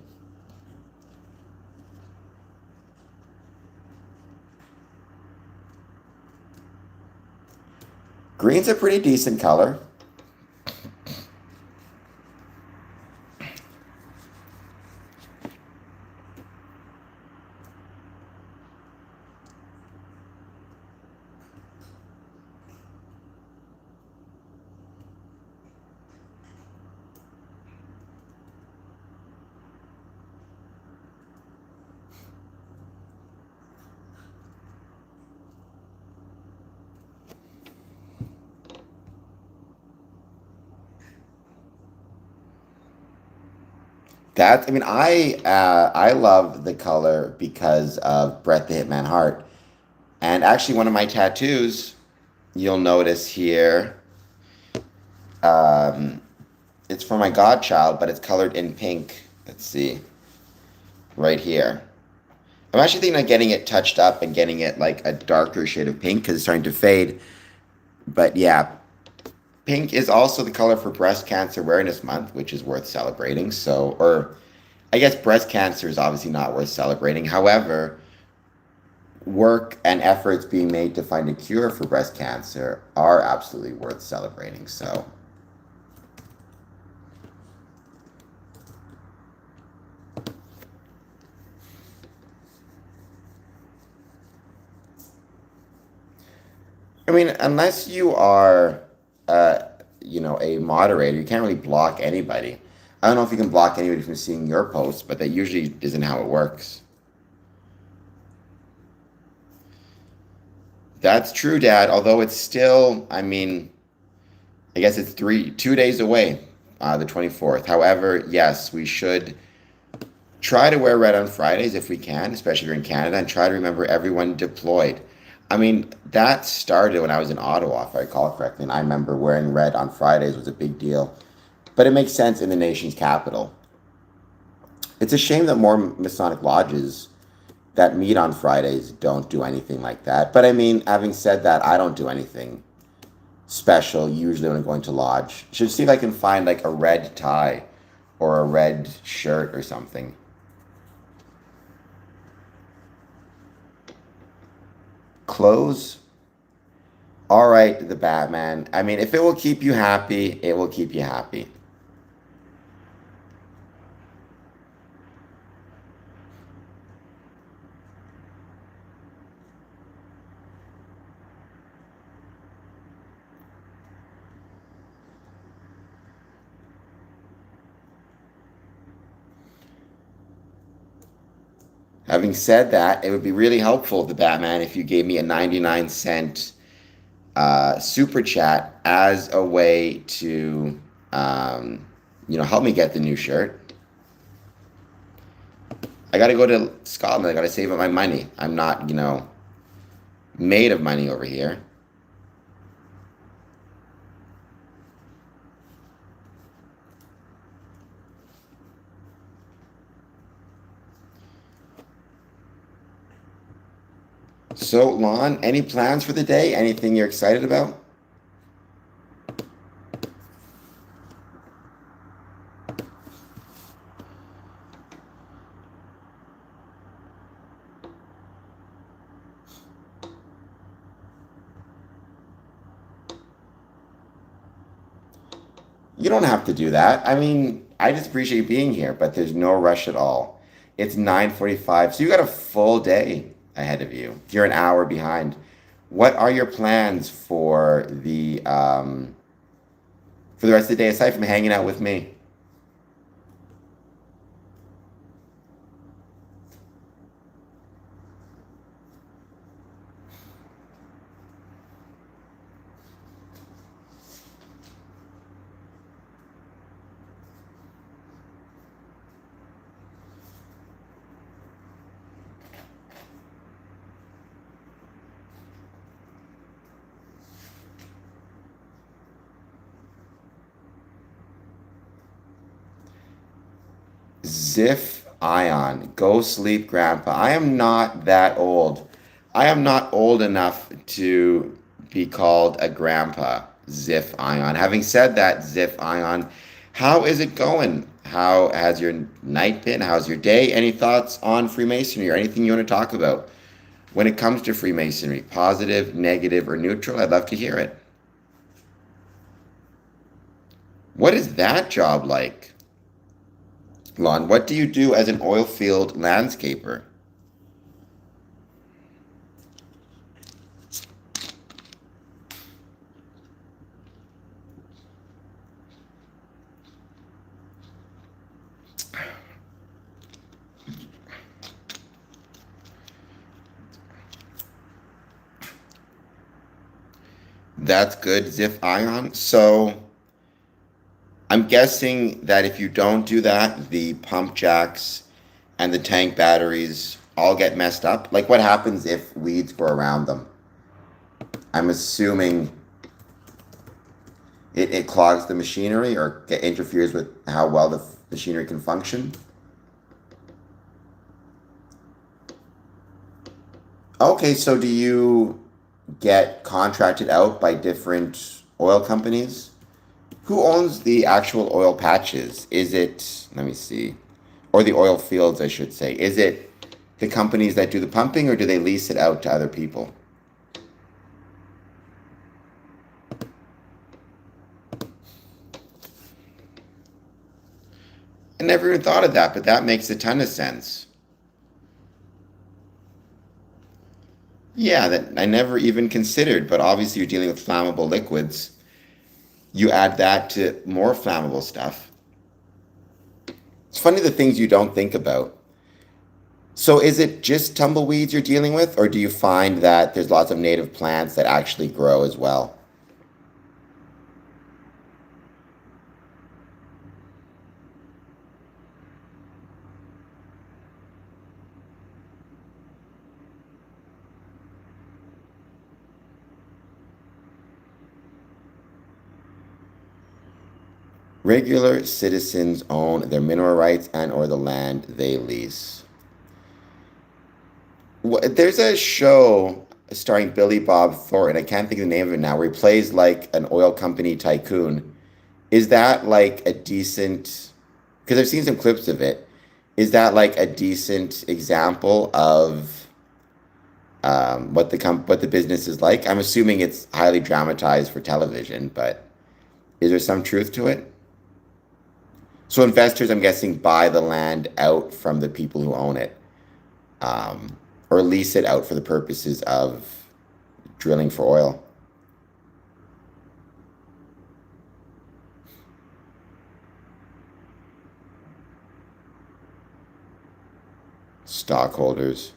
[SPEAKER 1] Green's a pretty decent color. That I mean, I love the color because of Bret the Hitman Hart, and actually one of my tattoos, you'll notice here, um, it's for my godchild, but it's colored in pink. Let's see, right here. I'm actually thinking of getting it touched up and getting it like a darker shade of pink because it's starting to fade. But yeah, pink is also the color for Breast Cancer Awareness Month, which is worth celebrating. So, or I guess breast cancer is obviously not worth celebrating. However, work and efforts being made to find a cure for breast cancer are absolutely worth celebrating. So, I mean, unless you are, uh, a moderator, you can't really block anybody. I don't know if you can block anybody from seeing your posts, but that usually isn't how it works. That's true, Dad. Although it's still, I mean, I guess it's 2 days away, the 24th. However, yes, we should try to wear red on Fridays if we can, especially if you're in Canada, and try to remember everyone deployed. I mean, that started when I was in Ottawa, if I recall correctly, and I remember wearing red on Fridays was a big deal. But it makes sense in the nation's capital. It's a shame that more Masonic lodges that meet on Fridays don't do anything like that. But I mean, having said that, I don't do anything special usually when I'm going to lodge. Should see if I can find like a red tie or a red shirt or something. Clothes. All right, the Batman. I mean, if it will keep you happy, it will keep you happy. Having said that, it would be really helpful, the Batman, if you gave me a 99-cent super chat as a way to, help me get the new shirt. I got to go to Scotland. I got to save up my money. I'm not, made of money over here. So, Lon, any plans for the day? Anything you're excited about? You don't have to do that. I mean, I just appreciate being here, but there's no rush at all. It's 9:45, so you got a full day ahead of you. You're an hour behind. What are your plans for the rest of the day aside from hanging out with me? Ziff Ion, go sleep, Grandpa. I am not that old. I am not old enough to be called a grandpa, Ziff Ion. Having said that, Ziff Ion, how is it going? How has your night been? How's your day? Any thoughts on Freemasonry or anything you want to talk about when it comes to Freemasonry? Positive, negative, or neutral? I'd love to hear it. What is that job like? Lon, what do you do as an oil field landscaper? That's good, Ziff Ion. So, I'm guessing that if you don't do that, the pump jacks and the tank batteries all get messed up. Like, what happens if weeds grow around them? I'm assuming it clogs the machinery or interferes with how well the machinery can function. Okay, so do you get contracted out by different oil companies? Who owns the actual oil patches? Is it, let me see, or the oil fields, I should say. Is it the companies that do the pumping, or do they lease it out to other people? I never even thought of that, but that makes a ton of sense. Yeah, that I never even considered, but obviously you're dealing with flammable liquids. You add that to more flammable stuff. It's funny the things you don't think about. So is it just tumbleweeds you're dealing with, or do you find that there's lots of native plants that actually grow as well? Regular citizens own their mineral rights and or the land they lease. There's a show starring Billy Bob Thornton. I can't think of the name of it now, where he plays like an oil company tycoon. Is that like a decent? Because I've seen some clips of it. Is that like a decent example of what the business is like? I'm assuming it's highly dramatized for television, but is there some truth to it? So investors, I'm guessing, buy the land out from the people who own it, or lease it out for the purposes of drilling for oil. Stockholders.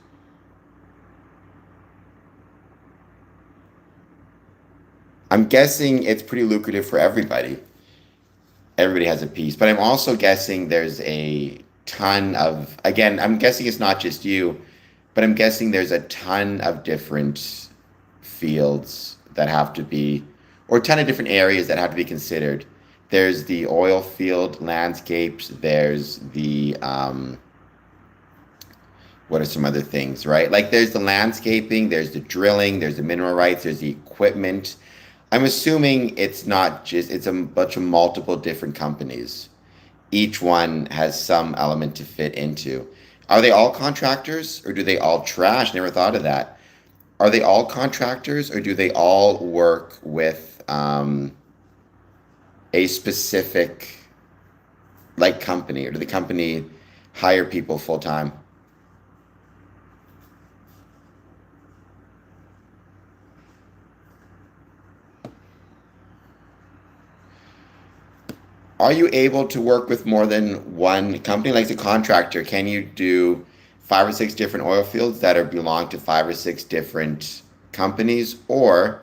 [SPEAKER 1] I'm guessing it's pretty lucrative for everybody. Everybody has a piece, but I'm also guessing there's a ton of, again, I'm guessing it's not just you, but I'm guessing there's a ton of different fields that have to be, or a ton of different areas that have to be considered. There's the oil field landscapes, there's the, what are some other things, right? Like there's the landscaping, there's the drilling, there's the mineral rights, there's the equipment. I'm assuming it's not just, it's a bunch of multiple different companies. Each one has some element to fit into. Are they all contractors or do they all trash? Never thought of that. Are they all contractors or do they all work with a specific like company, or do the company hire people full time? Are you able to work with more than one company? Like as a contractor, can you do 5 or 6 different oil fields that are belong to 5 or 6 different companies? Or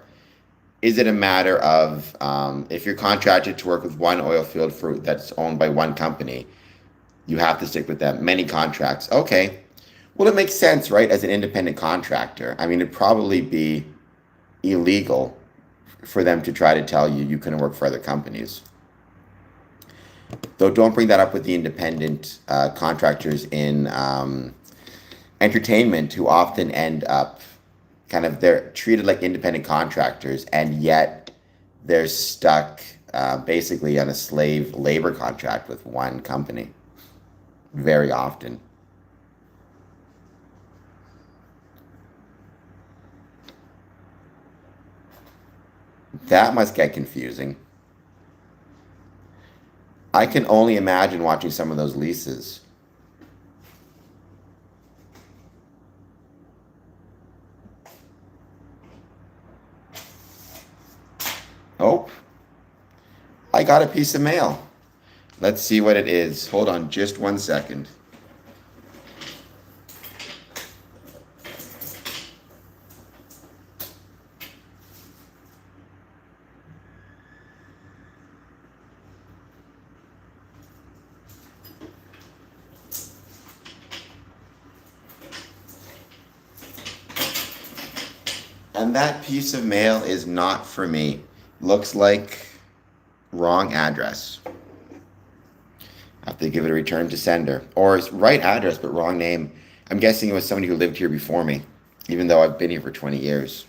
[SPEAKER 1] is it a matter of if you're contracted to work with one oil field for that's owned by one company, you have to stick with them? Many contracts. Okay. Well, it makes sense, right? As an independent contractor. I mean, it'd probably be illegal for them to try to tell you you couldn't work for other companies. Though don't bring that up with the independent contractors in entertainment, who often end up kind of, they're treated like independent contractors, and yet they're stuck basically on a slave labor contract with one company very often. That must get confusing. I can only imagine watching some of those leases. Oh, I got a piece of mail. Let's see what it is. Hold on just 1 second. And that piece of mail is not for me. Looks like wrong address. I have to give it a return to sender. Or it's right address, but wrong name. I'm guessing it was somebody who lived here before me, even though I've been here for 20 years.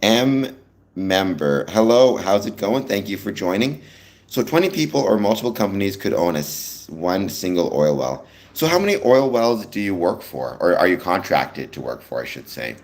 [SPEAKER 1] M member. Hello, how's it going? Thank you for joining. So 20 people or multiple companies could own one single oil well. So how many oil wells do you work for? Or are you contracted to work for, I should say?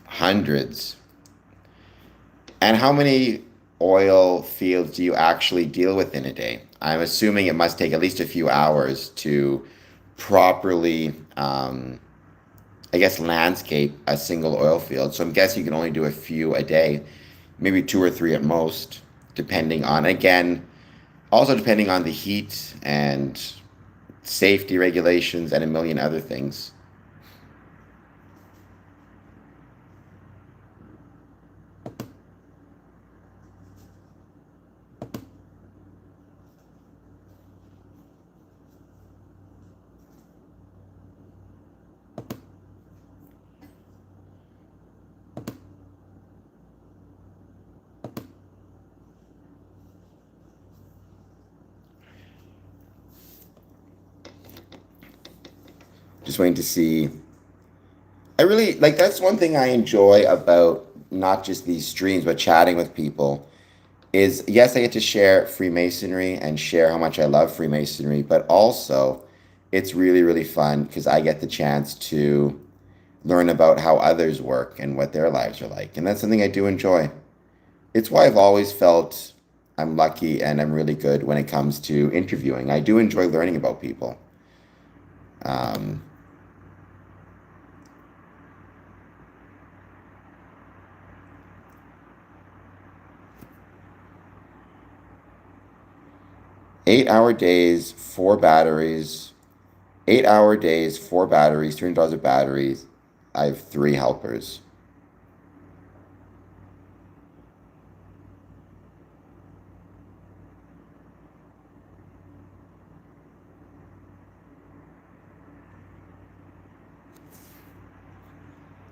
[SPEAKER 1] Hundreds. And how many oil fields do you actually deal with in a day? I'm assuming it must take at least a few hours to properly, I guess, landscape a single oil field. So I'm guessing you can only do a few a day, maybe 2 or 3 at most, depending on, again, also depending on the heat and safety regulations and a million other things. Just waiting to see. I really like that's one thing I enjoy about not just these streams, but chatting with people is yes, I get to share Freemasonry and share how much I love Freemasonry, but also it's really, really fun because I get the chance to learn about how others work and what their lives are like. And that's something I do enjoy. It's why I've always felt I'm lucky and I'm really good when it comes to interviewing. I do enjoy learning about people. Um, 8 hour days, 4 batteries. 8 hour days, 4 batteries, $300 of batteries. I have 3 helpers.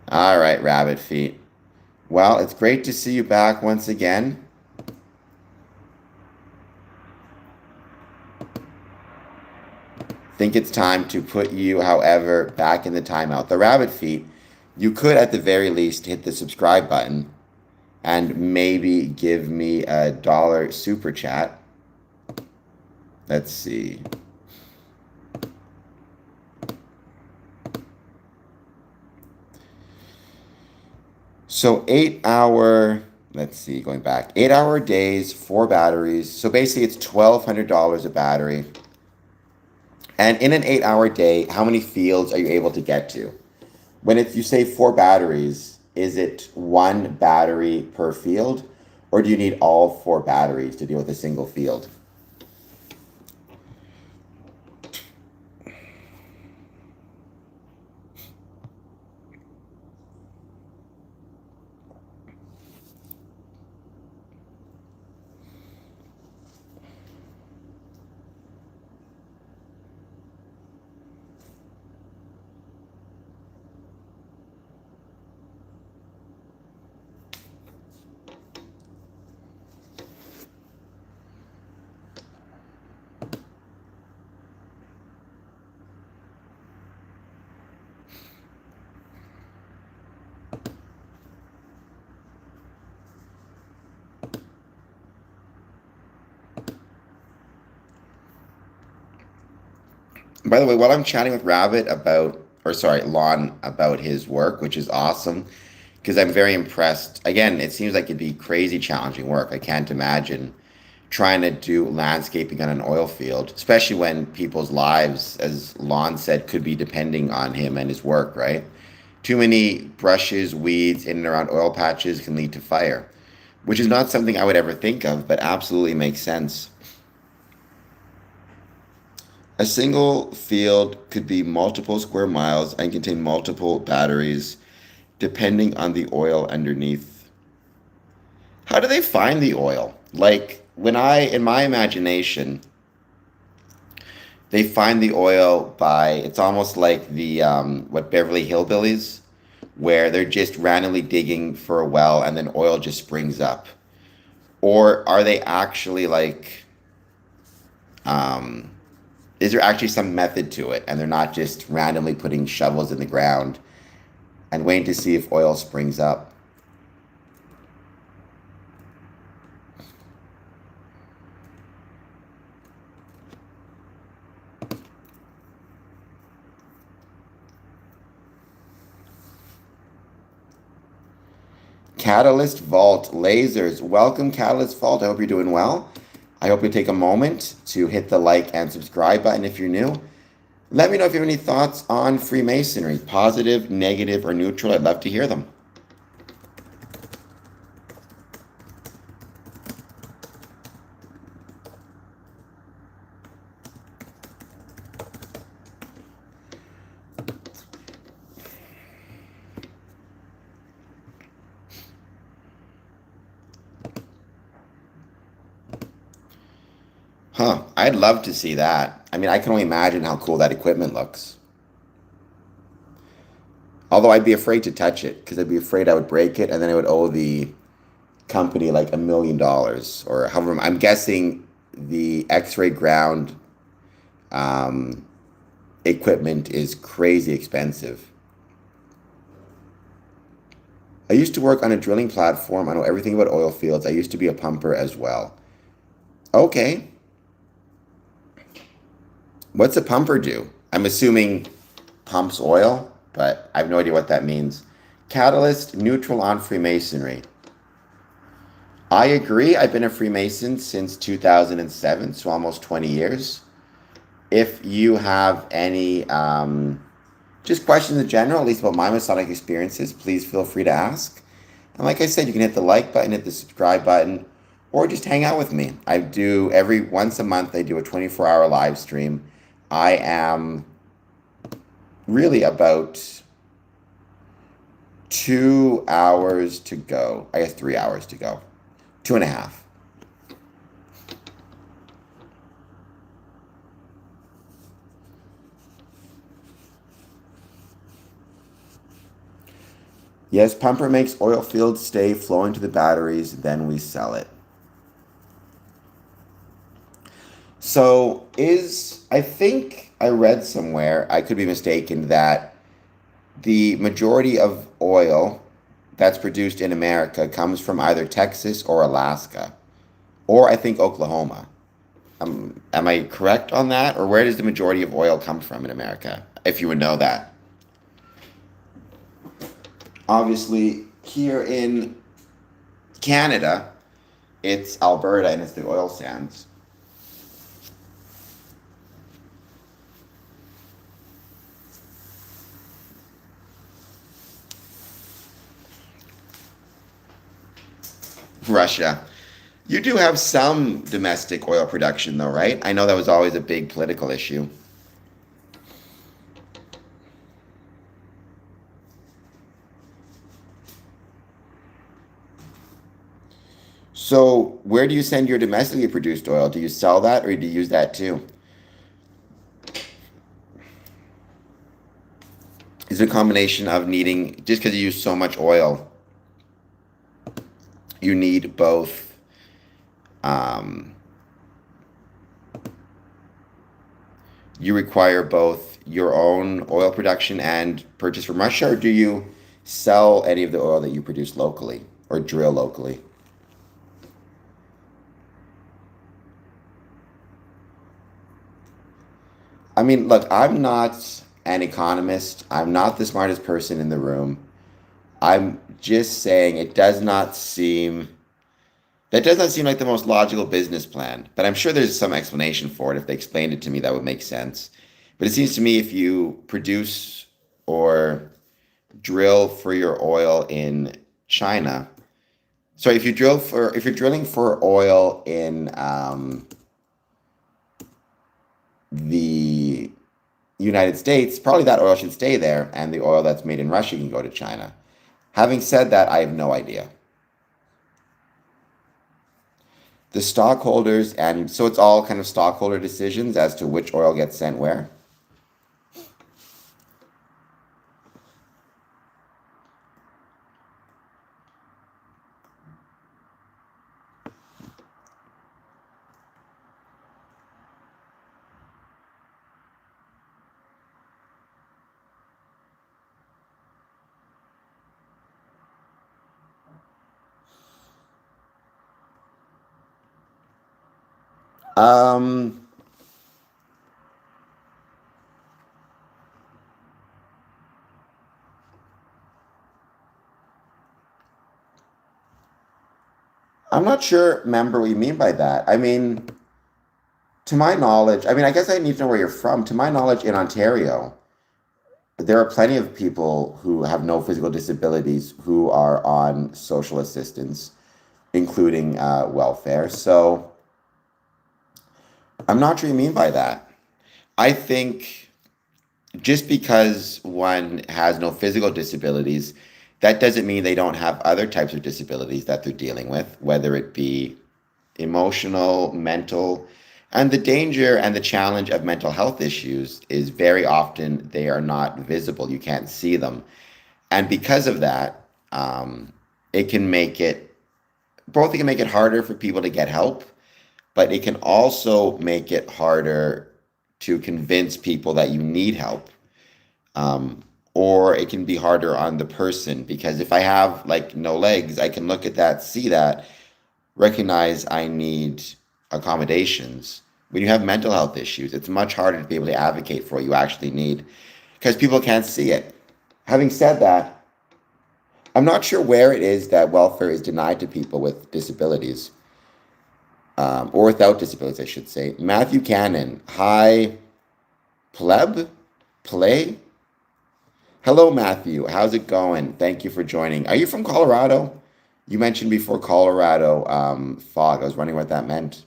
[SPEAKER 1] All right, rabbit feet. Well, it's great to see you back once again. Think it's time to put you, however, back in the timeout. The rabbit feet, you could at the very least hit the subscribe button and maybe give me a dollar super chat. Let's see. So 8 hour, let's see, going back, 8 hour days, 4 batteries. So basically it's $1,200 a battery. And in an 8 hour day, how many fields are you able to get to? When you say 4 batteries, is it 1 battery per field? Or do you need all 4 batteries to deal with a single field? By the way, while I'm chatting with Rabbit about, or sorry, Lon about his work, which is awesome, because I'm very impressed. Again, it seems like it'd be crazy challenging work. I can't imagine trying to do landscaping on an oil field, especially when people's lives, as Lon said, could be depending on him and his work, right? Too many brushes, weeds in and around oil patches can lead to fire. which is not something I would ever think of, but absolutely makes sense. A single field could be multiple square miles and contain multiple batteries, depending on the oil underneath. How do they find the oil? Like, in my imagination, they find the oil by, it's almost like what Beverly Hillbillies, where they're just randomly digging for a well and then oil just springs up. Or are they actually like, um, is there actually some method to it and they're not just randomly putting shovels in the ground and waiting to see if oil springs up? Catalyst Vault lasers. Welcome, Catalyst Vault. I hope you're doing well. I hope you take a moment to hit the like and subscribe button if you're new. Let me know if you have any thoughts on Freemasonry, positive, negative, or neutral. I'd love to hear them. Huh, I'd love to see that. I mean, I can only imagine how cool that equipment looks. Although I'd be afraid to touch it because I'd be afraid I would break it and then I would owe the company like $1 million or however. I'm guessing the X-ray ground um, equipment is crazy expensive. I used to work on a drilling platform. I know everything about oil fields. I used to be a pumper as well. Okay. What's a pumper do? I'm assuming pumps oil, but I have no idea what that means. Catalyst, neutral on Freemasonry. I agree. I've been a Freemason since 2007, so almost 20 years. If you have any just questions in general, at least about my Masonic experiences, please feel free to ask. And like I said, you can hit the like button, hit the subscribe button, or just hang out with me. I do once a month, I do a 24-hour live stream. I am really about 2 hours to go. I guess 3 hours to go. 2.5. Yes, pumper makes oil fields stay flowing to the batteries, then we sell it. So I think I read somewhere, I could be mistaken, that the majority of oil that's produced in America comes from either Texas or Alaska, or I think Oklahoma. Am I correct on that? Or where does the majority of oil come from in America, if you would know that? Obviously, here in Canada, it's Alberta and it's the oil sands. Russia. You do have some domestic oil production, though, right? I know that was always a big political issue. So, where do you send your domestically produced oil? Do you sell that or do you use that too? Is it a combination of needing, just because you use so much oil, you need both you require both your own oil production and purchase from Russia, or do you sell any of the oil that you produce locally or drill locally? I mean, look, I'm not an economist. I'm not the smartest person in the room. I'm just saying that does not seem like the most logical business plan, but I'm sure there's some explanation for it. If they explained it to me, that would make sense. But it seems to me if you produce or drill for your oil in China, So if you're drilling for oil in the United States, probably that oil should stay there, and the oil that's made in Russia can go to China. Having said that, I have no idea. The stockholders, and so it's all kind of stockholder decisions as to which oil gets sent where. Um, I'm not sure, member, what you mean by that. I mean, to my knowledge, I mean, I guess I need to know where you're from. To my knowledge, in Ontario, there are plenty of people who have no physical disabilities who are on social assistance, including welfare. So I'm not sure what you mean by that. I think just because one has no physical disabilities, that doesn't mean they don't have other types of disabilities that they're dealing with, whether it be emotional, mental. And the danger and the challenge of mental health issues is very often they are not visible. You can't see them. And because of that, it can make it both, it can make it harder for people to get help, but it can also make it harder to convince people that you need help. Um, or it can be harder on the person because if I have like no legs, I can look at that, see that, recognize I need accommodations. When you have mental health issues, it's much harder to be able to advocate for what you actually need because people can't see it. Having said that, I'm not sure where it is that welfare is denied to people with disabilities, or without disabilities, I should say. Matthew Cannon, hi, pleb, play. Hello, Matthew. How's it going? Thank you for joining. Are you from Colorado? You mentioned before Colorado fog. I was wondering what that meant.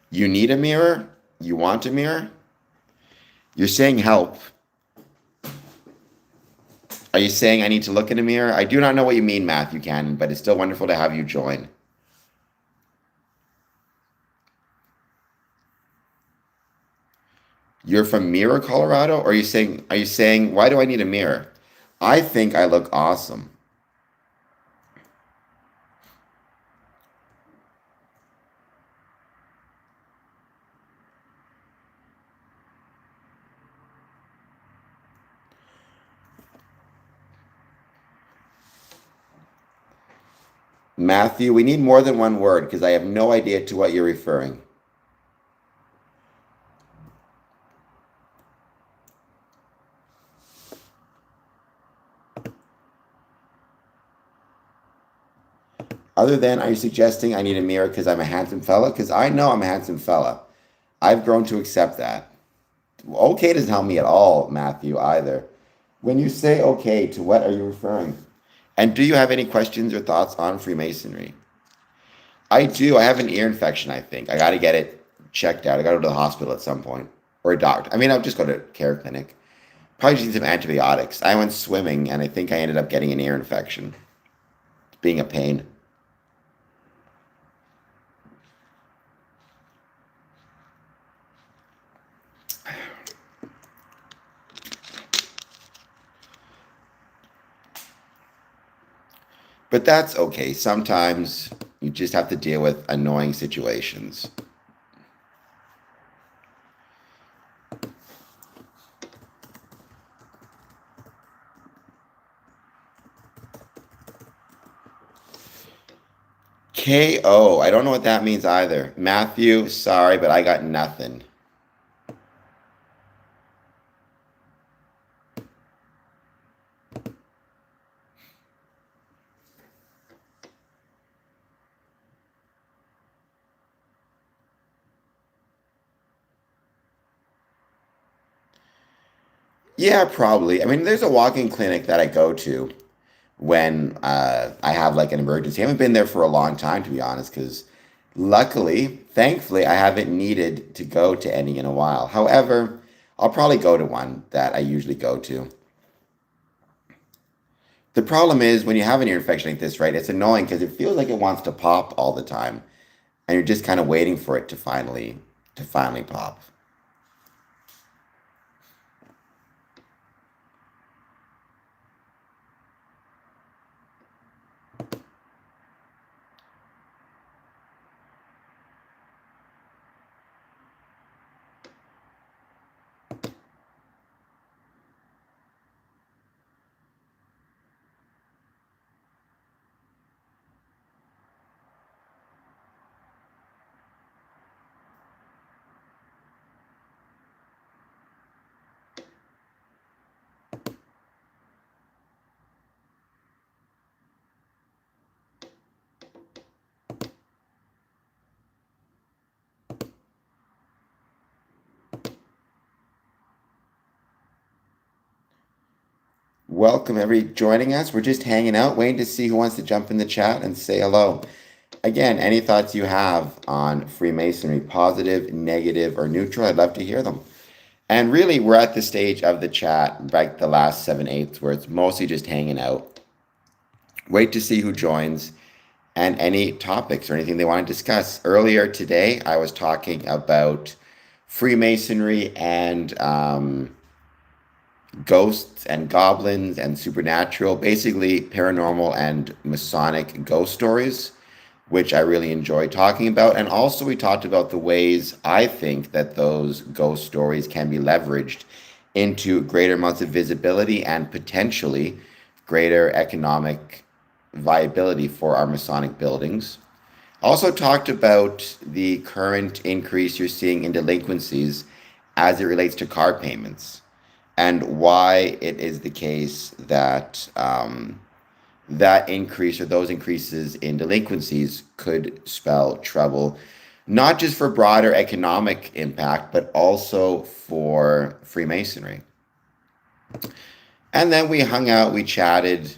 [SPEAKER 1] You need a mirror? You want a mirror? You're saying help. Are you saying I need to look in a mirror? I do not know what you mean, Matthew Cannon, but it's still wonderful to have you join. You're from Mirror, Colorado? Or are you saying why do I need a mirror? I think I look awesome. Matthew, we need more than one word because I have no idea to what you're referring. Other than, are you suggesting I need a mirror because I'm a handsome fella? Because I know I'm a handsome fella. I've grown to accept that. Okay doesn't help me at all, Matthew, either. When you say okay, to what are you referring? And do you have any questions or thoughts on Freemasonry? I do. I have an ear infection, I think. I got to get it checked out. I got to go to the hospital at some point. Or a doctor. I mean, I'll just go to a care clinic. Probably just need some antibiotics. I went swimming and I think I ended up getting an ear infection. It's being a pain. But that's okay. Sometimes you just have to deal with annoying situations. KO. I don't know what that means either. Matthew, sorry, but I got nothing. Yeah, probably. I mean, there's a walk-in clinic that I go to when I have like an emergency. I haven't been there for a long time, to be honest, because luckily, thankfully, I haven't needed to go to any in a while. However, I'll probably go to one that I usually go to. The problem is when you have an ear infection like this, right? It's annoying because it feels like it wants to pop all the time, and you're just kind of waiting for it to finally pop. Welcome, everybody joining us. We're just hanging out, waiting to see who wants to jump in the chat and say hello. Again, any thoughts you have on Freemasonry, positive, negative, or neutral, I'd love to hear them. And really, we're at the stage of the chat, like the last 7/8, where it's mostly just hanging out. Wait to see who joins and any topics or anything they want to discuss. Earlier today, I was talking about Freemasonry and ghosts and goblins and supernatural, basically paranormal and Masonic ghost stories, which I really enjoy talking about. And also, we talked about the ways I think that those ghost stories can be leveraged into greater amounts of visibility and potentially greater economic viability for our Masonic buildings. Also, talked about the current increase you're seeing in delinquencies as it relates to car payments and why it is the case that that increase or those increases in delinquencies could spell trouble, not just for broader economic impact, but also for Freemasonry. And then we hung out, we chatted,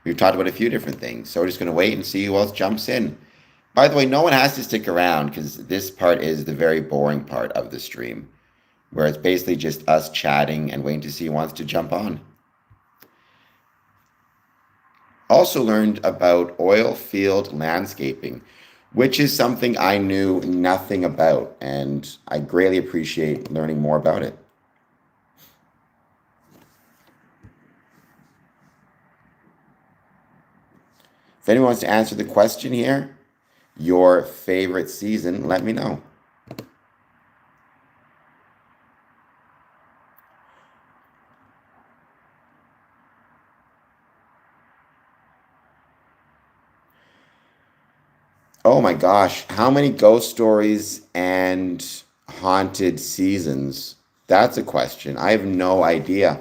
[SPEAKER 1] we've talked about a few different things. So we're just going to wait and see who else jumps in. By the way, no one has to stick around because this part is the very boring part of the stream, where it's basically just us chatting and waiting to see who wants to jump on. Also learned about oil field landscaping, which is something I knew nothing about, and I greatly appreciate learning more about it. If anyone wants to answer the question here, your favorite season, let me know. Oh my gosh, how many ghost stories and haunted seasons? That's a question. I have no idea.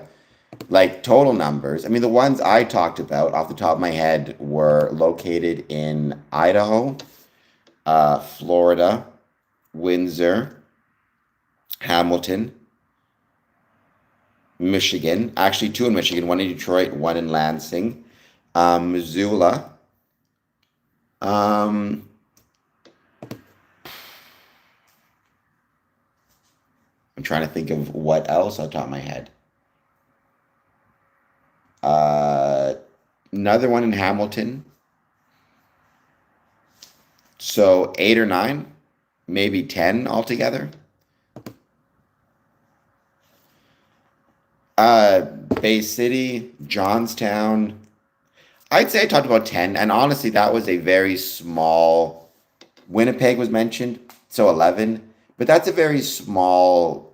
[SPEAKER 1] Like total numbers. I mean, the ones I talked about off the top of my head were located in Idaho, Florida, Windsor, Hamilton, Michigan. Actually, two in Michigan, one in Detroit, one in Lansing, Missoula. I'm trying to think of what else on top of my head. Another one in Hamilton. So 8 or 9, maybe 10 altogether. Bay City, Johnstown. I'd say I talked about 10, and honestly, that was a very small. Winnipeg was mentioned, so 11, but that's a very small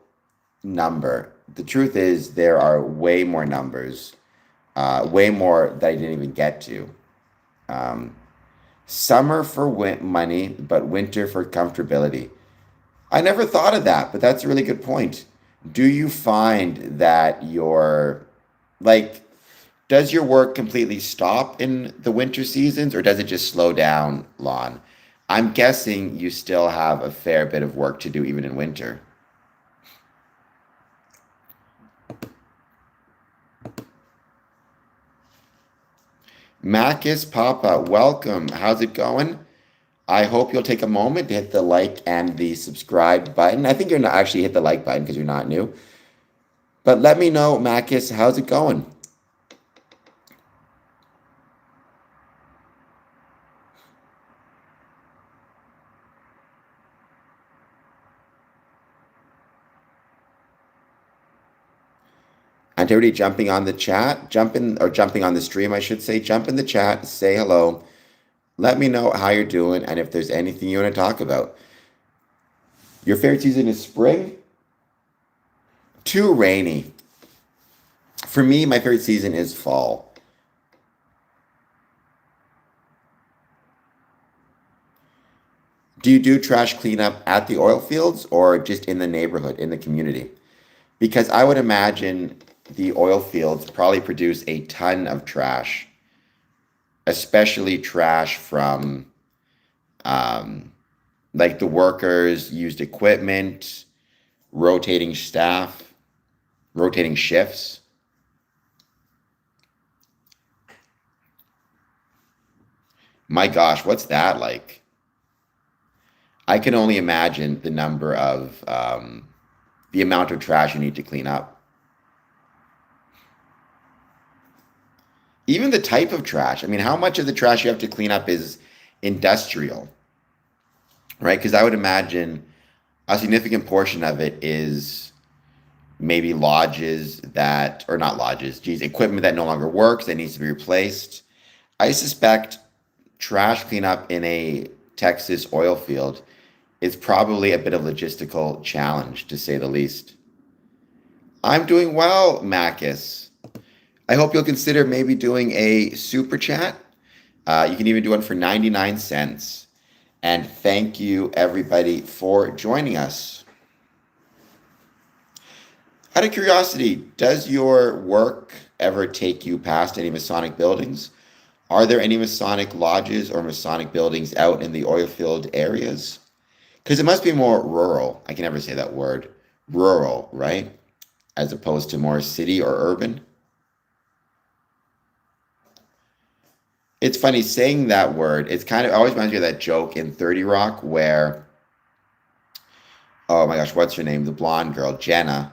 [SPEAKER 1] number. The truth is, there are way more numbers, way more that I didn't even get to. Summer for money, but winter for comfortability. I never thought of that, but that's a really good point. Do you find that does your work completely stop in the winter seasons or does it just slow down, Lon? I'm guessing you still have a fair bit of work to do even in winter. Makis Papa, welcome. How's it going? I hope you'll take a moment to hit the like and the subscribe button. I think you're not actually hit the like button because you're not new. But let me know, Makis, how's it going? And everybody jumping on the chat, jumping on the stream, I should say, jump in the chat, say hello. Let me know how you're doing and if there's anything you want to talk about. Your favorite season is spring? Too rainy. For me, my favorite season is fall. Do you do trash cleanup at the oil fields or just in the neighborhood, in the community? Because I would imagine the oil fields probably produce a ton of trash, especially trash from like the workers, used equipment, rotating staff, rotating shifts. My gosh, what's that like? I can only imagine the number of the amount of trash you need to clean up. Even the type of trash. I mean, how much of the trash you have to clean up is industrial, right? Because I would imagine a significant portion of it is maybe lodges that, or not lodges, geez, equipment that no longer works, that needs to be replaced. I suspect trash cleanup in a Texas oil field is probably a bit of a logistical challenge, to say the least. I'm doing well, Makis. I hope you'll consider maybe doing a super chat. You can even do one for 99 cents. And thank you, everybody, for joining us. Out of curiosity, does your work ever take you past any Masonic buildings? Are there any Masonic lodges or Masonic buildings out in the oil field areas? Because it must be more rural. I can never say that word. Rural, right? As opposed to more city or urban. It's funny saying that word. It's kind of always reminds me of that joke in 30 Rock where, oh my gosh, what's her name? The blonde girl, Jenna.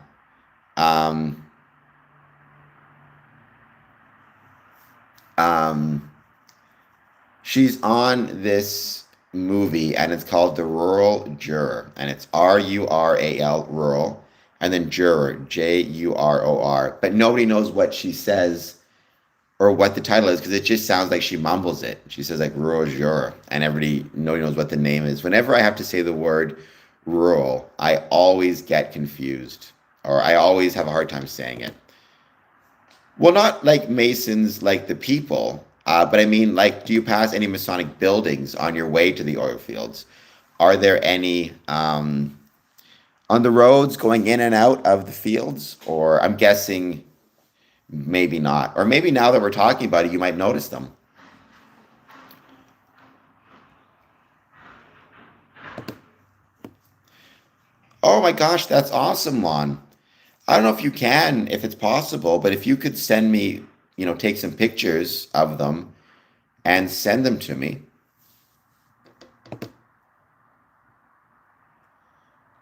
[SPEAKER 1] She's on this movie and it's called The Rural Juror, and it's Rural, rural, and then juror, Juror, but nobody knows what she says or what the title is because it just sounds like she mumbles it. She says like rural juror, and nobody knows what the name is. Whenever I have to say the word rural, I always get confused, or I always have a hard time saying it. Well, not like Masons, like the people, but I mean, like, do you pass any Masonic buildings on your way to the oil fields? Are there any on the roads going in and out of the fields? Or I'm guessing maybe not. Or maybe now that we're talking about it, you might notice them. Oh my gosh, that's awesome, Lon. I don't know if you can, if it's possible, but if you could send me, take some pictures of them and send them to me.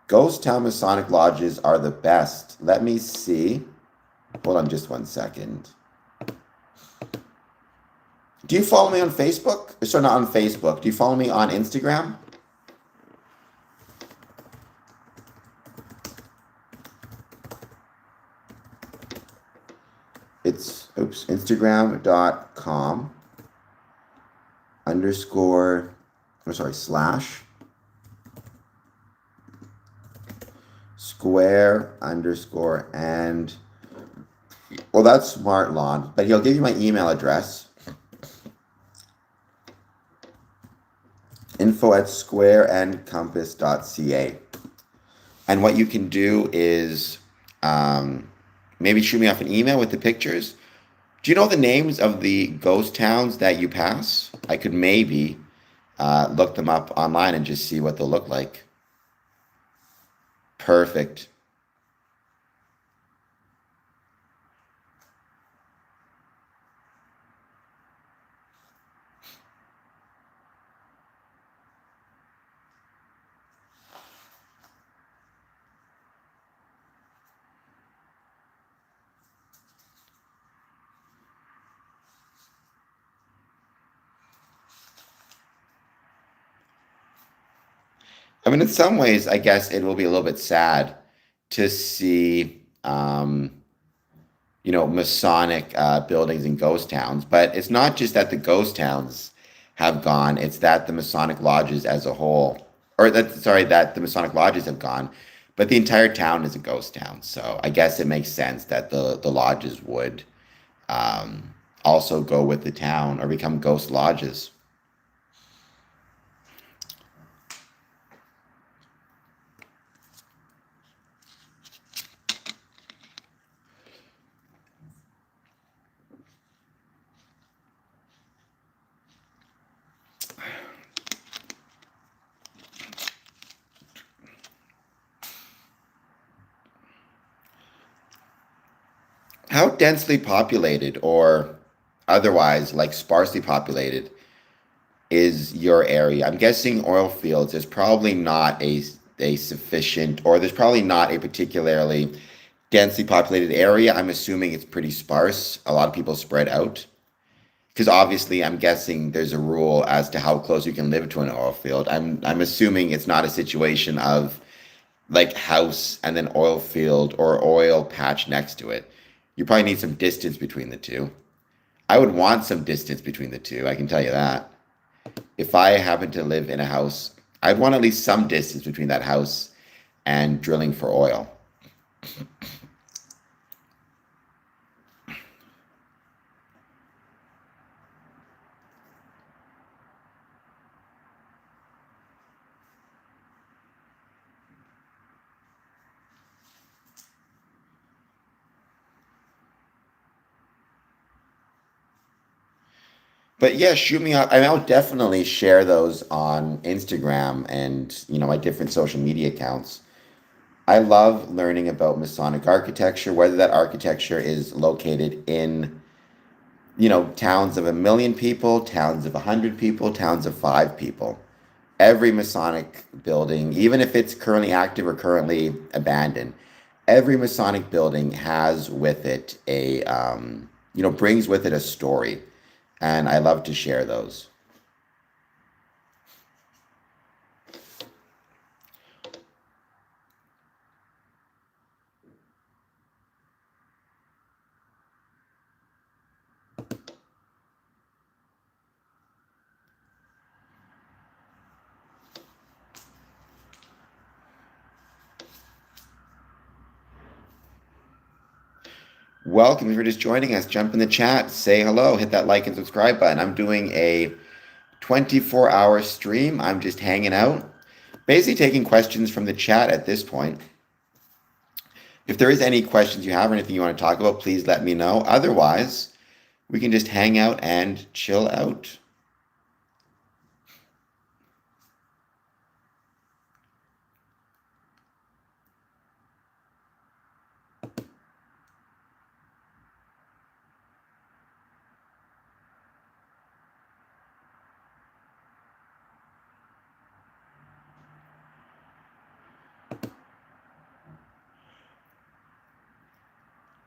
[SPEAKER 1] Ghost Town Masonic Lodges are the best. Let me see. Hold on just one second. Do you follow me on Facebook? Sorry, not on Facebook. Do you follow me on Instagram? It's, Instagram.com /square and, well, that's smart, Lon, but he'll give you my email address. info@squareandcompass.ca. And what you can do is maybe shoot me off an email with the pictures. Do you know the names of the ghost towns that you pass? I could maybe look them up online and just see what they'll look like. Perfect. mean, in some ways, I guess it will be a little bit sad to see, Masonic buildings in ghost towns. But it's not just that the ghost towns have gone; it's that the Masonic lodges as a whole, or that the Masonic lodges have gone, but the entire town is a ghost town. So I guess it makes sense that the lodges would also go with the town or become ghost lodges. How densely populated or otherwise like sparsely populated is your area? I'm guessing oil fields is probably not a sufficient, or there's probably not a particularly densely populated area. I'm assuming it's pretty sparse. A lot of people spread out. Because obviously, I'm guessing there's a rule as to how close you can live to an oil field. I'm assuming it's not a situation of like house and then oil field or oil patch next to it. You probably need some distance between the two. I would want some distance between the two, I can tell you that. If I happen to live in a house, I'd want at least some distance between that house and drilling for oil. But yeah, shoot me out. I mean, I'll definitely share those on Instagram and, my different social media accounts. I love learning about Masonic architecture, whether that architecture is located in, towns of 1 million people, towns of 100 people, towns of 5 people. Every Masonic building, even if it's currently active or currently abandoned, every Masonic building has with it brings with it a story. And I love to share those. Welcome. If you're just joining us, jump in the chat, say hello, hit that like and subscribe button. I'm doing a 24-hour stream. I'm just hanging out, basically taking questions from the chat at this point. If there is any questions you have or anything you want to talk about, please let me know. Otherwise, we can just hang out and chill out.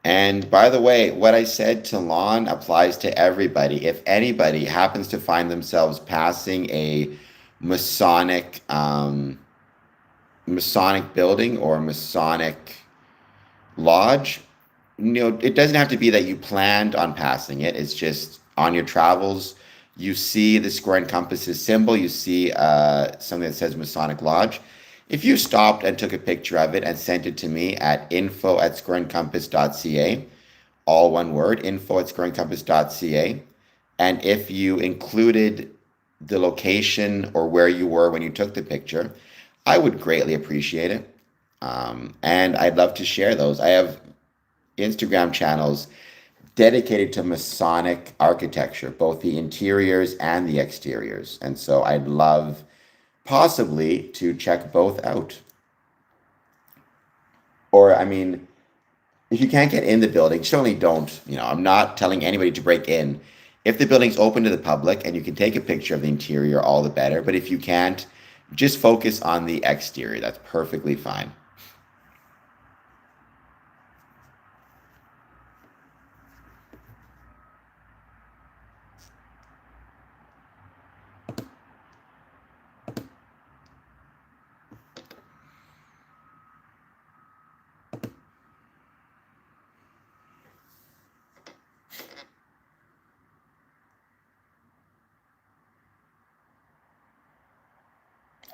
[SPEAKER 1] And by the way, what I said to Lon applies to everybody. If anybody happens to find themselves passing a Masonic Masonic building or Masonic lodge, it doesn't have to be that you planned on passing it. It's just on your travels, you see the square and compasses symbol, you see something that says Masonic Lodge. If you stopped and took a picture of it and sent it to me at info@squareandcompass.ca, all one word, info@squareandcompass.ca, and if you included the location or where you were when you took the picture, I would greatly appreciate it. And I'd love to share those. I have Instagram channels dedicated to Masonic architecture, both the interiors and the exteriors. And so I'd love possibly to check both out. Or, I mean, if you can't get in the building, certainly don't, I'm not telling anybody to break in. If the building's open to the public and you can take a picture of the interior, all the better. But if you can't, just focus on the exterior. That's perfectly fine.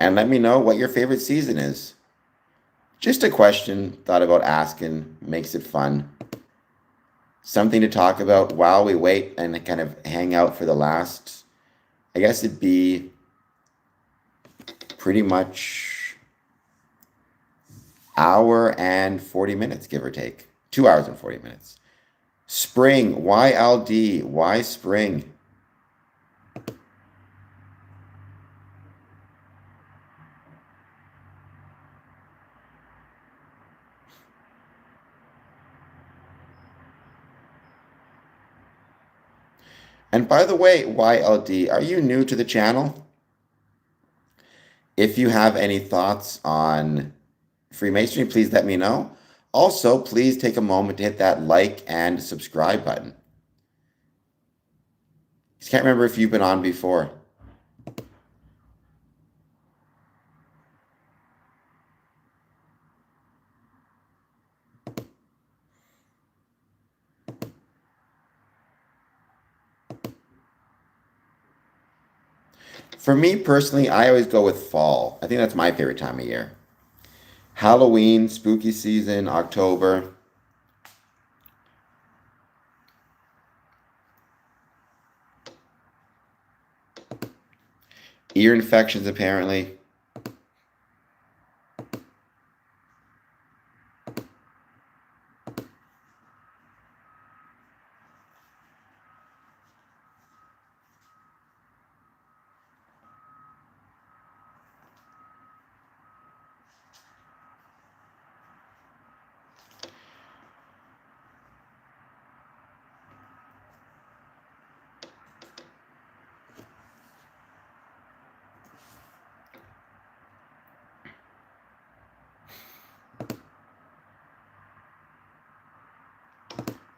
[SPEAKER 1] And let me know what your favorite season is. Just a question, thought about asking, makes it fun. Something to talk about while we wait and kind of hang out for the last, I guess it'd be pretty much hour and 40 minutes, give or take. 2 hours and 40 minutes. Spring, YLD, why spring? And by the way, YLD, are you new to the channel? If you have any thoughts on Freemasonry, please let me know. Also, please take a moment to hit that like and subscribe button. Just can't remember if you've been on before. For me personally, I always go with fall. I think that's my favorite time of year. Halloween, spooky season, October. Ear infections, apparently.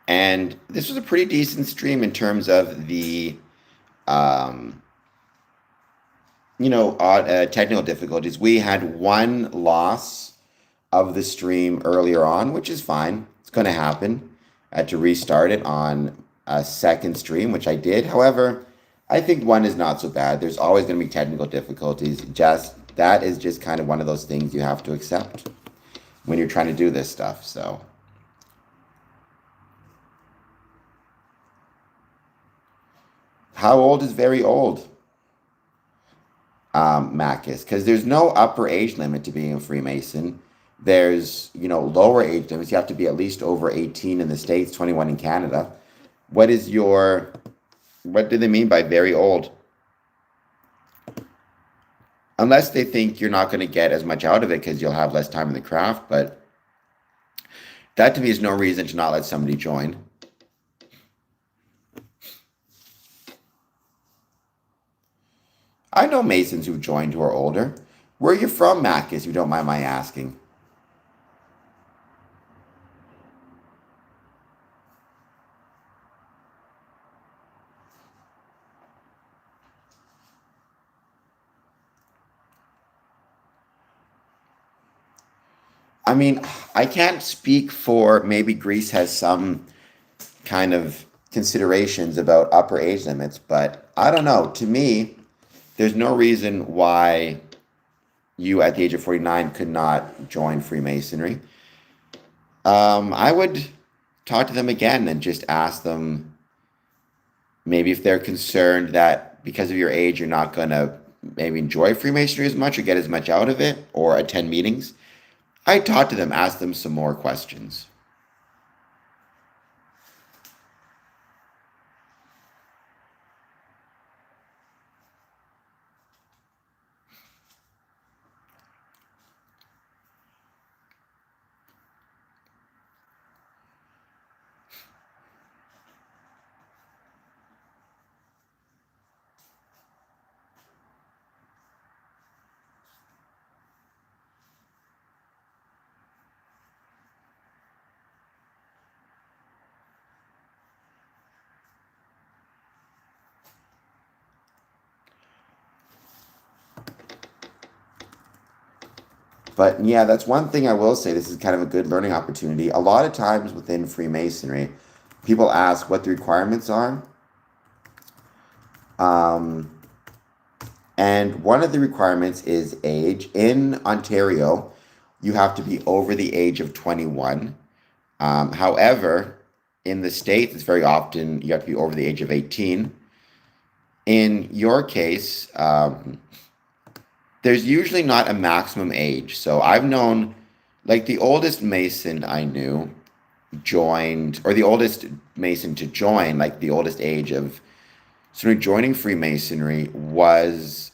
[SPEAKER 1] And this was a pretty decent stream in terms of the, technical difficulties. We had one loss of the stream earlier on, which is fine. It's going to happen. I had to restart it on a second stream, which I did. However, I think one is not so bad. There's always going to be technical difficulties. That is just kind of one of those things you have to accept when you're trying to do this stuff. So. How old is very old? Macus, because there's no upper age limit to being a Freemason. There's, lower age limits. You have to be at least over 18 in the States, 21 in Canada. What do they mean by very old? Unless they think you're not going to get as much out of it because you'll have less time in the craft, but that to me is no reason to not let somebody join. I know Masons who've joined who are older. Where are you from, Macus, if you don't mind my asking? I mean, I can't speak for maybe Greece has some kind of considerations about upper age limits, but I don't know. To me, there's no reason why you at the age of 49 could not join Freemasonry. I would talk to them again and just ask them maybe if they're concerned that because of your age, you're not going to maybe enjoy Freemasonry as much or get as much out of it or attend meetings. I'd talk to them, ask them some more questions. But yeah, that's one thing I will say. This is kind of a good learning opportunity. A lot of times within Freemasonry, people ask what the requirements are. And one of the requirements is age. In Ontario, you have to be over the age of 21. However, in the States, it's very often you have to be over the age of 18. In your case, there's usually not a maximum age. So I've known, like the oldest Mason I knew joined, or the oldest Mason to join, like the oldest age of somebody joining Freemasonry was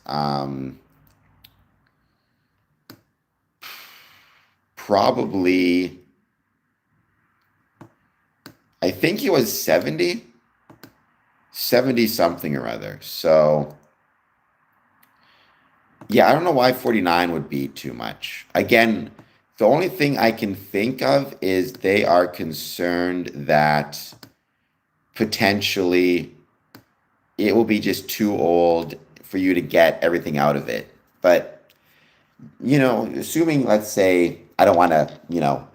[SPEAKER 1] probably, I think he was 70 something or other. So yeah, I don't know why 49 would be too much. Again, the only thing I can think of is they are concerned that potentially it will be just too old for you to get everything out of it. But, assuming, let's say, I don't want to,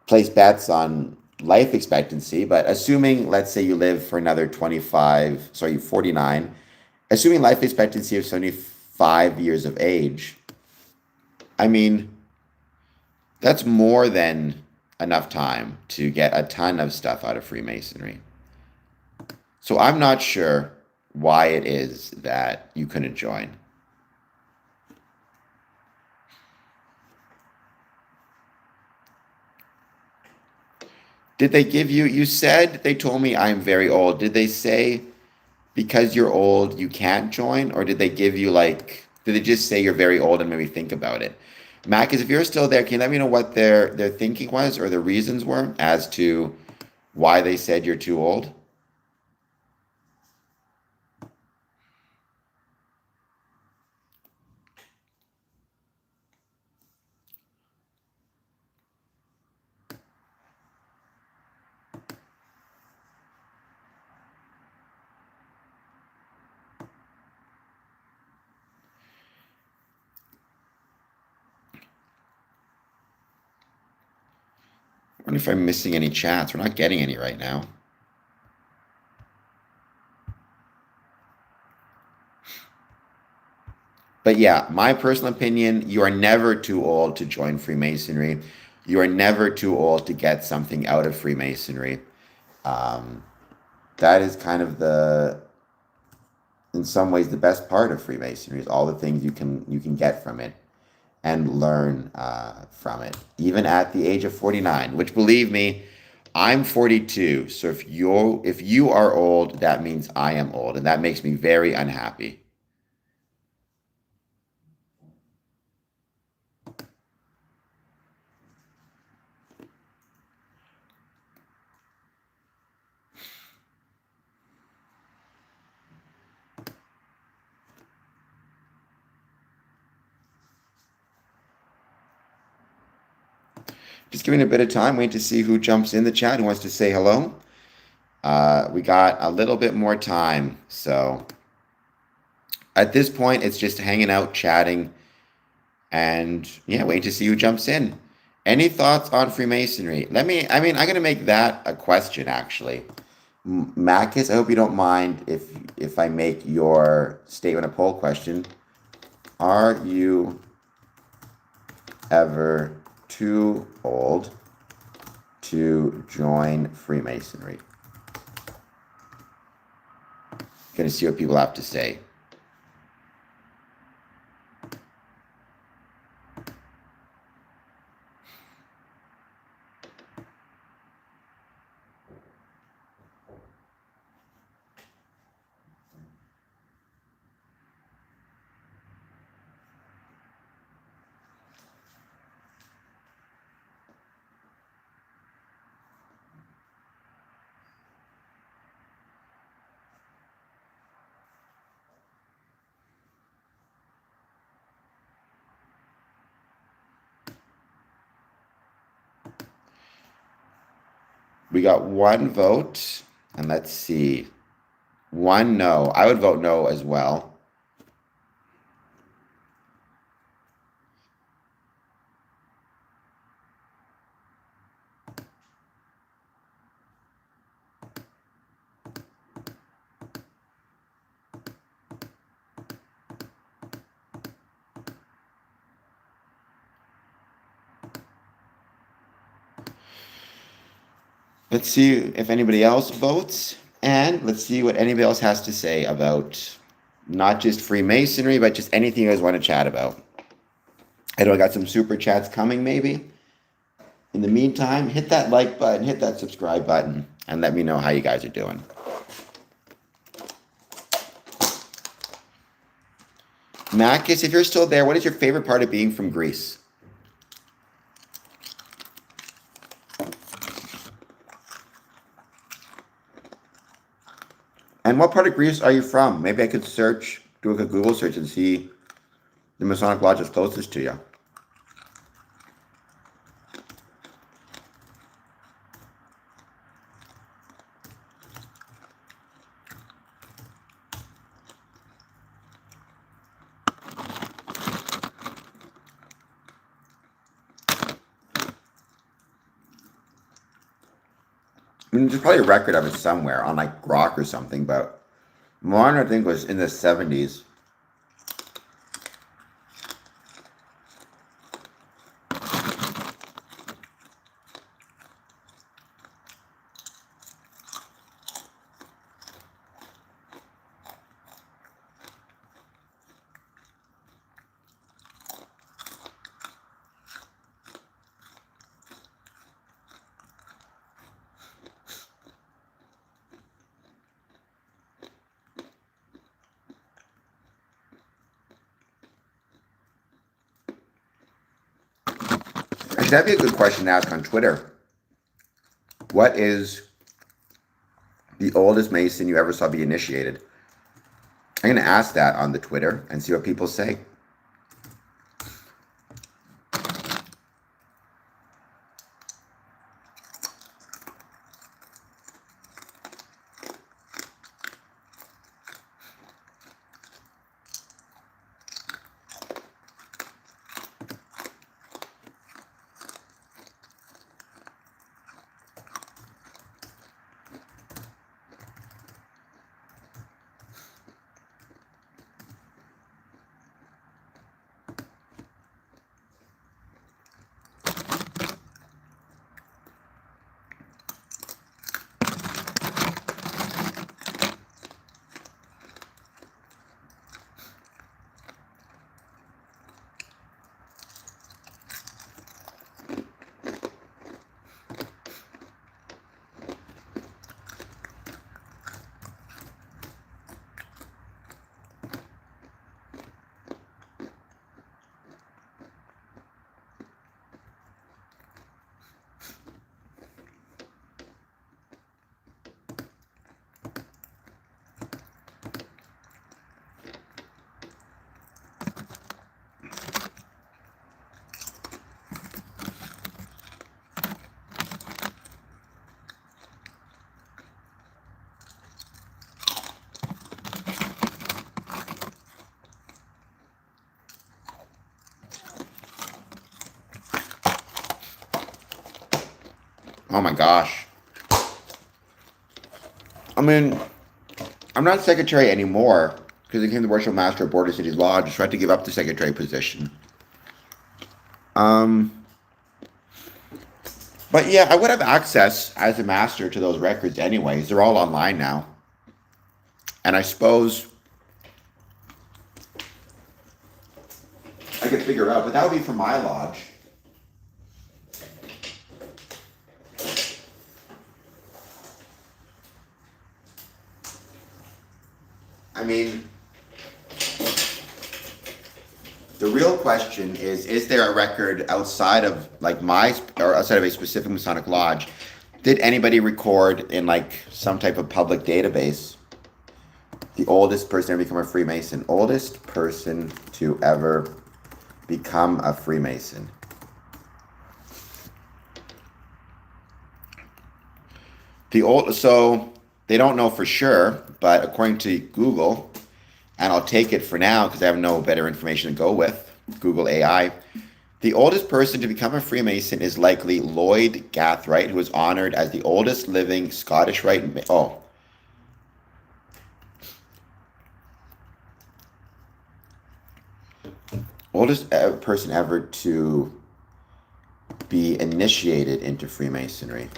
[SPEAKER 1] place bets on life expectancy, but assuming, let's say, you live for another 49, assuming life expectancy of 75 years of age, I mean, that's more than enough time to get a ton of stuff out of Freemasonry. So I'm not sure why it is that you couldn't join. Did they give you, you said they told me I'm very old. Did they say because you're old, you can't join? Or did they give you did they just say you're very old and maybe think about it? Mac, if you're still there, can you let me know what their thinking was or the reasons were as to why they said you're too old? I wonder if I'm missing any chats. We're not getting any right now. But yeah, my personal opinion, you are never too old to join Freemasonry. You are never too old to get something out of Freemasonry. Um, that is kind of in some ways, the best part of Freemasonry is all the things you can get from it and learn from it, even at the age of 49. Which, believe me, I'm 42. So if you are old, that means I am old, and that makes me very unhappy. Just giving it a bit of time, waiting to see who jumps in the chat, who wants to say hello. We got a little bit more time, so at this point, it's just hanging out, chatting, and yeah, waiting to see who jumps in. Any thoughts on Freemasonry? I'm gonna make that a question actually. Marcus, I hope you don't mind if I make your statement a poll question. Are you ever too old to join Freemasonry? Gonna see what people have to say. We got one vote, and let's see. One no. I would vote no as well. Let's see if anybody else votes, and let's see what anybody else has to say about not just Freemasonry, but just anything you guys want to chat about. I know I got some super chats coming, maybe. In the meantime, hit that like button, hit that subscribe button, and let me know how you guys are doing. Makis, if you're still there, what is your favorite part of being from Greece? And what part of Greece are you from? Maybe I could search, do a Google search and see the Masonic Lodge is closest to you. I mean, there's probably a record of it somewhere on like Grok or something, but mine I think was in the 70s. Actually, that'd be a good question to ask on Twitter. What is the oldest Mason you ever saw be initiated? I'm going to ask that on the Twitter and see what people say. Oh my gosh. I mean, I'm not secretary anymore because I became the worship master of Border Cities Lodge. So I had to give up the secretary position. But yeah, I would have access as a master to those records anyways. They're all online now. And I suppose I could figure it out, but that would be for my lodge. I mean, the real question is there a record outside of like or outside of a specific Masonic lodge? Did anybody record in like some type of public database the oldest person to ever become a Freemason? Oldest person to ever become a Freemason. So they don't know for sure, but according to Google, and I'll take it for now because I have no better information to go with, Google AI, the oldest person to become a Freemason is likely Lloyd Gathright, who was honored as the oldest living Scottish Rite. Oldest person ever to be initiated into Freemasonry.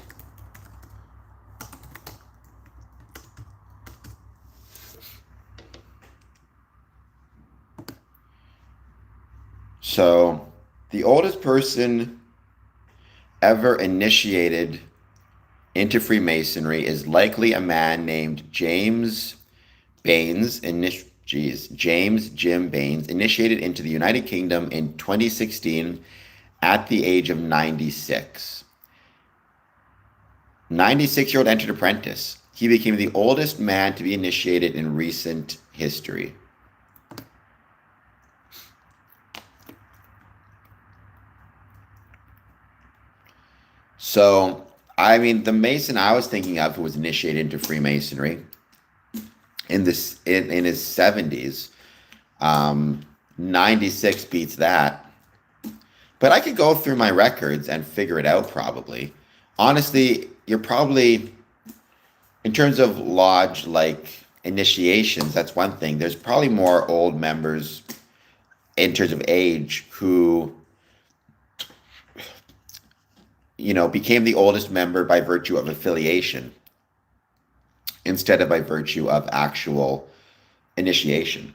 [SPEAKER 1] So, the oldest person ever initiated into Freemasonry is likely a man named James Baines. James Jim Baines initiated into the United Kingdom in 2016 at the age of 96. 96-year-old entered apprentice. He became the oldest man to be initiated in recent history. So, I mean, the Mason I was thinking of who was initiated into Freemasonry in his 70s, 96 beats that. But I could go through my records and figure it out probably. Honestly, you're probably, in terms of lodge like initiations, that's one thing. There's probably more old members in terms of age who, became the oldest member by virtue of affiliation instead of by virtue of actual initiation.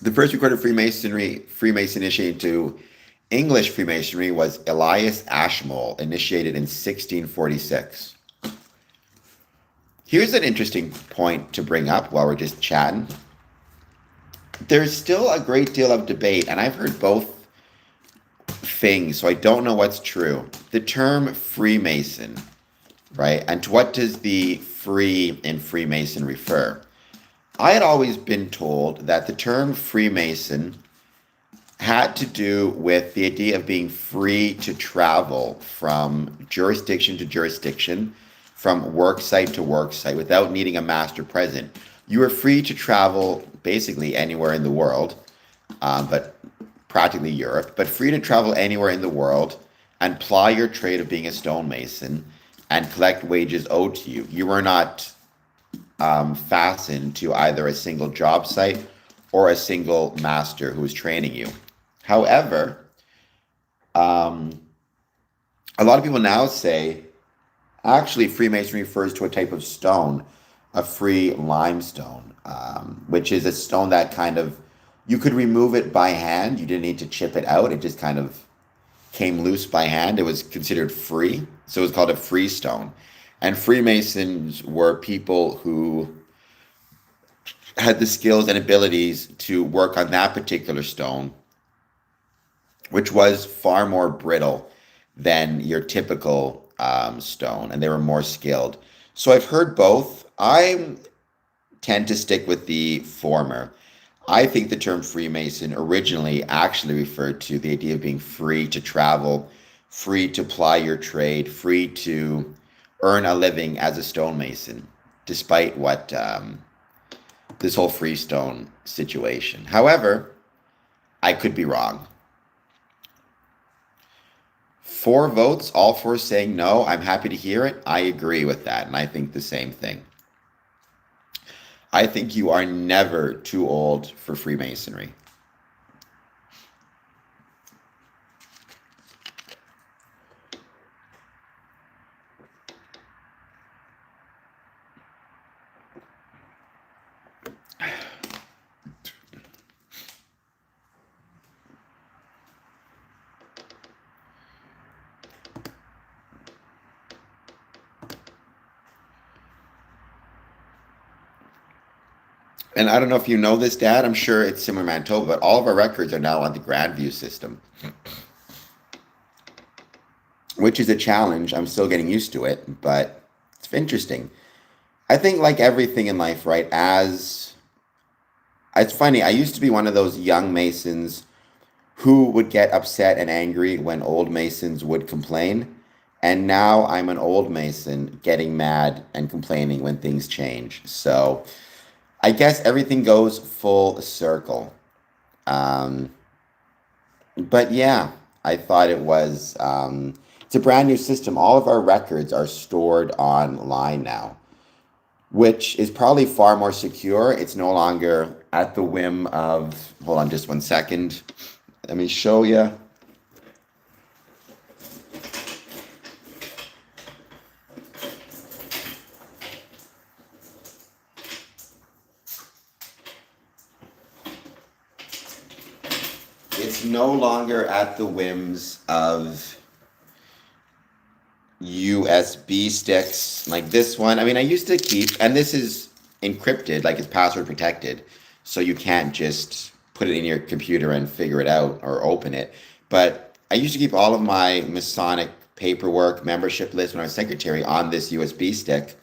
[SPEAKER 1] The first recorded Freemason initiated to English Freemasonry was Elias Ashmole, initiated in 1646. Here's an interesting point to bring up while we're just chatting. There's still a great deal of debate, and I've heard both things, so I don't know what's true. The term Freemason, right? And to what does the free in Freemason refer? I had always been told that the term Freemason had to do with the idea of being free to travel from jurisdiction to jurisdiction, from work site to work site, without needing a master present. You were free to travel basically anywhere in the world, but practically Europe, but free to travel anywhere in the world and ply your trade of being a stonemason and collect wages owed to you. You were not fastened to either a single job site or a single master who was training you. However, a lot of people now say, actually, Freemasonry refers to a type of stone, a free limestone, which is a stone that kind of, you could remove it by hand. You didn't need to chip it out. It just kind of came loose by hand. It was considered free, so it was called a free stone. And Freemasons were people who had the skills and abilities to work on that particular stone, which was far more brittle than your typical stone, and they were more skilled. So I've heard both. I tend to stick with the former. I think the term Freemason originally actually referred to the idea of being free to travel, free to ply your trade, free to earn a living as a stonemason, despite what this whole freestone situation. However, I could be wrong. 4 votes, all 4 saying no. I'm happy to hear it. I agree with that, and I think the same thing. I think you are never too old for Freemasonry. And I don't know if you know this, Dad. I'm sure it's similar in Manitoba, but all of our records are now on the Grandview system, which is a challenge. I'm still getting used to it, but it's interesting. I think like everything in life, right? It's funny. I used to be one of those young Masons who would get upset and angry when old Masons would complain. And now I'm an old Mason getting mad and complaining when things change. So I guess everything goes full circle. But yeah, I thought it was, it's a brand new system. All of our records are stored online now, which is probably far more secure. It's no longer at the whim of, hold on just one second. Let me show you. it's no longer at the whims of USB sticks like this one. I mean, I used to keep, and this is encrypted, like it's password protected, so you can't just put it in your computer and figure it out or open it. But I used to keep all of my Masonic paperwork, membership list when I was secretary on this USB stick.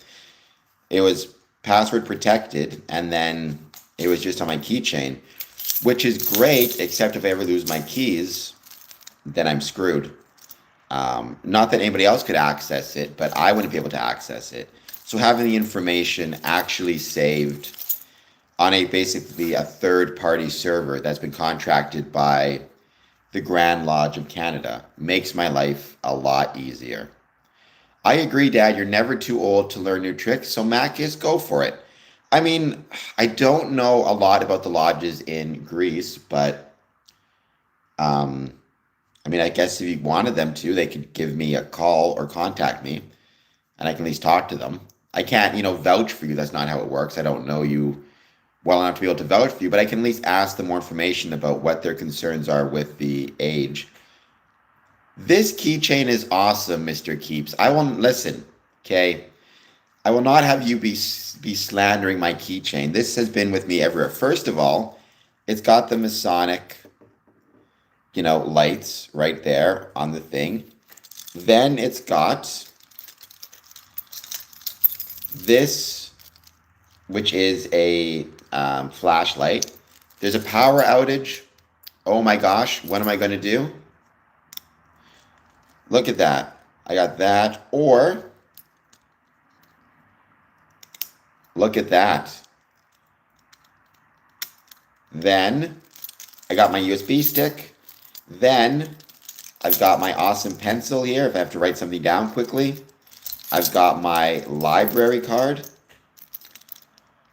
[SPEAKER 1] It was password protected, and then it was just on my keychain, which is great, except if I ever lose my keys, then I'm screwed. Not that anybody else could access it, but I wouldn't be able to access it. So having the information actually saved on basically a third-party server that's been contracted by the Grand Lodge of Canada makes my life a lot easier. I agree, Dad, you're never too old to learn new tricks, so Makis, go for it. I mean, I don't know a lot about the lodges in Greece, but I mean, I guess if you wanted them to, they could give me a call or contact me, and I can at least talk to them. I can't, vouch for you. That's not how it works. I don't know you well enough to be able to vouch for you, but I can at least ask them more information about what their concerns are with the age. This keychain is awesome, Mr. Keeps. I won't listen, okay? I will not have you be slandering my keychain. This has been with me everywhere. First of all, it's got the Masonic, lights right there on the thing. Then it's got this, which is a flashlight. There's a power outage. Oh my gosh, what am I going to do? Look at that. I got that. Or look at that. Then I got my USB stick. Then I've got my awesome pencil here if I have to write something down quickly. I've got my library card,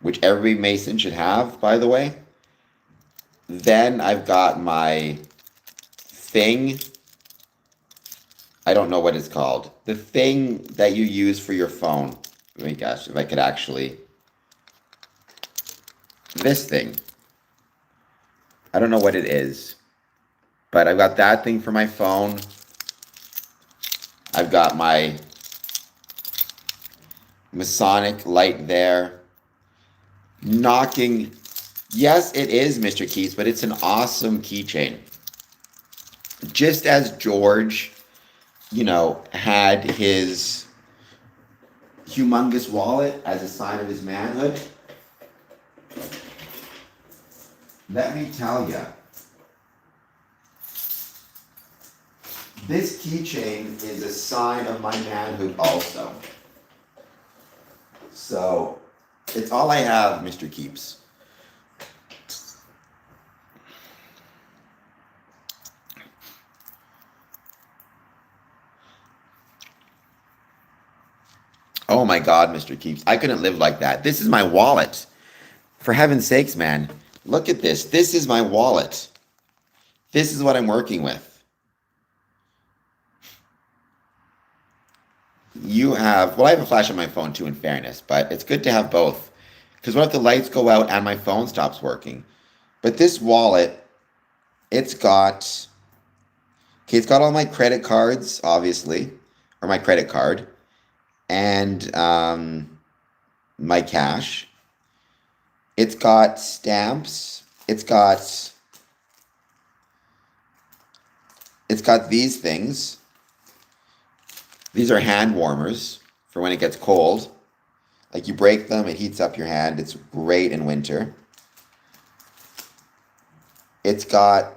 [SPEAKER 1] which every Mason should have, by the way. Then I've got my thing. I don't know what it's called. The thing that you use for your phone. Oh my gosh, if I could actually. This thing. I don't know what it is. But I've got that thing for my phone. I've got my Masonic light there. Knocking. Yes, it is, Mr. Keys, but it's an awesome keychain. Just as George, had his humongous wallet as a sign of his manhood. Let me tell you. This keychain is a sign of my manhood also. So, it's all I have, Mr. Keeps. Oh my God, Mr. Keeps. I couldn't live like that. This is my wallet. For heaven's sakes, man. Look at this. This is my wallet. This is what I'm working with. I have a flash on my phone too, in fairness, but it's good to have both. Because what if the lights go out and my phone stops working? But this wallet, it's got all my credit cards, obviously, or my credit card, and my cash. It's got stamps. It's got these things. These are hand warmers for when it gets cold. Like you break them, it heats up your hand. It's great in winter. It's got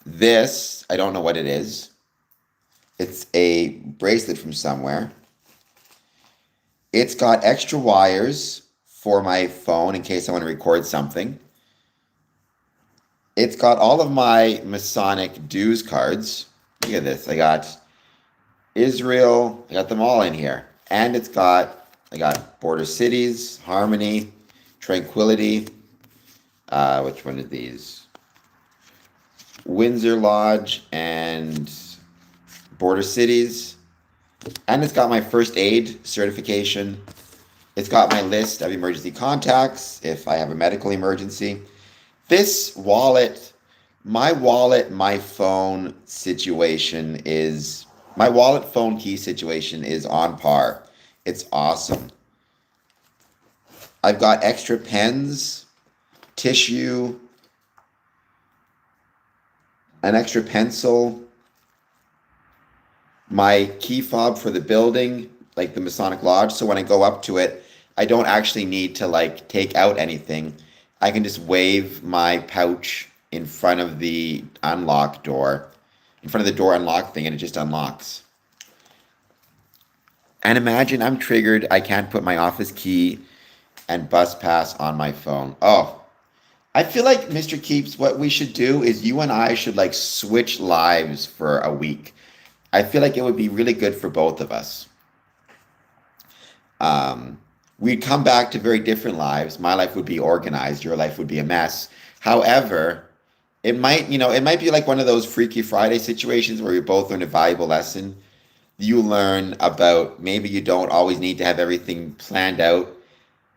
[SPEAKER 1] this. I don't know what it is. It's a bracelet from somewhere. It's got extra wires for my phone in case I want to record something. It's got all of my Masonic dues cards. Look at this. I got Israel. I got them all in here. And I got Border Cities, Harmony, Tranquility. Which one are these? Windsor Lodge and Border Cities. And it's got my first aid certification. It's got my list of emergency contacts if I have a medical emergency. This wallet, my phone situation is, my wallet phone key situation is on par. It's awesome. I've got extra pens, tissue, an extra pencil, my key fob for the building, like the Masonic Lodge. So when I go up to it, I don't actually need to like take out anything. I can just wave my pouch in front of the unlock door, in front of the door unlock thing, and it just unlocks. And imagine I'm triggered. I can't put my office key and bus pass on my phone. Oh, I feel like Mr. Keeps, what we should do is you and I should like switch lives for a week. I feel like it would be really good for both of us. We'd come back to very different lives. My life would be organized. Your life would be a mess. However, it might be like one of those Freaky Friday situations where you both learn a valuable lesson. You learn about maybe you don't always need to have everything planned out.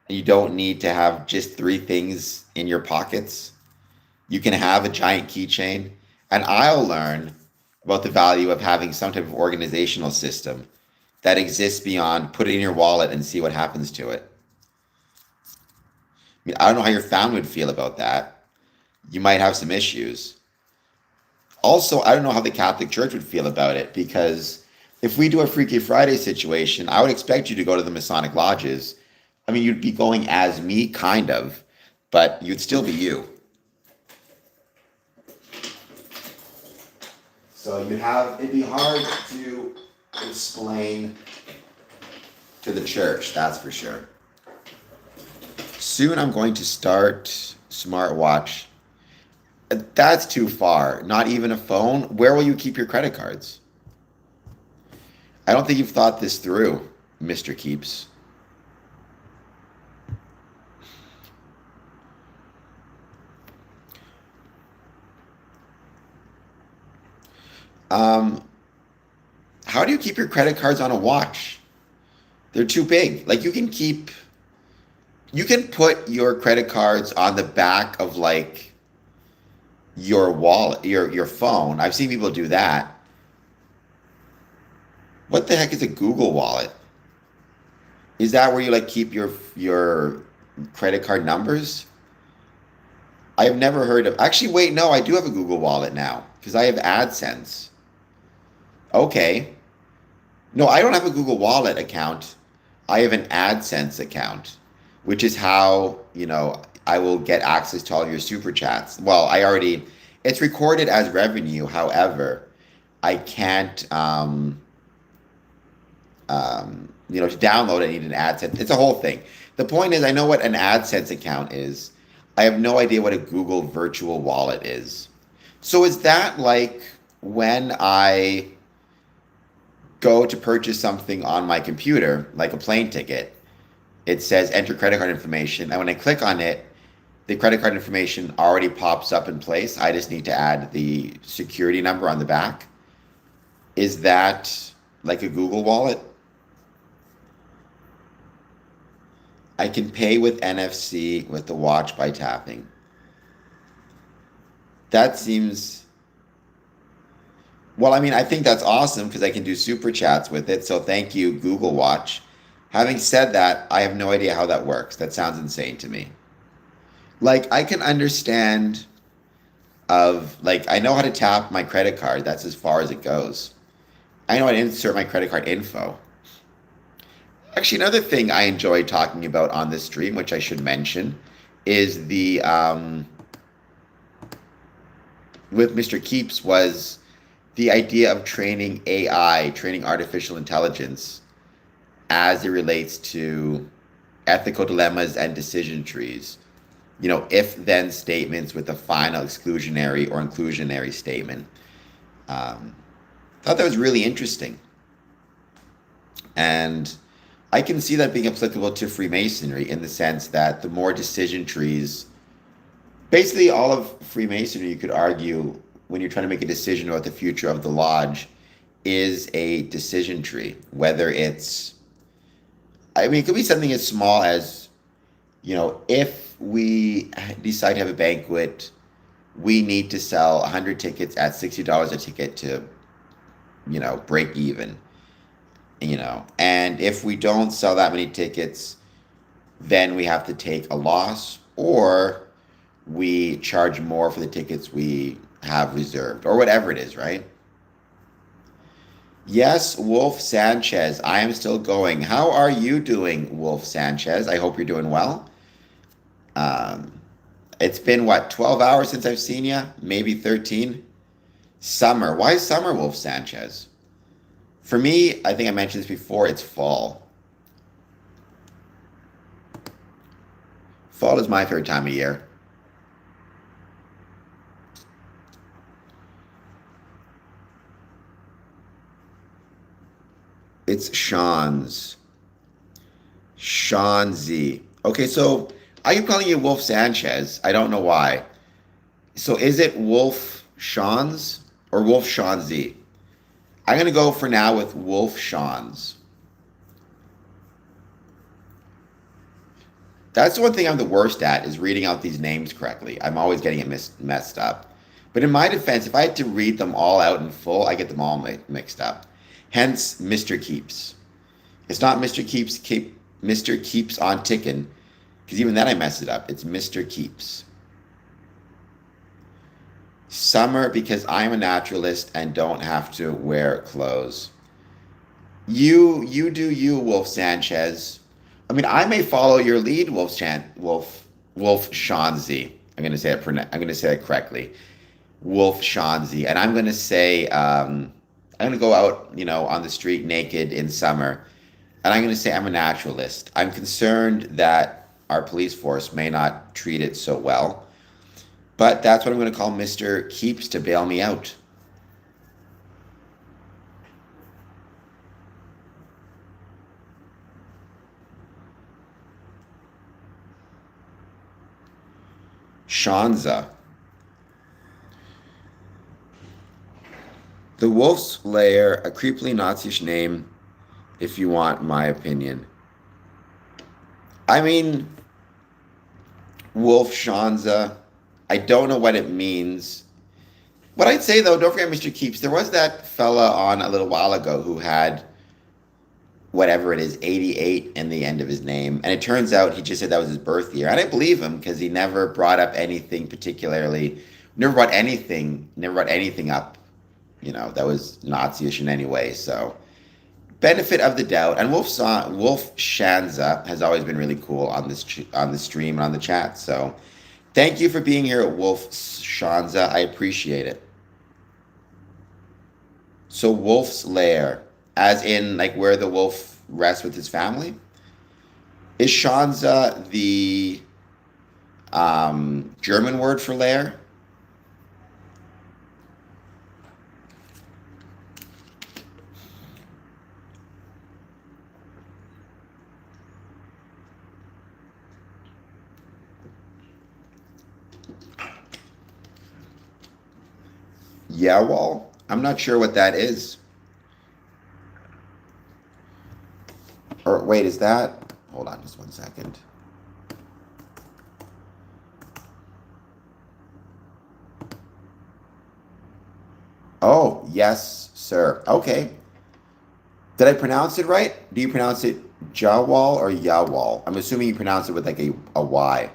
[SPEAKER 1] You don't need to have just three things in your pockets. You can have a giant keychain. And I'll learn about the value of having some type of organizational system that exists beyond put it in your wallet and see what happens to it. I mean, I don't know how your family would feel about that. You might have some issues. Also, I don't know how the Catholic Church would feel about it, because if we do a Freaky Friday situation, I would expect you to go to the Masonic lodges. I mean, you'd be going as me, kind of, but you'd still be you. So it'd be hard to explain to the church, that's for sure. Soon I'm going to start smartwatch. That's too far. Not even a phone. Where will you keep your credit cards? I don't think you've thought this through, Mr. Keeps. How do you keep your credit cards on a watch? They're too big. Like you can put your credit cards on the back of like your wallet, your phone. I've seen people do that. What the heck is a Google Wallet? Is that where you like keep your credit card numbers? I have never heard of. Actually, wait, no, I do have a Google Wallet now because I have AdSense. Okay. No, I don't have a Google Wallet account. I have an AdSense account, which is how, I will get access to all of your super chats. Well, it's recorded as revenue. However, I can't, to download it, I need an AdSense. It's a whole thing. The point is, I know what an AdSense account is. I have no idea what a Google virtual wallet is. So is that like when I go to purchase something on my computer, like a plane ticket, it says enter credit card information. And when I click on it, the credit card information already pops up in place. I just need to add the security number on the back. Is that like a Google Wallet? I can pay with NFC with the watch by tapping. That seems... Well, I mean, I think that's awesome because I can do super chats with it. So thank you, Google Watch. Having said that, I have no idea how that works. That sounds insane to me. Like, I can understand I know how to tap my credit card. That's as far as it goes. I know how to insert my credit card info. Actually, another thing I enjoy talking about on this stream, which I should mention, is with Mr. Keeps, was the idea of training AI, training artificial intelligence, as it relates to ethical dilemmas and decision trees. If-then statements with a final exclusionary or inclusionary statement. Thought that was really interesting. And I can see that being applicable to Freemasonry in the sense that the more decision trees, basically all of Freemasonry, you could argue, when you're trying to make a decision about the future of the lodge, is a decision tree. Whether it could be something as small as, if we decide to have a banquet, we need to sell 100 tickets at $60 a ticket to, break even, and if we don't sell that many tickets, then we have to take a loss, or we charge more for the tickets we have reserved, or whatever it is, right? Yes, Wolf Sanchez, I am still going. How are you doing, Wolf Sanchez? I hope you're doing well. Um, it's been, what, 12 hours since I've seen you? Maybe 13? Summer. Why summer, Wolf Sanchez? For me, I think I mentioned this before, it's fall. Fall is my favorite time of year. It's Sean Z. Okay, so I keep calling you Wolf Sanchez. I don't know why. So is it Wolf Sean's or Wolf Sean Z? I'm gonna go for now with Wolf Sean's. That's the one thing I'm the worst at, is reading out these names correctly. I'm always getting it messed up. But in my defense, if I had to read them all out in full, I get them all mixed up. Hence, Mr. Keeps. It's not Mr. Keeps on tickin', because even then I mess it up. It's Mr. Keeps. Summer, because I'm a naturalist and don't have to wear clothes. You do you, Wolf Sanchez. I mean, I may follow your lead, Wolf Shanzi. I'm gonna say it correctly. Wolf Shanzi. And I'm gonna say I'm gonna go out, on the street naked in summer. And I'm gonna say I'm a naturalist. I'm concerned that our police force may not treat it so well. But that's what I'm gonna call Mr. Keeps to bail me out. Shanza. The Wolf's Lair, a creepily Nazi-ish name, if you want my opinion. I mean, Wolf Shanza, I don't know what it means. What I'd say, though, don't forget Mr. Keeps. There was that fella on a little while ago who had whatever it is, 88 in the end of his name. And it turns out he just said that was his birth year. I didn't believe him because he never brought up anything particularly, never brought anything up, that was Nazi-ish in any way. So benefit of the doubt. And Wolf Shanza has always been really cool on the stream and on the chat. So thank you for being here at Wolf Shanza. I appreciate it. So Wolf's Lair, as in like where the wolf rests with his family? Is Shanza the German word for lair? Yeah, well, I'm not sure what that is. Or wait, is that? Hold on just one second. Oh, yes, sir. Okay. Did I pronounce it right? Do you pronounce it Jawal or Yawal? I'm assuming you pronounce it with like a Y.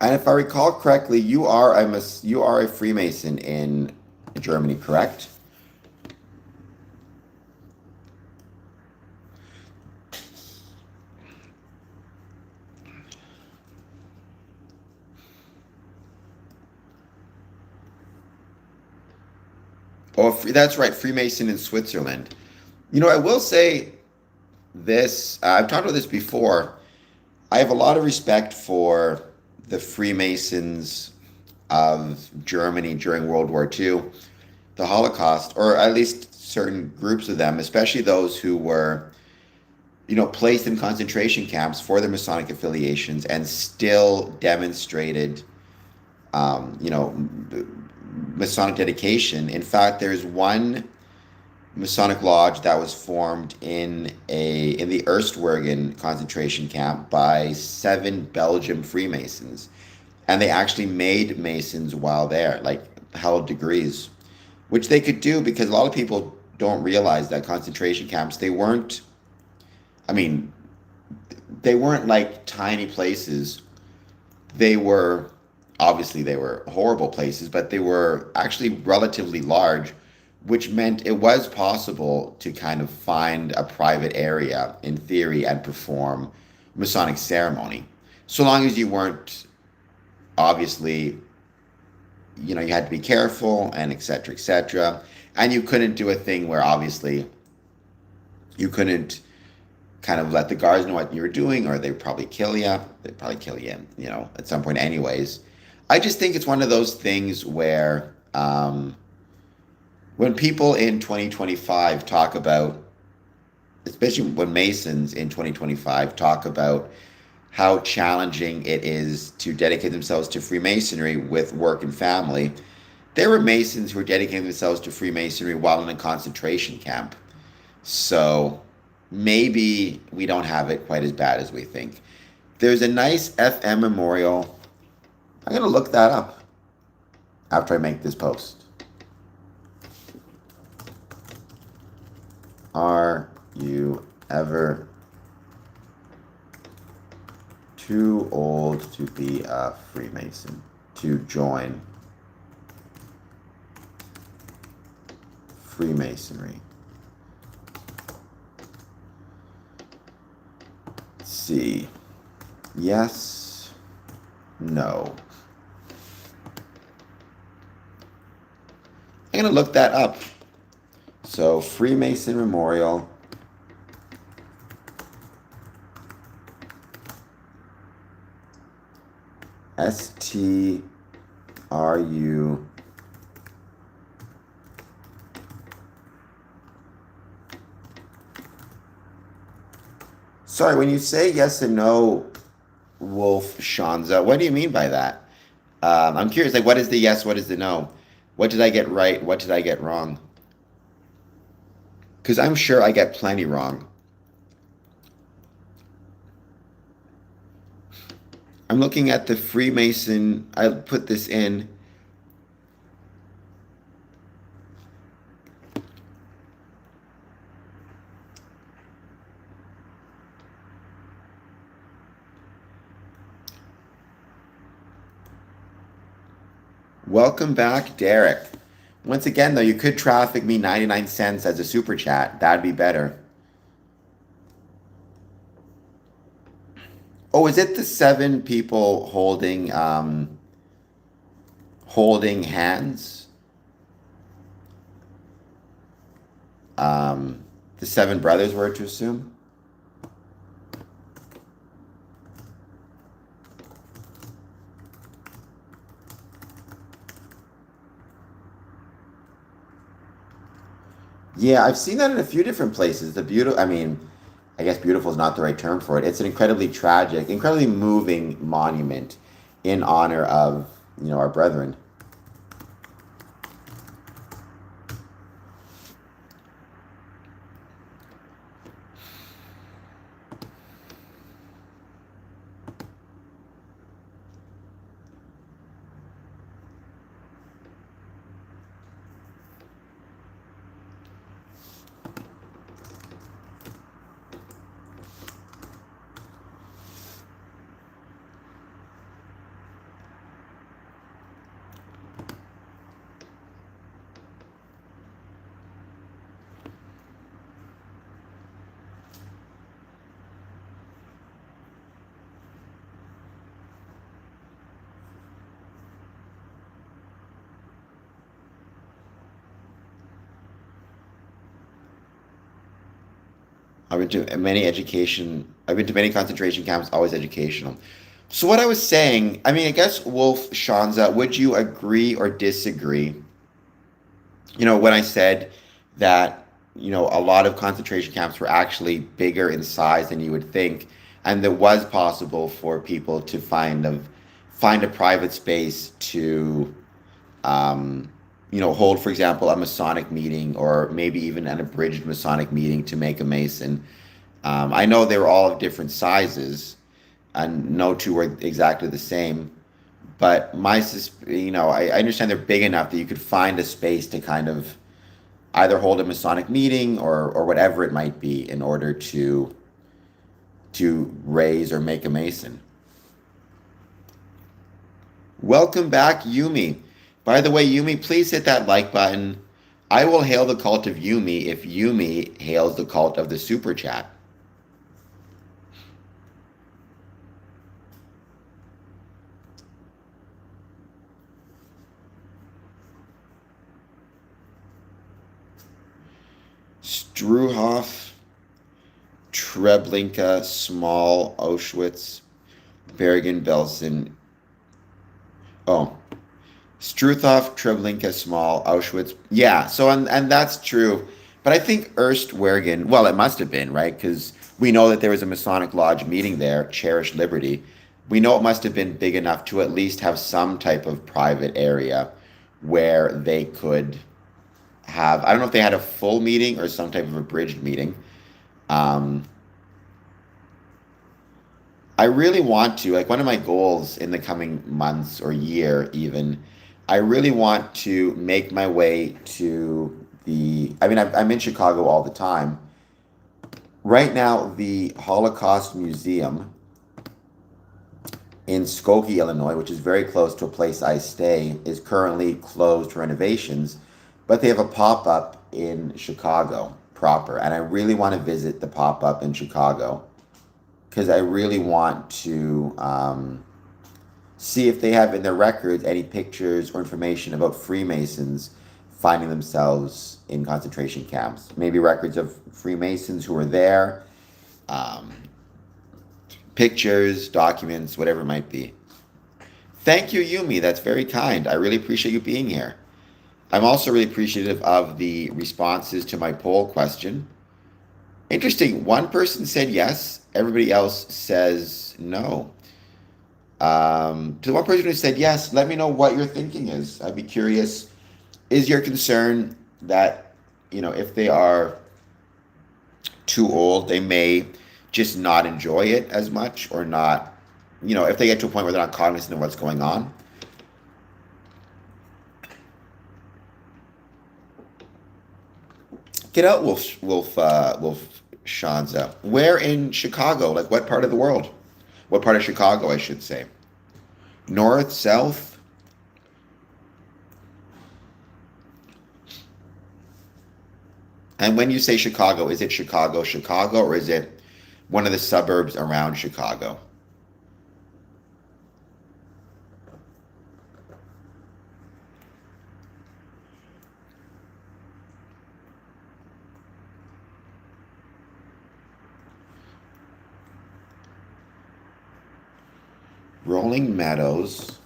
[SPEAKER 1] And if I recall correctly, you are a Freemason in Germany, correct? Oh, that's right, Freemason in Switzerland. I will say this. I've talked about this before. I have a lot of respect for the Freemasons of Germany during World War II, the Holocaust, or at least certain groups of them, especially those who were, placed in concentration camps for their Masonic affiliations and still demonstrated, Masonic dedication. In fact, there's one Masonic lodge that was formed in the Erstwergen concentration camp by 7 Belgian Freemasons, and they actually made Masons while there, like held degrees, which they could do because a lot of people don't realize that concentration camps they weren't. I mean, they weren't like tiny places. They were obviously they were horrible places, but they were actually relatively large, which meant it was possible to kind of find a private area in theory and perform Masonic ceremony. So long as you weren't obviously, you had to be careful and etc. etc. And you couldn't do a thing where obviously you couldn't kind of let the guards know what you were doing, or they'd probably kill you. They'd probably kill you, at some point, anyways. I just think it's one of those things where when people in 2025 talk about, especially when Masons in 2025 talk about how challenging it is to dedicate themselves to Freemasonry with work and family, there were Masons who were dedicating themselves to Freemasonry while in a concentration camp. So maybe we don't have it quite as bad as we think. There's a nice FM memorial. I'm going to look that up after I make this post. Are you ever too old to be a Freemason to join Freemasonry? Let's see. Yes. No. I'm going to look that up. So, Freemason Memorial. STRU. Sorry, when you say yes and no, Wolf Shanza, what do you mean by that? I'm curious, like, what is the yes, what is the no? What did I get right? What did I get wrong? Because I'm sure I get plenty wrong. I'm looking at the Freemason. I put this in. Welcome back, Derek. Once again, though, you could traffic me 99 cents as a super chat. That'd be better. Oh, is it the 7 people holding hands? The 7 brothers were to assume? Yeah, I've seen that in a few different places. I guess beautiful is not the right term for it. It's an incredibly tragic, incredibly moving monument in honor of, our brethren. I've been to many concentration camps, always educational. So what I was saying, I guess Wolf Shanza, would you agree or disagree? When I said that, a lot of concentration camps were actually bigger in size than you would think, and it was possible for people to find a private space to hold, for example, a Masonic meeting or maybe even an abridged Masonic meeting to make a Mason. I know they were all of different sizes, and no two were exactly the same. But I understand they're big enough that you could find a space to kind of either hold a Masonic meeting or whatever it might be in order to raise or make a Mason. Welcome back, Yumi. By the way, Yumi, please hit that like button. I will hail the cult of Yumi if Yumi hails the cult of the super chat. Struhoff, Treblinka, Small, Auschwitz, Bergen-Belsen. Oh, Struthoff, Treblinka, Small, Auschwitz. Yeah, so and that's true. But I think Erstwergen, well, it must have been, right? Because we know that there was a Masonic Lodge meeting there, Cherish Liberty. We know it must have been big enough to at least have some type of private area where they could have, I don't know if they had a full meeting or some type of abridged meeting. I really want to, like one of my goals in the coming months or year even, I really want to make my way to I'm in Chicago all the time. Right now, the Holocaust Museum in Skokie, Illinois, which is very close to a place I stay, is currently closed for renovations, but they have a pop-up in Chicago proper, and I really want to visit the pop-up in Chicago because I really want to see if they have in their records any pictures or information about Freemasons finding themselves in concentration camps. Maybe records of Freemasons who were there, pictures, documents, whatever it might be. Thank you, Yumi. That's very kind. I really appreciate you being here. I'm also really appreciative of the responses to my poll question. Interesting. One person said yes. Everybody else says no. To the one person who said yes, let me know what your thinking is. I'd be curious. Is your concern that, if they are too old, they may just not enjoy it as much or not, if they get to a point where they're not cognizant of what's going on? Get out, Wolf Shanza. Where in Chicago? Like what part of the world? What part of Chicago, I should say? North, south? And when you say Chicago, is it Chicago, or is it one of the suburbs around Chicago? Rolling Meadows,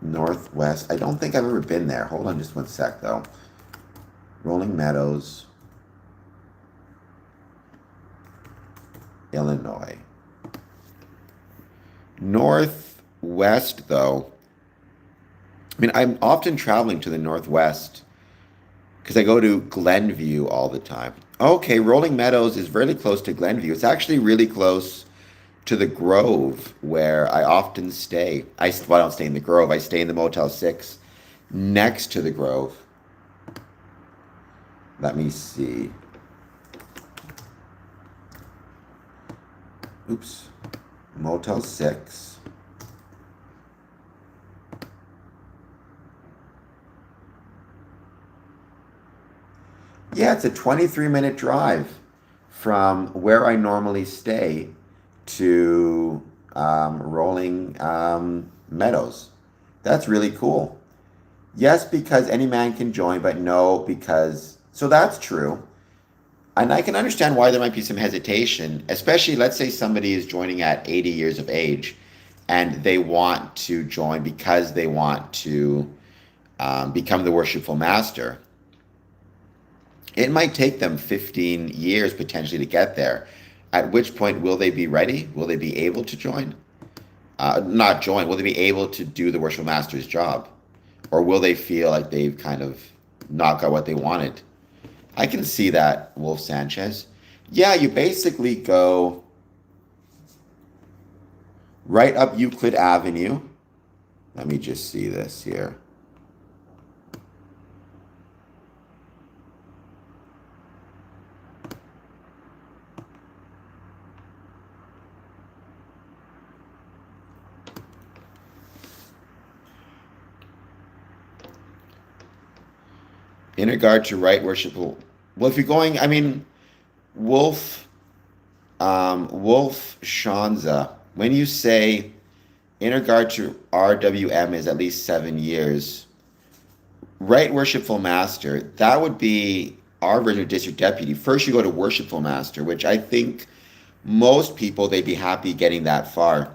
[SPEAKER 1] Northwest. I don't think I've ever been there. Hold on just one sec, though. Rolling Meadows, Illinois. Northwest, though. I'm often traveling to the Northwest because I go to Glenview all the time. Okay, Rolling Meadows is really close to Glenview. It's actually really close to the Grove, where I often stay. I don't stay in the Grove. I stay in the Motel 6 next to the Grove. Let me see. Oops. Motel 6. Yeah, it's a 23-minute drive from where I normally stay to Rolling Meadows. That's really cool. Yes, because any man can join, but no, because... So that's true. And I can understand why there might be some hesitation, especially, let's say somebody is joining at 80 years of age and they want to join because they want to become the worshipful master. It might take them 15 years potentially to get there. At which point, will they be ready? Will they be able to join? Not join. Will they be able to do the worshipful master's job? Or will they feel like they've kind of not got what they wanted? I can see that, Wolf Sanchez. Yeah, you basically go right up Euclid Avenue. Let me just see this here. In regard to right worshipful, well, if you're going, I mean, Wolf, Wolf Shanza, when you say in regard to RWM is at least 7 years, right worshipful master, that would be our version of district deputy. First, you go to worshipful master, which I think most people, they'd be happy getting that far.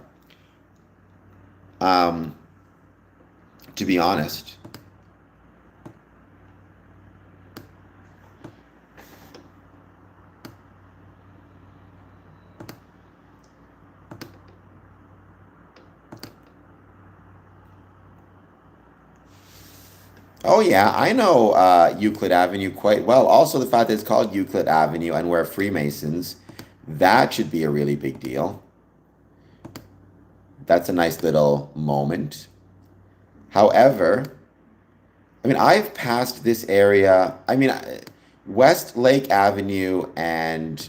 [SPEAKER 1] Um, to be honest. Oh yeah, I know Euclid Avenue quite well. Also, the fact that it's called Euclid Avenue and we're Freemasons, that should be a really big deal. That's a nice little moment. However, I mean, I've passed this area. I mean, West Lake Avenue and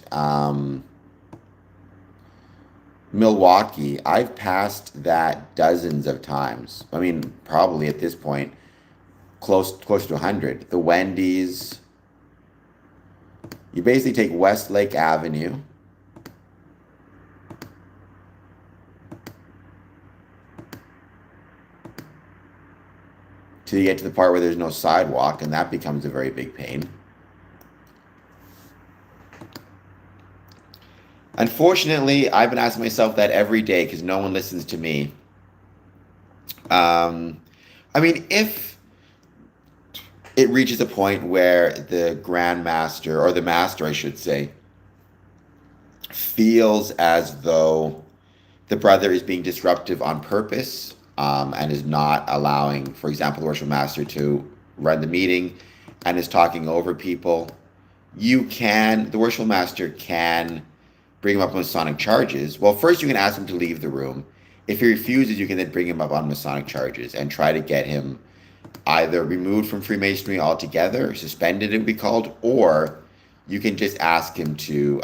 [SPEAKER 1] Milwaukee, I've passed that dozens of times. I mean, probably at this point, close to 100. The Wendy's. You basically take West Lake Avenue. Till you get to the part where there's no sidewalk, and that becomes a very big pain. Unfortunately, I've been asking myself that every day because no one listens to me. I mean, if it reaches a point where the Grand Master, or the Master, I should say, feels as though the brother is being disruptive on purpose, and is not allowing, for example, the Worship Master to run the meeting and is talking over people, the Worship Master can bring him up on Masonic charges. Well, first you can ask him to leave the room. If he refuses, you can then bring him up on Masonic charges and try to get him either removed from Freemasonry altogether, suspended it would be called, or you can just ask him to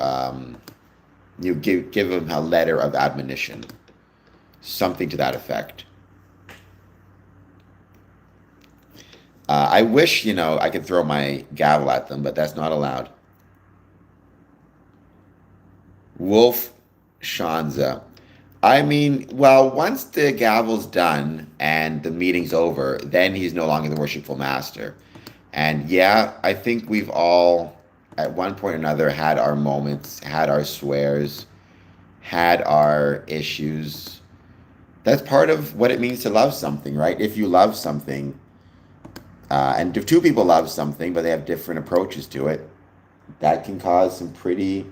[SPEAKER 1] give him a letter of admonition, something to that effect. I wish, I could throw my gavel at them, but that's not allowed. Wolf Shanza. I mean, well, once the gavel's done and the meeting's over, then he's no longer the worshipful master. And yeah, I think we've all, at one point or another, had our moments, had our swears, had our issues. That's part of what it means to love something, right? If you love something, and if two people love something, but they have different approaches to it, that can cause some pretty,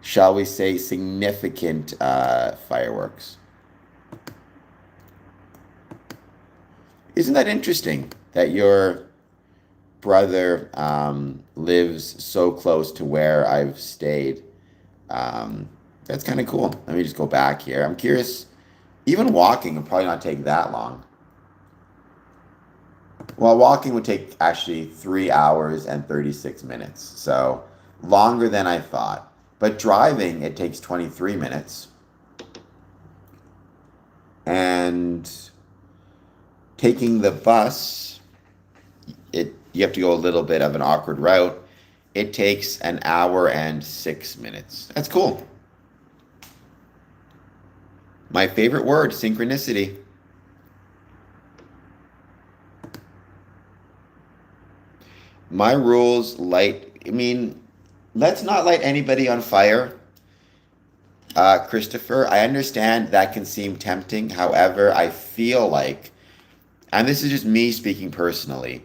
[SPEAKER 1] shall we say, significant fireworks. Isn't that interesting that your brother lives so close to where I've stayed? That's kind of cool. Let me just go back here. I'm curious. Even walking would probably not take that long. Well, walking would take actually 3 hours and 36 minutes. So longer than I thought. But driving, it takes 23 minutes. And taking the bus, you have to go a little bit of an awkward route. It takes 1 hour and 6 minutes. That's cool. My favorite word, synchronicity. My rules let's not light anybody on fire. Christopher, I understand that can seem tempting. However, I feel like, and this is just me speaking personally,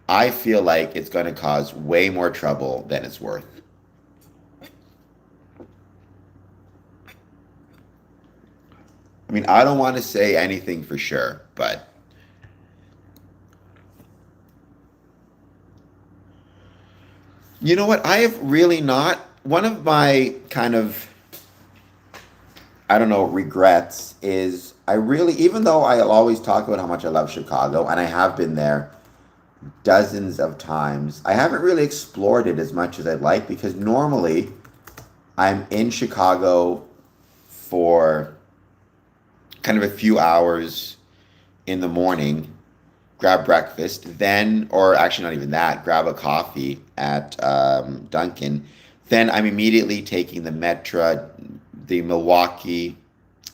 [SPEAKER 1] I feel like it's going to cause way more trouble than it's worth. I mean, I don't want to say anything for sure, but You know what? I have really not. One of my kind of, I don't know, regrets is I really, even though I'll always talk about how much I love Chicago, and I have been there dozens of times, I haven't really explored it as much as I'd like because normally I'm in Chicago for kind of a few hours in the morning, grab breakfast, then, or actually not even that, grab a coffee at Dunkin'. Then I'm immediately taking the Metra, the Milwaukee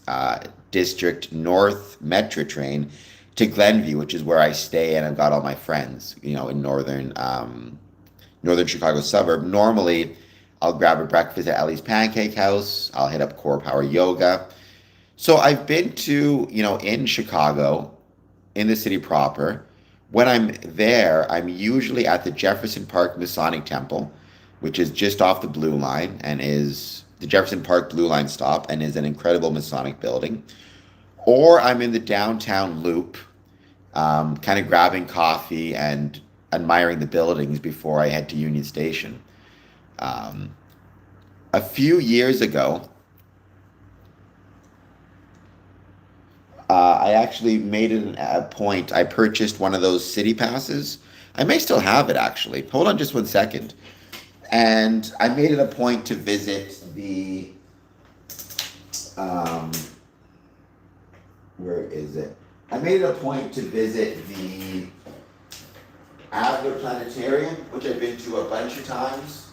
[SPEAKER 1] uh, District North Metro train to Glenview, which is where I stay, and I've got all my friends, in northern Chicago suburb. Normally, I'll grab a breakfast at Ellie's Pancake House. I'll hit up Core Power Yoga. So I've been to, in Chicago, in the city proper. When I'm there, I'm usually at the Jefferson Park Masonic Temple, which is just off the Blue Line and is the Jefferson Park Blue Line stop and is an incredible Masonic building. Or I'm in the downtown loop, kind of grabbing coffee and admiring the buildings before I head to Union Station. Um, a few years ago, I actually made it a point. I purchased one of those city passes. I may still have it actually. Hold on just one second. And I made it a point to visit um, where is it? I made it a point to visit the Adler Planetarium, which I've been to a bunch of times,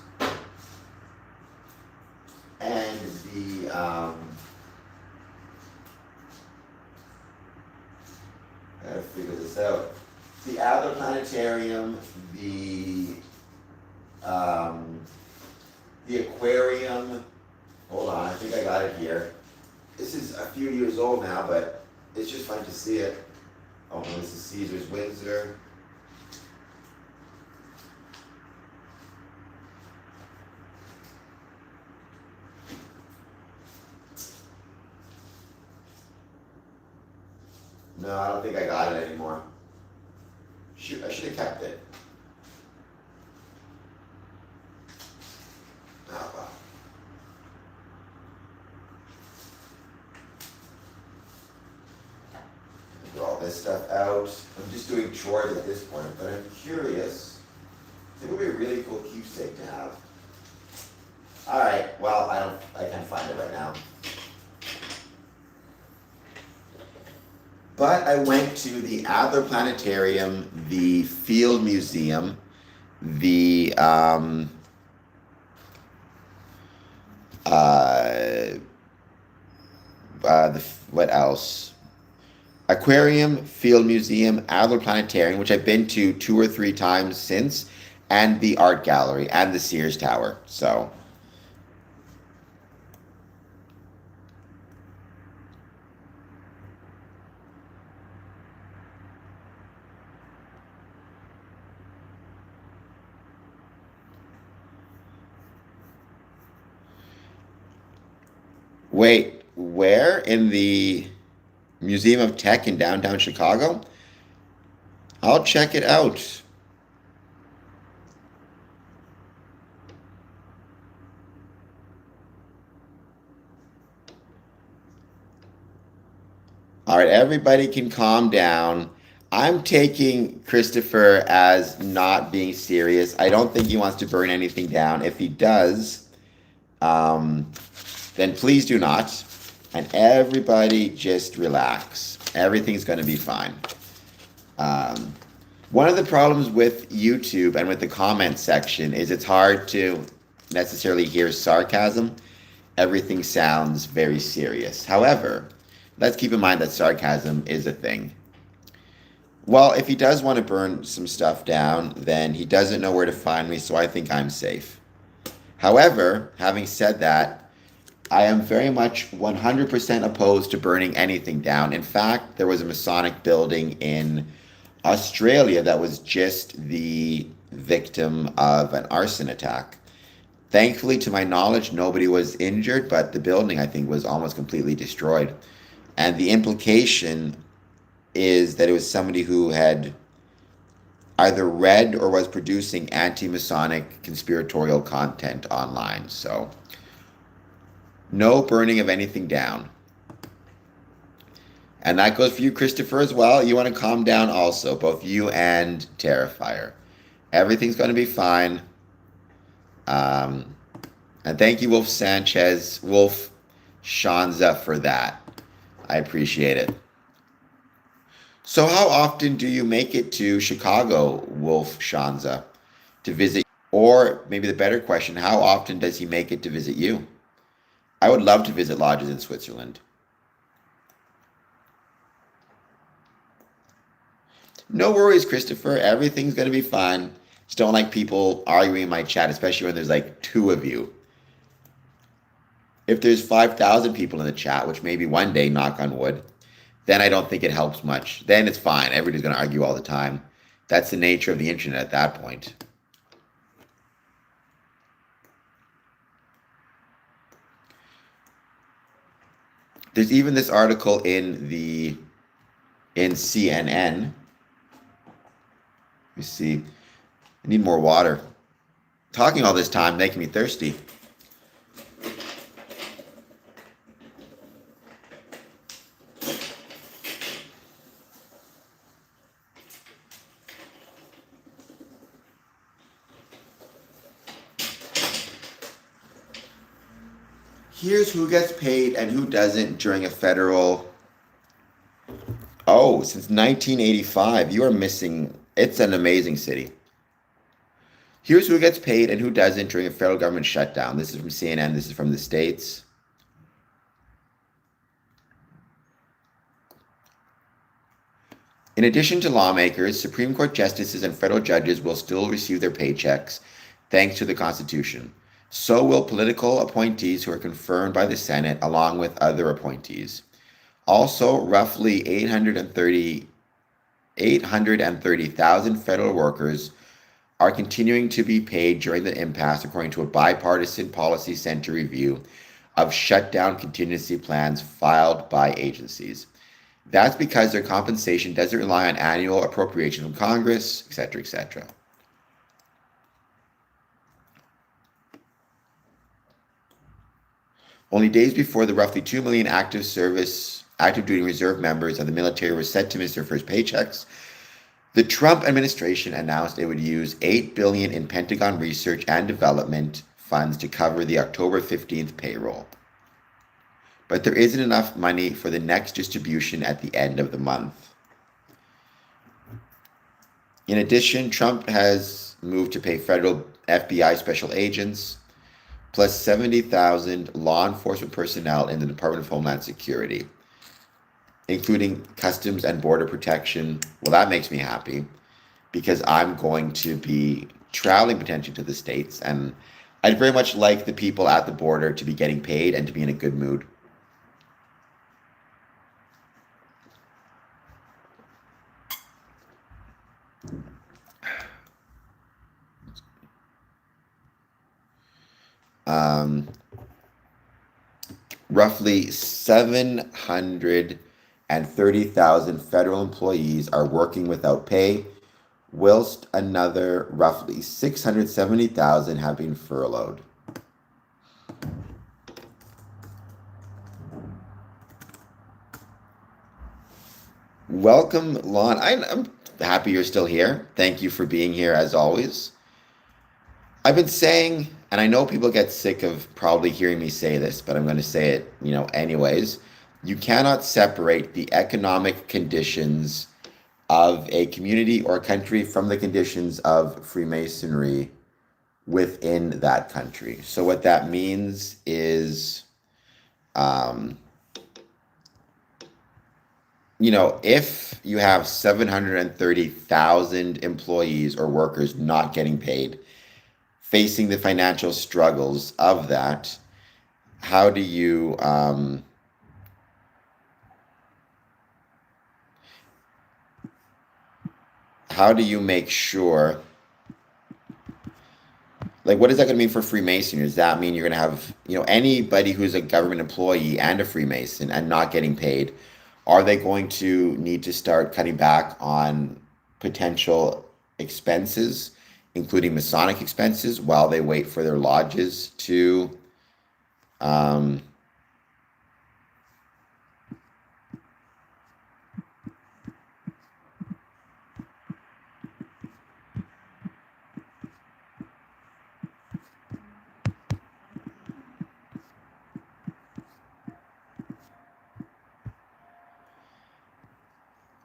[SPEAKER 1] and I gotta figure this out. The Adler Planetarium, um, the aquarium. Hold on, I think I got it here. This is a few years old now, but it's just fun to see it. Oh, no, this is Caesar's Windsor. No, I don't think I got it anymore. Shoot, I should have kept it. Oh, well. Get all this stuff out. I'm just doing chores at this point, but I'm curious. It would be a really cool keepsake to have. All right. Well, I can't find it right now. But I went to the Adler Planetarium, the Field Museum, the what else? Aquarium, Field Museum, Adler Planetarium, which I've been to 2 or 3 times since, and the art gallery and the Sears Tower. So wait, where in the Museum of Tech in downtown Chicago? I'll check it out. All right, everybody can calm down. I'm taking Christopher as not being serious. I don't think he wants to burn anything down. If he does, um, then please do not. And everybody just relax. Everything's going to be fine. Um, One of the problems with YouTube and with the comment section is it's hard to necessarily hear sarcasm. Everything sounds very serious. However, let's keep in mind that sarcasm is a thing. Well, if he does want to burn some stuff down, then he doesn't know where to find me, so I think I'm safe. However, having said that, I am very much 100% opposed to burning anything down. In fact, there was a Masonic building in Australia that was just the victim of an arson attack. Thankfully, to my knowledge, nobody was injured, but the building, I think, was almost completely destroyed. And the implication is that it was somebody who had either read or was producing anti-Masonic conspiratorial content online. So no burning of anything down. And that goes for you, Christopher, as well. You want to calm down also, both you and Terrifier. Everything's going to be fine. And thank you, Wolf Shanza, for that. I appreciate it. So how often do you make it to Chicago, Wolf Shanza, to visit? Or maybe the better question, how often does he make it to visit you? I would love to visit lodges in Switzerland. No worries, Christopher. Everything's going to be fine. Just don't like people arguing in my chat, especially when there's like 2 of you. If there's 5,000 people in the chat, which maybe one day, knock on wood, then I don't think it helps much. Then it's fine. Everybody's going to argue all the time. That's the nature of the internet at that point. There's even this article in CNN. Let me see. I need more water. Talking all this time making me thirsty. Here's who gets paid and who doesn't during a federal... Oh, since 1985. You are missing... It's an amazing city. Here's who gets paid and who doesn't during a federal government shutdown. This is from CNN. This is from the States. In addition to lawmakers, Supreme Court justices and federal judges will still receive their paychecks thanks to the Constitution. So will political appointees who are confirmed by the Senate, along with other appointees. Also, roughly 830,000 federal workers are continuing to be paid during the impasse, according to a bipartisan policy center review of shutdown contingency plans filed by agencies. That's because their compensation doesn't rely on annual appropriation from Congress, etc., etc. Only days before the roughly 2 million active duty reserve members of the military were set to miss their first paychecks, the Trump administration announced it would use $8 billion in Pentagon research and development funds to cover the October 15th payroll. But there isn't enough money for the next distribution at the end of the month. In addition, Trump has moved to pay federal FBI special agents plus 70,000 law enforcement personnel in the Department of Homeland Security, including Customs and Border Protection. Well, that makes me happy because I'm going to be traveling potentially to the States, and I'd very much like the people at the border to be getting paid and to be in a good mood. Roughly 730,000 federal employees are working without pay, whilst another roughly 670,000 have been furloughed. Welcome, Lon. I'm happy you're still here. Thank you for being here as always. I've been saying, and I know people get sick of probably hearing me say this, but I'm going to say it, anyways. You cannot separate the economic conditions of a community or a country from the conditions of Freemasonry within that country. So what that means is, if you have 730,000 employees or workers not getting paid, facing the financial struggles of that, how do you make sure, what is that going to mean for Freemasonry? Does that mean you're going to have, anybody who's a government employee and a Freemason and not getting paid, are they going to need to start cutting back on potential expenses, including Masonic expenses, while they wait for their lodges to um,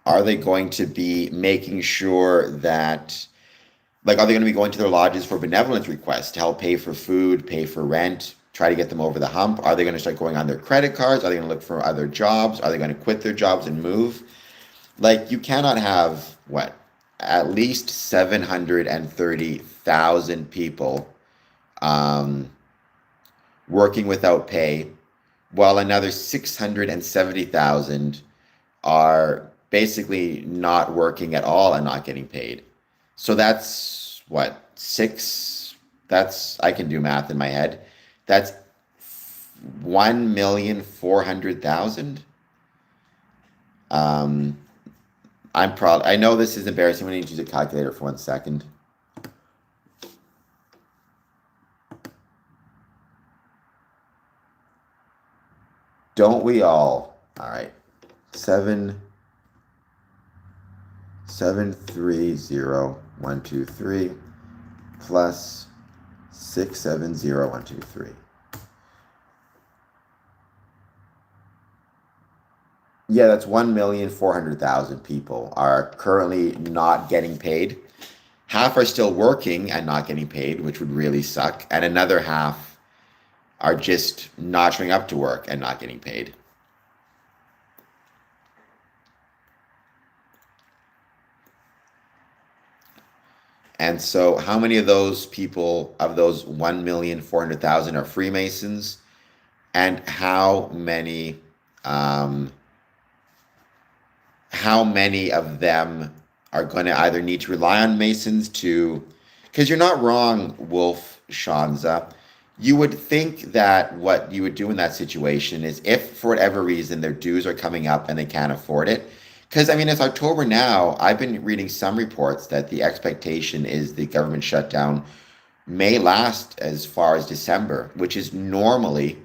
[SPEAKER 1] are they going to be making sure that, like, are they going to be going to their lodges for benevolence requests to help pay for food, pay for rent, try to get them over the hump? Are they going to start going on their credit cards? Are they going to look for other jobs? Are they going to quit their jobs and move? Like, you cannot have, what, at least 730,000 people um, working without pay, while another 670,000 are basically not working at all and not getting paid. So that's what, I can do math in my head. That's 1,400,000. I know this is embarrassing. We need to use a calculator for 1 second. Don't we all? All right. 730,123 plus 670,123. Yeah, that's 1,400,000 people are currently not getting paid. Half are still working and not getting paid, which would really suck. And another half are just not showing up to work and not getting paid. And so how many of those people, of those 1,400,000 are Freemasons? And how many of them are going to either need to rely on Masons to, because you're not wrong, Wolf Shanza. You would think that what you would do in that situation is, if for whatever reason their dues are coming up and they can't afford it, because I mean, it's October now. I've been reading some reports that the expectation is the government shutdown may last as far as December, which is normally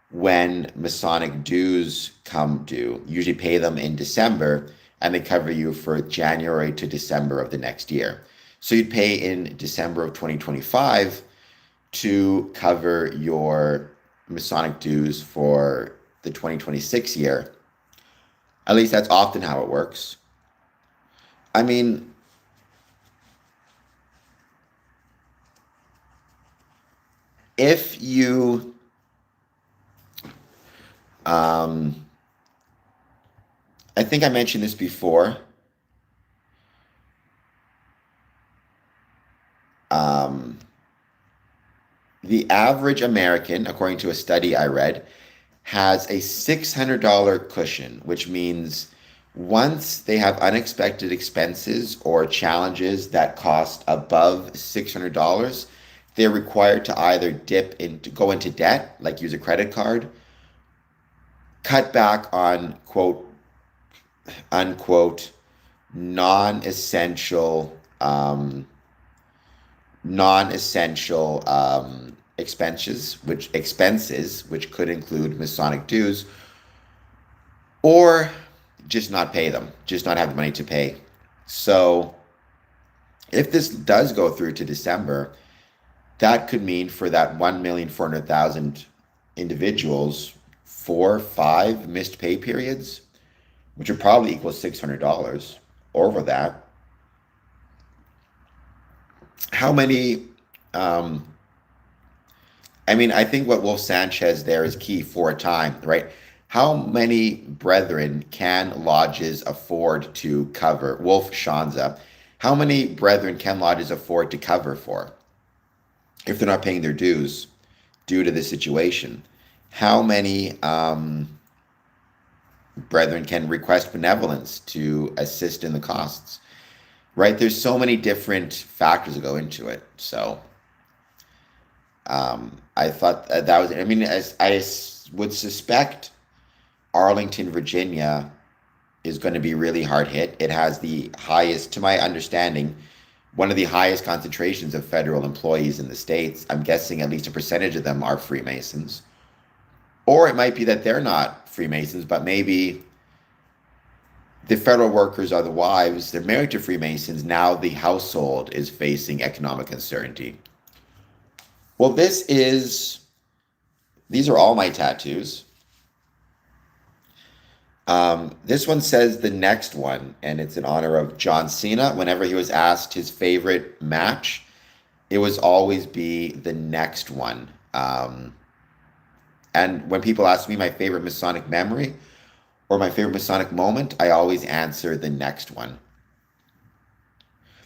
[SPEAKER 1] when Masonic dues come due. Usually pay them in December, and they cover you for January to December of the next year. So you'd pay in December of 2025 to cover your Masonic dues for the 2026 year. At least that's often how it works. I mean, if you I think I mentioned this before. The average American, according to a study I read, has a $600 cushion, which means once they have unexpected expenses or challenges that cost above $600, they're required to either go into debt, like use a credit card, cut back on quote unquote non-essential expenses, which could include Masonic dues, or just not pay them, just not have the money to pay. So if this does go through to December, that could mean for that 1,400,000 individuals, 4 or 5 missed pay periods, which would probably equal $600 over that. How many, I think what Wolf Sanchez there is key for a time, right? How many brethren can lodges afford to cover? Wolf Shanza, how many brethren can lodges afford to cover for if they're not paying their dues due to the situation? How many brethren can request benevolence to assist in the costs? Right? There's so many different factors that go into it. So I thought that was, as I would suspect, Arlington, Virginia is going to be really hard hit. It has the highest, to my understanding, one of the highest concentrations of federal employees in the States. I'm guessing at least a percentage of them are Freemasons. Or it might be that they're not Freemasons, but maybe the federal workers are the wives. They're married to Freemasons. Now the household is facing economic uncertainty. Well, these are all my tattoos. This one says the next one, and it's in honor of John Cena. Whenever he was asked his favorite match, it was always be the next one. And when people ask me my favorite Masonic memory or my favorite Masonic moment, I always answer the next one.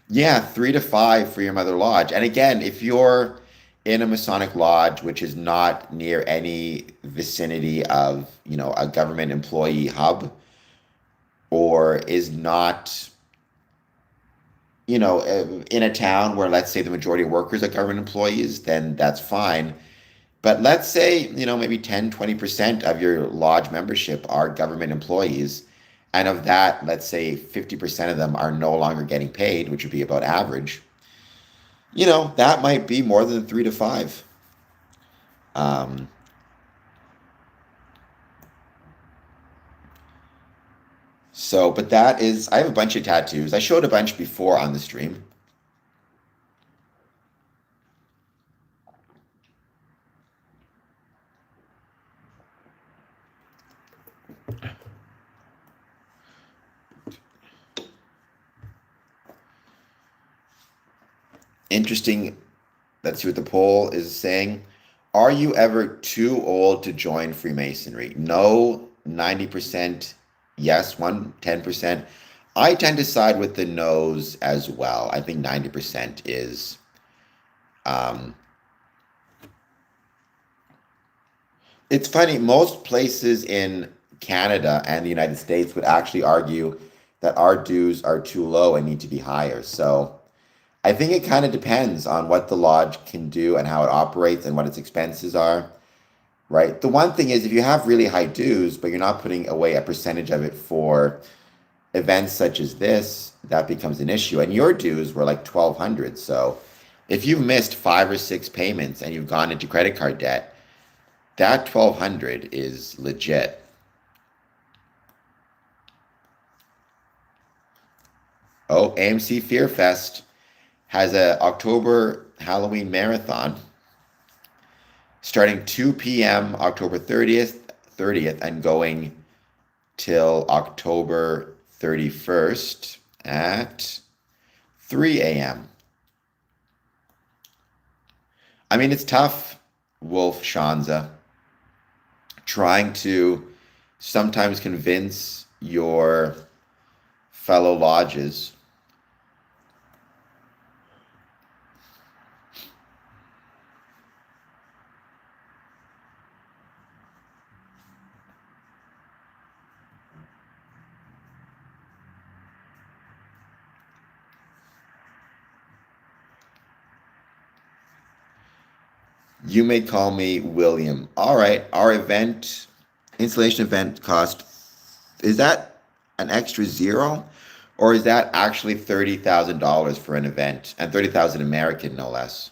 [SPEAKER 1] Yeah, 3 to 5 for your mother lodge. And again, if you're in a Masonic lodge which is not near any vicinity of, a government employee hub, or is not, in a town where, let's say, the majority of workers are government employees, then that's fine. But let's say, maybe 10, 20% of your lodge membership are government employees. And of that, let's say 50% of them are no longer getting paid, which would be about average. That might be more than 3 to 5. But I have a bunch of tattoos. I showed a bunch before on the stream. Interesting. Let's see what the poll is saying. Are you ever too old to join Freemasonry? No, 90%. Yes, 10%. I tend to side with the no's as well. I think 90% is. It's funny, most places in Canada and the United States would actually argue that our dues are too low and need to be higher. So I think it kind of depends on what the lodge can do and how it operates and what its expenses are, right? The one thing is if you have really high dues, but you're not putting away a percentage of it for events such as this, that becomes an issue. And your dues were like $1,200. So if you've missed 5 or 6 payments and you've gone into credit card debt, that $1,200 is legit. Oh, AMC Fear Fest has a October Halloween marathon starting 2 p.m. October 30th and going till October 31st at 3 a.m. I mean, it's tough, Wolf Shanza, trying to sometimes convince your fellow lodges You may call me William. All right, our installation event cost, is that an extra zero? Or is that actually $30,000 for an event? And 30,000 American, no less.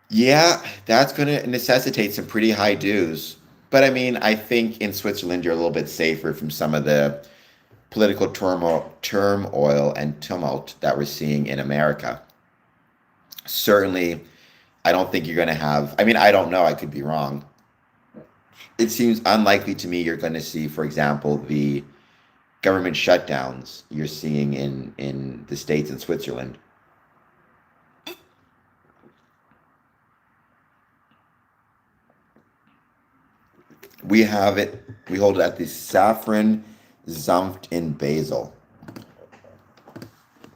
[SPEAKER 1] Yeah, that's going to necessitate some pretty high dues. But I mean, I think in Switzerland you're a little bit safer from some of the political turmoil and tumult that we're seeing in America. Certainly, I don't think you're going to have, I mean, I don't know, I could be wrong. It seems unlikely to me you're going to see, for example, the government shutdowns you're seeing in the States and Switzerland. We hold it at the Saffron Zunft in Basel.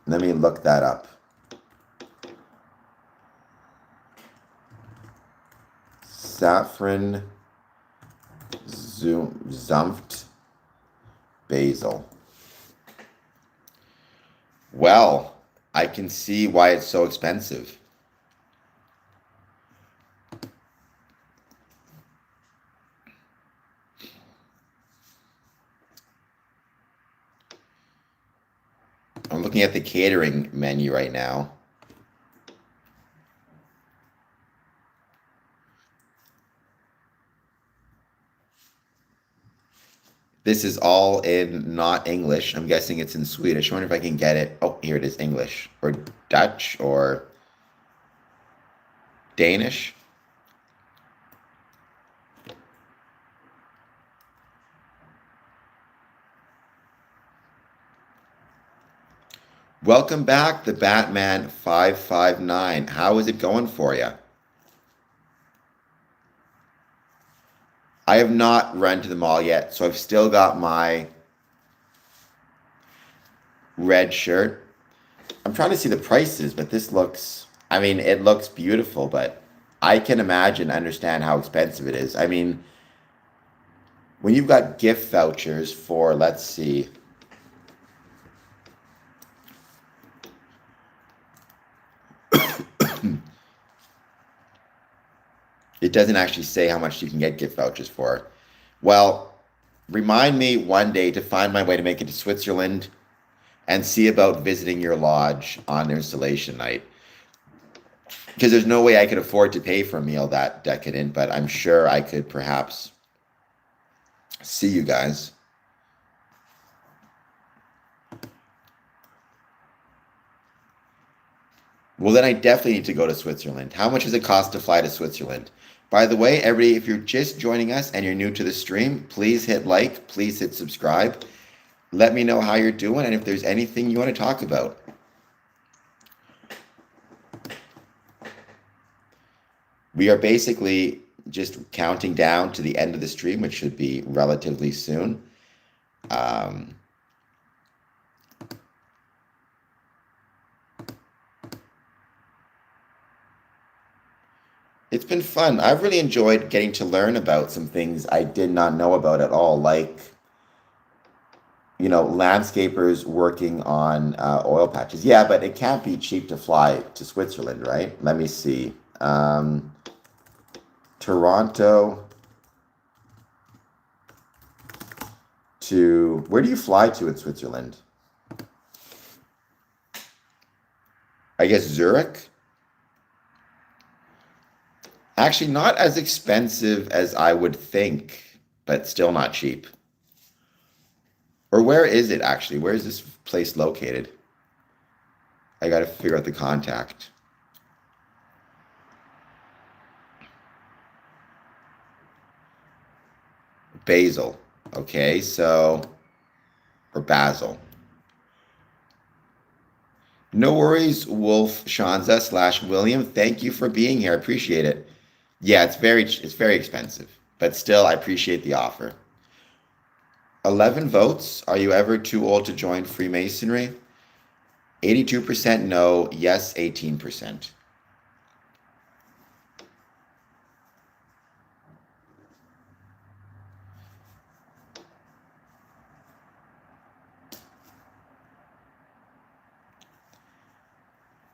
[SPEAKER 1] Let me look that up. Saffron Zunft Basel. Well, I can see why it's so expensive. I'm looking at the catering menu right now. This is all in not English. I'm guessing it's in Swedish. I wonder if I can get it. Oh, here it is, English or Dutch or Danish. Welcome back, the Batman 559. How is it going for you? I have not run to the mall yet, so I've still got my red shirt. I'm trying to see the prices, but this looks, I mean, it looks beautiful, but I can understand how expensive it is. I mean, when you've got gift vouchers for, let's see, it doesn't actually say how much you can get gift vouchers for. Well, remind me one day to find my way to make it to Switzerland and see about visiting your lodge on their installation night. Because there's no way I could afford to pay for a meal that decadent, but I'm sure I could perhaps see you guys. Well, then I definitely need to go to Switzerland. How much does it cost to fly to Switzerland? By the way, everybody, if you're just joining us and you're new to the stream, please hit like, please hit subscribe. Let me know how you're doing and if there's anything you want to talk about. We are basically just counting down to the end of the stream, which should be relatively soon. It's been fun. I've really enjoyed getting to learn about some things I did not know about at all, like, you know, landscapers working on oil patches. Yeah, but it can't be cheap to fly to Switzerland, right? Let me see. Toronto to, where do you fly to in Switzerland? I guess Zurich? Actually, not as expensive as I would think, but still not cheap. Or where is it actually? Where is this place located? I got to figure out the contact. Basel. Okay, so, or Basel. No worries, Wolf Shanza / William. Thank you for being here. I appreciate it. Yeah, it's very expensive, but still, I appreciate the offer. 11 votes. Are you ever too old to join Freemasonry? 82% no, yes, 18%.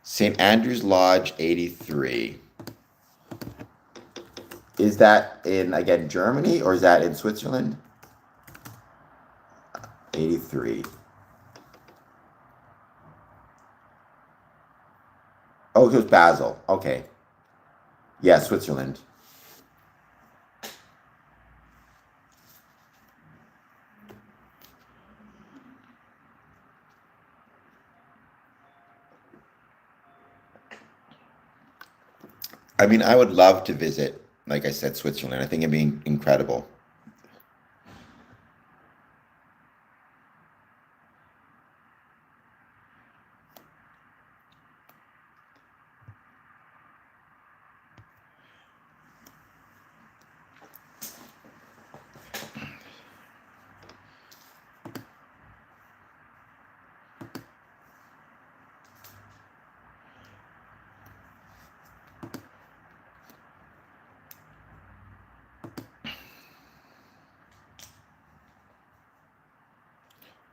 [SPEAKER 1] St. Andrew's Lodge, 83. Is that in, again, Germany, or is that in Switzerland? 83. Oh, it was Basel. Okay. Yeah, Switzerland. I mean, I would love to visit, like I said, Switzerland. I think it'd be incredible.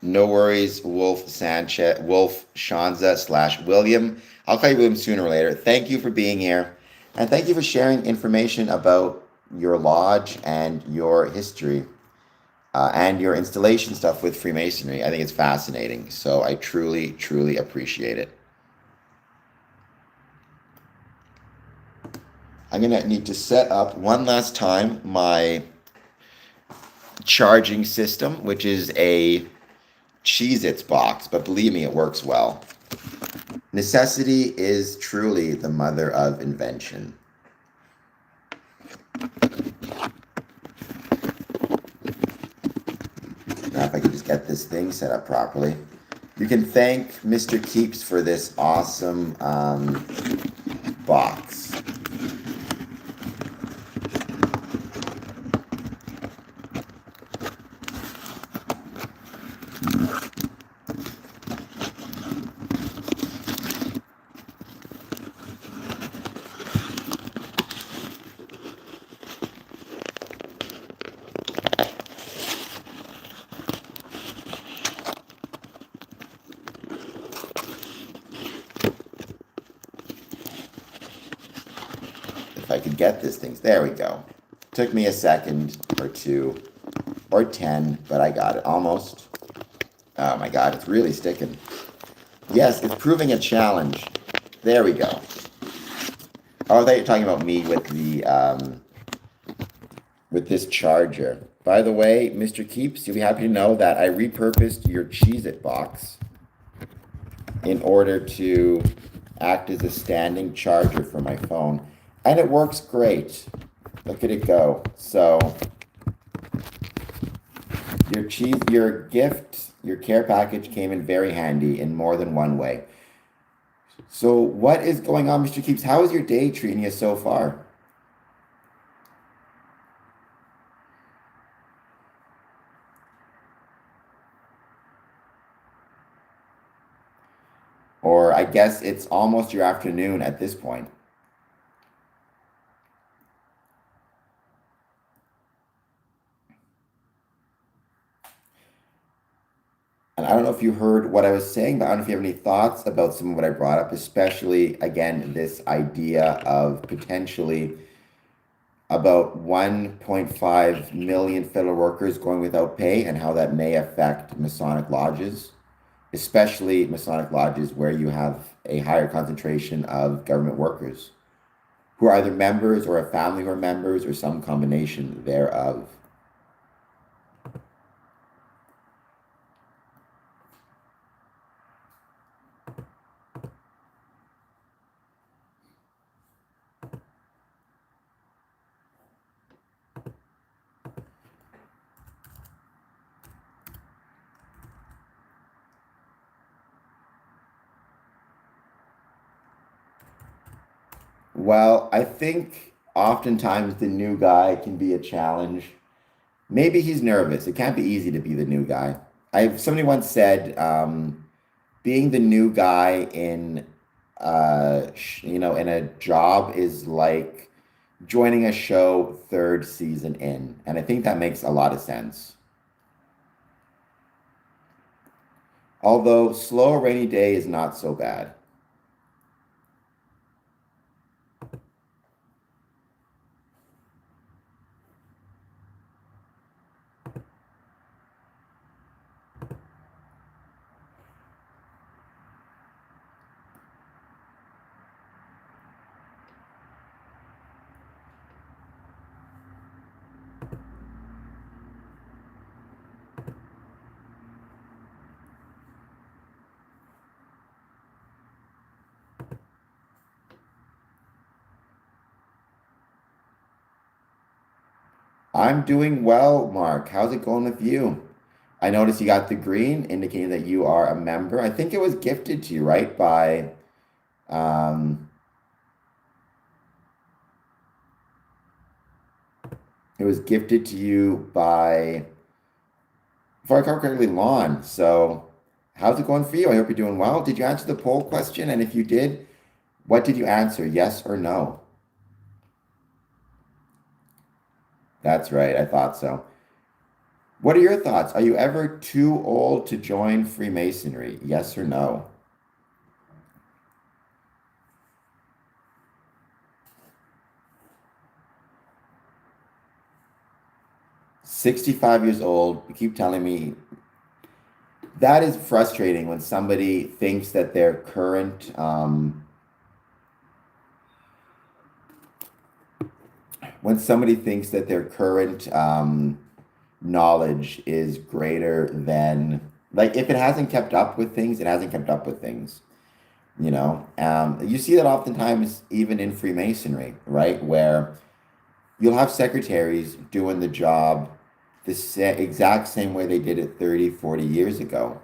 [SPEAKER 1] No worries, Wolf Sanchez, Wolf Shanza / William. I'll call you William sooner or later. Thank you for being here. And thank you for sharing information about your lodge and your history and your installation stuff with Freemasonry. I think it's fascinating. So I truly, truly appreciate it. I'm going to need to set up one last time my charging system, which is a Cheez-Its box, but believe me, it works well. Necessity is truly the mother of invention. Now, if I could just get this thing set up properly. You can thank Mr. Keeps for this awesome box. If I could get this thing, there we go. Took me a second or two or 10, but I got it almost. Oh my God, it's really sticking. Yes, it's proving a challenge. There we go. Oh, I thought you were talking about me with the with this charger. By the way, Mr. Keeps, you'll be happy to know that I repurposed your Cheez-It box in order to act as a standing charger for my phone. And it works great. Look at it go. So your gift, your care package came in very handy in more than one way. So what is going on, Mr. Keeps? How is your day treating you so far? Or I guess it's almost your afternoon at this point. And I don't know if you heard what I was saying, but I don't know if you have any thoughts about some of what I brought up, especially, again, this idea of potentially about 1.5 million federal workers going without pay and how that may affect Masonic lodges, especially Masonic lodges where you have a higher concentration of government workers who are either members or a family who are members or some combination thereof. Well, I think oftentimes the new guy can be a challenge. Maybe he's nervous. It can't be easy to be the new guy. Somebody once said, being the new guy in in a job is like joining a show third season in, and I think that makes a lot of sense. Although slow rainy day is not so bad. I'm doing well, Mark. How's it going with you? I noticed you got the green, indicating that you are a member. I think it was gifted to you, right? Um, it was gifted to you by, if I recall correctly, Lon. So, how's it going for you? I hope you're doing well. Did you answer the poll question? And if you did, what did you answer? Yes or no? That's right. I thought so. What are your thoughts? Are you ever too old to join Freemasonry? Yes or no? 65 years old. You keep telling me that is frustrating when somebody thinks that their current knowledge is greater than, like, if it hasn't kept up with things, it hasn't kept up with things. You see that oftentimes even in Freemasonry, right? Where you'll have secretaries doing the job the exact same way they did it 30, 40 years ago,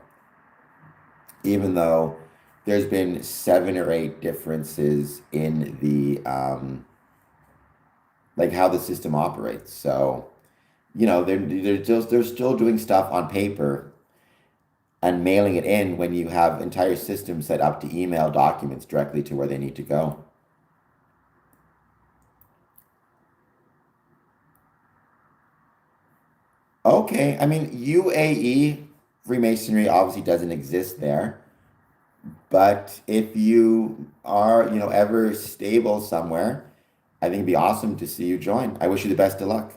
[SPEAKER 1] even though there's been 7 or 8 differences in the like how the system operates. So, they're still doing stuff on paper and mailing it in when you have entire systems set up to email documents directly to where they need to go. Okay, I mean, UAE Freemasonry obviously doesn't exist there, but if you are, ever stable somewhere, I think it'd be awesome to see you join. I wish you the best of luck.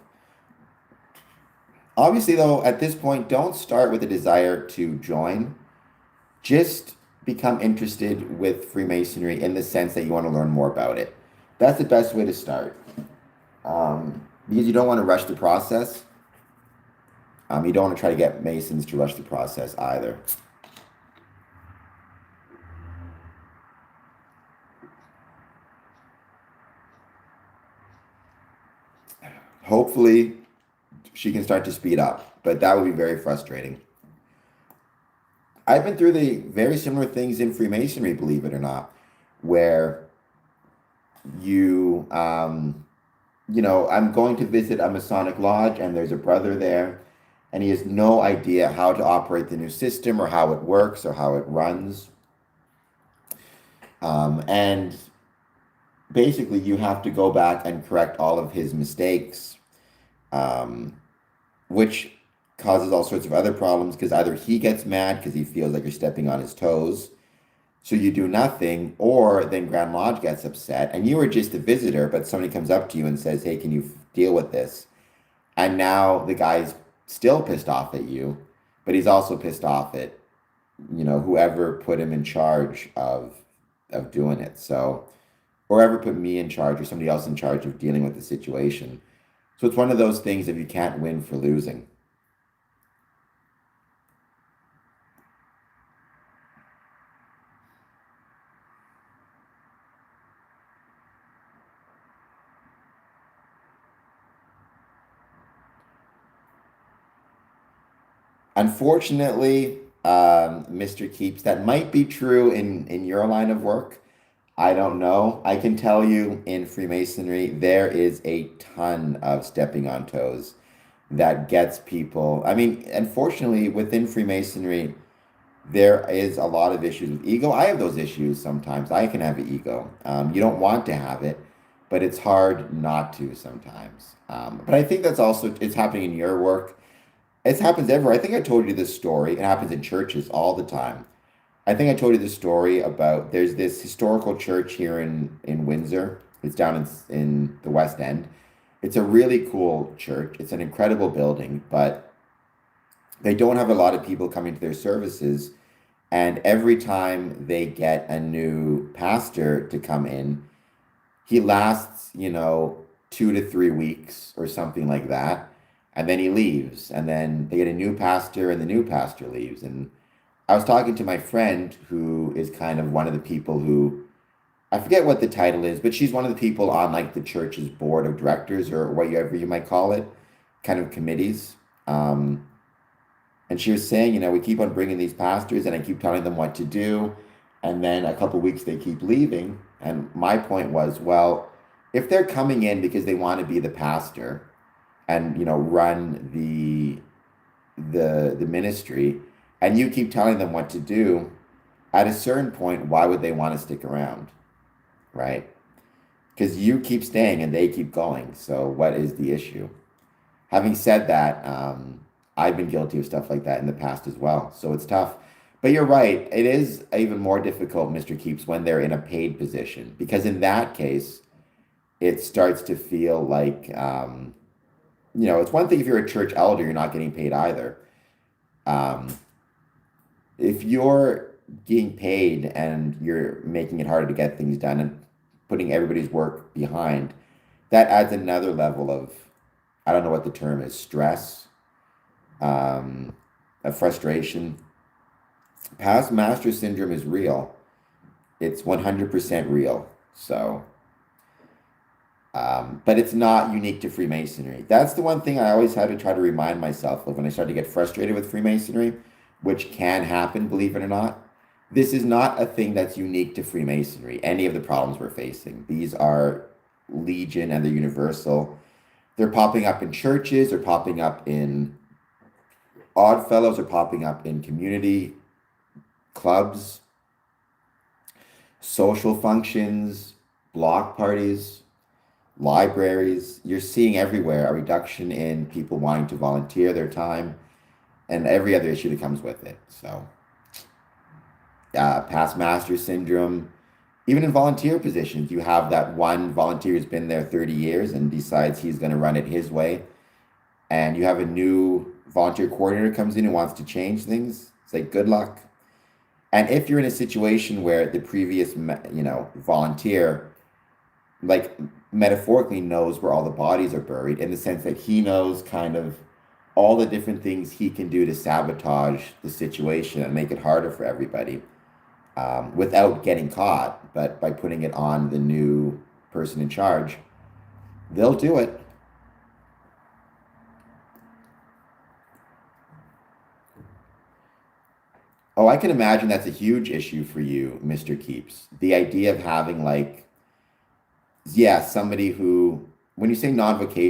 [SPEAKER 1] Obviously, though, at this point, don't start with a desire to join. Just become interested with Freemasonry in the sense that you want to learn more about it. That's the best way to start. Because you don't want to rush the process. You don't want to try to get Masons to rush the process either. Hopefully, she can start to speed up, but that would be very frustrating. I've been through the very similar things in Freemasonry, believe it or not, where you, I'm going to visit a Masonic lodge and there's a brother there and he has no idea how to operate the new system or how it works or how it runs. And basically, you have to go back and correct all of his mistakes, which causes all sorts of other problems because either he gets mad because he feels like you're stepping on his toes, so you do nothing, or then Grand Lodge gets upset and you were just a visitor, but somebody comes up to you and says, hey, can you deal with this? And now the guy's still pissed off at you, but he's also pissed off at, whoever put him in charge of doing it. So, or ever put me in charge or somebody else in charge of dealing with the situation. So it's one of those things if you can't win for losing. Unfortunately, Mr. Keeps, that might be true in your line of work. I don't know. I can tell you in Freemasonry, there is a ton of stepping on toes that gets people. I mean, unfortunately, within Freemasonry, there is a lot of issues with ego. I have those issues sometimes. I can have an ego. You don't want to have it, but it's hard not to sometimes. But I think that's also, it's happening in your work. It happens everywhere. I think I told you this story. It happens in churches all the time. I think I told you this story about there's this historical church here in Windsor. It's down in the West End. It's a really cool church. It's an incredible building, but they don't have a lot of people coming to their services. And every time they get a new pastor to come in, he lasts, 2 to 3 weeks or something like that. And then he leaves. And then they get a new pastor and the new pastor leaves. And I was talking to my friend who is kind of one of the people who, I forget what the title is, but she's one of the people on like the church's board of directors or whatever you might call it, kind of committees. And she was saying, we keep on bringing these pastors and I keep telling them what to do. And then a couple weeks they keep leaving. And my point was, well, if they're coming in because they want to be the pastor and, run the ministry, and you keep telling them what to do, at a certain point, why would they want to stick around, right? Because you keep staying and they keep going. So what is the issue? Having said that, I've been guilty of stuff like that in the past as well. So it's tough. But you're right. It is even more difficult, Mr. Keeps, when they're in a paid position, because in that case, it starts to feel like, it's one thing if you're a church elder, you're not getting paid either. Um, if you're getting paid and you're making it harder to get things done and putting everybody's work behind, that adds another level of, I don't know what the term is, stress, of frustration. Past master syndrome is real. It's 100% real. So, but it's not unique to Freemasonry. That's the one thing I always had to try to remind myself of when I started to get frustrated with Freemasonry, which can happen, believe it or not. This is not a thing that's unique to Freemasonry, any of the problems we're facing. These are legion and they're universal. They're popping up in churches, they're popping up in odd fellows, they're popping up in community clubs, social functions, block parties, libraries. You're seeing everywhere a reduction in people wanting to volunteer their time and every other issue that comes with it. So, past master syndrome, even in volunteer positions, you have that one volunteer who's been there 30 years and decides he's going to run it his way. And you have a new volunteer coordinator comes in and wants to change things. It's like, good luck. And if you're in a situation where the previous, volunteer, like metaphorically knows where all the bodies are buried, in the sense that he knows kind of all the different things he can do to sabotage the situation and make it harder for everybody, without getting caught, but by putting it on the new person in charge, they'll do it. Oh, I can imagine that's a huge issue for you, Mr. Keeps. The idea of having, like, yeah, somebody who, when you say non-vocational,